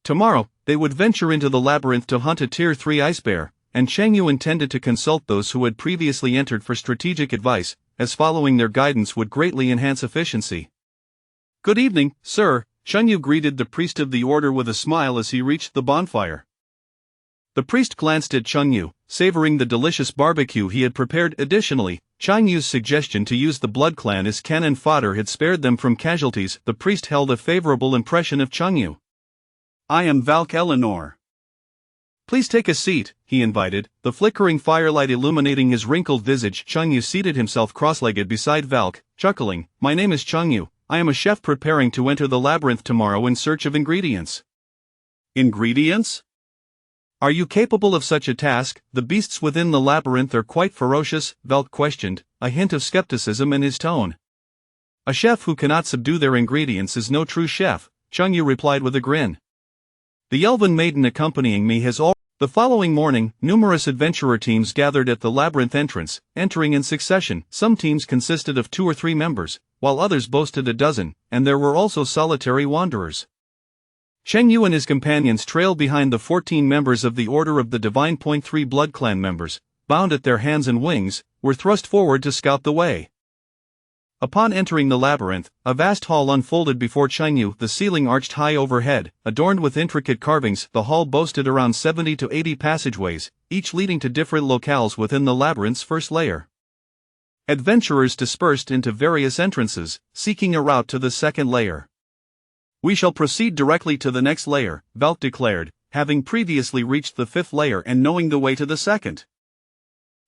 Tomorrow, they would venture into the labyrinth to hunt a Tier 3 ice bear, and Chengyu intended to consult those who had previously entered for strategic advice. as following their guidance would greatly enhance efficiency. Good evening, sir, Chunyu greeted the priest of the order with a smile as he reached the bonfire. The priest glanced at Chunyu, savoring the delicious barbecue he had prepared. Additionally, Chunyu's suggestion to use the Blood Clan as cannon fodder had spared them from casualties. The priest held a favorable impression of Chunyu. I am Valk Eleanor. Please take a seat, he invited, the flickering firelight illuminating his wrinkled visage. Chunyu seated himself cross-legged beside Valk, chuckling. My name is Chunyu. I am a chef preparing to enter the labyrinth tomorrow in search of ingredients. Ingredients? Are you capable of such a task? The beasts within the labyrinth are quite ferocious, Valk questioned, a hint of skepticism in his tone. A chef who cannot subdue their ingredients is no true chef, Chunyu replied with a grin. The elven maiden accompanying me has all. The following morning, numerous adventurer teams gathered at the labyrinth entrance, entering in succession. Some teams consisted of 2 or 3 members, while others boasted a dozen, and there were also solitary wanderers. Cheng Yu and his companions trailed behind the 14 members of the Order of the Divine. 3 Blood Clan members, bound at their hands and wings, were thrust forward to scout the way. Upon entering the labyrinth, a vast hall unfolded before Cheng Yu. The ceiling arched high overhead, adorned with intricate carvings. The hall boasted around 70 to 80 passageways, each leading to different locales within the labyrinth's first layer. Adventurers dispersed into various entrances, seeking a route to the second layer. We shall proceed directly to the next layer, Valk declared, having previously reached the 5th layer and knowing the way to the second.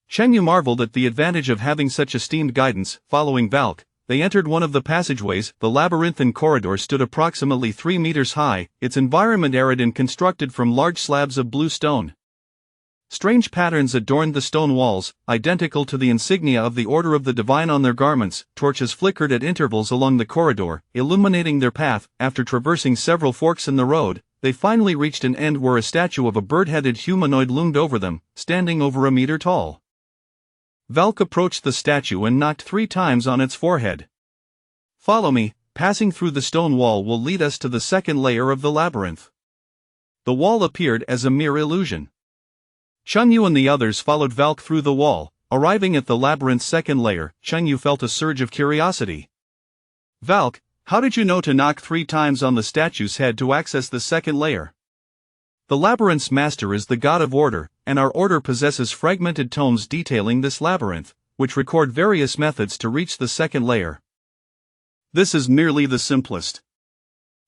Cheng Yu marveled at the advantage of having such esteemed guidance. Following Valk, they entered one of the passageways. The labyrinthine corridor stood approximately 3 meters high, its environment arid and constructed from large slabs of blue stone. Strange patterns adorned the stone walls, identical to the insignia of the Order of the Divine on their garments. Torches flickered at intervals along the corridor, illuminating their path. After traversing several forks in the road, they finally reached an end where a statue of a bird-headed humanoid loomed over them, standing over a meter tall. Valk approached the statue and knocked 3 times on its forehead. Follow me, passing through the stone wall will lead us to the second layer of the labyrinth. The wall appeared as a mere illusion. Cheng Yu and the others followed Valk through the wall. Arriving at the labyrinth's second layer, Cheng Yu felt a surge of curiosity. Valk, how did you know to knock 3 times on the statue's head to access the second layer? The labyrinth's master is the god of order, and our order possesses fragmented tomes detailing this labyrinth, which record various methods to reach the second layer. This is merely the simplest.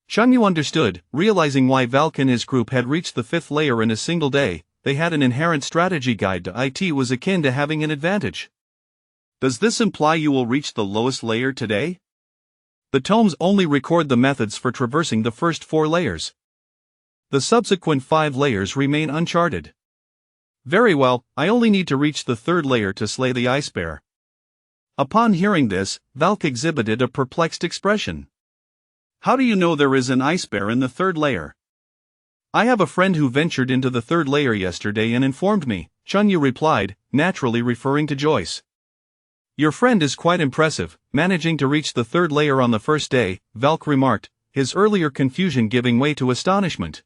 Cheng Yu understood, realizing why Valk and his group had reached the 5th layer in a single day. They had an inherent strategy guide to it was akin to having an advantage. Does this imply you will reach the lowest layer today? The tomes only record the methods for traversing the first 4 layers. The subsequent 5 layers remain uncharted. Very well, I only need to reach the 3rd layer to slay the ice bear. Upon hearing this, Valk exhibited a perplexed expression. How do you know there is an ice bear in the 3rd layer? I have a friend who ventured into the 3rd layer yesterday and informed me, Cheng Yu replied, naturally referring to Joyce. Your friend is quite impressive, managing to reach the 3rd layer on the first day, Valk remarked, his earlier confusion giving way to astonishment.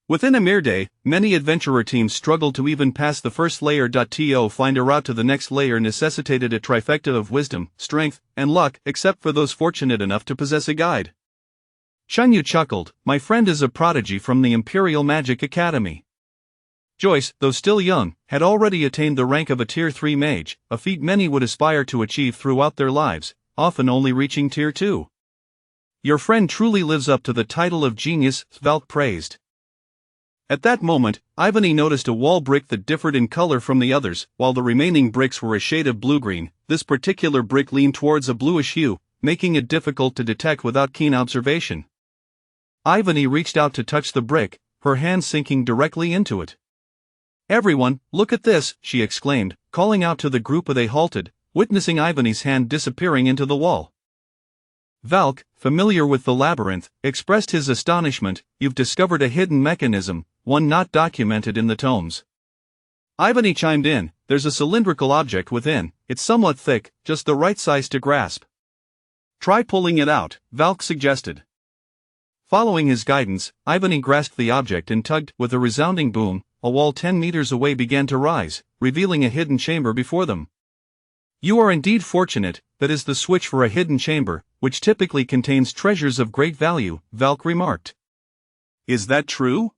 Within a mere day, many adventurer teams struggled to even pass the first layer. To find a route to the next layer necessitated a trifecta of wisdom, strength, and luck, except for those fortunate enough to possess a guide. Cheng Yu chuckled, my friend is a prodigy from the Imperial Magic Academy. Joyce, though still young, had already attained the rank of a Tier 3 mage, a feat many would aspire to achieve throughout their lives, often only reaching Tier 2. Your friend truly lives up to the title of genius, Valk praised. At that moment, Ivany noticed a wall brick that differed in color from the others, while the remaining bricks were a shade of blue-green. This particular brick leaned towards a bluish hue, making it difficult to detect without keen observation. Ivany reached out to touch the brick, her hand sinking directly into it. Everyone, look at this, she exclaimed, calling out to the group as they halted, witnessing Ivany's hand disappearing into the wall. Valk, familiar with the labyrinth, expressed his astonishment. You've discovered a hidden mechanism, one not documented in the tomes. Ivany chimed in, there's a cylindrical object within, it's somewhat thick, just the right size to grasp. Try pulling it out, Valk suggested. Following his guidance, Ivany grasped the object and tugged. With a resounding boom, a wall 10 meters away began to rise, revealing a hidden chamber before them. You are indeed fortunate. That is the switch for a hidden chamber, which typically contains treasures of great value, Valk remarked. Is that true?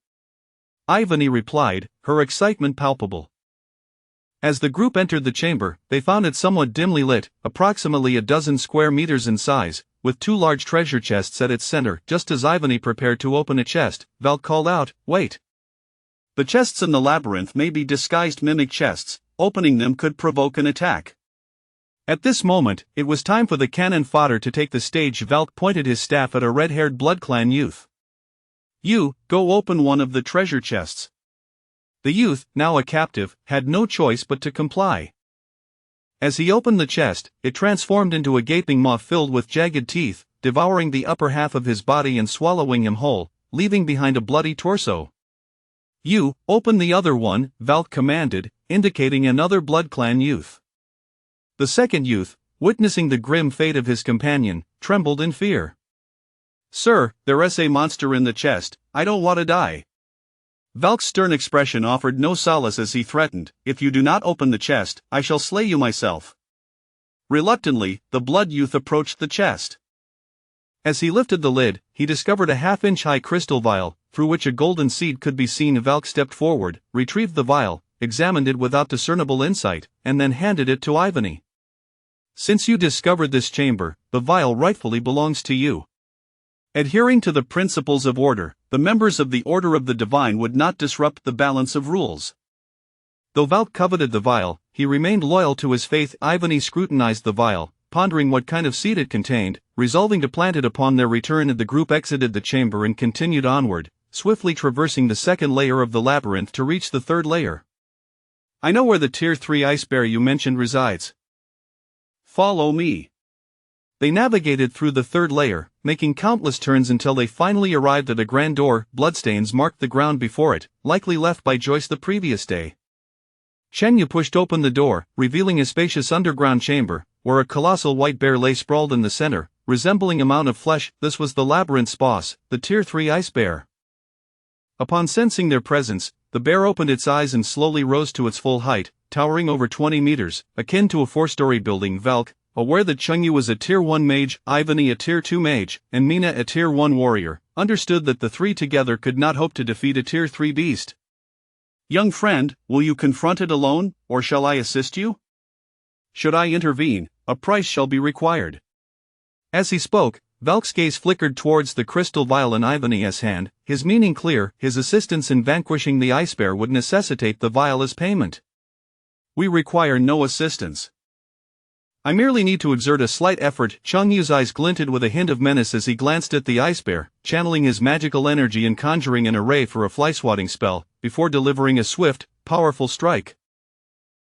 Ivany replied, her excitement palpable. As the group entered the chamber, they found it somewhat dimly lit, approximately a dozen square meters in size, with two large treasure chests at its center. Just as Ivany prepared to open a chest, Valk called out, "Wait! The chests in the labyrinth may be disguised mimic chests. Opening them could provoke an attack." At this moment, it was time for the cannon fodder to take the stage. Valk pointed his staff at a red-haired Blood Clan youth. "You, go open one of the treasure chests." The youth, now a captive, had no choice but to comply. As he opened the chest, it transformed into a gaping maw filled with jagged teeth, devouring the upper half of his body and swallowing him whole, leaving behind a bloody torso. "You, open the other one," Valk commanded, indicating another Blood Clan youth. The second youth, witnessing the grim fate of his companion, trembled in fear. "Sir, there's a monster in the chest. I don't want to die." Valk's stern expression offered no solace as he threatened, "If you do not open the chest, I shall slay you myself." Reluctantly, the blood youth approached the chest. As he lifted the lid, he discovered a half-inch-high crystal vial, through which a golden seed could be seen. Valk stepped forward, retrieved the vial, examined it without discernible insight, and then handed it to Ivany. "Since you discovered this chamber, the vial rightfully belongs to you." Adhering to the principles of order, the members of the Order of the Divine would not disrupt the balance of rules. Though Valk coveted the vial, he remained loyal to his faith. Ivany scrutinized the vial, pondering what kind of seed it contained, resolving to plant it upon their return. The group exited the chamber and continued onward, swiftly traversing the second layer of the labyrinth to reach the third layer. "I know where the Tier 3 ice bear you mentioned resides. Follow me." They navigated through the third layer, making countless turns until they finally arrived at a grand door. Bloodstains marked the ground before it, likely left by Joyce the previous day. Chen pushed open the door, revealing a spacious underground chamber, where a colossal white bear lay sprawled in the center, resembling a mound of flesh. This was the labyrinth's boss, the Tier 3 ice bear. Upon sensing their presence, the bear opened its eyes and slowly rose to its full height, towering over 20 meters, akin to a 4-story building. Valk, aware that Chengyu was a Tier 1 mage, Ivany a Tier 2 mage, and Mina a Tier 1 warrior, understood that the three together could not hope to defeat a Tier 3 beast. "Young friend, will you confront it alone, or shall I assist you? Should I intervene, a price shall be required." As he spoke, Valk's gaze flickered towards the crystal vial in Ivany's hand, his meaning clear. His assistance in vanquishing the ice bear would necessitate the vial as payment. "We require no assistance. I merely need to exert a slight effort." Chengyu's eyes glinted with a hint of menace as he glanced at the ice bear, channeling his magical energy and conjuring an array for a fly-swatting spell, before delivering a swift, powerful strike.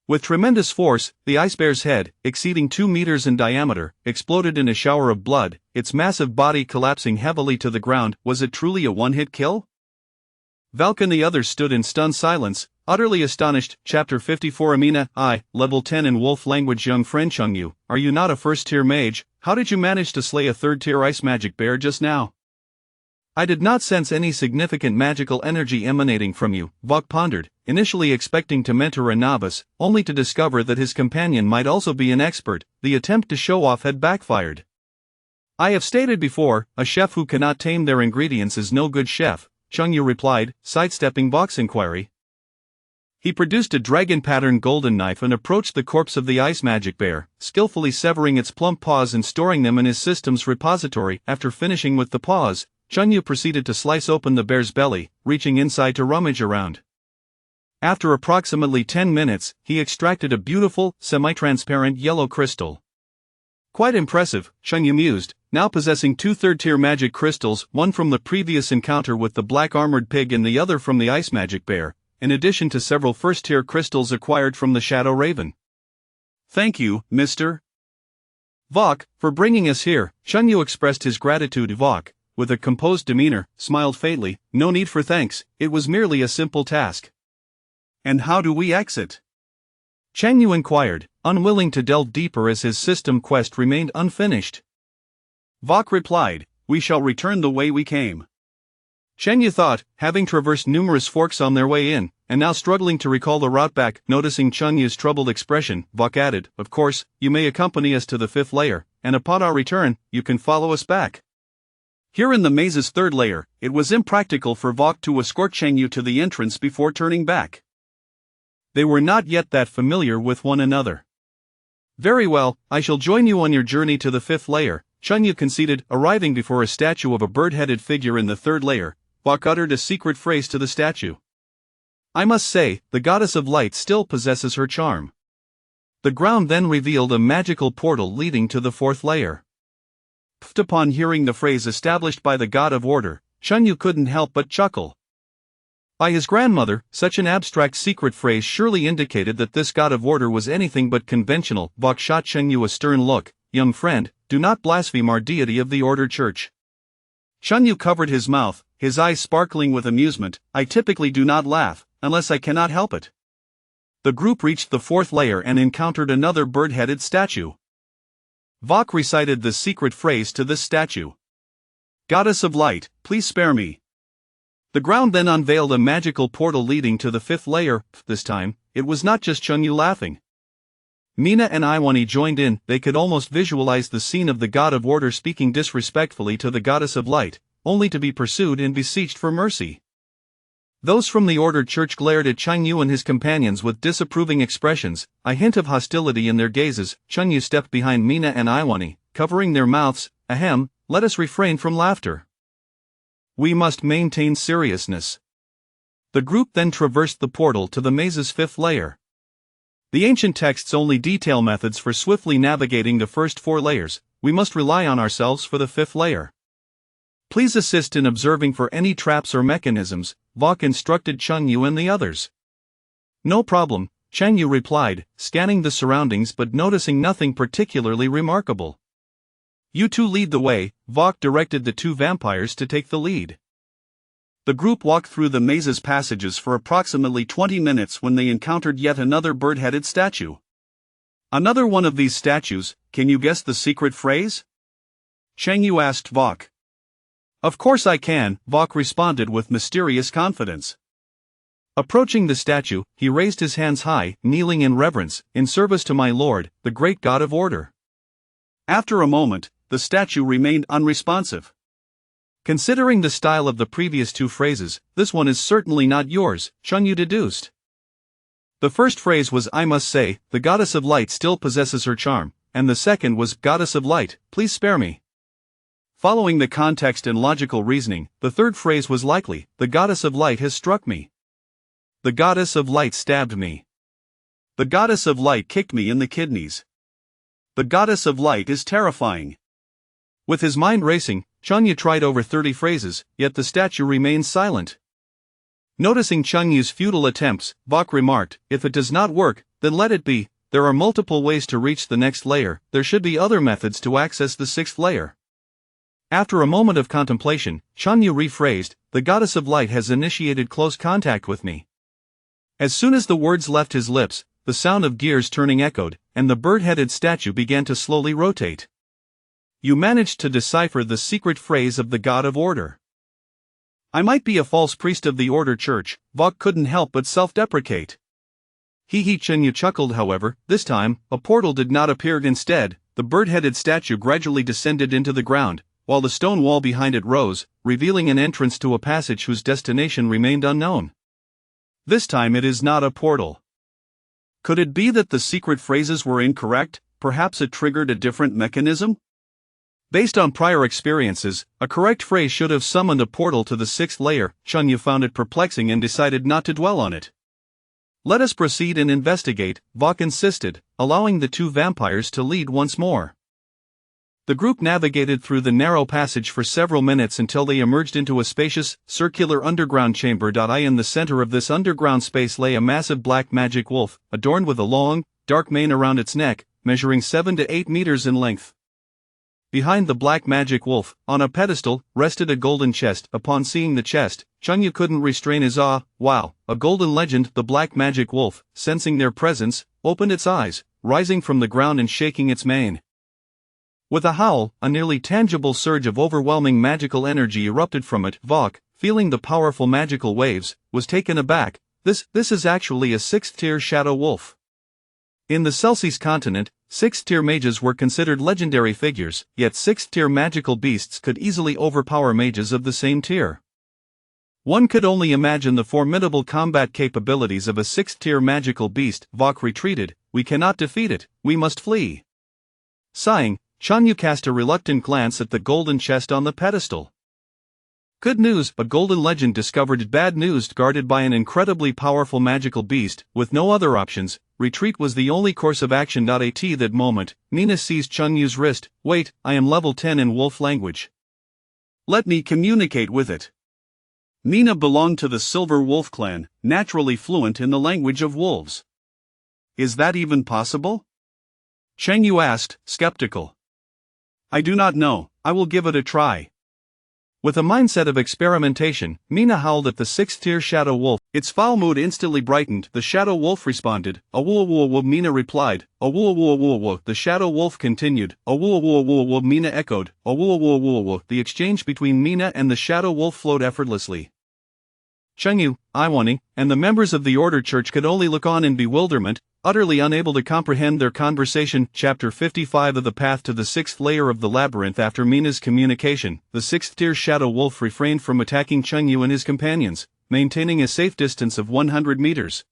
With tremendous force, the ice bear's head, exceeding 2 meters in diameter, exploded in a shower of blood, its massive body collapsing heavily to the ground. Was it truly a one-hit kill? Valk and the others stood in stunned silence, utterly astonished. Chapter 54. Amina, Level 10 in Wolf language. Young friend Chengyu, are you not a first-tier mage? How did you manage to slay a third-tier ice magic bear just now? I did not sense any significant magical energy emanating from you, Valk pondered, initially expecting to mentor a novice, only to discover that his companion might also be an expert. The attempt to show off had backfired. I have stated before, a chef who cannot tame their ingredients is no good chef, Chengyu replied, sidestepping Valk's inquiry. He produced a dragon-patterned golden knife and approached the corpse of the ice magic bear, skillfully severing its plump paws and storing them in his system's repository. After finishing with the paws, Chengyu proceeded to slice open the bear's belly, reaching inside to rummage around. After approximately 10 minutes, he extracted a beautiful, semi-transparent yellow crystal. Quite impressive, Chengyu mused, now possessing 2 third-tier magic crystals, one from the previous encounter with the black-armored pig and the other from the ice magic bear, in addition to several first-tier crystals acquired from the Shadow Raven. "Thank you, Mr. Valk, for bringing us here." Chengyu expressed his gratitude. Valk, with a composed demeanor, smiled faintly. "No need for thanks, it was merely a simple task." "And how do we exit?" Chengyu inquired, unwilling to delve deeper as his system quest remained unfinished. Valk replied, "We shall return the way we came." Chen Yu thought, having traversed numerous forks on their way in, and now struggling to recall the route back. Noticing Chen Yu's troubled expression, Vok added, "Of course, you may accompany us to the 5th layer, and upon our return, you can follow us back." Here in the maze's 3rd layer, it was impractical for Vok to escort Cheng Yu to the entrance before turning back. They were not yet that familiar with one another. "Very well, I shall join you on your journey to the 5th layer," Chen Yu conceded. Arriving before a statue of a bird-headed figure in the 3rd layer, Vok uttered a secret phrase to the statue. "I must say, the goddess of light still possesses her charm." The ground then revealed a magical portal leading to the 4th layer. Upon hearing the phrase established by the god of order, Chen Yu couldn't help but chuckle. By his grandmother, such an abstract secret phrase surely indicated that this god of order was anything but conventional. Vok shot Chen Yu a stern look. "Young friend, do not blaspheme our deity of the order church." Chen Yu covered his mouth, his eyes sparkling with amusement. "I typically do not laugh, unless I cannot help it." The group reached the 4th layer and encountered another bird-headed statue. Vok recited the secret phrase to this statue. "Goddess of light, please spare me." The ground then unveiled a magical portal leading to the 5th layer. This time, it was not just Chen Yu laughing. Mina and Iwani joined in. They could almost visualize the scene of the god of order speaking disrespectfully to the goddess of light, only to be pursued and beseeched for mercy. Those from the order church glared at Chen Yu and his companions with disapproving expressions, a hint of hostility in their gazes. Chen Yu stepped behind Mina and Iwani, covering their mouths. "Ahem, let us refrain from laughter. We must maintain seriousness." The group then traversed the portal to the maze's 5th layer. The ancient texts only detail methods for swiftly navigating the first 4 layers. We must rely on ourselves for the 5th layer. "Please assist in observing for any traps or mechanisms," Vok instructed Chen Yu and the others. "No problem," Chen Yu replied, scanning the surroundings but noticing nothing particularly remarkable. "You two lead the way," Vok directed the 2 vampires to take the lead. The group walked through the maze's passages for approximately 20 minutes when they encountered yet another bird-headed statue. "Another one of these statues, can you guess the secret phrase?" Cheng Yu asked Vok. "Of course I can," Vok responded with mysterious confidence. Approaching the statue, he raised his hands high, kneeling in reverence, "In service to my lord, the great god of order." After a moment, the statue remained unresponsive. "Considering the style of the previous 2 phrases, this one is certainly not yours," Chen Yu deduced. The first phrase was "I must say, the goddess of light still possesses her charm," and the second was "Goddess of light, please spare me." Following the context and logical reasoning, the third phrase was likely, "The goddess of light has struck me. The goddess of light stabbed me. The goddess of light kicked me in the kidneys. The goddess of light is terrifying." With his mind racing, Chen Yu tried over 30 phrases, yet the statue remained silent. Noticing Chen Yu's futile attempts, Vok remarked, "If it does not work, then let it be. There are multiple ways to reach the next layer. There should be other methods to access the 6th layer." After a moment of contemplation, Chen Yu rephrased, "The goddess of light has initiated close contact with me." As soon as the words left his lips, the sound of gears turning echoed, and the bird-headed statue began to slowly rotate. "You managed to decipher the secret phrase of the god of order." "I might be a false priest of the order church," Vok couldn't help but self-deprecate. Chen Yu chuckled. However, this time, a portal did not appear. Instead, the bird-headed statue gradually descended into the ground, while the stone wall behind it rose, revealing an entrance to a passage whose destination remained unknown. "This time it is not a portal." Could it be that the secret phrases were incorrect? Perhaps it triggered a different mechanism? Based on prior experiences, a correct phrase should have summoned a portal to the 6th layer. Chen Yu found it perplexing and decided not to dwell on it. "Let us proceed and investigate," Vok insisted, allowing the 2 vampires to lead once more. The group navigated through the narrow passage for several minutes until they emerged into a spacious, circular underground chamber. In the center of this underground space lay a massive black magic wolf, adorned with a long, dark mane around its neck, measuring 7 to 8 meters in length. Behind the black magic wolf, on a pedestal, rested a golden chest. Upon seeing the chest, Chen Yu couldn't restrain his awe. "Wow, a golden legend!" The black magic wolf, sensing their presence, opened its eyes, rising from the ground and shaking its mane. With a howl, a nearly tangible surge of overwhelming magical energy erupted from it. Vok, feeling the powerful magical waves, was taken aback. This is actually a 6th-tier shadow wolf. In the Celsius continent, 6th-tier mages were considered legendary figures, yet 6th-tier magical beasts could easily overpower mages of the same tier. One could only imagine the formidable combat capabilities of a 6th-tier magical beast. Vok retreated. We cannot defeat it, we must flee. Sighing, Chunyu cast a reluctant glance at the golden chest on the pedestal. Good news, a golden legend discovered bad news. Guarded by an incredibly powerful magical beast, with no other options, retreat was the only course of action. At that moment, Mina seized Chunyu's wrist. Wait, I am level 10 in wolf language. Let me communicate with it. Mina belonged to the Silver Wolf clan, naturally fluent in the language of wolves. Is that even possible? Chengyu asked, skeptical. I do not know, I will give it a try. With a mindset of experimentation, Mina howled at the 6th-tier shadow wolf. Its foul mood instantly brightened. The shadow wolf responded. A-woo-woo-woo. Mina replied. A-woo-woo-woo-woo. The shadow wolf continued. A-woo-woo-woo-woo. Mina echoed. A-woo-woo-woo-woo. The exchange between Mina and the shadow wolf flowed effortlessly. Chengyu, Iwani, and the members of the Order Church could only look on in bewilderment, utterly unable to comprehend their conversation. Chapter 55 of the Path to the 6th Layer of the Labyrinth. After Mina's communication, the 6th-tier shadow wolf refrained from attacking Chengyu and his companions, maintaining a safe distance of 100 meters.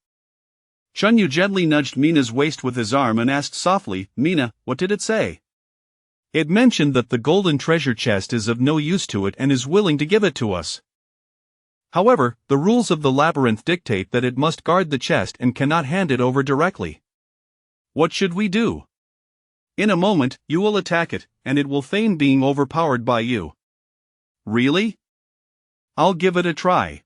Chengyu gently nudged Mina's waist with his arm and asked softly, Mina, what did it say? It mentioned that the golden treasure chest is of no use to it and is willing to give it to us. However, the rules of the labyrinth dictate that it must guard the chest and cannot hand it over directly. What should we do? In a moment, you will attack it, and it will feign being overpowered by you. Really? I'll give it a try.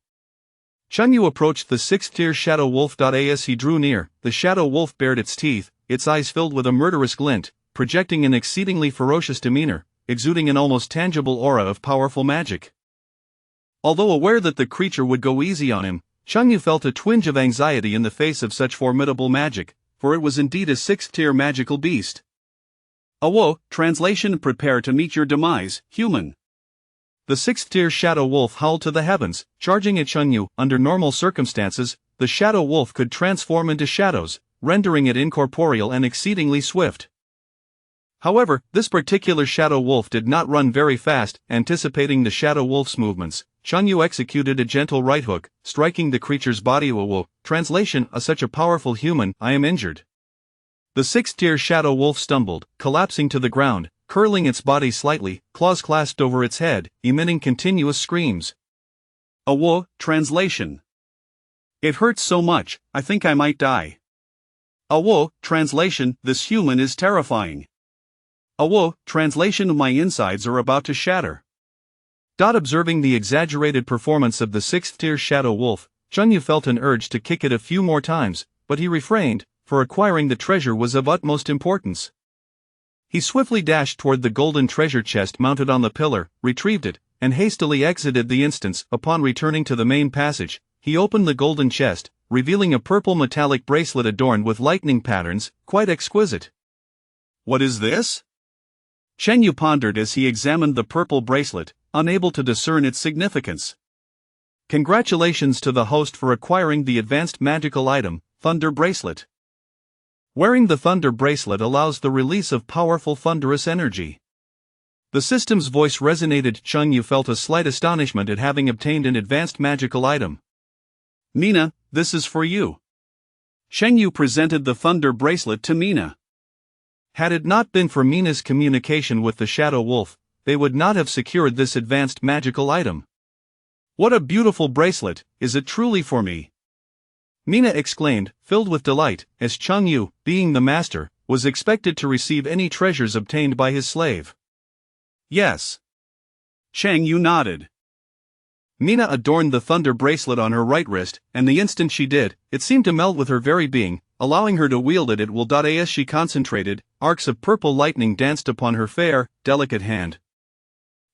Chengyu approached the 6th-tier shadow wolf. As he drew near, the shadow wolf bared its teeth, its eyes filled with a murderous glint, projecting an exceedingly ferocious demeanor, exuding an almost tangible aura of powerful magic. Although aware that the creature would go easy on him, Chengyu felt a twinge of anxiety in the face of such formidable magic, for it was indeed a 6th-tier magical beast. Awo, translation: prepare to meet your demise, human. The 6th-tier shadow wolf howled to the heavens, charging at Chengyu. Under normal circumstances, the shadow wolf could transform into shadows, rendering it incorporeal and exceedingly swift. However, this particular shadow wolf did not run very fast. Anticipating the shadow wolf's movements, Chengyu executed a gentle right hook, striking the creature's body. Translation: such a powerful human, I am injured. The 6th-tier shadow wolf stumbled, collapsing to the ground, curling its body slightly, claws clasped over its head, emitting continuous screams. Awo, translation. It hurts so much, I think I might die. Awo, translation: this human is terrifying. Awo, translation: my insides are about to shatter. Observing the exaggerated performance of the 6th-tier shadow wolf, Chengyu felt an urge to kick it a few more times, but he refrained, for acquiring the treasure was of utmost importance. He swiftly dashed toward the golden treasure chest mounted on the pillar, retrieved it, and hastily exited the instance. Upon returning to the main passage, he opened the golden chest, revealing a purple metallic bracelet adorned with lightning patterns, quite exquisite. What is this? Chengyu pondered as he examined the purple bracelet, unable to discern its significance. Congratulations to the host for acquiring the advanced magical item, Thunder Bracelet. Wearing the Thunder Bracelet allows the release of powerful thunderous energy. The system's voice resonated. Chengyu felt a slight astonishment at having obtained an advanced magical item. Mina, this is for you. Chengyu presented the Thunder Bracelet to Mina. Had it not been for Mina's communication with the shadow wolf, they would not have secured this advanced magical item. What a beautiful bracelet, is it truly for me? Mina exclaimed, filled with delight, as Chengyu, being the master, was expected to receive any treasures obtained by his slave. Yes. Chengyu nodded. Mina adorned the Thunder Bracelet on her right wrist, and the instant she did, it seemed to melt with her very being, allowing her to wield it at will. As she concentrated, arcs of purple lightning danced upon her fair, delicate hand.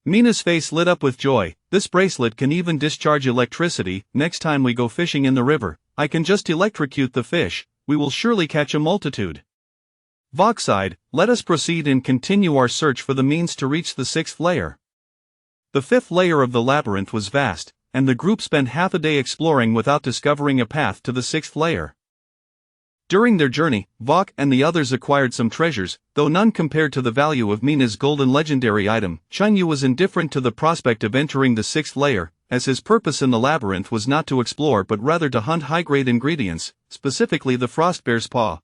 Mina's face lit up with joy. This bracelet can even discharge electricity. Next time we go fishing in the river, I can just electrocute the fish, we will surely catch a multitude. Vok sighed, let us proceed and continue our search for the means to reach the 6th layer. The 5th layer of the labyrinth was vast, and the group spent half a day exploring without discovering a path to the sixth layer. During their journey, Vok and the others acquired some treasures, though none compared to the value of Mina's golden legendary item. Cheng Yu was indifferent to the prospect of entering the sixth layer, as his purpose in the labyrinth was not to explore but rather to hunt high-grade ingredients, specifically the frostbear's paw.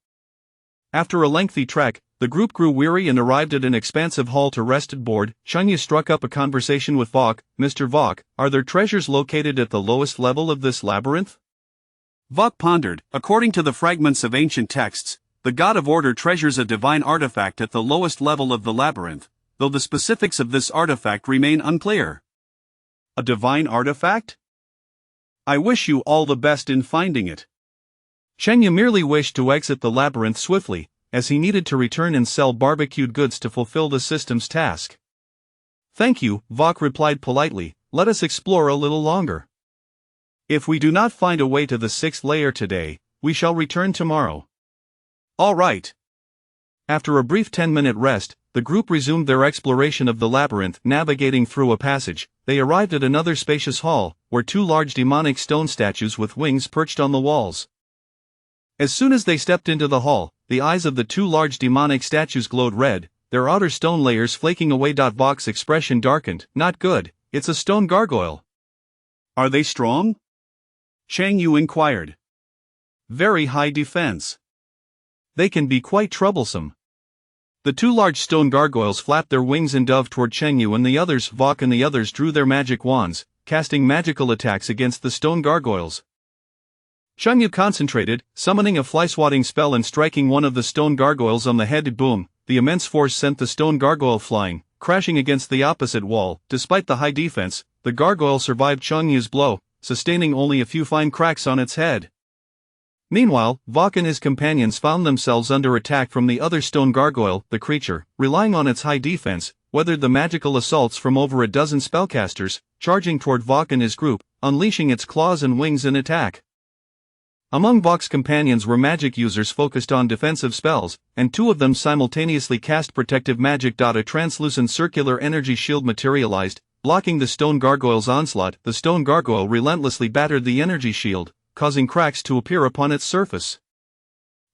After a lengthy trek, the group grew weary and arrived at an expansive hall to rest at board. Cheng Yu struck up a conversation with Vok. "Mr. Vok, are there treasures located at the lowest level of this labyrinth?" Vok pondered. According to the fragments of ancient texts, the God of Order treasures a divine artifact at the lowest level of the labyrinth, though the specifics of this artifact remain unclear. A divine artifact? I wish you all the best in finding it. Cheng Yu merely wished to exit the labyrinth swiftly, as he needed to return and sell barbecued goods to fulfill the system's task. "Thank you," Vok replied politely, "let us explore a little longer. If we do not find a way to the sixth layer today, we shall return tomorrow." "All right." After a brief 10-minute rest, the group resumed their exploration of the labyrinth. Navigating through a passage, they arrived at another spacious hall, where two large demonic stone statues with wings perched on the walls. As soon as they stepped into the hall, the eyes of the two large demonic statues glowed red, their outer stone layers flaking away. Vok's expression darkened. "Not good, it's a stone gargoyle." "Are they strong?" Cheng Yu inquired. "Very high defense. They can be quite troublesome." The two large stone gargoyles flapped their wings and dove toward Cheng Yu and the others. Vok and the others drew their magic wands, casting magical attacks against the stone gargoyles. Cheng Yu concentrated, summoning a fly-swatting spell and striking one of the stone gargoyles on the head. Boom! The immense force sent the stone gargoyle flying, crashing against the opposite wall. Despite the high defense, the gargoyle survived Cheng Yu's blow, sustaining only a few fine cracks on its head. Meanwhile, Vok and his companions found themselves under attack from the other stone gargoyle. The creature, relying on its high defense, weathered the magical assaults from over a dozen spellcasters, charging toward Vok and his group, unleashing its claws and wings in attack. Among Vok's companions were magic users focused on defensive spells, and two of them simultaneously cast protective magic. A translucent circular energy shield materialized, blocking the stone gargoyle's onslaught. The stone gargoyle relentlessly battered the energy shield, causing cracks to appear upon its surface.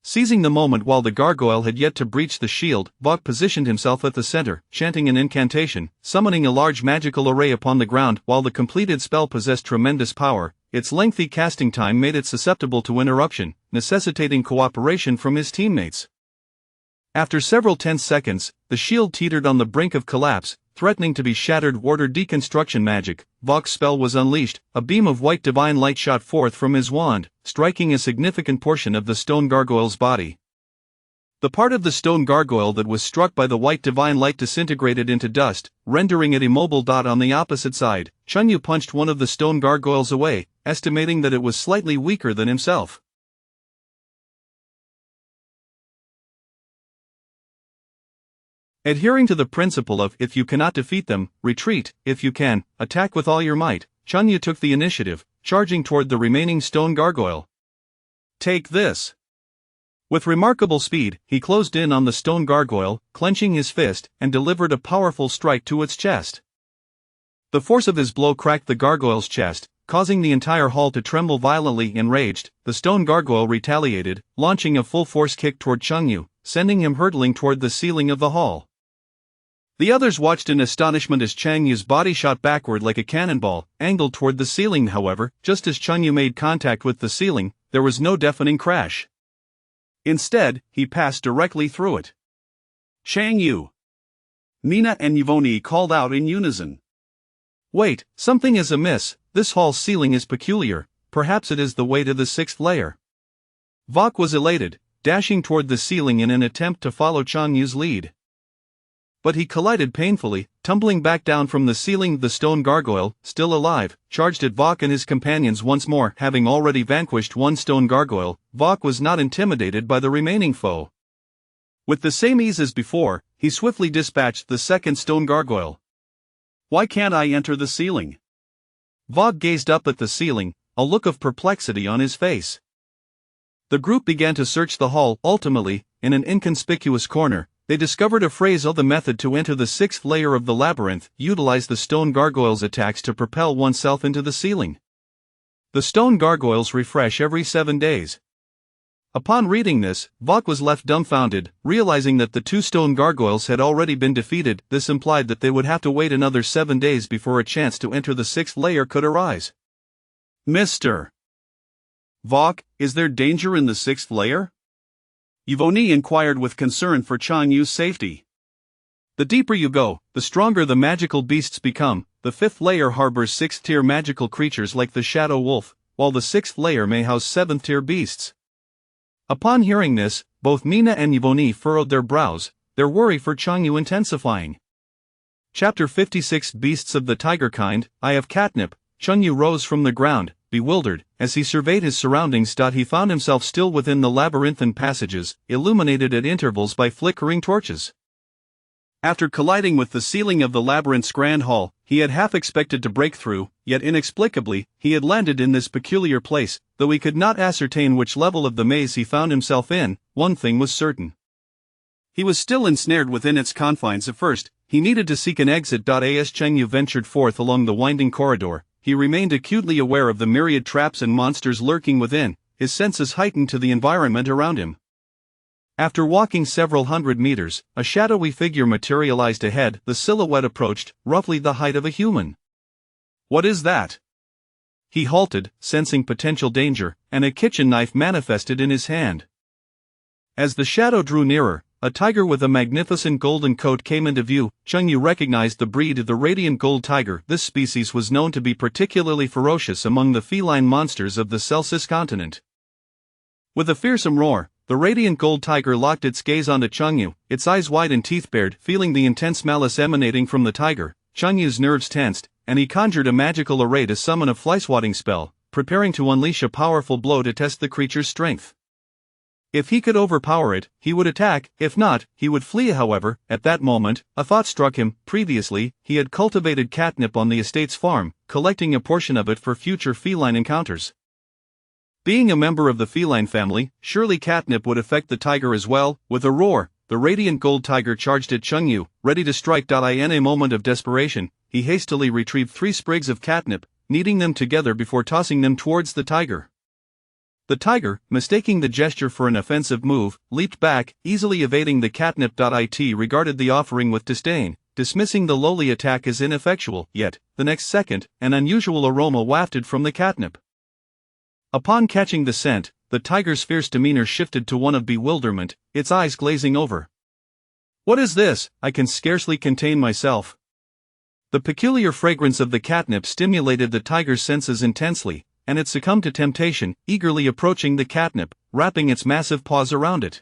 Seizing the moment while the gargoyle had yet to breach the shield, Vok positioned himself at the center, chanting an incantation, summoning a large magical array upon the ground. While the completed spell possessed tremendous power, its lengthy casting time made it susceptible to interruption, necessitating cooperation from his teammates. After several tense seconds, the shield teetered on the brink of collapse, threatening to be shattered. Order deconstruction magic. Vok's spell was unleashed. A beam of white divine light shot forth from his wand, striking a significant portion of the stone gargoyle's body. The part of the stone gargoyle that was struck by the white divine light disintegrated into dust, rendering it immobile. On the opposite side, Cheng Yu punched one of the stone gargoyles away, estimating that it was slightly weaker than himself. Adhering to the principle of if you cannot defeat them, retreat; if you can, attack with all your might, Cheng Yu took the initiative, charging toward the remaining stone gargoyle. "Take this!" With remarkable speed, he closed in on the stone gargoyle, clenching his fist, and delivered a powerful strike to its chest. The force of his blow cracked the gargoyle's chest, causing the entire hall to tremble violently. Enraged, the stone gargoyle retaliated, launching a full-force kick toward Cheng Yu, sending him hurtling toward the ceiling of the hall. The others watched in astonishment as Cheng Yu's body shot backward like a cannonball, angled toward the ceiling. However, just as Cheng Yu made contact with the ceiling, there was no deafening crash. Instead, he passed directly through it. "Cheng Yu!" Nina and Yvonne called out in unison. "Wait, something is amiss. This hall's ceiling is peculiar. Perhaps it is the way to the sixth layer." Vok was elated, dashing toward the ceiling in an attempt to follow Cheng Yu's lead. But he collided painfully, tumbling back down from the ceiling. The stone gargoyle, still alive, charged at Vok and his companions once more. Having already vanquished one stone gargoyle, Vok was not intimidated by the remaining foe. With the same ease as before, he swiftly dispatched the second stone gargoyle. "Why can't I enter the ceiling?" Vok gazed up at the ceiling, a look of perplexity on his face. The group began to search the hall. Ultimately, in an inconspicuous corner, They discovered a phrase: the method to enter the 6th layer of the labyrinth, utilize the stone gargoyles' attacks to propel oneself into the ceiling. The stone gargoyles refresh every 7 days. Upon reading this, Vok was left dumbfounded, realizing that the 2 stone gargoyles had already been defeated. This implied that they would have to wait another 7 days before a chance to enter the 6th layer could arise. Mr. Vok, is there danger in the 6th layer? Yvonne inquired with concern for Chang Yu's safety. The deeper you go, the stronger the magical beasts become. The 5th layer harbors 6th-tier magical creatures like the Shadow Wolf, while the 6th layer may house 7th-tier beasts. Upon hearing this, both Nina and Yvonne furrowed their brows, their worry for Chang Yu intensifying. Chapter 56 Beasts of the Tiger Kind. Eye of Catnip. Chang Yu rose from the ground, bewildered, as he surveyed his surroundings. He found himself still within the labyrinthine passages, illuminated at intervals by flickering torches. After colliding with the ceiling of the labyrinth's grand hall, he had half expected to break through, yet inexplicably, he had landed in this peculiar place. Though he could not ascertain which level of the maze he found himself in, one thing was certain. He was still ensnared within its confines at first. He needed to seek an exit. As Chang Yu ventured forth along the winding corridor, he remained acutely aware of the myriad traps and monsters lurking within, his senses heightened to the environment around him. After walking several hundred meters, a shadowy figure materialized ahead. The silhouette approached, roughly the height of a human. What is that? He halted, sensing potential danger, and a kitchen knife manifested in his hand. As the shadow drew nearer, a tiger with a magnificent golden coat came into view. Chang Yu recognized the breed, the radiant gold tiger. This species was known to be particularly ferocious among the feline monsters of the Celsus continent. With a fearsome roar, the radiant gold tiger locked its gaze onto Chang Yu, its eyes wide and teeth bared. Feeling the intense malice emanating from the tiger, Chang Yu's nerves tensed, and he conjured a magical array to summon a flyswatting spell, preparing to unleash a powerful blow to test the creature's strength. If he could overpower it, he would attack; if not, he would flee. However, at that moment, a thought struck him. Previously, he had cultivated catnip on the estate's farm, collecting a portion of it for future feline encounters. Being a member of the feline family, surely catnip would affect the tiger as well. With a roar, the radiant gold tiger charged at Chang Yu, ready to strike. In a moment of desperation, he hastily retrieved 3 sprigs of catnip, kneading them together before tossing them towards the tiger. The tiger, mistaking the gesture for an offensive move, leaped back, easily evading the catnip. It regarded the offering with disdain, dismissing the lowly attack as ineffectual. Yet, the next second, an unusual aroma wafted from the catnip. Upon catching the scent, the tiger's fierce demeanor shifted to one of bewilderment, its eyes glazing over. "What is this? I can scarcely contain myself." The peculiar fragrance of the catnip stimulated the tiger's senses intensely, and it succumbed to temptation, eagerly approaching the catnip, wrapping its massive paws around it.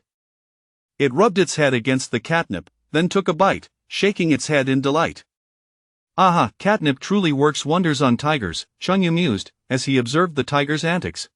It rubbed its head against the catnip, then took a bite, shaking its head in delight. "Aha, catnip truly works wonders on tigers," Chang Yu mused, as he observed the tiger's antics.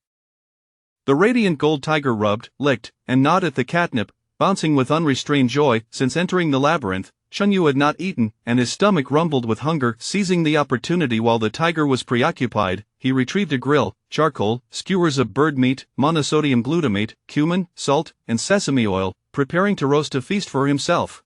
The radiant gold tiger rubbed, licked, and gnawed at the catnip, bouncing with unrestrained joy. Since entering the labyrinth, Chang Yu had not eaten, and his stomach rumbled with hunger. Seizing the opportunity while the tiger was preoccupied, he retrieved a grill, charcoal, skewers of bird meat, monosodium glutamate, cumin, salt, and sesame oil, preparing to roast a feast for himself.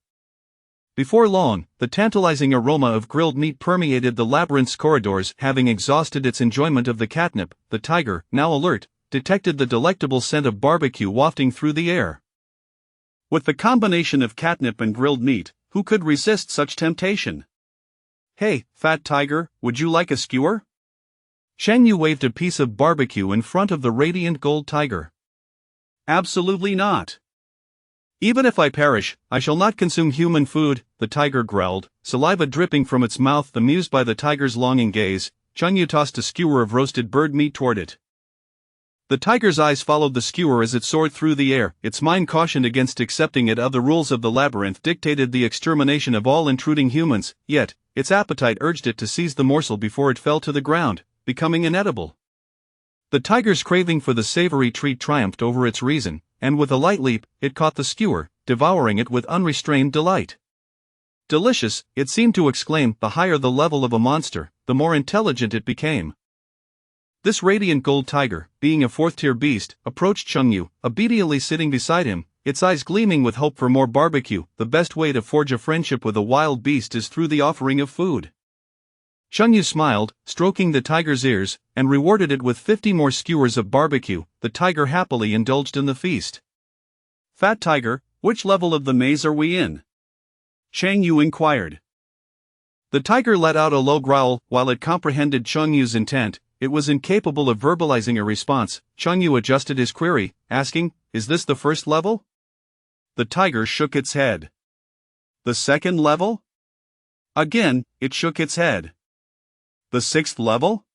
Before long, the tantalizing aroma of grilled meat permeated the labyrinth's corridors. Having exhausted its enjoyment of the catnip, the tiger, now alert, detected the delectable scent of barbecue wafting through the air. With the combination of catnip and grilled meat, who could resist such temptation? "Hey, fat tiger, would you like a skewer?" Chang Yu waved a piece of barbecue in front of the radiant gold tiger. "Absolutely not. Even if I perish, I shall not consume human food," the tiger growled, saliva dripping from its mouth. Amused by the tiger's longing gaze, Chang Yu tossed a skewer of roasted bird meat toward it. The tiger's eyes followed the skewer as it soared through the air. Its mind cautioned against accepting it. The rules of the labyrinth dictated the extermination of all intruding humans, yet, its appetite urged it to seize the morsel before it fell to the ground, becoming inedible. The tiger's craving for the savory treat triumphed over its reason, and with a light leap, it caught the skewer, devouring it with unrestrained delight. "Delicious," it seemed to exclaim. The higher the level of a monster, the more intelligent it became. This radiant gold tiger, being a 4th-tier beast, approached Chang Yu, obediently sitting beside him, its eyes gleaming with hope for more barbecue. The best way to forge a friendship with a wild beast is through the offering of food. Chunyu smiled, stroking the tiger's ears, and rewarded it with 50 more skewers of barbecue. The tiger happily indulged in the feast. Fat Tiger, which level of the maze are we in? Chang Yu inquired. The tiger let out a low growl. While it comprehended Cheng Yu's intent, it was incapable of verbalizing a response. Cheng Yu adjusted his query, asking, "Is this the first level?" The tiger shook its head. The second level? Again, it shook its head. The sixth level?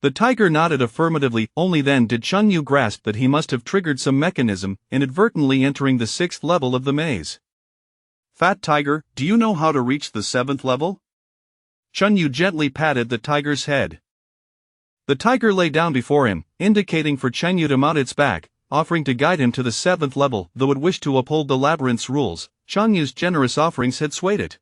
The tiger nodded affirmatively. Only then did Cheng Yu grasp that he must have triggered some mechanism, inadvertently entering the sixth level of the maze. Fat Tiger, do you know how to reach the seventh level? Cheng Yu gently patted the tiger's head. The tiger lay down before him, indicating for Cheng Yu to mount its back, offering to guide him to the seventh level. Though it wished to uphold the labyrinth's rules, Cheng Yu's generous offerings had swayed it.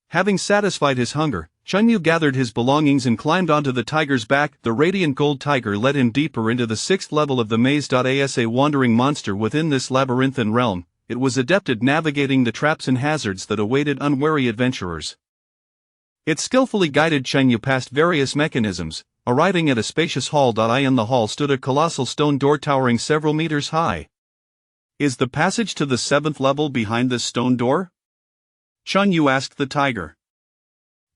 Having satisfied his hunger, Cheng Yu gathered his belongings and climbed onto the tiger's back. The radiant gold tiger led him deeper into the sixth level of the maze. As a wandering monster within this labyrinthine realm, it was adept at navigating the traps and hazards that awaited unwary adventurers. It skillfully guided Cheng Yu past various mechanisms, arriving at a spacious hall. In the hall stood a colossal stone door towering several meters high. Is the passage to the seventh level behind this stone door? Cheng Yu asked the tiger.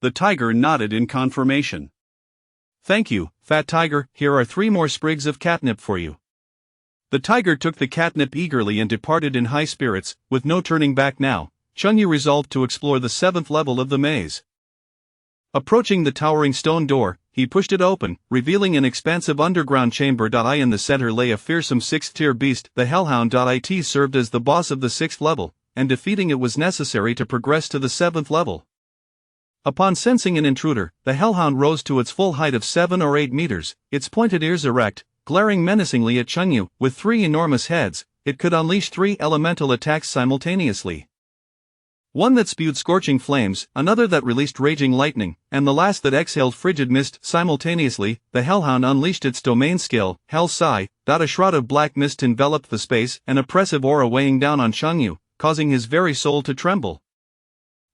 The tiger nodded in confirmation. Thank you, Fat Tiger. Here are 3 more sprigs of catnip for you. The tiger took the catnip eagerly and departed in high spirits. With no turning back now, Cheng Yu resolved to explore the seventh level of the maze. Approaching the towering stone door, he pushed it open, revealing an expansive underground chamber. In the center lay a fearsome 6th-tier beast. The Hellhound. It served as the boss of the 6th level, and defeating it was necessary to progress to the 7th level. Upon sensing an intruder, the Hellhound rose to its full height of 7 or 8 meters, its pointed ears erect, glaring menacingly at Cheng Yu. With 3 enormous heads, it could unleash 3 elemental attacks simultaneously. One that spewed scorching flames, another that released raging lightning, and the last that exhaled frigid mist. Simultaneously, the Hellhound unleashed its domain skill, Hell Sai. A shroud of black mist enveloped the space, an oppressive aura weighing down on Cheng Yu, causing his very soul to tremble.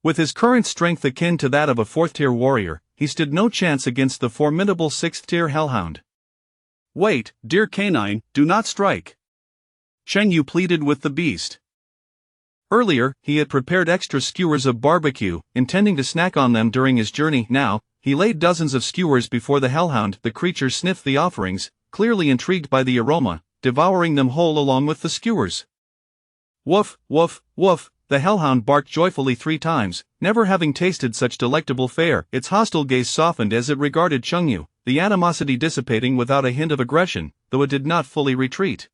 With his current strength akin to that of a 4th-tier warrior, he stood no chance against the formidable 6th-tier Hellhound. Wait, dear canine, do not strike. Cheng Yu pleaded with the beast. Earlier, he had prepared extra skewers of barbecue, intending to snack on them during his journey. Now, he laid dozens of skewers before the Hellhound. The creature sniffed the offerings, clearly intrigued by the aroma, devouring them whole along with the skewers. Woof, woof, woof, the Hellhound barked joyfully 3 times, never having tasted such delectable fare. Its hostile gaze softened as it regarded Cheng Yu, the animosity dissipating without a hint of aggression, though it did not fully retreat.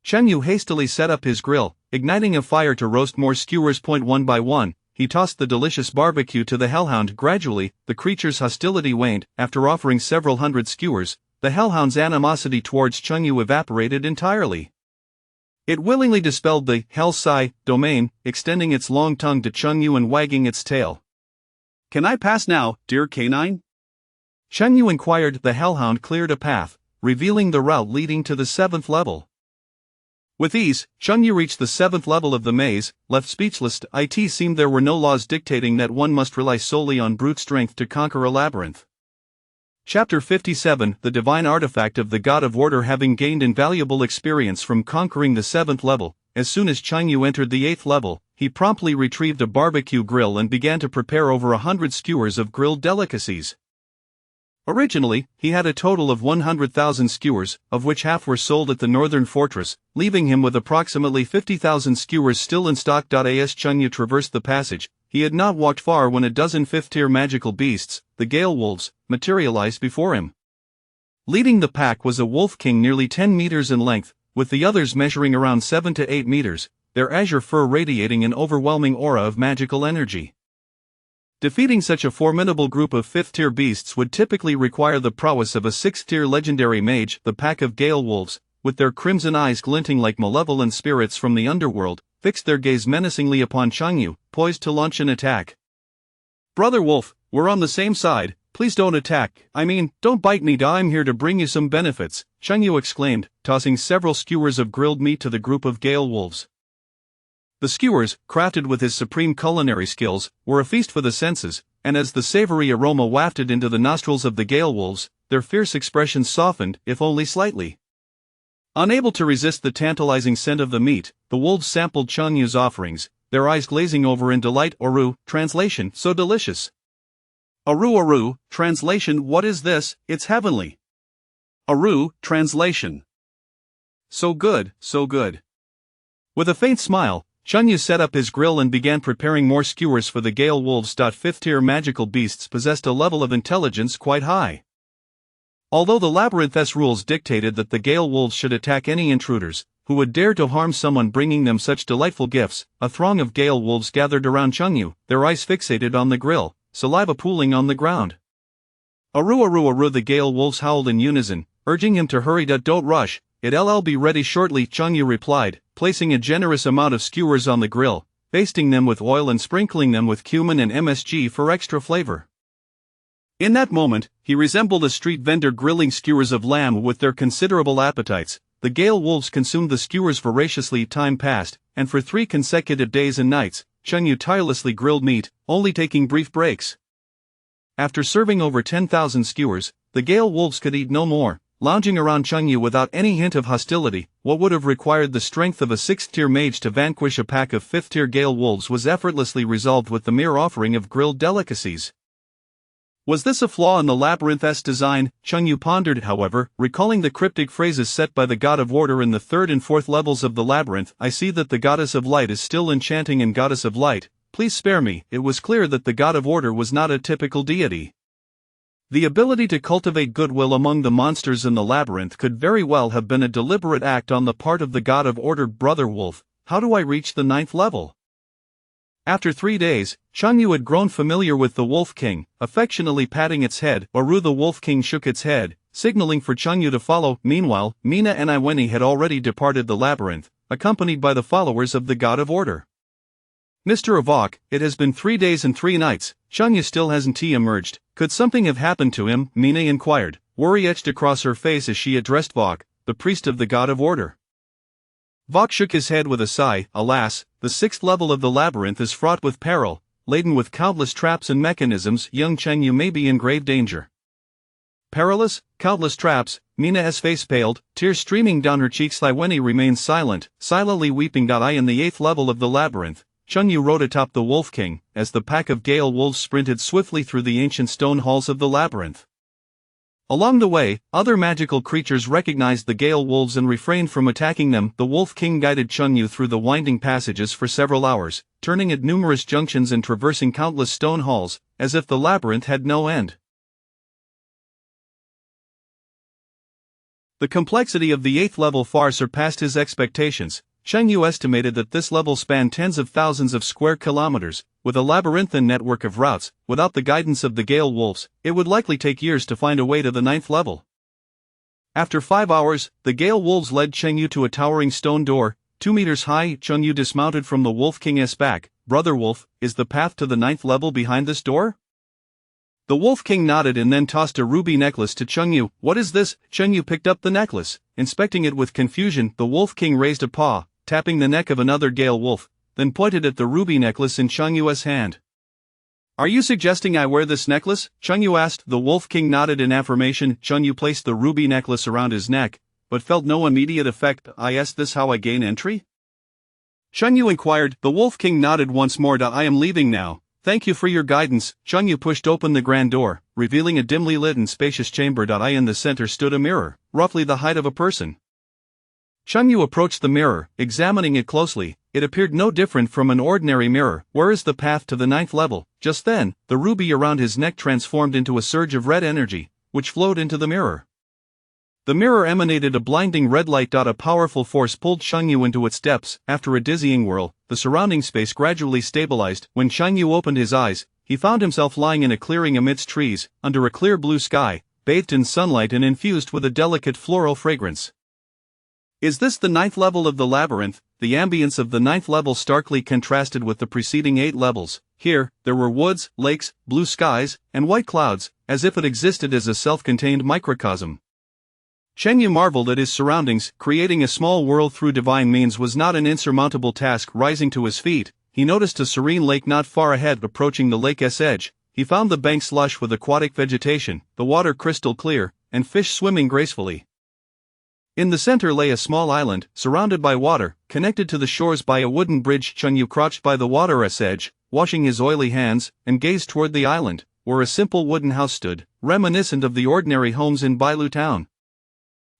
Cheng Yu hastily set up his grill, igniting a fire to roast more skewers. One by one, he tossed the delicious barbecue to the Hellhound. Gradually, the creature's hostility waned. After offering several hundred skewers, the Hellhound's animosity towards Cheng Yu evaporated entirely. It willingly dispelled the Hell Sai domain, extending its long tongue to Cheng Yu and wagging its tail. Can I pass now, dear canine? Cheng Yu inquired. The Hellhound cleared a path, revealing the route leading to the 7th level. With ease, Cheng Yu reached the 7th level of the maze. Left speechless, it seemed there were no laws dictating that one must rely solely on brute strength to conquer a labyrinth. Chapter 57. The Divine Artifact of the God of Order. Having gained invaluable experience from conquering the 7th level, as soon as Cheng Yu entered the 8th level, he promptly retrieved a barbecue grill and began to prepare over 100 skewers of grilled delicacies. Originally, he had a total of 100,000 skewers, of which half were sold at the Northern Fortress, leaving him with approximately 50,000 skewers still in stock. As Cheng Yu traversed the passage, he had not walked far when a dozen 5th-tier magical beasts, the Gale Wolves, materialized before him. Leading the pack was a wolf king nearly 10 meters in length, with the others measuring around 7 to 8 meters, their azure fur radiating an overwhelming aura of magical energy. Defeating such a formidable group of 5th-tier beasts would typically require the prowess of a 6th-tier legendary mage. The pack of Gale Wolves, with their crimson eyes glinting like malevolent spirits from the underworld, fixed their gaze menacingly upon Cheng Yu, poised to launch an attack. Brother Wolf, we're on the same side, Please don't attack, don't bite me, I'm here to bring you some benefits, Chengyu exclaimed, tossing several skewers of grilled meat to the group of Gale wolves. The skewers, crafted with his supreme culinary skills, were a feast for the senses, and as the savory aroma wafted into the nostrils of the Gale wolves, their fierce expressions softened, if only slightly. Unable to resist the tantalizing scent of the meat, the wolves sampled Chengyu's offerings, their eyes glazing over in delight. Oru, translation, so delicious. Oru, translation, what is this? It's heavenly. Oru, translation. So good, so good. With a faint smile, Chengyu set up his grill and began preparing more skewers for the Gale wolves. Fifth-tier magical beasts possessed a level of intelligence quite high. Although the labyrinth's rules dictated that the Gale wolves should attack any intruders who would dare to harm someone bringing them such delightful gifts, a throng of Gale wolves gathered around Chengyu, their eyes fixated on the grill, saliva pooling on the ground. Oru, the Gale wolves howled in unison, urging him to hurry. Don't rush, it'll be ready shortly, Chengyu replied, placing a generous amount of skewers on the grill, basting them with oil and sprinkling them with cumin and MSG for extra flavor. In that moment, he resembled a street vendor grilling skewers of lamb with their considerable appetites. The Gale wolves consumed the skewers voraciously. Time passed, and for 3 consecutive days and nights, Chengyu tirelessly grilled meat, only taking brief breaks. After serving over 10,000 skewers, the Gale wolves could eat no more, lounging around Chengyu without any hint of hostility. What would have required the strength of a 6th-tier mage to vanquish a pack of 5th-tier Gale wolves was effortlessly resolved with the mere offering of grilled delicacies. Was this a flaw in the labyrinth's design? Chengyu pondered, however, recalling the cryptic phrases set by the god of order in the 3rd and 4th levels of the labyrinth. I see that the goddess of light is still enchanting, and goddess of light, please spare me. It was clear that the god of order was not a typical deity. The ability to cultivate goodwill among the monsters in the labyrinth could very well have been a deliberate act on the part of the god of order. Brother Wolf, how do I reach the 9th level? After 3 days, Chengyu had grown familiar with the Wolf King, affectionately patting its head. Oru, the Wolf King, shook its head, signaling for Chengyu to follow. Meanwhile, Mina and Iweni had already departed the labyrinth, accompanied by the followers of the god of order. Mr. Avok, it has been 3 days and 3 nights, Chengyu still hasn't emerged. Could something have happened to him? Mina inquired, worry etched across her face as she addressed Vok, the priest of the god of order. Vok shook his head with a sigh. Alas, the 6th level of the labyrinth is fraught with peril, laden with countless traps and mechanisms. Young Chengyu may be in grave danger. Perilous, countless traps. Mina's face paled, tears streaming down her cheeks. Iweni remained silent, silently weeping. I in the 8th level of the labyrinth, Chengyu rode atop the Wolf King, as the pack of Gale wolves sprinted swiftly through the ancient stone halls of the labyrinth. Along the way, other magical creatures recognized the Gale wolves and refrained from attacking them. The Wolf King guided Chengyu through the winding passages for several hours, turning at numerous junctions and traversing countless stone halls, as if the labyrinth had no end. The complexity of the 8th level far surpassed his expectations. Chengyu estimated that this level spanned tens of thousands of square kilometers, with a labyrinthine network of routes. Without the guidance of the Gale wolves, it would likely take years to find a way to the 9th level. After 5 hours, the Gale wolves led Chengyu to a towering stone door, 2 meters high. Chengyu dismounted from the Wolf King's back. Brother Wolf, is the path to the 9th level behind this door? The Wolf King nodded and then tossed a ruby necklace to Chengyu. What is this? Chengyu picked up the necklace, inspecting it with confusion. The Wolf King raised a paw, tapping the neck of another Gale wolf, then pointed at the ruby necklace in Chengyu's hand. Are you suggesting I wear this necklace? Chengyu asked. The Wolf King nodded in affirmation. Chengyu placed the ruby necklace around his neck, but felt no immediate effect. I asked this how I gain entry? Chengyu inquired. The Wolf King nodded once more. I am leaving now. Thank you for your guidance. Chengyu pushed open the grand door, revealing a dimly lit and spacious chamber. In the center stood a mirror, roughly the height of a person. Chengyu approached the mirror, examining it closely. It appeared no different from an ordinary mirror. Where is the path to the 9th level? Just then, the ruby around his neck transformed into a surge of red energy, which flowed into the mirror. The mirror emanated a blinding red light. A powerful force pulled Chengyu into its depths. After a dizzying whirl, the surrounding space gradually stabilized. When Chengyu opened his eyes, he found himself lying in a clearing amidst trees, under a clear blue sky, bathed in sunlight and infused with a delicate floral fragrance. Is this the 9th level of the labyrinth? The ambience of the 9th level starkly contrasted with the preceding 8 levels. Here, there were woods, lakes, blue skies, and white clouds, as if it existed as a self-contained microcosm. Chen Yu marveled at his surroundings. Creating a small world through divine means was not an insurmountable task. Rising to his feet, he noticed a serene lake not far ahead. Approaching the lake's edge, he found the banks lush with aquatic vegetation, the water crystal clear, and fish swimming gracefully. In the center lay a small island, surrounded by water, connected to the shores by a wooden bridge. Chen Yu crouched by the water's edge, washing his oily hands, and gazed toward the island, where a simple wooden house stood, reminiscent of the ordinary homes in Bailu town.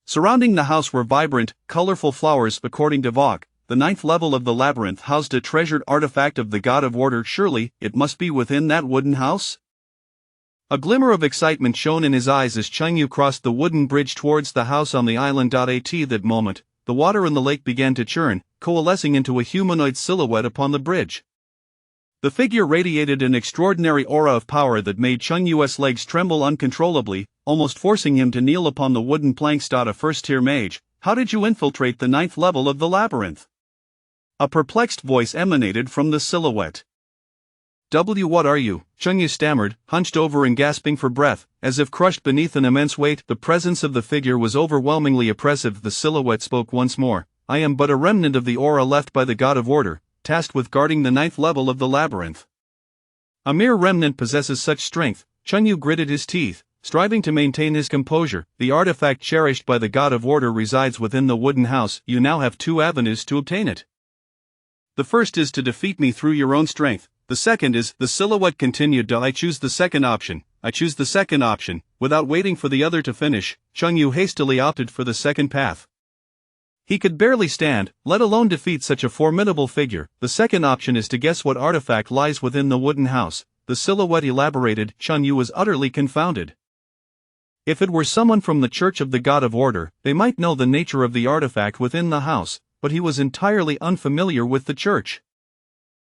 Surrounding the house were vibrant, colorful flowers. According to Vok, the 9th level of the labyrinth housed a treasured artifact of the God of Order. Surely, it must be within that wooden house? A glimmer of excitement shone in his eyes as Chen Yu crossed the wooden bridge towards the house on the island. At that moment, the water in the lake began to churn, coalescing into a humanoid silhouette upon the bridge. The figure radiated an extraordinary aura of power that made Chen Yu's legs tremble uncontrollably, almost forcing him to kneel upon the wooden planks. A first-tier mage, how did you infiltrate the 9th level of the labyrinth? A perplexed voice emanated from the silhouette. What are you? Chen Yu stammered, hunched over and gasping for breath, as if crushed beneath an immense weight. The presence of the figure was overwhelmingly oppressive. The silhouette spoke once more. I am but a remnant of the aura left by the God of Order, tasked with guarding the 9th level of the labyrinth. A mere remnant possesses such strength. Chen Yu gritted his teeth, striving to maintain his composure. The artifact cherished by the God of Order resides within the wooden house. You now have 2 avenues to obtain it. The first is to defeat me through your own strength. The second is, the silhouette continued. I choose the second option. I choose the second option. Without waiting for the other to finish, Chen Yu hastily opted for the second path. He could barely stand, let alone defeat such a formidable figure. The second option is to guess what artifact lies within the wooden house. The silhouette elaborated. Chen Yu was utterly confounded. If it were someone from the Church of the God of Order, they might know the nature of the artifact within the house, but he was entirely unfamiliar with the church.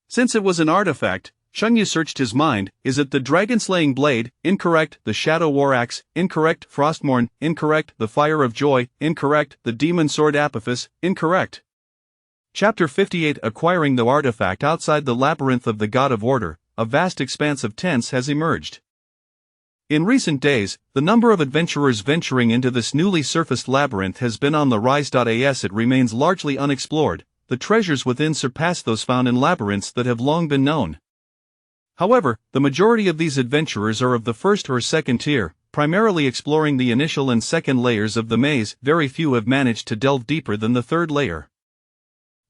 Since it was an artifact, Chen Yu searched his mind. Is it the dragon-slaying blade? Incorrect. The shadow war axe? Incorrect. Frostmourne? Incorrect. The fire of joy? Incorrect. The demon sword Apophis? Incorrect. Chapter 58. Acquiring the artifact. Outside the labyrinth of the God of Order, a vast expanse of tents has emerged. In recent days, the number of adventurers venturing into this newly surfaced labyrinth has been on the rise. As it remains largely unexplored, the treasures within surpass those found in labyrinths that have long been known. However, the majority of these adventurers are of the first or second tier, primarily exploring the initial and second layers of the maze. Very few have managed to delve deeper than the third layer.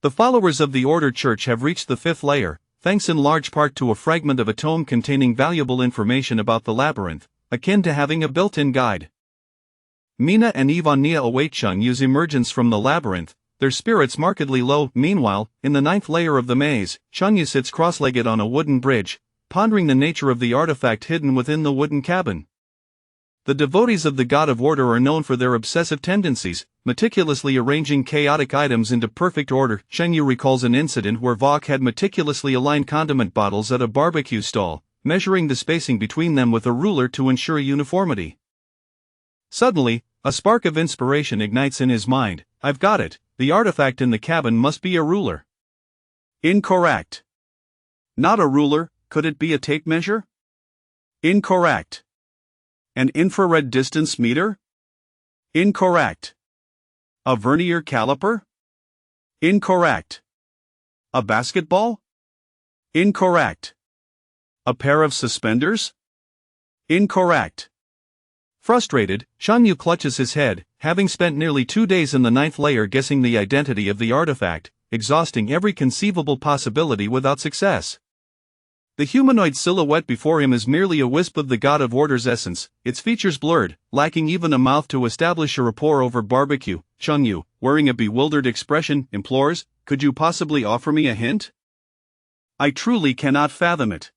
The followers of the Order Church have reached the 5th layer, thanks in large part to a fragment of a tome containing valuable information about the labyrinth, akin to having a built-in guide. Mina and Ivania await Chen Yu's emergence from the labyrinth, their spirits markedly low. Meanwhile, in the 9th layer of the maze, Chen Yu sits cross-legged on a wooden bridge, pondering the nature of the artifact hidden within the wooden cabin. The devotees of the God of Order are known for their obsessive tendencies, meticulously arranging chaotic items into perfect order. Chen Yu recalls an incident where Vok had meticulously aligned condiment bottles at a barbecue stall, measuring the spacing between them with a ruler to ensure uniformity. Suddenly, a spark of inspiration ignites in his mind. I've got it, the artifact in the cabin must be a ruler. Incorrect. Not a ruler, could it be a tape measure? Incorrect. An infrared distance meter? Incorrect. A vernier caliper? Incorrect. A basketball? Incorrect. A pair of suspenders? Incorrect. Frustrated, Chen Yu clutches his head, having spent nearly 2 days in the 9th layer guessing the identity of the artifact, exhausting every conceivable possibility without success. The humanoid silhouette before him is merely a wisp of the God of Order's essence, its features blurred, lacking even a mouth to establish a rapport over barbecue. Chen Yu, wearing a bewildered expression, implores, could you possibly offer me a hint? I truly cannot fathom it.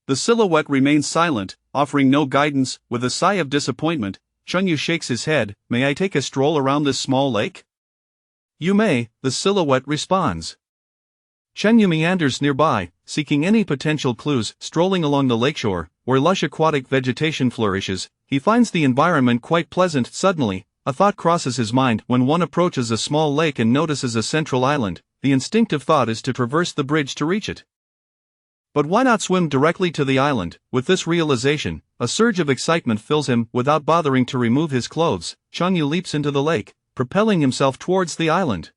The silhouette remains silent, offering no guidance. With a sigh of disappointment, Chen Yu shakes his head. May I take a stroll around this small lake? You may, the silhouette responds. Chen Yu meanders nearby, seeking any potential clues. Strolling along the lakeshore, where lush aquatic vegetation flourishes, he finds the environment quite pleasant. Suddenly, a thought crosses his mind. When one approaches a small lake and notices a central island, the instinctive thought is to traverse the bridge to reach it. But why not swim directly to the island? With this realization, A surge of excitement fills him. Without bothering to remove his clothes, Chunyu leaps into the lake, propelling himself towards the island.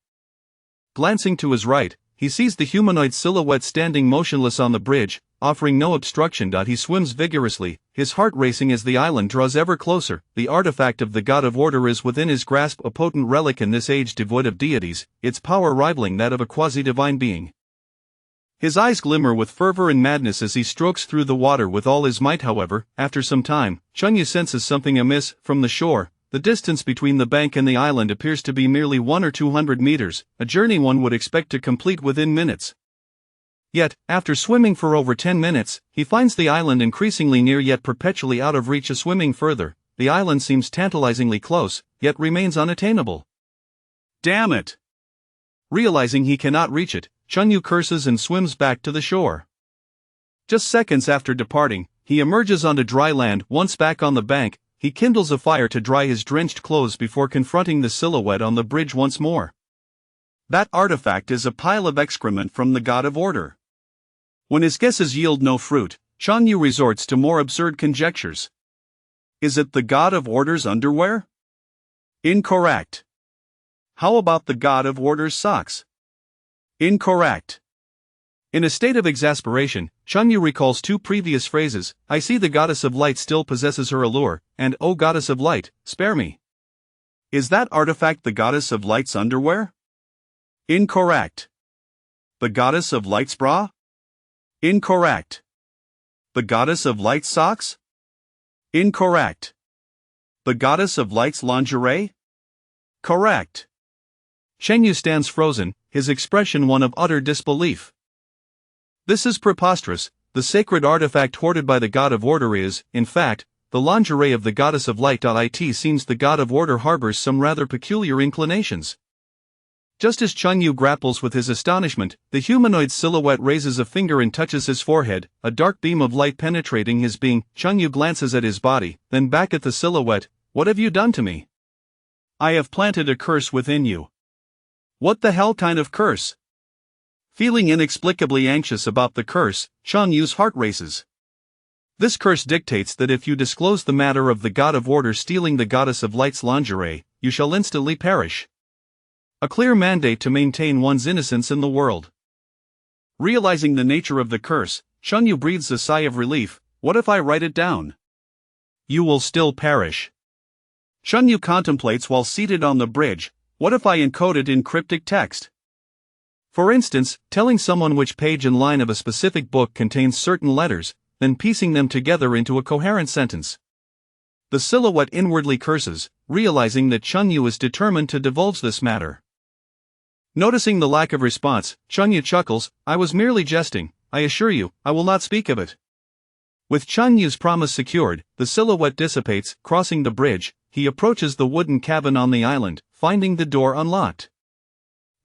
Glancing to his right, he sees the humanoid silhouette standing motionless on the bridge, offering no obstruction. He swims vigorously, his heart racing as the island draws ever closer. The artifact of the God of Order is within his grasp, a potent relic in this age devoid of deities, its power rivaling that of a quasi-divine being. His eyes glimmer with fervor and madness as he strokes through the water with all his might. However, after some time, Chunyu senses something amiss. From the shore, the distance between the bank and the island appears to be merely 100 or 200 meters, a journey one would expect to complete within minutes. Yet, after swimming for over 10 minutes, he finds the island increasingly near yet perpetually out of reach. Swimming further, the island seems tantalizingly close, yet remains unattainable. Damn it! Realizing he cannot reach it, Chunyu curses and swims back to the shore. Just seconds after departing, he emerges onto dry land. Once back on the bank, he kindles a fire to dry his drenched clothes before confronting the silhouette on the bridge once more. That artifact is a pile of excrement from the God of Order. When his guesses yield no fruit, Chunyu resorts to more absurd conjectures. Is it the God of Order's underwear? Incorrect. How about the God of Order's socks? Incorrect. In a state of exasperation, Chunyu recalls two previous phrases: "I see the goddess of light still possesses her allure," and "O goddess of light, spare me." Is that artifact the goddess of light's underwear? Incorrect. The goddess of light's bra? Incorrect. The goddess of light's socks? Incorrect. The goddess of light's lingerie? Correct. Chunyu stands frozen, his expression one of utter disbelief. This is preposterous. The sacred artifact hoarded by the God of Order is, in fact, the lingerie of the goddess of light. It seems the God of Order harbors some rather peculiar inclinations. Just as Chunyu grapples with his astonishment, the humanoid silhouette raises a finger and touches his forehead, a dark beam of light penetrating his being. Chunyu glances at his body, then back at the silhouette. "What have you done to me?" "I have planted a curse within you." "What the hell kind of curse?" Feeling inexplicably anxious about the curse, Chunyu's heart races. "This curse dictates that if you disclose the matter of the God of Order stealing the goddess of light's lingerie, you shall instantly perish. A clear mandate to maintain one's innocence in the world." Realizing the nature of the curse, Chunyu breathes a sigh of relief. "What if I write it down?" "You will still perish." Chunyu contemplates while seated on the bridge. "What if I encode it in cryptic text? For instance, telling someone which page and line of a specific book contains certain letters, then piecing them together into a coherent sentence." The silhouette inwardly curses, realizing that Chunyu is determined to divulge this matter. Noticing the lack of response, Chunyu chuckles. "I was merely jesting. I assure you, I will not speak of it." With Chunyu's promise secured, the silhouette dissipates. Crossing the bridge, he approaches the wooden cabin on the island, finding the door unlocked.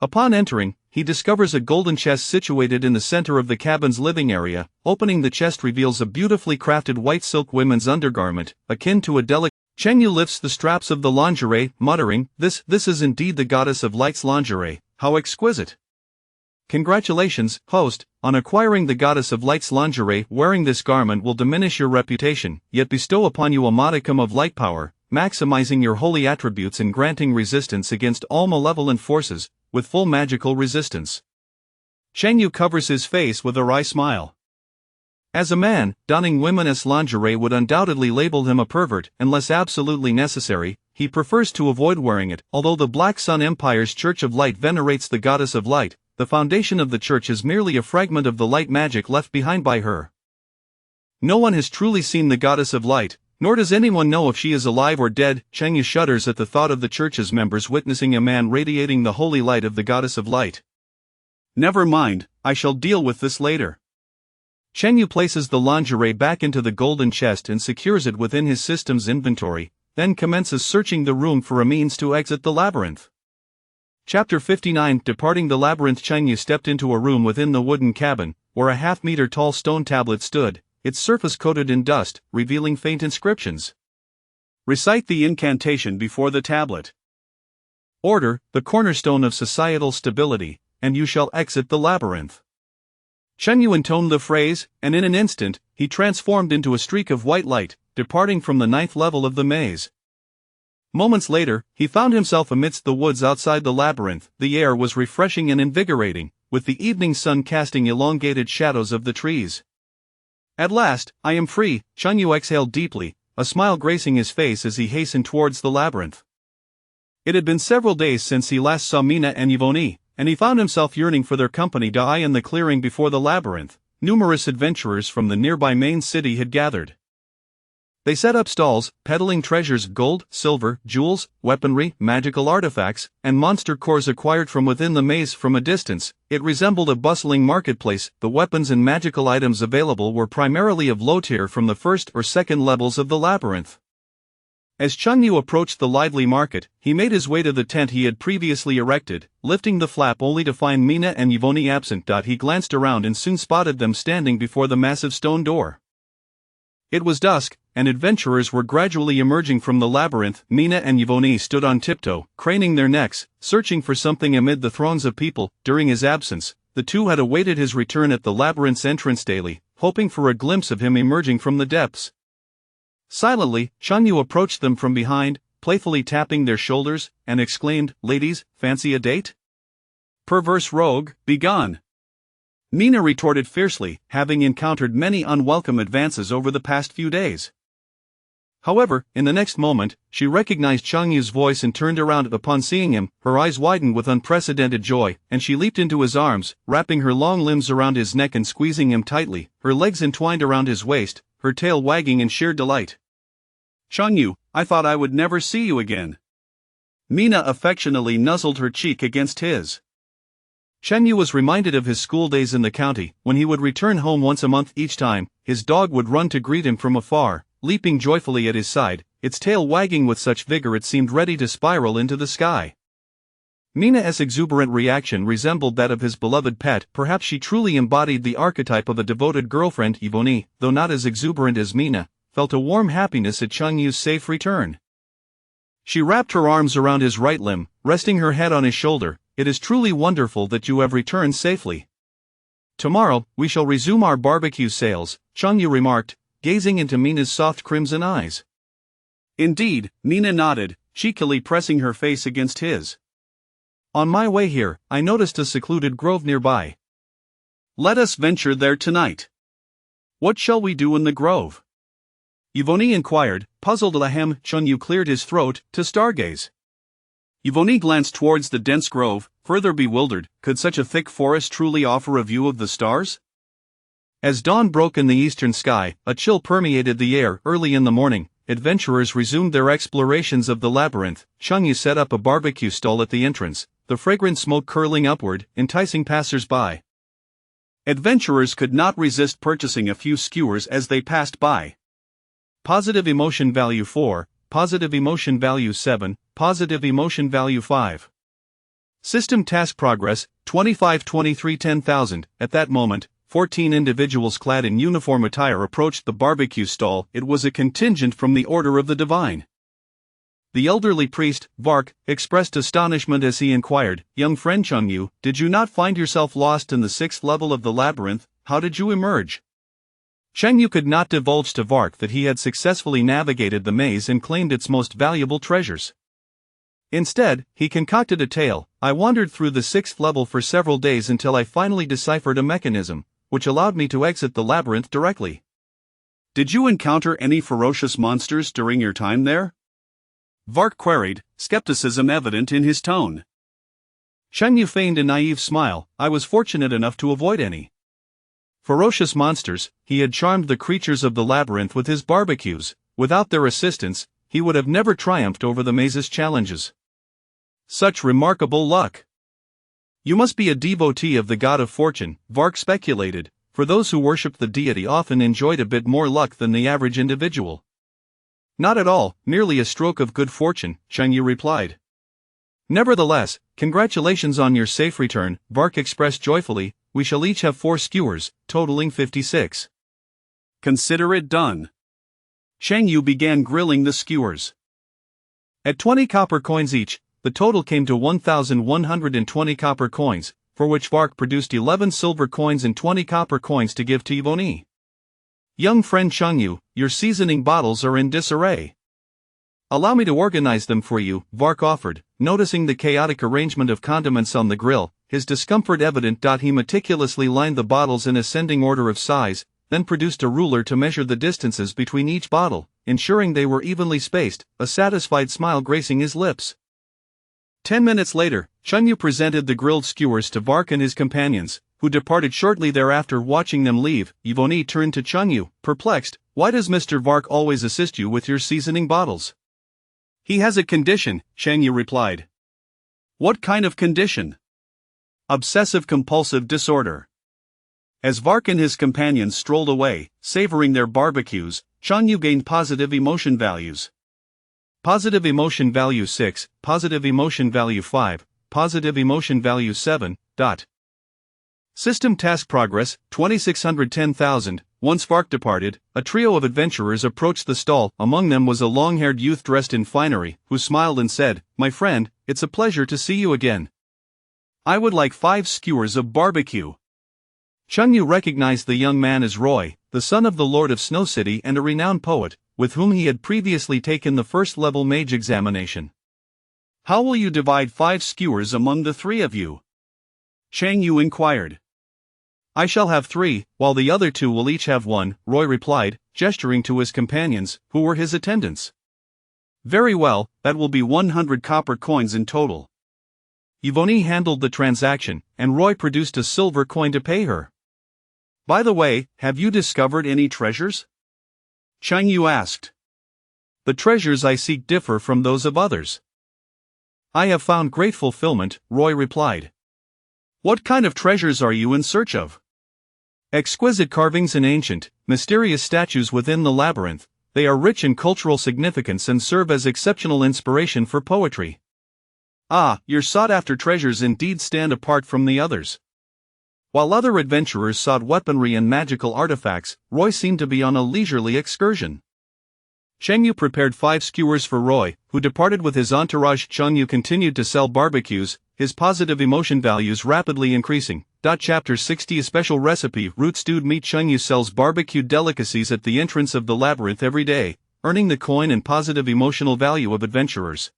Upon entering, he discovers a golden chest situated in the center of the cabin's living area. Opening the chest reveals a beautifully crafted white silk women's undergarment, akin to a delicate. Chunyu lifts the straps of the lingerie, muttering, This is indeed the goddess of light's lingerie. How exquisite." "Congratulations, host, on acquiring the goddess of light's lingerie. Wearing this garment will diminish your reputation, yet bestow upon you a modicum of light power, maximizing your holy attributes and granting resistance against all malevolent forces, with full magical resistance." Chunyu covers his face with a wry smile. As a man, donning women's lingerie would undoubtedly label him a pervert. Unless absolutely necessary, he prefers to avoid wearing it. Although the Black Sun Empire's Church of Light venerates the goddess of light, the foundation of the church is merely a fragment of the light magic left behind by her. No one has truly seen the goddess of light, nor does anyone know if she is alive or dead. Chunyu shudders at the thought of the church's members witnessing a man radiating the holy light of the goddess of light. "Never mind, I shall deal with this later." Chunyu places the lingerie back into the golden chest and secures it within his system's inventory, then commences searching the room for a means to exit the labyrinth. Chapter 59. Departing the labyrinth, Chunyu stepped into a room within the wooden cabin, where a half-meter tall stone tablet stood, its surface coated in dust, revealing faint inscriptions. Recite the incantation before the tablet. Order, the cornerstone of societal stability, and you shall exit the labyrinth. Chunyu intoned the phrase, and in an instant, he transformed into a streak of white light, departing from the 9th level of the maze. Moments later, he found himself amidst the woods outside the labyrinth. The air was refreshing and invigorating, with the evening sun casting elongated shadows of the trees. At last, I am free, Chunyu exhaled deeply, a smile gracing his face as he hastened towards the labyrinth. It had been several days since he last saw Mina and Yvonne, and he found himself yearning for their company. In the clearing before the labyrinth, numerous adventurers from the nearby main city had gathered. They set up stalls, peddling treasures, gold, silver, jewels, weaponry, magical artifacts, and monster cores acquired from within the maze. From a distance, it resembled a bustling marketplace. The weapons and magical items available were primarily of low tier from the 1st or 2nd levels of the labyrinth. As Chunyu approached the lively market, he made his way to the tent he had previously erected, lifting the flap only to find Mina and Yvonne absent. He glanced around and soon spotted them standing before the massive stone door. It was dusk, and adventurers were gradually emerging from the labyrinth. Mina and Yvonne stood on tiptoe, craning their necks, searching for something amid the throngs of people. During his absence, the two had awaited his return at the labyrinth's entrance daily, hoping for a glimpse of him emerging from the depths. Silently, Chunyu approached them from behind, playfully tapping their shoulders, and exclaimed, "Ladies, fancy a date?" "Perverse rogue, begone!" Mina retorted fiercely, having encountered many unwelcome advances over the past few days. However, in the next moment, she recognized Chungyu's voice and turned around. Upon seeing him, her eyes widened with unprecedented joy, and she leaped into his arms, wrapping her long limbs around his neck and squeezing him tightly, her legs entwined around his waist, her tail wagging in sheer delight. "Chunyu, I thought I would never see you again." Mina affectionately nuzzled her cheek against his. Chunyu was reminded of his school days in the county, when he would return home once a month. Each time, his dog would run to greet him from afar, leaping joyfully at his side, its tail wagging with such vigor it seemed ready to spiral into the sky. Mina's exuberant reaction resembled that of his beloved pet. Perhaps she truly embodied the archetype of a devoted girlfriend. Yvonne, though not as exuberant as Mina, felt a warm happiness at Chunyu's safe return. She wrapped her arms around his right limb, resting her head on his shoulder. "It is truly wonderful that you have returned safely. Tomorrow, we shall resume our barbecue sales," Chunyu remarked, gazing into Mina's soft crimson eyes. "Indeed," Mina nodded, cheekily pressing her face against his. "On my way here, I noticed a secluded grove nearby. Let us venture there tonight." "What shall we do in the grove?" Yvonne inquired, puzzled. Chunyu cleared his throat, to stargaze. Yvonne glanced towards the dense grove, further bewildered. Could such a thick forest truly offer a view of the stars? As dawn broke in the eastern sky, a chill permeated the air. Early in the morning, adventurers resumed their explorations of the labyrinth. Chunyu set up a barbecue stall at the entrance, the fragrant smoke curling upward, enticing passers-by. Adventurers could not resist purchasing a few skewers as they passed by. Positive emotion value 4, positive emotion value 7, positive emotion value 5. System task progress, 2523 10,000. At that moment, 14 individuals clad in uniform attire approached the barbecue stall. It was a contingent from the Order of the Divine. The elderly priest, Vark, expressed astonishment as he inquired, "Young friend Chunyu, did you not find yourself lost in the 6th level of the labyrinth? How did you emerge?" Chunyu could not divulge to Vark that he had successfully navigated the maze and claimed its most valuable treasures. Instead, he concocted a tale. "I wandered through the 6th level for several days until I finally deciphered a mechanism, which allowed me to exit the labyrinth directly." "Did you encounter any ferocious monsters during your time there?" Vark queried, skepticism evident in his tone. Chunyu feigned a naive smile. "I was fortunate enough to avoid any ferocious monsters. He had charmed the creatures of the labyrinth with his barbecues. Without their assistance, he would have never triumphed over the maze's challenges." "Such remarkable luck. You must be a devotee of the god of fortune," Vark speculated, for those who worshipped the deity often enjoyed a bit more luck than the average individual. "Not at all, merely a stroke of good fortune," Chunyu replied. "Nevertheless, congratulations on your safe return," Vark expressed joyfully. "We shall each have 4 skewers, totaling 56. Consider it done." Chengyu began grilling the skewers. At 20 copper coins each, the total came to 1,120 copper coins, for which Vark produced 11 silver coins and 20 copper coins to give to Yvonne. Young friend Chungyu, your seasoning bottles are in disarray. Allow me to organize them for you, Vark offered, noticing the chaotic arrangement of condiments on the grill, his discomfort evident. He meticulously lined the bottles in ascending order of size, then produced a ruler to measure the distances between each bottle, ensuring they were evenly spaced, a satisfied smile gracing his lips. 10 minutes later, Chungyu presented the grilled skewers to Vark and his companions, who departed shortly thereafter. Watching them leave, Yvonne turned to Chungyu, perplexed. Why does Mr. Vark always assist you with your seasoning bottles? He has a condition, Chungyu replied. What kind of condition? Obsessive-compulsive disorder. As Vark and his companions strolled away, savoring their barbecues, Chungyu gained positive emotion values. Positive emotion value 6, positive emotion value 5, positive emotion value 7. System task progress, 2610,000. Once Vark departed, a trio of adventurers approached the stall. Among them was a long-haired youth dressed in finery, who smiled and said, "My friend, it's a pleasure to see you again. I would like 5 skewers of barbecue." Chungyu recognized the young man as Roy, the son of the Lord of Snow City and a renowned poet, with whom he had previously taken the first-level mage examination. "How will you divide 5 skewers among the 3 of you?" Chungyu inquired. "I shall have 3, while the other 2 will each have 1, Roy replied, gesturing to his companions, who were his attendants. "Very well, that will be 100 copper coins in total." Yvonne handled the transaction, and Roy produced a silver coin to pay her. "By the way, have you discovered any treasures?" Chungyu asked. "The treasures I seek differ from those of others. I have found great fulfillment," Roy replied. "What kind of treasures are you in search of?" "Exquisite carvings and ancient, mysterious statues within the labyrinth. They are rich in cultural significance and serve as exceptional inspiration for poetry." "Ah, your sought-after treasures indeed stand apart from the others." While other adventurers sought weaponry and magical artifacts, Roy seemed to be on a leisurely excursion. Chungyu prepared 5 skewers for Roy, who departed with his entourage. Chungyu continued to sell barbecues, his positive emotion values rapidly increasing. Chapter 60 A special recipe: root stewed meat. Chungyu sells barbecued delicacies at the entrance of the labyrinth every day, earning the coin and positive emotional value of adventurers.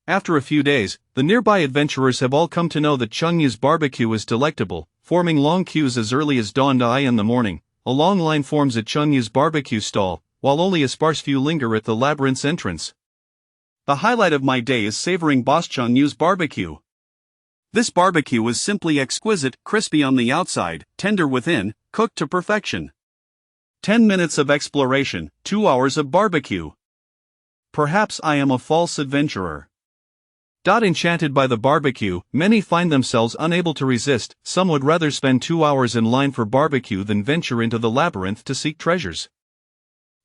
After a few days, the nearby adventurers have all come to know that Chungyu's barbecue is delectable, forming long queues as early as dawn. In the morning, a long line forms at Chungyu's barbecue stall, while only a sparse few linger at the labyrinth's entrance. The highlight of my day is savoring Boss Chungyu's barbecue. This barbecue is simply exquisite, crispy on the outside, tender within, cooked to perfection. 10 minutes of exploration, 2 hours of barbecue. Perhaps I am a false adventurer. Enchanted by the barbecue, many find themselves unable to resist. Some would rather spend 2 hours in line for barbecue than venture into the labyrinth to seek treasures.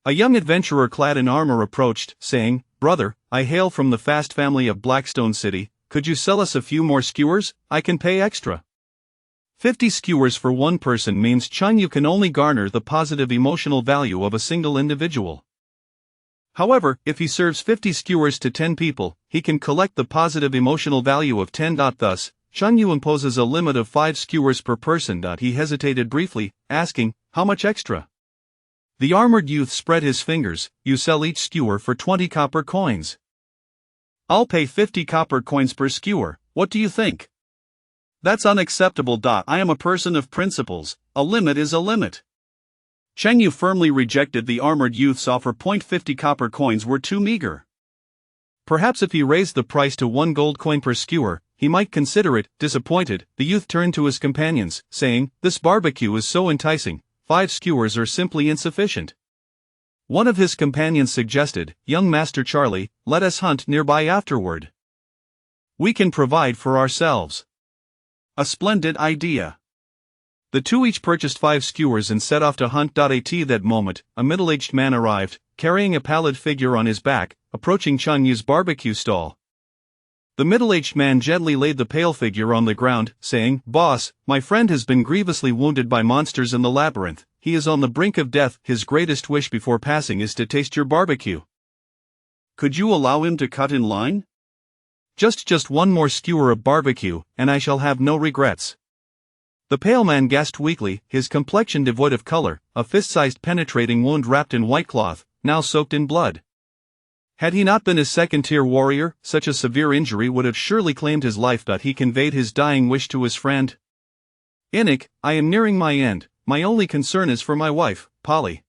A young adventurer clad in armor approached, saying, "Brother, I hail from the fast family of Blackstone City. Could you sell us a few more skewers? I can pay extra." 50 skewers for one person means Chungyu can only garner the positive emotional value of a single individual. However, if he serves 50 skewers to 10 people, he can collect the positive emotional value of 10. Thus, Chungyu imposes a limit of 5 skewers per person. He hesitated briefly, asking, "How much extra?" The armored youth spread his fingers. "You sell each skewer for 20 copper coins. I'll pay 50 copper coins per skewer, what do you think?" "That's unacceptable. I am a person of principles, a limit is a limit." Chungyu firmly rejected the armored youth's offer. 50 copper coins were too meager. Perhaps if he raised the price to 1 gold coin per skewer, he might consider it. Disappointed, the youth turned to his companions, saying, "This barbecue is so enticing, 5 skewers are simply insufficient." One of his companions suggested, "Young Master Charlie, let us hunt nearby afterward. We can provide for ourselves." "A splendid idea." The 2 each purchased 5 skewers and set off to hunt. At that moment, a middle-aged man arrived, carrying a pallid figure on his back, approaching Chungyu's barbecue stall. The middle-aged man gently laid the pale figure on the ground, saying, "Boss, my friend has been grievously wounded by monsters in the labyrinth. He is on the brink of death. His greatest wish before passing is to taste your barbecue. Could you allow him to cut in line?" Just 1 more skewer of barbecue, and I shall have no regrets." The pale man gasped weakly, his complexion devoid of color, a fist-sized penetrating wound wrapped in white cloth, now soaked in blood. Had he not been a second-tier warrior, such a severe injury would have surely claimed his life, but he conveyed his dying wish to his friend. "Enoch, I am nearing my end, my only concern is for my wife, Polly.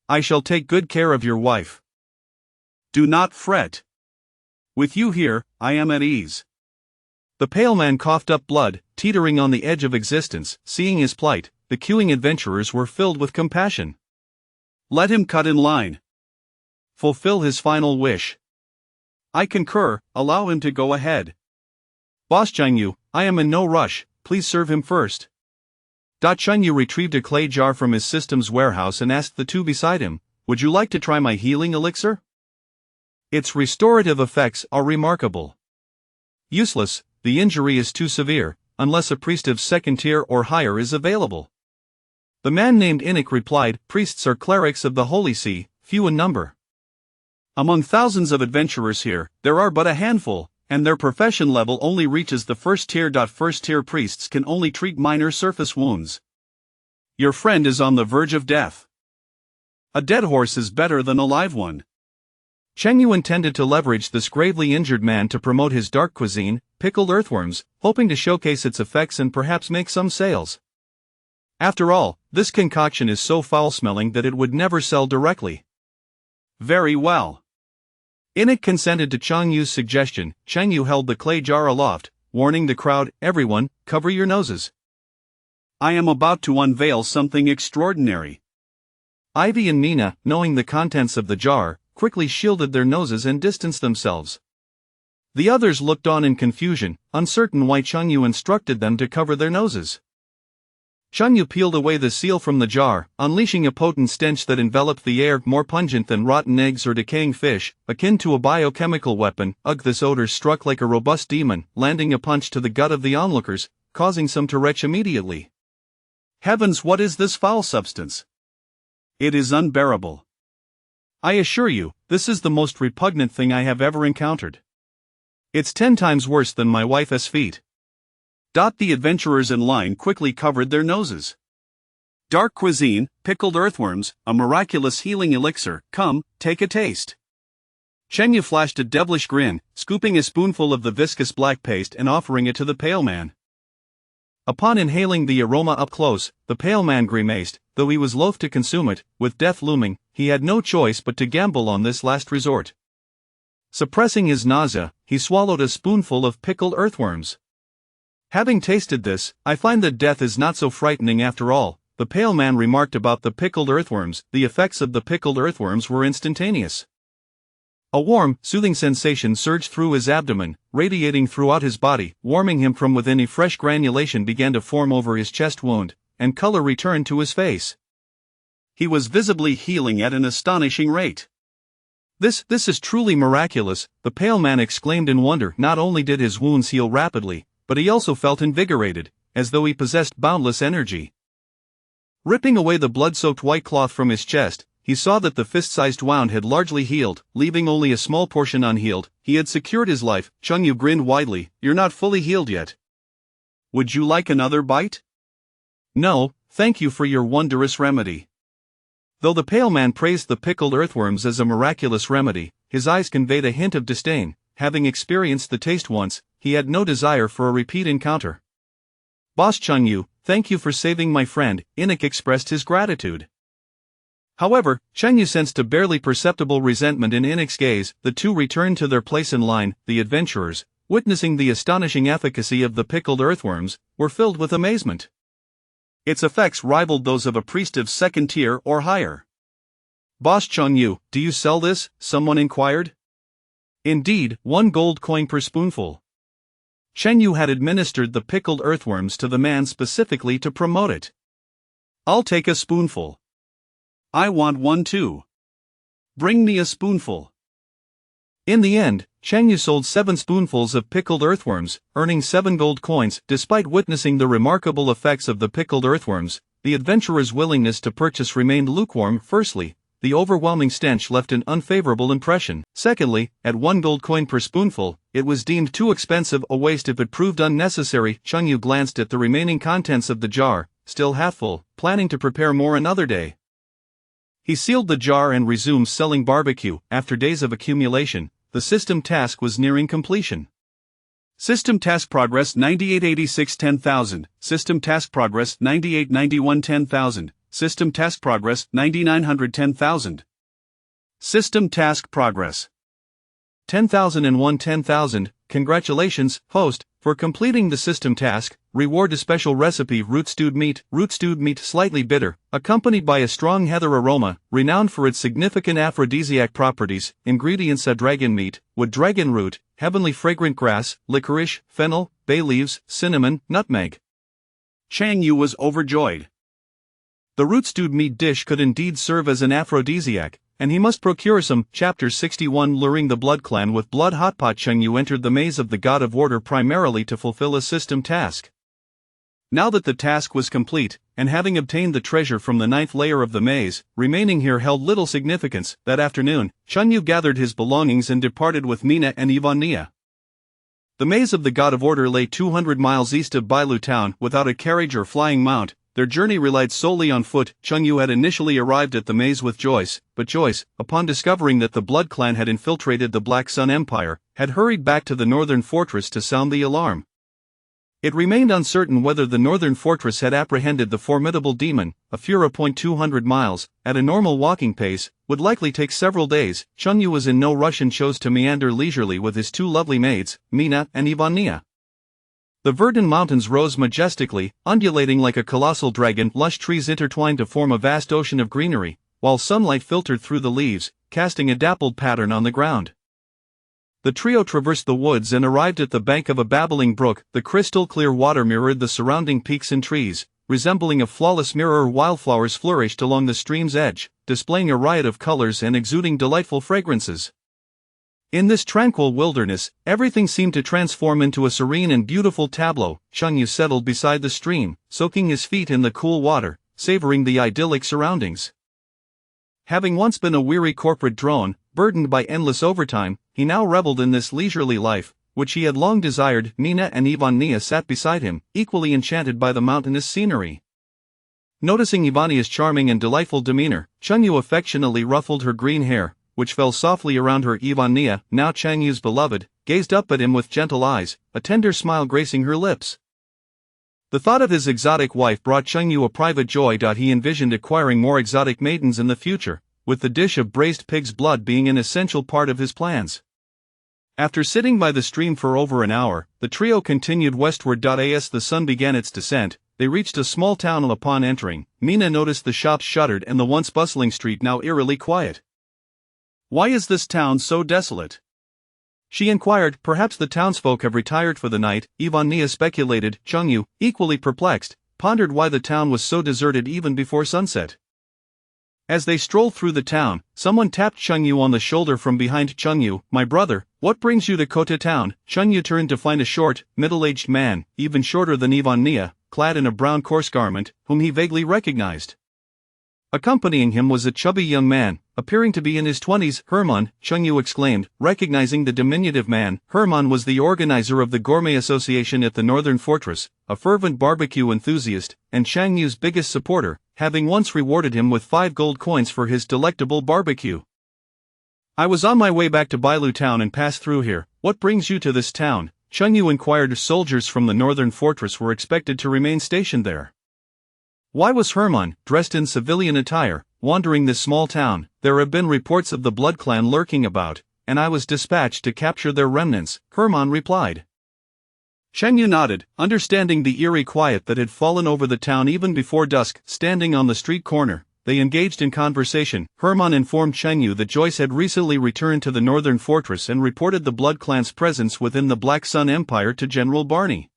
I shall take good care of your wife. Do not fret. With you here, I am at ease." The pale man coughed up blood, teetering on the edge of existence. Seeing his plight, the queuing adventurers were filled with compassion. "Let him cut in line. Fulfill his final wish." "I concur, allow him to go ahead." "Boss Changyu, I am in no rush, please serve him first." Changyu retrieved a clay jar from his system's warehouse and asked the two beside him, "Would you like to try my healing elixir? Its restorative effects are remarkable." "Useless, the injury is too severe, unless a priest of second tier or higher is available." The man named Enoch replied, "Priests are clerics of the Holy See, few in number. Among thousands of adventurers here, there are but a handful, and their profession level only reaches the first tier. First tier priests can only treat minor surface wounds. Your friend is on the verge of death. A dead horse is better than a live one." Chengyu intended to leverage this gravely injured man to promote his dark cuisine, pickled earthworms, hoping to showcase its effects and perhaps make some sales. After all, this concoction is so foul-smelling that it would never sell directly. "Very well." Enoch consented to Changyu's suggestion. Changyu held the clay jar aloft, warning the crowd, "Everyone, cover your noses. I am about to unveil something extraordinary." Ivy and Nina, knowing the contents of the jar, quickly shielded their noses and distanced themselves. The others looked on in confusion, uncertain why Changyu instructed them to cover their noses. Changyu peeled away the seal from the jar, unleashing a potent stench that enveloped the air, more pungent than rotten eggs or decaying fish, akin to a biochemical weapon. Ugh, this odor struck like a robust demon, landing a punch to the gut of the onlookers, causing some to retch immediately. "Heavens, what is this foul substance? It is unbearable. I assure you, this is the most repugnant thing I have ever encountered. It's 10 times worse than my wife's feet." The adventurers in line quickly covered their noses. "Dark cuisine, pickled earthworms, a miraculous healing elixir, come, take a taste." Chengyu flashed a devilish grin, scooping a spoonful of the viscous black paste and offering it to the pale man. Upon inhaling the aroma up close, the pale man grimaced. Though he was loath to consume it, with death looming, he had no choice but to gamble on this last resort. Suppressing his nausea, he swallowed a spoonful of pickled earthworms. "Having tasted this, I find that death is not so frightening after all," the pale man remarked about the pickled earthworms. The effects of the pickled earthworms were instantaneous. A warm, soothing sensation surged through his abdomen, radiating throughout his body, warming him from within. A fresh granulation began to form over his chest wound, and color returned to his face. He was visibly healing at an astonishing rate. This is truly miraculous," the pale man exclaimed in wonder. Not only did his wounds heal rapidly, but he also felt invigorated, as though he possessed boundless energy. Ripping away the blood-soaked white cloth from his chest, he saw that the fist-sized wound had largely healed, leaving only a small portion unhealed. He had secured his life. Changyu grinned widely. "You're not fully healed yet. Would you like another bite?" "No, thank you for your wondrous remedy." Though the pale man praised the pickled earthworms as a miraculous remedy, his eyes conveyed a hint of disdain. Having experienced the taste once, he had no desire for a repeat encounter. "Boss Changyu, thank you for saving my friend," Enoch expressed his gratitude. However, Changyu sensed a barely perceptible resentment in Enoch's gaze. The two returned to their place in line. The adventurers, witnessing the astonishing efficacy of the pickled earthworms, were filled with amazement. Its effects rivaled those of a priest of second tier or higher. "Boss Changyu, do you sell this?" someone inquired. "Indeed, 1 gold coin per spoonful." Chengyu had administered the pickled earthworms to the man specifically to promote it. "I'll take a spoonful." "I want one too. Bring me a spoonful." In the end, Chengyu sold 7 spoonfuls of pickled earthworms, earning 7 gold coins. Despite witnessing the remarkable effects of the pickled earthworms, the adventurer's willingness to purchase remained lukewarm. Firstly, the overwhelming stench left an unfavorable impression. Secondly, at 1 gold coin per spoonful, it was deemed too expensive a waste if it proved unnecessary. Chengyu glanced at the remaining contents of the jar, still half full, planning to prepare more another day. He sealed the jar and resumed selling barbecue. After days of accumulation, the system task was nearing completion. System task progress 9886 10,000, system task progress 9891 10,000, system task progress 9900 10,000. System task progress 10,001 10,000. Congratulations, host, for completing the system task. Reward: a special recipe root stewed meat slightly bitter, accompanied by a strong heather aroma, renowned for its significant aphrodisiac properties. Ingredients: a dragon meat, wood dragon root, heavenly fragrant grass, licorice, fennel, bay leaves, cinnamon, nutmeg. Chang Yu was overjoyed. The root stewed meat dish could indeed serve as an aphrodisiac, and he must procure some. Chapter 61. Luring the Blood Clan with Blood. Hotpot. Cheng Yu entered the maze of the God of Order primarily to fulfill a system task. Now that the task was complete, and having obtained the treasure from the 9th layer of the maze, remaining here held little significance. That afternoon, Cheng Yu gathered his belongings and departed with Mina and Ivania. The maze of the God of Order lay 200 miles east of Bailu town. Without a carriage or flying mount, their journey relied solely on foot. Cheng Yu had initially arrived at the maze with Joyce, but Joyce, upon discovering that the Blood Clan had infiltrated the Black Sun Empire, had hurried back to the northern fortress to sound the alarm. It remained uncertain whether the northern fortress had apprehended the formidable demon. A Fura. 200 miles, at a normal walking pace, would likely take several days. Cheng Yu was in no rush and chose to meander leisurely with his two lovely maids, Mina and Ivania. The verdant mountains rose majestically, undulating like a colossal dragon. Lush trees intertwined to form a vast ocean of greenery, while sunlight filtered through the leaves, casting a dappled pattern on the ground. The trio traversed the woods and arrived at the bank of a babbling brook. The crystal-clear water mirrored the surrounding peaks and trees, resembling a flawless mirror. Wildflowers flourished along the stream's edge, displaying a riot of colors and exuding delightful fragrances. In this tranquil wilderness, everything seemed to transform into a serene and beautiful tableau. Cheng Yu settled beside the stream, soaking his feet in the cool water, savoring the idyllic surroundings. Having once been a weary corporate drone, burdened by endless overtime, he now reveled in this leisurely life, which he had long desired. Mina and Ivania sat beside him, equally enchanted by the mountainous scenery. Noticing Ivania's charming and delightful demeanor, Cheng Yu affectionately ruffled her green hair, which fell softly around her. Ivania, now Cheng Yu's beloved, gazed up at him with gentle eyes, a tender smile gracing her lips. The thought of his exotic wife brought Cheng Yu a private joy. He envisioned acquiring more exotic maidens in the future, with the dish of braised pig's blood being an essential part of his plans. After sitting by the stream for over an hour, the trio continued westward. As the sun began its descent, they reached a small town. Upon entering, Mina noticed the shops shuttered and the once bustling street now eerily quiet. "Why is this town so desolate?" she inquired. "Perhaps the townsfolk have retired for the night," Ivania speculated. Cheng Yu, equally perplexed, pondered why the town was so deserted even before sunset. As they strolled through the town, someone tapped Cheng Yu on the shoulder from behind. "Cheng Yu, my brother, what brings you to Kota town?" Cheng Yu turned to find a short, middle-aged man, even shorter than Ivania, clad in a brown coarse garment, whom he vaguely recognized. Accompanying him was a chubby young man, appearing to be in his 20s. "Hermann," Cheng Yu exclaimed, recognizing the diminutive man. Hermann was the organizer of the Gourmet Association at the Northern Fortress, a fervent barbecue enthusiast, and Cheng Yu's biggest supporter, having once rewarded him with 5 gold coins for his delectable barbecue. "I was on my way back to Bailu town and passed through here. What brings you to this town?" Cheng Yu inquired. Soldiers from the Northern Fortress were expected to remain stationed there. Why was Hermann, dressed in civilian attire, wandering this small town? "There have been reports of the Blood Clan lurking about, and I was dispatched to capture their remnants," Hermann replied. Cheng Yu nodded, understanding the eerie quiet that had fallen over the town even before dusk. Standing on the street corner, they engaged in conversation. Hermann informed Cheng Yu that Joyce had recently returned to the Northern Fortress and reported the Blood Clan's presence within the Black Sun Empire to General Barney.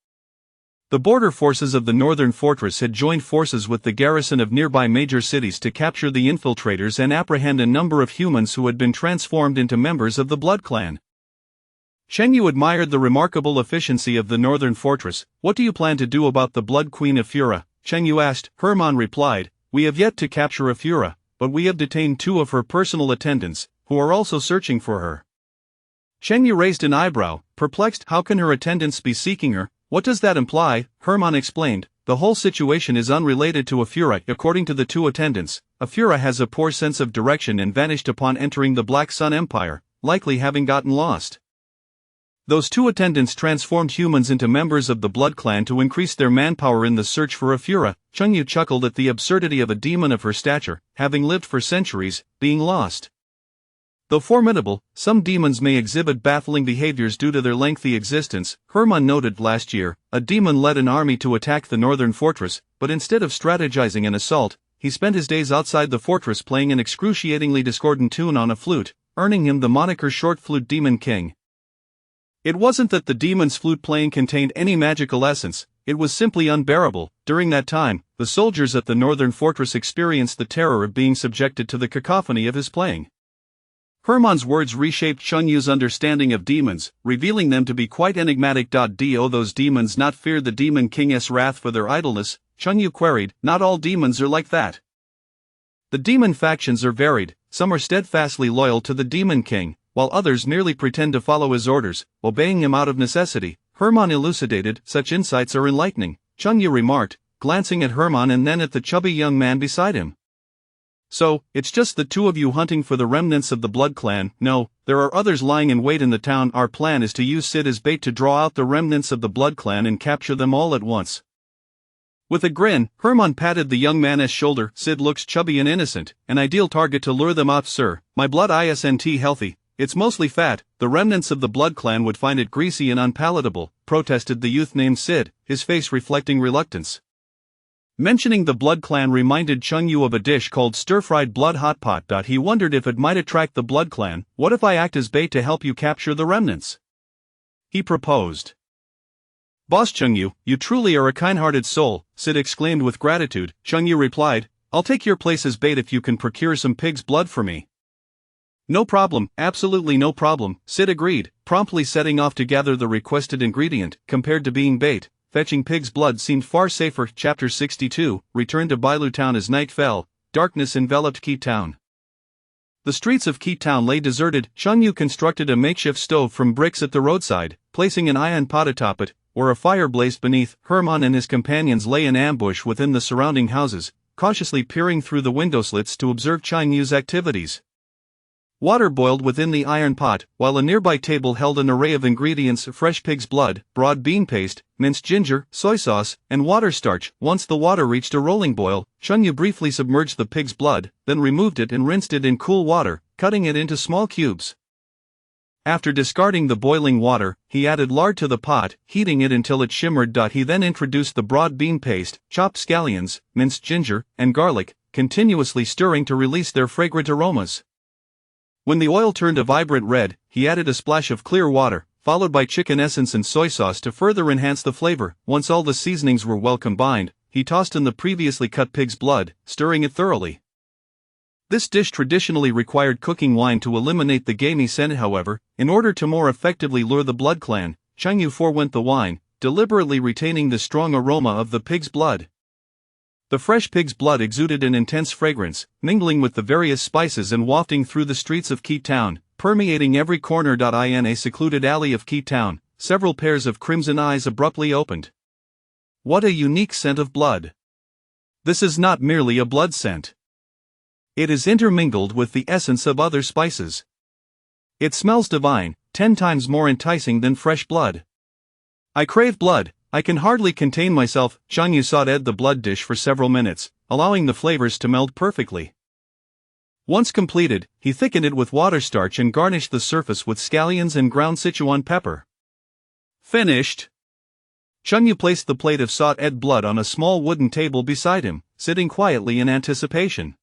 The border forces of the Northern Fortress had joined forces with the garrison of nearby major cities to capture the infiltrators and apprehend a number of humans who had been transformed into members of the Blood Clan. Cheng Yu admired the remarkable efficiency of the Northern Fortress. "What do you plan to do about the Blood Queen of Fura?" Cheng Yu asked. Hermann replied, "We have yet to capture a Fura, but we have detained 2 of her personal attendants, who are also searching for her. Cheng Yu raised an eyebrow, perplexed. How can her attendants be seeking her? What does that imply? Hermann explained. The whole situation is unrelated to Afura. According to the 2 attendants, Afura has a poor sense of direction and vanished upon entering the Black Sun Empire, likely having gotten lost. Those 2 attendants transformed humans into members of the Blood Clan to increase their manpower in the search for Afura. Cheng Yu chuckled at the absurdity of a demon of her stature, having lived for centuries, being lost. Though formidable, some demons may exhibit baffling behaviors due to their lengthy existence. Hermann noted last year, a demon led an army to attack the northern fortress, but instead of strategizing an assault, he spent his days outside the fortress playing an excruciatingly discordant tune on a flute, earning him the moniker Short Flute Demon King. It wasn't that the demon's flute playing contained any magical essence, it was simply unbearable. During that time, the soldiers at the northern fortress experienced the terror of being subjected to the cacophony of his playing. Hermann's words reshaped Cheng Yu's understanding of demons, revealing them to be quite enigmatic. Do those demons not fear the Demon King's wrath for their idleness? Cheng Yu queried. Not all demons are like that. The demon factions are varied, some are steadfastly loyal to the Demon King, while others merely pretend to follow his orders, obeying him out of necessity. Hermann elucidated. Such insights are enlightening, Cheng Yu remarked, glancing at Hermann and then at the chubby young man beside him. So, it's just the 2 of you hunting for the remnants of the Blood Clan? No, there are others lying in wait in the town. Our plan is to use Sid as bait to draw out the remnants of the Blood Clan and capture them all at once. With a grin, Hermann patted the young man's shoulder. Sid looks chubby and innocent, an ideal target to lure them out, sir. My blood isn't healthy, it's mostly fat. The remnants of the Blood Clan would find it greasy and unpalatable, protested the youth named Sid, his face reflecting reluctance. Mentioning the Blood Clan reminded Cheng Yu of a dish called stir-fried blood hot pot. He wondered if it might attract the Blood Clan. What if I act as bait to help you capture the remnants? He proposed. Boss Cheng Yu, you truly are a kind-hearted soul, Sid exclaimed with gratitude. Cheng Yu replied, I'll take your place as bait if you can procure some pig's blood for me. No problem, absolutely no problem, Sid agreed, promptly setting off to gather the requested ingredient. Compared to being bait, fetching pig's blood seemed far safer. Chapter 62, Return to Bailu Town. As night fell, darkness enveloped Keat Town. The streets of Keat Town lay deserted. Cheng Yu constructed a makeshift stove from bricks at the roadside, placing an iron pot atop it, where a fire blazed beneath. Hermann and his companions lay in ambush within the surrounding houses, cautiously peering through the window slits to observe Cheng Yu's activities. Water boiled within the iron pot, while a nearby table held an array of ingredients: fresh pig's blood, broad bean paste, minced ginger, soy sauce, and water starch. Once the water reached a rolling boil, Cheng Yu briefly submerged the pig's blood, then removed it and rinsed it in cool water, cutting it into small cubes. After discarding the boiling water, he added lard to the pot, heating it until it shimmered. He then introduced the broad bean paste, chopped scallions, minced ginger, and garlic, continuously stirring to release their fragrant aromas. When the oil turned a vibrant red, he added a splash of clear water, followed by chicken essence and soy sauce to further enhance the flavor. Once all the seasonings were well combined, he tossed in the previously cut pig's blood, stirring it thoroughly. This dish traditionally required cooking wine to eliminate the gamey scent. However, in order to more effectively lure the Blood Clan, Cheng Yu forewent the wine, deliberately retaining the strong aroma of the pig's blood. The fresh pig's blood exuded an intense fragrance, mingling with the various spices and wafting through the streets of Keat Town, permeating every corner. In a secluded alley of Keat Town, several pairs of crimson eyes abruptly opened. What a unique scent of blood! This is not merely a blood scent. It is intermingled with the essence of other spices. It smells divine, 10 times more enticing than fresh blood. I crave blood. I can hardly contain myself. Cheng Yu sauteed the blood dish for several minutes, allowing the flavors to meld perfectly. Once completed, he thickened it with water starch and garnished the surface with scallions and ground Sichuan pepper. Finished! Cheng Yu placed the plate of sauteed blood on a small wooden table beside him, sitting quietly in anticipation.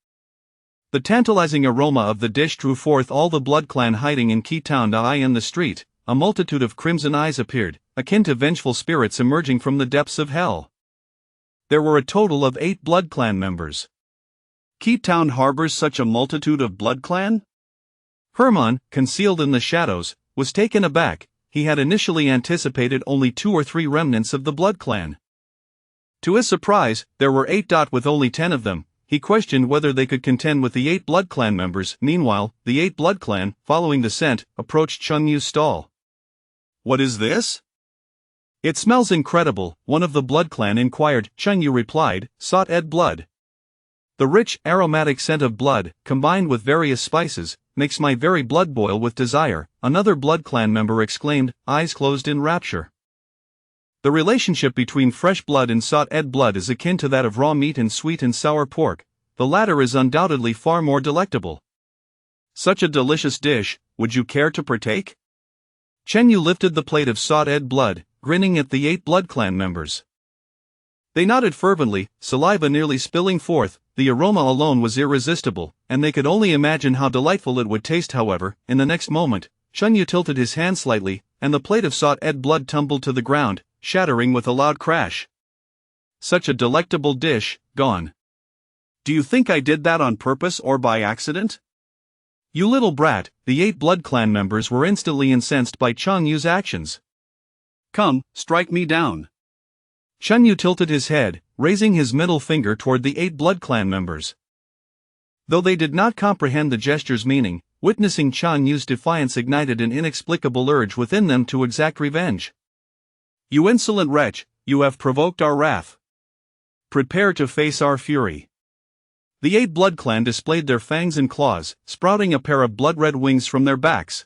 The tantalizing aroma of the dish drew forth all the Blood Clan hiding in Keat Town. In the street, a multitude of crimson eyes appeared, akin to vengeful spirits emerging from the depths of hell. There were a total of 8 Blood Clan members. Keat Town harbors such a multitude of Blood Clan? Hermann, concealed in the shadows, was taken aback. He had initially anticipated only 2 or 3 remnants of the Blood Clan. To his surprise, there were 8. With only 10 of them, he questioned whether they could contend with the 8 Blood Clan members. Meanwhile, the 8 Blood Clan, following the scent, approached Chun Yu's stall. "What is this?" "It smells incredible," one of the Blood Clan inquired. Chun Yu replied, "Sought Ed blood. The rich, aromatic scent of blood, combined with various spices, makes my very blood boil with desire," another Blood Clan member exclaimed, eyes closed in rapture. The relationship between fresh blood and sought Ed blood is akin to that of raw meat and sweet and sour pork. The latter is undoubtedly far more delectable. "Such a delicious dish, would you care to partake?" Chen Yu lifted the plate of sought Ed blood, grinning at the 8 Blood Clan members. They nodded fervently, saliva nearly spilling forth. The aroma alone was irresistible, and they could only imagine how delightful it would taste. However, in the next moment, Chun Yu tilted his hand slightly, and the plate of sought Ed blood tumbled to the ground, shattering with a loud crash. "Such a delectable dish, gone. Do you think I did that on purpose or by accident?" "You little brat," the 8 Blood Clan members were instantly incensed by Chun Yu's actions. "Come, strike me down." Chun Yu tilted his head, raising his middle finger toward the 8 Blood Clan members. Though they did not comprehend the gesture's meaning, witnessing Chun Yu's defiance ignited an inexplicable urge within them to exact revenge. "You insolent wretch, you have provoked our wrath. Prepare to face our fury." The 8 Blood Clan displayed their fangs and claws, sprouting a pair of blood-red wings from their backs.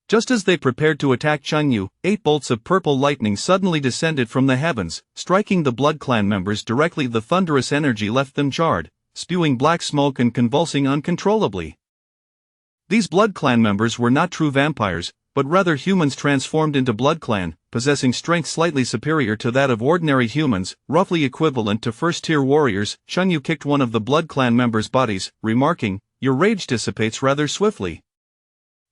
Just as they prepared to attack Chun Yu, 8 bolts of purple lightning suddenly descended from the heavens, striking the Blood Clan members directly. The thunderous energy left them jarred, spewing black smoke and convulsing uncontrollably. These Blood Clan members were not true vampires, but rather humans transformed into Blood Clan, possessing strength slightly superior to that of ordinary humans, roughly equivalent to first-tier warriors. Chun Yu kicked one of the Blood Clan members' bodies, remarking, "Your rage dissipates rather swiftly."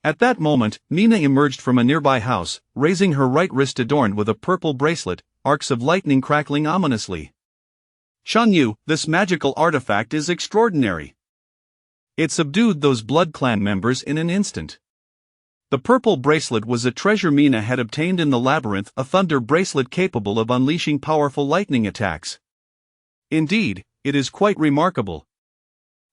At that moment, Mina emerged from a nearby house, raising her right wrist adorned with a purple bracelet, arcs of lightning crackling ominously. "Chun Yu, this magical artifact is extraordinary." It subdued those Blood Clan members in an instant. The purple bracelet was a treasure Mina had obtained in the labyrinth, a thunder bracelet capable of unleashing powerful lightning attacks. Indeed, it is quite remarkable.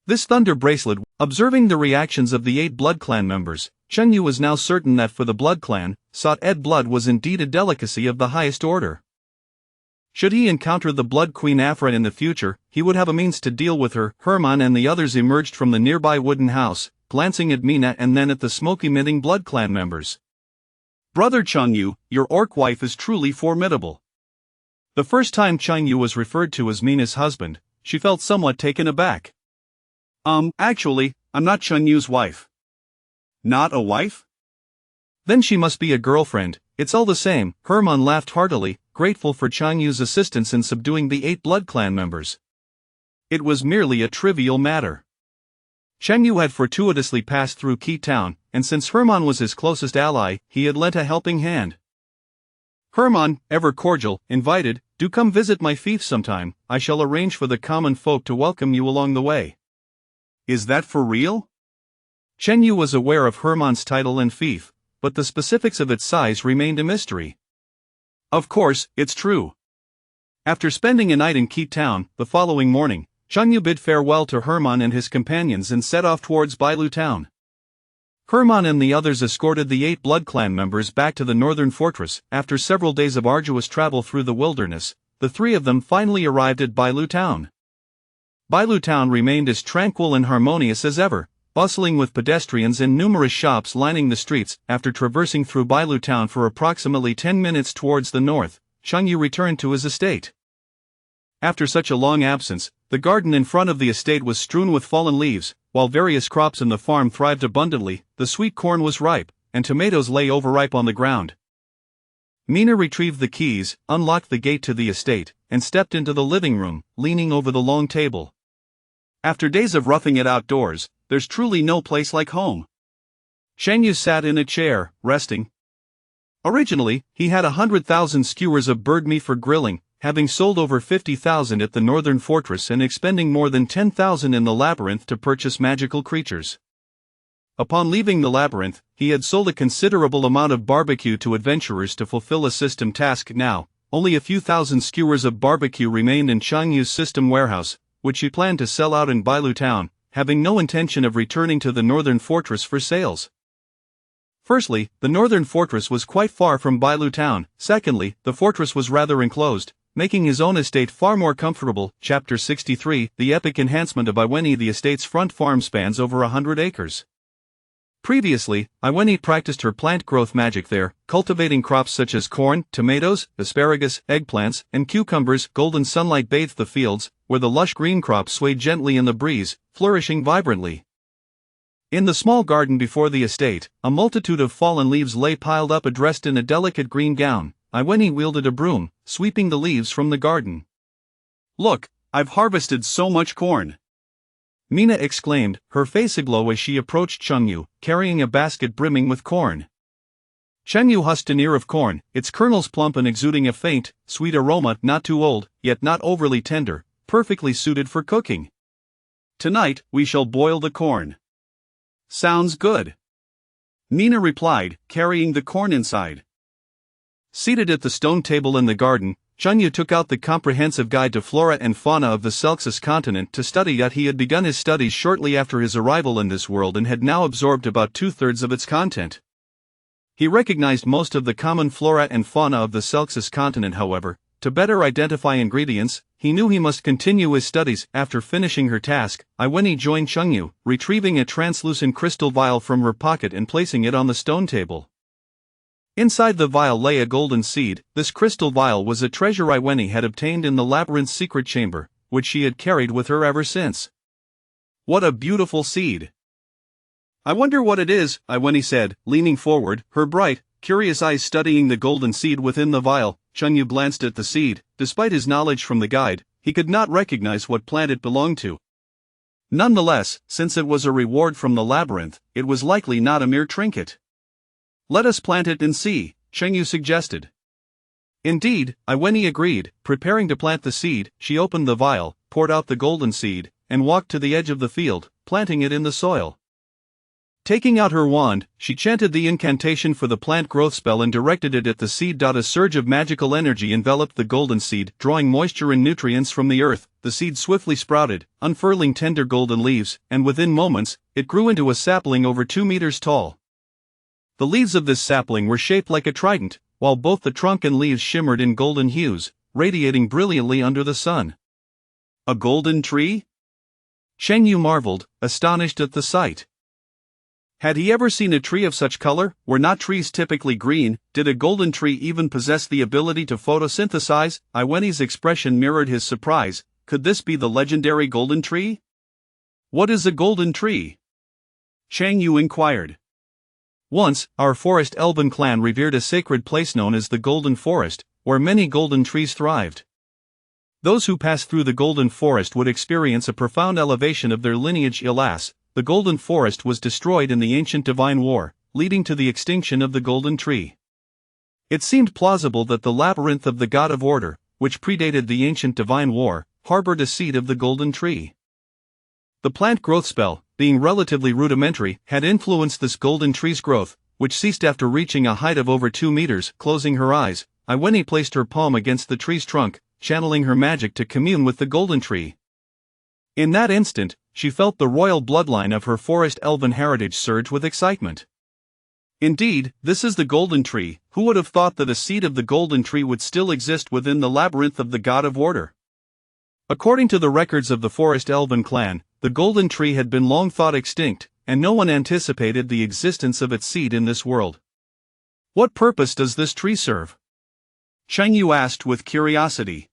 This thunder bracelet, observing the reactions of the 8 Blood Clan members, Chun Yu was now certain that for the Blood Clan, sought Ed blood was indeed a delicacy of the highest order. Should he encounter the Blood Queen Afra in the future, he would have a means to deal with her. Herman and the others emerged from the nearby wooden house, glancing at Mina and then at the smoke-emitting Blood Clan members. "Brother Chun Yu, your orc wife is truly formidable." The first time Chun Yu was referred to as Mina's husband, she felt somewhat taken aback. Actually, I'm not Chun Yu's wife." "Not a wife?" "Then she must be a girlfriend, it's all the same." Herman laughed heartily, grateful for Chun Yu's assistance in subduing the 8 Blood Clan members. It was merely a trivial matter. Chun Yu had fortuitously passed through Key Town, and since Herman was his closest ally, he had lent a helping hand. "Herman, ever cordial, invited, do come visit my fief sometime. I shall arrange for the common folk to welcome you along the way." "Is that for real?" Chun Yu was aware of Herman's title and fief, but the specifics of its size remained a mystery. "Of course, it's true." After spending a night in Key Town, the following morning, Chun Yu bid farewell to Herman and his companions and set off towards Bailu Town. Herman and the others escorted the 8 Blood Clan members back to the northern fortress. After several days of arduous travel through the wilderness, the 3 of them finally arrived at Bailu Town. Bailu Town remained as tranquil and harmonious as ever, bustling with pedestrians and numerous shops lining the streets. After traversing through Bailu Town for approximately 10 minutes towards the north, Chun Yu returned to his estate. After such a long absence, the garden in front of the estate was strewn with fallen leaves. While various crops in the farm thrived abundantly, the sweet corn was ripe, and tomatoes lay overripe on the ground. Mina retrieved the keys, unlocked the gate to the estate, and stepped into the living room, leaning over the long table. "After days of roughing it outdoors, there's truly no place like home." Chun Yu sat in a chair, resting. Originally, he had 100,000 skewers of bird meat for grilling, having sold over 50,000 at the northern fortress and expending more than 10,000 in the labyrinth to purchase magical creatures. Upon leaving the labyrinth, he had sold a considerable amount of barbecue to adventurers to fulfill a system task. Now, only a few thousand skewers of barbecue remained in Chun Yu's system warehouse, which she planned to sell out in Bailu town, having no intention of returning to the northern fortress for sales. Firstly, the northern fortress was quite far from Bailu town. Secondly, the fortress was rather enclosed, making his own estate far more comfortable. Chapter 63, The Epic Enhancement of Iweni. The estate's front farm spans over 100 acres. Previously, Iweni practiced her plant growth magic there, cultivating crops such as corn, tomatoes, asparagus, eggplants, and cucumbers. Golden sunlight bathed the fields, where the lush green crops swayed gently in the breeze, flourishing vibrantly. In the small garden before the estate, a multitude of fallen leaves lay piled up. Dressed in a delicate green gown, Iweni wielded a broom, sweeping the leaves from the garden. "Look, I've harvested so much corn," Mina exclaimed, her face aglow as she approached Chengyu, carrying a basket brimming with corn. Chengyu husked an ear of corn, its kernels plump and exuding a faint, sweet aroma, not too old, yet not overly tender, perfectly suited for cooking. "Tonight, we shall boil the corn." "Sounds good," Mina replied, carrying the corn inside. Seated at the stone table in the garden, Chengyu took out the comprehensive guide to flora and fauna of the Celxus continent to study. He had begun his studies shortly after his arrival in this world and had now absorbed about 2/3 of its content. He recognized most of the common flora and fauna of the Celxus continent. However, to better identify ingredients, he knew he must continue his studies. After finishing her task, Iweni joined Chengyu, retrieving a translucent crystal vial from her pocket and placing it on the stone table. Inside the vial lay a golden seed. This crystal vial was a treasure Iweni had obtained in the labyrinth's secret chamber, which she had carried with her ever since. "What a beautiful seed! I wonder what it is," Iweni said, leaning forward, her bright, curious eyes studying the golden seed within the vial. Chengyu glanced at the seed. Despite his knowledge from the guide, he could not recognize what plant it belonged to. Nonetheless, since it was a reward from the labyrinth, it was likely not a mere trinket. "Let us plant it and see," Chengyu suggested. Indeed, Iweni agreed. Preparing to plant the seed, she opened the vial, poured out the golden seed, and walked to the edge of the field, planting it in the soil. Taking out her wand, she chanted the incantation for the plant growth spell and directed it at the seed. A surge of magical energy enveloped the golden seed, drawing moisture and nutrients from the earth. The seed swiftly sprouted, unfurling tender golden leaves, and within moments, it grew into a sapling over 2 meters tall. The leaves of this sapling were shaped like a trident, while both the trunk and leaves shimmered in golden hues, radiating brilliantly under the sun. "A golden tree?" Chengyu marveled, astonished at the sight. Had he ever seen a tree of such color? Were not trees typically green? Did a golden tree even possess the ability to photosynthesize? Iweni's expression mirrored his surprise. Could this be the legendary golden tree? "What is a golden tree?" Chengyu inquired. Once, our forest elven clan revered a sacred place known as the Golden Forest, where many golden trees thrived. Those who passed through the Golden Forest would experience a profound elevation of their lineage. Alas, the Golden Forest was destroyed in the ancient Divine War, leading to the extinction of the Golden Tree. It seemed plausible that the labyrinth of the God of Order, which predated the ancient Divine War, harbored a seed of the Golden Tree. The plant growth spell, being relatively rudimentary, had influenced this golden tree's growth, which ceased after reaching a height of over 2 meters. Closing her eyes, Iweni placed her palm against the tree's trunk, channeling her magic to commune with the golden tree. In that instant, she felt the royal bloodline of her forest elven heritage surge with excitement. Indeed, this is the golden tree. Who would have thought that a seed of the golden tree would still exist within the labyrinth of the God of Order? According to the records of the forest elven clan, the golden tree had been long thought extinct, and no one anticipated the existence of its seed in this world. "What purpose does this tree serve?" Chengyu asked with curiosity.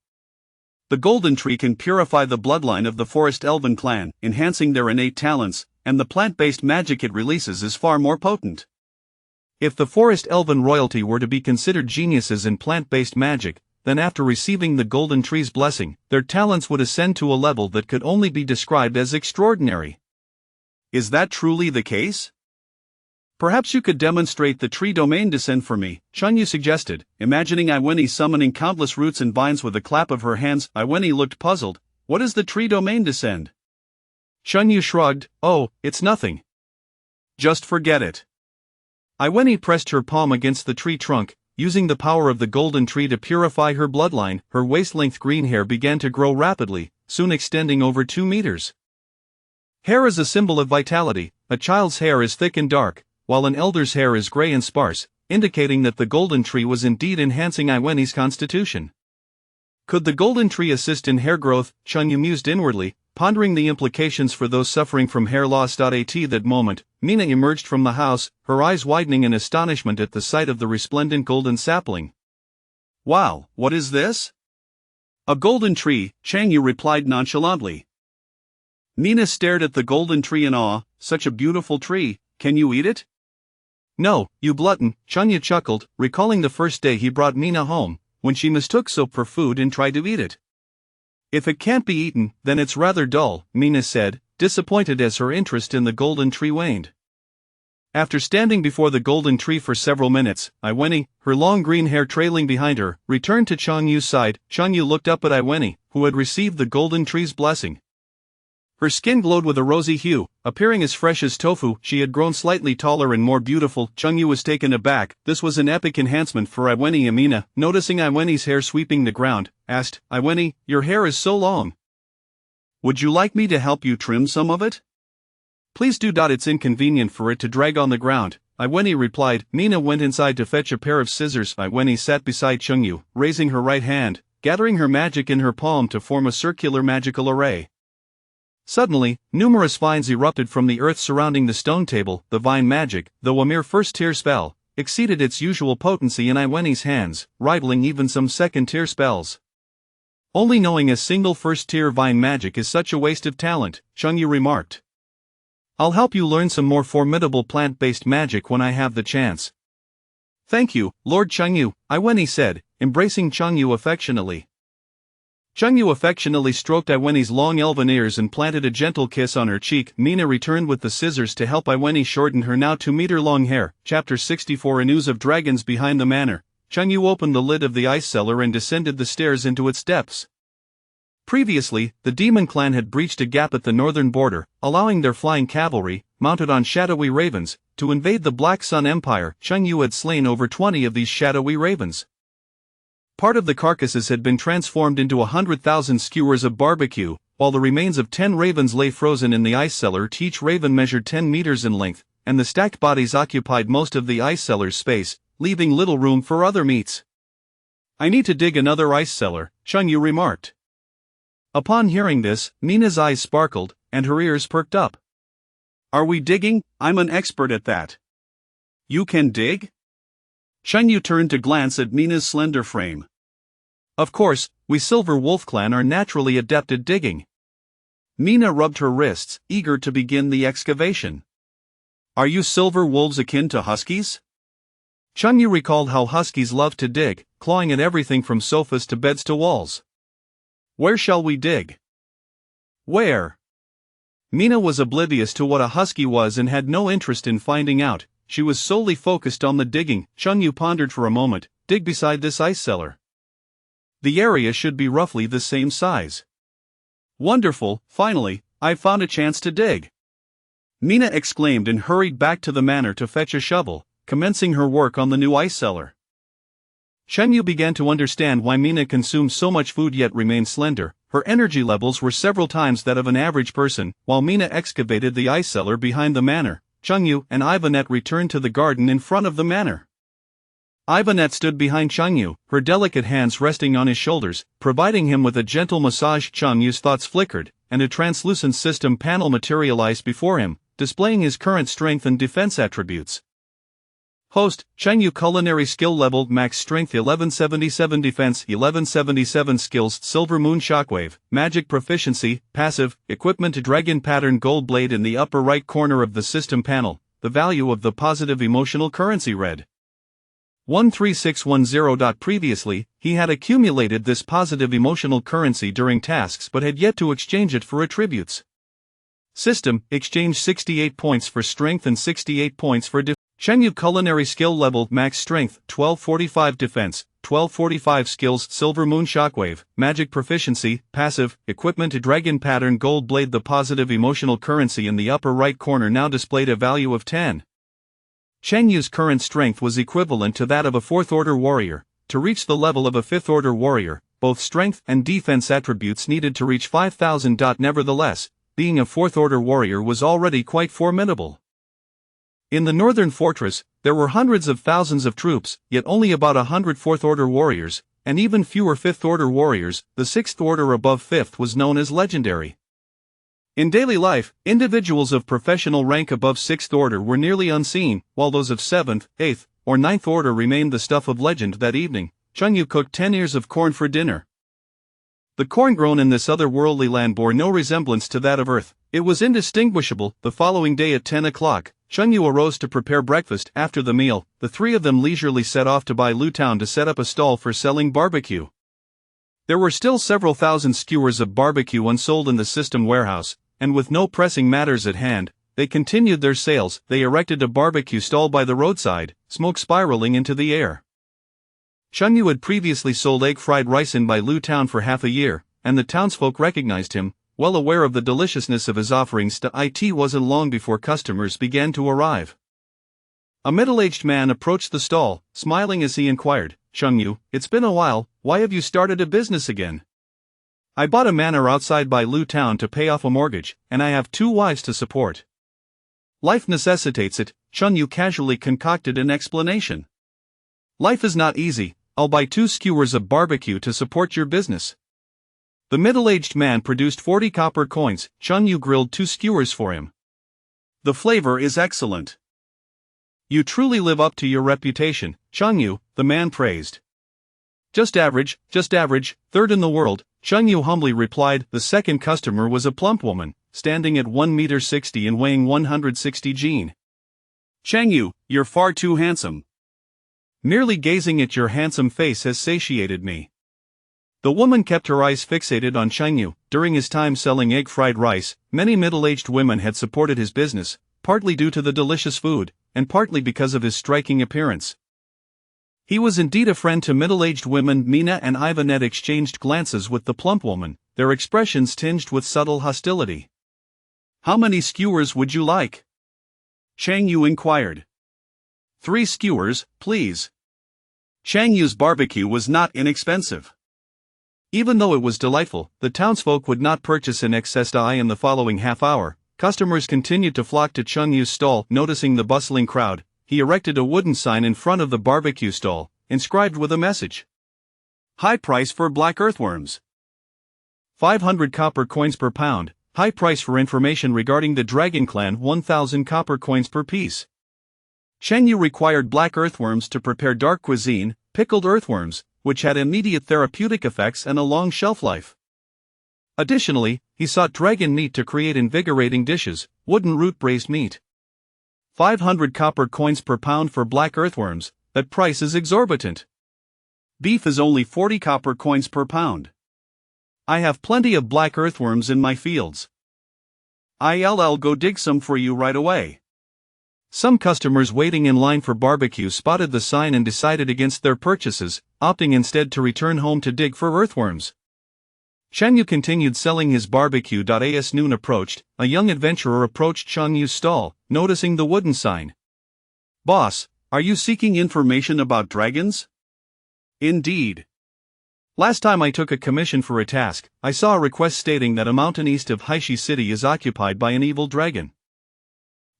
"The golden tree can purify the bloodline of the forest elven clan, enhancing their innate talents, and the plant-based magic it releases is far more potent. If the forest elven royalty were to be considered geniuses in plant-based magic, then after receiving the golden tree's blessing, their talents would ascend to a level that could only be described as extraordinary. Is that truly the case? Perhaps you could demonstrate the tree domain descent for me," Chengyu suggested, imagining Iweni summoning countless roots and vines with a clap of her hands. Iweni looked puzzled. "What is the tree domain descend?" Chengyu shrugged. "Oh, it's nothing. Just forget it." Iweni pressed her palm against the tree trunk, using the power of the golden tree to purify her bloodline. Her waist-length green hair began to grow rapidly, soon extending over 2 meters. Hair is a symbol of vitality. A child's hair is thick and dark, while an elder's hair is gray and sparse, indicating that the golden tree was indeed enhancing Iwene's constitution. Could the golden tree assist in hair growth? Chunyu mused inwardly, pondering the implications for those suffering from hair loss. At that moment, Mina emerged from the house, her eyes widening in astonishment at the sight of the resplendent golden sapling. Wow, what is this? A golden tree, Changyu replied nonchalantly. Mina stared at the golden tree in awe. Such a beautiful tree, can you eat it? No, you glutton, Chunyu chuckled, recalling the first day he brought Mina home, when she mistook soap for food and tried to eat it. If it can't be eaten, then it's rather dull, Mina said, disappointed as her interest in the golden tree waned. After standing before the golden tree for several minutes, Iwene, her long green hair trailing behind her, returned to Changyu's side. Changyu looked up at Iwene, who had received the golden tree's blessing. Her skin glowed with a rosy hue, appearing as fresh as tofu. She had grown slightly taller and more beautiful. Changyu was taken aback. This was an epic enhancement for Iwene. Mina, noticing Iwene's hair sweeping the ground, asked, Iwene, your hair is so long. Would you like me to help you trim some of it? Please do. It's inconvenient for it to drag on the ground, Iwene replied. Mina went inside to fetch a pair of scissors. Iwene sat beside Changyu, raising her right hand, gathering her magic in her palm to form a circular magical array. Suddenly, numerous vines erupted from the earth surrounding the stone table. The vine magic, though a mere first-tier spell, exceeded its usual potency in Iwene's hands, rivaling even some second-tier spells. Only knowing a single first-tier vine magic is such a waste of talent, Changyu remarked. I'll help you learn some more formidable plant-based magic when I have the chance. Thank you, Lord Changyu, Iwene said, embracing Changyu affectionately. Changyu affectionately stroked Iwene's long elven ears and planted a gentle kiss on her cheek. Mina returned with the scissors to help Iwene shorten her now 2-meter-long hair. Chapter 64 A News of Dragons Behind the Manor. Changyu opened the lid of the ice cellar and descended the stairs into its depths. Previously, the demon clan had breached a gap at the northern border, allowing their flying cavalry, mounted on shadowy ravens, to invade the Black Sun Empire. Changyu had slain over 20 of these shadowy ravens. Part of the carcasses had been transformed into 100,000 skewers of barbecue, while the remains of 10 ravens lay frozen in the ice cellar. Each raven measured 10 meters in length, and the stacked bodies occupied most of the ice cellar's space, leaving little room for other meats. I need to dig another ice cellar, Changyu remarked. Upon hearing this, Mina's eyes sparkled, and her ears perked up. Are we digging? I'm an expert at that. You can dig? Changyu turned to glance at Mina's slender frame. Of course, we Silver Wolf clan are naturally adept at digging. Mina rubbed her wrists, eager to begin the excavation. Are you silver wolves akin to huskies? Changyu recalled how huskies loved to dig, clawing at everything from sofas to beds to walls. Where shall we dig? Where? Mina was oblivious to what a husky was and had no interest in finding out. She was solely focused on the digging. Changyu pondered for a moment. Dig beside this ice cellar. The area should be roughly the same size. Wonderful, finally, I've found a chance to dig. Mina exclaimed and hurried back to the manor to fetch a shovel, commencing her work on the new ice cellar. Changyu began to understand why Mina consumed so much food yet remained slender. Her energy levels were several times that of an average person. While Mina excavated the ice cellar behind the manor, Changyu and Ivanette returned to the garden in front of the manor. Ivanette stood behind Changyu, her delicate hands resting on his shoulders, providing him with a gentle massage. Changyu's thoughts flickered, and a translucent system panel materialized before him, displaying his current strength and defense attributes. Host, Changyu Culinary Skill Level Max Strength 1177 Defense 1177 Skills Silver Moon Shockwave, Magic Proficiency, Passive, Equipment Dragon Pattern Gold Blade. In the upper right corner of the system panel, the value of the positive emotional currency read 13610. Previously, he had accumulated this positive emotional currency during tasks but had yet to exchange it for attributes. System, exchange 68 points for strength and 68 points for defense. Changyu Culinary Skill Level Max Strength 1245 Defense 1245 Skills Silver Moon Shockwave, Magic Proficiency, Passive, Equipment Dragon Pattern Gold Blade. The positive emotional currency in the upper right corner now displayed a value of 10. Changyu's current strength was equivalent to that of a 4th-order warrior. To reach the level of a 5th-order warrior, both strength and defense attributes needed to reach 5,000. Nevertheless, being a fourth-order warrior was already quite formidable. In the northern fortress, there were hundreds of thousands of troops, yet only about 100 fourth-order warriors, and even fewer fifth-order warriors. The sixth order above fifth was known as legendary. In daily life, individuals of professional rank above sixth order were nearly unseen, while those of seventh, eighth, or ninth order remained the stuff of legend. That evening, Chengyu cooked 10 ears of corn for dinner. The corn grown in this otherworldly land bore no resemblance to that of Earth. It was indistinguishable. The following day at 10 o'clock, Chengyu arose to prepare breakfast. After the meal, the three of them leisurely set off to Bailu Town to set up a stall for selling barbecue. There were still several thousand skewers of barbecue unsold in the system warehouse, and with no pressing matters at hand, they continued their sales. They erected a barbecue stall by the roadside, smoke spiraling into the air. Chengyu had previously sold egg-fried rice in Bailu Town for half a year, and the townsfolk recognized him. Well aware of the deliciousness of his offerings, it wasn't long before customers began to arrive. A middle-aged man approached the stall, smiling as he inquired, "Chengyu, it's been a while, why have you started a business again?" "I bought a manor outside Bailu Town to pay off a mortgage, and I have 2 wives to support." "Life necessitates it," Chengyu casually concocted an explanation. "Life is not easy. I'll buy 2 skewers of barbecue to support your business." The middle-aged man produced 40 copper coins. Chengyu grilled 2 skewers for him. "The flavor is excellent. You truly live up to your reputation, Chengyu," the man praised. Just average, third in the world," Chengyu humbly replied. The second customer was a plump woman, standing at 1.60 meters and weighing 160 kg. "Chengyu, you're far too handsome. Merely gazing at your handsome face has satiated me." The woman kept her eyes fixated on Chengyu. During his time selling egg-fried rice, many middle-aged women had supported his business, partly due to the delicious food, and partly because of his striking appearance. He was indeed a friend to middle-aged women. Mina and Ivanette exchanged glances with the plump woman, their expressions tinged with subtle hostility. "How many skewers would you like?" Chengyu inquired. 3 skewers, please." Chengyu's barbecue was not inexpensive. Even though it was delightful, the townsfolk would not purchase in excess. In the following half hour, customers continued to flock to Chengyu's stall. Noticing the bustling crowd, he erected a wooden sign in front of the barbecue stall, inscribed with a message. "High price for black earthworms. 500 copper coins per pound. High price for information regarding the Dragon Clan. 1,000 copper coins per piece." Chengyu required black earthworms to prepare dark cuisine, pickled earthworms, which had immediate therapeutic effects and a long shelf life. Additionally, he sought dragon meat to create invigorating dishes, wooden root braised meat. 500 copper coins per pound for black earthworms. That price is exorbitant. Beef is only 40 copper coins per pound. I have plenty of black earthworms in my fields. I'll go dig some for you right away. Some customers waiting in line for barbecue spotted the sign and decided against their purchases, opting instead to return home to dig for earthworms. Chengyu continued selling his barbecue. As noon approached, a young adventurer approached Chengyu's stall, noticing the wooden sign. "Boss, are you seeking information about dragons?" "Indeed. Last time I took a commission for a task, I saw a request stating that a mountain east of Haishi City is occupied by an evil dragon.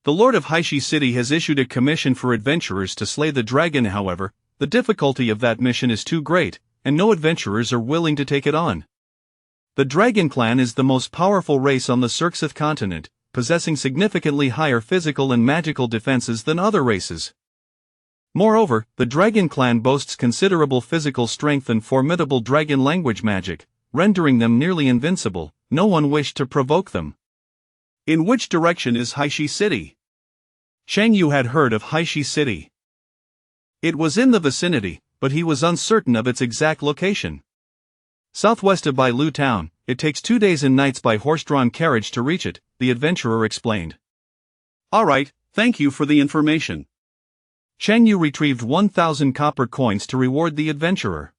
The Lord of Haishi City has issued a commission for adventurers to slay the dragon. However, the difficulty of that mission is too great, and no adventurers are willing to take it on. The Dragon Clan is the most powerful race on the Cirxith continent, possessing significantly higher physical and magical defenses than other races. Moreover, the Dragon Clan boasts considerable physical strength and formidable dragon language magic, rendering them nearly invincible. No one wished to provoke them." "In which direction is Haishi City?" Chengyu had heard of Haishi City. It was in the vicinity, but he was uncertain of its exact location. "Southwest of Bailu Town, it takes 2 days and nights by horse-drawn carriage to reach it," the adventurer explained. "All right, thank you for the information." Chengyu retrieved 1,000 copper coins to reward the adventurer.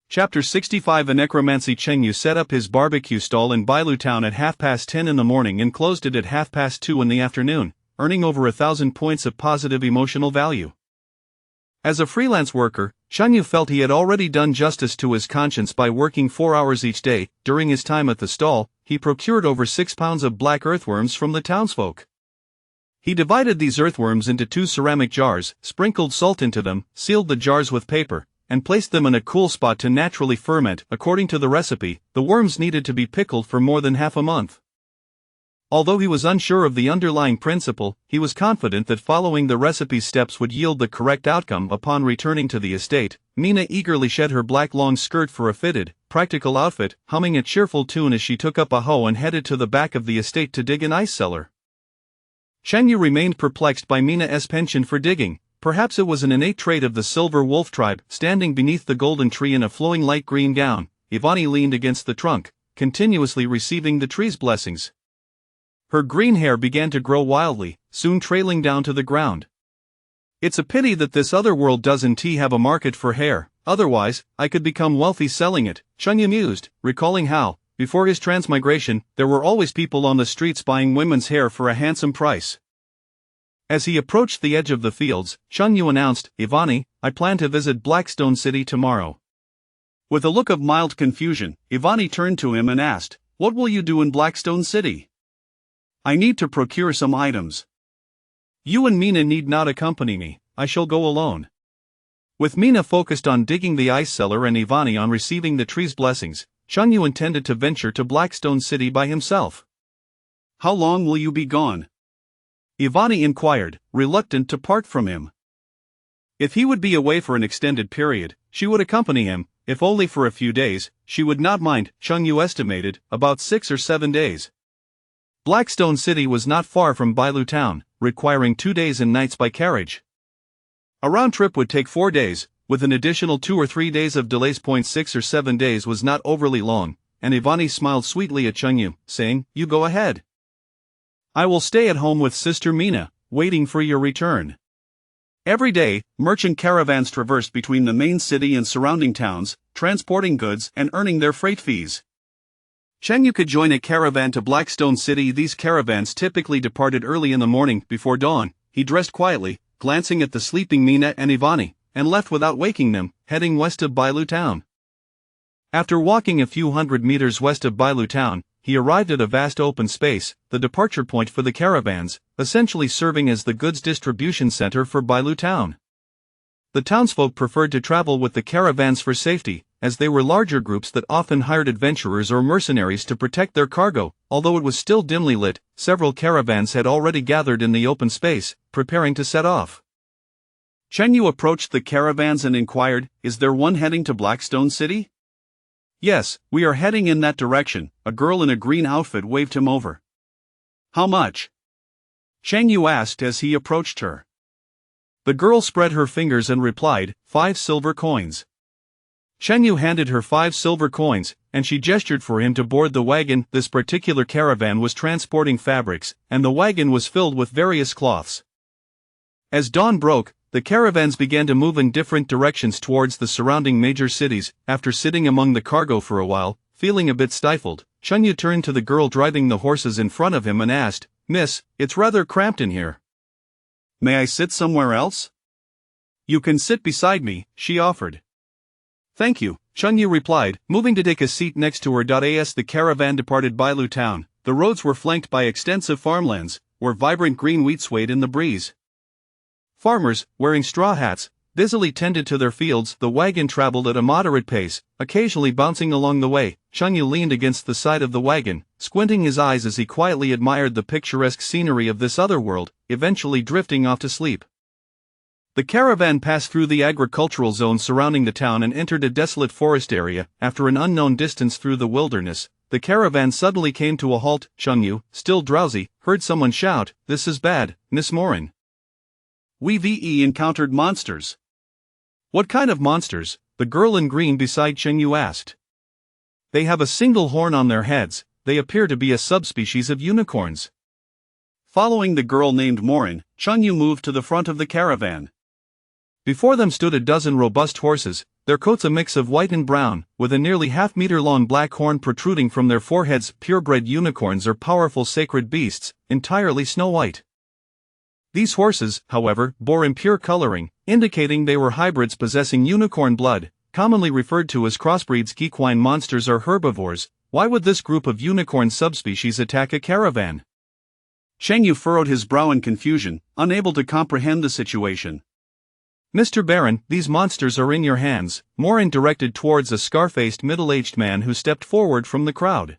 Chapter 65 A Necromancy. Chengyu set up his barbecue stall in Bailu Town at 10:30 in the morning and closed it at 2:30 in the afternoon, earning over 1,000 points of positive emotional value. As a freelance worker, Chunyu felt he had already done justice to his conscience by working 4 hours each day. During his time at the stall, he procured over 6 pounds of black earthworms from the townsfolk. He divided these earthworms into 2 ceramic jars, sprinkled salt into them, sealed the jars with paper, and placed them in a cool spot to naturally ferment. According to the recipe, the worms needed to be pickled for more than half a month. Although he was unsure of the underlying principle, he was confident that following the recipe's steps would yield the correct outcome. Upon returning to the estate, Mina eagerly shed her black long skirt for a fitted, practical outfit, humming a cheerful tune as she took up a hoe and headed to the back of the estate to dig an ice cellar. Chunyu remained perplexed by Mina's penchant for digging. Perhaps it was an innate trait of the silver wolf tribe. Standing beneath the golden tree in a flowing light green gown, Ivani leaned against the trunk, continuously receiving the tree's blessings. Her green hair began to grow wildly, soon trailing down to the ground. It's a pity that this other world doesn't have a market for hair, otherwise, I could become wealthy selling it, Chunyu mused, recalling how, before his transmigration, there were always people on the streets buying women's hair for a handsome price. As he approached the edge of the fields, Chunyu announced, Ivani, I plan to visit Blackstone City tomorrow. With a look of mild confusion, Ivani turned to him and asked, What will you do in Blackstone City? I need to procure some items. You and Mina need not accompany me, I shall go alone. With Mina focused on digging the ice cellar and Ivani on receiving the tree's blessings, Chunyu intended to venture to Blackstone City by himself. How long will you be gone? Ivani inquired, reluctant to part from him. If he would be away for an extended period, she would accompany him. If only for a few days, she would not mind. Chunyu estimated, about 6 or 7 days. Blackstone City was not far from Bailu town, requiring 2 days and nights by carriage. A round trip would take 4 days, with an additional 2 or 3 days of delays. 6 or 7 days was not overly long, and Ivani smiled sweetly at Chunyu, saying, You go ahead. I will stay at home with Sister Mina, waiting for your return. Every day, merchant caravans traversed between the main city and surrounding towns, transporting goods and earning their freight fees. Chunyu could join a caravan to Blackstone City. These caravans typically departed early in the morning. Before dawn, he dressed quietly, glancing at the sleeping Mina and Ivani, and left without waking them, heading west of Bailu town. After walking a few hundred meters west of Bailu town, he arrived at a vast open space, the departure point for the caravans, essentially serving as the goods distribution center for Bailu town. The townsfolk preferred to travel with the caravans for safety, as they were larger groups that often hired adventurers or mercenaries to protect their cargo. Although it was still dimly lit, several caravans had already gathered in the open space, preparing to set off. Chunyu approached the caravans and inquired, Is there one heading to Blackstone City? Yes, we are heading in that direction. A girl in a green outfit waved him over. How much? Chunyu asked as he approached her. The girl spread her fingers and replied, 5 silver coins. Chunyu handed her 5 silver coins, and she gestured for him to board the wagon. This particular caravan was transporting fabrics, and the wagon was filled with various cloths. As dawn broke, the caravans began to move in different directions towards the surrounding major cities. After sitting among the cargo for a while, feeling a bit stifled, Chunyu turned to the girl driving the horses in front of him and asked, Miss, it's rather cramped in here. May I sit somewhere else? You can sit beside me, she offered. Thank you, Chunyu replied, moving to take a seat next to her. As the caravan departed Bailu town, the roads were flanked by extensive farmlands, where vibrant green wheat swayed in the breeze. Farmers, wearing straw hats, busily tended to their fields. The wagon traveled at a moderate pace, occasionally bouncing along the way. Chunyu leaned against the side of the wagon, squinting his eyes as he quietly admired the picturesque scenery of this other world, eventually drifting off to sleep. The caravan passed through the agricultural zone surrounding the town and entered a desolate forest area. After an unknown distance through the wilderness, the caravan suddenly came to a halt. Chunyu, still drowsy, heard someone shout, This is bad, Miss Morin. We've encountered monsters. What kind of monsters? The girl in green beside Chunyu asked. They have a single horn on their heads. They appear to be a subspecies of unicorns. Following the girl named Morin, Chunyu moved to the front of the caravan. Before them stood a dozen robust horses, their coats a mix of white and brown, with a nearly half-meter-long black horn protruding from their foreheads. Purebred unicorns are powerful sacred beasts, entirely snow-white. These horses, however, bore impure coloring, indicating they were hybrids possessing unicorn blood, commonly referred to as crossbreeds. Equine monsters are herbivores. Why would this group of unicorn subspecies attack a caravan? Cheng Yu furrowed his brow in confusion, unable to comprehend the situation. Mr. Baron, these monsters are in your hands, Morin directed towards a scar-faced middle-aged man who stepped forward from the crowd.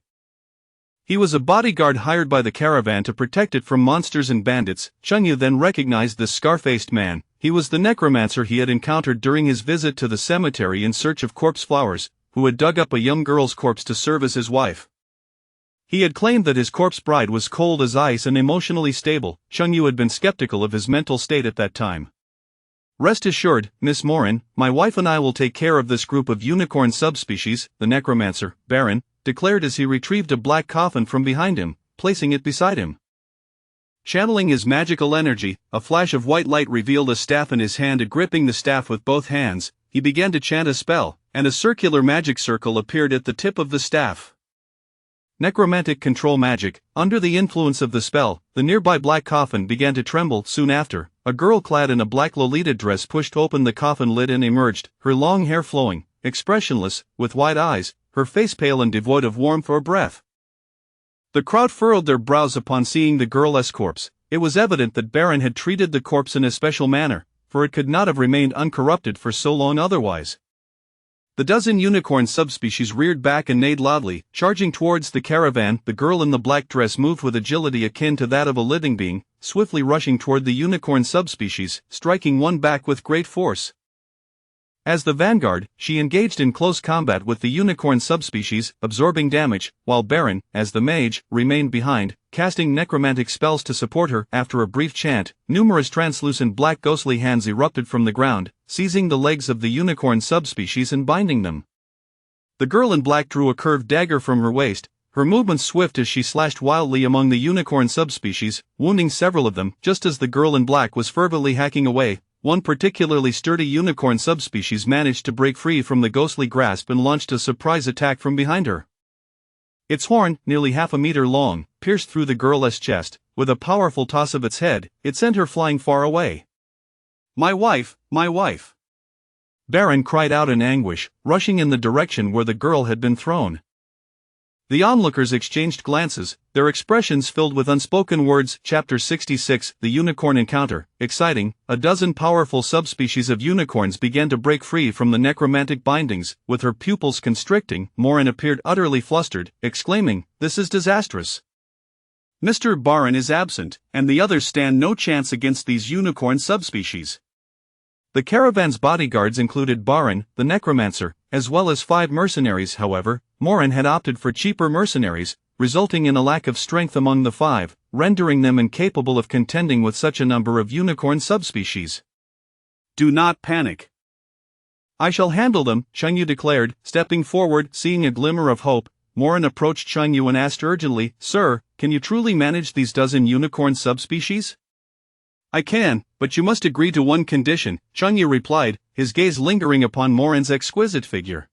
He was a bodyguard hired by the caravan to protect it from monsters and bandits. Cheng Yu then recognized this scar-faced man. He was the necromancer he had encountered during his visit to the cemetery in search of corpse flowers, who had dug up a young girl's corpse to serve as his wife. He had claimed that his corpse bride was cold as ice and emotionally stable. Cheng Yu had been skeptical of his mental state at that time. Rest assured, Miss Morin, my wife and I will take care of this group of unicorn subspecies, the necromancer, Baron, declared as he retrieved a black coffin from behind him, placing it beside him. Channeling his magical energy, a flash of white light revealed a staff in his hand. Gripping the staff with both hands, he began to chant a spell, and a circular magic circle appeared at the tip of the staff. Necromantic control magic. Under the influence of the spell, the nearby black coffin began to tremble. Soon after, a girl clad in a black Lolita dress pushed open the coffin lid and emerged, her long hair flowing, expressionless, with wide eyes, her face pale and devoid of warmth or breath. The crowd furrowed their brows upon seeing the girl's corpse. It was evident that Baron had treated the corpse in a special manner, for it could not have remained uncorrupted for so long otherwise. The dozen unicorn subspecies reared back and neighed loudly, charging towards the caravan. The girl in the black dress moved with agility akin to that of a living being, swiftly rushing toward the unicorn subspecies, striking one back with great force. As the vanguard, she engaged in close combat with the unicorn subspecies, absorbing damage, while Baron, as the mage, remained behind, casting necromantic spells to support her. After a brief chant, numerous translucent black ghostly hands erupted from the ground, seizing the legs of the unicorn subspecies and binding them. The girl in black drew a curved dagger from her waist, her movements swift as she slashed wildly among the unicorn subspecies, wounding several of them. Just as the girl in black was fervently hacking away, one particularly sturdy unicorn subspecies managed to break free from the ghostly grasp and launched a surprise attack from behind her. Its horn, nearly half a meter long, pierced through the girl's chest. With a powerful toss of its head, it sent her flying far away. My wife, my wife! Baron cried out in anguish, rushing in the direction where the girl had been thrown. The onlookers exchanged glances, their expressions filled with unspoken words. Chapter 66, The Unicorn Encounter. Exciting, a dozen powerful subspecies of unicorns began to break free from the necromantic bindings. With her pupils constricting, Morin appeared utterly flustered, exclaiming, "This is disastrous. Mr. Baron is absent, and the others stand no chance against these unicorn subspecies." The caravan's bodyguards included Baron, the necromancer, as well as 5 mercenaries. However, Morin had opted for cheaper mercenaries, resulting in a lack of strength among the 5, rendering them incapable of contending with such a number of unicorn subspecies. Do not panic. I shall handle them, Cheng Yu declared, stepping forward. Seeing a glimmer of hope, Morin approached Cheng Yu and asked urgently, "Sir, can you truly manage these dozen unicorn subspecies?" "I can, but you must agree to one condition," Cheng Yu replied, his gaze lingering upon Morin's exquisite figure.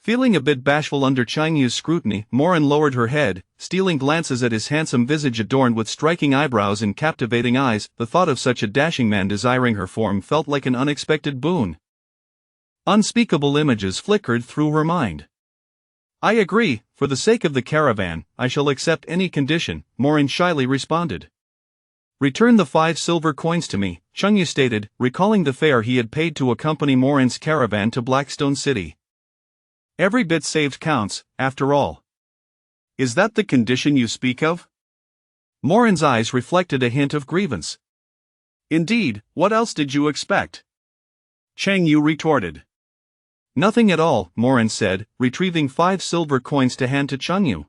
Feeling a bit bashful under Cheng Yu's scrutiny, Morin lowered her head, stealing glances at his handsome visage adorned with striking eyebrows and captivating eyes. The thought of such a dashing man desiring her form felt like an unexpected boon. Unspeakable images flickered through her mind. "I agree, for the sake of the caravan, I shall accept any condition," Morin shyly responded. "Return the 5 silver coins to me," Cheng Yu stated, recalling the fare he had paid to accompany Morin's caravan to Blackstone City. "Every bit saved counts, after all." "Is that the condition you speak of?" Morin's eyes reflected a hint of grievance. "Indeed, what else did you expect?" Cheng Yu retorted. "Nothing at all," Morin said, retrieving 5 silver coins to hand to Cheng Yu.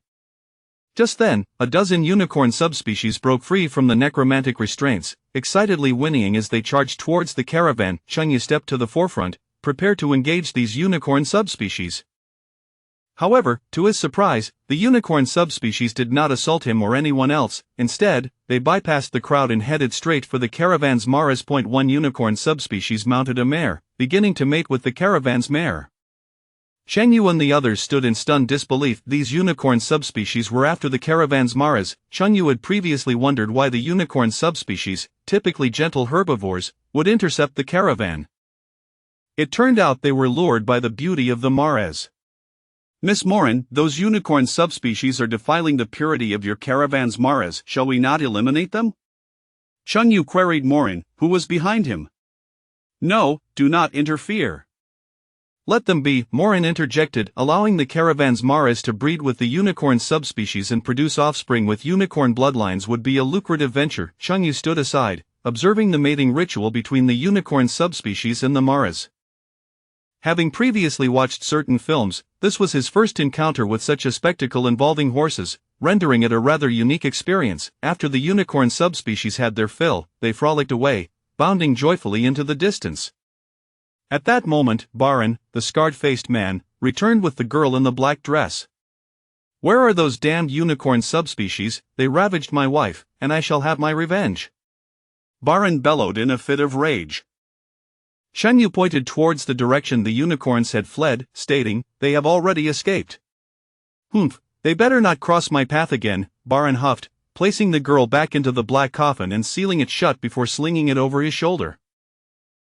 Just then, a dozen unicorn subspecies broke free from the necromantic restraints, excitedly whinnying as they charged towards the caravan. Cheng Yu stepped to the forefront, prepared to engage these unicorn subspecies. However, to his surprise, the unicorn subspecies did not assault him or anyone else. Instead, they bypassed the crowd and headed straight for the caravan's mares. One unicorn subspecies mounted a mare, beginning to mate with the caravan's mare. Cheng Yu and the others stood in stunned disbelief. These unicorn subspecies were after the caravan's mares. Cheng Yu had previously wondered why the unicorn subspecies, typically gentle herbivores, would intercept the caravan. It turned out they were lured by the beauty of the mares. Miss Morin, those unicorn subspecies are defiling the purity of your caravan's mares. Shall we not eliminate them? Chun Yu queried Morin, who was behind him. No, do not interfere. Let them be, Morin interjected, allowing the caravan's mares to breed with the unicorn subspecies and produce offspring with unicorn bloodlines would be a lucrative venture. Chun Yu stood aside, observing the mating ritual between the unicorn subspecies and the mares. Having previously watched certain films, this was his first encounter with such a spectacle involving horses, rendering it a rather unique experience. After the unicorn subspecies had their fill, they frolicked away, bounding joyfully into the distance. At that moment, Baran, the scarred-faced man, returned with the girl in the black dress. Where are those damned unicorn subspecies? They ravaged my wife, and I shall have my revenge. Baran bellowed in a fit of rage. Chun Yu pointed towards the direction the unicorns had fled, stating, "They have already escaped." "Humph, they better not cross my path again," Baran huffed, placing the girl back into the black coffin and sealing it shut before slinging it over his shoulder.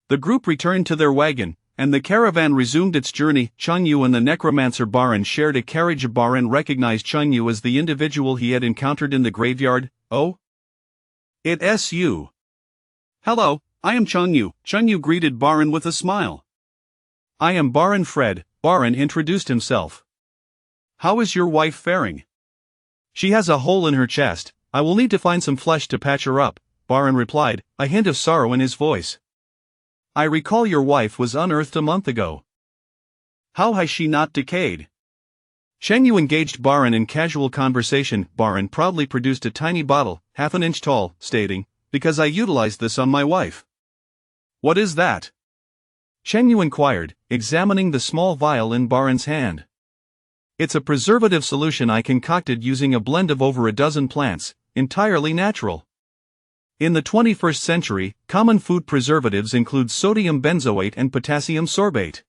The group returned to their wagon, and the caravan resumed its journey. Chun Yu and the necromancer Baran shared a carriage. Baran recognized Chun Yu as the individual he had encountered in the graveyard. "Oh? It's you. Hello, I am Chun Yu." Chun Yu greeted Baran with a smile. "I am Baran Fred," Baran introduced himself. "How is your wife faring?" "She has a hole in her chest. I will need to find some flesh to patch her up," Baran replied, a hint of sorrow in his voice. "I recall your wife was unearthed a month ago. How has she not decayed?" Chun Yu engaged Baran in casual conversation. Baran proudly produced a tiny bottle, half an inch tall, stating, "Because I utilized this on my wife." "What is that?" Chun Yu inquired, examining the small vial in Baran's hand. "It's a preservative solution I concocted using a blend of over a dozen plants, entirely natural. In the 21st century, common food preservatives include sodium benzoate and potassium sorbate.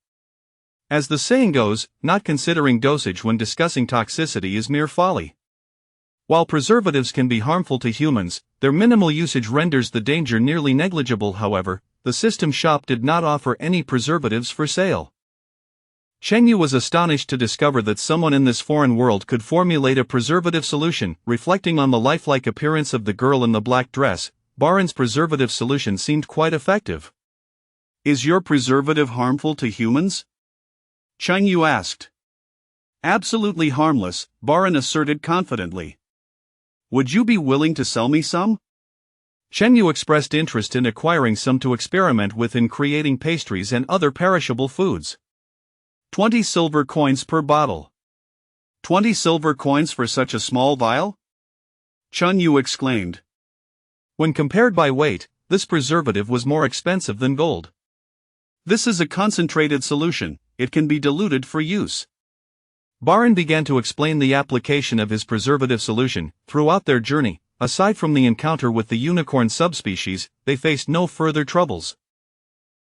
As the saying goes, not considering dosage when discussing toxicity is mere folly. While preservatives can be harmful to humans, their minimal usage renders the danger nearly negligible. However, the system shop did not offer any preservatives for sale." Chun Yu was astonished to discover that someone in this foreign world could formulate a preservative solution. Reflecting on the lifelike appearance of the girl in the black dress, Baran's preservative solution seemed quite effective. "Is your preservative harmful to humans?" Chun Yu asked. "Absolutely harmless," Baran asserted confidently. "Would you be willing to sell me some?" Chun Yu expressed interest in acquiring some to experiment with in creating pastries and other perishable foods. 20 silver coins per bottle. 20 silver coins for such a small vial? Chun Yu exclaimed. When compared by weight, this preservative was more expensive than gold. "This is a concentrated solution, it can be diluted for use." Baran began to explain the application of his preservative solution. Throughout their journey, aside from the encounter with the unicorn subspecies, they faced no further troubles.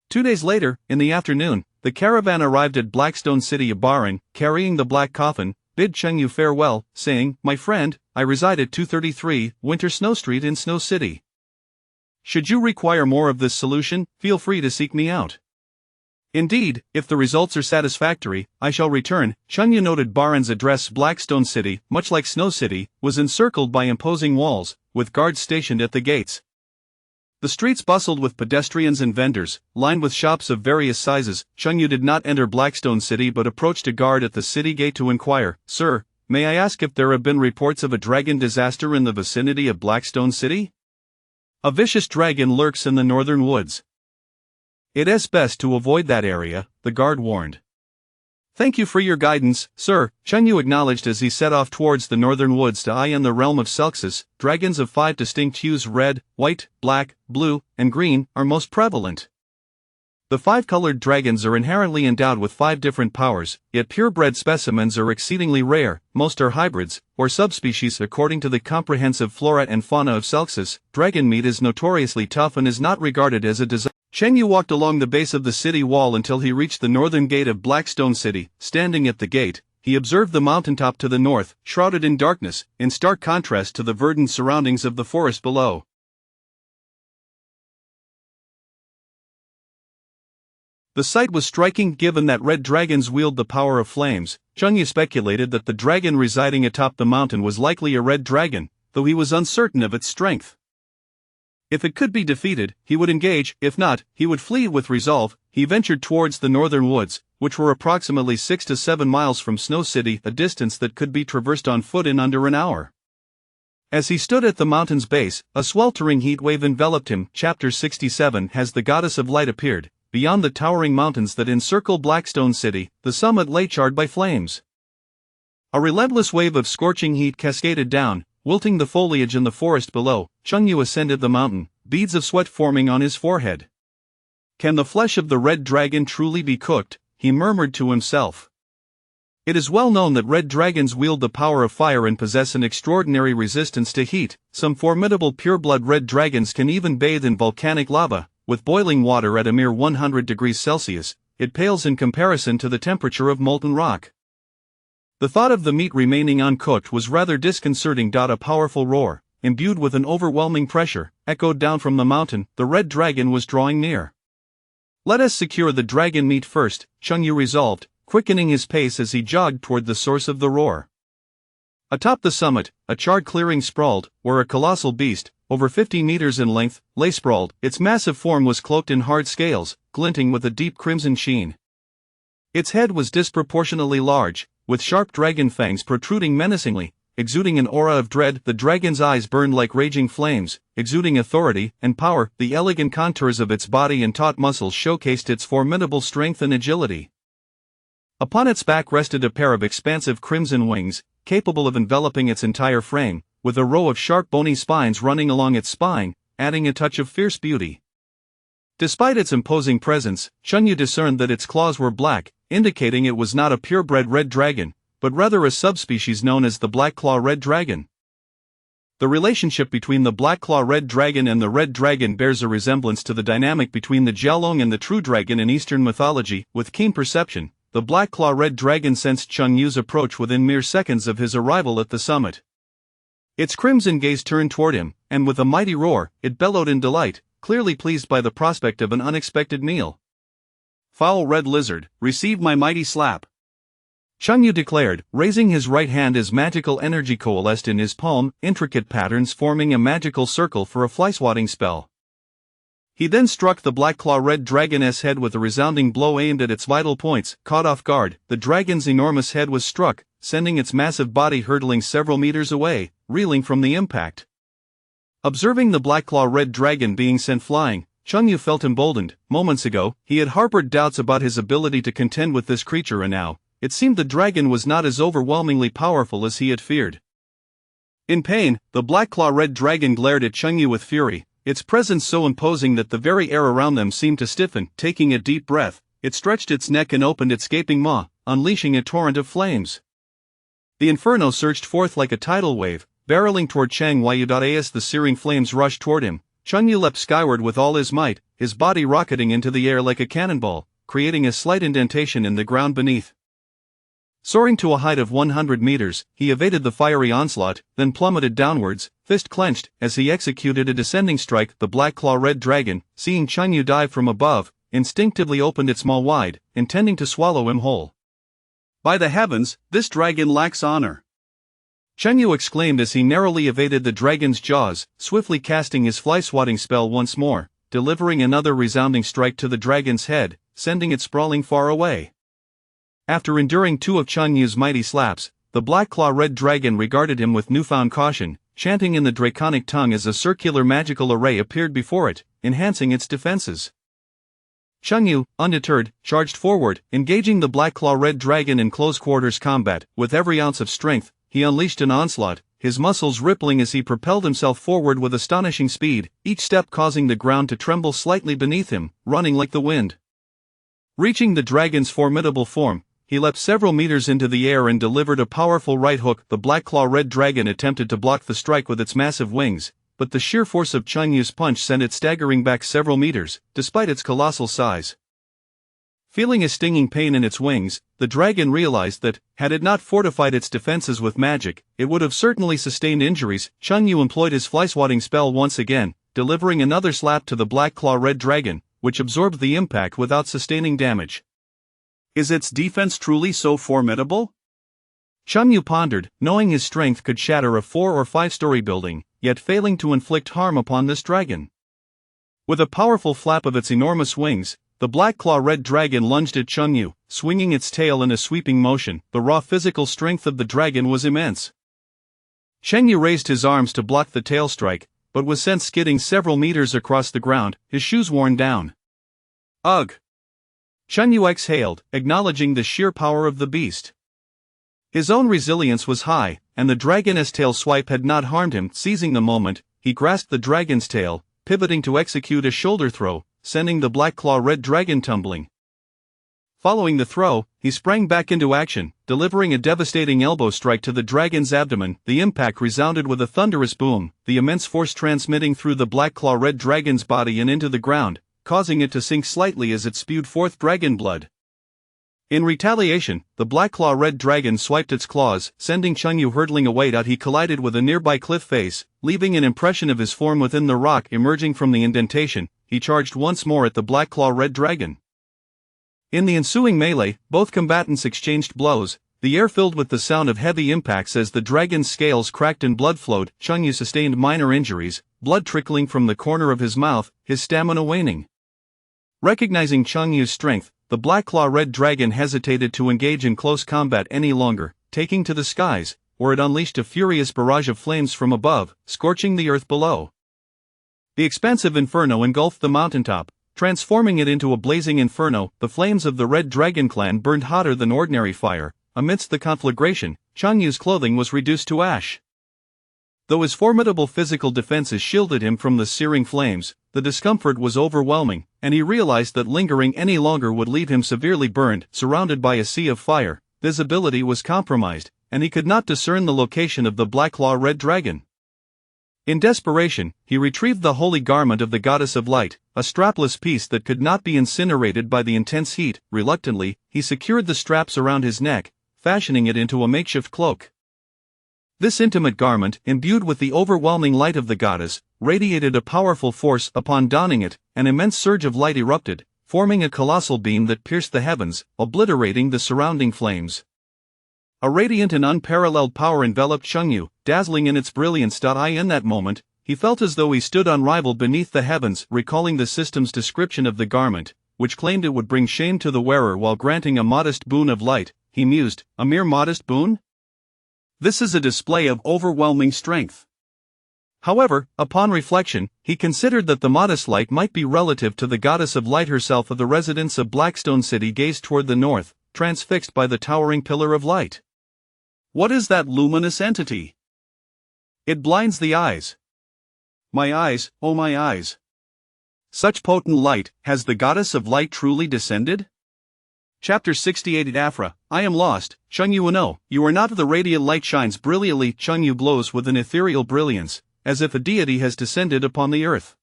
2 days later, in the afternoon, the caravan arrived at Blackstone City. Baran, carrying the black coffin, bid Chun Yu farewell, saying, "My friend, I reside at 233 Winter Snow Street in Snow City. Should you require more of this solution, feel free to seek me out. Indeed, if the results are satisfactory, I shall return." Chun Yu noted Baran's address. Blackstone City, much like Snow City, was encircled by imposing walls, with guards stationed at the gates. The streets bustled with pedestrians and vendors, lined with shops of various sizes. Chun Yu did not enter Blackstone City but approached a guard at the city gate to inquire, "Sir, may I ask if there have been reports of a dragon disaster in the vicinity of Blackstone City?" "A vicious dragon lurks in the northern woods. It is best to avoid that area," the guard warned. "Thank you for your guidance, sir," Chun Yu acknowledged as he set off towards the northern woods to eye in the realm of Celxus. Dragons of 5 distinct hues, red, white, black, blue, and green, are most prevalent. The 5-colored dragons are inherently endowed with 5 different powers, yet purebred specimens are exceedingly rare. Most are hybrids, or subspecies. According to the comprehensive flora and fauna of Celxus, dragon meat is notoriously tough and is not regarded as a desirable. Chun Yu walked along the base of the city wall until he reached the northern gate of Blackstone City. Standing at the gate, he observed the mountaintop to the north, shrouded in darkness, in stark contrast to the verdant surroundings of the forest below. The sight was striking given that red dragons wield the power of flames. Cheng Yu speculated that the dragon residing atop the mountain was likely a red dragon, though he was uncertain of its strength. If it could be defeated, he would engage; if not, he would flee with resolve. He ventured towards the northern woods, which were approximately 6 to 7 miles from Snow City, a distance that could be traversed on foot in under an hour. As he stood at the mountain's base, a sweltering heat wave enveloped him. Chapter 67. Has the goddess of light appeared? Beyond the towering mountains that encircle Blackstone City, the summit lay charred by flames. A relentless wave of scorching heat cascaded down, wilting the foliage in the forest below. Cheng Yu ascended the mountain, beads of sweat forming on his forehead. Can the flesh of the red dragon truly be cooked? He murmured to himself. It is well known that red dragons wield the power of fire and possess an extraordinary resistance to heat. Some formidable pureblood red dragons can even bathe in volcanic lava, with boiling water at a mere 100 degrees Celsius. It pales in comparison to the temperature of molten rock. The thought of the meat remaining uncooked was rather disconcerting. A powerful roar, imbued with an overwhelming pressure, echoed down from the mountain. The red dragon was drawing near. Let us secure the dragon meat first, Cheng Yu resolved, quickening his pace as he jogged toward the source of the roar. Atop the summit, a charred clearing sprawled, where a colossal beast, over 50 meters in length, lay sprawled. Its massive form was cloaked in hard scales, glinting with a deep crimson sheen. Its head was disproportionately large, with sharp dragon fangs protruding menacingly, exuding an aura of dread. The dragon's eyes burned like raging flames, exuding authority and power. The elegant contours of its body and taut muscles showcased its formidable strength and agility. Upon its back rested a pair of expansive crimson wings, capable of enveloping its entire frame, with a row of sharp bony spines running along its spine, adding a touch of fierce beauty. Despite its imposing presence, Cheng Yu discerned that its claws were black, indicating it was not a purebred red dragon, but rather a subspecies known as the black claw red dragon. The relationship between the black claw red dragon and the red dragon bears a resemblance to the dynamic between the Jiaolong and the true dragon in Eastern mythology. With keen perception, the black claw red dragon sensed Cheng Yu's approach within mere seconds of his arrival at the summit. Its crimson gaze turned toward him, and with a mighty roar, it bellowed in delight, clearly pleased by the prospect of an unexpected meal. Foul red lizard, receive my mighty slap, Cheng Yu declared, raising his right hand as magical energy coalesced in his palm, intricate patterns forming a magical circle for a fly-swatting spell. He then struck the black claw red dragon's head with a resounding blow aimed at its vital points. Caught off guard, the dragon's enormous head was struck, sending its massive body hurtling several meters away, reeling from the impact. Observing the black claw red dragon being sent flying, Cheng Yu felt emboldened. Moments ago, he had harbored doubts about his ability to contend with this creature, and now, it seemed the dragon was not as overwhelmingly powerful as he had feared. In pain, the black claw red dragon glared at Cheng Yu with fury, its presence so imposing that the very air around them seemed to stiffen. Taking a deep breath, it stretched its neck and opened its gaping maw, unleashing a torrent of flames. The inferno surged forth like a tidal wave, barreling toward Cheng Yu. As the searing flames rushed toward him, Cheng Yu leapt skyward with all his might, his body rocketing into the air like a cannonball, creating a slight indentation in the ground beneath. Soaring to a height of 100 meters, he evaded the fiery onslaught, then plummeted downwards, fist clenched, as he executed a descending strike. The black claw red dragon, seeing Cheng Yu dive from above, instinctively opened its maw wide, intending to swallow him whole. By the heavens, this dragon lacks honor! Cheng Yu exclaimed as he narrowly evaded the dragon's jaws, swiftly casting his fly-swatting spell once more, delivering another resounding strike to the dragon's head, sending it sprawling far away. After enduring two of Cheng Yu's mighty slaps, the black claw red dragon regarded him with newfound caution, chanting in the draconic tongue as a circular magical array appeared before it, enhancing its defenses. Cheng Yu, undeterred, charged forward, engaging the black claw red dragon in close-quarters combat. With every ounce of strength, he unleashed an onslaught, his muscles rippling as he propelled himself forward with astonishing speed, each step causing the ground to tremble slightly beneath him, running like the wind. Reaching the dragon's formidable form, he leapt several meters into the air and delivered a powerful right hook. The black claw red dragon attempted to block the strike with its massive wings, but the sheer force of Cheng Yu's punch sent it staggering back several meters, despite its colossal size. Feeling a stinging pain in its wings, the dragon realized that, had it not fortified its defenses with magic, it would have certainly sustained injuries. Cheng Yu employed his fly-swatting spell once again, delivering another slap to the black claw red dragon, which absorbed the impact without sustaining damage. Is its defense truly so formidable? Chun Yu pondered, knowing his strength could shatter a 4- or 5-story building, yet failing to inflict harm upon this dragon. With a powerful flap of its enormous wings, the black claw red dragon lunged at Chun Yu, swinging its tail in a sweeping motion. The raw physical strength of the dragon was immense. Chun Yu raised his arms to block the tail strike, but was sent skidding several meters across the ground, his shoes worn down. Ugh! Chun Yu exhaled, acknowledging the sheer power of the beast. His own resilience was high, and the dragon's tail swipe had not harmed him. Seizing the moment, he grasped the dragon's tail, pivoting to execute a shoulder throw, sending the black claw red dragon tumbling. Following the throw, he sprang back into action, delivering a devastating elbow strike to the dragon's abdomen. The impact resounded with a thunderous boom, the immense force transmitting through the black claw red dragon's body and into the ground, causing it to sink slightly as it spewed forth dragon blood. In retaliation, the black claw red dragon swiped its claws, sending Chun Yu hurtling away. He collided with a nearby cliff face, leaving an impression of his form within the rock emerging from the indentation. He charged once more at the black claw red dragon. In the ensuing melee, both combatants exchanged blows, the air filled with the sound of heavy impacts as the dragon's scales cracked and blood flowed. Chun Yu sustained minor injuries, blood trickling from the corner of his mouth, his stamina waning. Recognizing Chun Yu's strength, the black claw red dragon hesitated to engage in close combat any longer, taking to the skies, where it unleashed a furious barrage of flames from above, scorching the earth below. The expansive inferno engulfed the mountaintop, transforming it into a blazing inferno. The flames of the Red Dragon clan burned hotter than ordinary fire. Amidst the conflagration, Chun Yu's clothing was reduced to ash. Though his formidable physical defenses shielded him from the searing flames, the discomfort was overwhelming, and he realized that lingering any longer would leave him severely burned. Surrounded by a sea of fire, visibility was compromised, and he could not discern the location of the black claw red dragon. In desperation, he retrieved the holy garment of the goddess of light, a strapless piece that could not be incinerated by the intense heat. Reluctantly, he secured the straps around his neck, fashioning it into a makeshift cloak. This intimate garment, imbued with the overwhelming light of the goddess, radiated a powerful force. Upon donning it, an immense surge of light erupted, forming a colossal beam that pierced the heavens, obliterating the surrounding flames. A radiant and unparalleled power enveloped Chun Yu, dazzling in its brilliance. In that moment, he felt as though he stood unrivaled beneath the heavens. Recalling the system's description of the garment, which claimed it would bring shame to the wearer while granting a modest boon of light, he mused, a mere modest boon? This is a display of overwhelming strength. However, upon reflection, he considered that the modest light might be relative to the goddess of light herself. The residents of Blackstone City gazed toward the north, transfixed by the towering pillar of light. What is that luminous entity? It blinds the eyes. My eyes, oh my eyes! Such potent light, has the goddess of light truly descended? Chapter 68 Afra, I am lost. Chun Yu no, you are not. The radiant light shines brilliantly. Chun Yu glows with an ethereal brilliance, as if a deity has descended upon the earth.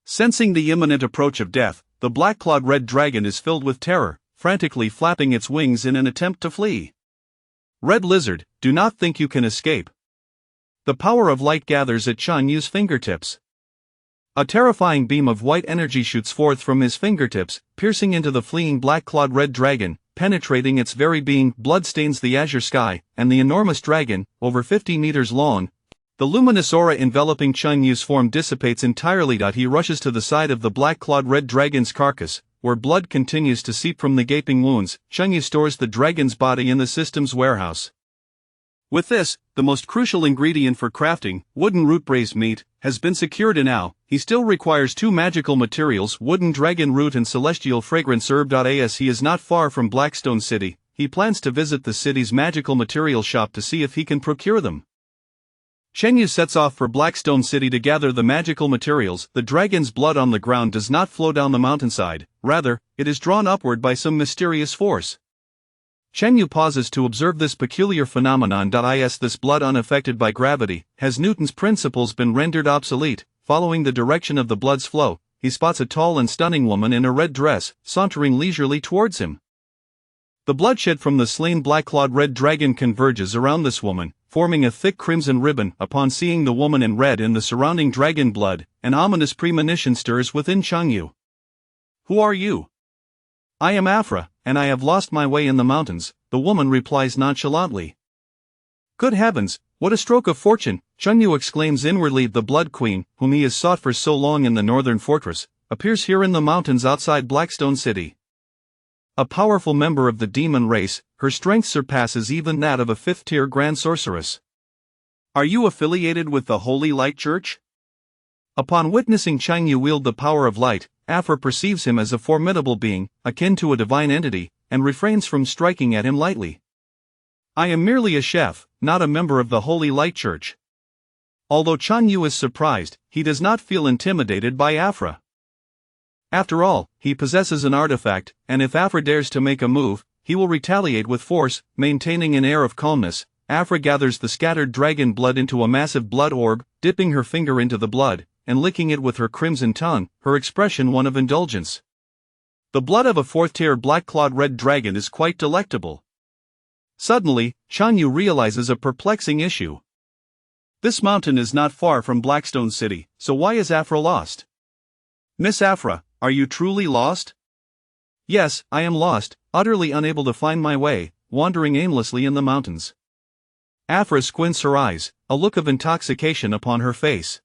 Sensing the imminent approach of death, the black-clawed red dragon is filled with terror, frantically flapping its wings in an attempt to flee. Red lizard, do not think you can escape. The power of light gathers at Chun Yu's fingertips. A terrifying beam of white energy shoots forth from his fingertips, piercing into the fleeing black-clawed red dragon, penetrating its very being. Blood stains the azure sky, and the enormous dragon, over 50 meters long, the luminous aura enveloping Chun Yu's form dissipates entirely. He rushes to the side of the black-clawed red dragon's carcass, where blood continues to seep from the gaping wounds. Chun Yu stores the dragon's body in the system's warehouse. With this, the most crucial ingredient for crafting, wooden root braised meat, has been secured. And now, he still requires two magical materials, wooden dragon root and celestial fragrance herb. As he is not far from Blackstone City, he plans to visit the city's magical material shop to see if he can procure them. Chun Yu sets off for Blackstone City to gather the magical materials. The dragon's blood on the ground does not flow down the mountainside, rather, it is drawn upward by some mysterious force. Chun Yu pauses to observe this peculiar phenomenon. Is this blood unaffected by gravity? Has Newton's principles been rendered obsolete? Following the direction of the blood's flow, he spots a tall and stunning woman in a red dress, sauntering leisurely towards him. The bloodshed from the slain black-clawed red dragon converges around this woman, forming a thick crimson ribbon. Upon seeing the woman in red in the surrounding dragon blood, an ominous premonition stirs within Chun Yu. Who are you? I am Afra, and I have lost my way in the mountains, the woman replies nonchalantly. Good heavens, what a stroke of fortune, Chunyu exclaims inwardly. The Blood Queen, whom he has sought for so long in the northern fortress, appears here in the mountains outside Blackstone City. A powerful member of the demon race, her strength surpasses even that of a fifth-tier grand sorceress. Are you affiliated with the Holy Light Church? Upon witnessing Chunyu wield the power of light, Afra perceives him as a formidable being, akin to a divine entity, and refrains from striking at him lightly. I am merely a chef, not a member of the Holy Light Church. Although Chunyu is surprised, he does not feel intimidated by Afra. After all, he possesses an artifact, and if Afra dares to make a move, he will retaliate with force. Maintaining an air of calmness, Afra gathers the scattered dragon blood into a massive blood orb, dipping her finger into the blood, and licking it with her crimson tongue, her expression one of indulgence. The blood of a fourth-tier black-clawed red dragon is quite delectable. Suddenly, Chunyu realizes a perplexing issue. This mountain is not far from Blackstone City, so why is Afra lost? Miss Afra, are you truly lost? Yes, I am lost, utterly unable to find my way, wandering aimlessly in the mountains. Afra squints her eyes, a look of intoxication upon her face.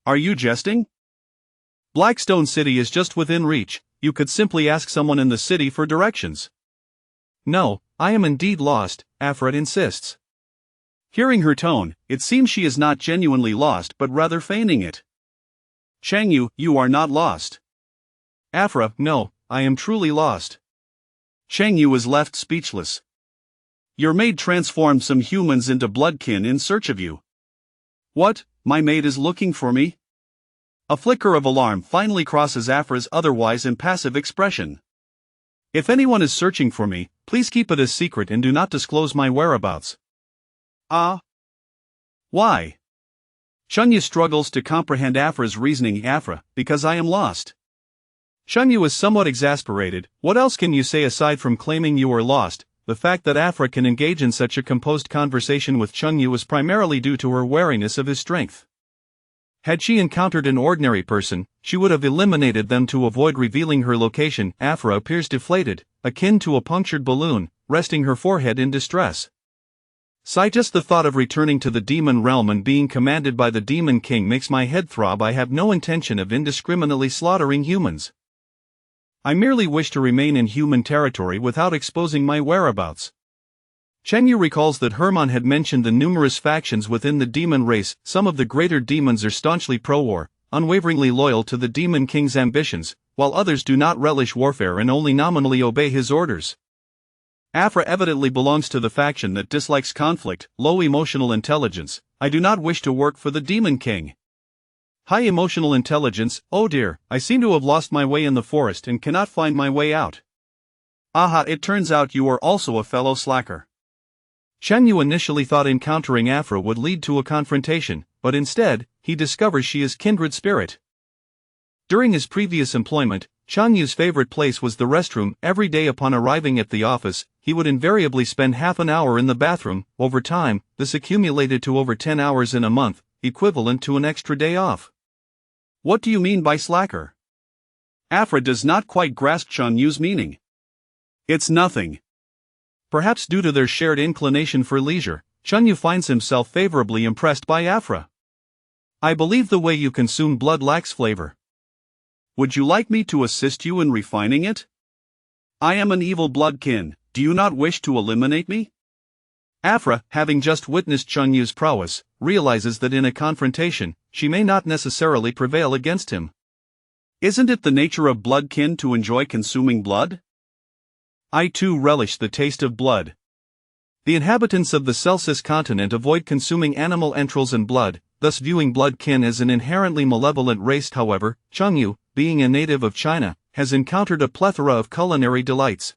Are you jesting? Blackstone City is just within reach, you could simply ask someone in the city for directions. No, I am indeed lost, Afra insists. Hearing her tone, it seems she is not genuinely lost but rather feigning it. Changyu, you are not lost. Afra, no, I am truly lost. Changyu is left speechless. Your maid transformed some humans into bloodkin in search of you. What, my maid is looking for me? A flicker of alarm finally crosses Afra's otherwise impassive expression. If anyone is searching for me, please keep it a secret and do not disclose my whereabouts. Ah? Why? Chunyu struggles to comprehend Afra's reasoning. Afra, because I am lost. Chunyu is somewhat exasperated. What else can you say aside from claiming you are lost? The fact that Afra can engage in such a composed conversation with Chunyu is primarily due to her wariness of his strength. Had she encountered an ordinary person, she would have eliminated them to avoid revealing her location. Afra appears deflated, akin to a punctured balloon, resting her forehead in distress. Sigh, just the thought of returning to the demon realm and being commanded by the demon king makes my head throb. I have no intention of indiscriminately slaughtering humans. I merely wish to remain in human territory without exposing my whereabouts. Chengyu recalls that Hermann had mentioned the numerous factions within the demon race. Some of the greater demons are staunchly pro-war, unwaveringly loyal to the demon king's ambitions, while others do not relish warfare and only nominally obey his orders. Afra evidently belongs to the faction that dislikes conflict. Low emotional intelligence. I do not wish to work for the demon king. High emotional intelligence. Oh dear, I seem to have lost my way in the forest and cannot find my way out. Aha, it turns out you are also a fellow slacker. Chengyu initially thought encountering Afra would lead to a confrontation, but instead, he discovers she is kindred spirit. During his previous employment, Changyu's favorite place was the restroom. Every day upon arriving at the office, he would invariably spend half an hour in the bathroom. Over time, this accumulated to over 10 hours in a month, equivalent to an extra day off. What do you mean by slacker? Afra does not quite grasp Chanyu's meaning. It's nothing. Perhaps due to their shared inclination for leisure, Chunyu finds himself favorably impressed by Afra. I believe the way you consume blood lacks flavor. Would you like me to assist you in refining it? I am an evil bloodkin, do you not wish to eliminate me? Afra, having just witnessed Chunyu's prowess, realizes that in a confrontation, she may not necessarily prevail against him. Isn't it the nature of bloodkin to enjoy consuming blood? I too relish the taste of blood. The inhabitants of the Celsus continent avoid consuming animal entrails and blood, thus viewing bloodkin as an inherently malevolent race. However, Chunyu, being a native of China, has encountered a plethora of culinary delights.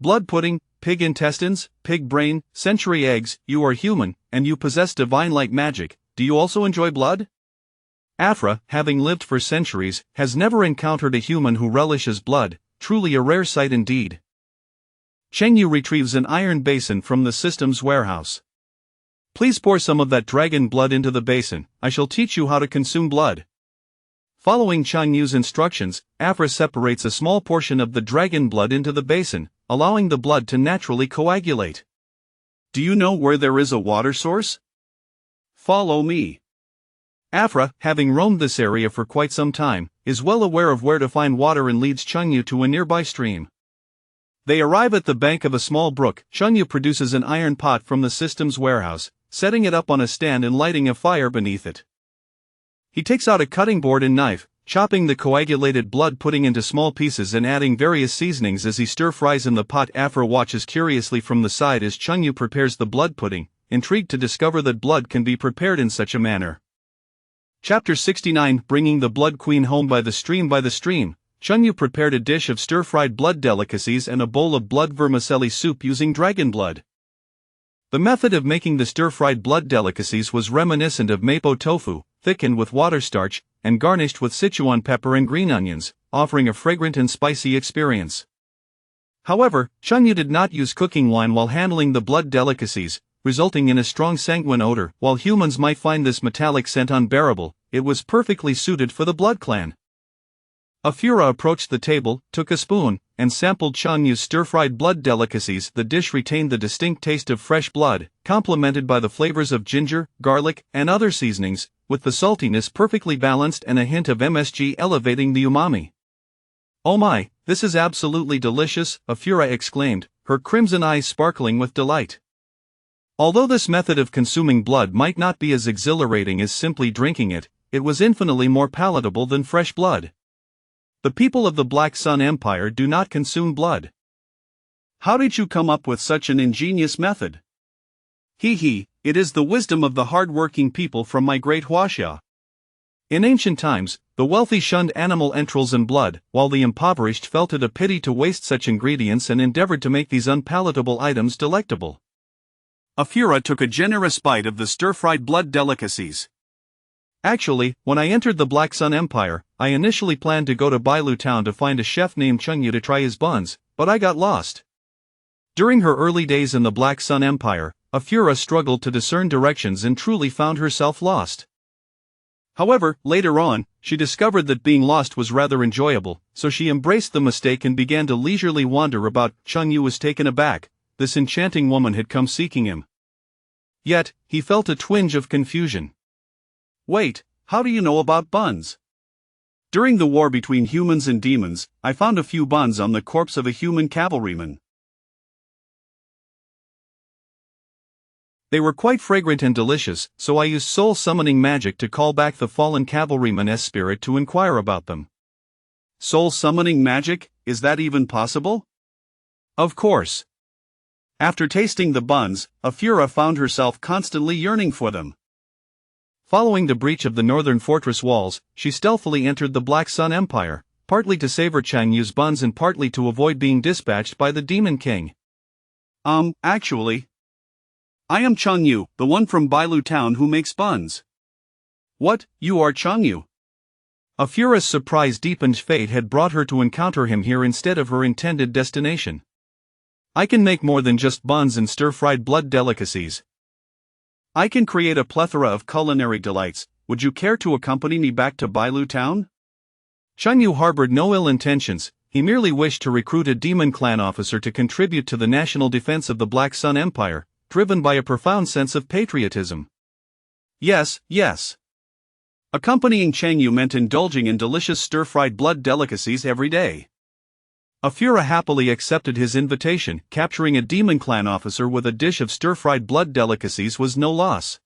Blood pudding, pig intestines, pig brain, century eggs. You are human, and you possess divine-like magic. Do you also enjoy blood? Afra, having lived for centuries, has never encountered a human who relishes blood, truly a rare sight indeed. Chengyu retrieves an iron basin from the system's warehouse. Please pour some of that dragon blood into the basin. I shall teach you how to consume blood. Following Chang Yu's instructions, Afra separates a small portion of the dragon blood into the basin, allowing the blood to naturally coagulate. Do you know where there is a water source? Follow me. Afra, having roamed this area for quite some time, is well aware of where to find water and leads Chang Yu to a nearby stream. They arrive at the bank of a small brook. Chang Yu produces an iron pot from the system's warehouse, setting it up on a stand and lighting a fire beneath it. He takes out a cutting board and knife, chopping the coagulated blood, putting into small pieces and adding various seasonings as he stir-fries in the pot. Afra watches curiously from the side as Chang Yu prepares the blood pudding, intrigued to discover that blood can be prepared in such a manner. Chapter 69, Bringing the Blood Queen Home. By the stream, Chang Yu prepared a dish of stir-fried blood delicacies and a bowl of blood vermicelli soup using dragon blood. The method of making the stir-fried blood delicacies was reminiscent of mapo tofu, thickened with water starch, and garnished with Sichuan pepper and green onions, offering a fragrant and spicy experience. However, Chang Yu did not use cooking wine while handling the blood delicacies, resulting in a strong sanguine odor. While humans might find this metallic scent unbearable, it was perfectly suited for the blood clan. Afura approached the table, took a spoon, and sampled Chang Yu's stir-fried blood delicacies. The dish retained the distinct taste of fresh blood, complemented by the flavors of ginger, garlic, and other seasonings, with the saltiness perfectly balanced and a hint of MSG elevating the umami. "Oh my, this is absolutely delicious," Afura exclaimed, her crimson eyes sparkling with delight. Although this method of consuming blood might not be as exhilarating as simply drinking it, it was infinitely more palatable than fresh blood. The people of the Black Sun Empire do not consume blood. How did you come up with such an ingenious method? It is the wisdom of the hard-working people from my great Huaxia. In ancient times, the wealthy shunned animal entrails and blood, while the impoverished felt it a pity to waste such ingredients and endeavored to make these unpalatable items delectable. Afura took a generous bite of the stir-fried blood delicacies. Actually, when I entered the Black Sun Empire, I initially planned to go to Bailu town to find a chef named Chang Yu to try his buns, but I got lost. During her early days in the Black Sun Empire, Afura struggled to discern directions and truly found herself lost. However, later on, she discovered that being lost was rather enjoyable, so she embraced the mistake and began to leisurely wander about. Chang Yu was taken aback. This enchanting woman had come seeking him. Yet, he felt a twinge of confusion. Wait, how do you know about buns? During the war between humans and demons, I found a few buns on the corpse of a human cavalryman. They were quite fragrant and delicious, so I used soul-summoning magic to call back the fallen cavalryman's spirit to inquire about them. Soul-summoning magic, is that even possible? Of course. After tasting the buns, Afura found herself constantly yearning for them. Following the breach of the northern fortress walls, she stealthily entered the Black Sun Empire, partly to savor Chang Yu's buns and partly to avoid being dispatched by the Demon King. Actually, I am Chang Yu, the one from Bailu town who makes buns. What, you are Chang Yu? Afura's surprise deepened. Fate had brought her to encounter him here instead of her intended destination. I can make more than just buns and stir-fried blood delicacies. I can create a plethora of culinary delights. Would you care to accompany me back to Bailu town? Chang Yu harbored no ill intentions. He merely wished to recruit a demon clan officer to contribute to the national defense of the Black Sun Empire, driven by a profound sense of patriotism. Yes. Accompanying Chang Yu meant indulging in delicious stir-fried blood delicacies every day. Afura happily accepted his invitation. Capturing a demon clan officer with a dish of stir-fried blood delicacies was no loss.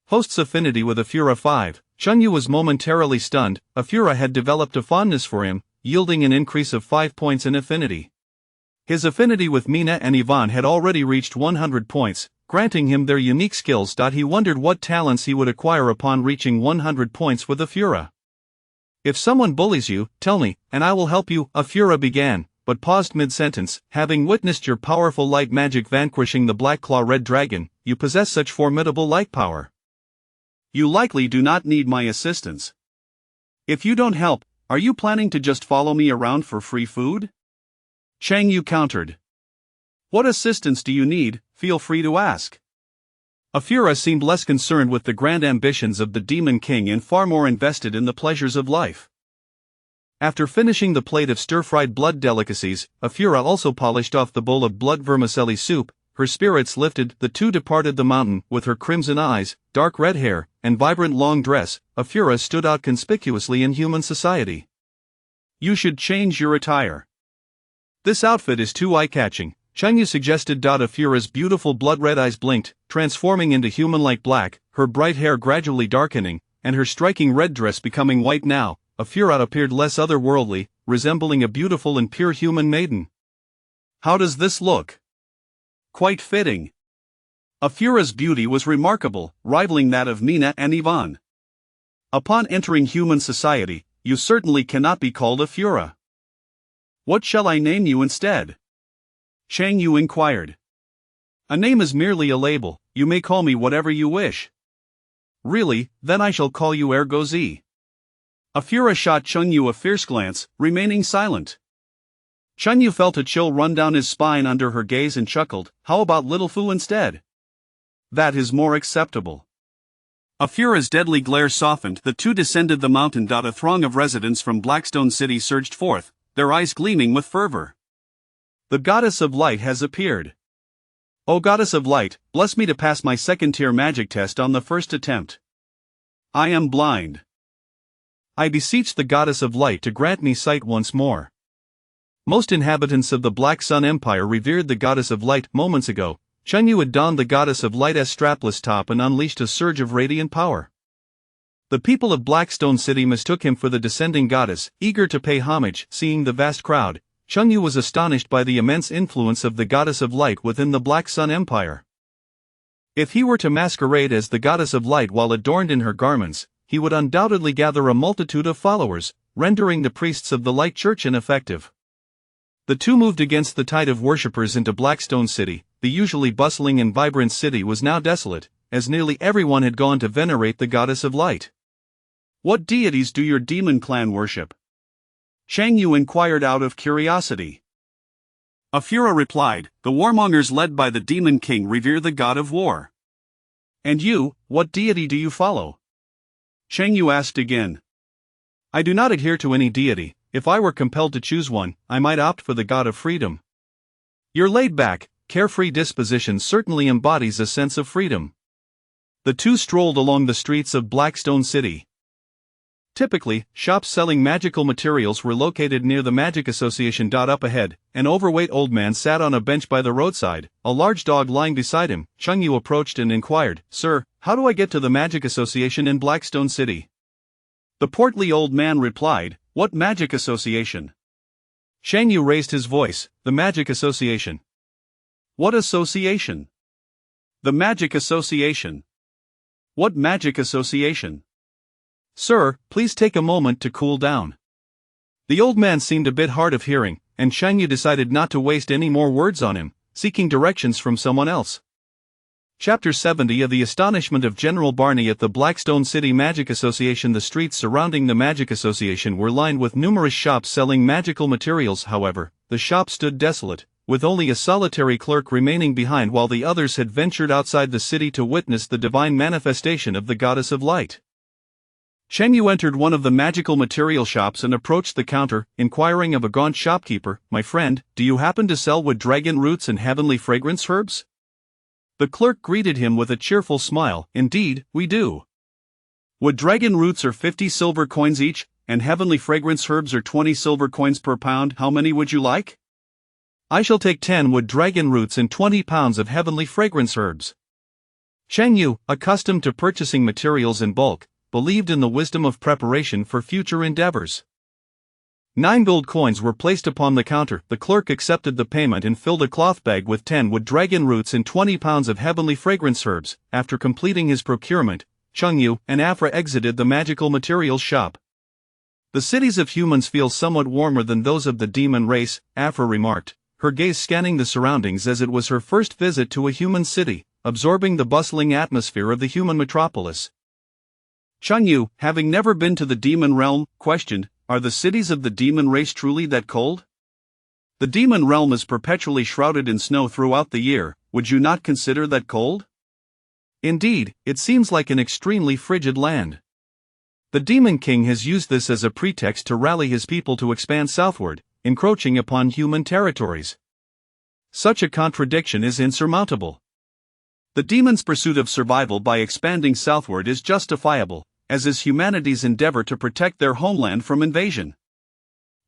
Host's affinity with Afura 5, Chang Yu was momentarily stunned. Afura had developed a fondness for him, yielding an increase of 5 points in affinity. His affinity with Mina and Ivan had already reached 100 points, granting him their unique skills. He wondered what talents he would acquire upon reaching 100 points with Afura. If someone bullies you, tell me, and I will help you, Afura began, but paused mid-sentence. Having witnessed your powerful light magic vanquishing the Black Claw Red Dragon, you possess such formidable light power. You likely do not need my assistance. If you don't help, are you planning to just follow me around for free food? Chang Yu countered. What assistance do you need? Feel free to ask. Afura seemed less concerned with the grand ambitions of the Demon King and far more invested in the pleasures of life. After finishing the plate of stir-fried blood delicacies, Afura also polished off the bowl of blood vermicelli soup. Her spirits lifted. The two departed the mountain. With her crimson eyes, dark red hair, and vibrant long dress, Afura stood out conspicuously in human society. "You should change your attire. This outfit is too eye-catching," Chengyu suggested. Afura's beautiful blood-red eyes blinked, transforming into human-like black, her bright hair gradually darkening, and her striking red dress becoming white now. Afura appeared less otherworldly, resembling a beautiful and pure human maiden. "How does this look?" "Quite fitting." Afura's beauty was remarkable, rivaling that of Mina and Yvonne. "Upon entering human society, you certainly cannot be called Afura. What shall I name you instead?" Chang Yu inquired. "A name is merely a label, you may call me whatever you wish." "Really, then I shall call you Ergozi." Afura shot Cheng Yu a fierce glance, remaining silent. Cheng Yu felt a chill run down his spine under her gaze and chuckled. "How about Little Fu instead?" "That is more acceptable." Afura's deadly glare softened. The two descended the mountain. A throng of residents from Blackstone City surged forth, their eyes gleaming with fervor. "The Goddess of Light has appeared. O Goddess of Light, bless me to pass my second-tier magic test on the first attempt. I am blind. I beseech the Goddess of Light to grant me sight once more." Most inhabitants of the Black Sun Empire revered the Goddess of Light. Moments ago, Cheng Yu had donned the Goddess of Light's strapless top and unleashed a surge of radiant power. The people of Blackstone City mistook him for the descending goddess. Eager to pay homage. Seeing the vast crowd, Cheng Yu was astonished by the immense influence of the Goddess of Light within the Black Sun Empire. If he were to masquerade as the Goddess of Light while adorned in her garments, he would undoubtedly gather a multitude of followers, rendering the priests of the Light Church ineffective. The two moved against the tide of worshippers into Blackstone City. The usually bustling and vibrant city was now desolate, as nearly everyone had gone to venerate the Goddess of Light. "What deities do your demon clan worship?" Chang Yu inquired out of curiosity. Afura replied, "The warmongers led by the Demon King revere the god of war." "And you, what deity do you follow?" Chang Yu asked again. "I do not adhere to any deity. If I were compelled to choose one, I might opt for the god of freedom." "Your laid-back, carefree disposition certainly embodies a sense of freedom." The two strolled along the streets of Blackstone City. Typically, shops selling magical materials were located near the Magic Association. Up ahead, an overweight old man sat on a bench by the roadside, a large dog lying beside him. Cheng Yu approached and inquired, "Sir, how do I get to the Magic Association in Blackstone City?" The portly old man replied, "What Magic Association?" Cheng Yu raised his voice, "The Magic Association." "What association?" "The Magic Association." "What Magic Association?" "Sir, please take a moment to cool down." The old man seemed a bit hard of hearing, and Cheng Yu decided not to waste any more words on him, seeking directions from someone else. Chapter 70 of The Astonishment of General Barney at the Blackstone City Magic Association. The streets surrounding the Magic Association were lined with numerous shops selling magical materials. However, the shops stood desolate, with only a solitary clerk remaining behind while the others had ventured outside the city to witness the divine manifestation of the Goddess of Light. Cheng Yu entered one of the magical material shops and approached the counter, inquiring of a gaunt shopkeeper, "My friend, do you happen to sell wood dragon roots and heavenly fragrance herbs?" The clerk greeted him with a cheerful smile, "Indeed, we do. Wood dragon roots are 50 silver coins each, and heavenly fragrance herbs are 20 silver coins per pound. How many would you like?" "I shall take 10 wood dragon roots and 20 pounds of heavenly fragrance herbs." Cheng Yu, accustomed to purchasing materials in bulk, believed in the wisdom of preparation for future endeavors. 9 gold coins were placed upon the counter. The clerk accepted the payment and filled a cloth bag with 10 wood dragon roots and 20 pounds of heavenly fragrance herbs. After completing his procurement, Cheng Yu and Afra exited the magical materials shop. "The cities of humans feel somewhat warmer than those of the demon race," Afra remarked, her gaze scanning the surroundings as it was her first visit to a human city, absorbing the bustling atmosphere of the human metropolis. Cheng Yu, having never been to the demon realm, questioned, "Are the cities of the demon race truly that cold? The demon realm is perpetually shrouded in snow throughout the year, would you not consider that cold?" Indeed, it seems like an extremely frigid land. The Demon King has used this as a pretext to rally his people to expand southward, encroaching upon human territories. Such a contradiction is insurmountable. The demon's pursuit of survival by expanding southward is justifiable, as is humanity's endeavor to protect their homeland from invasion.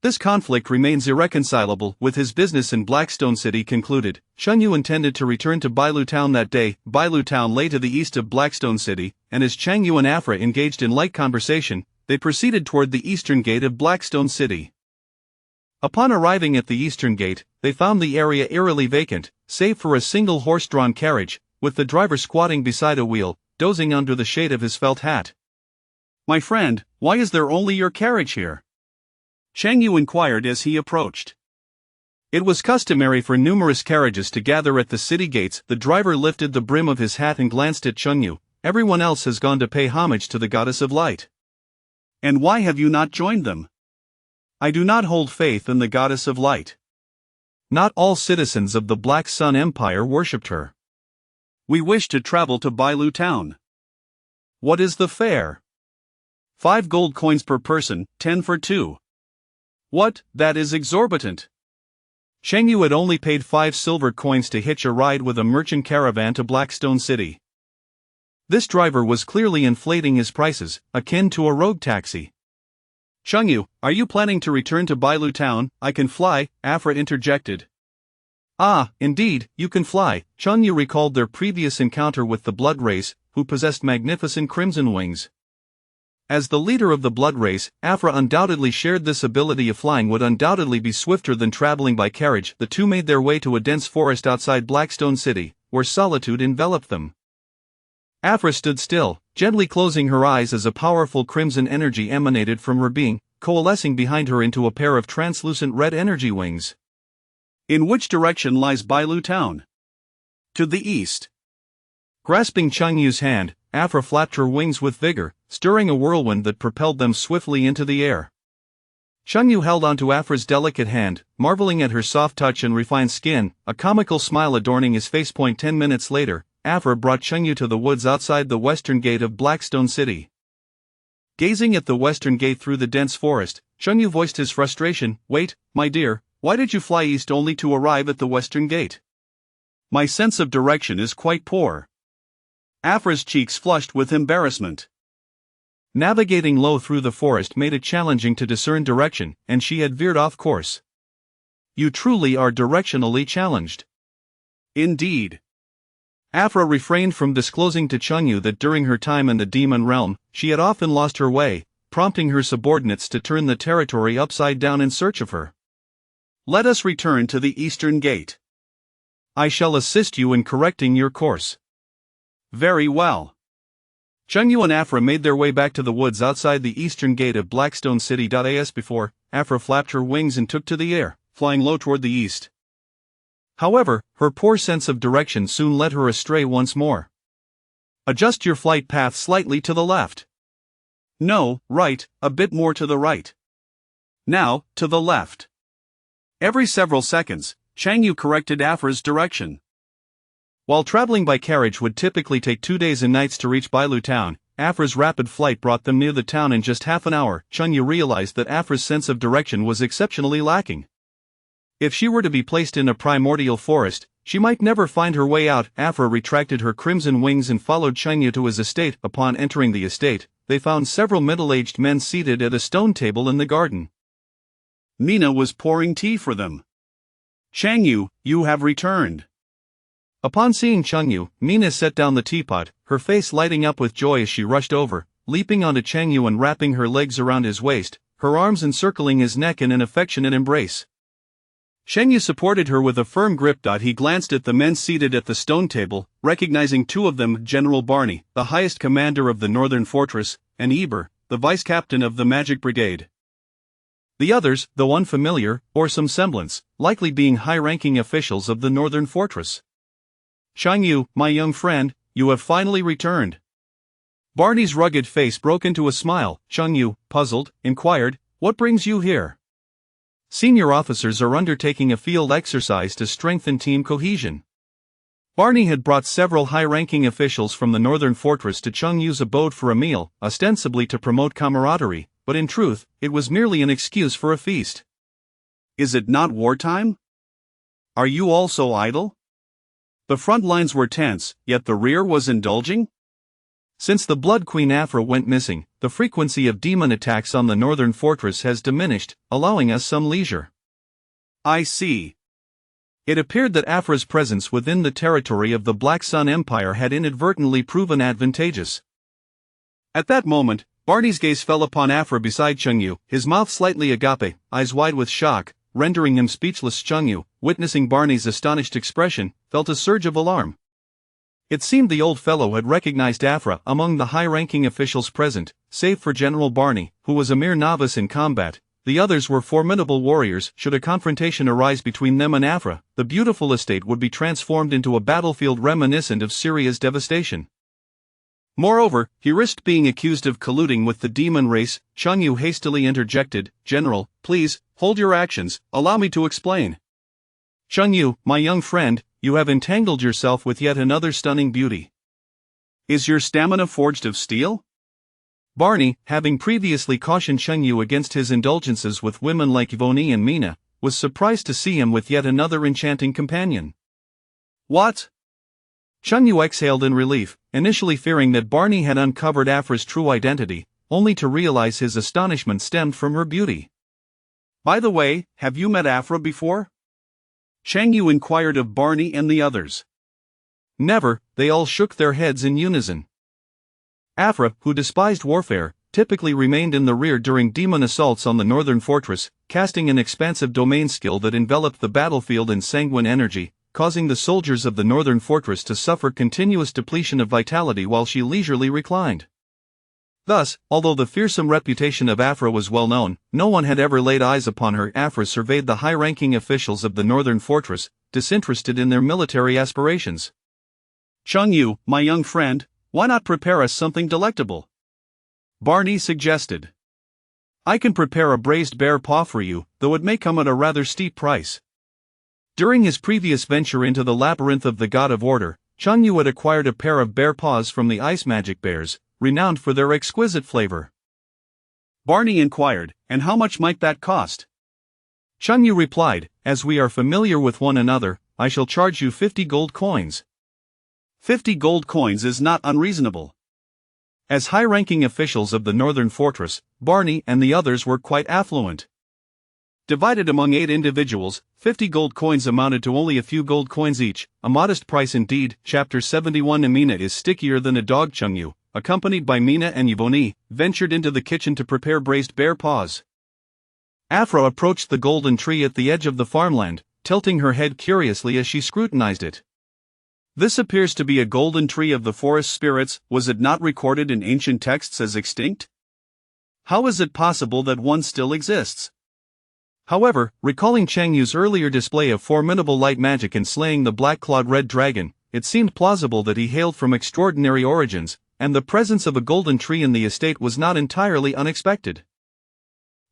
This conflict remains irreconcilable with his business in Blackstone City concluded. Chengyu intended to return to Bailu Town that day. Bailu Town lay to the east of Blackstone City, and as Chengyu and Afra engaged in light conversation, they proceeded toward the eastern gate of Blackstone City. Upon arriving at the eastern gate, they found the area eerily vacant, save for a single horse-drawn carriage, with the driver squatting beside a wheel, dozing under the shade of his felt hat. "My friend, why is there only your carriage here?" Chengyu inquired as he approached. It was customary for numerous carriages to gather at the city gates. The driver lifted the brim of his hat and glanced at Chengyu. "Everyone else has gone to pay homage to the goddess of light." "And why have you not joined them?" "I do not hold faith in the goddess of light. Not all citizens of the Black Sun Empire worshipped her." "We wish to travel to Bailu Town." "What is the fare?" 5 gold coins per person, 10 for 2. "What, that is exorbitant." Chengyu had only paid 5 silver coins to hitch a ride with a merchant caravan to Blackstone City. This driver was clearly inflating his prices, akin to a rogue taxi. "Chengyu, are you planning to return to Bailu Town?" "I can fly," Afra interjected. "Ah, indeed, you can fly." Chengyu recalled their previous encounter with the Blood Race, who possessed magnificent crimson wings. As the leader of the Blood Race, Afra undoubtedly shared this ability of flying would undoubtedly be swifter than traveling by carriage. The two made their way to a dense forest outside Blackstone City, where solitude enveloped them. Afra stood still, gently closing her eyes as a powerful crimson energy emanated from her being, coalescing behind her into a pair of translucent red energy wings. "In which direction lies Bailu Town?" "To the east." Grasping Chengyu's hand, Afra flapped her wings with vigor, stirring a whirlwind that propelled them swiftly into the air. Chengyu held onto Afra's delicate hand, marveling at her soft touch and refined skin, a comical smile adorning his face. 10 minutes later, Afra brought Chengyu to the woods outside the western gate of Blackstone City. Gazing at the western gate through the dense forest, Chengyu voiced his frustration. "Wait, my dear, why did you fly east only to arrive at the western gate?" "My sense of direction is quite poor." Afra's cheeks flushed with embarrassment. Navigating low through the forest made it challenging to discern direction, and she had veered off course. "You truly are directionally challenged." "Indeed." Afra refrained from disclosing to Chengyu that during her time in the demon realm, she had often lost her way, prompting her subordinates to turn the territory upside down in search of her. "Let us return to the eastern gate." "I shall assist you in correcting your course." "Very well." Chengyu and Afra made their way back to the woods outside the eastern gate of Blackstone City. As before, Afra flapped her wings and took to the air, flying low toward the east. However, her poor sense of direction soon led her astray once more. "Adjust your flight path slightly to the left." "No, right, a bit more to the right." "Now, to the left." Every several seconds, Chengyu corrected Afra's direction. While traveling by carriage would typically take 2 days and nights to reach Bailu Town, Afra's rapid flight brought them near the town in just half an hour. Chengyu realized that Afra's sense of direction was exceptionally lacking. If she were to be placed in a primordial forest, she might never find her way out. Afra retracted her crimson wings and followed Chengyu to his estate. Upon entering the estate, they found several middle-aged men seated at a stone table in the garden. Mina was pouring tea for them. "Chengyu, you have returned." Upon seeing Chengyu, Mina set down the teapot, her face lighting up with joy as she rushed over, leaping onto Chengyu and wrapping her legs around his waist, her arms encircling his neck in an affectionate embrace. Chengyu supported her with a firm grip. He glanced at the men seated at the stone table, recognizing 2 of them: General Barney, the highest commander of the northern fortress, and Eber, the vice-captain of the magic brigade. The others, though unfamiliar, bore some semblance, likely being high-ranking officials of the northern fortress. "Chengyu, my young friend, you have finally returned." Barney's rugged face broke into a smile. Chengyu, puzzled, inquired, "What brings you here?" "Senior officers are undertaking a field exercise to strengthen team cohesion." Barney had brought several high-ranking officials from the northern fortress to Chung Yu's abode for a meal, ostensibly to promote camaraderie, but in truth, it was merely an excuse for a feast. Is it not wartime? Are you all so idle? The front lines were tense, yet the rear was indulging? Since the Blood Queen Afra went missing, the frequency of demon attacks on the northern fortress has diminished, allowing us some leisure. I see. It appeared that Afra's presence within the territory of the Black Sun Empire had inadvertently proven advantageous. At that moment, Barney's gaze fell upon Afra beside Chung Yu, his mouth slightly agape, eyes wide with shock, rendering him speechless. Chung Yu, witnessing Barney's astonished expression, felt a surge of alarm. It seemed the old fellow had recognized Afra among the high-ranking officials present, save for General Barney, who was a mere novice in combat. The others were formidable warriors. Should a confrontation arise between them and Afra, the beautiful estate would be transformed into a battlefield reminiscent of Syria's devastation. Moreover, he risked being accused of colluding with the demon race. Chung Yu hastily interjected, "General, please, hold your actions, allow me to explain." "Chung Yu, my young friend, you have entangled yourself with yet another stunning beauty. Is your stamina forged of steel?" Barney, having previously cautioned Chung Yu against his indulgences with women like Yvonne and Mina, was surprised to see him with yet another enchanting companion. "What?" Chung Yu exhaled in relief, initially fearing that Barney had uncovered Afra's true identity, only to realize his astonishment stemmed from her beauty. "By the way, have you met Afra before?" Chung Yu inquired of Barney and the others. "Never," they all shook their heads in unison. Afra, who despised warfare, typically remained in the rear during demon assaults on the northern fortress, casting an expansive domain skill that enveloped the battlefield in sanguine energy, causing the soldiers of the northern fortress to suffer continuous depletion of vitality while she leisurely reclined. Thus, although the fearsome reputation of Afra was well known, no one had ever laid eyes upon her. Afra surveyed the high-ranking officials of the northern fortress, disinterested in their military aspirations. "Chung Yu, my young friend, why not prepare us something delectable?" Barney suggested. "I can prepare a braised bear paw for you, though it may come at a rather steep price." During his previous venture into the labyrinth of the God of Order, Chung Yu had acquired a pair of bear paws from the ice magic bears, renowned for their exquisite flavor. Barney inquired, "And how much might that cost?" Chung Yu replied, "As we are familiar with one another, I shall charge you 50 gold coins. 50 gold coins is not unreasonable." As high-ranking officials of the northern fortress, Barney and the others were quite affluent. Divided among 8 individuals, 50 gold coins amounted to only a few gold coins each, a modest price indeed. Chapter 71. Mina is stickier than a dog. Chung Yu, accompanied by Mina and Yvonne, ventured into the kitchen to prepare braised bear paws. Afra approached the golden tree at the edge of the farmland, tilting her head curiously as she scrutinized it. "This appears to be a golden tree of the forest spirits. Was it not recorded in ancient texts as extinct? How is it possible that one still exists?" However, recalling Chung Yu's earlier display of formidable light magic in slaying the black-clawed red dragon, it seemed plausible that he hailed from extraordinary origins, and the presence of a golden tree in the estate was not entirely unexpected.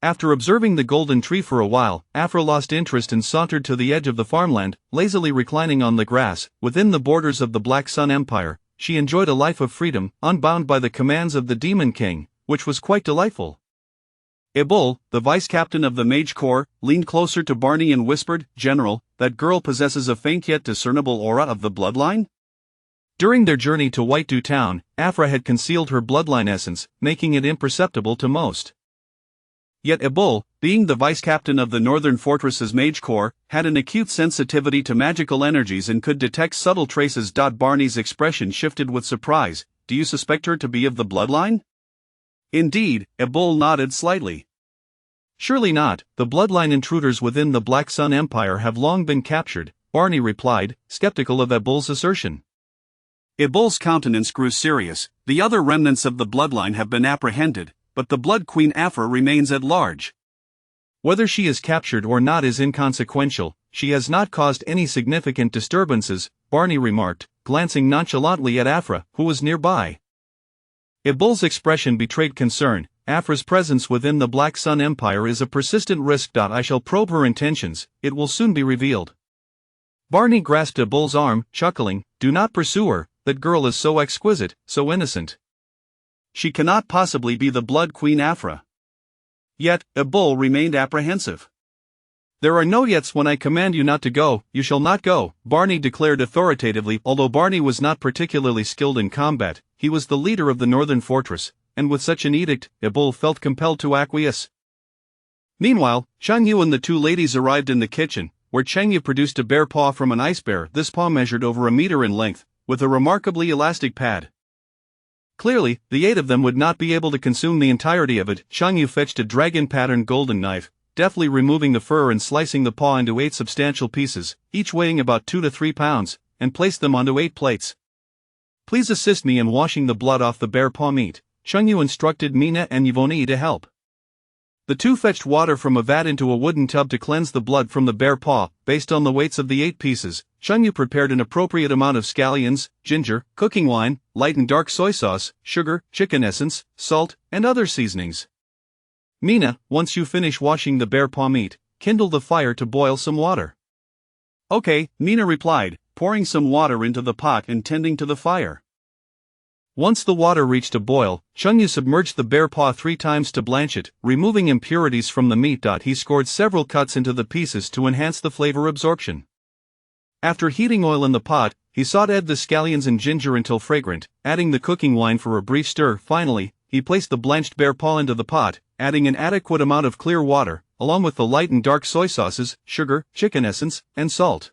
After observing the golden tree for a while, Afra lost interest and sauntered to the edge of the farmland, lazily reclining on the grass. Within the borders of the Black Sun Empire, she enjoyed a life of freedom, unbound by the commands of the Demon King, which was quite delightful. Ebul, the vice-captain of the Mage Corps, leaned closer to Barney and whispered, "General, that girl possesses a faint yet discernible aura of the bloodline?" During their journey to White Dew Town, Afra had concealed her bloodline essence, making it imperceptible to most. Yet Ebul, being the vice-captain of the Northern Fortress's Mage Corps, had an acute sensitivity to magical energies and could detect subtle traces. Barney's expression shifted with surprise. "Do you suspect her to be of the bloodline?" "Indeed," Ebul nodded slightly. "Surely not, the bloodline intruders within the Black Sun Empire have long been captured," Barney replied, skeptical of Ebul's assertion. Ebul's countenance grew serious. "The other remnants of the bloodline have been apprehended, but the Blood Queen Afra remains at large." "Whether she is captured or not is inconsequential. She has not caused any significant disturbances," Barney remarked, glancing nonchalantly at Afra, who was nearby. Ebul's expression betrayed concern. "Afra's presence within the Black Sun Empire is a persistent risk. I shall probe her intentions, it will soon be revealed." Barney grasped a bull's arm, chuckling, "Do not pursue her, that girl is so exquisite, so innocent. She cannot possibly be the Blood Queen Afra." Yet, a bull remained apprehensive. "There are no yets when I command you not to go, you shall not go," Barney declared authoritatively. Although Barney was not particularly skilled in combat, he was the leader of the northern fortress, and with such an edict, a bull felt compelled to acquiesce. Meanwhile, Chang Yu and the two ladies arrived in the kitchen, where Chang Yu produced a bear paw from an ice bear. This paw measured over 1 meter in length, with a remarkably elastic pad. Clearly, the 8 of them would not be able to consume the entirety of it. Chang Yu fetched a dragon-patterned golden knife, deftly removing the fur and slicing the paw into 8 substantial pieces, each weighing about 2 to 3 pounds, and placed them onto 8 plates. "Please assist me in washing the blood off the bear paw meat," Chang Yu instructed Mina and Yvonne to help. The two fetched water from a vat into a wooden tub to cleanse the blood from the bear paw. Based on the weights of the 8 pieces, Chang Yu prepared an appropriate amount of scallions, ginger, cooking wine, light and dark soy sauce, sugar, chicken essence, salt, and other seasonings. "Mina, once you finish washing the bear paw meat, kindle the fire to boil some water." "Okay," Mina replied, pouring some water into the pot and tending to the fire. Once the water reached a boil, Chang Yu submerged the bear paw 3 times to blanch it, removing impurities from the meat. He scored several cuts into the pieces to enhance the flavor absorption. After heating oil in the pot, he sautéed the scallions and ginger until fragrant, adding the cooking wine for a brief stir. Finally, he placed the blanched bear paw into the pot, adding an adequate amount of clear water, along with the light and dark soy sauces, sugar, chicken essence, and salt.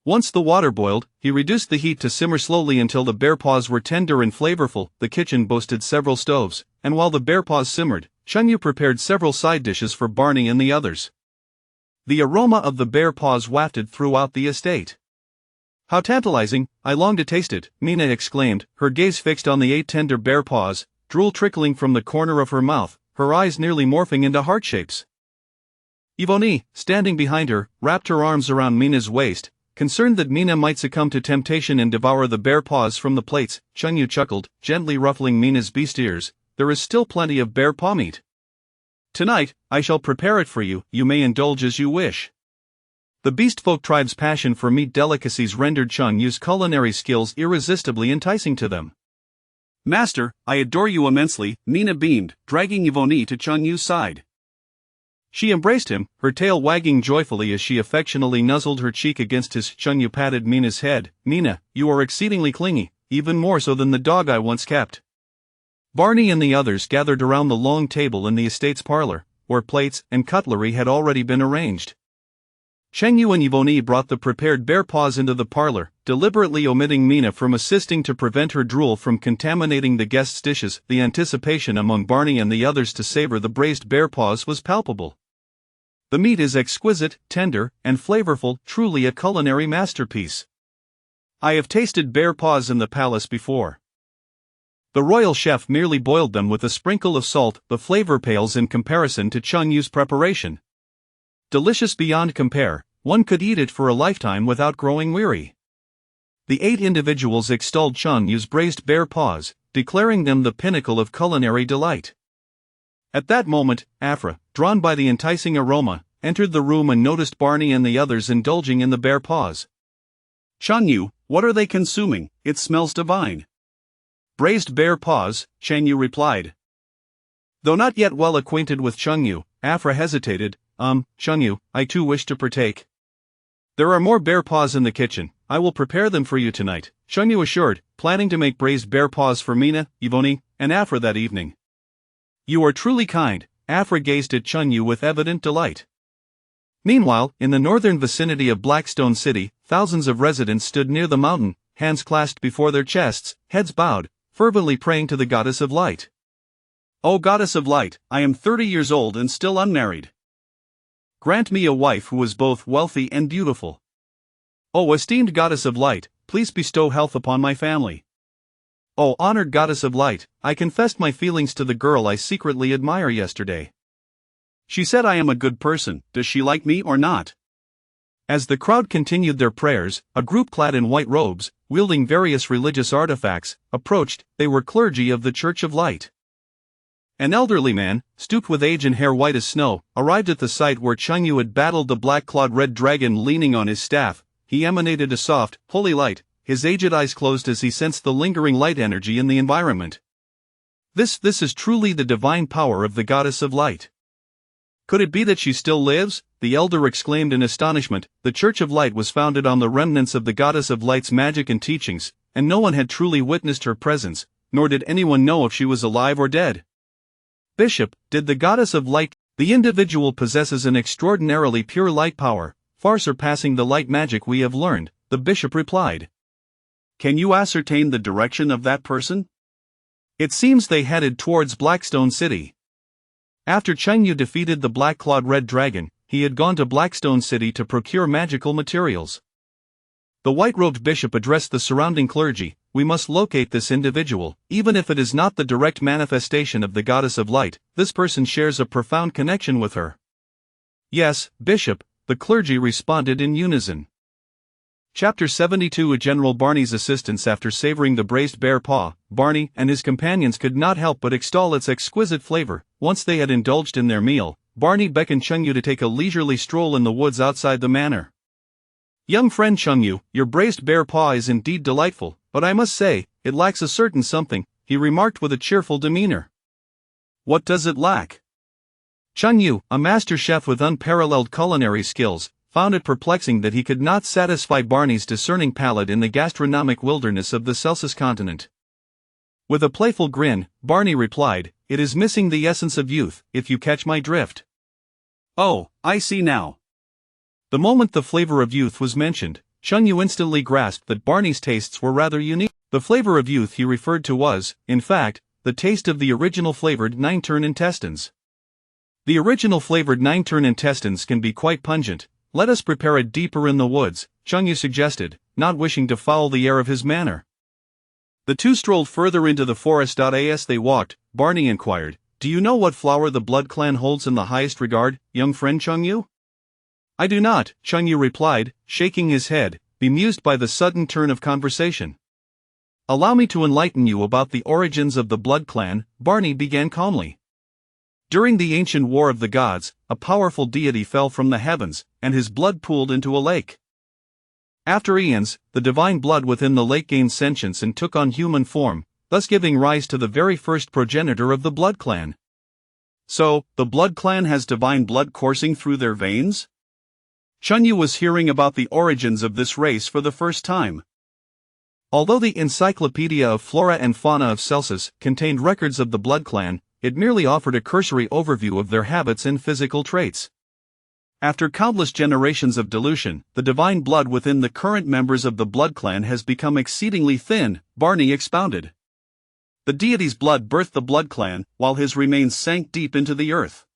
Once the water boiled, he reduced the heat to simmer slowly until the bear paws were tender and flavorful. The kitchen boasted several stoves, and while the bear paws simmered, Chang Yu prepared several side dishes for Barney and the others. The aroma of the bear paws wafted throughout the estate. "How tantalizing, I long to taste it," Mina exclaimed, her gaze fixed on the 8 tender bear paws, drool trickling from the corner of her mouth, her eyes nearly morphing into heart shapes. Yvonne, standing behind her, wrapped her arms around Mina's waist, concerned that Mina might succumb to temptation and devour the bear paws from the plates. Chang Yu chuckled, gently ruffling Mina's beast ears. "There is still plenty of bear paw meat. Tonight, I shall prepare it for you, you may indulge as you wish." The beast folk tribe's passion for meat delicacies rendered Chang Yu's culinary skills irresistibly enticing to them. "Master, I adore you immensely," Mina beamed, dragging Yvonne to Chang Yu's side. She embraced him, her tail wagging joyfully as she affectionately nuzzled her cheek against his. Chang Yu patted Mina's head. "Mina, you are exceedingly clingy, even more so than the dog I once kept." Barney and the others gathered around the long table in the estate's parlor, where plates and cutlery had already been arranged. Chang Yu and Yvonne brought the prepared bear paws into the parlor, deliberately omitting Mina from assisting to prevent her drool from contaminating the guests' dishes. The anticipation among Barney and the others to savor the braised bear paws was palpable. "The meat is exquisite, tender, and flavorful, truly a culinary masterpiece. I have tasted bear paws in the palace before. The royal chef merely boiled them with a sprinkle of salt. The flavor pales in comparison to Chang Yu's preparation. Delicious beyond compare, one could eat it for a lifetime without growing weary." The 8 individuals extolled Chang Yu's braised bear paws, declaring them the pinnacle of culinary delight. At that moment, Afra, drawn by the enticing aroma, entered the room and noticed Barney and the others indulging in the bear paws. "Chang Yu, what are they consuming? It smells divine." "Braised bear paws," Chang Yu replied. Though not yet well acquainted with Chang Yu, Afra hesitated. Chang Yu, I too wish to partake." "There are more bear paws in the kitchen, I will prepare them for you tonight," Chang Yu assured, planning to make braised bear paws for Mina, Yvonne, and Afra that evening. "You are truly kind," Afra gazed at Chang Yu with evident delight. Meanwhile, in the northern vicinity of Blackstone City, thousands of residents stood near the mountain, hands clasped before their chests, heads bowed, fervently praying to the goddess of light. "O goddess of light, I am 30 years old and still unmarried. Grant me a wife who is both wealthy and beautiful. O esteemed goddess of light, please bestow health upon my family. O honored goddess of light, I confessed my feelings to the girl I secretly admire yesterday. She said I am a good person. Does she like me or not?" As the crowd continued their prayers, a group clad in white robes, wielding various religious artifacts, approached. They were clergy of the Church of Light. An elderly man, stooped with age and hair white as snow, arrived at the site where Chang Yu had battled the black-clawed red dragon. Leaning on his staff, he emanated a soft, holy light, his aged eyes closed as he sensed the lingering light energy in the environment. This is truly the divine power of the goddess of light. Could it be that she still lives? The elder exclaimed in astonishment. The Church of Light was founded on the remnants of the goddess of light's magic and teachings, and no one had truly witnessed her presence, nor did anyone know if she was alive or dead. Bishop, did the goddess of light? The individual possesses an extraordinarily pure light power, far surpassing the light magic we have learned, the bishop replied. Can you ascertain the direction of that person? It seems they headed towards Blackstone City. After Cheng Yu defeated the black-clawed red dragon, he had gone to Blackstone City to procure magical materials. The white-robed bishop addressed the surrounding clergy. We must locate this individual, even if it is not the direct manifestation of the goddess of light. This person shares a profound connection with her. Yes, Bishop, the clergy responded in unison. Chapter 72. General Barney's assistants. After savoring the braised bear paw, Barney and his companions could not help but extol its exquisite flavor. Once they had indulged in their meal, Barney beckoned Cheng Yu to take a leisurely stroll in the woods outside the manor. Young friend Cheng Yu, your braised bear paw is indeed delightful, but I must say, it lacks a certain something, he remarked with a cheerful demeanor. What does it lack? Cheng Yu, a master chef with unparalleled culinary skills, found it perplexing that he could not satisfy Barney's discerning palate in the gastronomic wilderness of the Celsus continent. With a playful grin, Barney replied, "It is missing the essence of youth, if you catch my drift." Oh, I see now. The moment the flavor of youth was mentioned, Cheng Yu instantly grasped that Barney's tastes were rather unique. The flavor of youth he referred to was, in fact, the taste of the original flavored nine-turn intestines. The original flavored nine-turn intestines can be quite pungent. Let us prepare it deeper in the woods, Cheng Yu suggested, not wishing to foul the air of his manor. The two strolled further into the forest. As they walked, Barney inquired, "Do you know what flower the Blood Clan holds in the highest regard, young friend Cheng Yu?" "I do not," Cheng Yu replied, shaking his head, bemused by the sudden turn of conversation. "Allow me to enlighten you about the origins of the Blood Clan," Barney began calmly. "During the ancient War of the Gods, a powerful deity fell from the heavens, and his blood pooled into a lake. After eons, the divine blood within the lake gained sentience and took on human form, thus giving rise to the very first progenitor of the Blood Clan." So, the Blood Clan has divine blood coursing through their veins? Cheng Yu was hearing about the origins of this race for the first time. Although the Encyclopedia of Flora and Fauna of Celsus contained records of the Blood Clan, it merely offered a cursory overview of their habits and physical traits. After countless generations of dilution, the divine blood within the current members of the Blood Clan has become exceedingly thin, Barney expounded. The deity's blood birthed the Blood Clan, while his remains sank deep into the earth.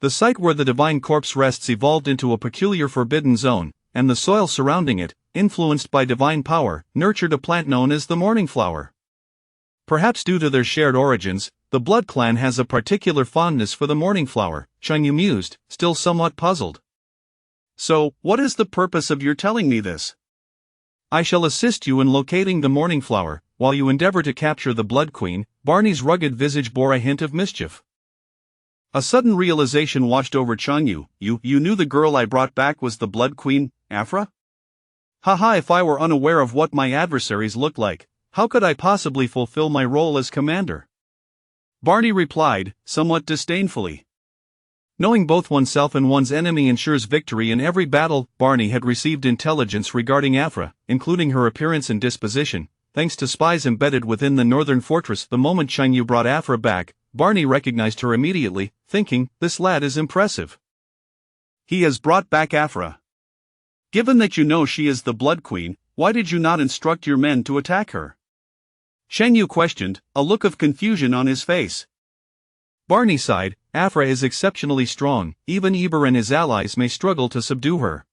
The site where the divine corpse rests evolved into a peculiar forbidden zone, and the soil surrounding it, influenced by divine power, nurtured a plant known as the morning flower. Perhaps due to their shared origins, the Blood Clan has a particular fondness for the morning flower, Cheng Yu mused, still somewhat puzzled. So, what is the purpose of your telling me this? I shall assist you in locating the morning flower, while you endeavor to capture the Blood Queen. Barney's rugged visage bore a hint of mischief. A sudden realization washed over Cheng Yu. You knew the girl I brought back was the Blood Queen, Afra? Haha, if I were unaware of what my adversaries looked like, how could I possibly fulfill my role as commander? Barney replied, somewhat disdainfully. Knowing both oneself and one's enemy ensures victory in every battle. Barney had received intelligence regarding Afra, including her appearance and disposition, thanks to spies embedded within the northern fortress. The moment Cheng Yu brought Afra back, Barney recognized her immediately, thinking, this lad is impressive. He has brought back Afra. Given that you know she is the Blood Queen, why did you not instruct your men to attack her? Cheng Yu questioned, a look of confusion on his face. Barney sighed, Afra is exceptionally strong, even Eber and his allies may struggle to subdue her.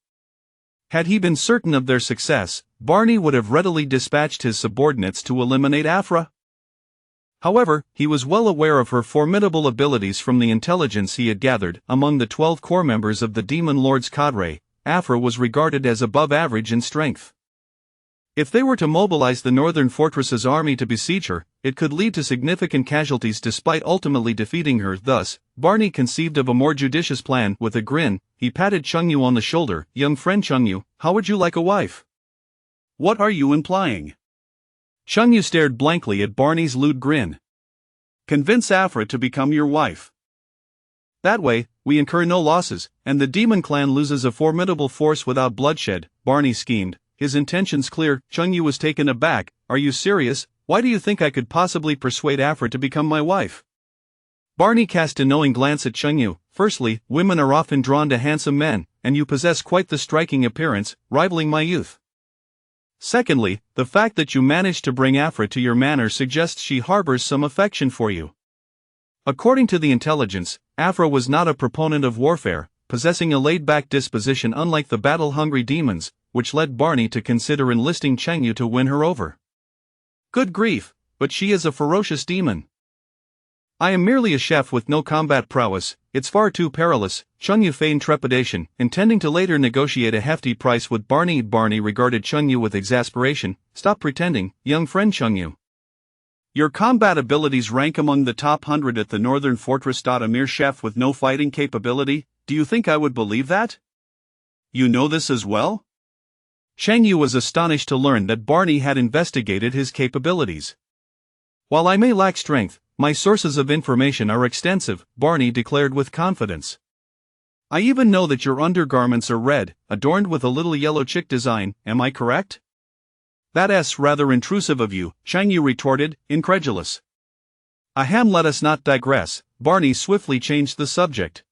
Had he been certain of their success, Barney would have readily dispatched his subordinates to eliminate Afra. However, he was well aware of her formidable abilities from the intelligence he had gathered. Among the 12 core members of the Demon Lord's cadre, Afra was regarded as above average in strength. If they were to mobilize the northern fortress's army to besiege her, it could lead to significant casualties despite ultimately defeating her. Thus, Barney conceived of a more judicious plan. With a grin, he patted Chengyu on the shoulder. "Young friend Chengyu, how would you like a wife?" What are you implying? Chengyu stared blankly at Barney's lewd grin. Convince Afra to become your wife. That way, we incur no losses, and the demon clan loses a formidable force without bloodshed, Barney schemed, his intentions clear. Chengyu was taken aback. "Are you serious? Why do you think I could possibly persuade Afra to become my wife?" Barney cast a knowing glance at Chengyu. "Firstly, women are often drawn to handsome men, and you possess quite the striking appearance, rivaling my youth. Secondly, the fact that you managed to bring Afra to your manor suggests she harbors some affection for you." According to the intelligence, Afra was not a proponent of warfare, possessing a laid-back disposition unlike the battle-hungry demons, which led Barney to consider enlisting Chengyu to win her over. "Good grief, but she is a ferocious demon." "I am merely a chef with no combat prowess, it's far too perilous," Chengyu feigned trepidation, intending to later negotiate a hefty price with Barney. Barney regarded Chengyu with exasperation. "Stop pretending, young friend Chengyu. Your combat abilities rank among the top 100 at the Northern Fortress. A mere chef with no fighting capability, do you think I would believe that? You know this as well?" Chengyu was astonished to learn that Barney had investigated his capabilities. "While I may lack strength, my sources of information are extensive," Barney declared with confidence. "I even know that your undergarments are red, adorned with a little yellow chick design, am I correct?" "That's rather intrusive of you," Chengyu retorted, incredulous. "Ahem, let us not digress." Barney swiftly changed the subject.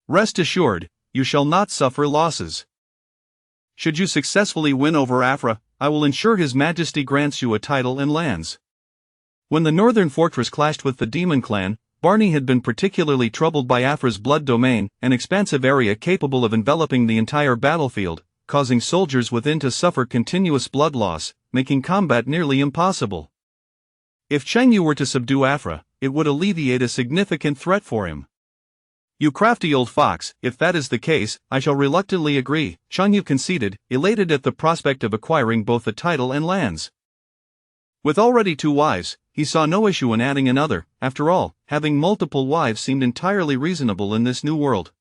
"Rest assured, you shall not suffer losses. Should you successfully win over Afra, I will ensure His Majesty grants you a title and lands." When the Northern Fortress clashed with the Demon Clan, Barney had been particularly troubled by Afra's blood domain, an expansive area capable of enveloping the entire battlefield, causing soldiers within to suffer continuous blood loss, making combat nearly impossible. If Chengyu were to subdue Afra, it would alleviate a significant threat for him. "You crafty old fox, if that is the case, I shall reluctantly agree," Chengyu conceded, elated at the prospect of acquiring both the title and lands. With already 2 wives, he saw no issue in adding another. After all, having multiple wives seemed entirely reasonable in this new world.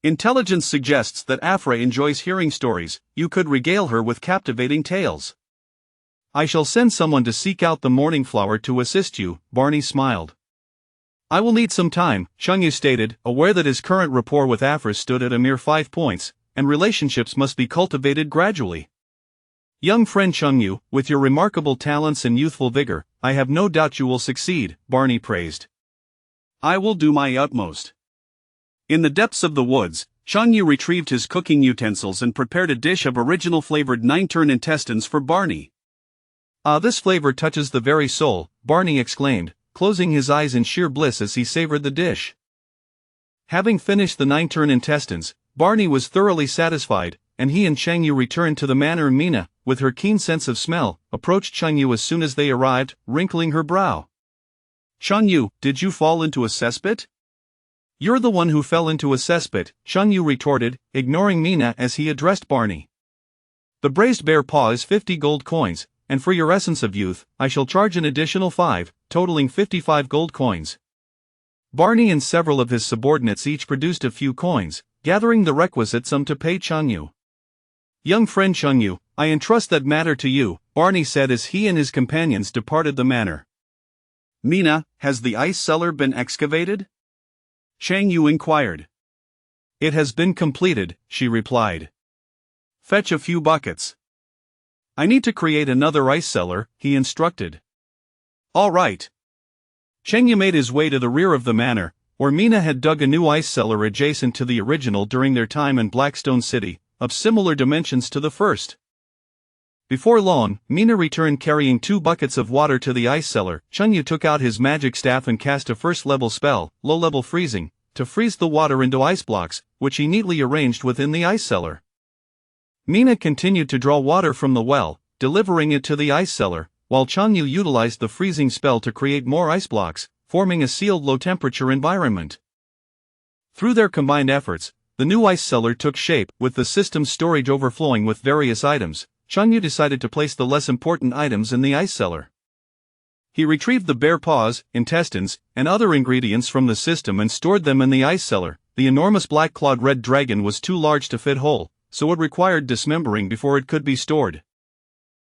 "Intelligence suggests that Afra enjoys hearing stories. You could regale her with captivating tales." "I shall send someone to seek out the morning flower to assist you," Barney smiled. "I will need some time," Chengyu stated, aware that his current rapport with Afra stood at a mere 5 points, and relationships must be cultivated gradually. "Young friend Chengyu, with your remarkable talents and youthful vigor, I have no doubt you will succeed," Barney praised. "I will do my utmost." In the depths of the woods, Chengyu retrieved his cooking utensils and prepared a dish of original flavored 9-turn intestines for Barney. "Ah, this flavor touches the very soul," Barney exclaimed, closing his eyes in sheer bliss as he savored the dish. Having finished the 9-turn intestines, Barney was thoroughly satisfied, and he and Chengyu returned to the manor. Mina, with her keen sense of smell, approached Chengyu as soon as they arrived, wrinkling her brow. "Chengyu, did you fall into a cesspit?" "You're the one who fell into a cesspit," Chengyu retorted, ignoring Mina as he addressed Barney. "The braised bear paw is 50 gold coins, and for your essence of youth, I shall charge an additional 5, totaling 55 gold coins." Barney and several of his subordinates each produced a few coins, gathering the requisite sum to pay Chengyu. "Young friend Chengyu, I entrust that matter to you," Barney said as he and his companions departed the manor. "Mina, has the ice cellar been excavated?" Chengyu inquired. "It has been completed," she replied. "Fetch a few buckets." "I need to create another ice cellar," he instructed. "All right." Chengyu made his way to the rear of the manor, where Mina had dug a new ice cellar adjacent to the original during their time in Blackstone City, of similar dimensions to the first. Before long, Mina returned carrying 2 buckets of water to the ice cellar. Chengyu took out his magic staff and cast a first-level spell, low-level freezing, to freeze the water into ice blocks, which he neatly arranged within the ice cellar. Mina continued to draw water from the well, delivering it to the ice cellar, while Chengyu utilized the freezing spell to create more ice blocks, forming a sealed low-temperature environment. Through their combined efforts, the new ice cellar took shape, with the system's storage overflowing with various items. Chengyu decided to place the less important items in the ice cellar. He retrieved the bare paws, intestines, and other ingredients from the system and stored them in the ice cellar. The enormous black-clawed red dragon was too large to fit whole, so it required dismembering before it could be stored.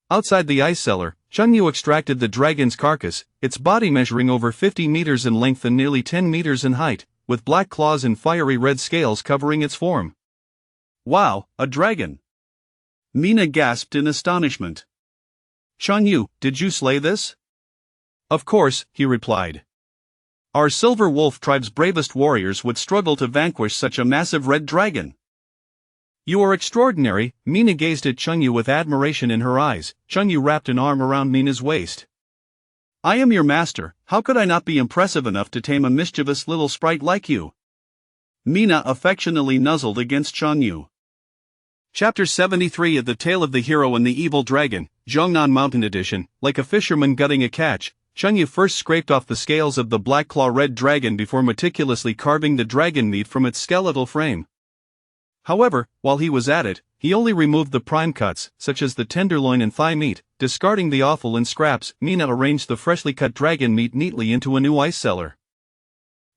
Outside the ice cellar, Chunyu extracted the dragon's carcass, its body measuring over 50 meters in length and nearly 10 meters in height, with black claws and fiery red scales covering its form. Wow, a dragon! Mina gasped in astonishment. Chunyu, did you slay this? Of course, he replied. Our Silver Wolf tribe's bravest warriors would struggle to vanquish such a massive red dragon. You are extraordinary. Mina gazed at Chunyu with admiration in her eyes. Chunyu wrapped an arm around Mina's waist. I am your master, how could I not be impressive enough to tame a mischievous little sprite like you? Mina affectionately nuzzled against Chunyu. Chapter 73 of The Tale of the Hero and the Evil Dragon, Zhongnan Mountain Edition. Like a fisherman gutting a catch, Chunyu first scraped off the scales of the black claw red dragon before meticulously carving the dragon meat from its skeletal frame. However, while he was at it, he only removed the prime cuts, such as the tenderloin and thigh meat. Discarding the offal and scraps, Mina arranged the freshly cut dragon meat neatly into a new ice cellar.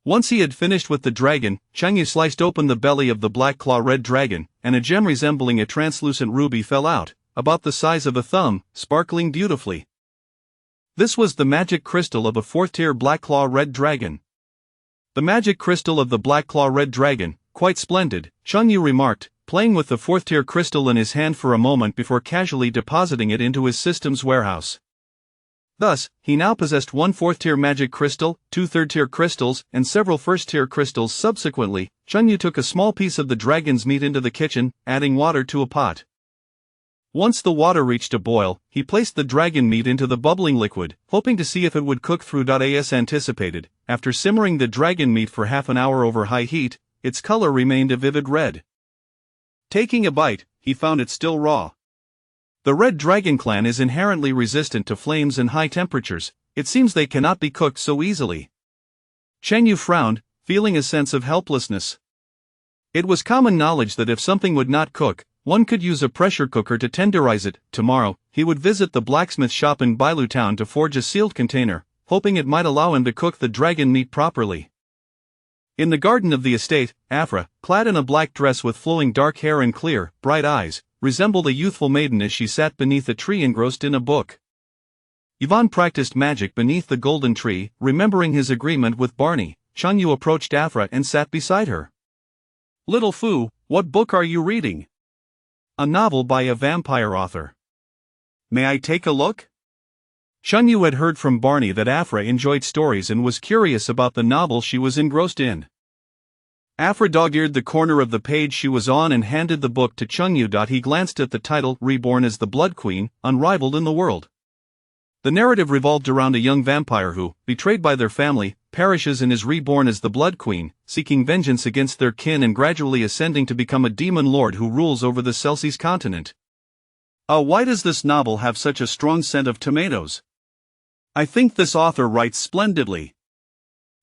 Once he had finished with the dragon, Chunyu sliced open the belly of the black claw red dragon, and a gem resembling a translucent ruby fell out, about the size of a thumb, sparkling beautifully. This was the magic crystal of a fourth-tier black claw red dragon. The magic crystal of the black claw red dragon, quite splendid, Chunyu remarked, playing with the fourth-tier crystal in his hand for a moment before casually depositing it into his system's warehouse. Thus, he now possessed one fourth-tier magic crystal, two third-tier crystals, and several first-tier crystals. Subsequently, Chunyu took a small piece of the dragon's meat into the kitchen, adding water to a pot. Once the water reached a boil, he placed the dragon meat into the bubbling liquid, hoping to see if it would cook through. As anticipated, after simmering the dragon meat for half an hour over high heat, its color remained a vivid red. Taking a bite, he found it still raw. The red dragon clan is inherently resistant to flames and high temperatures. It seems they cannot be cooked so easily. Chunyu frowned, feeling a sense of helplessness. It was common knowledge that if something would not cook, one could use a pressure cooker to tenderize it. Tomorrow, he would visit the blacksmith shop in Bailu town to forge a sealed container, hoping it might allow him to cook the dragon meat properly. In the garden of the estate, Afra, clad in a black dress with flowing dark hair and clear, bright eyes, resembled a youthful maiden as she sat beneath a tree engrossed in a book. Yvonne practiced magic beneath the golden tree. Remembering his agreement with Barney, Chunyu approached Afra and sat beside her. Little Fu, what book are you reading? A novel by a vampire author. May I take a look? Chunyu had heard from Barney that Afra enjoyed stories and was curious about the novel she was engrossed in. Afra dog-eared the corner of the page she was on and handed the book to Chunyu. He glanced at the title, Reborn as the Blood Queen, Unrivaled in the World. The narrative revolved around a young vampire who, betrayed by their family, perishes and is reborn as the Blood Queen, seeking vengeance against their kin and gradually ascending to become a demon lord who rules over the Celsius continent. Why does this novel have such a strong scent of tomatoes? I think this author writes splendidly.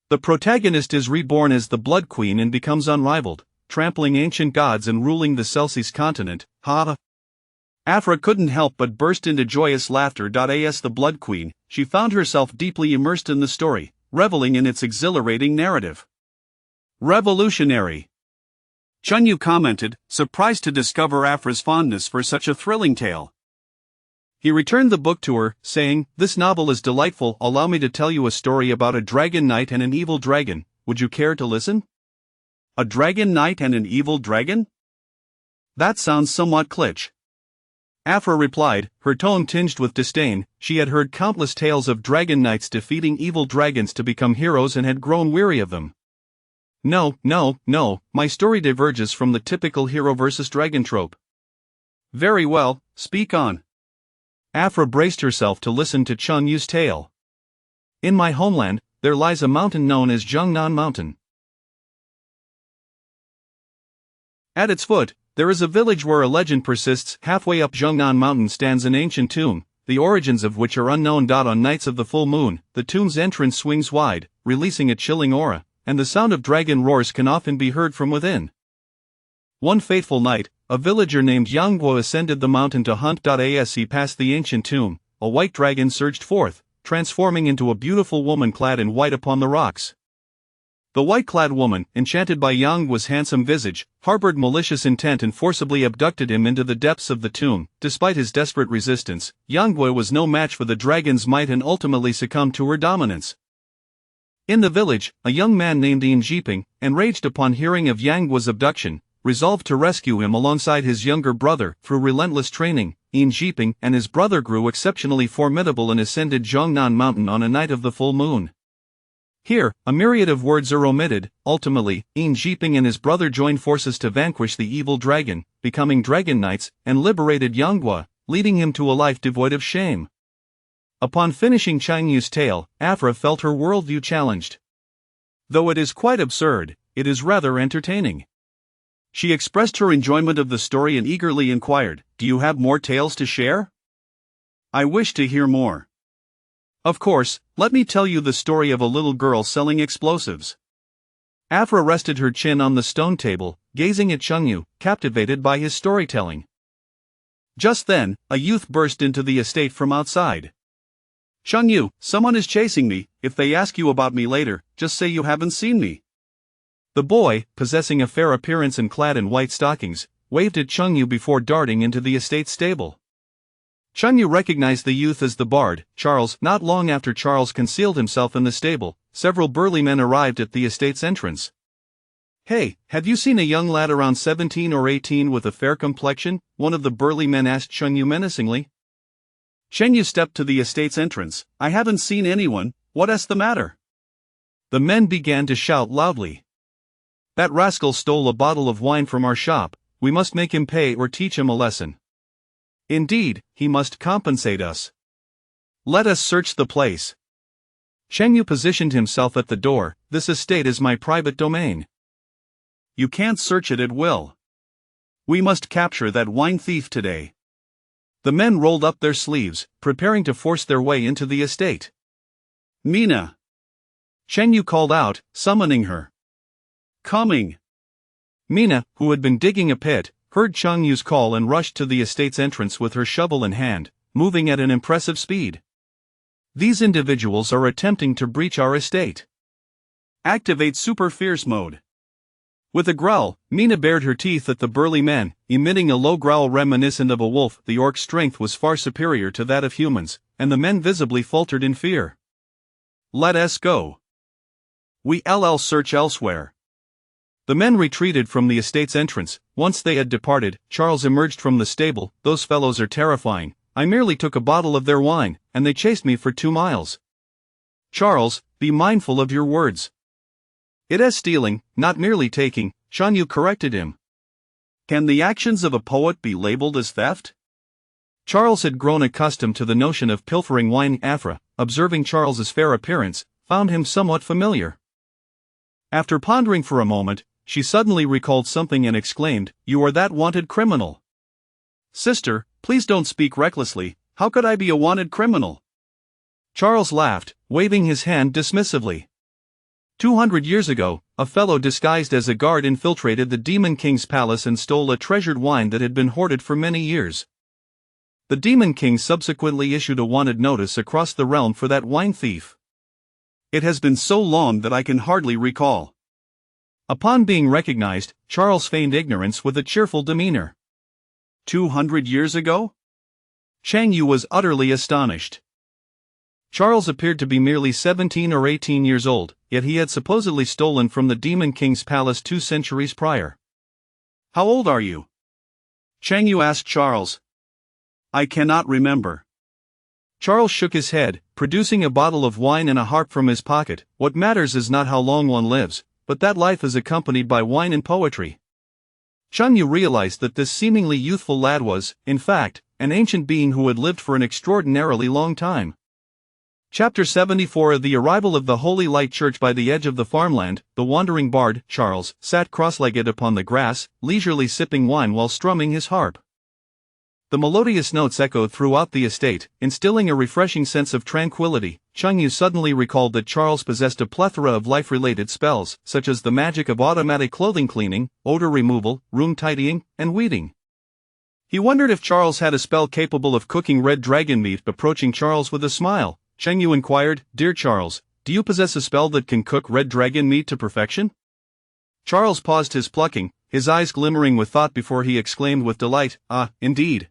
The protagonist is reborn as the Blood Queen and becomes unrivaled, trampling ancient gods and ruling the Celsius continent. Ha! Afra couldn't help but burst into joyous laughter. As the Blood Queen, she found herself deeply immersed in the story, reveling in its exhilarating narrative. Revolutionary! Chunyu commented, surprised to discover Afra's fondness for such a thrilling tale. He returned the book to her, saying, "This novel is delightful. Allow me to tell you a story about a dragon knight and an evil dragon. Would you care to listen?" A dragon knight and an evil dragon? That sounds somewhat kitsch. Afra replied, her tone tinged with disdain. She had heard countless tales of dragon knights defeating evil dragons to become heroes and had grown weary of them. No, my story diverges from the typical hero versus dragon trope. Very well, speak on. Afra braced herself to listen to Chunyu's tale. In my homeland, there lies a mountain known as Zhongnan Mountain. At its foot, there is a village where a legend persists. Halfway up Zhongnan Mountain stands an ancient tomb, the origins of which are unknown. On nights of the full moon, the tomb's entrance swings wide, releasing a chilling aura, and the sound of dragon roars can often be heard from within. One fateful night, a villager named Yang Guo ascended the mountain to hunt. As he passed the ancient tomb, a white dragon surged forth, transforming into a beautiful woman clad in white upon the rocks. The white-clad woman, enchanted by Yang Guo's handsome visage, harbored malicious intent and forcibly abducted him into the depths of the tomb. Despite his desperate resistance, Yang Guo was no match for the dragon's might and ultimately succumbed to her dominance. In the village, a young man named Yin Jiping, enraged upon hearing of Yang Guo's abduction, resolved to rescue him alongside his younger brother. Through relentless training, Yin Jiping and his brother grew exceptionally formidable and ascended Zhongnan Mountain on a night of the full moon. Here, a myriad of words are omitted. Ultimately, Yin Jiping and his brother joined forces to vanquish the evil dragon, becoming dragon knights, and liberated Yang Guo, leading him to a life devoid of shame. Upon finishing Chang Yu's tale, Afra felt her worldview challenged. Though it is quite absurd, it is rather entertaining. She expressed her enjoyment of the story and eagerly inquired, "Do you have more tales to share?" "I wish to hear more." "Of course, let me tell you the story of a little girl selling explosives." Afra rested her chin on the stone table, gazing at Chang Yu, captivated by his storytelling. Just then, a youth burst into the estate from outside. "Chang Yu, someone is chasing me. If they ask you about me later, just say you haven't seen me." The boy, possessing a fair appearance and clad in white stockings, waved at Chang Yu before darting into the estate stable. Chang Yu recognized the youth as the bard, Charles. Not long after Charles concealed himself in the stable, several burly men arrived at the estate's entrance. "Hey, have you seen a young lad around 17 or 18 with a fair complexion?" one of the burly men asked Chang Yu menacingly. Chang Yu stepped to the estate's entrance. "I haven't seen anyone. What's the matter?" The men began to shout loudly. "That rascal stole a bottle of wine from our shop. We must make him pay or teach him a lesson. Indeed, he must compensate us. Let us search the place." Chang Yu positioned himself at the door. "This estate is my private domain. You can't search it at will. We must capture that wine thief today." The men rolled up their sleeves, preparing to force their way into the estate. "Mina!" Chang Yu called out, summoning her. "Coming!" Mina, who had been digging a pit, heard Chang Yu's call and rushed to the estate's entrance with her shovel in hand, moving at an impressive speed. "These individuals are attempting to breach our estate. Activate super fierce mode." With a growl, Mina bared her teeth at the burly men, emitting a low growl reminiscent of a wolf. The orc's strength was far superior to that of humans, and the men visibly faltered in fear. "Let us go. We'll search elsewhere." The men retreated from the estate's entrance. Once they had departed, Charles emerged from the stable. "Those fellows are terrifying. I merely took a bottle of their wine, and they chased me for 2 miles. Charles, be mindful of your words. It is stealing, not merely taking," Chang Yu corrected him. "Can the actions of a poet be labeled as theft?" Charles had grown accustomed to the notion of pilfering wine. Afra, observing Charles's fair appearance, found him somewhat familiar. After pondering for a moment, she suddenly recalled something and exclaimed, "You are that wanted criminal." "Sister, please don't speak recklessly. How could I be a wanted criminal?" Charles laughed, waving his hand dismissively. 200 years ago, a fellow disguised as a guard infiltrated the Demon King's palace and stole a treasured wine that had been hoarded for many years. The Demon King subsequently issued a wanted notice across the realm for that wine thief. It has been so long that I can hardly recall. Upon being recognized, Charles feigned ignorance with a cheerful demeanor. 200 years ago? Chang Yu was utterly astonished. Charles appeared to be merely 17 or 18 years old, yet he had supposedly stolen from the Demon King's palace 2 centuries prior. "How old are you?" Chang Yu asked Charles. "I cannot remember." Charles shook his head, producing a bottle of wine and a harp from his pocket. "What matters is not how long one lives, but that life is accompanied by wine and poetry." Chang Yu realized that this seemingly youthful lad was, in fact, an ancient being who had lived for an extraordinarily long time. Chapter 74. The arrival of the Holy Light Church. By the edge of the farmland, the wandering bard, Charles, sat cross-legged upon the grass, leisurely sipping wine while strumming his harp. The melodious notes echoed throughout the estate, instilling a refreshing sense of tranquility. Chang Yu suddenly recalled that Charles possessed a plethora of life-related spells, such as the magic of automatic clothing cleaning, odor removal, room tidying, and weeding. He wondered if Charles had a spell capable of cooking red dragon meat. Approaching Charles with a smile, Cheng Yu inquired. Dear Charles, do you possess a spell that can cook red dragon meat to perfection? Charles paused his plucking, his eyes glimmering with thought before he exclaimed with delight, Ah, indeed.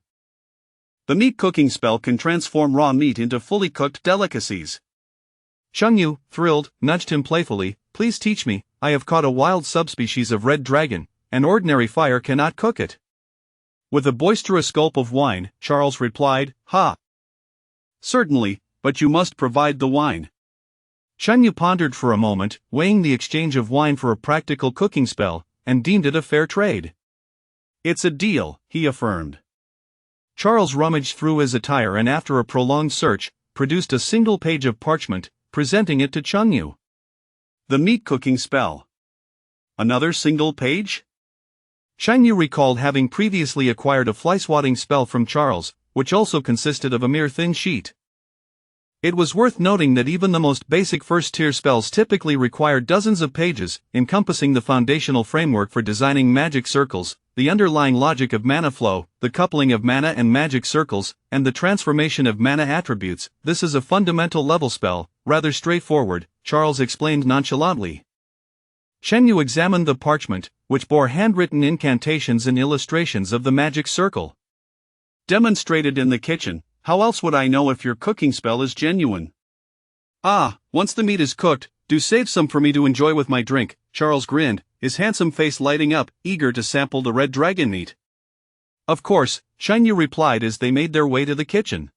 The meat cooking spell can transform raw meat into fully cooked delicacies. Cheng Yu, thrilled, nudged him playfully. Please teach me, I have caught a wild subspecies of red dragon, and ordinary fire cannot cook it. With a boisterous gulp of wine, Charles replied, Ha! Certainly, but you must provide the wine. Cheng Yu pondered for a moment, weighing the exchange of wine for a practical cooking spell, and deemed it a fair trade. It's a deal, he affirmed. Charles rummaged through his attire and after a prolonged search, produced a single page of parchment, presenting it to Cheng Yu. The meat cooking spell. Another single page? Cheng Yu recalled having previously acquired a fly-swatting spell from Charles, which also consisted of a mere thin sheet. It was worth noting that even the most basic first-tier spells typically require dozens of pages, encompassing the foundational framework for designing magic circles, the underlying logic of mana flow, the coupling of mana and magic circles, and the transformation of mana attributes. This is a fundamental level spell, rather straightforward, Charles explained nonchalantly. Cheng Yu examined the parchment, which bore handwritten incantations and illustrations of the magic circle. Demonstrated in the kitchen. How else would I know if your cooking spell is genuine? Ah, once the meat is cooked, do save some for me to enjoy with my drink, Charles grinned, his handsome face lighting up, eager to sample the red dragon meat. Of course, Cheng Yu replied as they made their way to the kitchen.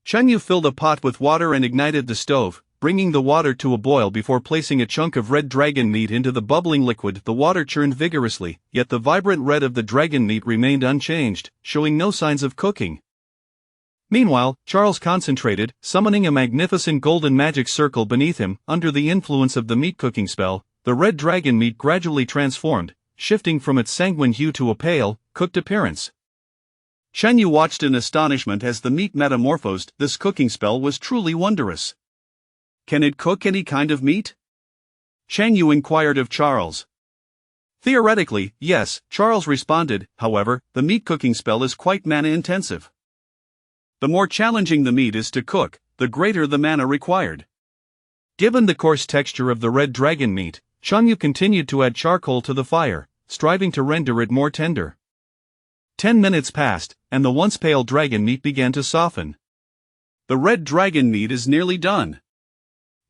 Cheng Yu filled a pot with water and ignited the stove, bringing the water to a boil before placing a chunk of red dragon meat into the bubbling liquid. The water churned vigorously, yet the vibrant red of the dragon meat remained unchanged, showing no signs of cooking. Meanwhile, Charles concentrated, summoning a magnificent golden magic circle beneath him. Under the influence of the meat cooking spell, the red dragon meat gradually transformed, shifting from its sanguine hue to a pale, cooked appearance. Cheng Yu watched in astonishment as the meat metamorphosed. This cooking spell was truly wondrous. Can it cook any kind of meat? Cheng Yu inquired of Charles. Theoretically, yes, Charles responded. However, the meat cooking spell is quite mana-intensive. The more challenging the meat is to cook, the greater the mana required. Given the coarse texture of the red dragon meat, Cheng Yu continued to add charcoal to the fire, striving to render it more tender. 10 minutes passed, and the once pale dragon meat began to soften. The red dragon meat is nearly done,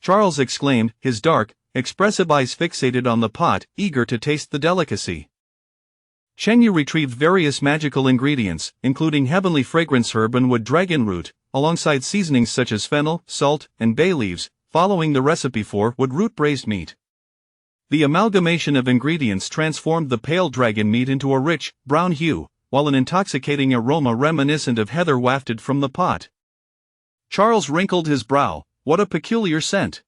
Charles exclaimed, his dark, expressive eyes fixated on the pot, eager to taste the delicacy. Cheng Yu retrieved various magical ingredients, including heavenly fragrance herb and wood dragon root, alongside seasonings such as fennel, salt, and bay leaves, following the recipe for wood root braised meat. The amalgamation of ingredients transformed the pale dragon meat into a rich, brown hue, while an intoxicating aroma reminiscent of heather wafted from the pot. Charles wrinkled his brow. What a peculiar scent.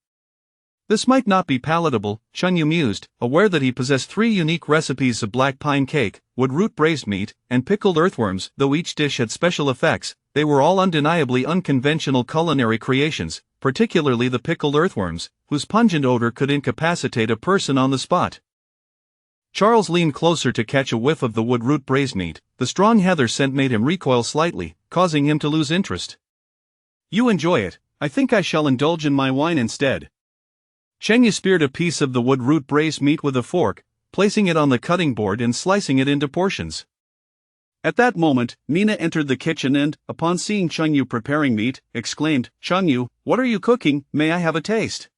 This might not be palatable, Cheng Yu mused, aware that he possessed 3 unique recipes of black pine cake, wood root braised meat, and pickled earthworms. Though each dish had special effects, they were all undeniably unconventional culinary creations, particularly the pickled earthworms, whose pungent odor could incapacitate a person on the spot. Charles leaned closer to catch a whiff of the wood root braised meat. The strong heather scent made him recoil slightly, causing him to lose interest. You enjoy it. I think I shall indulge in my wine instead. Cheng Yu speared a piece of the wood root braised meat with a fork, placing it on the cutting board and slicing it into portions. At that moment, Mina entered the kitchen and, upon seeing Cheng Yu preparing meat, exclaimed, Cheng Yu, what are you cooking? May I have a taste?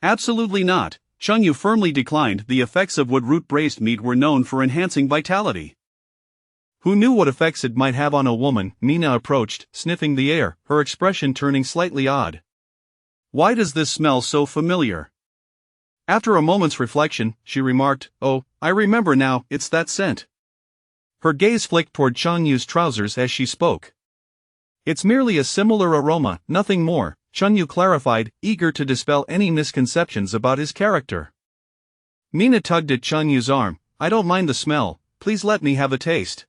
Absolutely not. Cheng Yu firmly declined. The effects of wood root braised meat were known for enhancing vitality. Who knew what effects it might have on a woman? Mina approached, sniffing the air, her expression turning slightly odd. Why does this smell so familiar? After a moment's reflection, she remarked, Oh, I remember now, it's that scent. Her gaze flicked toward Cheng Yu's trousers as she spoke. It's merely a similar aroma, nothing more, Cheng Yu clarified, eager to dispel any misconceptions about his character. Mina tugged at Cheng Yu's arm. I don't mind the smell, please let me have a taste.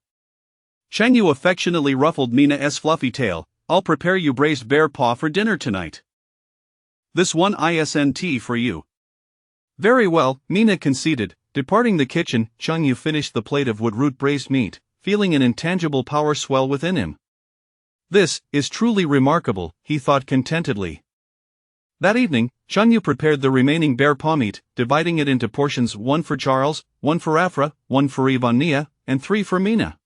Cheng Yu affectionately ruffled Mina's fluffy tail. I'll prepare you braised bear paw for dinner tonight. This one isn't for you. Very well, Mina conceded. Departing the kitchen, Cheng Yu finished the plate of wood root braised meat, feeling an intangible power swell within him. This is truly remarkable, he thought contentedly. That evening, Chunyu prepared the remaining bear paw meat, dividing it into portions: 1 for Charles, 1 for Afra, 1 for Ivania, and 3 for Mina.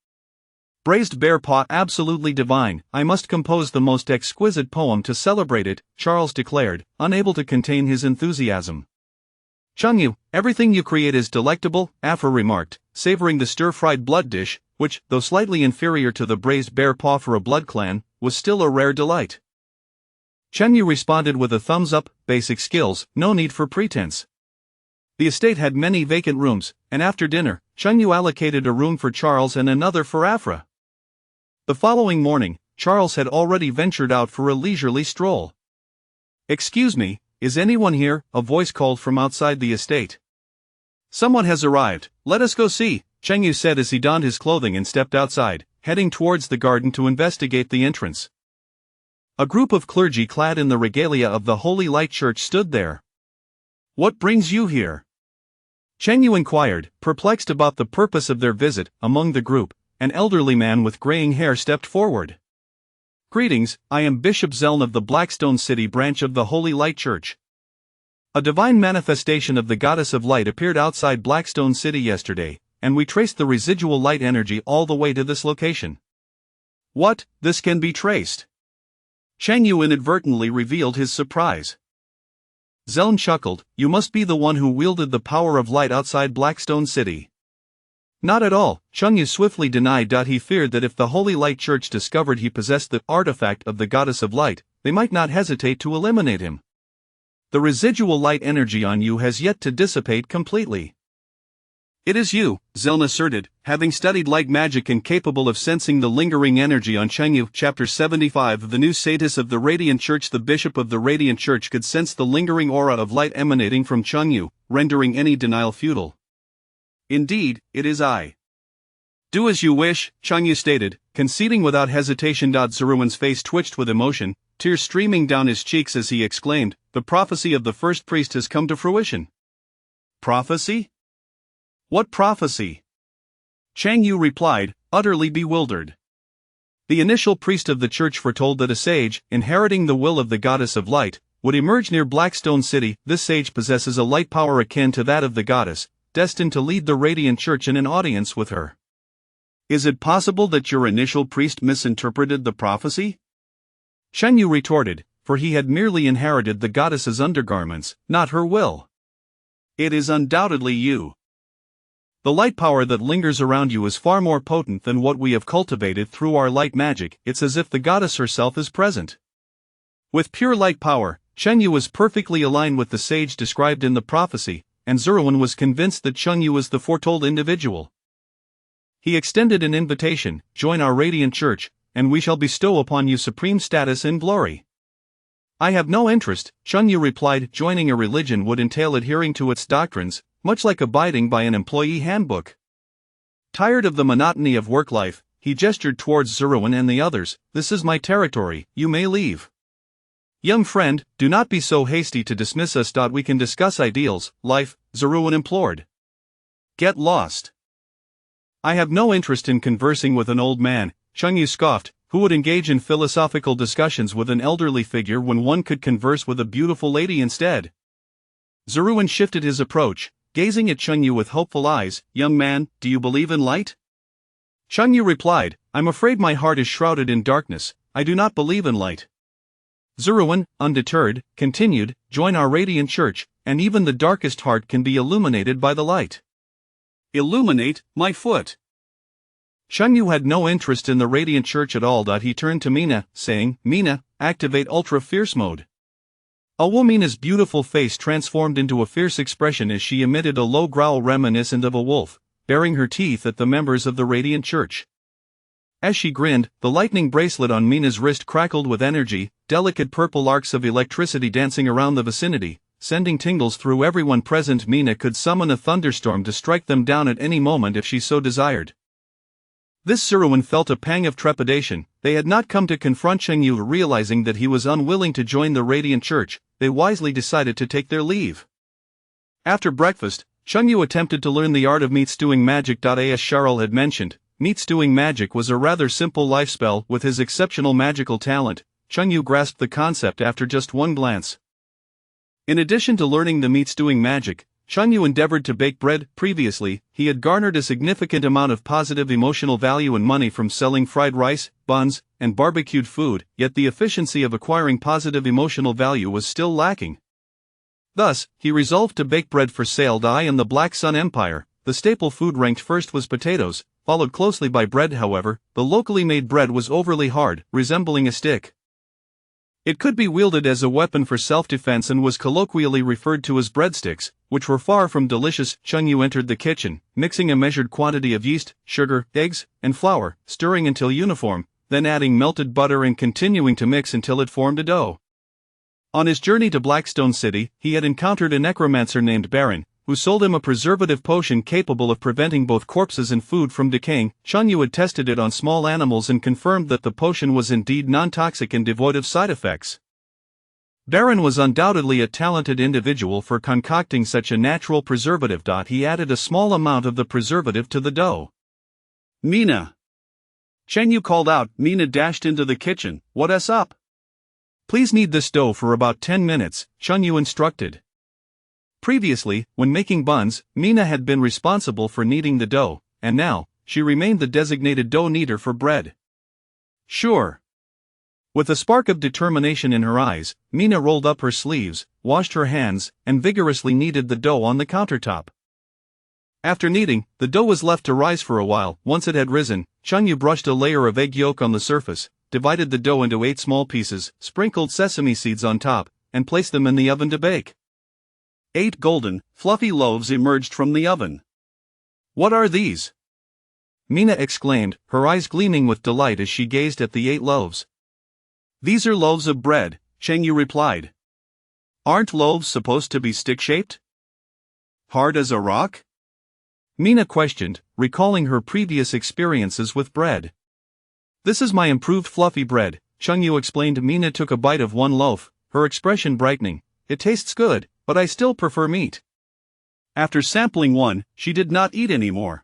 Braised bear paw absolutely divine, I must compose the most exquisite poem to celebrate it, Charles declared, unable to contain his enthusiasm. Chunyu, everything you create is delectable, Afra remarked, savoring the stir-fried blood dish, which, though slightly inferior to the braised bear paw for a blood clan, was still a rare delight. Chunyu responded with a thumbs up. Basic skills, no need for pretense. The estate had many vacant rooms, and after dinner, Chunyu allocated a room for Charles and another for Afra. The following morning, Charles had already ventured out for a leisurely stroll. "Excuse me, is anyone here?" a voice called from outside the estate. "Someone has arrived, let us go see," Chunyu said as he donned his clothing and stepped outside, heading towards the garden to investigate the entrance. A group of clergy clad in the regalia of the Holy Light Church stood there. "What brings you here?" Chunyu inquired, perplexed about the purpose of their visit. Among the group, an elderly man with graying hair stepped forward. "Greetings, I am Bishop Zeln of the Blackstone City branch of the Holy Light Church. A divine manifestation of the Goddess of Light appeared outside Blackstone City yesterday, and we traced the residual light energy all the way to this location." "What, this can be traced?" Chunyu inadvertently revealed his surprise. Zeln chuckled, "You must be the one who wielded the power of light outside Blackstone City." "Not at all," Chunyu swiftly denied. He feared that if the Holy Light Church discovered he possessed the artifact of the Goddess of Light, they might not hesitate to eliminate him. "The residual light energy on you has yet to dissipate completely." "It is you," Zeln asserted, having studied light magic and capable of sensing the lingering energy on Chunyu. Chapter 75 The new satis of the Radiant Church. The bishop of the Radiant Church could sense the lingering aura of light emanating from Chunyu, rendering any denial futile. "Indeed, it is I." "Do as you wish," Chunyu stated, conceding without hesitation. Zeruan's face twitched with emotion, tears streaming down his cheeks as he exclaimed, "The prophecy of the first priest has come to fruition." "Prophecy? What prophecy?" Chunyu replied, utterly bewildered. "The initial priest of the church foretold that a sage, inheriting the will of the Goddess of Light, would emerge near Blackstone City. This sage possesses a light power akin to that of the goddess, destined to lead the Radiant Church in an audience with her." "Is it possible that your initial priest misinterpreted the prophecy?" Chunyu retorted, for he had merely inherited the goddess's undergarments, not her will. "It is undoubtedly you. The light power that lingers around you is far more potent than what we have cultivated through our light magic. It's as if the goddess herself is present." With pure light power, Chunyu was perfectly aligned with the sage described in the prophecy, and Zeruan was convinced that Chunyu was the foretold individual. He extended an invitation: "Join our Radiant Church, and we shall bestow upon you supreme status and glory." "I have no interest," Chunyu replied. Joining a religion would entail adhering to its doctrines, much like abiding by an employee handbook. Tired of the monotony of work life, he gestured towards Zeruan and the others. "This is my territory, you may leave." "Young friend, do not be so hasty to dismiss us. We can discuss ideals, life," Zeruan implored. "Get lost." "I have no interest in conversing with an old man," Chunyu scoffed. Who would engage in philosophical discussions with an elderly figure when one could converse with a beautiful lady instead? Zeruan shifted his approach, gazing at Chunyu with hopeful eyes. "Young man, do you believe in light?" Chunyu replied, "I'm afraid my heart is shrouded in darkness. I do not believe in light." Zeruan, undeterred, continued, "Join our Radiant Church, and even the darkest heart can be illuminated by the light." "Illuminate my foot." Chunyu had no interest in the Radiant Church at all. He turned to Mina, saying, "Mina, activate Ultra Fierce Mode." A woman's beautiful face transformed into a fierce expression as she emitted a low growl reminiscent of a wolf, baring her teeth at the members of the Radiant Church. As she grinned, the lightning bracelet on Mina's wrist crackled with energy, delicate purple arcs of electricity dancing around the vicinity, sending tingles through everyone present. Mina could summon a thunderstorm to strike them down at any moment if she so desired. This Zeruan felt a pang of trepidation. They had not come to confront Chunyu. Realizing that he was unwilling to join the Radiant Church, they wisely decided to take their leave. After breakfast, Chunyu attempted to learn the art of meat stewing magic. As Charles had mentioned, meat's doing magic was a rather simple life spell. With his exceptional magical talent, Chengyu grasped the concept after just one glance. In addition to learning the meat's doing magic, Chengyu endeavored to bake bread. Previously, he had garnered a significant amount of positive emotional value and money from selling fried rice, buns, and barbecued food, yet the efficiency of acquiring positive emotional value was still lacking. Thus, he resolved to bake bread for sale. In the Black Sun Empire, the staple food ranked first was potatoes, followed closely by bread. However, the locally made bread was overly hard, resembling a stick. It could be wielded as a weapon for self-defense and was colloquially referred to as breadsticks, which were far from delicious. Chengyu entered the kitchen, mixing a measured quantity of yeast, sugar, eggs, and flour, stirring until uniform, then adding melted butter and continuing to mix until it formed a dough. On his journey to Blackstone City, he had encountered a necromancer named Baron, who sold him a preservative potion capable of preventing both corpses and food from decaying. Chengyu had tested it on small animals and confirmed that the potion was indeed non-toxic and devoid of side effects. Baron was undoubtedly a talented individual for concocting such a natural preservative. He added a small amount of the preservative to the dough. Mina! Chengyu called out. Mina dashed into the kitchen. What's up? Please knead this dough for about 10 minutes, Chengyu instructed. Previously, when making buns, Mina had been responsible for kneading the dough, and now, she remained the designated dough kneader for bread. Sure. With a spark of determination in her eyes, Mina rolled up her sleeves, washed her hands, and vigorously kneaded the dough on the countertop. After kneading, the dough was left to rise for a while. Once it had risen, Chengyu brushed a layer of egg yolk on the surface, divided the dough into 8 small pieces, sprinkled sesame seeds on top, and placed them in the oven to bake. 8 golden, fluffy loaves emerged from the oven. What are these? Mina exclaimed, her eyes gleaming with delight as she gazed at the 8 loaves. These are loaves of bread, Chengyu replied. Aren't loaves supposed to be stick-shaped? Hard as a rock? Mina questioned, recalling her previous experiences with bread. This is my improved fluffy bread, Chengyu explained. Mina took a bite of one loaf, her expression brightening. It tastes good, but I still prefer meat. After sampling one, she did not eat anymore.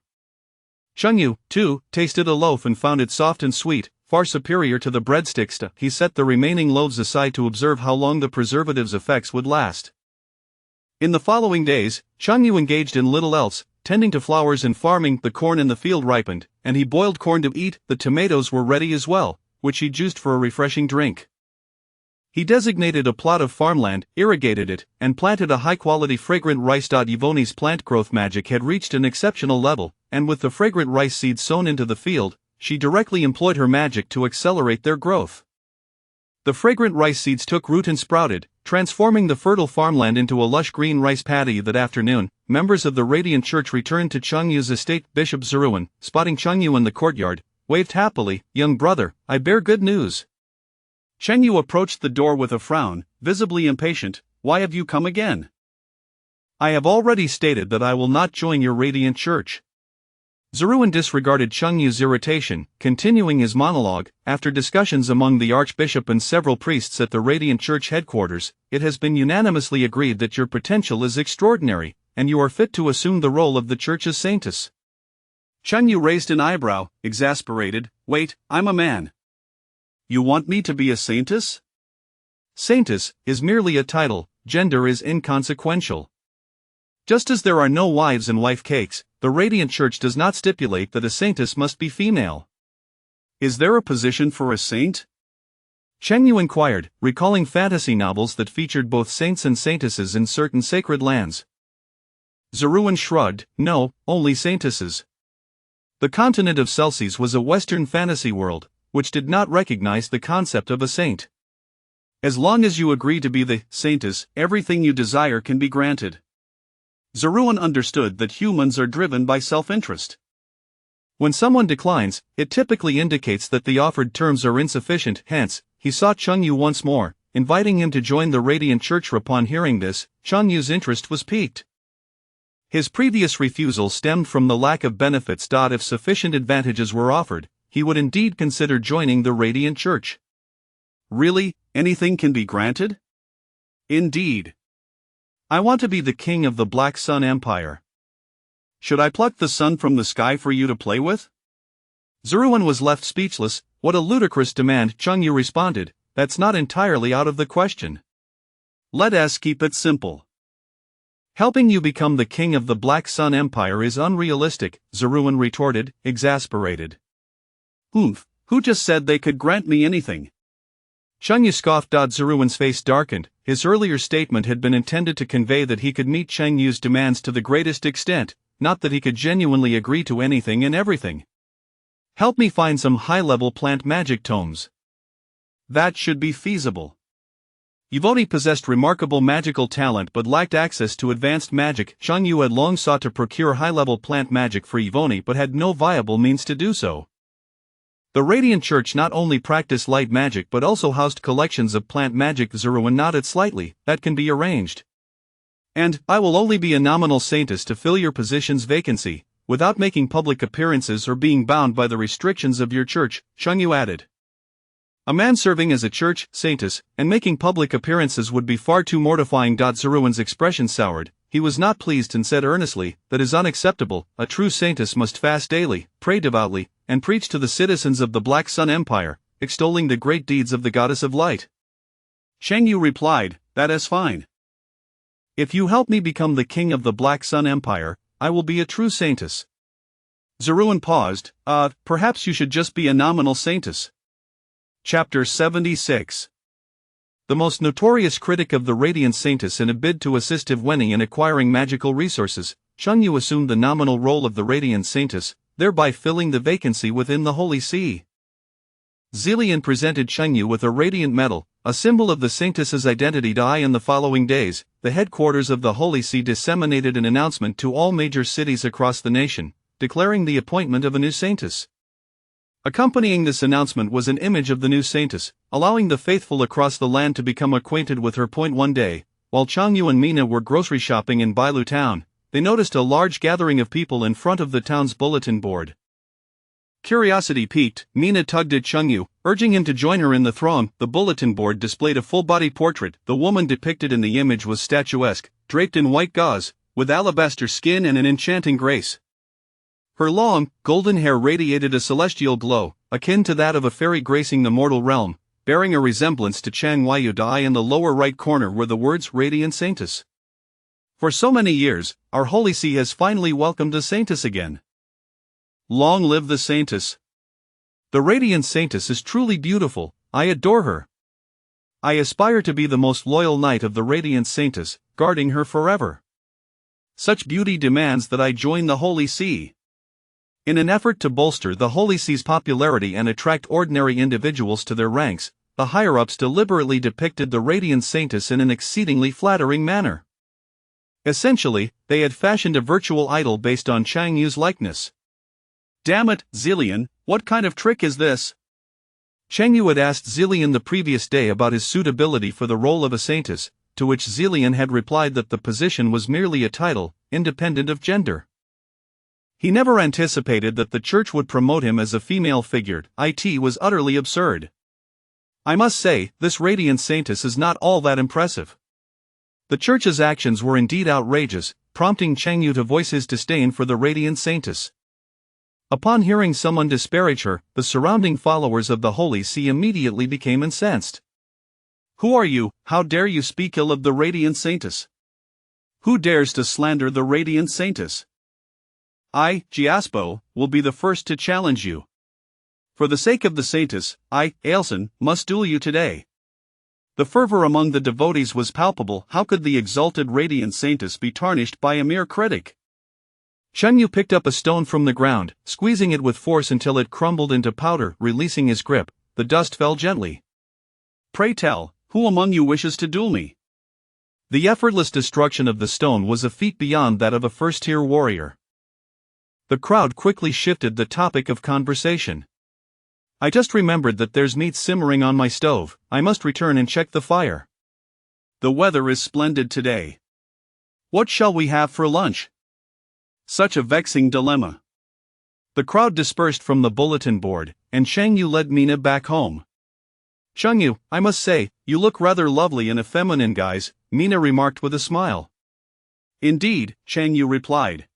Chengyu, too, tasted a loaf and found it soft and sweet, far superior to the breadsticks. He set the remaining loaves aside to observe how long the preservative's effects would last. In the following days, Chengyu engaged in little else, tending to flowers and farming. The corn in the field ripened, and he boiled corn to eat. The tomatoes were ready as well, which he juiced for a refreshing drink. He designated a plot of farmland, irrigated it, and planted a high-quality fragrant rice. Yvonne's plant growth magic had reached an exceptional level, and with the fragrant rice seeds sown into the field, she directly employed her magic to accelerate their growth. The fragrant rice seeds took root and sprouted, transforming the fertile farmland into a lush green rice paddy. That afternoon, members of the Radiant Church returned to Chengyu's estate. Bishop Zeruan, spotting Chengyu in the courtyard, waved happily. Young brother, I bear good news. Chengyu approached the door with a frown, visibly impatient. Why have you come again? I have already stated that I will not join your Radiant Church. Zeruan disregarded Chengyu's irritation, continuing his monologue. After discussions among the Archbishop and several priests at the Radiant Church headquarters, it has been unanimously agreed that your potential is extraordinary, and you are fit to assume the role of the Church's saintess. Chengyu raised an eyebrow, exasperated. Wait, I'm a man. You want me to be a saintess? Saintess is merely a title, gender is inconsequential. Just as there are no wives and wife cakes, the Radiant Church does not stipulate that a saintess must be female. Is there a position for a saint? Chengyu inquired, recalling fantasy novels that featured both saints and saintesses in certain sacred lands. Zeruan shrugged, no, only saintesses. The continent of Celsius was a Western fantasy world, which did not recognize the concept of a saint. As long as you agree to be the saintess, everything you desire can be granted. Zeruan understood that humans are driven by self-interest. When someone declines, it typically indicates that the offered terms are insufficient. Hence, he sought Chengyu once more, inviting him to join the Radiant Church. Upon hearing this, Chengyu's interest was piqued. His previous refusal stemmed from the lack of benefits. If sufficient advantages were offered, he would indeed consider joining the Radiant Church. Really, anything can be granted? Indeed. I want to be the king of the Black Sun Empire. Should I pluck the sun from the sky for you to play with? Zeruan was left speechless. What a ludicrous demand, Cheng Yu responded. That's not entirely out of the question. Let us keep it simple. Helping you become the king of the Black Sun Empire is unrealistic, Zeruan retorted, exasperated. Who just said they could grant me anything? Cheng Yu scoffed. Zeruan's face darkened. His earlier statement had been intended to convey that he could meet Cheng Yu's demands to the greatest extent, not that he could genuinely agree to anything and everything. Help me find some high-level plant magic tomes. That should be feasible. Yvonne possessed remarkable magical talent but lacked access to advanced magic. Cheng Yu had long sought to procure high-level plant magic for Yvonne but had no viable means to do so. The Radiant Church not only practiced light magic but also housed collections of plant magic. Zeruan nodded slightly. That can be arranged. And I will only be a nominal saintess to fill your position's vacancy, without making public appearances or being bound by the restrictions of your church, Cheng Yu added. A man serving as a church saintess and making public appearances would be far too mortifying. Zeruan's expression soured. He was not pleased and said earnestly, that is unacceptable. A true saintess must fast daily, pray devoutly, and preach to the citizens of the Black Sun Empire, extolling the great deeds of the Goddess of Light. Cheng Yu replied, that is fine. If you help me become the king of the Black Sun Empire, I will be a true saintess. Zeruan paused. Perhaps you should just be a nominal saintess. Chapter 76. The most notorious critic of the Radiant Saintess in a bid to assist Yvonne in acquiring magical resources, Cheng Yu assumed the nominal role of the Radiant Saintess, thereby filling the vacancy within the Holy See. Zillion presented Cheng Yu with a radiant medal, a symbol of the saintess's identity. In the following days, the headquarters of the Holy See disseminated an announcement to all major cities across the nation, declaring the appointment of a new saintess. Accompanying this announcement was an image of the new saintess, allowing the faithful across the land to become acquainted with her. One day, while Cheng Yu and Mina were grocery shopping in Bailu town, they noticed a large gathering of people in front of the town's bulletin board. Curiosity piqued, Mina tugged at Cheng Yu, urging him to join her in the throng. The bulletin board displayed a full-body portrait. The woman depicted in the image was statuesque, draped in white gauze, with alabaster skin and an enchanting grace. Her long, golden hair radiated a celestial glow, akin to that of a fairy gracing the mortal realm, bearing a resemblance to Chang Yu. In the lower right corner were the words Radiant Saintess. For so many years, our Holy See has finally welcomed a saintess again. Long live the saintess. The Radiant Saintess is truly beautiful, I adore her. I aspire to be the most loyal knight of the Radiant Saintess, guarding her forever. Such beauty demands that I join the Holy See. In an effort to bolster the Holy See's popularity and attract ordinary individuals to their ranks, the higher-ups deliberately depicted the Radiant Saintess in an exceedingly flattering manner. Essentially, they had fashioned a virtual idol based on Cheng Yu's likeness. Damn it, Zillion, what kind of trick is this? Cheng Yu had asked Zillion the previous day about his suitability for the role of a saintess, to which Zillion had replied that the position was merely a title, independent of gender. He never anticipated that the church would promote him as a female figure. It was utterly absurd. I must say, this Radiant Saintess is not all that impressive. The church's actions were indeed outrageous, prompting Cheng Yu to voice his disdain for the Radiant Saintess. Upon hearing someone disparage her, the surrounding followers of the Holy See immediately became incensed. Who are you? How dare you speak ill of the Radiant Saintess? Who dares to slander the Radiant Saintess? I, Giaspo, will be the first to challenge you. For the sake of the saintess, I, Ailson, must duel you today. The fervor among the devotees was palpable. How could the exalted Radiant Saintess be tarnished by a mere critic? Cheng Yu picked up a stone from the ground, squeezing it with force until it crumbled into powder. Releasing his grip, the dust fell gently. Pray tell, who among you wishes to duel me? The effortless destruction of the stone was a feat beyond that of a first-tier warrior. The crowd quickly shifted the topic of conversation. I just remembered that there's meat simmering on my stove. I must return and check the fire. The weather is splendid today. What shall we have for lunch? Such a vexing dilemma. The crowd dispersed from the bulletin board, and Cheng Yu led Mina back home. Cheng Yu, I must say, you look rather lovely in a feminine guise, Mina remarked with a smile. Indeed, Cheng Yu replied.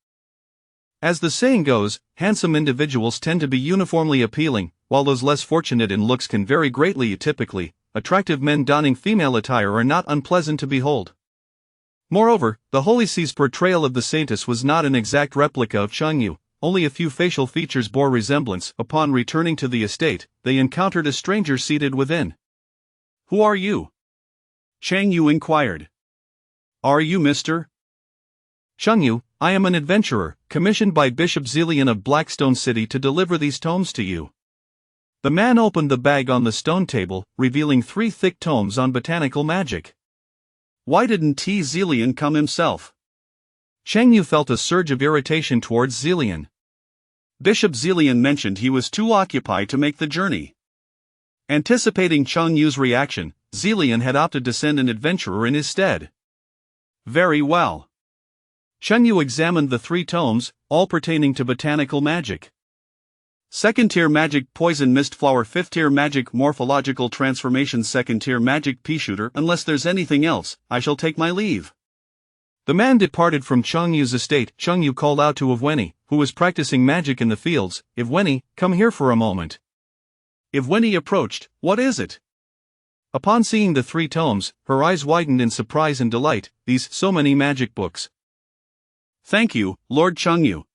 As the saying goes, handsome individuals tend to be uniformly appealing, while those less fortunate in looks can vary greatly. Typically, attractive men donning female attire are not unpleasant to behold. Moreover, the Holy See's portrayal of the saintess was not an exact replica of Changyu. Only a few facial features bore resemblance. Upon returning to the estate, they encountered a stranger seated within. "Who are you?" Chang Yu inquired. "Are you Mr. Changyu, I am an adventurer, commissioned by Bishop Zelian of Blackstone City to deliver these tomes to you." The man opened the bag on the stone table, revealing 3 thick tomes on botanical magic. "Why didn't T. Zelian come himself?" Chang Yu felt a surge of irritation towards Zelian. Bishop Zelian mentioned he was too occupied to make the journey. Anticipating Chang Yu's reaction, Zelian had opted to send an adventurer in his stead. "Very well." Chang Yu examined the 3 tomes, all pertaining to botanical magic. Second tier magic poison mist flower, 5th tier magic morphological transformation, 2nd tier magic pea shooter. "Unless there's anything else, I shall take my leave." The man departed from Chang Yu's estate. Chang Yu called out to Ivweni, who was practicing magic in the fields, "Ivweni, come here for a moment." Ivweni approached. "What is it?" Upon seeing the 3 tomes, her eyes widened in surprise and delight. "These, so many magic books." "Thank you, Lord Chang Yu."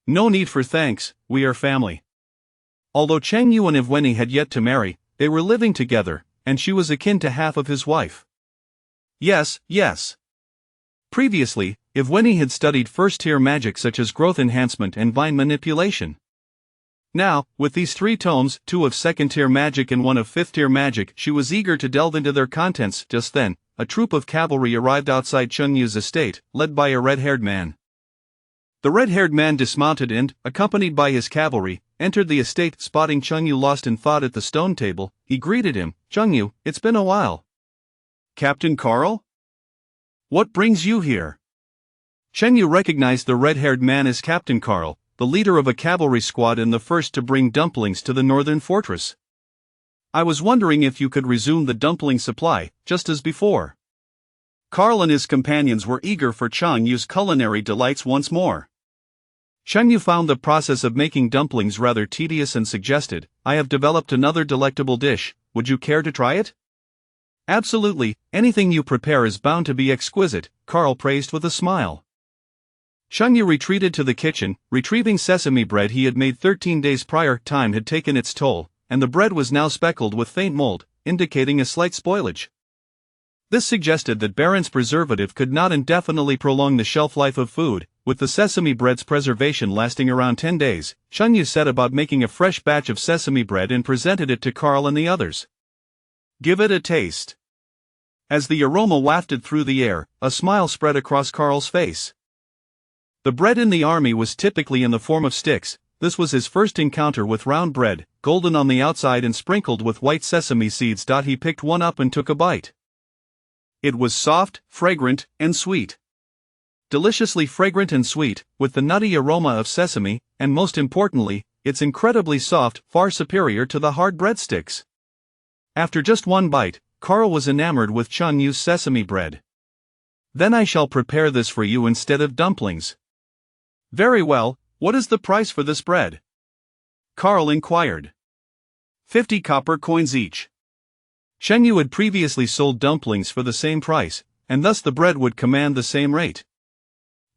"No need for thanks, we are family." Although Chang Yu and Ivweni had yet to marry, they were living together, and she was akin to half of his wife. Yes. Previously, Ivweni had studied first-tier magic such as growth enhancement and vine manipulation. Now, with these 3 tomes, 2 of second-tier magic and 1 of fifth-tier magic, she was eager to delve into their contents. Just then, a troop of cavalry arrived outside Chang Yu's estate, led by a red-haired man. The red-haired man dismounted and, accompanied by his cavalry, entered the estate. Spotting Chang Yu lost in thought at the stone table, he greeted him. "Chang Yu, it's been a while." "Captain Carl? What brings you here?" Chang Yu recognized the red-haired man as Captain Carl, the leader of a cavalry squad and the first to bring dumplings to the northern fortress. "I was wondering if you could resume the dumpling supply, just as before." Carl and his companions were eager for Chang Yu's culinary delights once more. Chang Yu found the process of making dumplings rather tedious and suggested, "I have developed another delectable dish, would you care to try it?" "Absolutely, anything you prepare is bound to be exquisite," Carl praised with a smile. Chang Yu retreated to the kitchen, retrieving sesame bread he had made 13 days prior. Time had taken its toll, and the bread was now speckled with faint mold, indicating a slight spoilage. This suggested that Baron's preservative could not indefinitely prolong the shelf life of food. With the sesame bread's preservation lasting around 10 days, Chang Yu set about making a fresh batch of sesame bread and presented it to Carl and the others. "Give it a taste." As the aroma wafted through the air, a smile spread across Carl's face. The bread in the army was typically in the form of sticks. This was his first encounter with round bread, golden on the outside and sprinkled with white sesame seeds. He picked one up and took a bite. It was soft, fragrant, and sweet. Deliciously fragrant and sweet, with the nutty aroma of sesame, and most importantly, it's incredibly soft, far superior to the hard breadsticks. After just one bite, Carl was enamored with Chang Yu's sesame bread. "Then I shall prepare this for you instead of dumplings." "Very well, what is the price for this bread?" Carl inquired. 50 copper coins each." Chang Yu had previously sold dumplings for the same price, and thus the bread would command the same rate.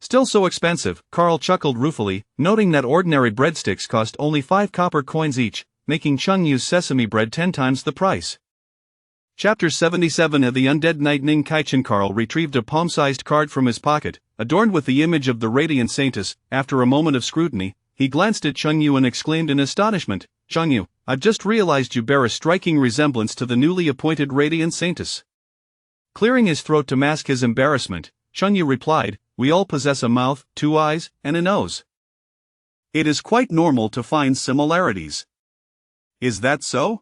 "Still so expensive," Carl chuckled ruefully, noting that ordinary breadsticks cost only 5 copper coins each, making Chang Yu's sesame bread 10 times the price. Chapter 77 of the Undead Knight Ning Kaichen. Carl retrieved a palm-sized card from his pocket, adorned with the image of the radiant saintess. After a moment of scrutiny, he glanced at Chang Yu and exclaimed in astonishment, "Chang Yu, I've just realized you bear a striking resemblance to the newly appointed radiant saintess." Clearing his throat to mask his embarrassment, Chang Yu replied, "We all possess a mouth, 2 eyes, and a nose. It is quite normal to find similarities." "Is that so?"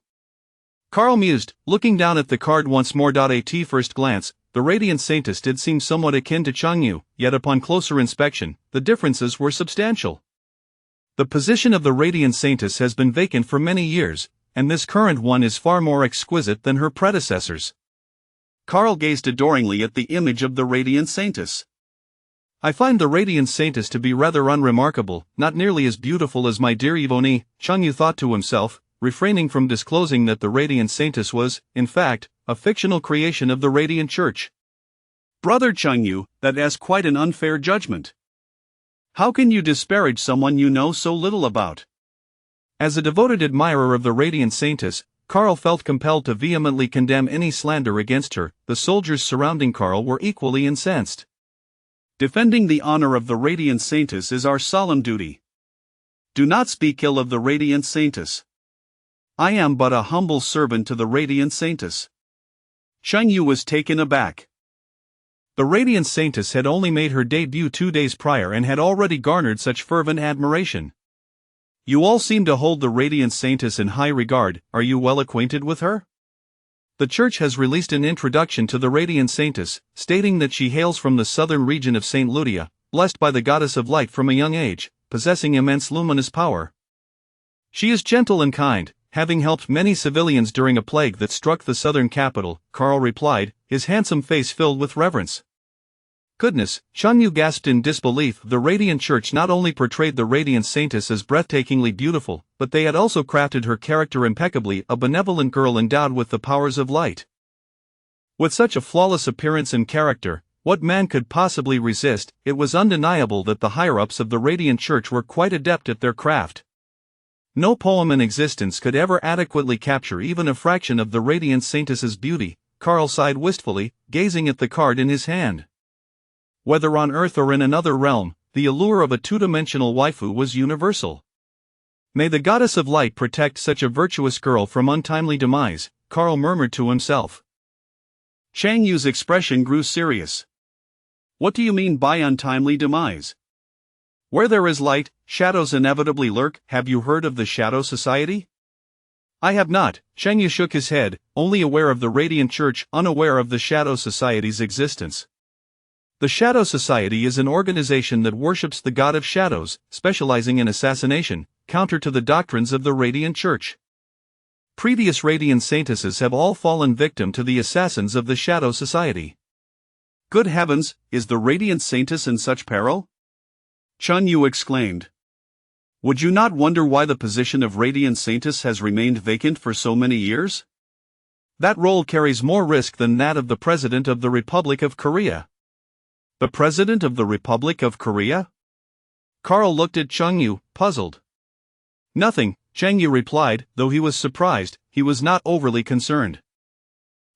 Carl mused, looking down at the card once more. At first glance, the radiant saintess did seem somewhat akin to Chang Yu, yet upon closer inspection, the differences were substantial. The position of the radiant saintess has been vacant for many years, and this current one is far more exquisite than her predecessors. Carl gazed adoringly at the image of the radiant saintess. I find the radiant saintess to be rather unremarkable, not nearly as beautiful as my dear Yvonne, Chengyu thought to himself, refraining from disclosing that the radiant saintess was, in fact, a fictional creation of the Radiant Church. Brother Chengyu, that is quite an unfair judgment. How can you disparage someone you know so little about? As a devoted admirer of the radiant saintess, Karl felt compelled to vehemently condemn any slander against her. The soldiers surrounding Karl were equally incensed. Defending the honor of the radiant saintess is our solemn duty. Do not speak ill of the radiant saintess. I am but a humble servant to the radiant saintess. Chengyu was taken aback. The radiant saintess had only made her debut 2 days prior and had already garnered such fervent admiration. You all seem to hold the radiant saintess in high regard. Are you well acquainted with her? The church has released an introduction to the radiant saintess, stating that she hails from the southern region of St. Ludia, blessed by the goddess of light from a young age, possessing immense luminous power. She is gentle and kind, having helped many civilians during a plague that struck the southern capital, Karl replied, his handsome face filled with reverence. Goodness, Chengyu gasped in disbelief. The Radiant Church not only portrayed the Radiant Saintess as breathtakingly beautiful, but they had also crafted her character impeccably, a benevolent girl endowed with the powers of light. With such a flawless appearance and character, what man could possibly resist? It was undeniable that the higher-ups of the Radiant Church were quite adept at their craft. No poem in existence could ever adequately capture even a fraction of the Radiant Saintess's beauty. Karl sighed wistfully, gazing at the card in his hand. Whether on Earth or in another realm, the allure of a two-dimensional waifu was universal. May the goddess of light protect such a virtuous girl from untimely demise, Karl murmured to himself. Chengyu's expression grew serious. What do you mean by untimely demise? Where there is light, shadows inevitably lurk. Have you heard of the Shadow Society? I have not. Chengyu shook his head, only aware of the Radiant Church, unaware of the Shadow Society's existence. The Shadow Society is an organization that worships the god of shadows, specializing in assassination, counter to the doctrines of the Radiant Church. Previous Radiant Saintesses have all fallen victim to the assassins of the Shadow Society. Good heavens, is the Radiant Saintess in such peril? Chengyu exclaimed. Would you not wonder why the position of Radiant Saintess has remained vacant for so many years? That role carries more risk than that of the President of the Republic of Korea. The President of the Republic of Korea? Karl looked at Chengyu, puzzled. Nothing, Chengyu replied, though he was surprised, he was not overly concerned.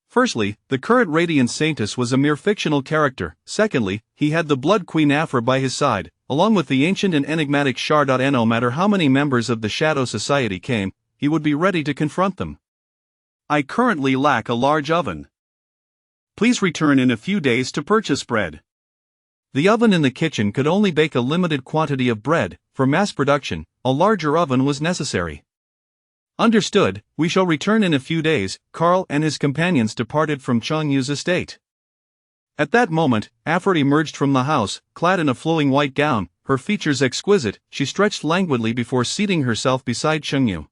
Firstly, the current Radiant Saintess was a mere fictional character. Secondly, he had the Blood Queen Afra by his side, along with the ancient and enigmatic Shar. No matter how many members of the Shadow Society came, he would be ready to confront them. I currently lack a large oven. Please return in a few days to purchase bread. The oven in the kitchen could only bake a limited quantity of bread. For mass production, a larger oven was necessary. Understood, we shall return in a few days. Karl and his companions departed from Chengyu's estate. At that moment, Afra emerged from the house, clad in a flowing white gown, her features exquisite. She stretched languidly before seating herself beside Chengyu.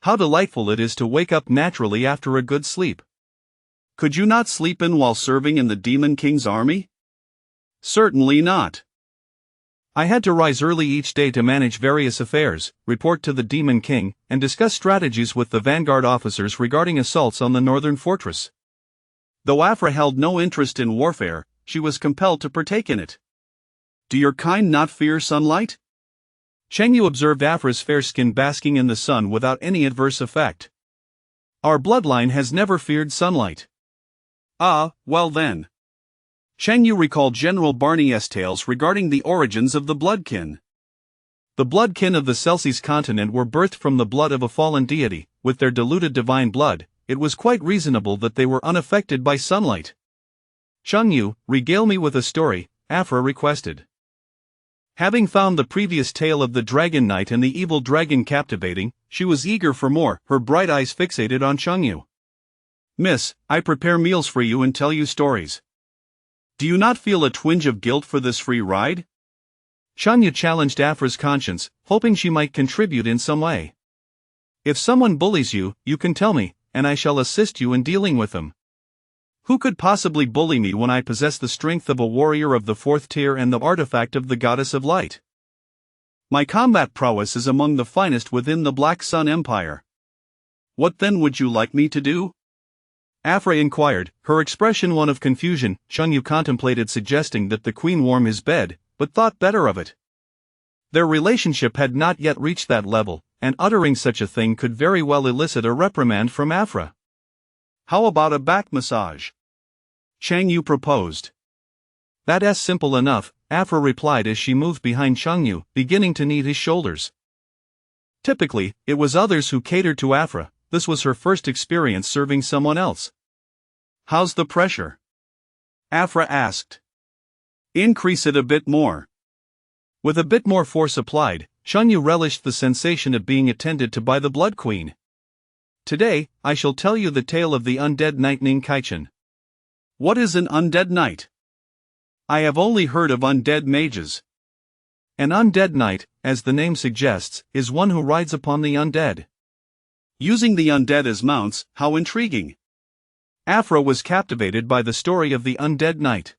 How delightful it is to wake up naturally after a good sleep. Could you not sleep in while serving in the Demon King's army? Certainly not. I had to rise early each day to manage various affairs, report to the Demon King, and discuss strategies with the vanguard officers regarding assaults on the northern fortress. Though Afra held no interest in warfare, she was compelled to partake in it. Do your kind not fear sunlight? Chengyu observed Afra's fair skin basking in the sun without any adverse effect. Our bloodline has never feared sunlight. Ah, well then. Chengyu recalled General Barney's tales regarding the origins of the Bloodkin. The Bloodkin of the Celsius continent were birthed from the blood of a fallen deity. With their diluted divine blood, it was quite reasonable that they were unaffected by sunlight. Chengyu, regale me with a story, Afra requested. Having found the previous tale of the Dragon Knight and the evil dragon captivating, she was eager for more, her bright eyes fixated on Chengyu. Miss, I prepare meals for you and tell you stories. Do you not feel a twinge of guilt for this free ride? Chengyu challenged Afra's conscience, hoping she might contribute in some way. If someone bullies you, you can tell me, and I shall assist you in dealing with them. Who could possibly bully me when I possess the strength of a warrior of the fourth tier and the artifact of the goddess of light? My combat prowess is among the finest within the Black Sun Empire. What then would you like me to do? Afra inquired, her expression one of confusion. Chunyu contemplated suggesting that the queen warm his bed, but thought better of it. Their relationship had not yet reached that level, and uttering such a thing could very well elicit a reprimand from Afra. How about a back massage? Changyu proposed. That's simple enough, Afra replied as she moved behind Changyu, beginning to knead his shoulders. Typically, it was others who catered to Afra. This was her first experience serving someone else. How's the pressure? Afra asked. Increase it a bit more. With a bit more force applied, Chunyu relished the sensation of being attended to by the Blood Queen. Today, I shall tell you the tale of the undead knight Ning Kaichen. What is an undead knight? I have only heard of undead mages. An undead knight, as the name suggests, is one who rides upon the undead. Using the undead as mounts, how intriguing. Afra was captivated by the story of the undead knight.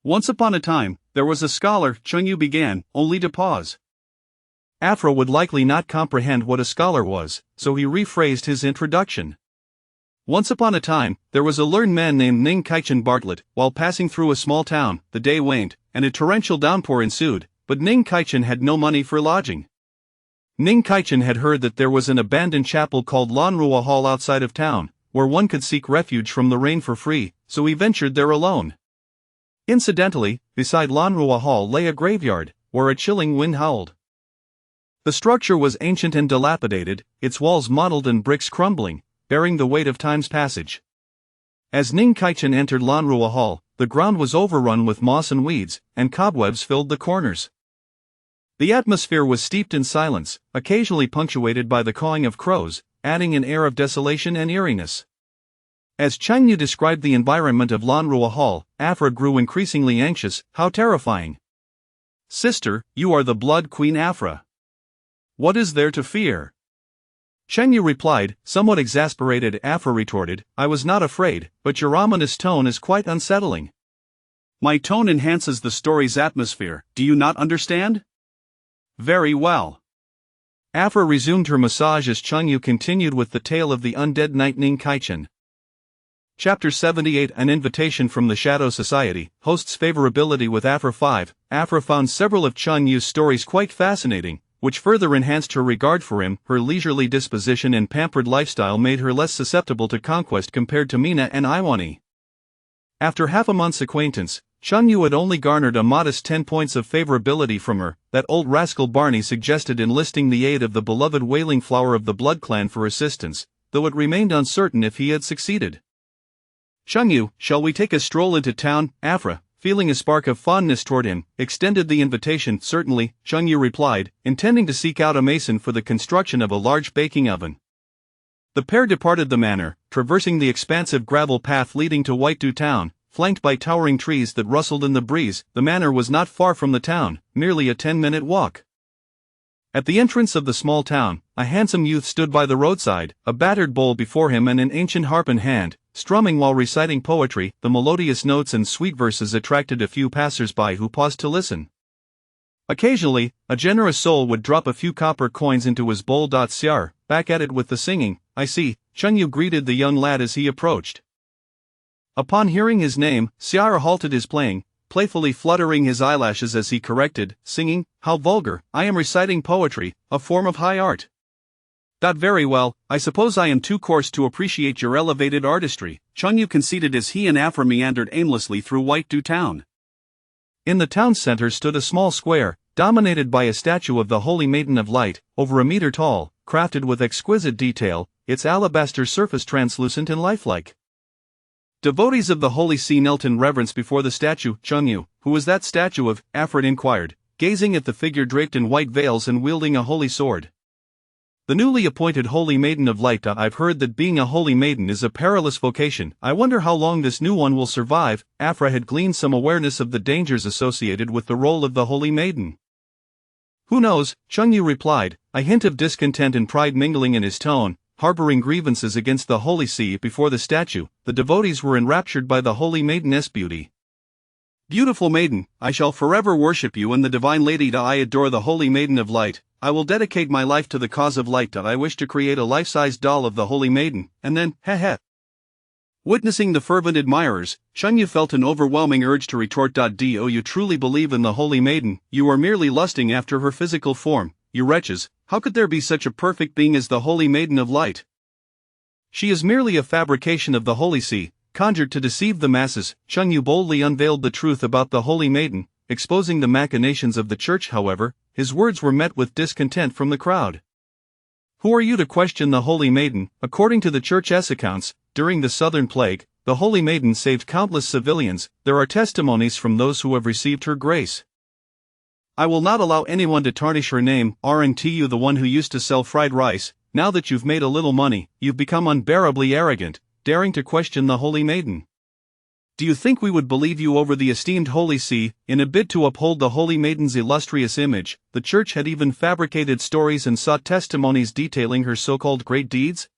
Once upon a time, there was a scholar, Chunyu began, only to pause. Afra would likely not comprehend what a scholar was, so he rephrased his introduction. Once upon a time, there was a learned man named Ning Kaichen Bartlett. While passing through a small town, the day waned, and a torrential downpour ensued, but Ning Kaichen had no money for lodging. Ning Kaichen had heard that there was an abandoned chapel called Lanrua Hall outside of town, where one could seek refuge from the rain for free, so he ventured there alone. Incidentally, beside Lanrua Hall lay a graveyard, where a chilling wind howled. The structure was ancient and dilapidated, its walls mottled and bricks crumbling, bearing the weight of time's passage. As Ning Kaichen entered Lanrua Hall, the ground was overrun with moss and weeds, and cobwebs filled the corners. The atmosphere was steeped in silence, occasionally punctuated by the cawing of crows, adding an air of desolation and eeriness. As Changyu described the environment of Lanrua Hall, Afra grew increasingly anxious. How terrifying! Sister, you are the Blood Queen Afra. What is there to fear? Changyu replied, somewhat exasperated. Afra retorted, I was not afraid, but your ominous tone is quite unsettling. My tone enhances the story's atmosphere, do you not understand? Very well. Afra resumed her massage as Chunyu continued with the tale of the undead knight Ning Kaichen. Chapter 78 An Invitation from the Shadow Society. Host's favorability with Afra 5. Afra found several of Chunyu's stories quite fascinating, which further enhanced her regard for him. Her leisurely disposition and pampered lifestyle made her less susceptible to conquest compared to Mina and Iwani. After half a month's acquaintance, Chunyu had only garnered a modest 10 points of favorability from her. That old rascal Barney suggested enlisting the aid of the beloved Wailing Flower of the Blood Clan for assistance, though it remained uncertain if he had succeeded. Chunyu, shall we take a stroll into town? Afra, feeling a spark of fondness toward him, extended the invitation. Certainly, Chunyu replied, intending to seek out a mason for the construction of a large baking oven. The pair departed the manor, traversing the expansive gravel path leading to Whitedew Town. Flanked by towering trees that rustled in the breeze, the manor was not far from the town, merely a 10-minute walk. At the entrance of the small town, a handsome youth stood by the roadside, a battered bowl before him and an ancient harp in hand, strumming while reciting poetry. The melodious notes and sweet verses attracted a few passers-by who paused to listen. Occasionally, a generous soul would drop a few copper coins into his bowl. Siar, back at it with the singing, I see, Chunyu greeted the young lad as he approached. Upon hearing his name, Siar halted his playing, playfully fluttering his eyelashes as he corrected, singing, how vulgar, I am reciting poetry, a form of high art. Very well, I suppose I am too coarse to appreciate your elevated artistry, Chunyu conceded as he and Afra meandered aimlessly through Whitedew Town. In the town center stood a small square, dominated by a statue of the Holy Maiden of Light, over a meter tall, crafted with exquisite detail, its alabaster surface translucent and lifelike. Devotees of the Holy See knelt in reverence before the statue. Chunyu, who is that statue of? Afra inquired, gazing at the figure draped in white veils and wielding a holy sword. The newly appointed Holy Maiden of Light. I've heard that being a holy maiden is a perilous vocation. I wonder how long this new one will survive. Afra had gleaned some awareness of the dangers associated with the role of the Holy Maiden. Who knows, Chunyu replied, a hint of discontent and pride mingling in his tone. harboring grievances against the Holy See. Before the statue, the devotees were enraptured by the Holy Maiden's beauty. Beautiful maiden, I shall forever worship you and the divine lady. I adore the Holy Maiden of Light. I will dedicate my life to the cause of light. I wish to create a life-size doll of the Holy Maiden, and then, heh. Witnessing the fervent admirers, Chunyu felt an overwhelming urge to retort. Do you truly believe in the Holy Maiden? You are merely lusting after her physical form, you wretches. How could there be such a perfect being as the Holy Maiden of Light? She is merely a fabrication of the Holy See, conjured to deceive the masses. Chunyu boldly unveiled the truth about the Holy Maiden, exposing the machinations of the church. However, his words were met with discontent from the crowd. Who are you to question the Holy Maiden? According to the church's accounts, during the Southern Plague, the Holy Maiden saved countless civilians. There are testimonies from those who have received her grace. I will not allow anyone to tarnish her name. Aren't you the one who used to sell fried rice? Now that you've made a little money, you've become unbearably arrogant, daring to question the Holy Maiden. Do you think we would believe you over the esteemed Holy See? In a bid to uphold the Holy Maiden's illustrious image, the church had even fabricated stories and sought testimonies detailing her so-called great deeds.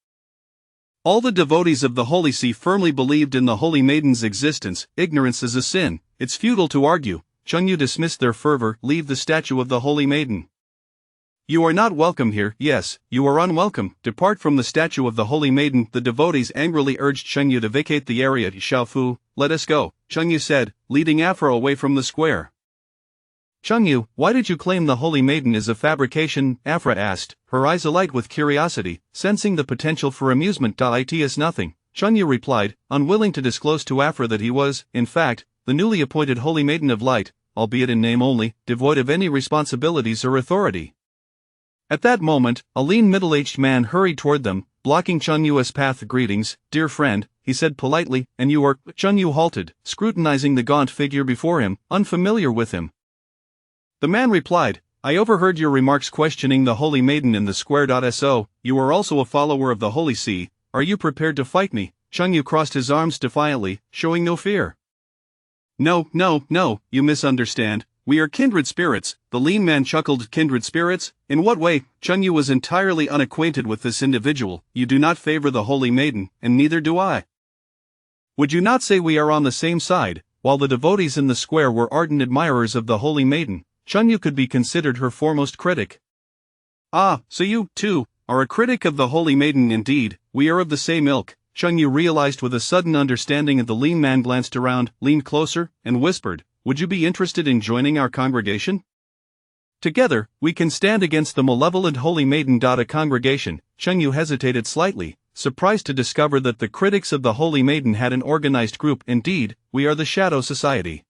All the devotees of the Holy See firmly believed in the Holy Maiden's existence. Ignorance is a sin, it's futile to argue. Chunyu dismissed their fervor. Leave the statue of the Holy Maiden. You are not welcome here. Yes, you are unwelcome. Depart from the statue of the Holy Maiden. The devotees angrily urged Chunyu to vacate the area. Xiaofu, let us go, Chunyu said, leading Afro away from the square. Chunyu, why did you claim the Holy Maiden is a fabrication? Afra asked, her eyes alight with curiosity, sensing the potential for amusement. It is nothing, Chunyu replied, unwilling to disclose to Afra that he was, in fact, the newly appointed Holy Maiden of Light, albeit in name only, devoid of any responsibilities or authority. At that moment, a lean middle-aged man hurried toward them, blocking Chunyu's path. Greetings, dear friend, he said politely, and you are... Chunyu halted, scrutinizing the gaunt figure before him, unfamiliar with him. The man replied, I overheard your remarks questioning the Holy Maiden in the square. So, you are also a follower of the Holy See. Are you prepared to fight me? Chunyu crossed his arms defiantly, showing no fear. No, you misunderstand. We are kindred spirits, the lean man chuckled. Kindred spirits? In what way? Chunyu was entirely unacquainted with this individual. You do not favor the Holy Maiden, and neither do I. Would you not say we are on the same side? While the devotees in the square were ardent admirers of the Holy Maiden, Chunyu could be considered her foremost critic. Ah, so you, too, are a critic of the Holy Maiden. Indeed, we are of the same ilk, Chunyu realized with a sudden understanding. And the lean man glanced around, leaned closer, and whispered, would you be interested in joining our congregation? Together, we can stand against the malevolent Holy Maiden. A congregation? Chunyu hesitated slightly, surprised to discover that the critics of the Holy Maiden had an organized group. Indeed, we are the Shadow Society.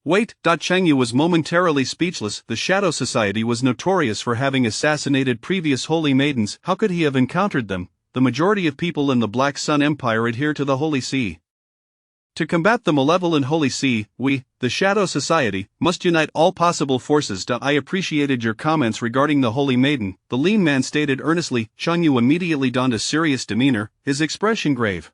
Wait, Chunyu was momentarily speechless. The Shadow Society was notorious for having assassinated previous Holy Maidens. How could he have encountered them? The majority of people in the Black Sun Empire adhere to the Holy See. To combat the malevolent Holy See, we, the Shadow Society, must unite all possible forces. I appreciated your comments regarding the Holy Maiden, the lean man stated earnestly. Chunyu immediately donned a serious demeanor, his expression grave.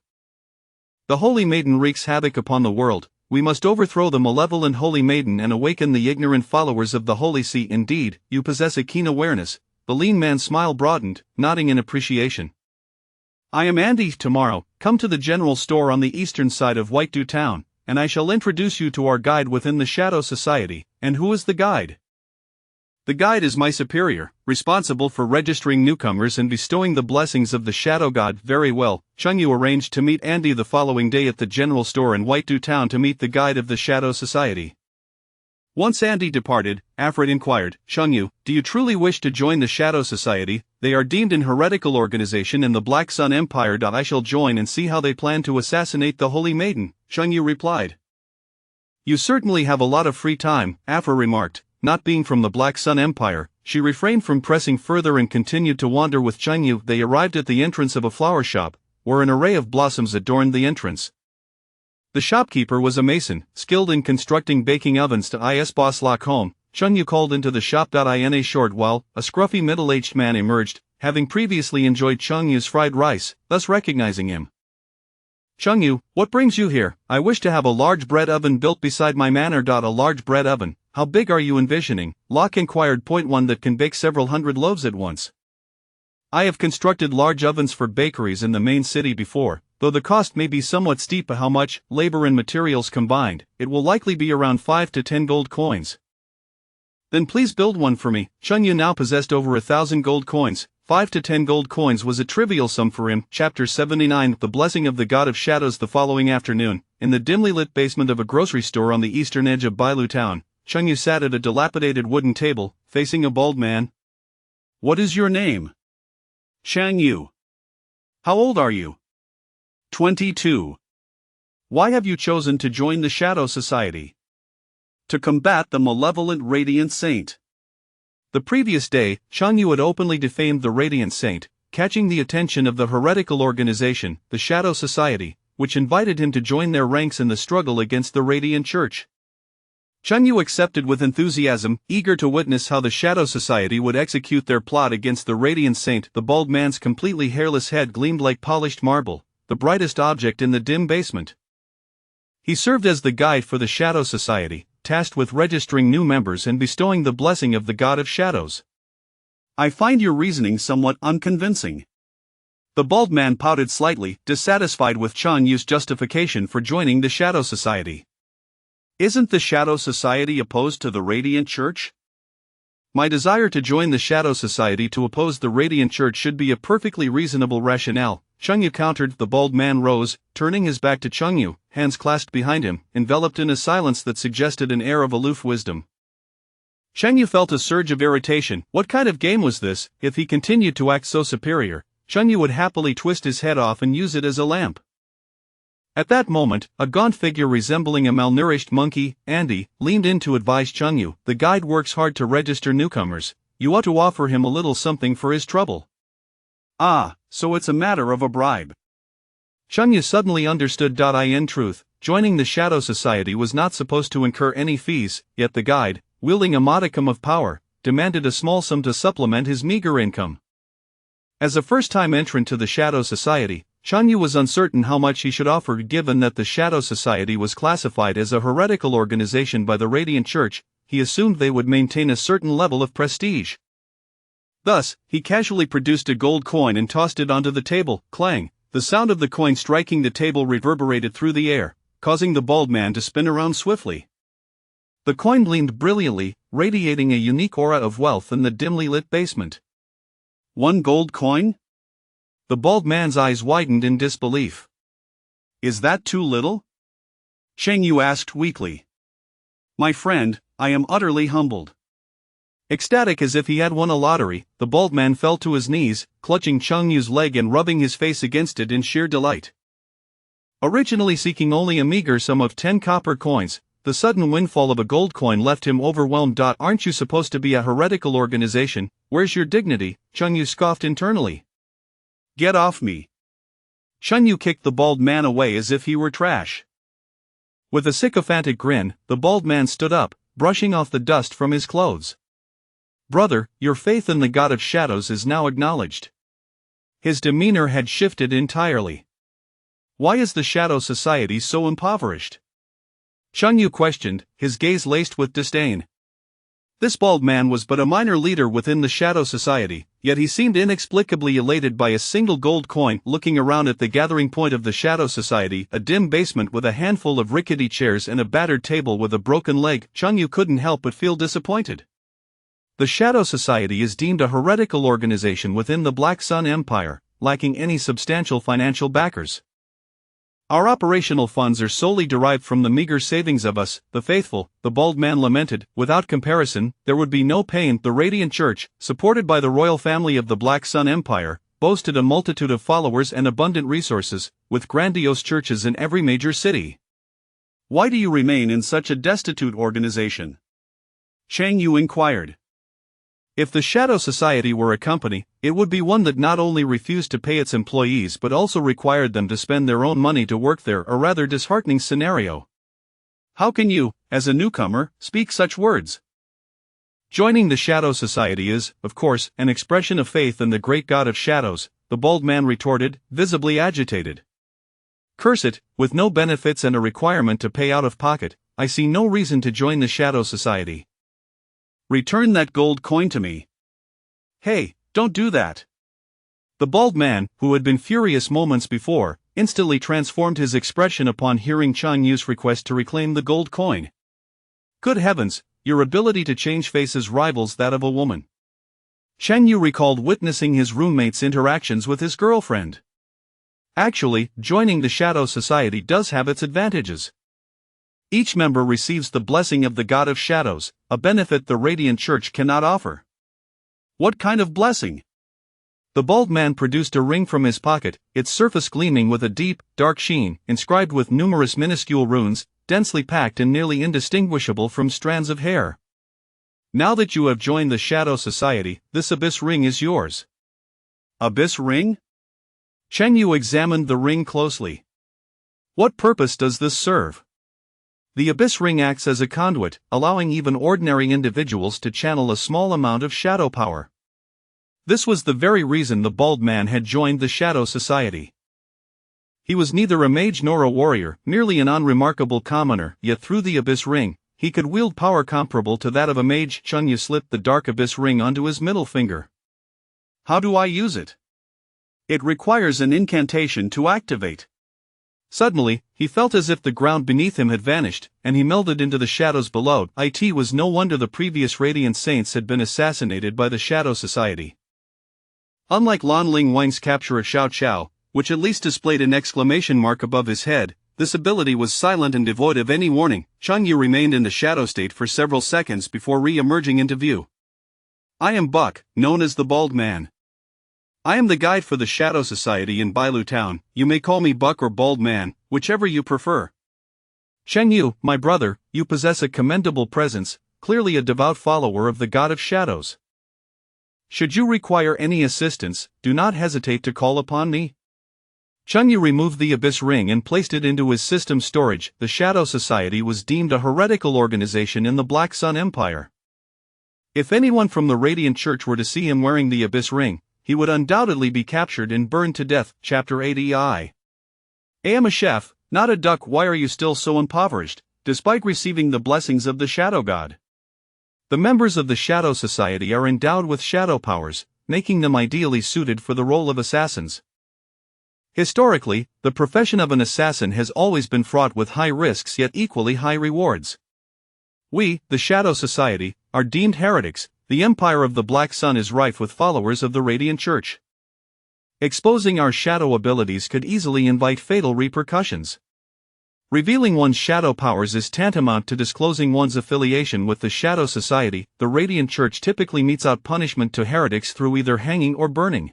The Holy Maiden wreaks havoc upon the world. We must overthrow the malevolent Holy Maiden and awaken the ignorant followers of the Holy See. Indeed, you possess a keen awareness. The lean man's smile broadened, nodding in appreciation. I am Andy. Tomorrow, come to the general store on the eastern side of Whitedew Town, and I shall introduce you to our guide within the Shadow Society. And who is the guide? The guide is my superior, responsible for registering newcomers and bestowing the blessings of the Shadow God. Very well, Chunyu arranged to meet Andy the following day at the general store in Whitedew Town to meet the guide of the Shadow Society. Once Andy departed, Afra inquired, Chunyu, do you truly wish to join the Shadow Society? They are deemed an heretical organization in the Black Sun Empire. I shall join and see how they plan to assassinate the Holy Maiden, Chunyu replied. You certainly have a lot of free time, Afra remarked. Not being from the Black Sun Empire, she refrained from pressing further and continued to wander with Chunyu. They arrived at the entrance of a flower shop, where an array of blossoms adorned the entrance. The shopkeeper was a mason, skilled in constructing baking ovens. To is boss lock home, Chunyu called into the shop. In a short while, a scruffy middle-aged man emerged, having previously enjoyed Chunyu's fried rice, thus recognizing him. Chunyu, what brings you here? I wish to have a large bread oven built beside my manor. A large bread oven? How big are you envisioning? Locke inquired. Point one, that can bake several hundred loaves at once. I have constructed large ovens for bakeries in the main city before, though the cost may be somewhat steep. How much, labor and materials combined? It will likely be around 5 to 10 gold coins. Then please build one for me. Chunyu now possessed over 1,000 gold coins. 5 to 10 gold coins was a trivial sum for him. Chapter 79 The Blessing of the God of Shadows. The following afternoon, in the dimly lit basement of a grocery store on the eastern edge of Bailu town, Chunyu sat at a dilapidated wooden table, facing a bald man. What is your name? Shang Yu. How old are you? 22. Why have you chosen to join the Shadow Society? To combat the malevolent Radiant Saint. The previous day, Shang Yu had openly defamed the Radiant Saint, catching the attention of the heretical organization, the Shadow Society, which invited him to join their ranks in the struggle against the Radiant Church. Shang Yu accepted with enthusiasm, eager to witness how the Shadow Society would execute their plot against the Radiant Saint. The bald man's completely hairless head gleamed like polished marble, the brightest object in the dim basement. He served as the guide for the Shadow Society, tasked with registering new members and bestowing the blessing of the God of Shadows. I find your reasoning somewhat unconvincing. The bald man pouted slightly, dissatisfied with Shang Yu's justification for joining the Shadow Society. Isn't the Shadow Society opposed to the Radiant Church? My desire to join the Shadow Society to oppose the Radiant Church should be a perfectly reasonable rationale, Shang Yu countered. The bald man rose, turning his back to Shang Yu, hands clasped behind him, enveloped in a silence that suggested an air of aloof wisdom. Shang Yu felt a surge of irritation. What kind of game was this? If he continued to act so superior, Shang Yu would happily twist his head off and use it as a lamp. At that moment, a gaunt figure resembling a malnourished monkey, Andy, leaned in to advise Shang Yu. The guide works hard to register newcomers. You ought to offer him a little something for his trouble. Ah, so it's a matter of a bribe. Shang Yu suddenly understood. In truth, joining the Shadow Society was not supposed to incur any fees, yet the guide, wielding a modicum of power, demanded a small sum to supplement his meager income. As a first-time entrant to the Shadow Society, Shang Yu was uncertain how much he should offer. Given that the Shadow Society was classified as a heretical organization by the Radiant Church, he assumed they would maintain a certain level of prestige. Thus, he casually produced a gold coin and tossed it onto the table. Clang! The sound of the coin striking the table reverberated through the air, causing the bald man to spin around swiftly. The coin gleamed brilliantly, radiating a unique aura of wealth in the dimly lit basement. 1 gold coin? The bald man's eyes widened in disbelief. Is that too little? Shang Yu asked weakly. My friend, I am utterly humbled. Ecstatic as if he had won a lottery, the bald man fell to his knees, clutching Shang Yu's leg and rubbing his face against it in sheer delight. Originally seeking only a meager sum of 10 copper coins, the sudden windfall of a gold coin left him overwhelmed. Aren't you supposed to be a heretical organization? Where's your dignity? Shang Yu scoffed internally. Get off me. Shang Yu kicked the bald man away as if he were trash. With a sycophantic grin, the bald man stood up, brushing off the dust from his clothes. Brother, your faith in the God of Shadows is now acknowledged. His demeanor had shifted entirely. Why is the Shadow Society so impoverished? Shang Yu questioned, his gaze laced with disdain. This bald man was but a minor leader within the Shadow Society, yet he seemed inexplicably elated by a single gold coin. Looking around at the gathering point of the Shadow Society, a dim basement with a handful of rickety chairs and a battered table with a broken leg, Shang Yu couldn't help but feel disappointed. The Shadow Society is deemed a heretical organization within the Black Sun Empire, lacking any substantial financial backers. Our operational funds are solely derived from the meager savings of us, the faithful, the bald man lamented. Without comparison, there would be no pain. The Radiant Church, supported by the royal family of the Black Sun Empire, boasted a multitude of followers and abundant resources, with grandiose churches in every major city. Why do you remain in such a destitute organization? Shang Yu inquired. If the Shadow Society were a company, it would be one that not only refused to pay its employees but also required them to spend their own money to work there. A rather disheartening scenario. How can you, as a newcomer, speak such words? Joining the Shadow Society is, of course, an expression of faith in the great God of Shadows, the bald man retorted, visibly agitated. Curse it, with no benefits and a requirement to pay out of pocket, I see no reason to join the Shadow Society. Return that gold coin to me. Hey, don't do that. The bald man, who had been furious moments before, instantly transformed his expression upon hearing Chang Yu's request to reclaim the gold coin. Good heavens, your ability to change faces rivals that of a woman. Chang Yu recalled witnessing his roommate's interactions with his girlfriend. Actually, joining the Shadow Society does have its advantages. Each member receives the blessing of the God of Shadows, a benefit the Radiant Church cannot offer. What kind of blessing? The bald man produced a ring from his pocket, its surface gleaming with a deep, dark sheen, inscribed with numerous minuscule runes, densely packed and nearly indistinguishable from strands of hair. Now that you have joined the Shadow Society, this abyss ring is yours. Abyss ring? Cheng Yu examined the ring closely. What purpose does this serve? The abyss ring acts as a conduit, allowing even ordinary individuals to channel a small amount of shadow power. This was the very reason the bald man had joined the Shadow Society. He was neither a mage nor a warrior, merely an unremarkable commoner, yet through the abyss ring, he could wield power comparable to that of a mage. Cheng Yu slipped the dark abyss ring onto his middle finger. How do I use it? It requires an incantation to activate. Suddenly, he felt as if the ground beneath him had vanished, and he melded into the shadows below. It was no wonder the previous Radiant Saints had been assassinated by the Shadow Society. Unlike Lan Ling Wang's capture of Xiao Qiao, which at least displayed an exclamation mark above his head, this ability was silent and devoid of any warning. Cheng Yu remained in the shadow state for several seconds before re-emerging into view. I am Buck, known as the Bald Man. I am the guide for the Shadow Society in Bailu Town. You may call me Buck or Bald Man, whichever you prefer. Cheng Yu, my brother, you possess a commendable presence, clearly a devout follower of the God of Shadows. Should you require any assistance, do not hesitate to call upon me. Cheng Yu removed the abyss ring and placed it into his system storage. The Shadow Society was deemed a heretical organization in the Black Sun Empire. If anyone from the Radiant Church were to see him wearing the abyss ring, he would undoubtedly be captured and burned to death. Chapter 80 I am a chef, not a duck. Why are you still so impoverished, despite receiving the blessings of the Shadow God? The members of the Shadow Society are endowed with shadow powers, making them ideally suited for the role of assassins. Historically, the profession of an assassin has always been fraught with high risks yet equally high rewards. We, the Shadow Society, are deemed heretics. The Empire of the Black Sun is rife with followers of the Radiant Church. Exposing our shadow abilities could easily invite fatal repercussions. Revealing one's shadow powers is tantamount to disclosing one's affiliation with the Shadow Society. The Radiant Church typically metes out punishment to heretics through either hanging or burning.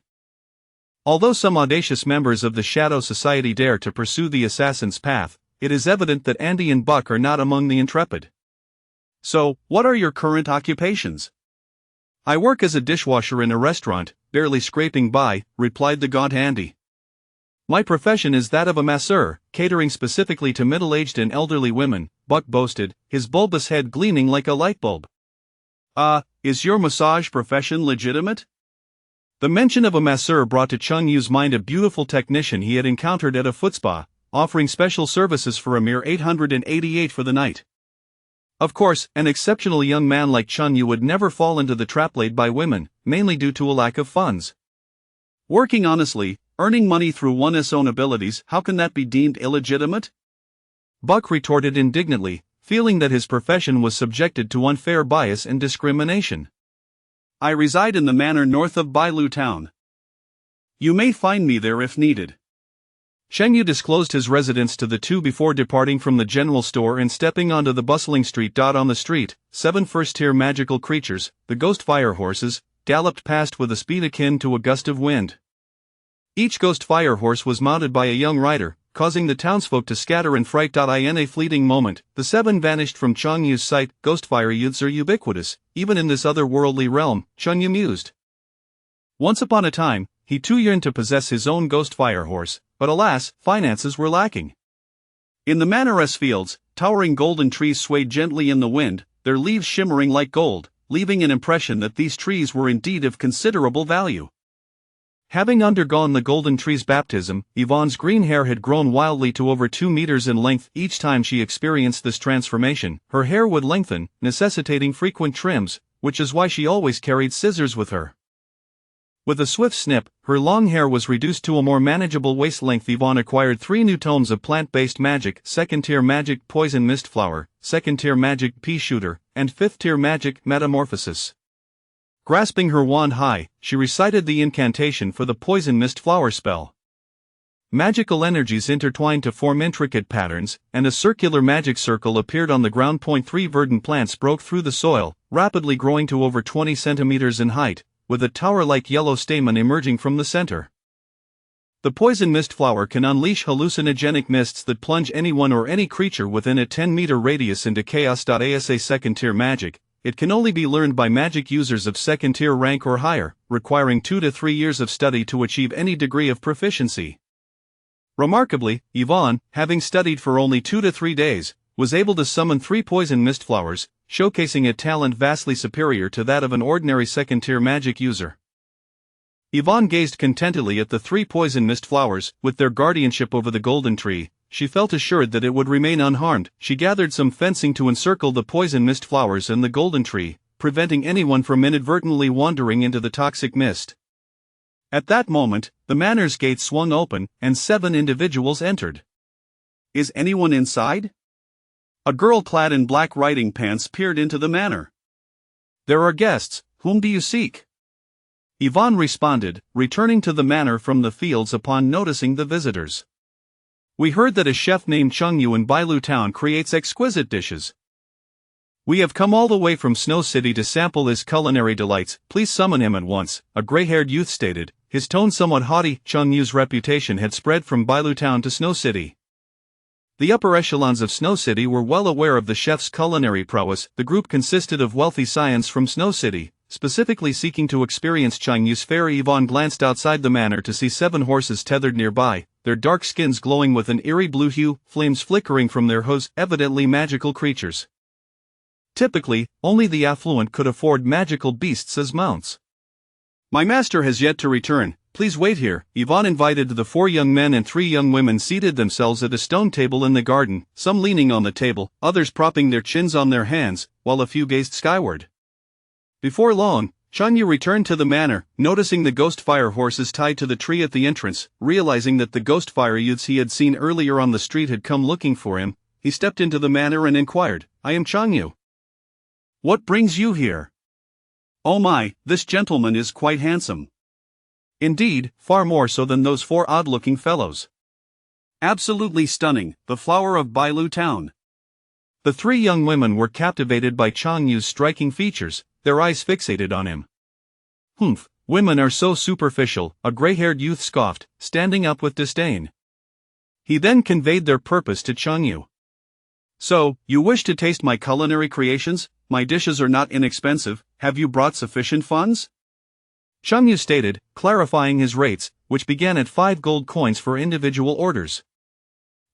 Although some audacious members of the Shadow Society dare to pursue the assassin's path, it is evident that Andy and Buck are not among the intrepid. So, what are your current occupations? I work as a dishwasher in a restaurant, barely scraping by, replied the gaunt Andy. My profession is that of a masseur, catering specifically to middle-aged and elderly women, Buck boasted, his bulbous head gleaming like a light bulb. Is your massage profession legitimate? The mention of a masseur brought to Cheng Yu's mind a beautiful technician he had encountered at a foot spa, offering special services for a mere 888 for the night. Of course, an exceptional young man like Cheng Yu would never fall into the trap laid by women, mainly due to a lack of funds. Working honestly, earning money through one's own abilities, how can that be deemed illegitimate? Buck retorted indignantly, feeling that his profession was subjected to unfair bias and discrimination. I reside in the manor north of Bailu Town. You may find me there if needed. Cheng Yu disclosed his residence to the two before departing from the general store and stepping onto the bustling street. On the street, 7 first-tier magical creatures, the ghost fire horses, galloped past with a speed akin to a gust of wind. Each ghost fire horse was mounted by a young rider, causing the townsfolk to scatter in fright. In a fleeting moment, the 7 vanished from Cheng Yu's sight. Ghostfire youths are ubiquitous, even in this otherworldly realm, Cheng Yu mused. Once upon a time, he too yearned to possess his own ghost fire horse, but alas, finances were lacking. In the manor's fields, towering golden trees swayed gently in the wind, their leaves shimmering like gold, leaving an impression that these trees were indeed of considerable value. Having undergone the golden tree's baptism, Yvonne's green hair had grown wildly to over 2 meters in length. Each time she experienced this transformation, her hair would lengthen, necessitating frequent trims, which is why she always carried scissors with her. With a swift snip, her long hair was reduced to a more manageable waist length. Yvonne acquired 3 new tomes of plant-based magic: second-tier magic Poison Mist Flower, second-tier magic Pea Shooter, and fifth-tier magic Metamorphosis. Grasping her wand high, she recited the incantation for the Poison Mist Flower spell. Magical energies intertwined to form intricate patterns, and a circular magic circle appeared on the ground. 3 verdant plants broke through the soil, rapidly growing to over 20 centimeters in height, with a tower-like yellow stamen emerging from the center. The Poison Mist Flower can unleash hallucinogenic mists that plunge anyone or any creature within a 10-meter radius into chaos. Asa second-tier magic. It can only be learned by magic users of second-tier rank or higher, requiring 2 to 3 years of study to achieve any degree of proficiency. Remarkably, Yvonne, having studied for only 2 to 3 days, was able to summon 3 poison mist flowers, showcasing a talent vastly superior to that of an ordinary second-tier magic user. Yvonne gazed contentedly at the 3 poison mist flowers. With their guardianship over the golden tree, she felt assured that it would remain unharmed. She gathered some fencing to encircle the poison mist flowers and the golden tree, preventing anyone from inadvertently wandering into the toxic mist. At that moment, the manor's gate swung open, and 7 individuals entered. Is anyone inside? A girl clad in black riding pants peered into the manor. There are guests. Whom do you seek? Yvonne responded, returning to the manor from the fields upon noticing the visitors. We heard that a chef named Chung Yu in Bailu Town creates exquisite dishes. We have come all the way from Snow City to sample his culinary delights. Please summon him at once, a gray-haired youth stated, his tone somewhat haughty. Chung Yu's reputation had spread from Bailu Town to Snow City. The upper echelons of Snow City were well aware of the chef's culinary prowess. The group consisted of wealthy scions from Snow City, specifically seeking to experience Chung Yu's fare. Yvonne glanced outside the manor to see 7 horses tethered nearby, their dark skins glowing with an eerie blue hue, flames flickering from their hooves, evidently magical creatures. Typically, only the affluent could afford magical beasts as mounts. My master has yet to return. Please wait here. Yvonne invited the 4 young men and 3 young women seated themselves at a stone table in the garden, some leaning on the table, others propping their chins on their hands, while a few gazed skyward. Before long, Chung Yu returned to the manor, noticing the ghost fire horses tied to the tree at the entrance. Realizing that the ghost fire youths he had seen earlier on the street had come looking for him, he stepped into the manor and inquired, I am Chung Yu. What brings you here? Oh my, this gentleman is quite handsome. Indeed, far more so than those 4 odd-looking fellows. Absolutely stunning, the flower of Bailu Town. The 3 young women were captivated by Chung Yu's striking features, their eyes fixated on him. Humph, women are so superficial, a gray-haired youth scoffed, standing up with disdain. He then conveyed their purpose to Chung Yu. So, you wish to taste my culinary creations? My dishes are not inexpensive. Have you brought sufficient funds? Chung Yu stated, clarifying his rates, which began at 5 gold coins for individual orders.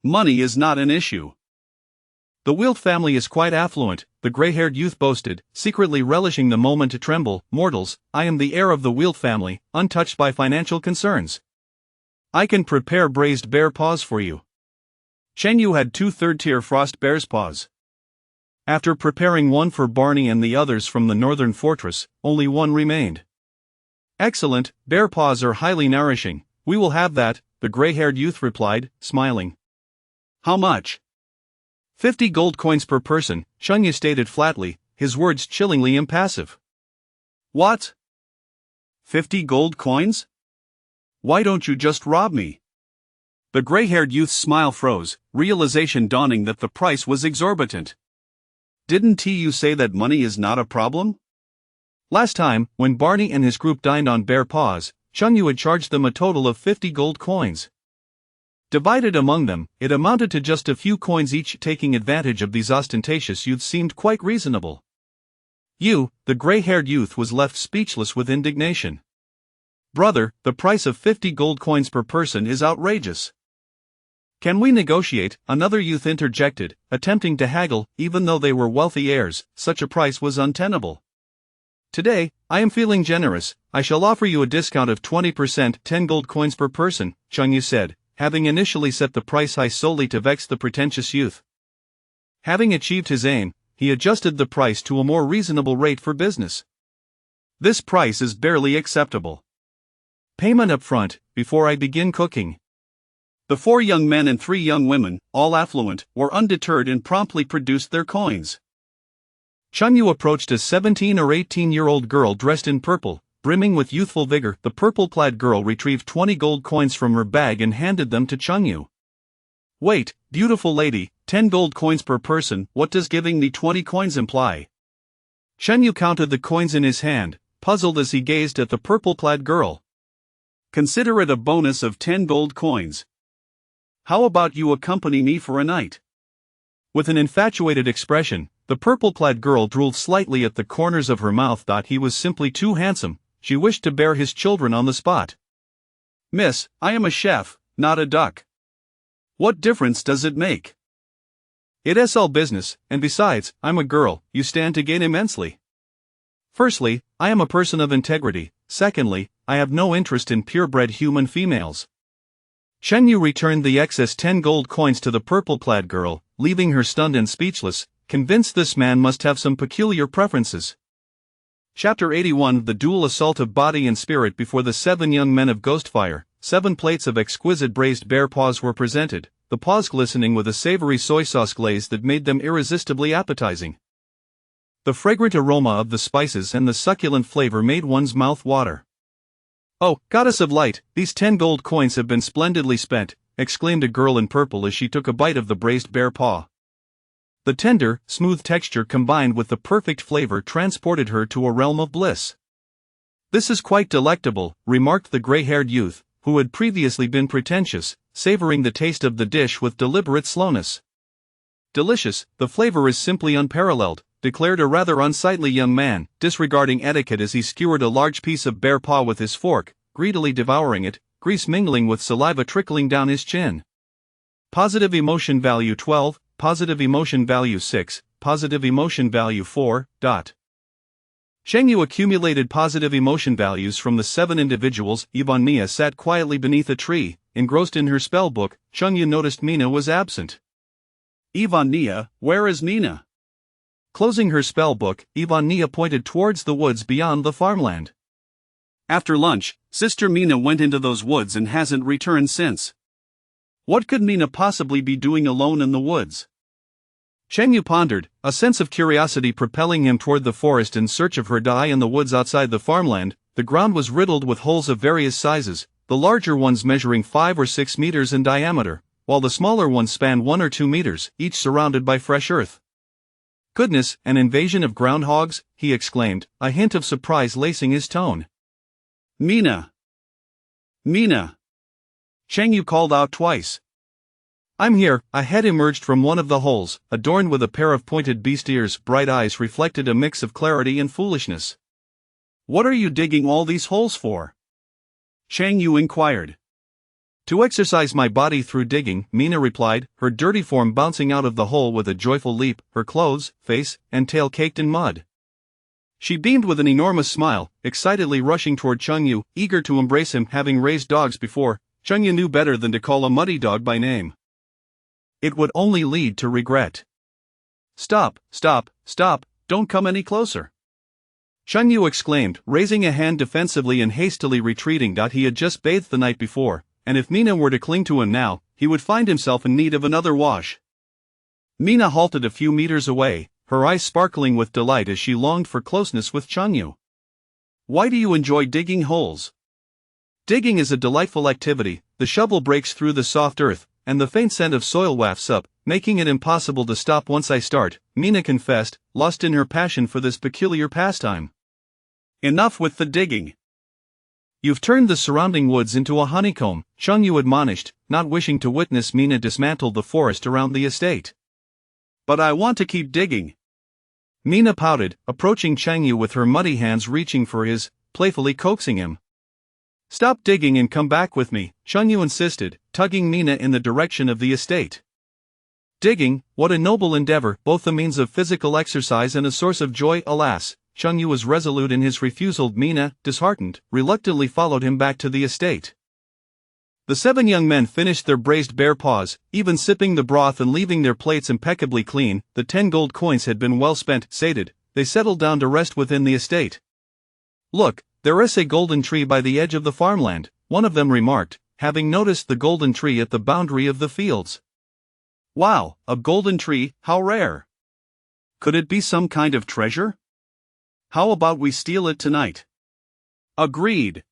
Money is not an issue. The Wild family is quite affluent, the gray-haired youth boasted, secretly relishing the moment to tremble. Mortals, I am the heir of the Wild family, untouched by financial concerns. I can prepare braised bear paws for you. Chen Yu had 2 third-tier frost bear's paws. After preparing one for Barney and the others from the northern fortress, only one remained. Excellent, bear paws are highly nourishing. We will have that, the gray-haired youth replied, smiling. How much? 50 gold coins per person, Chung Yu stated flatly, his words chillingly impassive. What? 50 gold coins? Why don't you just rob me? The gray-haired youth's smile froze, realization dawning that the price was exorbitant. Didn't you say that money is not a problem? Last time, when Barney and his group dined on bear paws, Chung Yu had charged them a total of 50 gold coins. Divided among them, it amounted to just a few coins each. Taking advantage of these ostentatious youths seemed quite reasonable. The gray-haired youth was left speechless with indignation. Brother, the price of 50 gold coins per person is outrageous. Can we negotiate? Another youth interjected, attempting to haggle. Even though they were wealthy heirs, such a price was untenable. Today, I am feeling generous. I shall offer you a discount of 20%, 10 gold coins per person, Chung Yu said, having initially set the price high solely to vex the pretentious youth. Having achieved his aim, he adjusted the price to a more reasonable rate for business. This price is barely acceptable. Payment up front, before I begin cooking. The 4 young men and 3 young women, all affluent, were undeterred and promptly produced their coins. Chunyu approached a 17 or 18-year-old girl dressed in purple, brimming with youthful vigor. The purple-clad girl retrieved 20 gold coins from her bag and handed them to Chunyu. Wait, beautiful lady, 10 gold coins per person, what does giving me 20 coins imply? Chunyu counted the coins in his hand, puzzled as he gazed at the purple-clad girl. Consider it a bonus of 10 gold coins. How about you accompany me for a night? With an infatuated expression, the purple-clad girl drooled slightly at the corners of her mouth. He was simply too handsome. She wished to bear his children on the spot. Miss, I am a chef, not a duck. What difference does it make? It's all business, and besides, I'm a girl, you stand to gain immensely. Firstly, I am a person of integrity. Secondly, I have no interest in purebred human females. Chunyu returned the excess 10 gold coins to the purple-clad girl, leaving her stunned and speechless, convinced this man must have some peculiar preferences. Chapter 81. The dual assault of body and spirit. Before the 7 young men of Ghostfire, 7 plates of exquisite braised bear paws were presented, the paws glistening with a savory soy sauce glaze that made them irresistibly appetizing. The fragrant aroma of the spices and the succulent flavor made one's mouth water. "Oh, goddess of light, these 10 gold coins have been splendidly spent," exclaimed a girl in purple as she took a bite of the braised bear paw. The tender, smooth texture combined with the perfect flavor transported her to a realm of bliss. "This is quite delectable," remarked the gray-haired youth, who had previously been pretentious, savoring the taste of the dish with deliberate slowness. "Delicious, the flavor is simply unparalleled," declared a rather unsightly young man, disregarding etiquette as he skewered a large piece of bear paw with his fork, greedily devouring it, grease mingling with saliva trickling down his chin. Positive emotion value 12, positive emotion value 6, positive emotion value 4. Chengyu accumulated positive emotion values from the 7 individuals. Yvonne Nia sat quietly beneath a tree, engrossed in her spell book. Chengyu noticed Mina was absent. Yvonne Nia, where is Mina? Closing her spell book, Yvonne Nia pointed towards the woods beyond the farmland. After lunch, Sister Mina went into those woods and hasn't returned since. What could Mina possibly be doing alone in the woods? Chengyu pondered, a sense of curiosity propelling him toward the forest in search of her. In the woods outside the farmland, the ground was riddled with holes of various sizes, the larger ones measuring 5 or 6 meters in diameter, while the smaller ones spanned 1 or 2 meters, each surrounded by fresh earth. "Goodness, an invasion of groundhogs," he exclaimed, a hint of surprise lacing his tone. "Mina! Mina!" Chengyu called out twice. "I'm here." A head emerged from one of the holes, adorned with a pair of pointed beast ears. Bright eyes reflected a mix of clarity and foolishness. "What are you digging all these holes for?" Chengyu inquired. "To exercise my body through digging," Mina replied, her dirty form bouncing out of the hole with a joyful leap, her clothes, face, and tail caked in mud. She beamed with an enormous smile, excitedly rushing toward Chengyu, eager to embrace him. Having raised dogs before, Chengyu knew better than to call a muddy dog by name. It would only lead to regret. Stop, don't come any closer!" Chengyu exclaimed, raising a hand defensively and hastily retreating. He had just bathed the night before, and if Mina were to cling to him now, he would find himself in need of another wash. Mina halted a few meters away, her eyes sparkling with delight as she longed for closeness with Chengyu. "Why do you enjoy digging holes?" "Digging is a delightful activity. The shovel breaks through the soft earth, and the faint scent of soil wafts up, making it impossible to stop once I start," Mina confessed, lost in her passion for this peculiar pastime. "Enough with the digging. You've turned the surrounding woods into a honeycomb," Chengyu admonished, not wishing to witness Mina dismantle the forest around the estate. "But I want to keep digging." Mina pouted, approaching Chengyu with her muddy hands reaching for his, playfully coaxing him. "Stop digging and come back with me," Chengyu insisted, tugging Mina in the direction of the estate. Digging, what a noble endeavor, both a means of physical exercise and a source of joy. Alas, Chengyu was resolute in his refusal. Mina, disheartened, reluctantly followed him back to the estate. The 7 young men finished their braised bear paws, even sipping the broth and leaving their plates impeccably clean. The 10 gold coins had been well spent. Sated, they settled down to rest within the estate. "Look, "There is a golden tree by the edge of the farmland," one of them remarked, having noticed the golden tree at the boundary of the fields. Wow, a golden tree, how rare! Could it be some kind of treasure? How about we steal it tonight? Agreed.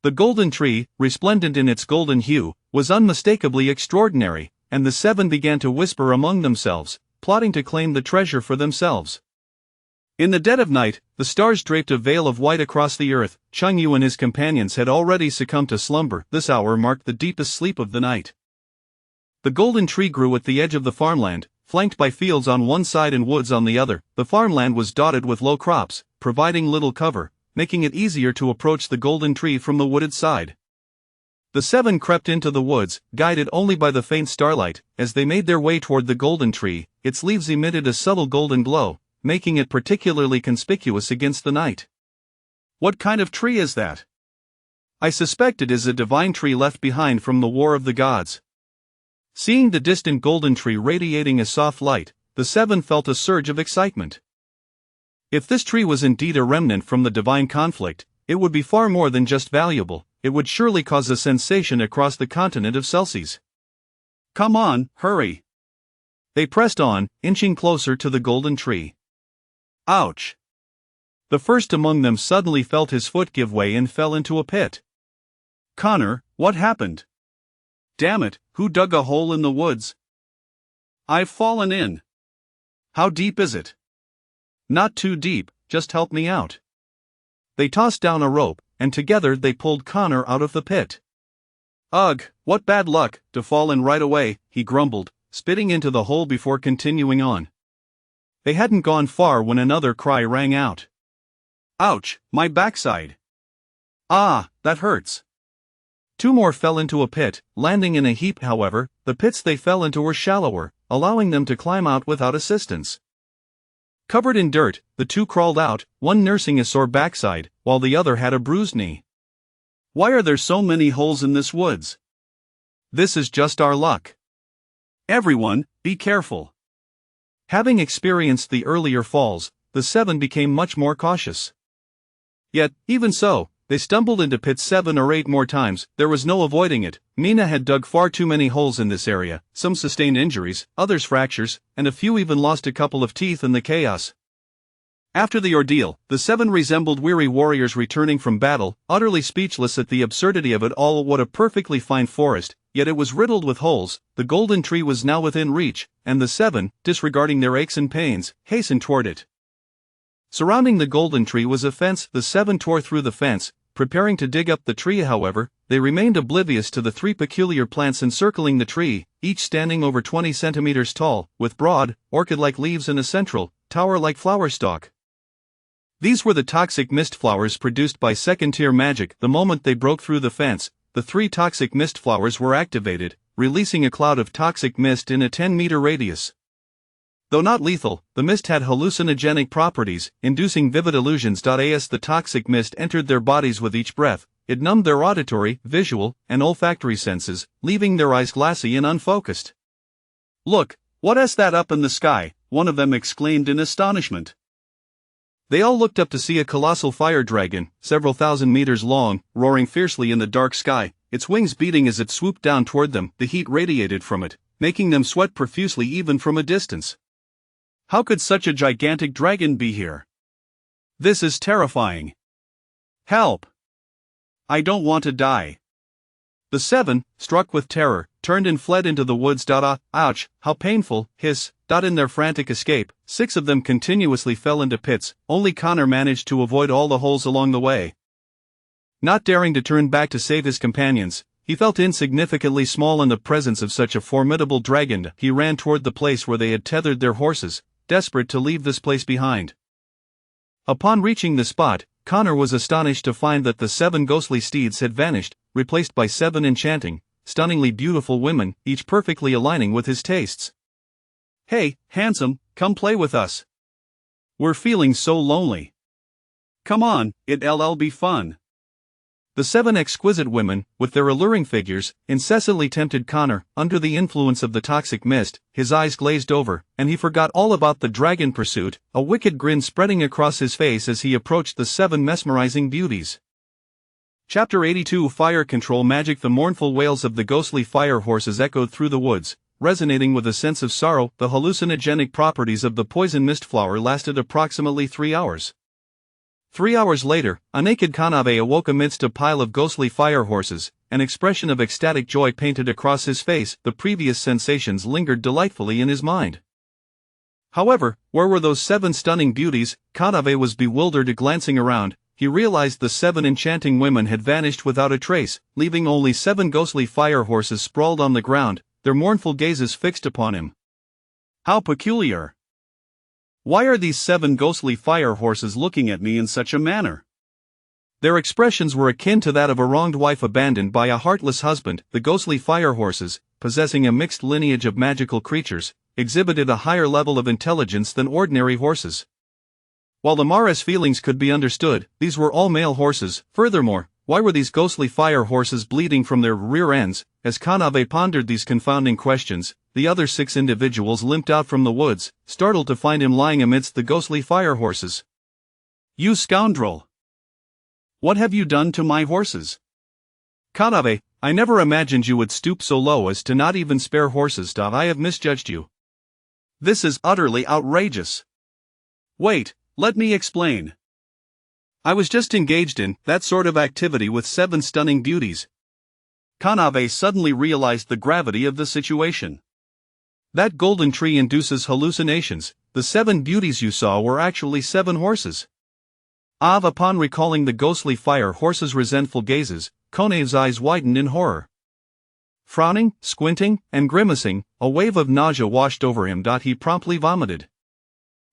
The golden tree, resplendent in its golden hue, was unmistakably extraordinary, and the 7 began to whisper among themselves, plotting to claim the treasure for themselves. In the dead of night, the stars draped a veil of white across the earth. Cheng Yu and his companions had already succumbed to slumber. This hour marked the deepest sleep of the night. The golden tree grew at the edge of the farmland, flanked by fields on one side and woods on the other. The farmland was dotted with low crops, providing little cover, making it easier to approach the golden tree from the wooded side. The 7 crept into the woods, guided only by the faint starlight. As they made their way toward the golden tree, its leaves emitted a subtle golden glow, making it particularly conspicuous against the night. What kind of tree is that? I suspect it is a divine tree left behind from the War of the Gods. Seeing the distant golden tree radiating a soft light, the 7 felt a surge of excitement. If this tree was indeed a remnant from the divine conflict, it would be far more than just valuable. It would surely cause a sensation across the continent of Celsius. Come on, hurry. They pressed on, inching closer to the golden tree. Ouch! The first among them suddenly felt his foot give way and fell into a pit. Connor, what happened? Damn it, who dug a hole in the woods? I've fallen in. How deep is it? Not too deep, just help me out. They tossed down a rope, and together they pulled Connor out of the pit. Ugh, what bad luck, to fall in right away, he grumbled, spitting into the hole before continuing on. They hadn't gone far when another cry rang out. Ouch, my backside. Ah, that hurts. 2 more fell into a pit, landing in a heap. However, the pits they fell into were shallower, allowing them to climb out without assistance. Covered in dirt, the 2 crawled out, one nursing a sore backside, while the other had a bruised knee. Why are there so many holes in this woods? This is just our luck. Everyone, be careful. Having experienced the earlier falls, the 7 became much more cautious. Yet, even so, they stumbled into pits 7 or 8 more times. There was no avoiding it. Mina had dug far too many holes in this area. Some sustained injuries, others fractures, and a few even lost a couple of teeth in the chaos. After the ordeal, the 7 resembled weary warriors returning from battle, utterly speechless at the absurdity of it all. What a perfectly fine forest, yet it was riddled with holes. The golden tree was now within reach, and the 7, disregarding their aches and pains, hastened toward it. Surrounding the golden tree was a fence. The 7 tore through the fence, preparing to dig up the tree. However, they remained oblivious to the 3 peculiar plants encircling the tree, each standing over 20 centimeters tall, with broad, orchid-like leaves and a central, tower-like flower stalk. These were the toxic mist flowers produced by second-tier magic. The moment they broke through the fence, the 3 toxic mist flowers were activated, releasing a cloud of toxic mist in a 10-meter radius. Though not lethal, the mist had hallucinogenic properties, inducing vivid illusions. As the toxic mist entered their bodies with each breath, it numbed their auditory, visual, and olfactory senses, leaving their eyes glassy and unfocused. Look, what is that up in the sky? One of them exclaimed in astonishment. They all looked up to see a colossal fire dragon, several thousand meters long, roaring fiercely in the dark sky, its wings beating as it swooped down toward them. The heat radiated from it, making them sweat profusely even from a distance. How could such a gigantic dragon be here? This is terrifying. Help! I don't want to die. The 7, struck with terror, turned and fled into the woods. Ouch, how painful, hiss. In their frantic escape, 6 of them continuously fell into pits. Only Connor managed to avoid all the holes along the way. Not daring to turn back to save his companions, he felt insignificantly small in the presence of such a formidable dragon. He ran toward the place where they had tethered their horses, desperate to leave this place behind. Upon reaching the spot, Connor was astonished to find that the 7 ghostly steeds had vanished, replaced by 7 enchanting, stunningly beautiful women, each perfectly aligning with his tastes. Hey, handsome, come play with us. We're feeling so lonely. Come on, it'll be fun. The 7 exquisite women, with their alluring figures, incessantly tempted Connor. Under the influence of the toxic mist, his eyes glazed over, and he forgot all about the dragon pursuit, a wicked grin spreading across his face as he approached the 7 mesmerizing beauties. Chapter 82 Fire Control Magic. The mournful wails of the ghostly fire horses echoed through the woods, resonating with a sense of sorrow. The hallucinogenic properties of the poison mist flower lasted approximately 3 hours. 3 hours later, a naked Kanave awoke amidst a pile of ghostly fire horses, an expression of ecstatic joy painted across his face. The previous sensations lingered delightfully in his mind. However, where were those 7 stunning beauties? Kanave was bewildered. Glancing around, he realized the 7 enchanting women had vanished without a trace, leaving only 7 ghostly fire horses sprawled on the ground, their mournful gazes fixed upon him. How peculiar! Why are these 7 ghostly fire horses looking at me in such a manner? Their expressions were akin to that of a wronged wife abandoned by a heartless husband. The ghostly fire horses, possessing a mixed lineage of magical creatures, exhibited a higher level of intelligence than ordinary horses. While the Mara's feelings could be understood, these were all male horses. Furthermore, why were these ghostly fire horses bleeding from their rear ends? As Kanave pondered these confounding questions, the other 6 individuals limped out from the woods, startled to find him lying amidst the ghostly fire horses. You scoundrel! What have you done to my horses? Kanave, I never imagined you would stoop so low as to not even spare horses. I have misjudged you. This is utterly outrageous. Wait, let me explain. I was just engaged in that sort of activity with 7 stunning beauties. Kanave suddenly realized the gravity of the situation. That golden tree induces hallucinations. The 7 beauties you saw were actually 7 horses. Upon recalling the ghostly fire horses' resentful gazes, Konave's eyes widened in horror. Frowning, squinting, and grimacing, a wave of nausea washed over him. He promptly vomited.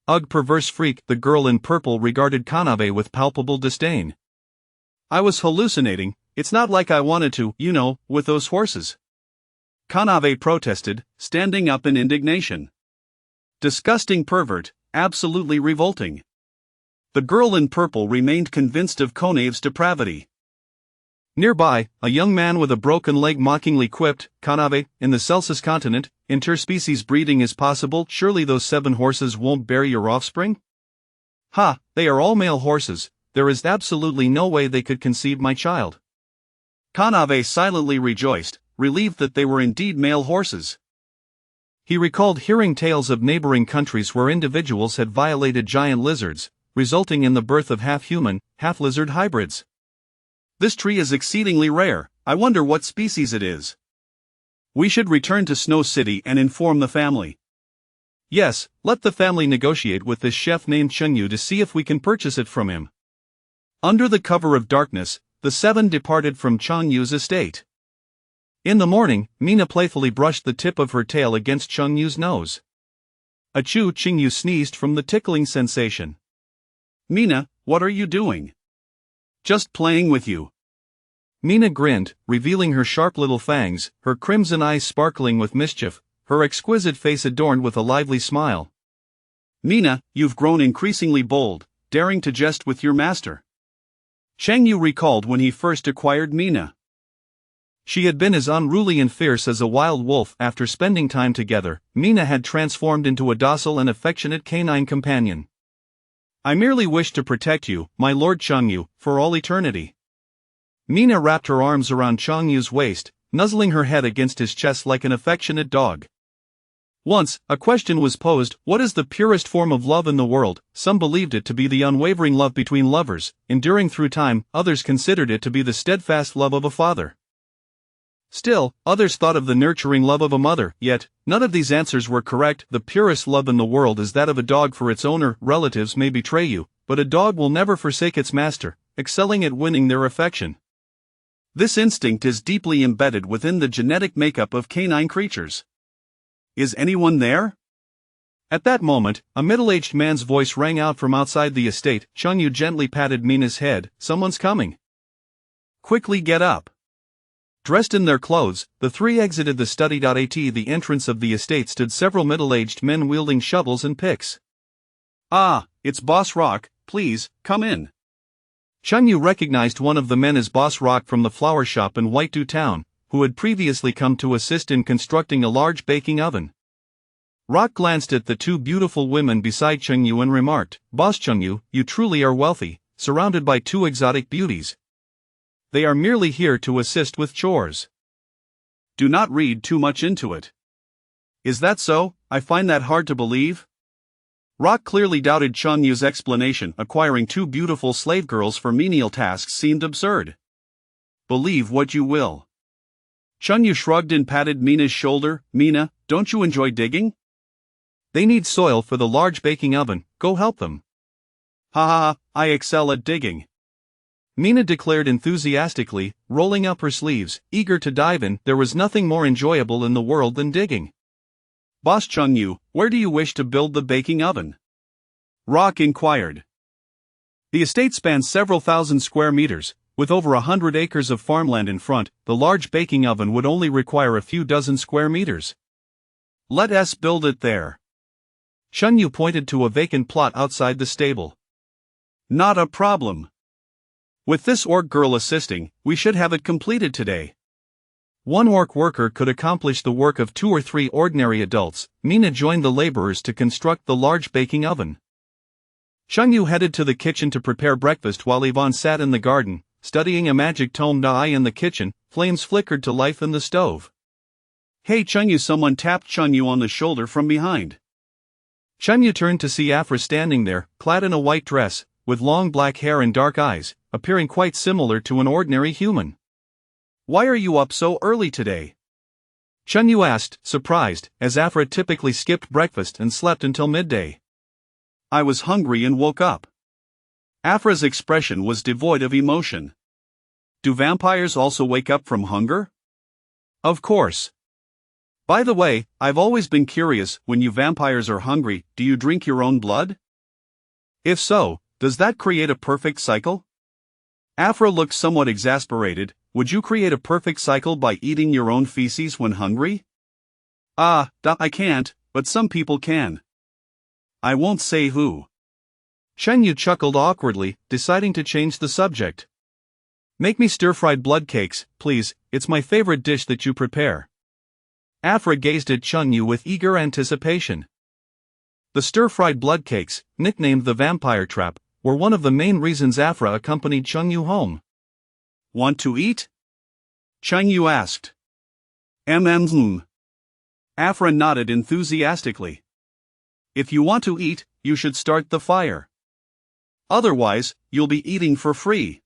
Ugh, perverse freak! The girl in purple regarded Kanave with palpable disdain. I was hallucinating. It's not like I wanted to, with those horses. Kanave protested, standing up in indignation. Disgusting pervert, absolutely revolting. The girl in purple remained convinced of Konave's depravity. Nearby, a young man with a broken leg mockingly quipped, Kanave, in the Celsus continent, interspecies breeding is possible. Surely those 7 horses won't bear your offspring? Ha, they are all male horses. There is absolutely no way they could conceive my child. Kanave silently rejoiced, relieved that they were indeed male horses. He recalled hearing tales of neighboring countries where individuals had violated giant lizards, resulting in the birth of half-human, half-lizard hybrids. This tree is exceedingly rare. I wonder what species it is. We should return to Snow City and inform the family. Yes, let the family negotiate with this chef named Chengyu to see if we can purchase it from him. Under the cover of darkness, the 7 departed from Chengyu's estate. In the morning, Mina playfully brushed the tip of her tail against Chengyu's nose. Achoo! Chengyu sneezed from the tickling sensation. Mina, what are you doing? Just playing with you. Mina grinned, revealing her sharp little fangs, her crimson eyes sparkling with mischief, her exquisite face adorned with a lively smile. Mina, you've grown increasingly bold, daring to jest with your master. Chengyu recalled when he first acquired Mina. She had been as unruly and fierce as a wild wolf. After spending time together, Mina had transformed into a docile and affectionate canine companion. I merely wish to protect you, my lord Chengyu, for all eternity. Mina wrapped her arms around Chengyu's waist, nuzzling her head against his chest like an affectionate dog. Once, a question was posed: what is the purest form of love in the world? Some believed it to be the unwavering love between lovers, enduring through time. Others considered it to be the steadfast love of a father. Still, others thought of the nurturing love of a mother. Yet, none of these answers were correct. The purest love in the world is that of a dog for its owner. Relatives may betray you, but a dog will never forsake its master, excelling at winning their affection. This instinct is deeply embedded within the genetic makeup of canine creatures. Is anyone there? At that moment, a middle-aged man's voice rang out from outside the estate. Chengyu gently patted Mina's head. Someone's coming. Quickly get up. Dressed in their clothes, the 3 exited the study. At the entrance of the estate stood several middle-aged men wielding shovels and picks. Ah, it's Boss Rock, please, come in. Chunyu recognized one of the men as Boss Rock from the flower shop in Whitedew Town, who had previously come to assist in constructing a large baking oven. Rock glanced at the two beautiful women beside Chunyu and remarked, "Boss Chunyu, you truly are wealthy, surrounded by two exotic beauties. They are merely here to assist with chores." Do not read too much into it. Is that so? I find that hard to believe. Rock clearly doubted Chunyu's explanation. Acquiring two beautiful slave girls for menial tasks seemed absurd. Believe what you will. Chunyu shrugged and patted Mina's shoulder. "Mina, don't you enjoy digging? They need soil for the large baking oven, go help them." Ha ha ha, I excel at digging. Mina declared enthusiastically, rolling up her sleeves, eager to dive in. There was nothing more enjoyable in the world than digging. Boss Chunyu, where do you wish to build the baking oven? Rock inquired. The estate spans several thousand square meters. With over 100 acres of farmland in front, the large baking oven would only require a few dozen square meters. Let us build it there. Chunyu pointed to a vacant plot outside the stable. Not a problem. With this orc girl assisting, we should have it completed today. One orc worker could accomplish the work of 2 or 3 ordinary adults. Mina joined the laborers to construct the large baking oven. Chunyu headed to the kitchen to prepare breakfast while Yvonne sat in the garden, studying a magic tome. In the kitchen, flames flickered to life in the stove. Hey Chunyu, someone tapped Chunyu on the shoulder from behind. Chunyu turned to see Afra standing there, clad in a white dress, with long black hair and dark eyes, appearing quite similar to an ordinary human. Why are you up so early today? Chunyu asked, surprised, as Afra typically skipped breakfast and slept until midday. I was hungry and woke up. Afra's expression was devoid of emotion. Do vampires also wake up from hunger? Of course. By the way, I've always been curious, when you vampires are hungry, do you drink your own blood? If so, does that create a perfect cycle? Afra looked somewhat exasperated. Would you create a perfect cycle by eating your own feces when hungry? I can't, but some people can. I won't say who. Chunyu chuckled awkwardly, deciding to change the subject. Make me stir-fried blood cakes, please, it's my favorite dish that you prepare. Afra gazed at Chunyu with eager anticipation. The stir-fried blood cakes, nicknamed the vampire trap, were one of the main reasons Afra accompanied Chunyu home. Want to eat? Chunyu asked. Afra nodded enthusiastically. If you want to eat, you should start the fire. Otherwise, you'll be eating for free.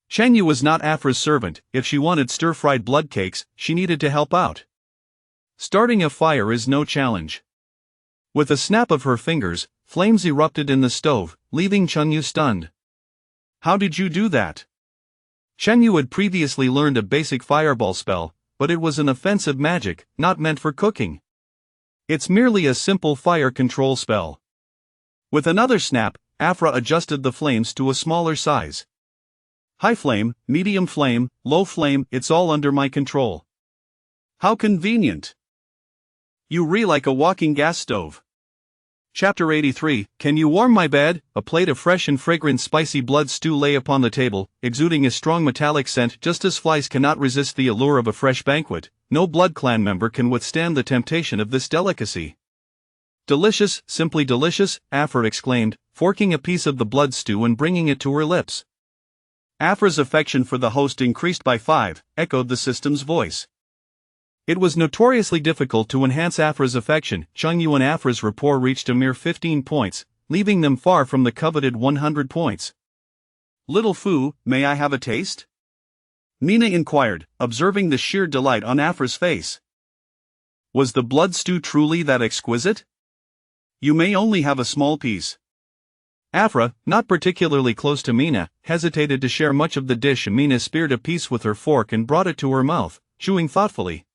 Chunyu was not Afra's servant. If she wanted stir-fried blood cakes, she needed to help out. Starting a fire is no challenge. With a snap of her fingers, flames erupted in the stove, leaving Chunyu stunned. How did you do that? Chunyu had previously learned a basic fireball spell, but it was an offensive magic, not meant for cooking. It's merely a simple fire control spell. With another snap, Afra adjusted the flames to a smaller size. High flame, medium flame, low flame, it's all under my control. How convenient. You re like a walking gas stove. Chapter 83, Can you warm my bed? A plate of fresh and fragrant spicy blood stew lay upon the table, exuding a strong metallic scent. Just as flies cannot resist the allure of a fresh banquet, no Blood Clan member can withstand the temptation of this delicacy. Delicious, simply delicious, Afra exclaimed, forking a piece of the blood stew and bringing it to her lips. Afra's affection for the host increased by 5, echoed the system's voice. It was notoriously difficult to enhance Afra's affection. Chunyu and Afra's rapport reached a mere 15 points, leaving them far from the coveted 100 points. Little Fu, may I have a taste? Mina inquired, observing the sheer delight on Afra's face. Was the blood stew truly that exquisite? You may only have a small piece. Afra, not particularly close to Mina, hesitated to share much of the dish. Mina speared a piece with her fork and brought it to her mouth, chewing thoughtfully.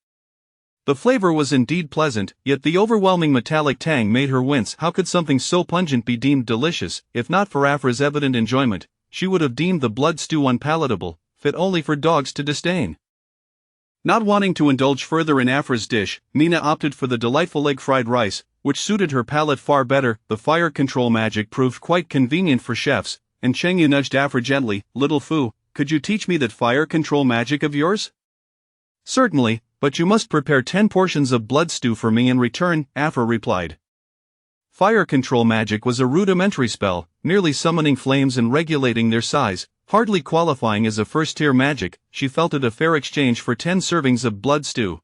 The flavor was indeed pleasant, yet the overwhelming metallic tang made her wince. How could something so pungent be deemed delicious? If not for Afra's evident enjoyment, she would have deemed the blood stew unpalatable, fit only for dogs to disdain. Not wanting to indulge further in Afra's dish, Mina opted for the delightful egg fried rice, which suited her palate far better. The fire control magic proved quite convenient for chefs, and Chengyu nudged Afra gently. Little Fu, could you teach me that fire control magic of yours? Certainly, but you must prepare 10 portions of blood stew for me in return, Afra replied. Fire control magic was a rudimentary spell, merely summoning flames and regulating their size, hardly qualifying as a first-tier magic. She felt it a fair exchange for 10 servings of blood stew.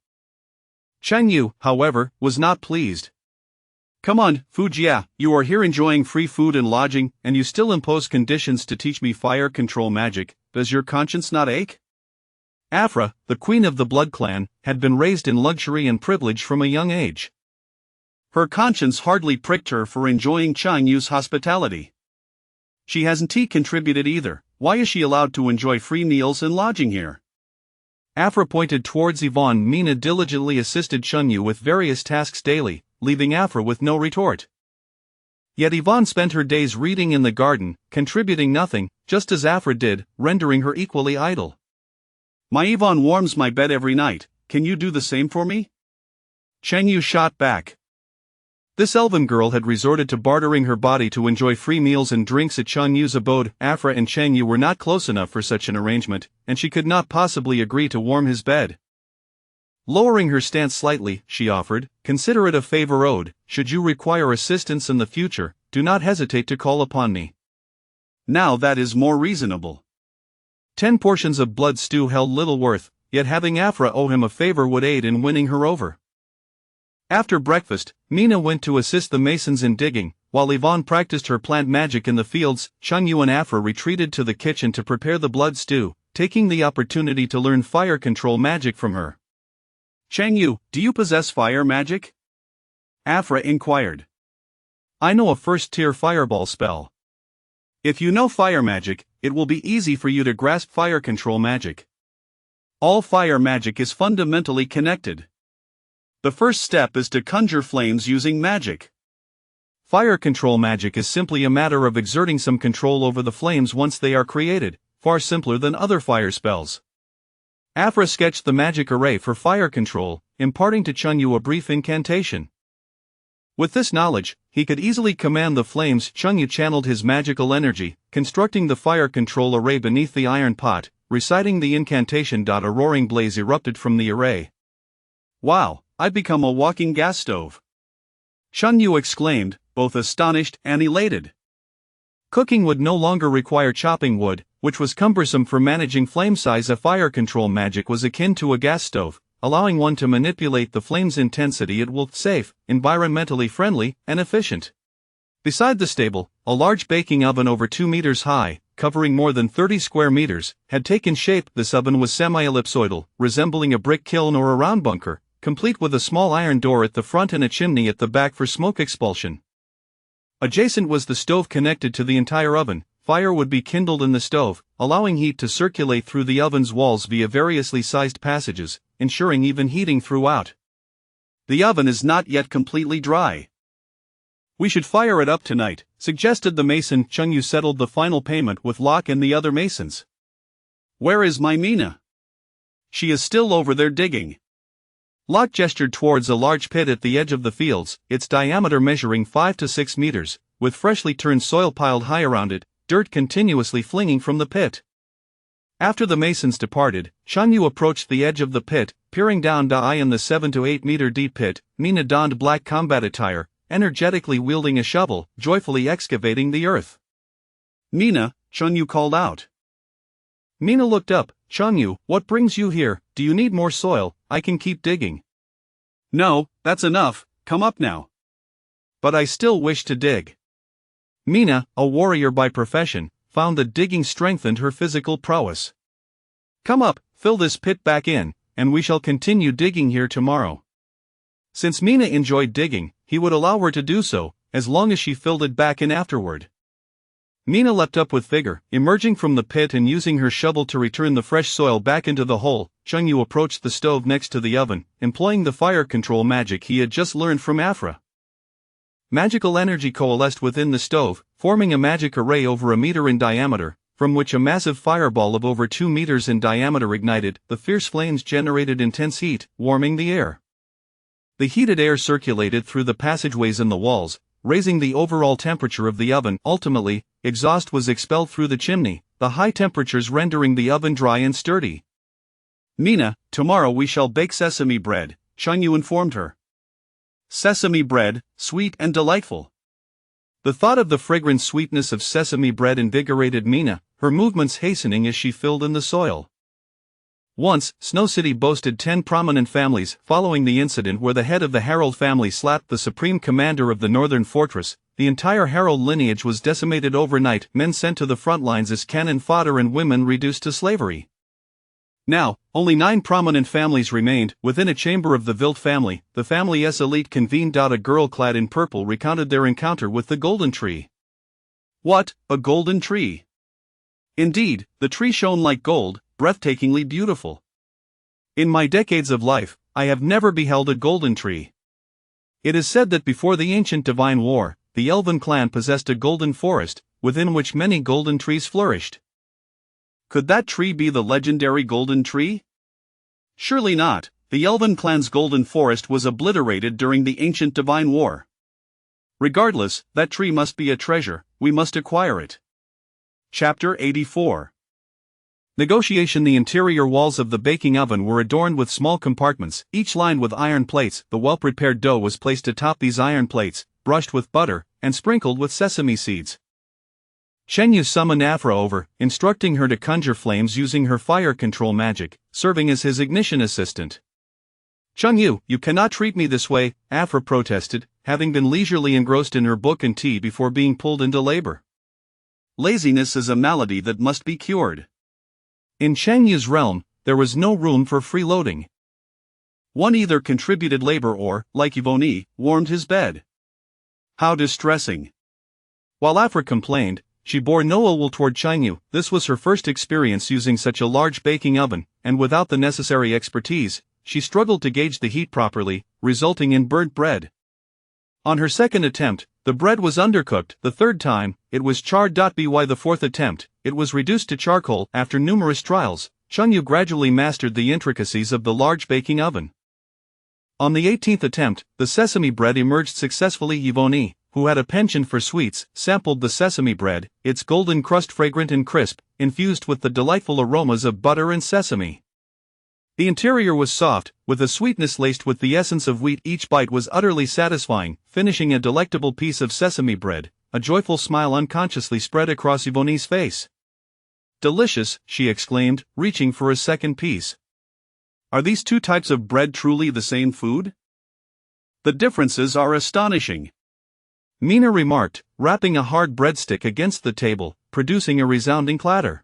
Chengyu, however, was not pleased. Come on, Fujia, you are here enjoying free food and lodging, and you still impose conditions to teach me fire control magic. Does your conscience not ache? Afra, the queen of the blood clan, had been raised in luxury and privilege from a young age. Her conscience hardly pricked her for enjoying Changyu's hospitality. She hasn't contributed either. Why is she allowed to enjoy free meals and lodging here? Afra pointed towards Yvonne. Mina diligently assisted Chengyu with various tasks daily, leaving Afra with no retort. Yet Yvonne spent her days reading in the garden, contributing nothing, just as Afra did, rendering her equally idle. My Yvonne warms my bed every night, can you do the same for me? Chengyu shot back. This elven girl had resorted to bartering her body to enjoy free meals and drinks at Changyu's abode. Afra and Chengyu were not close enough for such an arrangement, and she could not possibly agree to warm his bed. Lowering her stance slightly, she offered, consider it a favor owed. Should you require assistance in the future, do not hesitate to call upon me. Now that is more reasonable. 10 portions of blood stew held little worth, yet having Afra owe him a favor would aid in winning her over. After breakfast, Mina went to assist the masons in digging, while Yvonne practiced her plant magic in the fields. Chengyu and Afra retreated to the kitchen to prepare the blood stew, taking the opportunity to learn fire control magic from her. Chengyu, do you possess fire magic? Afra inquired. I know a first-tier fireball spell. If you know fire magic, it will be easy for you to grasp fire control magic. All fire magic is fundamentally connected. The first step is to conjure flames using magic. Fire control magic is simply a matter of exerting some control over the flames once they are created, far simpler than other fire spells. Afra sketched the magic array for fire control, imparting to Chengyu a brief incantation. With this knowledge, he could easily command the flames. Chengyu channeled his magical energy, constructing the fire control array beneath the iron pot, reciting the incantation. A roaring blaze erupted from the array. Wow, I've become a walking gas stove! Chengyu exclaimed, both astonished and elated. Cooking would no longer require chopping wood, which was cumbersome for managing flame size. A fire control magic was akin to a gas stove, allowing one to manipulate the flame's intensity. It was safe, environmentally friendly, and efficient. Beside the stable, a large baking oven over 2 meters high, covering more than 30 square meters, had taken shape. This oven was semi-ellipsoidal, resembling a brick kiln or a round bunker, complete with a small iron door at the front and a chimney at the back for smoke expulsion. Adjacent was the stove connected to the entire oven. Fire would be kindled in the stove, allowing heat to circulate through the oven's walls via variously sized passages, ensuring even heating throughout. The oven is not yet completely dry. We should fire it up tonight, suggested the mason. Chengyu settled the final payment with Locke and the other masons. Where is my Mina? She is still over there digging. Locke gestured towards a large pit at the edge of the fields, its diameter measuring 5 to 6 meters, with freshly turned soil piled high around it, dirt continuously flinging from the pit. After the masons departed, Chengyu approached the edge of the pit, peering down in the 7 to 8 meter deep pit. Mina donned black combat attire, energetically wielding a shovel, joyfully excavating the earth. Mina, Chengyu called out. Mina looked up. Chengyu, what brings you here? Do you need more soil? I can keep digging. No, that's enough, come up now. But I still wish to dig. Mina, a warrior by profession, found that digging strengthened her physical prowess. Come up, fill this pit back in, and we shall continue digging here tomorrow. Since Mina enjoyed digging, he would allow her to do so, as long as she filled it back in afterward. Mina leapt up with vigor, emerging from the pit and using her shovel to return the fresh soil back into the hole. Chengyu approached the stove next to the oven, employing the fire control magic he had just learned from Afra. Magical energy coalesced within the stove, forming a magic array over a meter in diameter, from which a massive fireball of over 2 meters in diameter ignited. The fierce flames generated intense heat, warming the air. The heated air circulated through the passageways in the walls, raising the overall temperature of the oven. Ultimately, exhaust was expelled through the chimney, the high temperatures rendering the oven dry and sturdy. Mina, tomorrow we shall bake sesame bread, Changyu informed her. Sesame bread, sweet and delightful. The thought of the fragrant sweetness of sesame bread invigorated Mina, her movements hastening as she filled in the soil. Once, Snow City boasted 10 prominent families. Following the incident where the head of the Harold family slapped the supreme commander of the northern fortress, the entire Harold lineage was decimated overnight, men sent to the front lines as cannon fodder and women reduced to slavery. Now, only 9 prominent families remained. Within a chamber of the Wild family, the family's elite convened. A girl clad in purple recounted their encounter with the golden tree. What, a golden tree? Indeed, the tree shone like gold, breathtakingly beautiful. In my decades of life, I have never beheld a golden tree. It is said that before the ancient divine war, the elven clan possessed a golden forest, within which many golden trees flourished. Could that tree be the legendary golden tree? Surely not. The elven clan's golden forest was obliterated during the ancient divine war. Regardless, that tree must be a treasure, we must acquire it. Chapter 84. Negotiation. The interior walls of the baking oven were adorned with small compartments, each lined with iron plates. The well-prepared dough was placed atop these iron plates, brushed with butter, and sprinkled with sesame seeds. Changyu summoned Afra over, instructing her to conjure flames using her fire control magic, serving as his ignition assistant. Changyu, you cannot treat me this way, Afra protested, having been leisurely engrossed in her book and tea before being pulled into labor. Laziness is a malady that must be cured. In Changyu's realm, there was no room for freeloading. One either contributed labor or, like Yvonne, warmed his bed. How distressing. While Afra complained, she bore no ill will toward Changyu. This was her first experience using such a large baking oven, and without the necessary expertise, she struggled to gauge the heat properly, resulting in burnt bread. On her second attempt, the bread was undercooked. The third time, it was charred. By the fourth attempt, it was reduced to charcoal. After numerous trials, Changyu gradually mastered the intricacies of the large baking oven. On the 18th attempt, the sesame bread emerged successfully. Yvonne, who had a penchant for sweets, sampled the sesame bread, its golden crust fragrant and crisp, infused with the delightful aromas of butter and sesame. The interior was soft, with a sweetness laced with the essence of wheat. Each bite was utterly satisfying, finishing a delectable piece of sesame bread. A joyful smile unconsciously spread across Yvonne's face. "Delicious," she exclaimed, reaching for a second piece. Are these two types of bread truly the same food? The differences are astonishing. Mina remarked, rapping a hard breadstick against the table, producing a resounding clatter.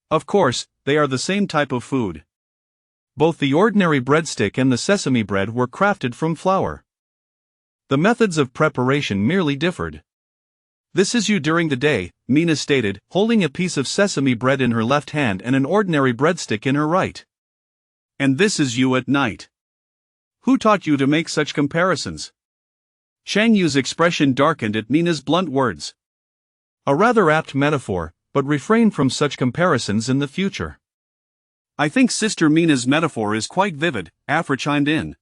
Of course, they are the same type of food. Both the ordinary breadstick and the sesame bread were crafted from flour. The methods of preparation merely differed. This is you during the day, Mina stated, holding a piece of sesame bread in her left hand and an ordinary breadstick in her right. And this is you at night. Who taught you to make such comparisons? Changyu's expression darkened at Mina's blunt words. A rather apt metaphor, but refrain from such comparisons in the future. I think Sister Mina's metaphor is quite vivid, Afra chimed in.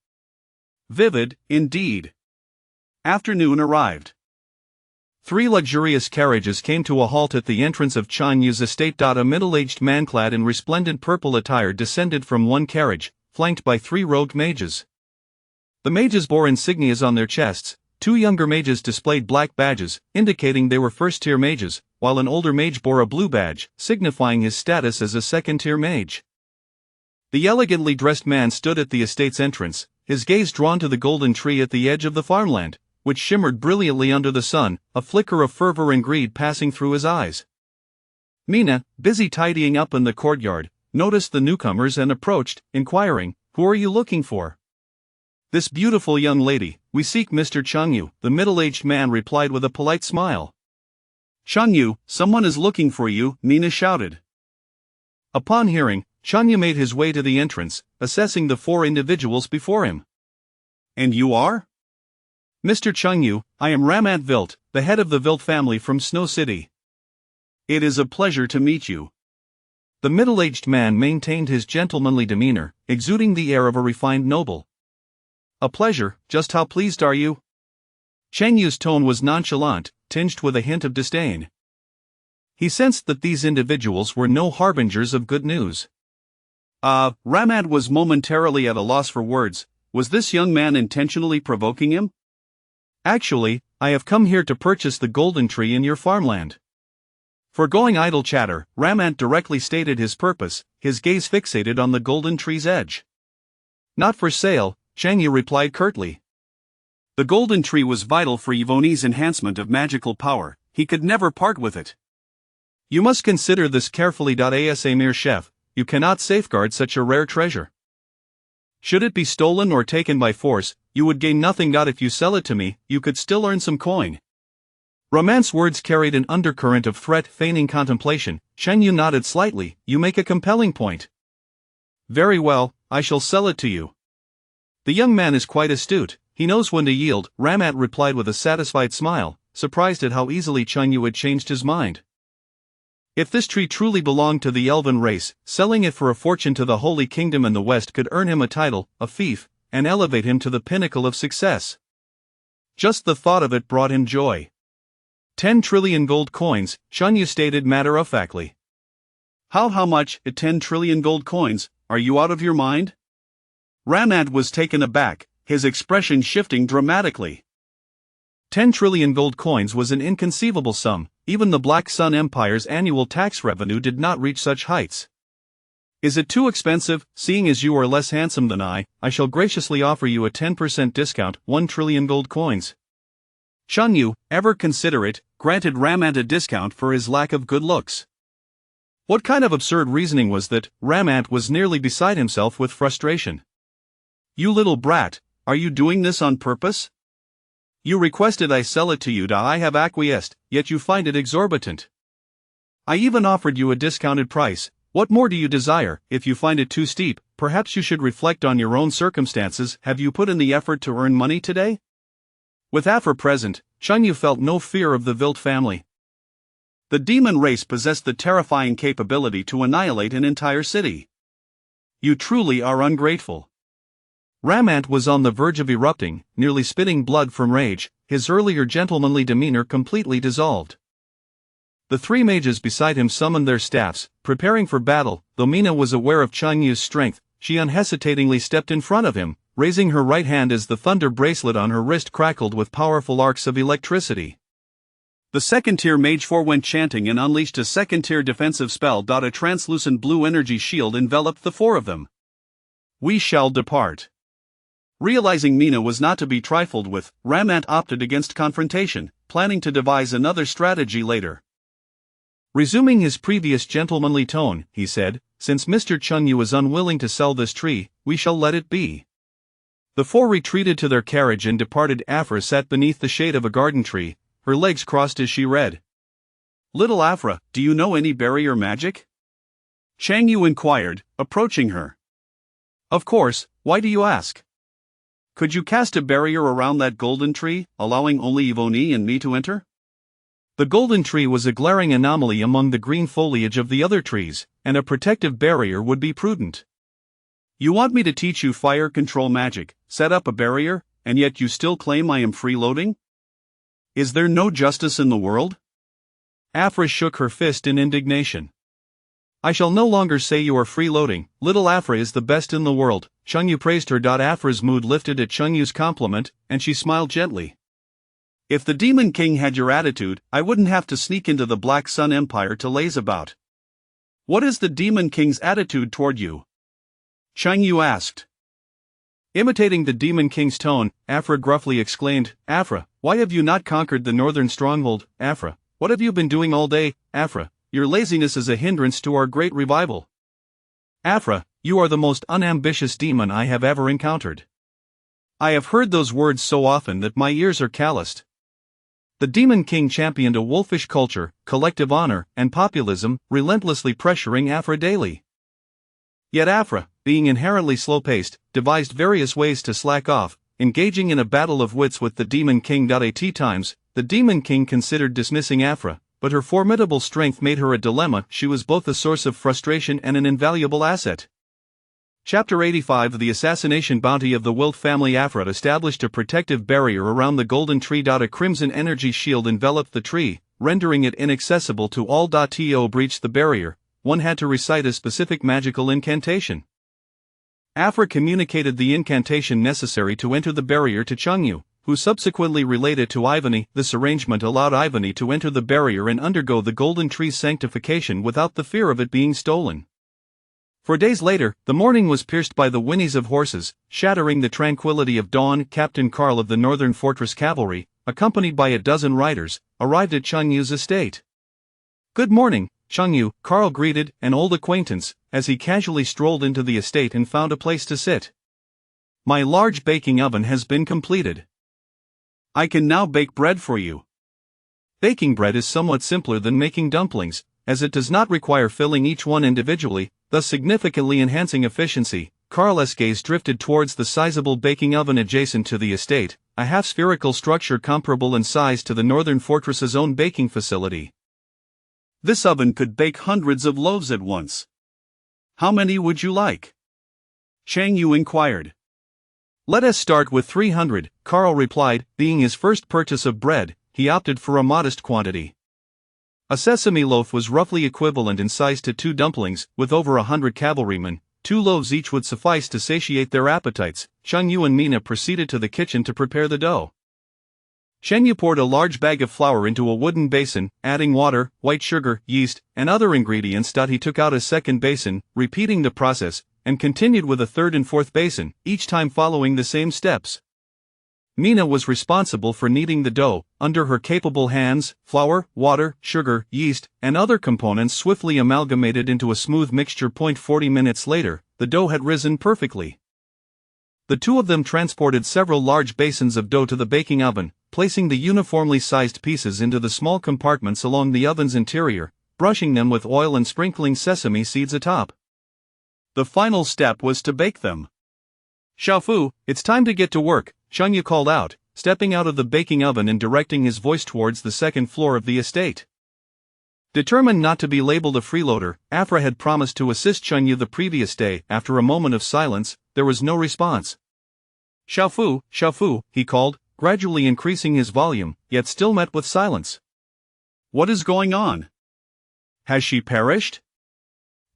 Vivid, indeed. Afternoon arrived. 3 luxurious carriages came to a halt at the entrance of Changyu's estate. A middle-aged man clad in resplendent purple attire descended from one carriage, flanked by 3 robed mages. The mages bore insignias on their chests. 2 younger mages displayed black badges, indicating they were first-tier mages, while an older mage bore a blue badge, signifying his status as a second-tier mage. The elegantly dressed man stood at the estate's entrance, his gaze drawn to the golden tree at the edge of the farmland, which shimmered brilliantly under the sun, a flicker of fervor and greed passing through his eyes. Mina, busy tidying up in the courtyard, noticed the newcomers and approached, inquiring, "Who are you looking for?" "This beautiful young lady, we seek Mr. Changyu," the middle-aged man replied with a polite smile. "Changyu, someone is looking for you," Mina shouted. Upon hearing, Changyu made his way to the entrance, assessing the 4 individuals before him. "And you are?" "Mr. Changyu, I am Ramat Vilt, the head of the Vilt family from Snow City." "It is a pleasure to meet you." The middle-aged man maintained his gentlemanly demeanor, exuding the air of a refined noble. "A pleasure, just how pleased are you?" Cheng Yu's tone was nonchalant, tinged with a hint of disdain. He sensed that these individuals were no harbingers of good news. Ramad was momentarily at a loss for words. Was this young man intentionally provoking him? Actually, I have come here to purchase the golden tree in your farmland. Foregoing idle chatter, Ramad directly stated his purpose, his gaze fixated on the golden tree's edge. Not for sale, Cheng Yu replied curtly. The golden tree was vital for Yvonne's enhancement of magical power. He could never part with it. You must consider this carefully. As a mere chef, you cannot safeguard such a rare treasure. Should it be stolen or taken by force, you would gain nothing. If you sell it to me, you could still earn some coin. Raman's words carried an undercurrent of threat, feigning contemplation. Cheng Yu nodded slightly. You make a compelling point. Very well, I shall sell it to you. The young man is quite astute, he knows when to yield, Ramat replied with a satisfied smile, surprised at how easily Cheng Yu had changed his mind. If this tree truly belonged to the elven race, selling it for a fortune to the Holy Kingdom and the West could earn him a title, a fief, and elevate him to the pinnacle of success. Just the thought of it brought him joy. 10 trillion gold coins, Cheng Yu stated matter-of-factly. How much? 10 trillion gold coins, are you out of your mind? Ramad was taken aback, his expression shifting dramatically. 10 trillion gold coins was an inconceivable sum. Even the Black Sun Empire's annual tax revenue did not reach such heights. Is it too expensive? Seeing as you are less handsome than I shall graciously offer you a 10% discount, 1 trillion gold coins. Cheng Yu, ever considerate, granted Ramad a discount for his lack of good looks. What kind of absurd reasoning was that? Ramad was nearly beside himself with frustration. You little brat, are you doing this on purpose? You requested I sell it to you. I have acquiesced, yet you find it exorbitant. I even offered you a discounted price. What more do you desire? If you find it too steep, perhaps you should reflect on your own circumstances. Have you put in the effort to earn money today? With Afra present, Cheng Yu felt no fear of the Vilt family. The demon race possessed the terrifying capability to annihilate an entire city. You truly are ungrateful. Ramant was on the verge of erupting, nearly spitting blood from rage, his earlier gentlemanly demeanor completely dissolved. The 3 mages beside him summoned their staffs, preparing for battle. Though Mina was aware of Cheng Yu's strength, she unhesitatingly stepped in front of him, raising her right hand as the thunder bracelet on her wrist crackled with powerful arcs of electricity. The second-tier mage forewent chanting and unleashed a second-tier defensive spell. A translucent blue energy shield enveloped the 4 of them. We shall depart. Realizing Mina was not to be trifled with, Ramant opted against confrontation, planning to devise another strategy later. Resuming his previous gentlemanly tone, he said, since Mr. Cheng Yu is unwilling to sell this tree, we shall let it be. The 4 retreated to their carriage and departed. Afra sat beneath the shade of a garden tree, her legs crossed as she read. Little Afra, do you know any barrier magic? Cheng Yu inquired, approaching her. Of course, why do you ask? Could you cast a barrier around that golden tree, allowing only Yvonne and me to enter? The golden tree was a glaring anomaly among the green foliage of the other trees, and a protective barrier would be prudent. You want me to teach you fire control magic, set up a barrier, and yet you still claim I am freeloading? Is there no justice in the world? Afra shook her fist in indignation. I shall no longer say you are freeloading. Little Afra is the best in the world. Cheng Yu praised her. Afra's mood lifted at Cheng Yu's compliment, and she smiled gently. If the Demon King had your attitude, I wouldn't have to sneak into the Black Sun Empire to laze about. What is the Demon King's attitude toward you? Cheng Yu asked. Imitating the Demon King's tone, Afra gruffly exclaimed, Afra, why have you not conquered the northern stronghold? Afra, what have you been doing all day? Afra, your laziness is a hindrance to our great revival. Afra, you are the most unambitious demon I have ever encountered. I have heard those words so often that my ears are calloused. The Demon King championed a wolfish culture, collective honor, and populism, relentlessly pressuring Afra daily. Yet Afra, being inherently slow-paced, devised various ways to slack off, engaging in a battle of wits with the Demon King. At times, the Demon King considered dismissing Afra, but her formidable strength made her a dilemma. She was both a source of frustration and an invaluable asset. Chapter 85 The assassination bounty of the Wilt family. Afra established a protective barrier around the golden tree. A crimson energy shield enveloped the tree, rendering it inaccessible to all. To breach the barrier, one had to recite a specific magical incantation. Afra communicated the incantation necessary to enter the barrier to Chengyu, who subsequently relayed it to Ivany. This arrangement allowed Ivany to enter the barrier and undergo the golden tree's sanctification without the fear of it being stolen. 4 days later, the morning was pierced by the whinnies of horses, shattering the tranquility of dawn. Captain Karl of the Northern Fortress Cavalry, accompanied by a dozen riders, arrived at Chengyu's estate. "Good morning, Chengyu," Karl greeted, an old acquaintance, as he casually strolled into the estate and found a place to sit. "My large baking oven has been completed. I can now bake bread for you." Baking bread is somewhat simpler than making dumplings, as it does not require filling each one individually, thus significantly enhancing efficiency. Karl's gaze drifted towards the sizable baking oven adjacent to the estate, a half-spherical structure comparable in size to the Northern Fortress's own baking facility. "This oven could bake hundreds of loaves at once. How many would you like?" Chengyu inquired. "Let us start with 300, Karl replied. Being his first purchase of bread, he opted for a modest quantity. A sesame loaf was roughly equivalent in size to 2 dumplings. With over 100 cavalrymen, 2 loaves each would suffice to satiate their appetites. Chengyu and Mina proceeded to the kitchen to prepare the dough. Chengyu poured a large bag of flour into a wooden basin, adding water, white sugar, yeast, and other ingredients. He took out a second basin, repeating the process, and continued with a third and fourth basin, each time following the same steps. Mina was responsible for kneading the dough. Under her capable hands, flour, water, sugar, yeast, and other components swiftly amalgamated into a smooth mixture. 40 minutes later, the dough had risen perfectly. The two of them transported several large basins of dough to the baking oven, placing the uniformly sized pieces into the small compartments along the oven's interior, brushing them with oil and sprinkling sesame seeds atop. The final step was to bake them. "Xiaofu, it's time to get to work," Chengyu called out, stepping out of the baking oven and directing his voice towards the second floor of the estate. Determined not to be labeled a freeloader, Afra had promised to assist Chengyu the previous day. After a moment of silence, there was no response. "Xiaofu, Xiaofu," he called, gradually increasing his volume, yet still met with silence. "What is going on? Has she perished?"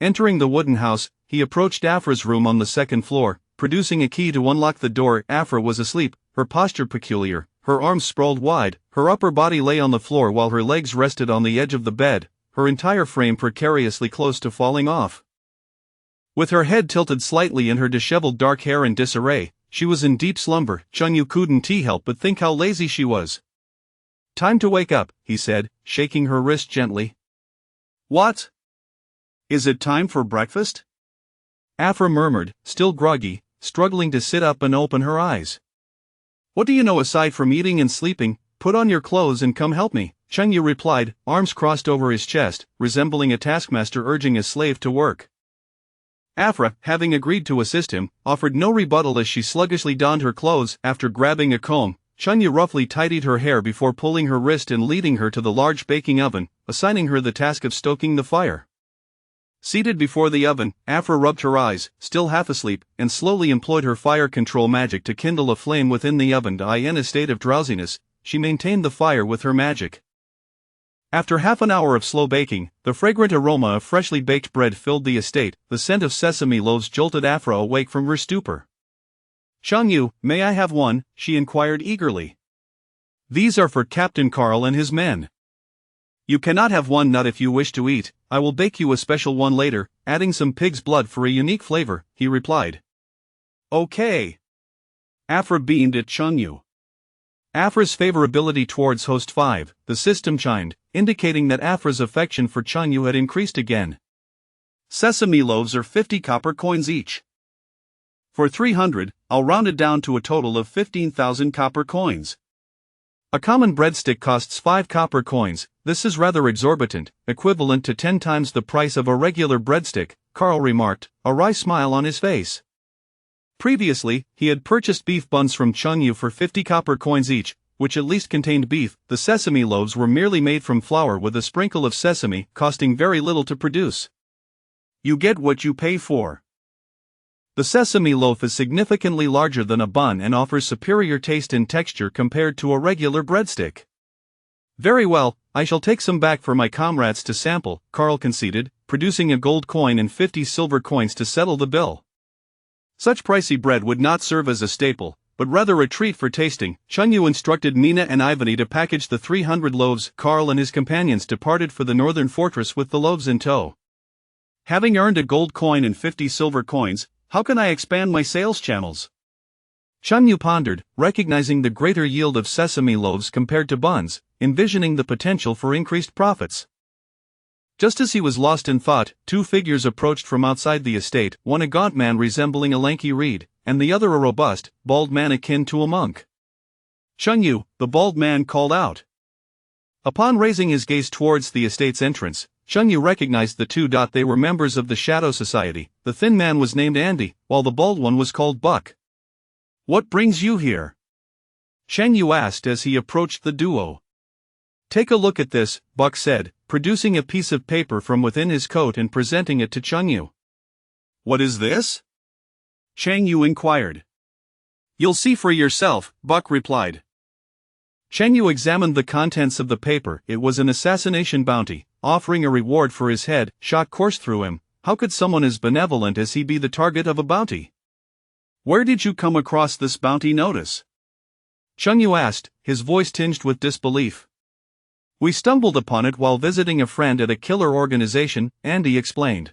Entering the wooden house, he approached Afra's room on the second floor, producing a key to unlock the door. Afra was asleep, her posture peculiar, her arms sprawled wide, her upper body lay on the floor while her legs rested on the edge of the bed, her entire frame precariously close to falling off. With her head tilted slightly and her disheveled dark hair in disarray, she was in deep slumber. Chengyu couldn't help but think how lazy she was. "Time to wake up," he said, shaking her wrist gently. "What? Is it time for breakfast?" Afra murmured, still groggy, struggling to sit up and open her eyes. "What do you know aside from eating and sleeping? Put on your clothes and come help me," Chengyu replied, arms crossed over his chest, resembling a taskmaster urging a slave to work. Afra, having agreed to assist him, offered no rebuttal as she sluggishly donned her clothes. After grabbing a comb, Chengyu roughly tidied her hair before pulling her wrist and leading her to the large baking oven, assigning her the task of stoking the fire. Seated before the oven, Afra rubbed her eyes, still half asleep, and slowly employed her fire control magic to kindle a flame within the oven. In a state of drowsiness, she maintained the fire with her magic. After half an hour of slow baking, the fragrant aroma of freshly baked bread filled the estate. The scent of sesame loaves jolted Afra awake from her stupor. "Chengyu, may I have one?" she inquired eagerly. "These are for Captain Karl and his men." "You cannot have one, not if you wish to eat. I will bake you a special one later, adding some pig's blood for a unique flavor," he replied. "Okay." Afra beamed at Chengyu. Afra's favorability towards Host 5, the system chimed, indicating that Afra's affection for Chengyu had increased again. "Sesame loaves are 50 copper coins each. For 300, I'll round it down to a total of 15,000 copper coins. A common breadstick costs 5 copper coins. This is rather exorbitant, equivalent to 10 times the price of a regular breadstick, Karl remarked, a wry smile on his face. Previously, he had purchased beef buns from Chengyu for 50 copper coins each, which at least contained beef. The sesame loaves were merely made from flour with a sprinkle of sesame, costing very little to produce. You get what you pay for. The sesame loaf is significantly larger than a bun and offers superior taste and texture compared to a regular breadstick. Very well, I shall take some back for my comrades to sample, Carl conceded, producing a gold coin and 50 silver coins to settle the bill. Such pricey bread would not serve as a staple, but rather a treat for tasting. Chunyu instructed Mina and Ivany to package the 300 loaves. Carl and his companions departed for the northern fortress with the loaves in tow. Having earned a gold coin and 50 silver coins, how can I expand my sales channels? Chunyu pondered, recognizing the greater yield of sesame loaves compared to buns, envisioning the potential for increased profits. Just as he was lost in thought, two figures approached from outside the estate, one a gaunt man resembling a lanky reed, and the other a robust, bald man akin to a monk. Chunyu, the bald man called out. Upon raising his gaze towards the estate's entrance, Chunyu recognized the two. They were members of the Shadow Society. The thin man was named Andy, while the bald one was called Buck. What brings you here? Chunyu asked as he approached the duo. Take a look at this, Buck said, producing a piece of paper from within his coat and presenting it to Chunyu. What is this? Chunyu inquired. You'll see for yourself, Buck replied. Chunyu examined the contents of the paper. It was an assassination bounty, offering a reward for his head. Shock coursed through him. How could someone as benevolent as he be the target of a bounty? Where did you come across this bounty notice? Chunyu asked, his voice tinged with disbelief. We stumbled upon it while visiting a friend at a killer organization, Andy explained.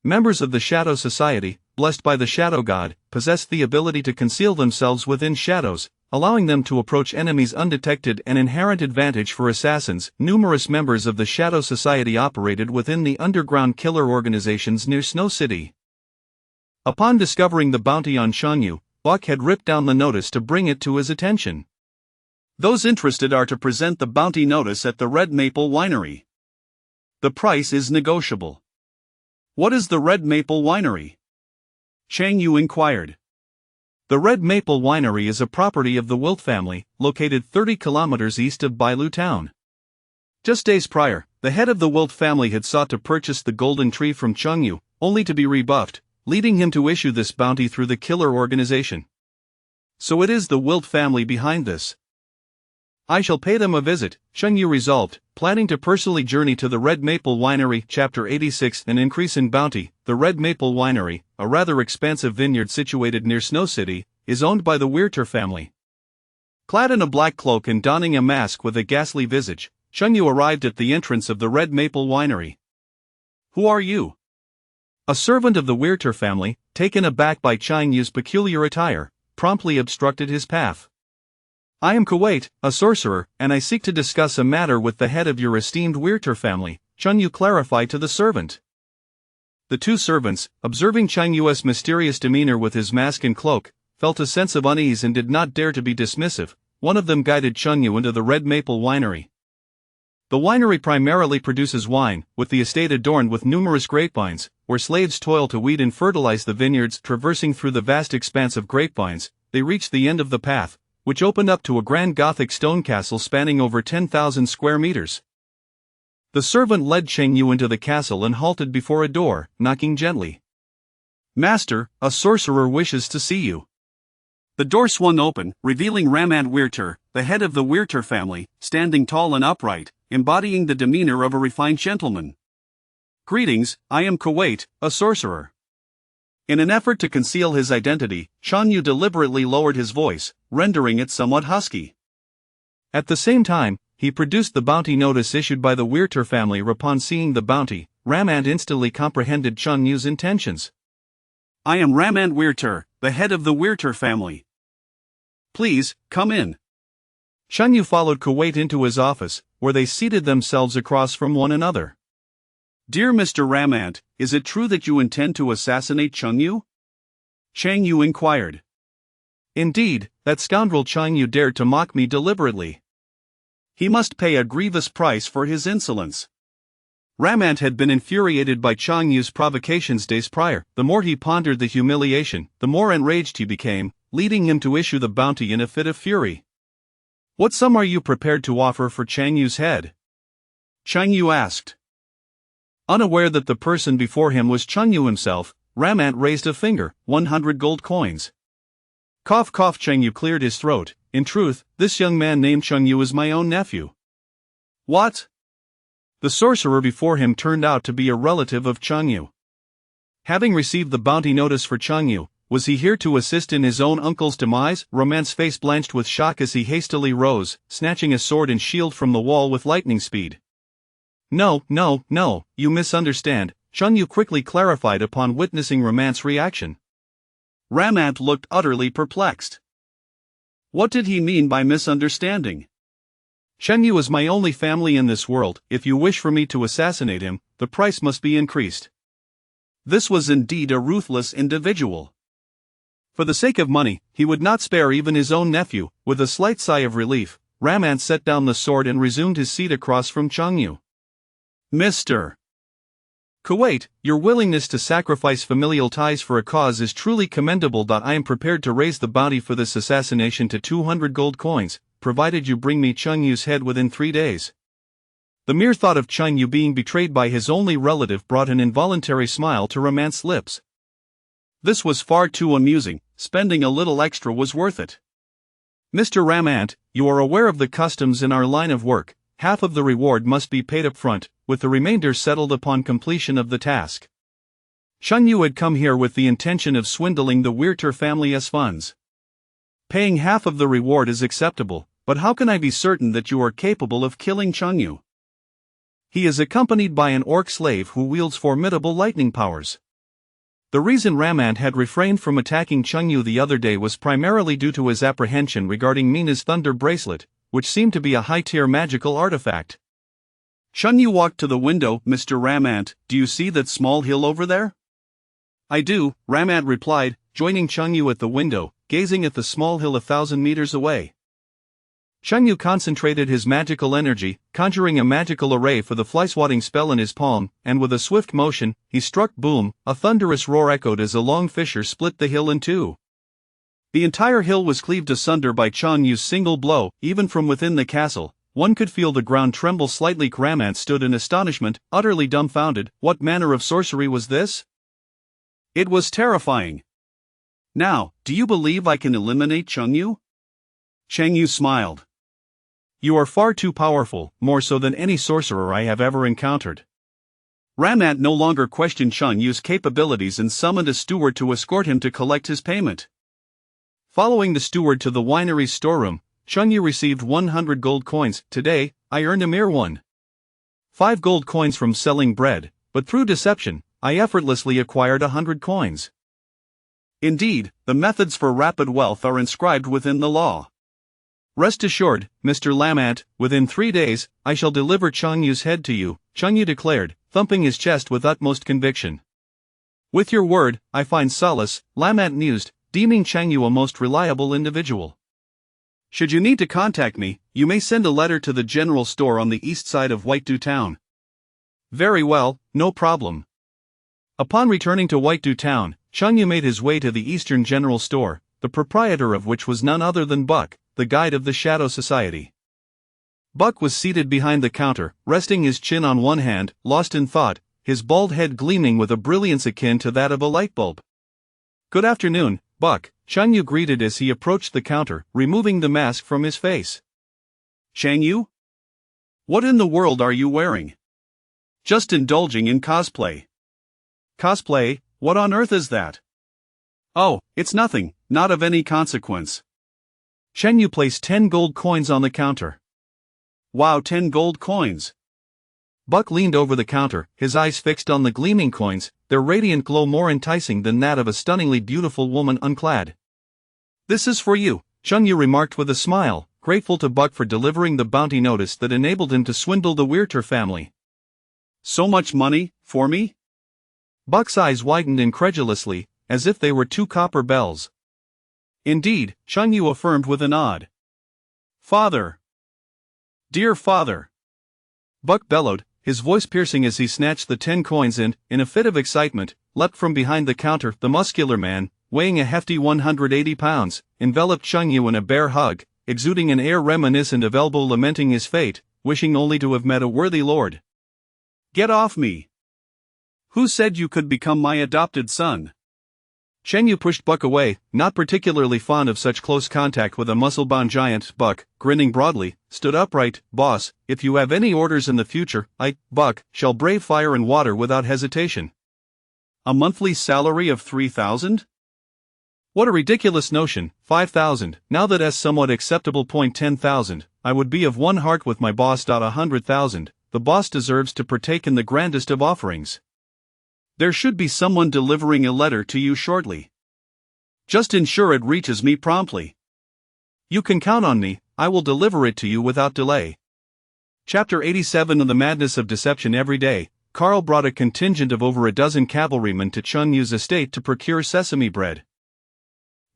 Members of the Shadow Society, blessed by the Shadow God, possess the ability to conceal themselves within shadows, allowing them to approach enemies undetected, an inherent advantage for assassins. Numerous members of the Shadow Society operated within the underground killer organizations near Snow City. Upon discovering the bounty on Chunyu, Buck had ripped down the notice to bring it to his attention. Those interested are to present the bounty notice at the Red Maple Winery. The price is negotiable. What is the Red Maple Winery? Chunyu inquired. The Red Maple Winery is a property of the Wilt family, located 30 kilometers east of Bailu town. Just days prior, the head of the Wilt family had sought to purchase the golden tree from Chunyu, only to be rebuffed, leading him to issue this bounty through the killer organization. So it is the Wilt family behind this. I shall pay them a visit, Chunyu resolved, planning to personally journey to the Red Maple Winery. Chapter 86. An increase in bounty. The Red Maple Winery, a rather expansive vineyard situated near Snow City, is owned by the Weirter family. Clad in a black cloak and donning a mask with a ghastly visage, Chunyu arrived at the entrance of the Red Maple Winery. Who are you? A servant of the Weirter family, taken aback by Chunyu's peculiar attire, promptly obstructed his path. I am Kuwait, a sorcerer, and I seek to discuss a matter with the head of your esteemed Weirter family, Chunyu clarified to the servant. The two servants, observing Chunyu's mysterious demeanor with his mask and cloak, felt a sense of unease and did not dare to be dismissive. One of them guided Chunyu into the Red Maple Winery. The winery primarily produces wine, with the estate adorned with numerous grapevines, where slaves toil to weed and fertilize the vineyards. Traversing through the vast expanse of grapevines, they reached the end of the path, which opened up to a grand Gothic stone castle spanning over 10,000 square meters. The servant led Chunyu into the castle and halted before a door, knocking gently. Master, a sorcerer wishes to see you. The door swung open, revealing Ramand Weirter, the head of the Weirter family, standing tall and upright, embodying the demeanor of a refined gentleman. Greetings, I am Kuwait, a sorcerer. In an effort to conceal his identity, Chunyu deliberately lowered his voice, rendering it somewhat husky. At the same time, he produced the bounty notice issued by the Weirter family. Upon seeing the bounty, Ramand instantly comprehended Chunyu's intentions. I am Ramand Weirter, the head of the Weirter family. Please, come in. Chunyu followed Kuwait into his office, where they seated themselves across from one another. Dear Mr. Ramand, is it true that you intend to assassinate Chunyu? Chunyu inquired. Indeed, that scoundrel Chunyu dared to mock me deliberately. He must pay a grievous price for his insolence. Ramand had been infuriated by Chunyu's provocations days prior. The more he pondered the humiliation, the more enraged he became, leading him to issue the bounty in a fit of fury. What sum are you prepared to offer for Chunyu's head? Chunyu asked. Unaware that the person before him was Chunyu himself, Ramant raised a finger, 100 gold coins. Cough cough. Cheng Yu cleared his throat. In truth, this young man named Cheng Yu is my own nephew. What? The sorcerer before him turned out to be a relative of Cheng Yu. Having received the bounty notice for Cheng Yu, was he here to assist in his own uncle's demise? Ramant's face blanched with shock as he hastily rose, snatching a sword and shield from the wall with lightning speed. No, you misunderstand, Cheng Yu quickly clarified upon witnessing Ramant's reaction. Ramant looked utterly perplexed. What did he mean by misunderstanding? Cheng Yu is my only family in this world. If you wish for me to assassinate him, the price must be increased. This was indeed a ruthless individual. For the sake of money, he would not spare even his own nephew. With a slight sigh of relief, Ramant set down the sword and resumed his seat across from Cheng Yu. Mr. Kuwait, your willingness to sacrifice familial ties for a cause is truly commendable. I am prepared to raise the bounty for this assassination to 200 gold coins, provided you bring me Cheng Yu's head within 3 days. The mere thought of Cheng Yu being betrayed by his only relative brought an involuntary smile to Ramant's lips. This was far too amusing. Spending a little extra was worth it. Mr. Ramant, you are aware of the customs in our line of work. Half of the reward must be paid up front, with the remainder settled upon completion of the task. Cheng Yu had come here with the intention of swindling the Weirter family as funds. Paying half of the reward is acceptable, but how can I be certain that you are capable of killing Cheng Yu? He is accompanied by an orc slave who wields formidable lightning powers. The reason Ramant had refrained from attacking Cheng Yu the other day was primarily due to his apprehension regarding Mina's thunder bracelet, which seemed to be a high-tier magical artifact. Cheng Yu walked to the window. Mr. Ramant, do you see that small hill over there? I do, Ramant replied, joining Cheng Yu at the window, gazing at the small hill 1,000 meters away. Cheng Yu concentrated his magical energy, conjuring a magical array for the fly-swatting spell in his palm, and with a swift motion, he struck boom. A thunderous roar echoed as a long fissure split the hill in two. The entire hill was cleaved asunder by Cheng Yu's single blow. Even from within the castle, one could feel the ground tremble slightly. Ramant stood in astonishment, utterly dumbfounded. What manner of sorcery was this? It was terrifying. Now, do you believe I can eliminate Cheng Yu? Cheng Yu smiled. You are far too powerful, more so than any sorcerer I have ever encountered. Ramant no longer questioned Cheng Yu's capabilities and summoned a steward to escort him to collect his payment. Following the steward to the winery's storeroom, Cheng Yu received 100 gold coins. Today, I earned a mere 5 gold coins from selling bread, but through deception, I effortlessly acquired 100 coins. Indeed, the methods for rapid wealth are inscribed within the law. Rest assured, Mr. Ramant, within 3 days, I shall deliver Cheng Yu's head to you, Cheng Yu declared, thumping his chest with utmost conviction. With your word, I find solace, Ramant mused, deeming Cheng Yu a most reliable individual. Should you need to contact me, you may send a letter to the general store on the east side of Whitedew Town. Very well, no problem. Upon returning to Whitedew Town, Cheng Yu made his way to the Eastern General Store, the proprietor of which was none other than Buck, the guide of the Shadow Society. Buck was seated behind the counter, resting his chin on one hand, lost in thought, his bald head gleaming with a brilliance akin to that of a light bulb. Good afternoon, Buck, Cheng Yu greeted as he approached the counter, removing the mask from his face. Cheng Yu? What in the world are you wearing? Just indulging in cosplay. Cosplay? What on earth is that? Oh, it's nothing, not of any consequence. Cheng Yu placed 10 gold coins on the counter. Wow, 10 gold coins. Buck leaned over the counter, his eyes fixed on the gleaming coins, their radiant glow more enticing than that of a stunningly beautiful woman unclad. This is for you, Cheng Yu remarked with a smile, grateful to Buck for delivering the bounty notice that enabled him to swindle the Weirter family. So much money, for me? Buck's eyes widened incredulously, as if they were 2 copper bells. Indeed, Cheng Yu affirmed with a nod. Father! Dear father! Buck bellowed, his voice piercing as he snatched the 10 coins and, in a fit of excitement, leapt from behind the counter. The muscular man, weighing a hefty 180 pounds, enveloped Cheng Yu in a bear hug, exuding an air reminiscent of Elbow lamenting his fate, wishing only to have met a worthy lord. Get off me! Who said you could become my adopted son? Chen Yu pushed Buck away, not particularly fond of such close contact with a muscle-bound giant. Buck, grinning broadly, stood upright. Boss, if you have any orders in the future, I, Buck, shall brave fire and water without hesitation. A monthly salary of 3,000? What a ridiculous notion, 5,000, now that as somewhat acceptable. 10,000, I would be of one heart with my boss. 100,000, the boss deserves to partake in the grandest of offerings. There should be someone delivering a letter to you shortly. Just ensure it reaches me promptly. You can count on me, I will deliver it to you without delay. Chapter 87 of the Madness of Deception. Every day, Carl brought a contingent of over a dozen cavalrymen to Chun Yu's estate to procure sesame bread.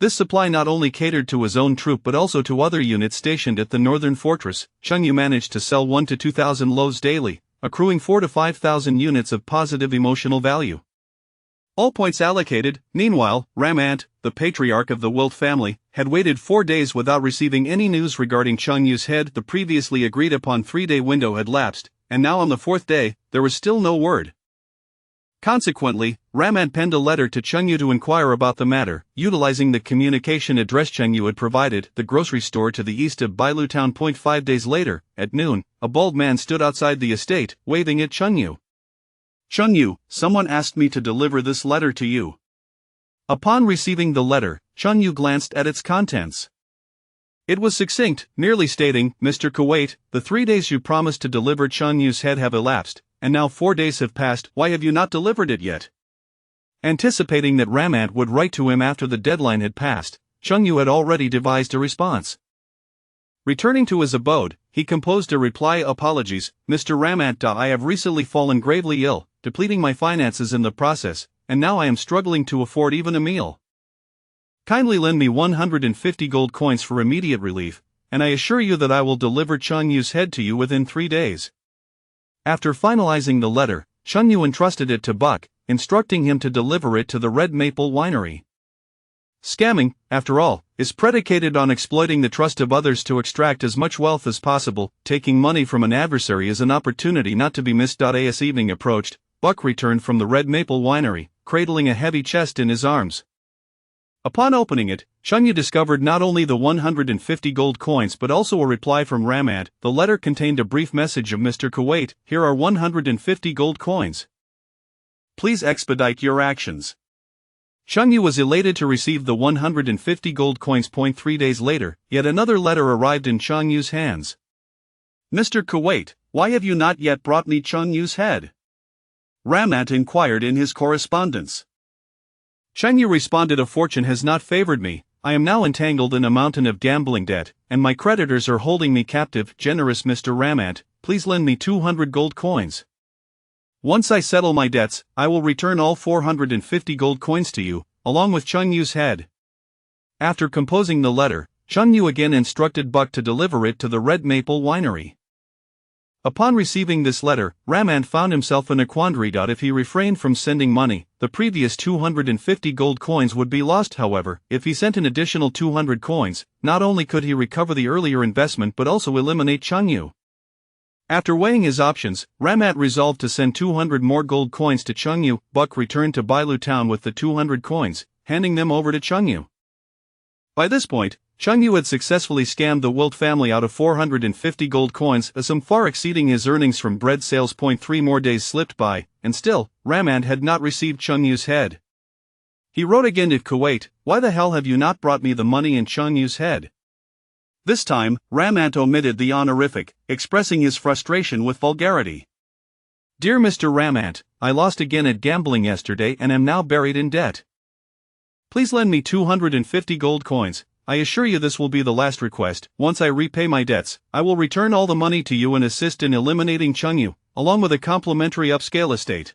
This supply not only catered to his own troop but also to other units stationed at the northern fortress. Chun Yu managed to sell 1,000 to 2,000 loaves daily, accruing 4,000 to 5,000 units of positive emotional value. All points allocated. Meanwhile, Ramant, the patriarch of the Wilt family, had waited 4 days without receiving any news regarding Chun Yu's head. The previously agreed upon 3-day window had lapsed, and now on the 4th day, there was still no word. Consequently, Ramant penned a letter to Chun Yu to inquire about the matter, utilizing the communication address Chun Yu had provided, the grocery store to the east of Bailu Town. 5 days later, at noon, a bald man stood outside the estate, waving at Chun Yu. Chun Yu, someone asked me to deliver this letter to you. Upon receiving the letter, Chun Yu glanced at its contents. It was succinct, merely stating, Mr. Kuwait, the 3 days you promised to deliver Chun Yu's head have elapsed, and now 4 days have passed. Why have you not delivered it yet? Anticipating that Ramant would write to him after the deadline had passed, Chun Yu had already devised a response. Returning to his abode, he composed a reply. Apologies, Mr. Ramant. I have recently fallen gravely ill, depleting my finances in the process, and now I am struggling to afford even a meal. Kindly lend me 150 gold coins for immediate relief, and I assure you that I will deliver Chun Yu's head to you within 3 days. After finalizing the letter, Chun Yu entrusted it to Buck, instructing him to deliver it to the Red Maple Winery. Scamming, after all, is predicated on exploiting the trust of others to extract as much wealth as possible. Taking money from an adversary is an opportunity not to be missed. As evening approached, Buck returned from the Red Maple Winery, cradling a heavy chest in his arms. Upon opening it, Chun Yu discovered not only the 150 gold coins but also a reply from Ramant. The letter contained a brief message of Mr. Kuwait. Here are 150 gold coins. Please expedite your actions. Chun Yu was elated to receive the 150 gold coins. 3 days later, yet another letter arrived in Chun Yu's hands. Mr. Kuwait, why have you not yet brought me Chun Yu's head? Ramant inquired in his correspondence. Chun Yu responded, a fortune has not favored me, I am now entangled in a mountain of gambling debt, and my creditors are holding me captive. Generous Mr. Ramant, please lend me 200 gold coins. Once I settle my debts, I will return all 450 gold coins to you, along with Chun Yu's head. After composing the letter, Chun Yu again instructed Buck to deliver it to the Red Maple Winery. Upon receiving this letter, Ramant found himself in a quandary. If he refrained from sending money, the previous 250 gold coins would be lost. However, if he sent an additional 200 coins, not only could he recover the earlier investment but also eliminate Chun Yu. After weighing his options, Ramant resolved to send 200 more gold coins to Chun Yu. Buck returned to Bailu Town with the 200 coins, handing them over to Chun Yu. By this point, Chun Yu had successfully scammed the Wilt family out of 450 gold coins, a sum far exceeding his earnings from bread sales. 3 more days slipped by, and still, Ramant had not received Chun Yu's head. He wrote again to Kuwait, why the hell have you not brought me the money and Chun Yu's head? This time, Ramant omitted the honorific, expressing his frustration with vulgarity. Dear Mr. Ramant, I lost again at gambling yesterday and am now buried in debt. Please lend me 250 gold coins. I assure you this will be the last request. Once I repay my debts, I will return all the money to you and assist in eliminating Chun Yu, along with a complimentary upscale estate.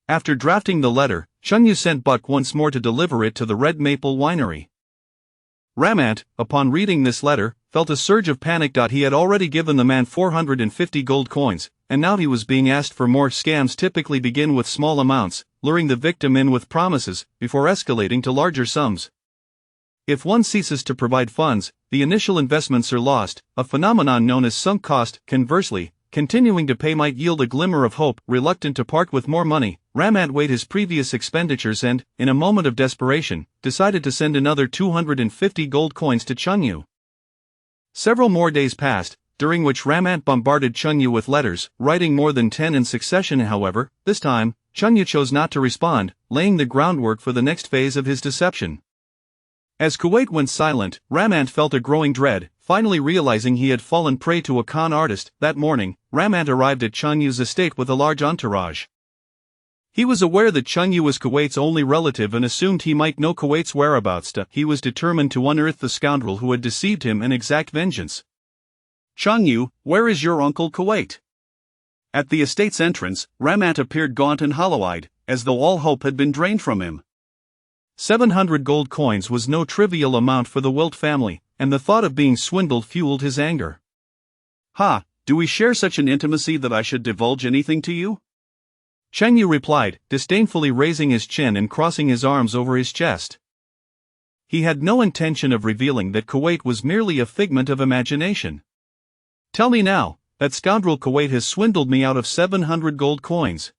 After drafting the letter, Chun Yu sent Buck once more to deliver it to the Red Maple Winery. Ramant, upon reading this letter, felt a surge of panic. He had already given the man 450 gold coins, and now he was being asked for more. Scams typically begin with small amounts, luring the victim in with promises, before escalating to larger sums. If one ceases to provide funds, the initial investments are lost, a phenomenon known as sunk cost. Conversely, continuing to pay might yield a glimmer of hope. Reluctant to part with more money, Ramat weighed his previous expenditures and, in a moment of desperation, decided to send another 250 gold coins to Chunyu. Several more days passed, during which Ramat bombarded Chunyu with letters, writing more than 10 in succession. However, this time, Chunyu chose not to respond, laying the groundwork for the next phase of his deception. As Kuwait went silent, Ramat felt a growing dread, finally realizing he had fallen prey to a con artist. That morning, Ramat arrived at Chunyu's estate with a large entourage. He was aware that Chunyu was Kuwait's only relative and assumed he might know Kuwait's whereabouts. He was determined to unearth the scoundrel who had deceived him and exact vengeance. Chunyu, where is your uncle Kuwait? At the estate's entrance, Ramat appeared gaunt and hollow-eyed, as though all hope had been drained from him. 700 gold coins was no trivial amount for the Wilt family, and the thought of being swindled fueled his anger. Ha, do we share such an intimacy that I should divulge anything to you? Chunyu replied, disdainfully raising his chin and crossing his arms over his chest. He had no intention of revealing that Kuwait was merely a figment of imagination. Tell me now, that scoundrel Kuwait has swindled me out of 700 gold coins.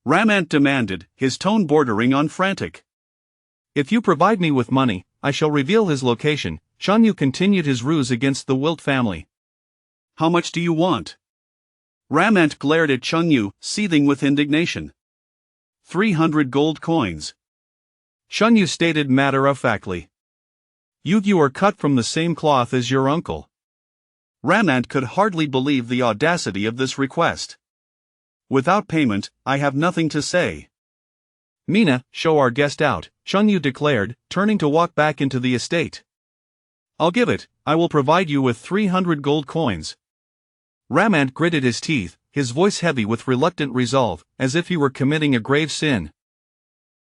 Ramat demanded, his tone bordering on frantic. If you provide me with money, I shall reveal his location. Chunyu continued his ruse against the Wilt family. How much do you want? Ramat glared at Chunyu, seething with indignation. 300 gold coins. Chunyu stated matter-of-factly. You are cut from the same cloth as your uncle. Ramat could hardly believe the audacity of this request. Without payment, I have nothing to say. Mina, show our guest out, Chunyu declared, turning to walk back into the estate. I'll give it, I will provide you with 300 gold coins. Ramat gritted his teeth, his voice heavy with reluctant resolve, as if he were committing a grave sin.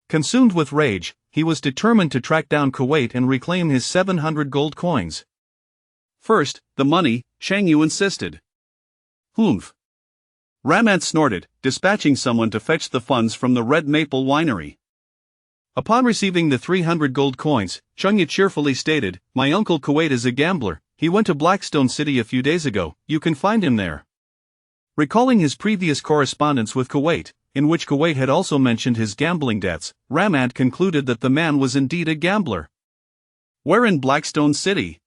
Consumed with rage, he was determined to track down Kuwait and reclaim his 700 gold coins. First, the money, Chunyu insisted. Humph. Ramat snorted, dispatching someone to fetch the funds from the Red Maple Winery. Upon receiving the 300 gold coins, Chunyu cheerfully stated, My uncle Kuwait is a gambler, he went to Blackstone City a few days ago, you can find him there. Recalling his previous correspondence with Kuwait, in which Kuwait had also mentioned his gambling debts, Ramat concluded that the man was indeed a gambler. Where in Blackstone City?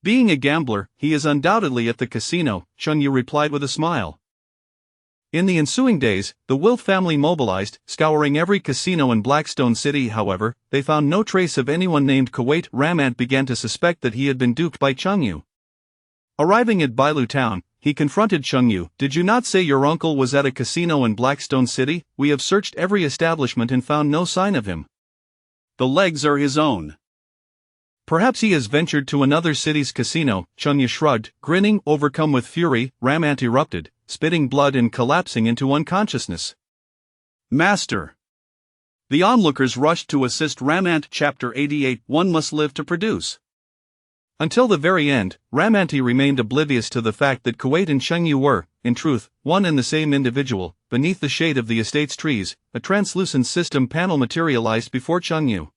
Being a gambler, he is undoubtedly at the casino, Chunyu replied with a smile. In the ensuing days, the Wilt family mobilized, scouring every casino in Blackstone City. However, they found no trace of anyone named Kuwait. Ramat began to suspect that he had been duped by Chunyu. Arriving at Bailu town, he confronted Chunyu. Did you not say your uncle was at a casino in Blackstone City? We have searched every establishment and found no sign of him. The legs are his own. Perhaps he has ventured to another city's casino, Chunyu shrugged, grinning, overcome with fury. Ramat erupted, spitting blood and collapsing into unconsciousness. Master! The onlookers rushed to assist Ramat. Chapter 88. One must live to produce. Until the very end, Ramat remained oblivious to the fact that Kuwait and Chunyu were, in truth, one and the same individual. Beneath the shade of the estate's trees, a translucent system panel materialized before Chunyu.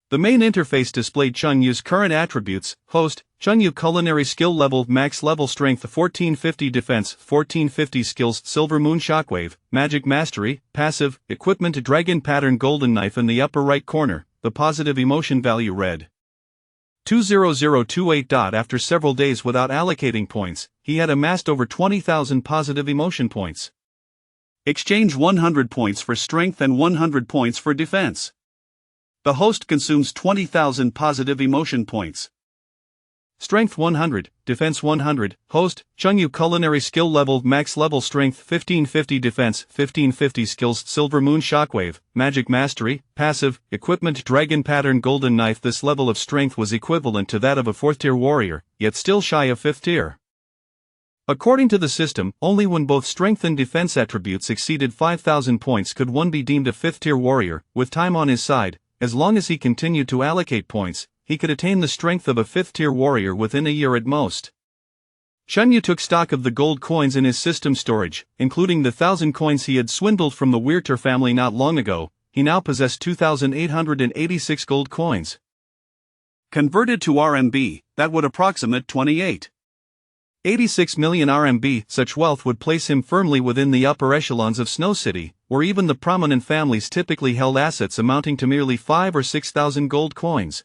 The main interface displayed Chunyu's current attributes: host, Chunyu culinary skill level, max level strength 1450, defense 1450, skills silver moon shockwave, magic mastery, passive, equipment dragon pattern golden knife. In the upper right corner, the positive emotion value read 20028. After several days without allocating points, he had amassed over 20,000 positive emotion points. Exchange 100 points for strength and 100 points for defense. The host consumes 20,000 positive emotion points. Strength 100, defense 100, host, Chunyu culinary skill level, max level strength 1550, defense 1550, skills silver moon shockwave, magic mastery, passive, equipment dragon pattern golden knife. This level of strength was equivalent to that of a 4th tier warrior, yet still shy of 5th tier. According to the system, only when both strength and defense attributes exceeded 5,000 points could one be deemed a 5th tier warrior. With time on his side, as long as he continued to allocate points, he could attain the strength of a 5th tier warrior within a year at most. Chunyu took stock of the gold coins in his system storage, including the 1,000 coins he had swindled from the Weirter family not long ago. He now possessed 2,886 gold coins. Converted to RMB, that would approximate 28. 86 million RMB. Such wealth would place him firmly within the upper echelons of Snow City, where even the prominent families typically held assets amounting to merely 5 or 6,000 gold coins.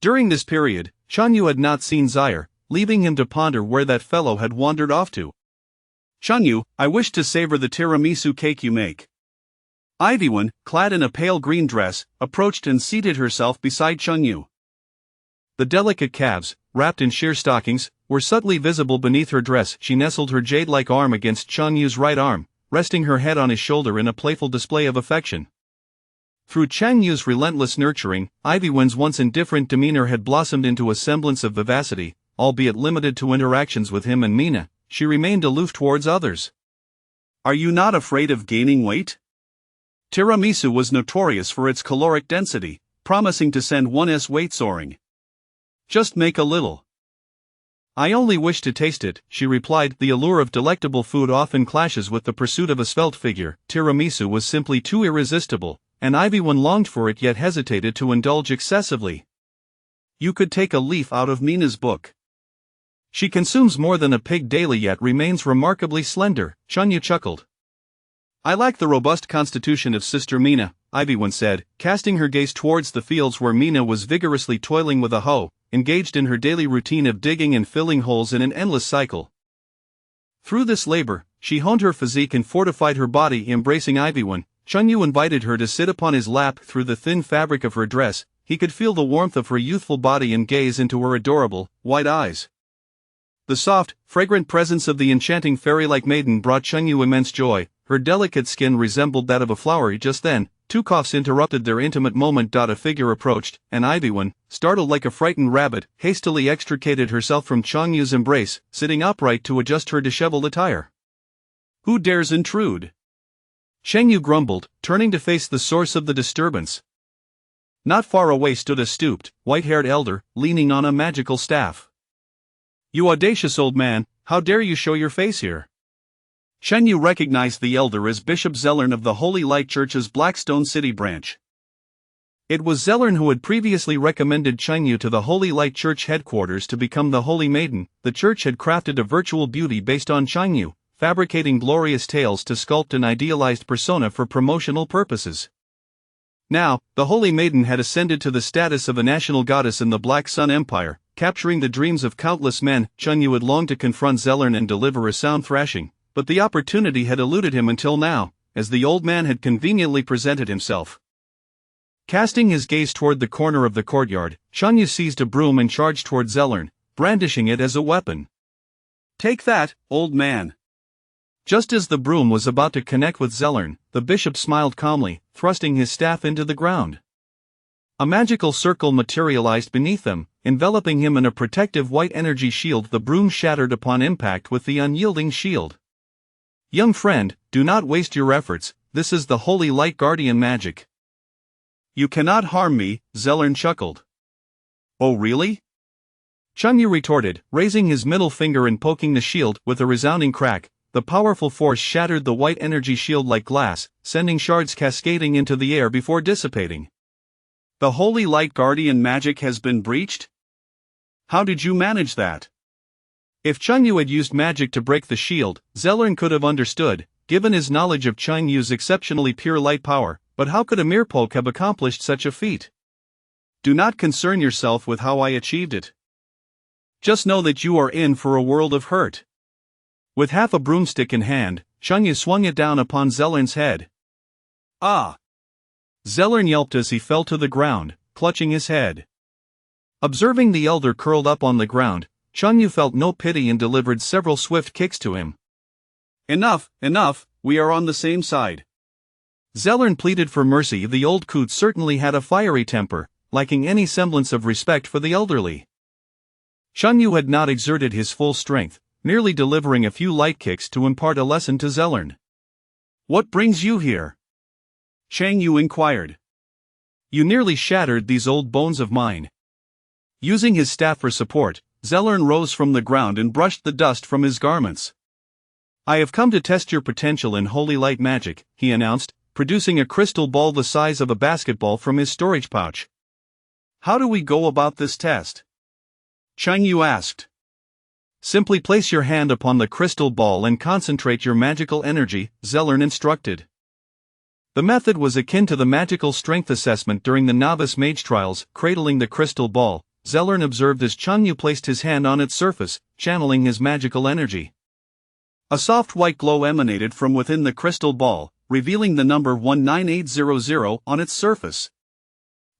During this period, Chanyu had not seen Zaire, leaving him to ponder where that fellow had wandered off to. Chanyu, I wish to savor the tiramisu cake you make. Ivywan, clad in a pale green dress, approached and seated herself beside Chanyu. The delicate calves, wrapped in sheer stockings, were subtly visible beneath her dress. She nestled her jade-like arm against Changyu's right arm, resting her head on his shoulder in a playful display of affection. Through Changyu's relentless nurturing, Ivywan's once indifferent demeanor had blossomed into a semblance of vivacity, albeit limited to interactions with him and Mina. She remained aloof towards others. Are you not afraid of gaining weight? Tiramisu was notorious for its caloric density, promising to send one's weight soaring. Just make a little. I only wish to taste it, she replied. The allure of delectable food often clashes with the pursuit of a svelte figure. Tiramisu was simply too irresistible, and Ivywan longed for it yet hesitated to indulge excessively. You could take a leaf out of Mina's book. She consumes more than a pig daily yet remains remarkably slender, Chanyu chuckled. I lack the robust constitution of Sister Mina, Ivywan said, casting her gaze towards the fields where Mina was vigorously toiling with a hoe, engaged in her daily routine of digging and filling holes in an endless cycle. Through this labor, she honed her physique and fortified her body. Embracing Ivywan, Chanyu invited her to sit upon his lap. Through the thin fabric of her dress, he could feel the warmth of her youthful body and gaze into her adorable, white eyes. The soft, fragrant presence of the enchanting fairy-like maiden brought Chanyu immense joy. Her delicate skin resembled that of a flower. Just then, two coughs interrupted their intimate moment. A figure approached, and Ivywan, startled like a frightened rabbit, hastily extricated herself from Chanyu's embrace, sitting upright to adjust her disheveled attire. Who dares intrude? Chanyu grumbled, turning to face the source of the disturbance. Not far away stood a stooped, white-haired elder, leaning on a magical staff. You audacious old man, how dare you show your face here? Chanyu recognized the elder as Bishop Zellern of the Holy Light Church's Blackstone City branch. It was Zellern who had previously recommended Chanyu to the Holy Light Church headquarters to become the Holy Maiden. The church had crafted a virtual beauty based on Chanyu, fabricating glorious tales to sculpt an idealized persona for promotional purposes. Now, the Holy Maiden had ascended to the status of a national goddess in the Black Sun Empire, capturing the dreams of countless men. Chanyu had longed to confront Zellern and deliver a sound thrashing, but the opportunity had eluded him until now, as the old man had conveniently presented himself. Casting his gaze toward the corner of the courtyard, Chanyu seized a broom and charged toward Zellern, brandishing it as a weapon. Take that, old man. Just as the broom was about to connect with Zellern, the bishop smiled calmly, thrusting his staff into the ground. A magical circle materialized beneath them, enveloping him in a protective white energy shield. The broom shattered upon impact with the unyielding shield. Young friend, do not waste your efforts, this is the Holy Light Guardian magic. You cannot harm me, Zellern chuckled. Oh really? Chanyu retorted, raising his middle finger and poking the shield. With a resounding crack, the powerful force shattered the white energy shield like glass, sending shards cascading into the air before dissipating. The Holy Light Guardian magic has been breached? How did you manage that? If Chanyu had used magic to break the shield, Zellern could have understood, given his knowledge of Chanyu's exceptionally pure light power, but how could a merfolk have accomplished such a feat? Do not concern yourself with how I achieved it. Just know that you are in for a world of hurt. With half a broomstick in hand, Chanyu swung it down upon Zellern's head. Ah! Zellern yelped as he fell to the ground, clutching his head. Observing the elder curled up on the ground, Chanyu felt no pity and delivered several swift kicks to him. Enough, enough, we are on the same side. Zellern pleaded for mercy. The old coot certainly had a fiery temper, lacking any semblance of respect for the elderly. Chanyu had not exerted his full strength, merely delivering a few light kicks to impart a lesson to Zellern. What brings you here? Chanyu inquired. You nearly shattered these old bones of mine. Using his staff for support, Zellern rose from the ground and brushed the dust from his garments. I have come to test your potential in holy light magic, he announced, producing a crystal ball the size of a basketball from his storage pouch. How do we go about this test? Chanyu asked. Simply place your hand upon the crystal ball and concentrate your magical energy, Zellern instructed. The method was akin to the magical strength assessment during the novice mage trials. Cradling the crystal ball, Zellern observed as Chunyu placed his hand on its surface, channeling his magical energy. A soft white glow emanated from within the crystal ball, revealing the number 19800 on its surface.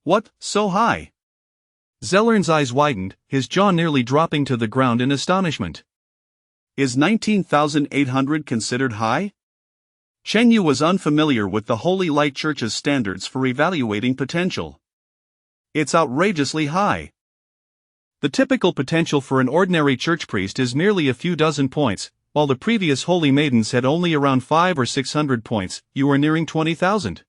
What, so high? Zellern's eyes widened, his jaw nearly dropping to the ground in astonishment. Is 19,800 considered high? Chengyu was unfamiliar with the Holy Light Church's standards for evaluating potential. It's outrageously high. The typical potential for an ordinary church priest is merely a few dozen points, while the previous holy maidens had only around 500 or 600 points. You are nearing 20,000.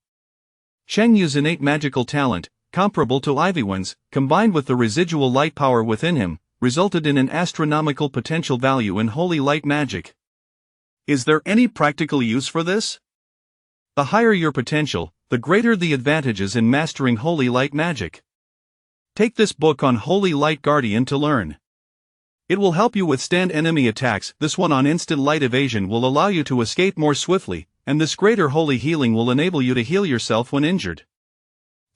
Chengyu's innate magical talent, comparable to Ivyuan's, combined with the residual light power within him, resulted in an astronomical potential value in holy light magic. Is there any practical use for this? The higher your potential, the greater the advantages in mastering holy light magic. Take this book on Holy Light Guardian to learn. It will help you withstand enemy attacks. This one on instant light evasion will allow you to escape more swiftly, and this greater holy healing will enable you to heal yourself when injured.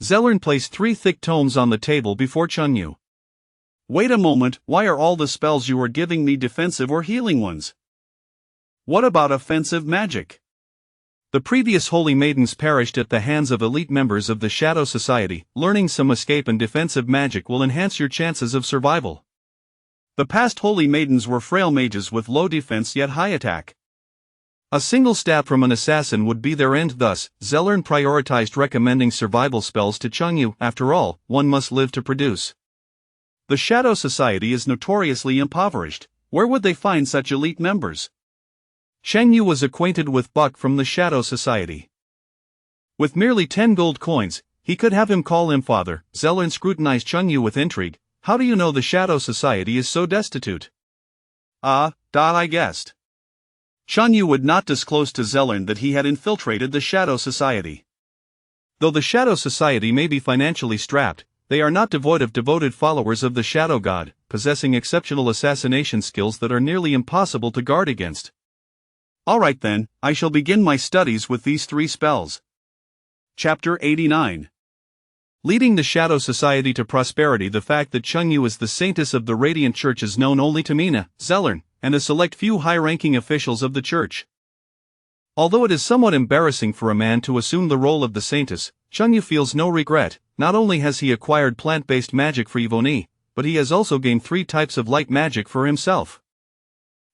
Zellern placed 3 thick tomes on the table before Chunyu. Wait a moment, why are all the spells you are giving me defensive or healing ones? What about offensive magic? The previous holy maidens perished at the hands of elite members of the Shadow Society. Learning some escape and defensive magic will enhance your chances of survival. The past holy maidens were frail mages with low defense yet high attack. A single stab from an assassin would be their end. Thus, Zellern prioritized recommending survival spells to Chunyu. After all, one must live to produce. The Shadow Society is notoriously impoverished. Where would they find such elite members? Chengyu was acquainted with Buck from the Shadow Society. With merely 10 gold coins, he could have him call him father. Zellern scrutinized Chunyu with intrigue. How do you know the Shadow Society is so destitute? I guessed. Chunyu would not disclose to Zellern that he had infiltrated the Shadow Society. Though the Shadow Society may be financially strapped, they are not devoid of devoted followers of the Shadow God, possessing exceptional assassination skills that are nearly impossible to guard against. Alright then, I shall begin my studies with these 3 spells. Chapter 89. Leading the Shadow Society to prosperity. The fact that Chunyu is the saintess of the Radiant Church is known only to Mina, Zellern, and a select few high-ranking officials of the church. Although it is somewhat embarrassing for a man to assume the role of the saintess, Chunyu feels no regret. Not only has he acquired plant-based magic for Yvonne, but he has also gained 3 types of light magic for himself.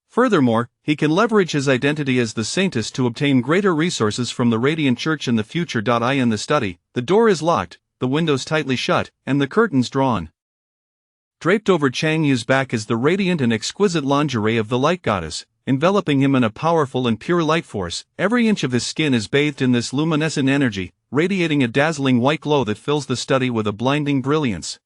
Furthermore, he can leverage his identity as the saintess to obtain greater resources from the Radiant Church in the future. In the study, the door is locked, the windows tightly shut, and the curtains drawn. Draped over Changyu's back is the radiant and exquisite lingerie of the light goddess, enveloping him in a powerful and pure light force. Every inch of his skin is bathed in this luminescent energy, radiating a dazzling white glow that fills the study with a blinding brilliance.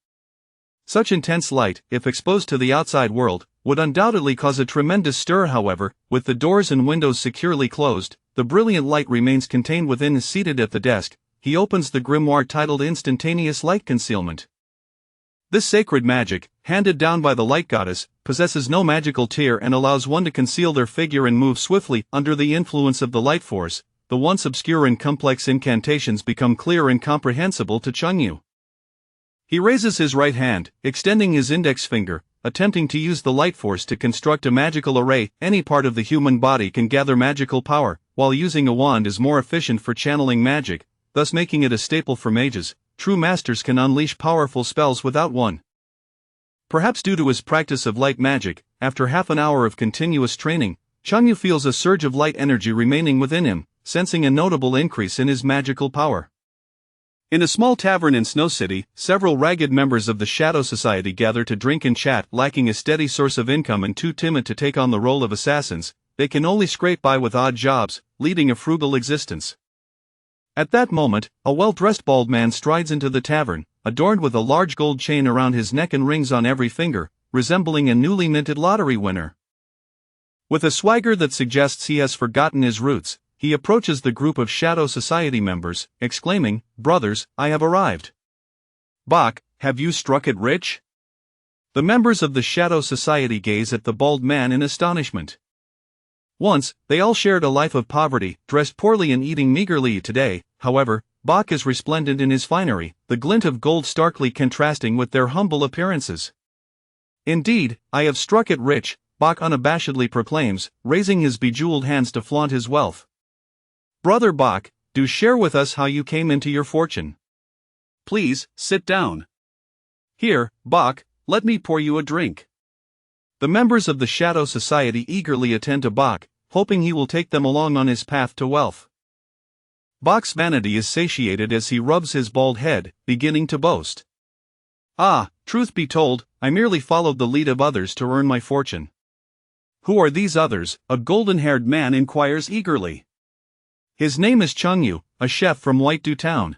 Such intense light, if exposed to the outside world, would undoubtedly cause a tremendous stir. However, with the doors and windows securely closed, the brilliant light remains contained within. Seated at the desk, he opens the grimoire titled Instantaneous Light Concealment. This sacred magic, handed down by the light goddess, possesses no magical tier and allows one to conceal their figure and move swiftly. Under the influence of the light force, the once obscure and complex incantations become clear and comprehensible to Chunyu. He raises his right hand, extending his index finger, attempting to use the light force to construct a magical array. Any part of the human body can gather magical power, while using a wand is more efficient for channeling magic, thus making it a staple for mages. True masters can unleash powerful spells without one. Perhaps due to his practice of light magic, after half an hour of continuous training, Chunyu feels a surge of light energy remaining within him, sensing a notable increase in his magical power. In a small tavern in Snow City, several ragged members of the Shadow Society gather to drink and chat. Lacking a steady source of income and too timid to take on the role of assassins, they can only scrape by with odd jobs, leading a frugal existence. At that moment, a well-dressed bald man strides into the tavern, adorned with a large gold chain around his neck and rings on every finger, resembling a newly minted lottery winner. With a swagger that suggests he has forgotten his roots, he approaches the group of Shadow Society members, exclaiming, "Brothers, I have arrived." Bach, have you struck it rich? The members of the Shadow Society gaze at the bald man in astonishment. Once, they all shared a life of poverty, dressed poorly and eating meagerly. Today, however, Bach is resplendent in his finery, the glint of gold starkly contrasting with their humble appearances. Indeed, I have struck it rich, Bach unabashedly proclaims, raising his bejeweled hands to flaunt his wealth. Brother Bach, do share with us how you came into your fortune. Please, sit down. Here, Bach, let me pour you a drink. The members of the Shadow Society eagerly attend to Bach, hoping he will take them along on his path to wealth. Bach's vanity is satiated as he rubs his bald head, beginning to boast. Ah, truth be told, I merely followed the lead of others to earn my fortune. Who are these others? A golden-haired man inquires eagerly. His name is Chungyu, a chef from Whitedew Town.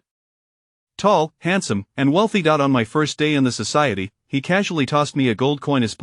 Tall, handsome, and wealthy. On my first day in the society, he casually tossed me a gold coin as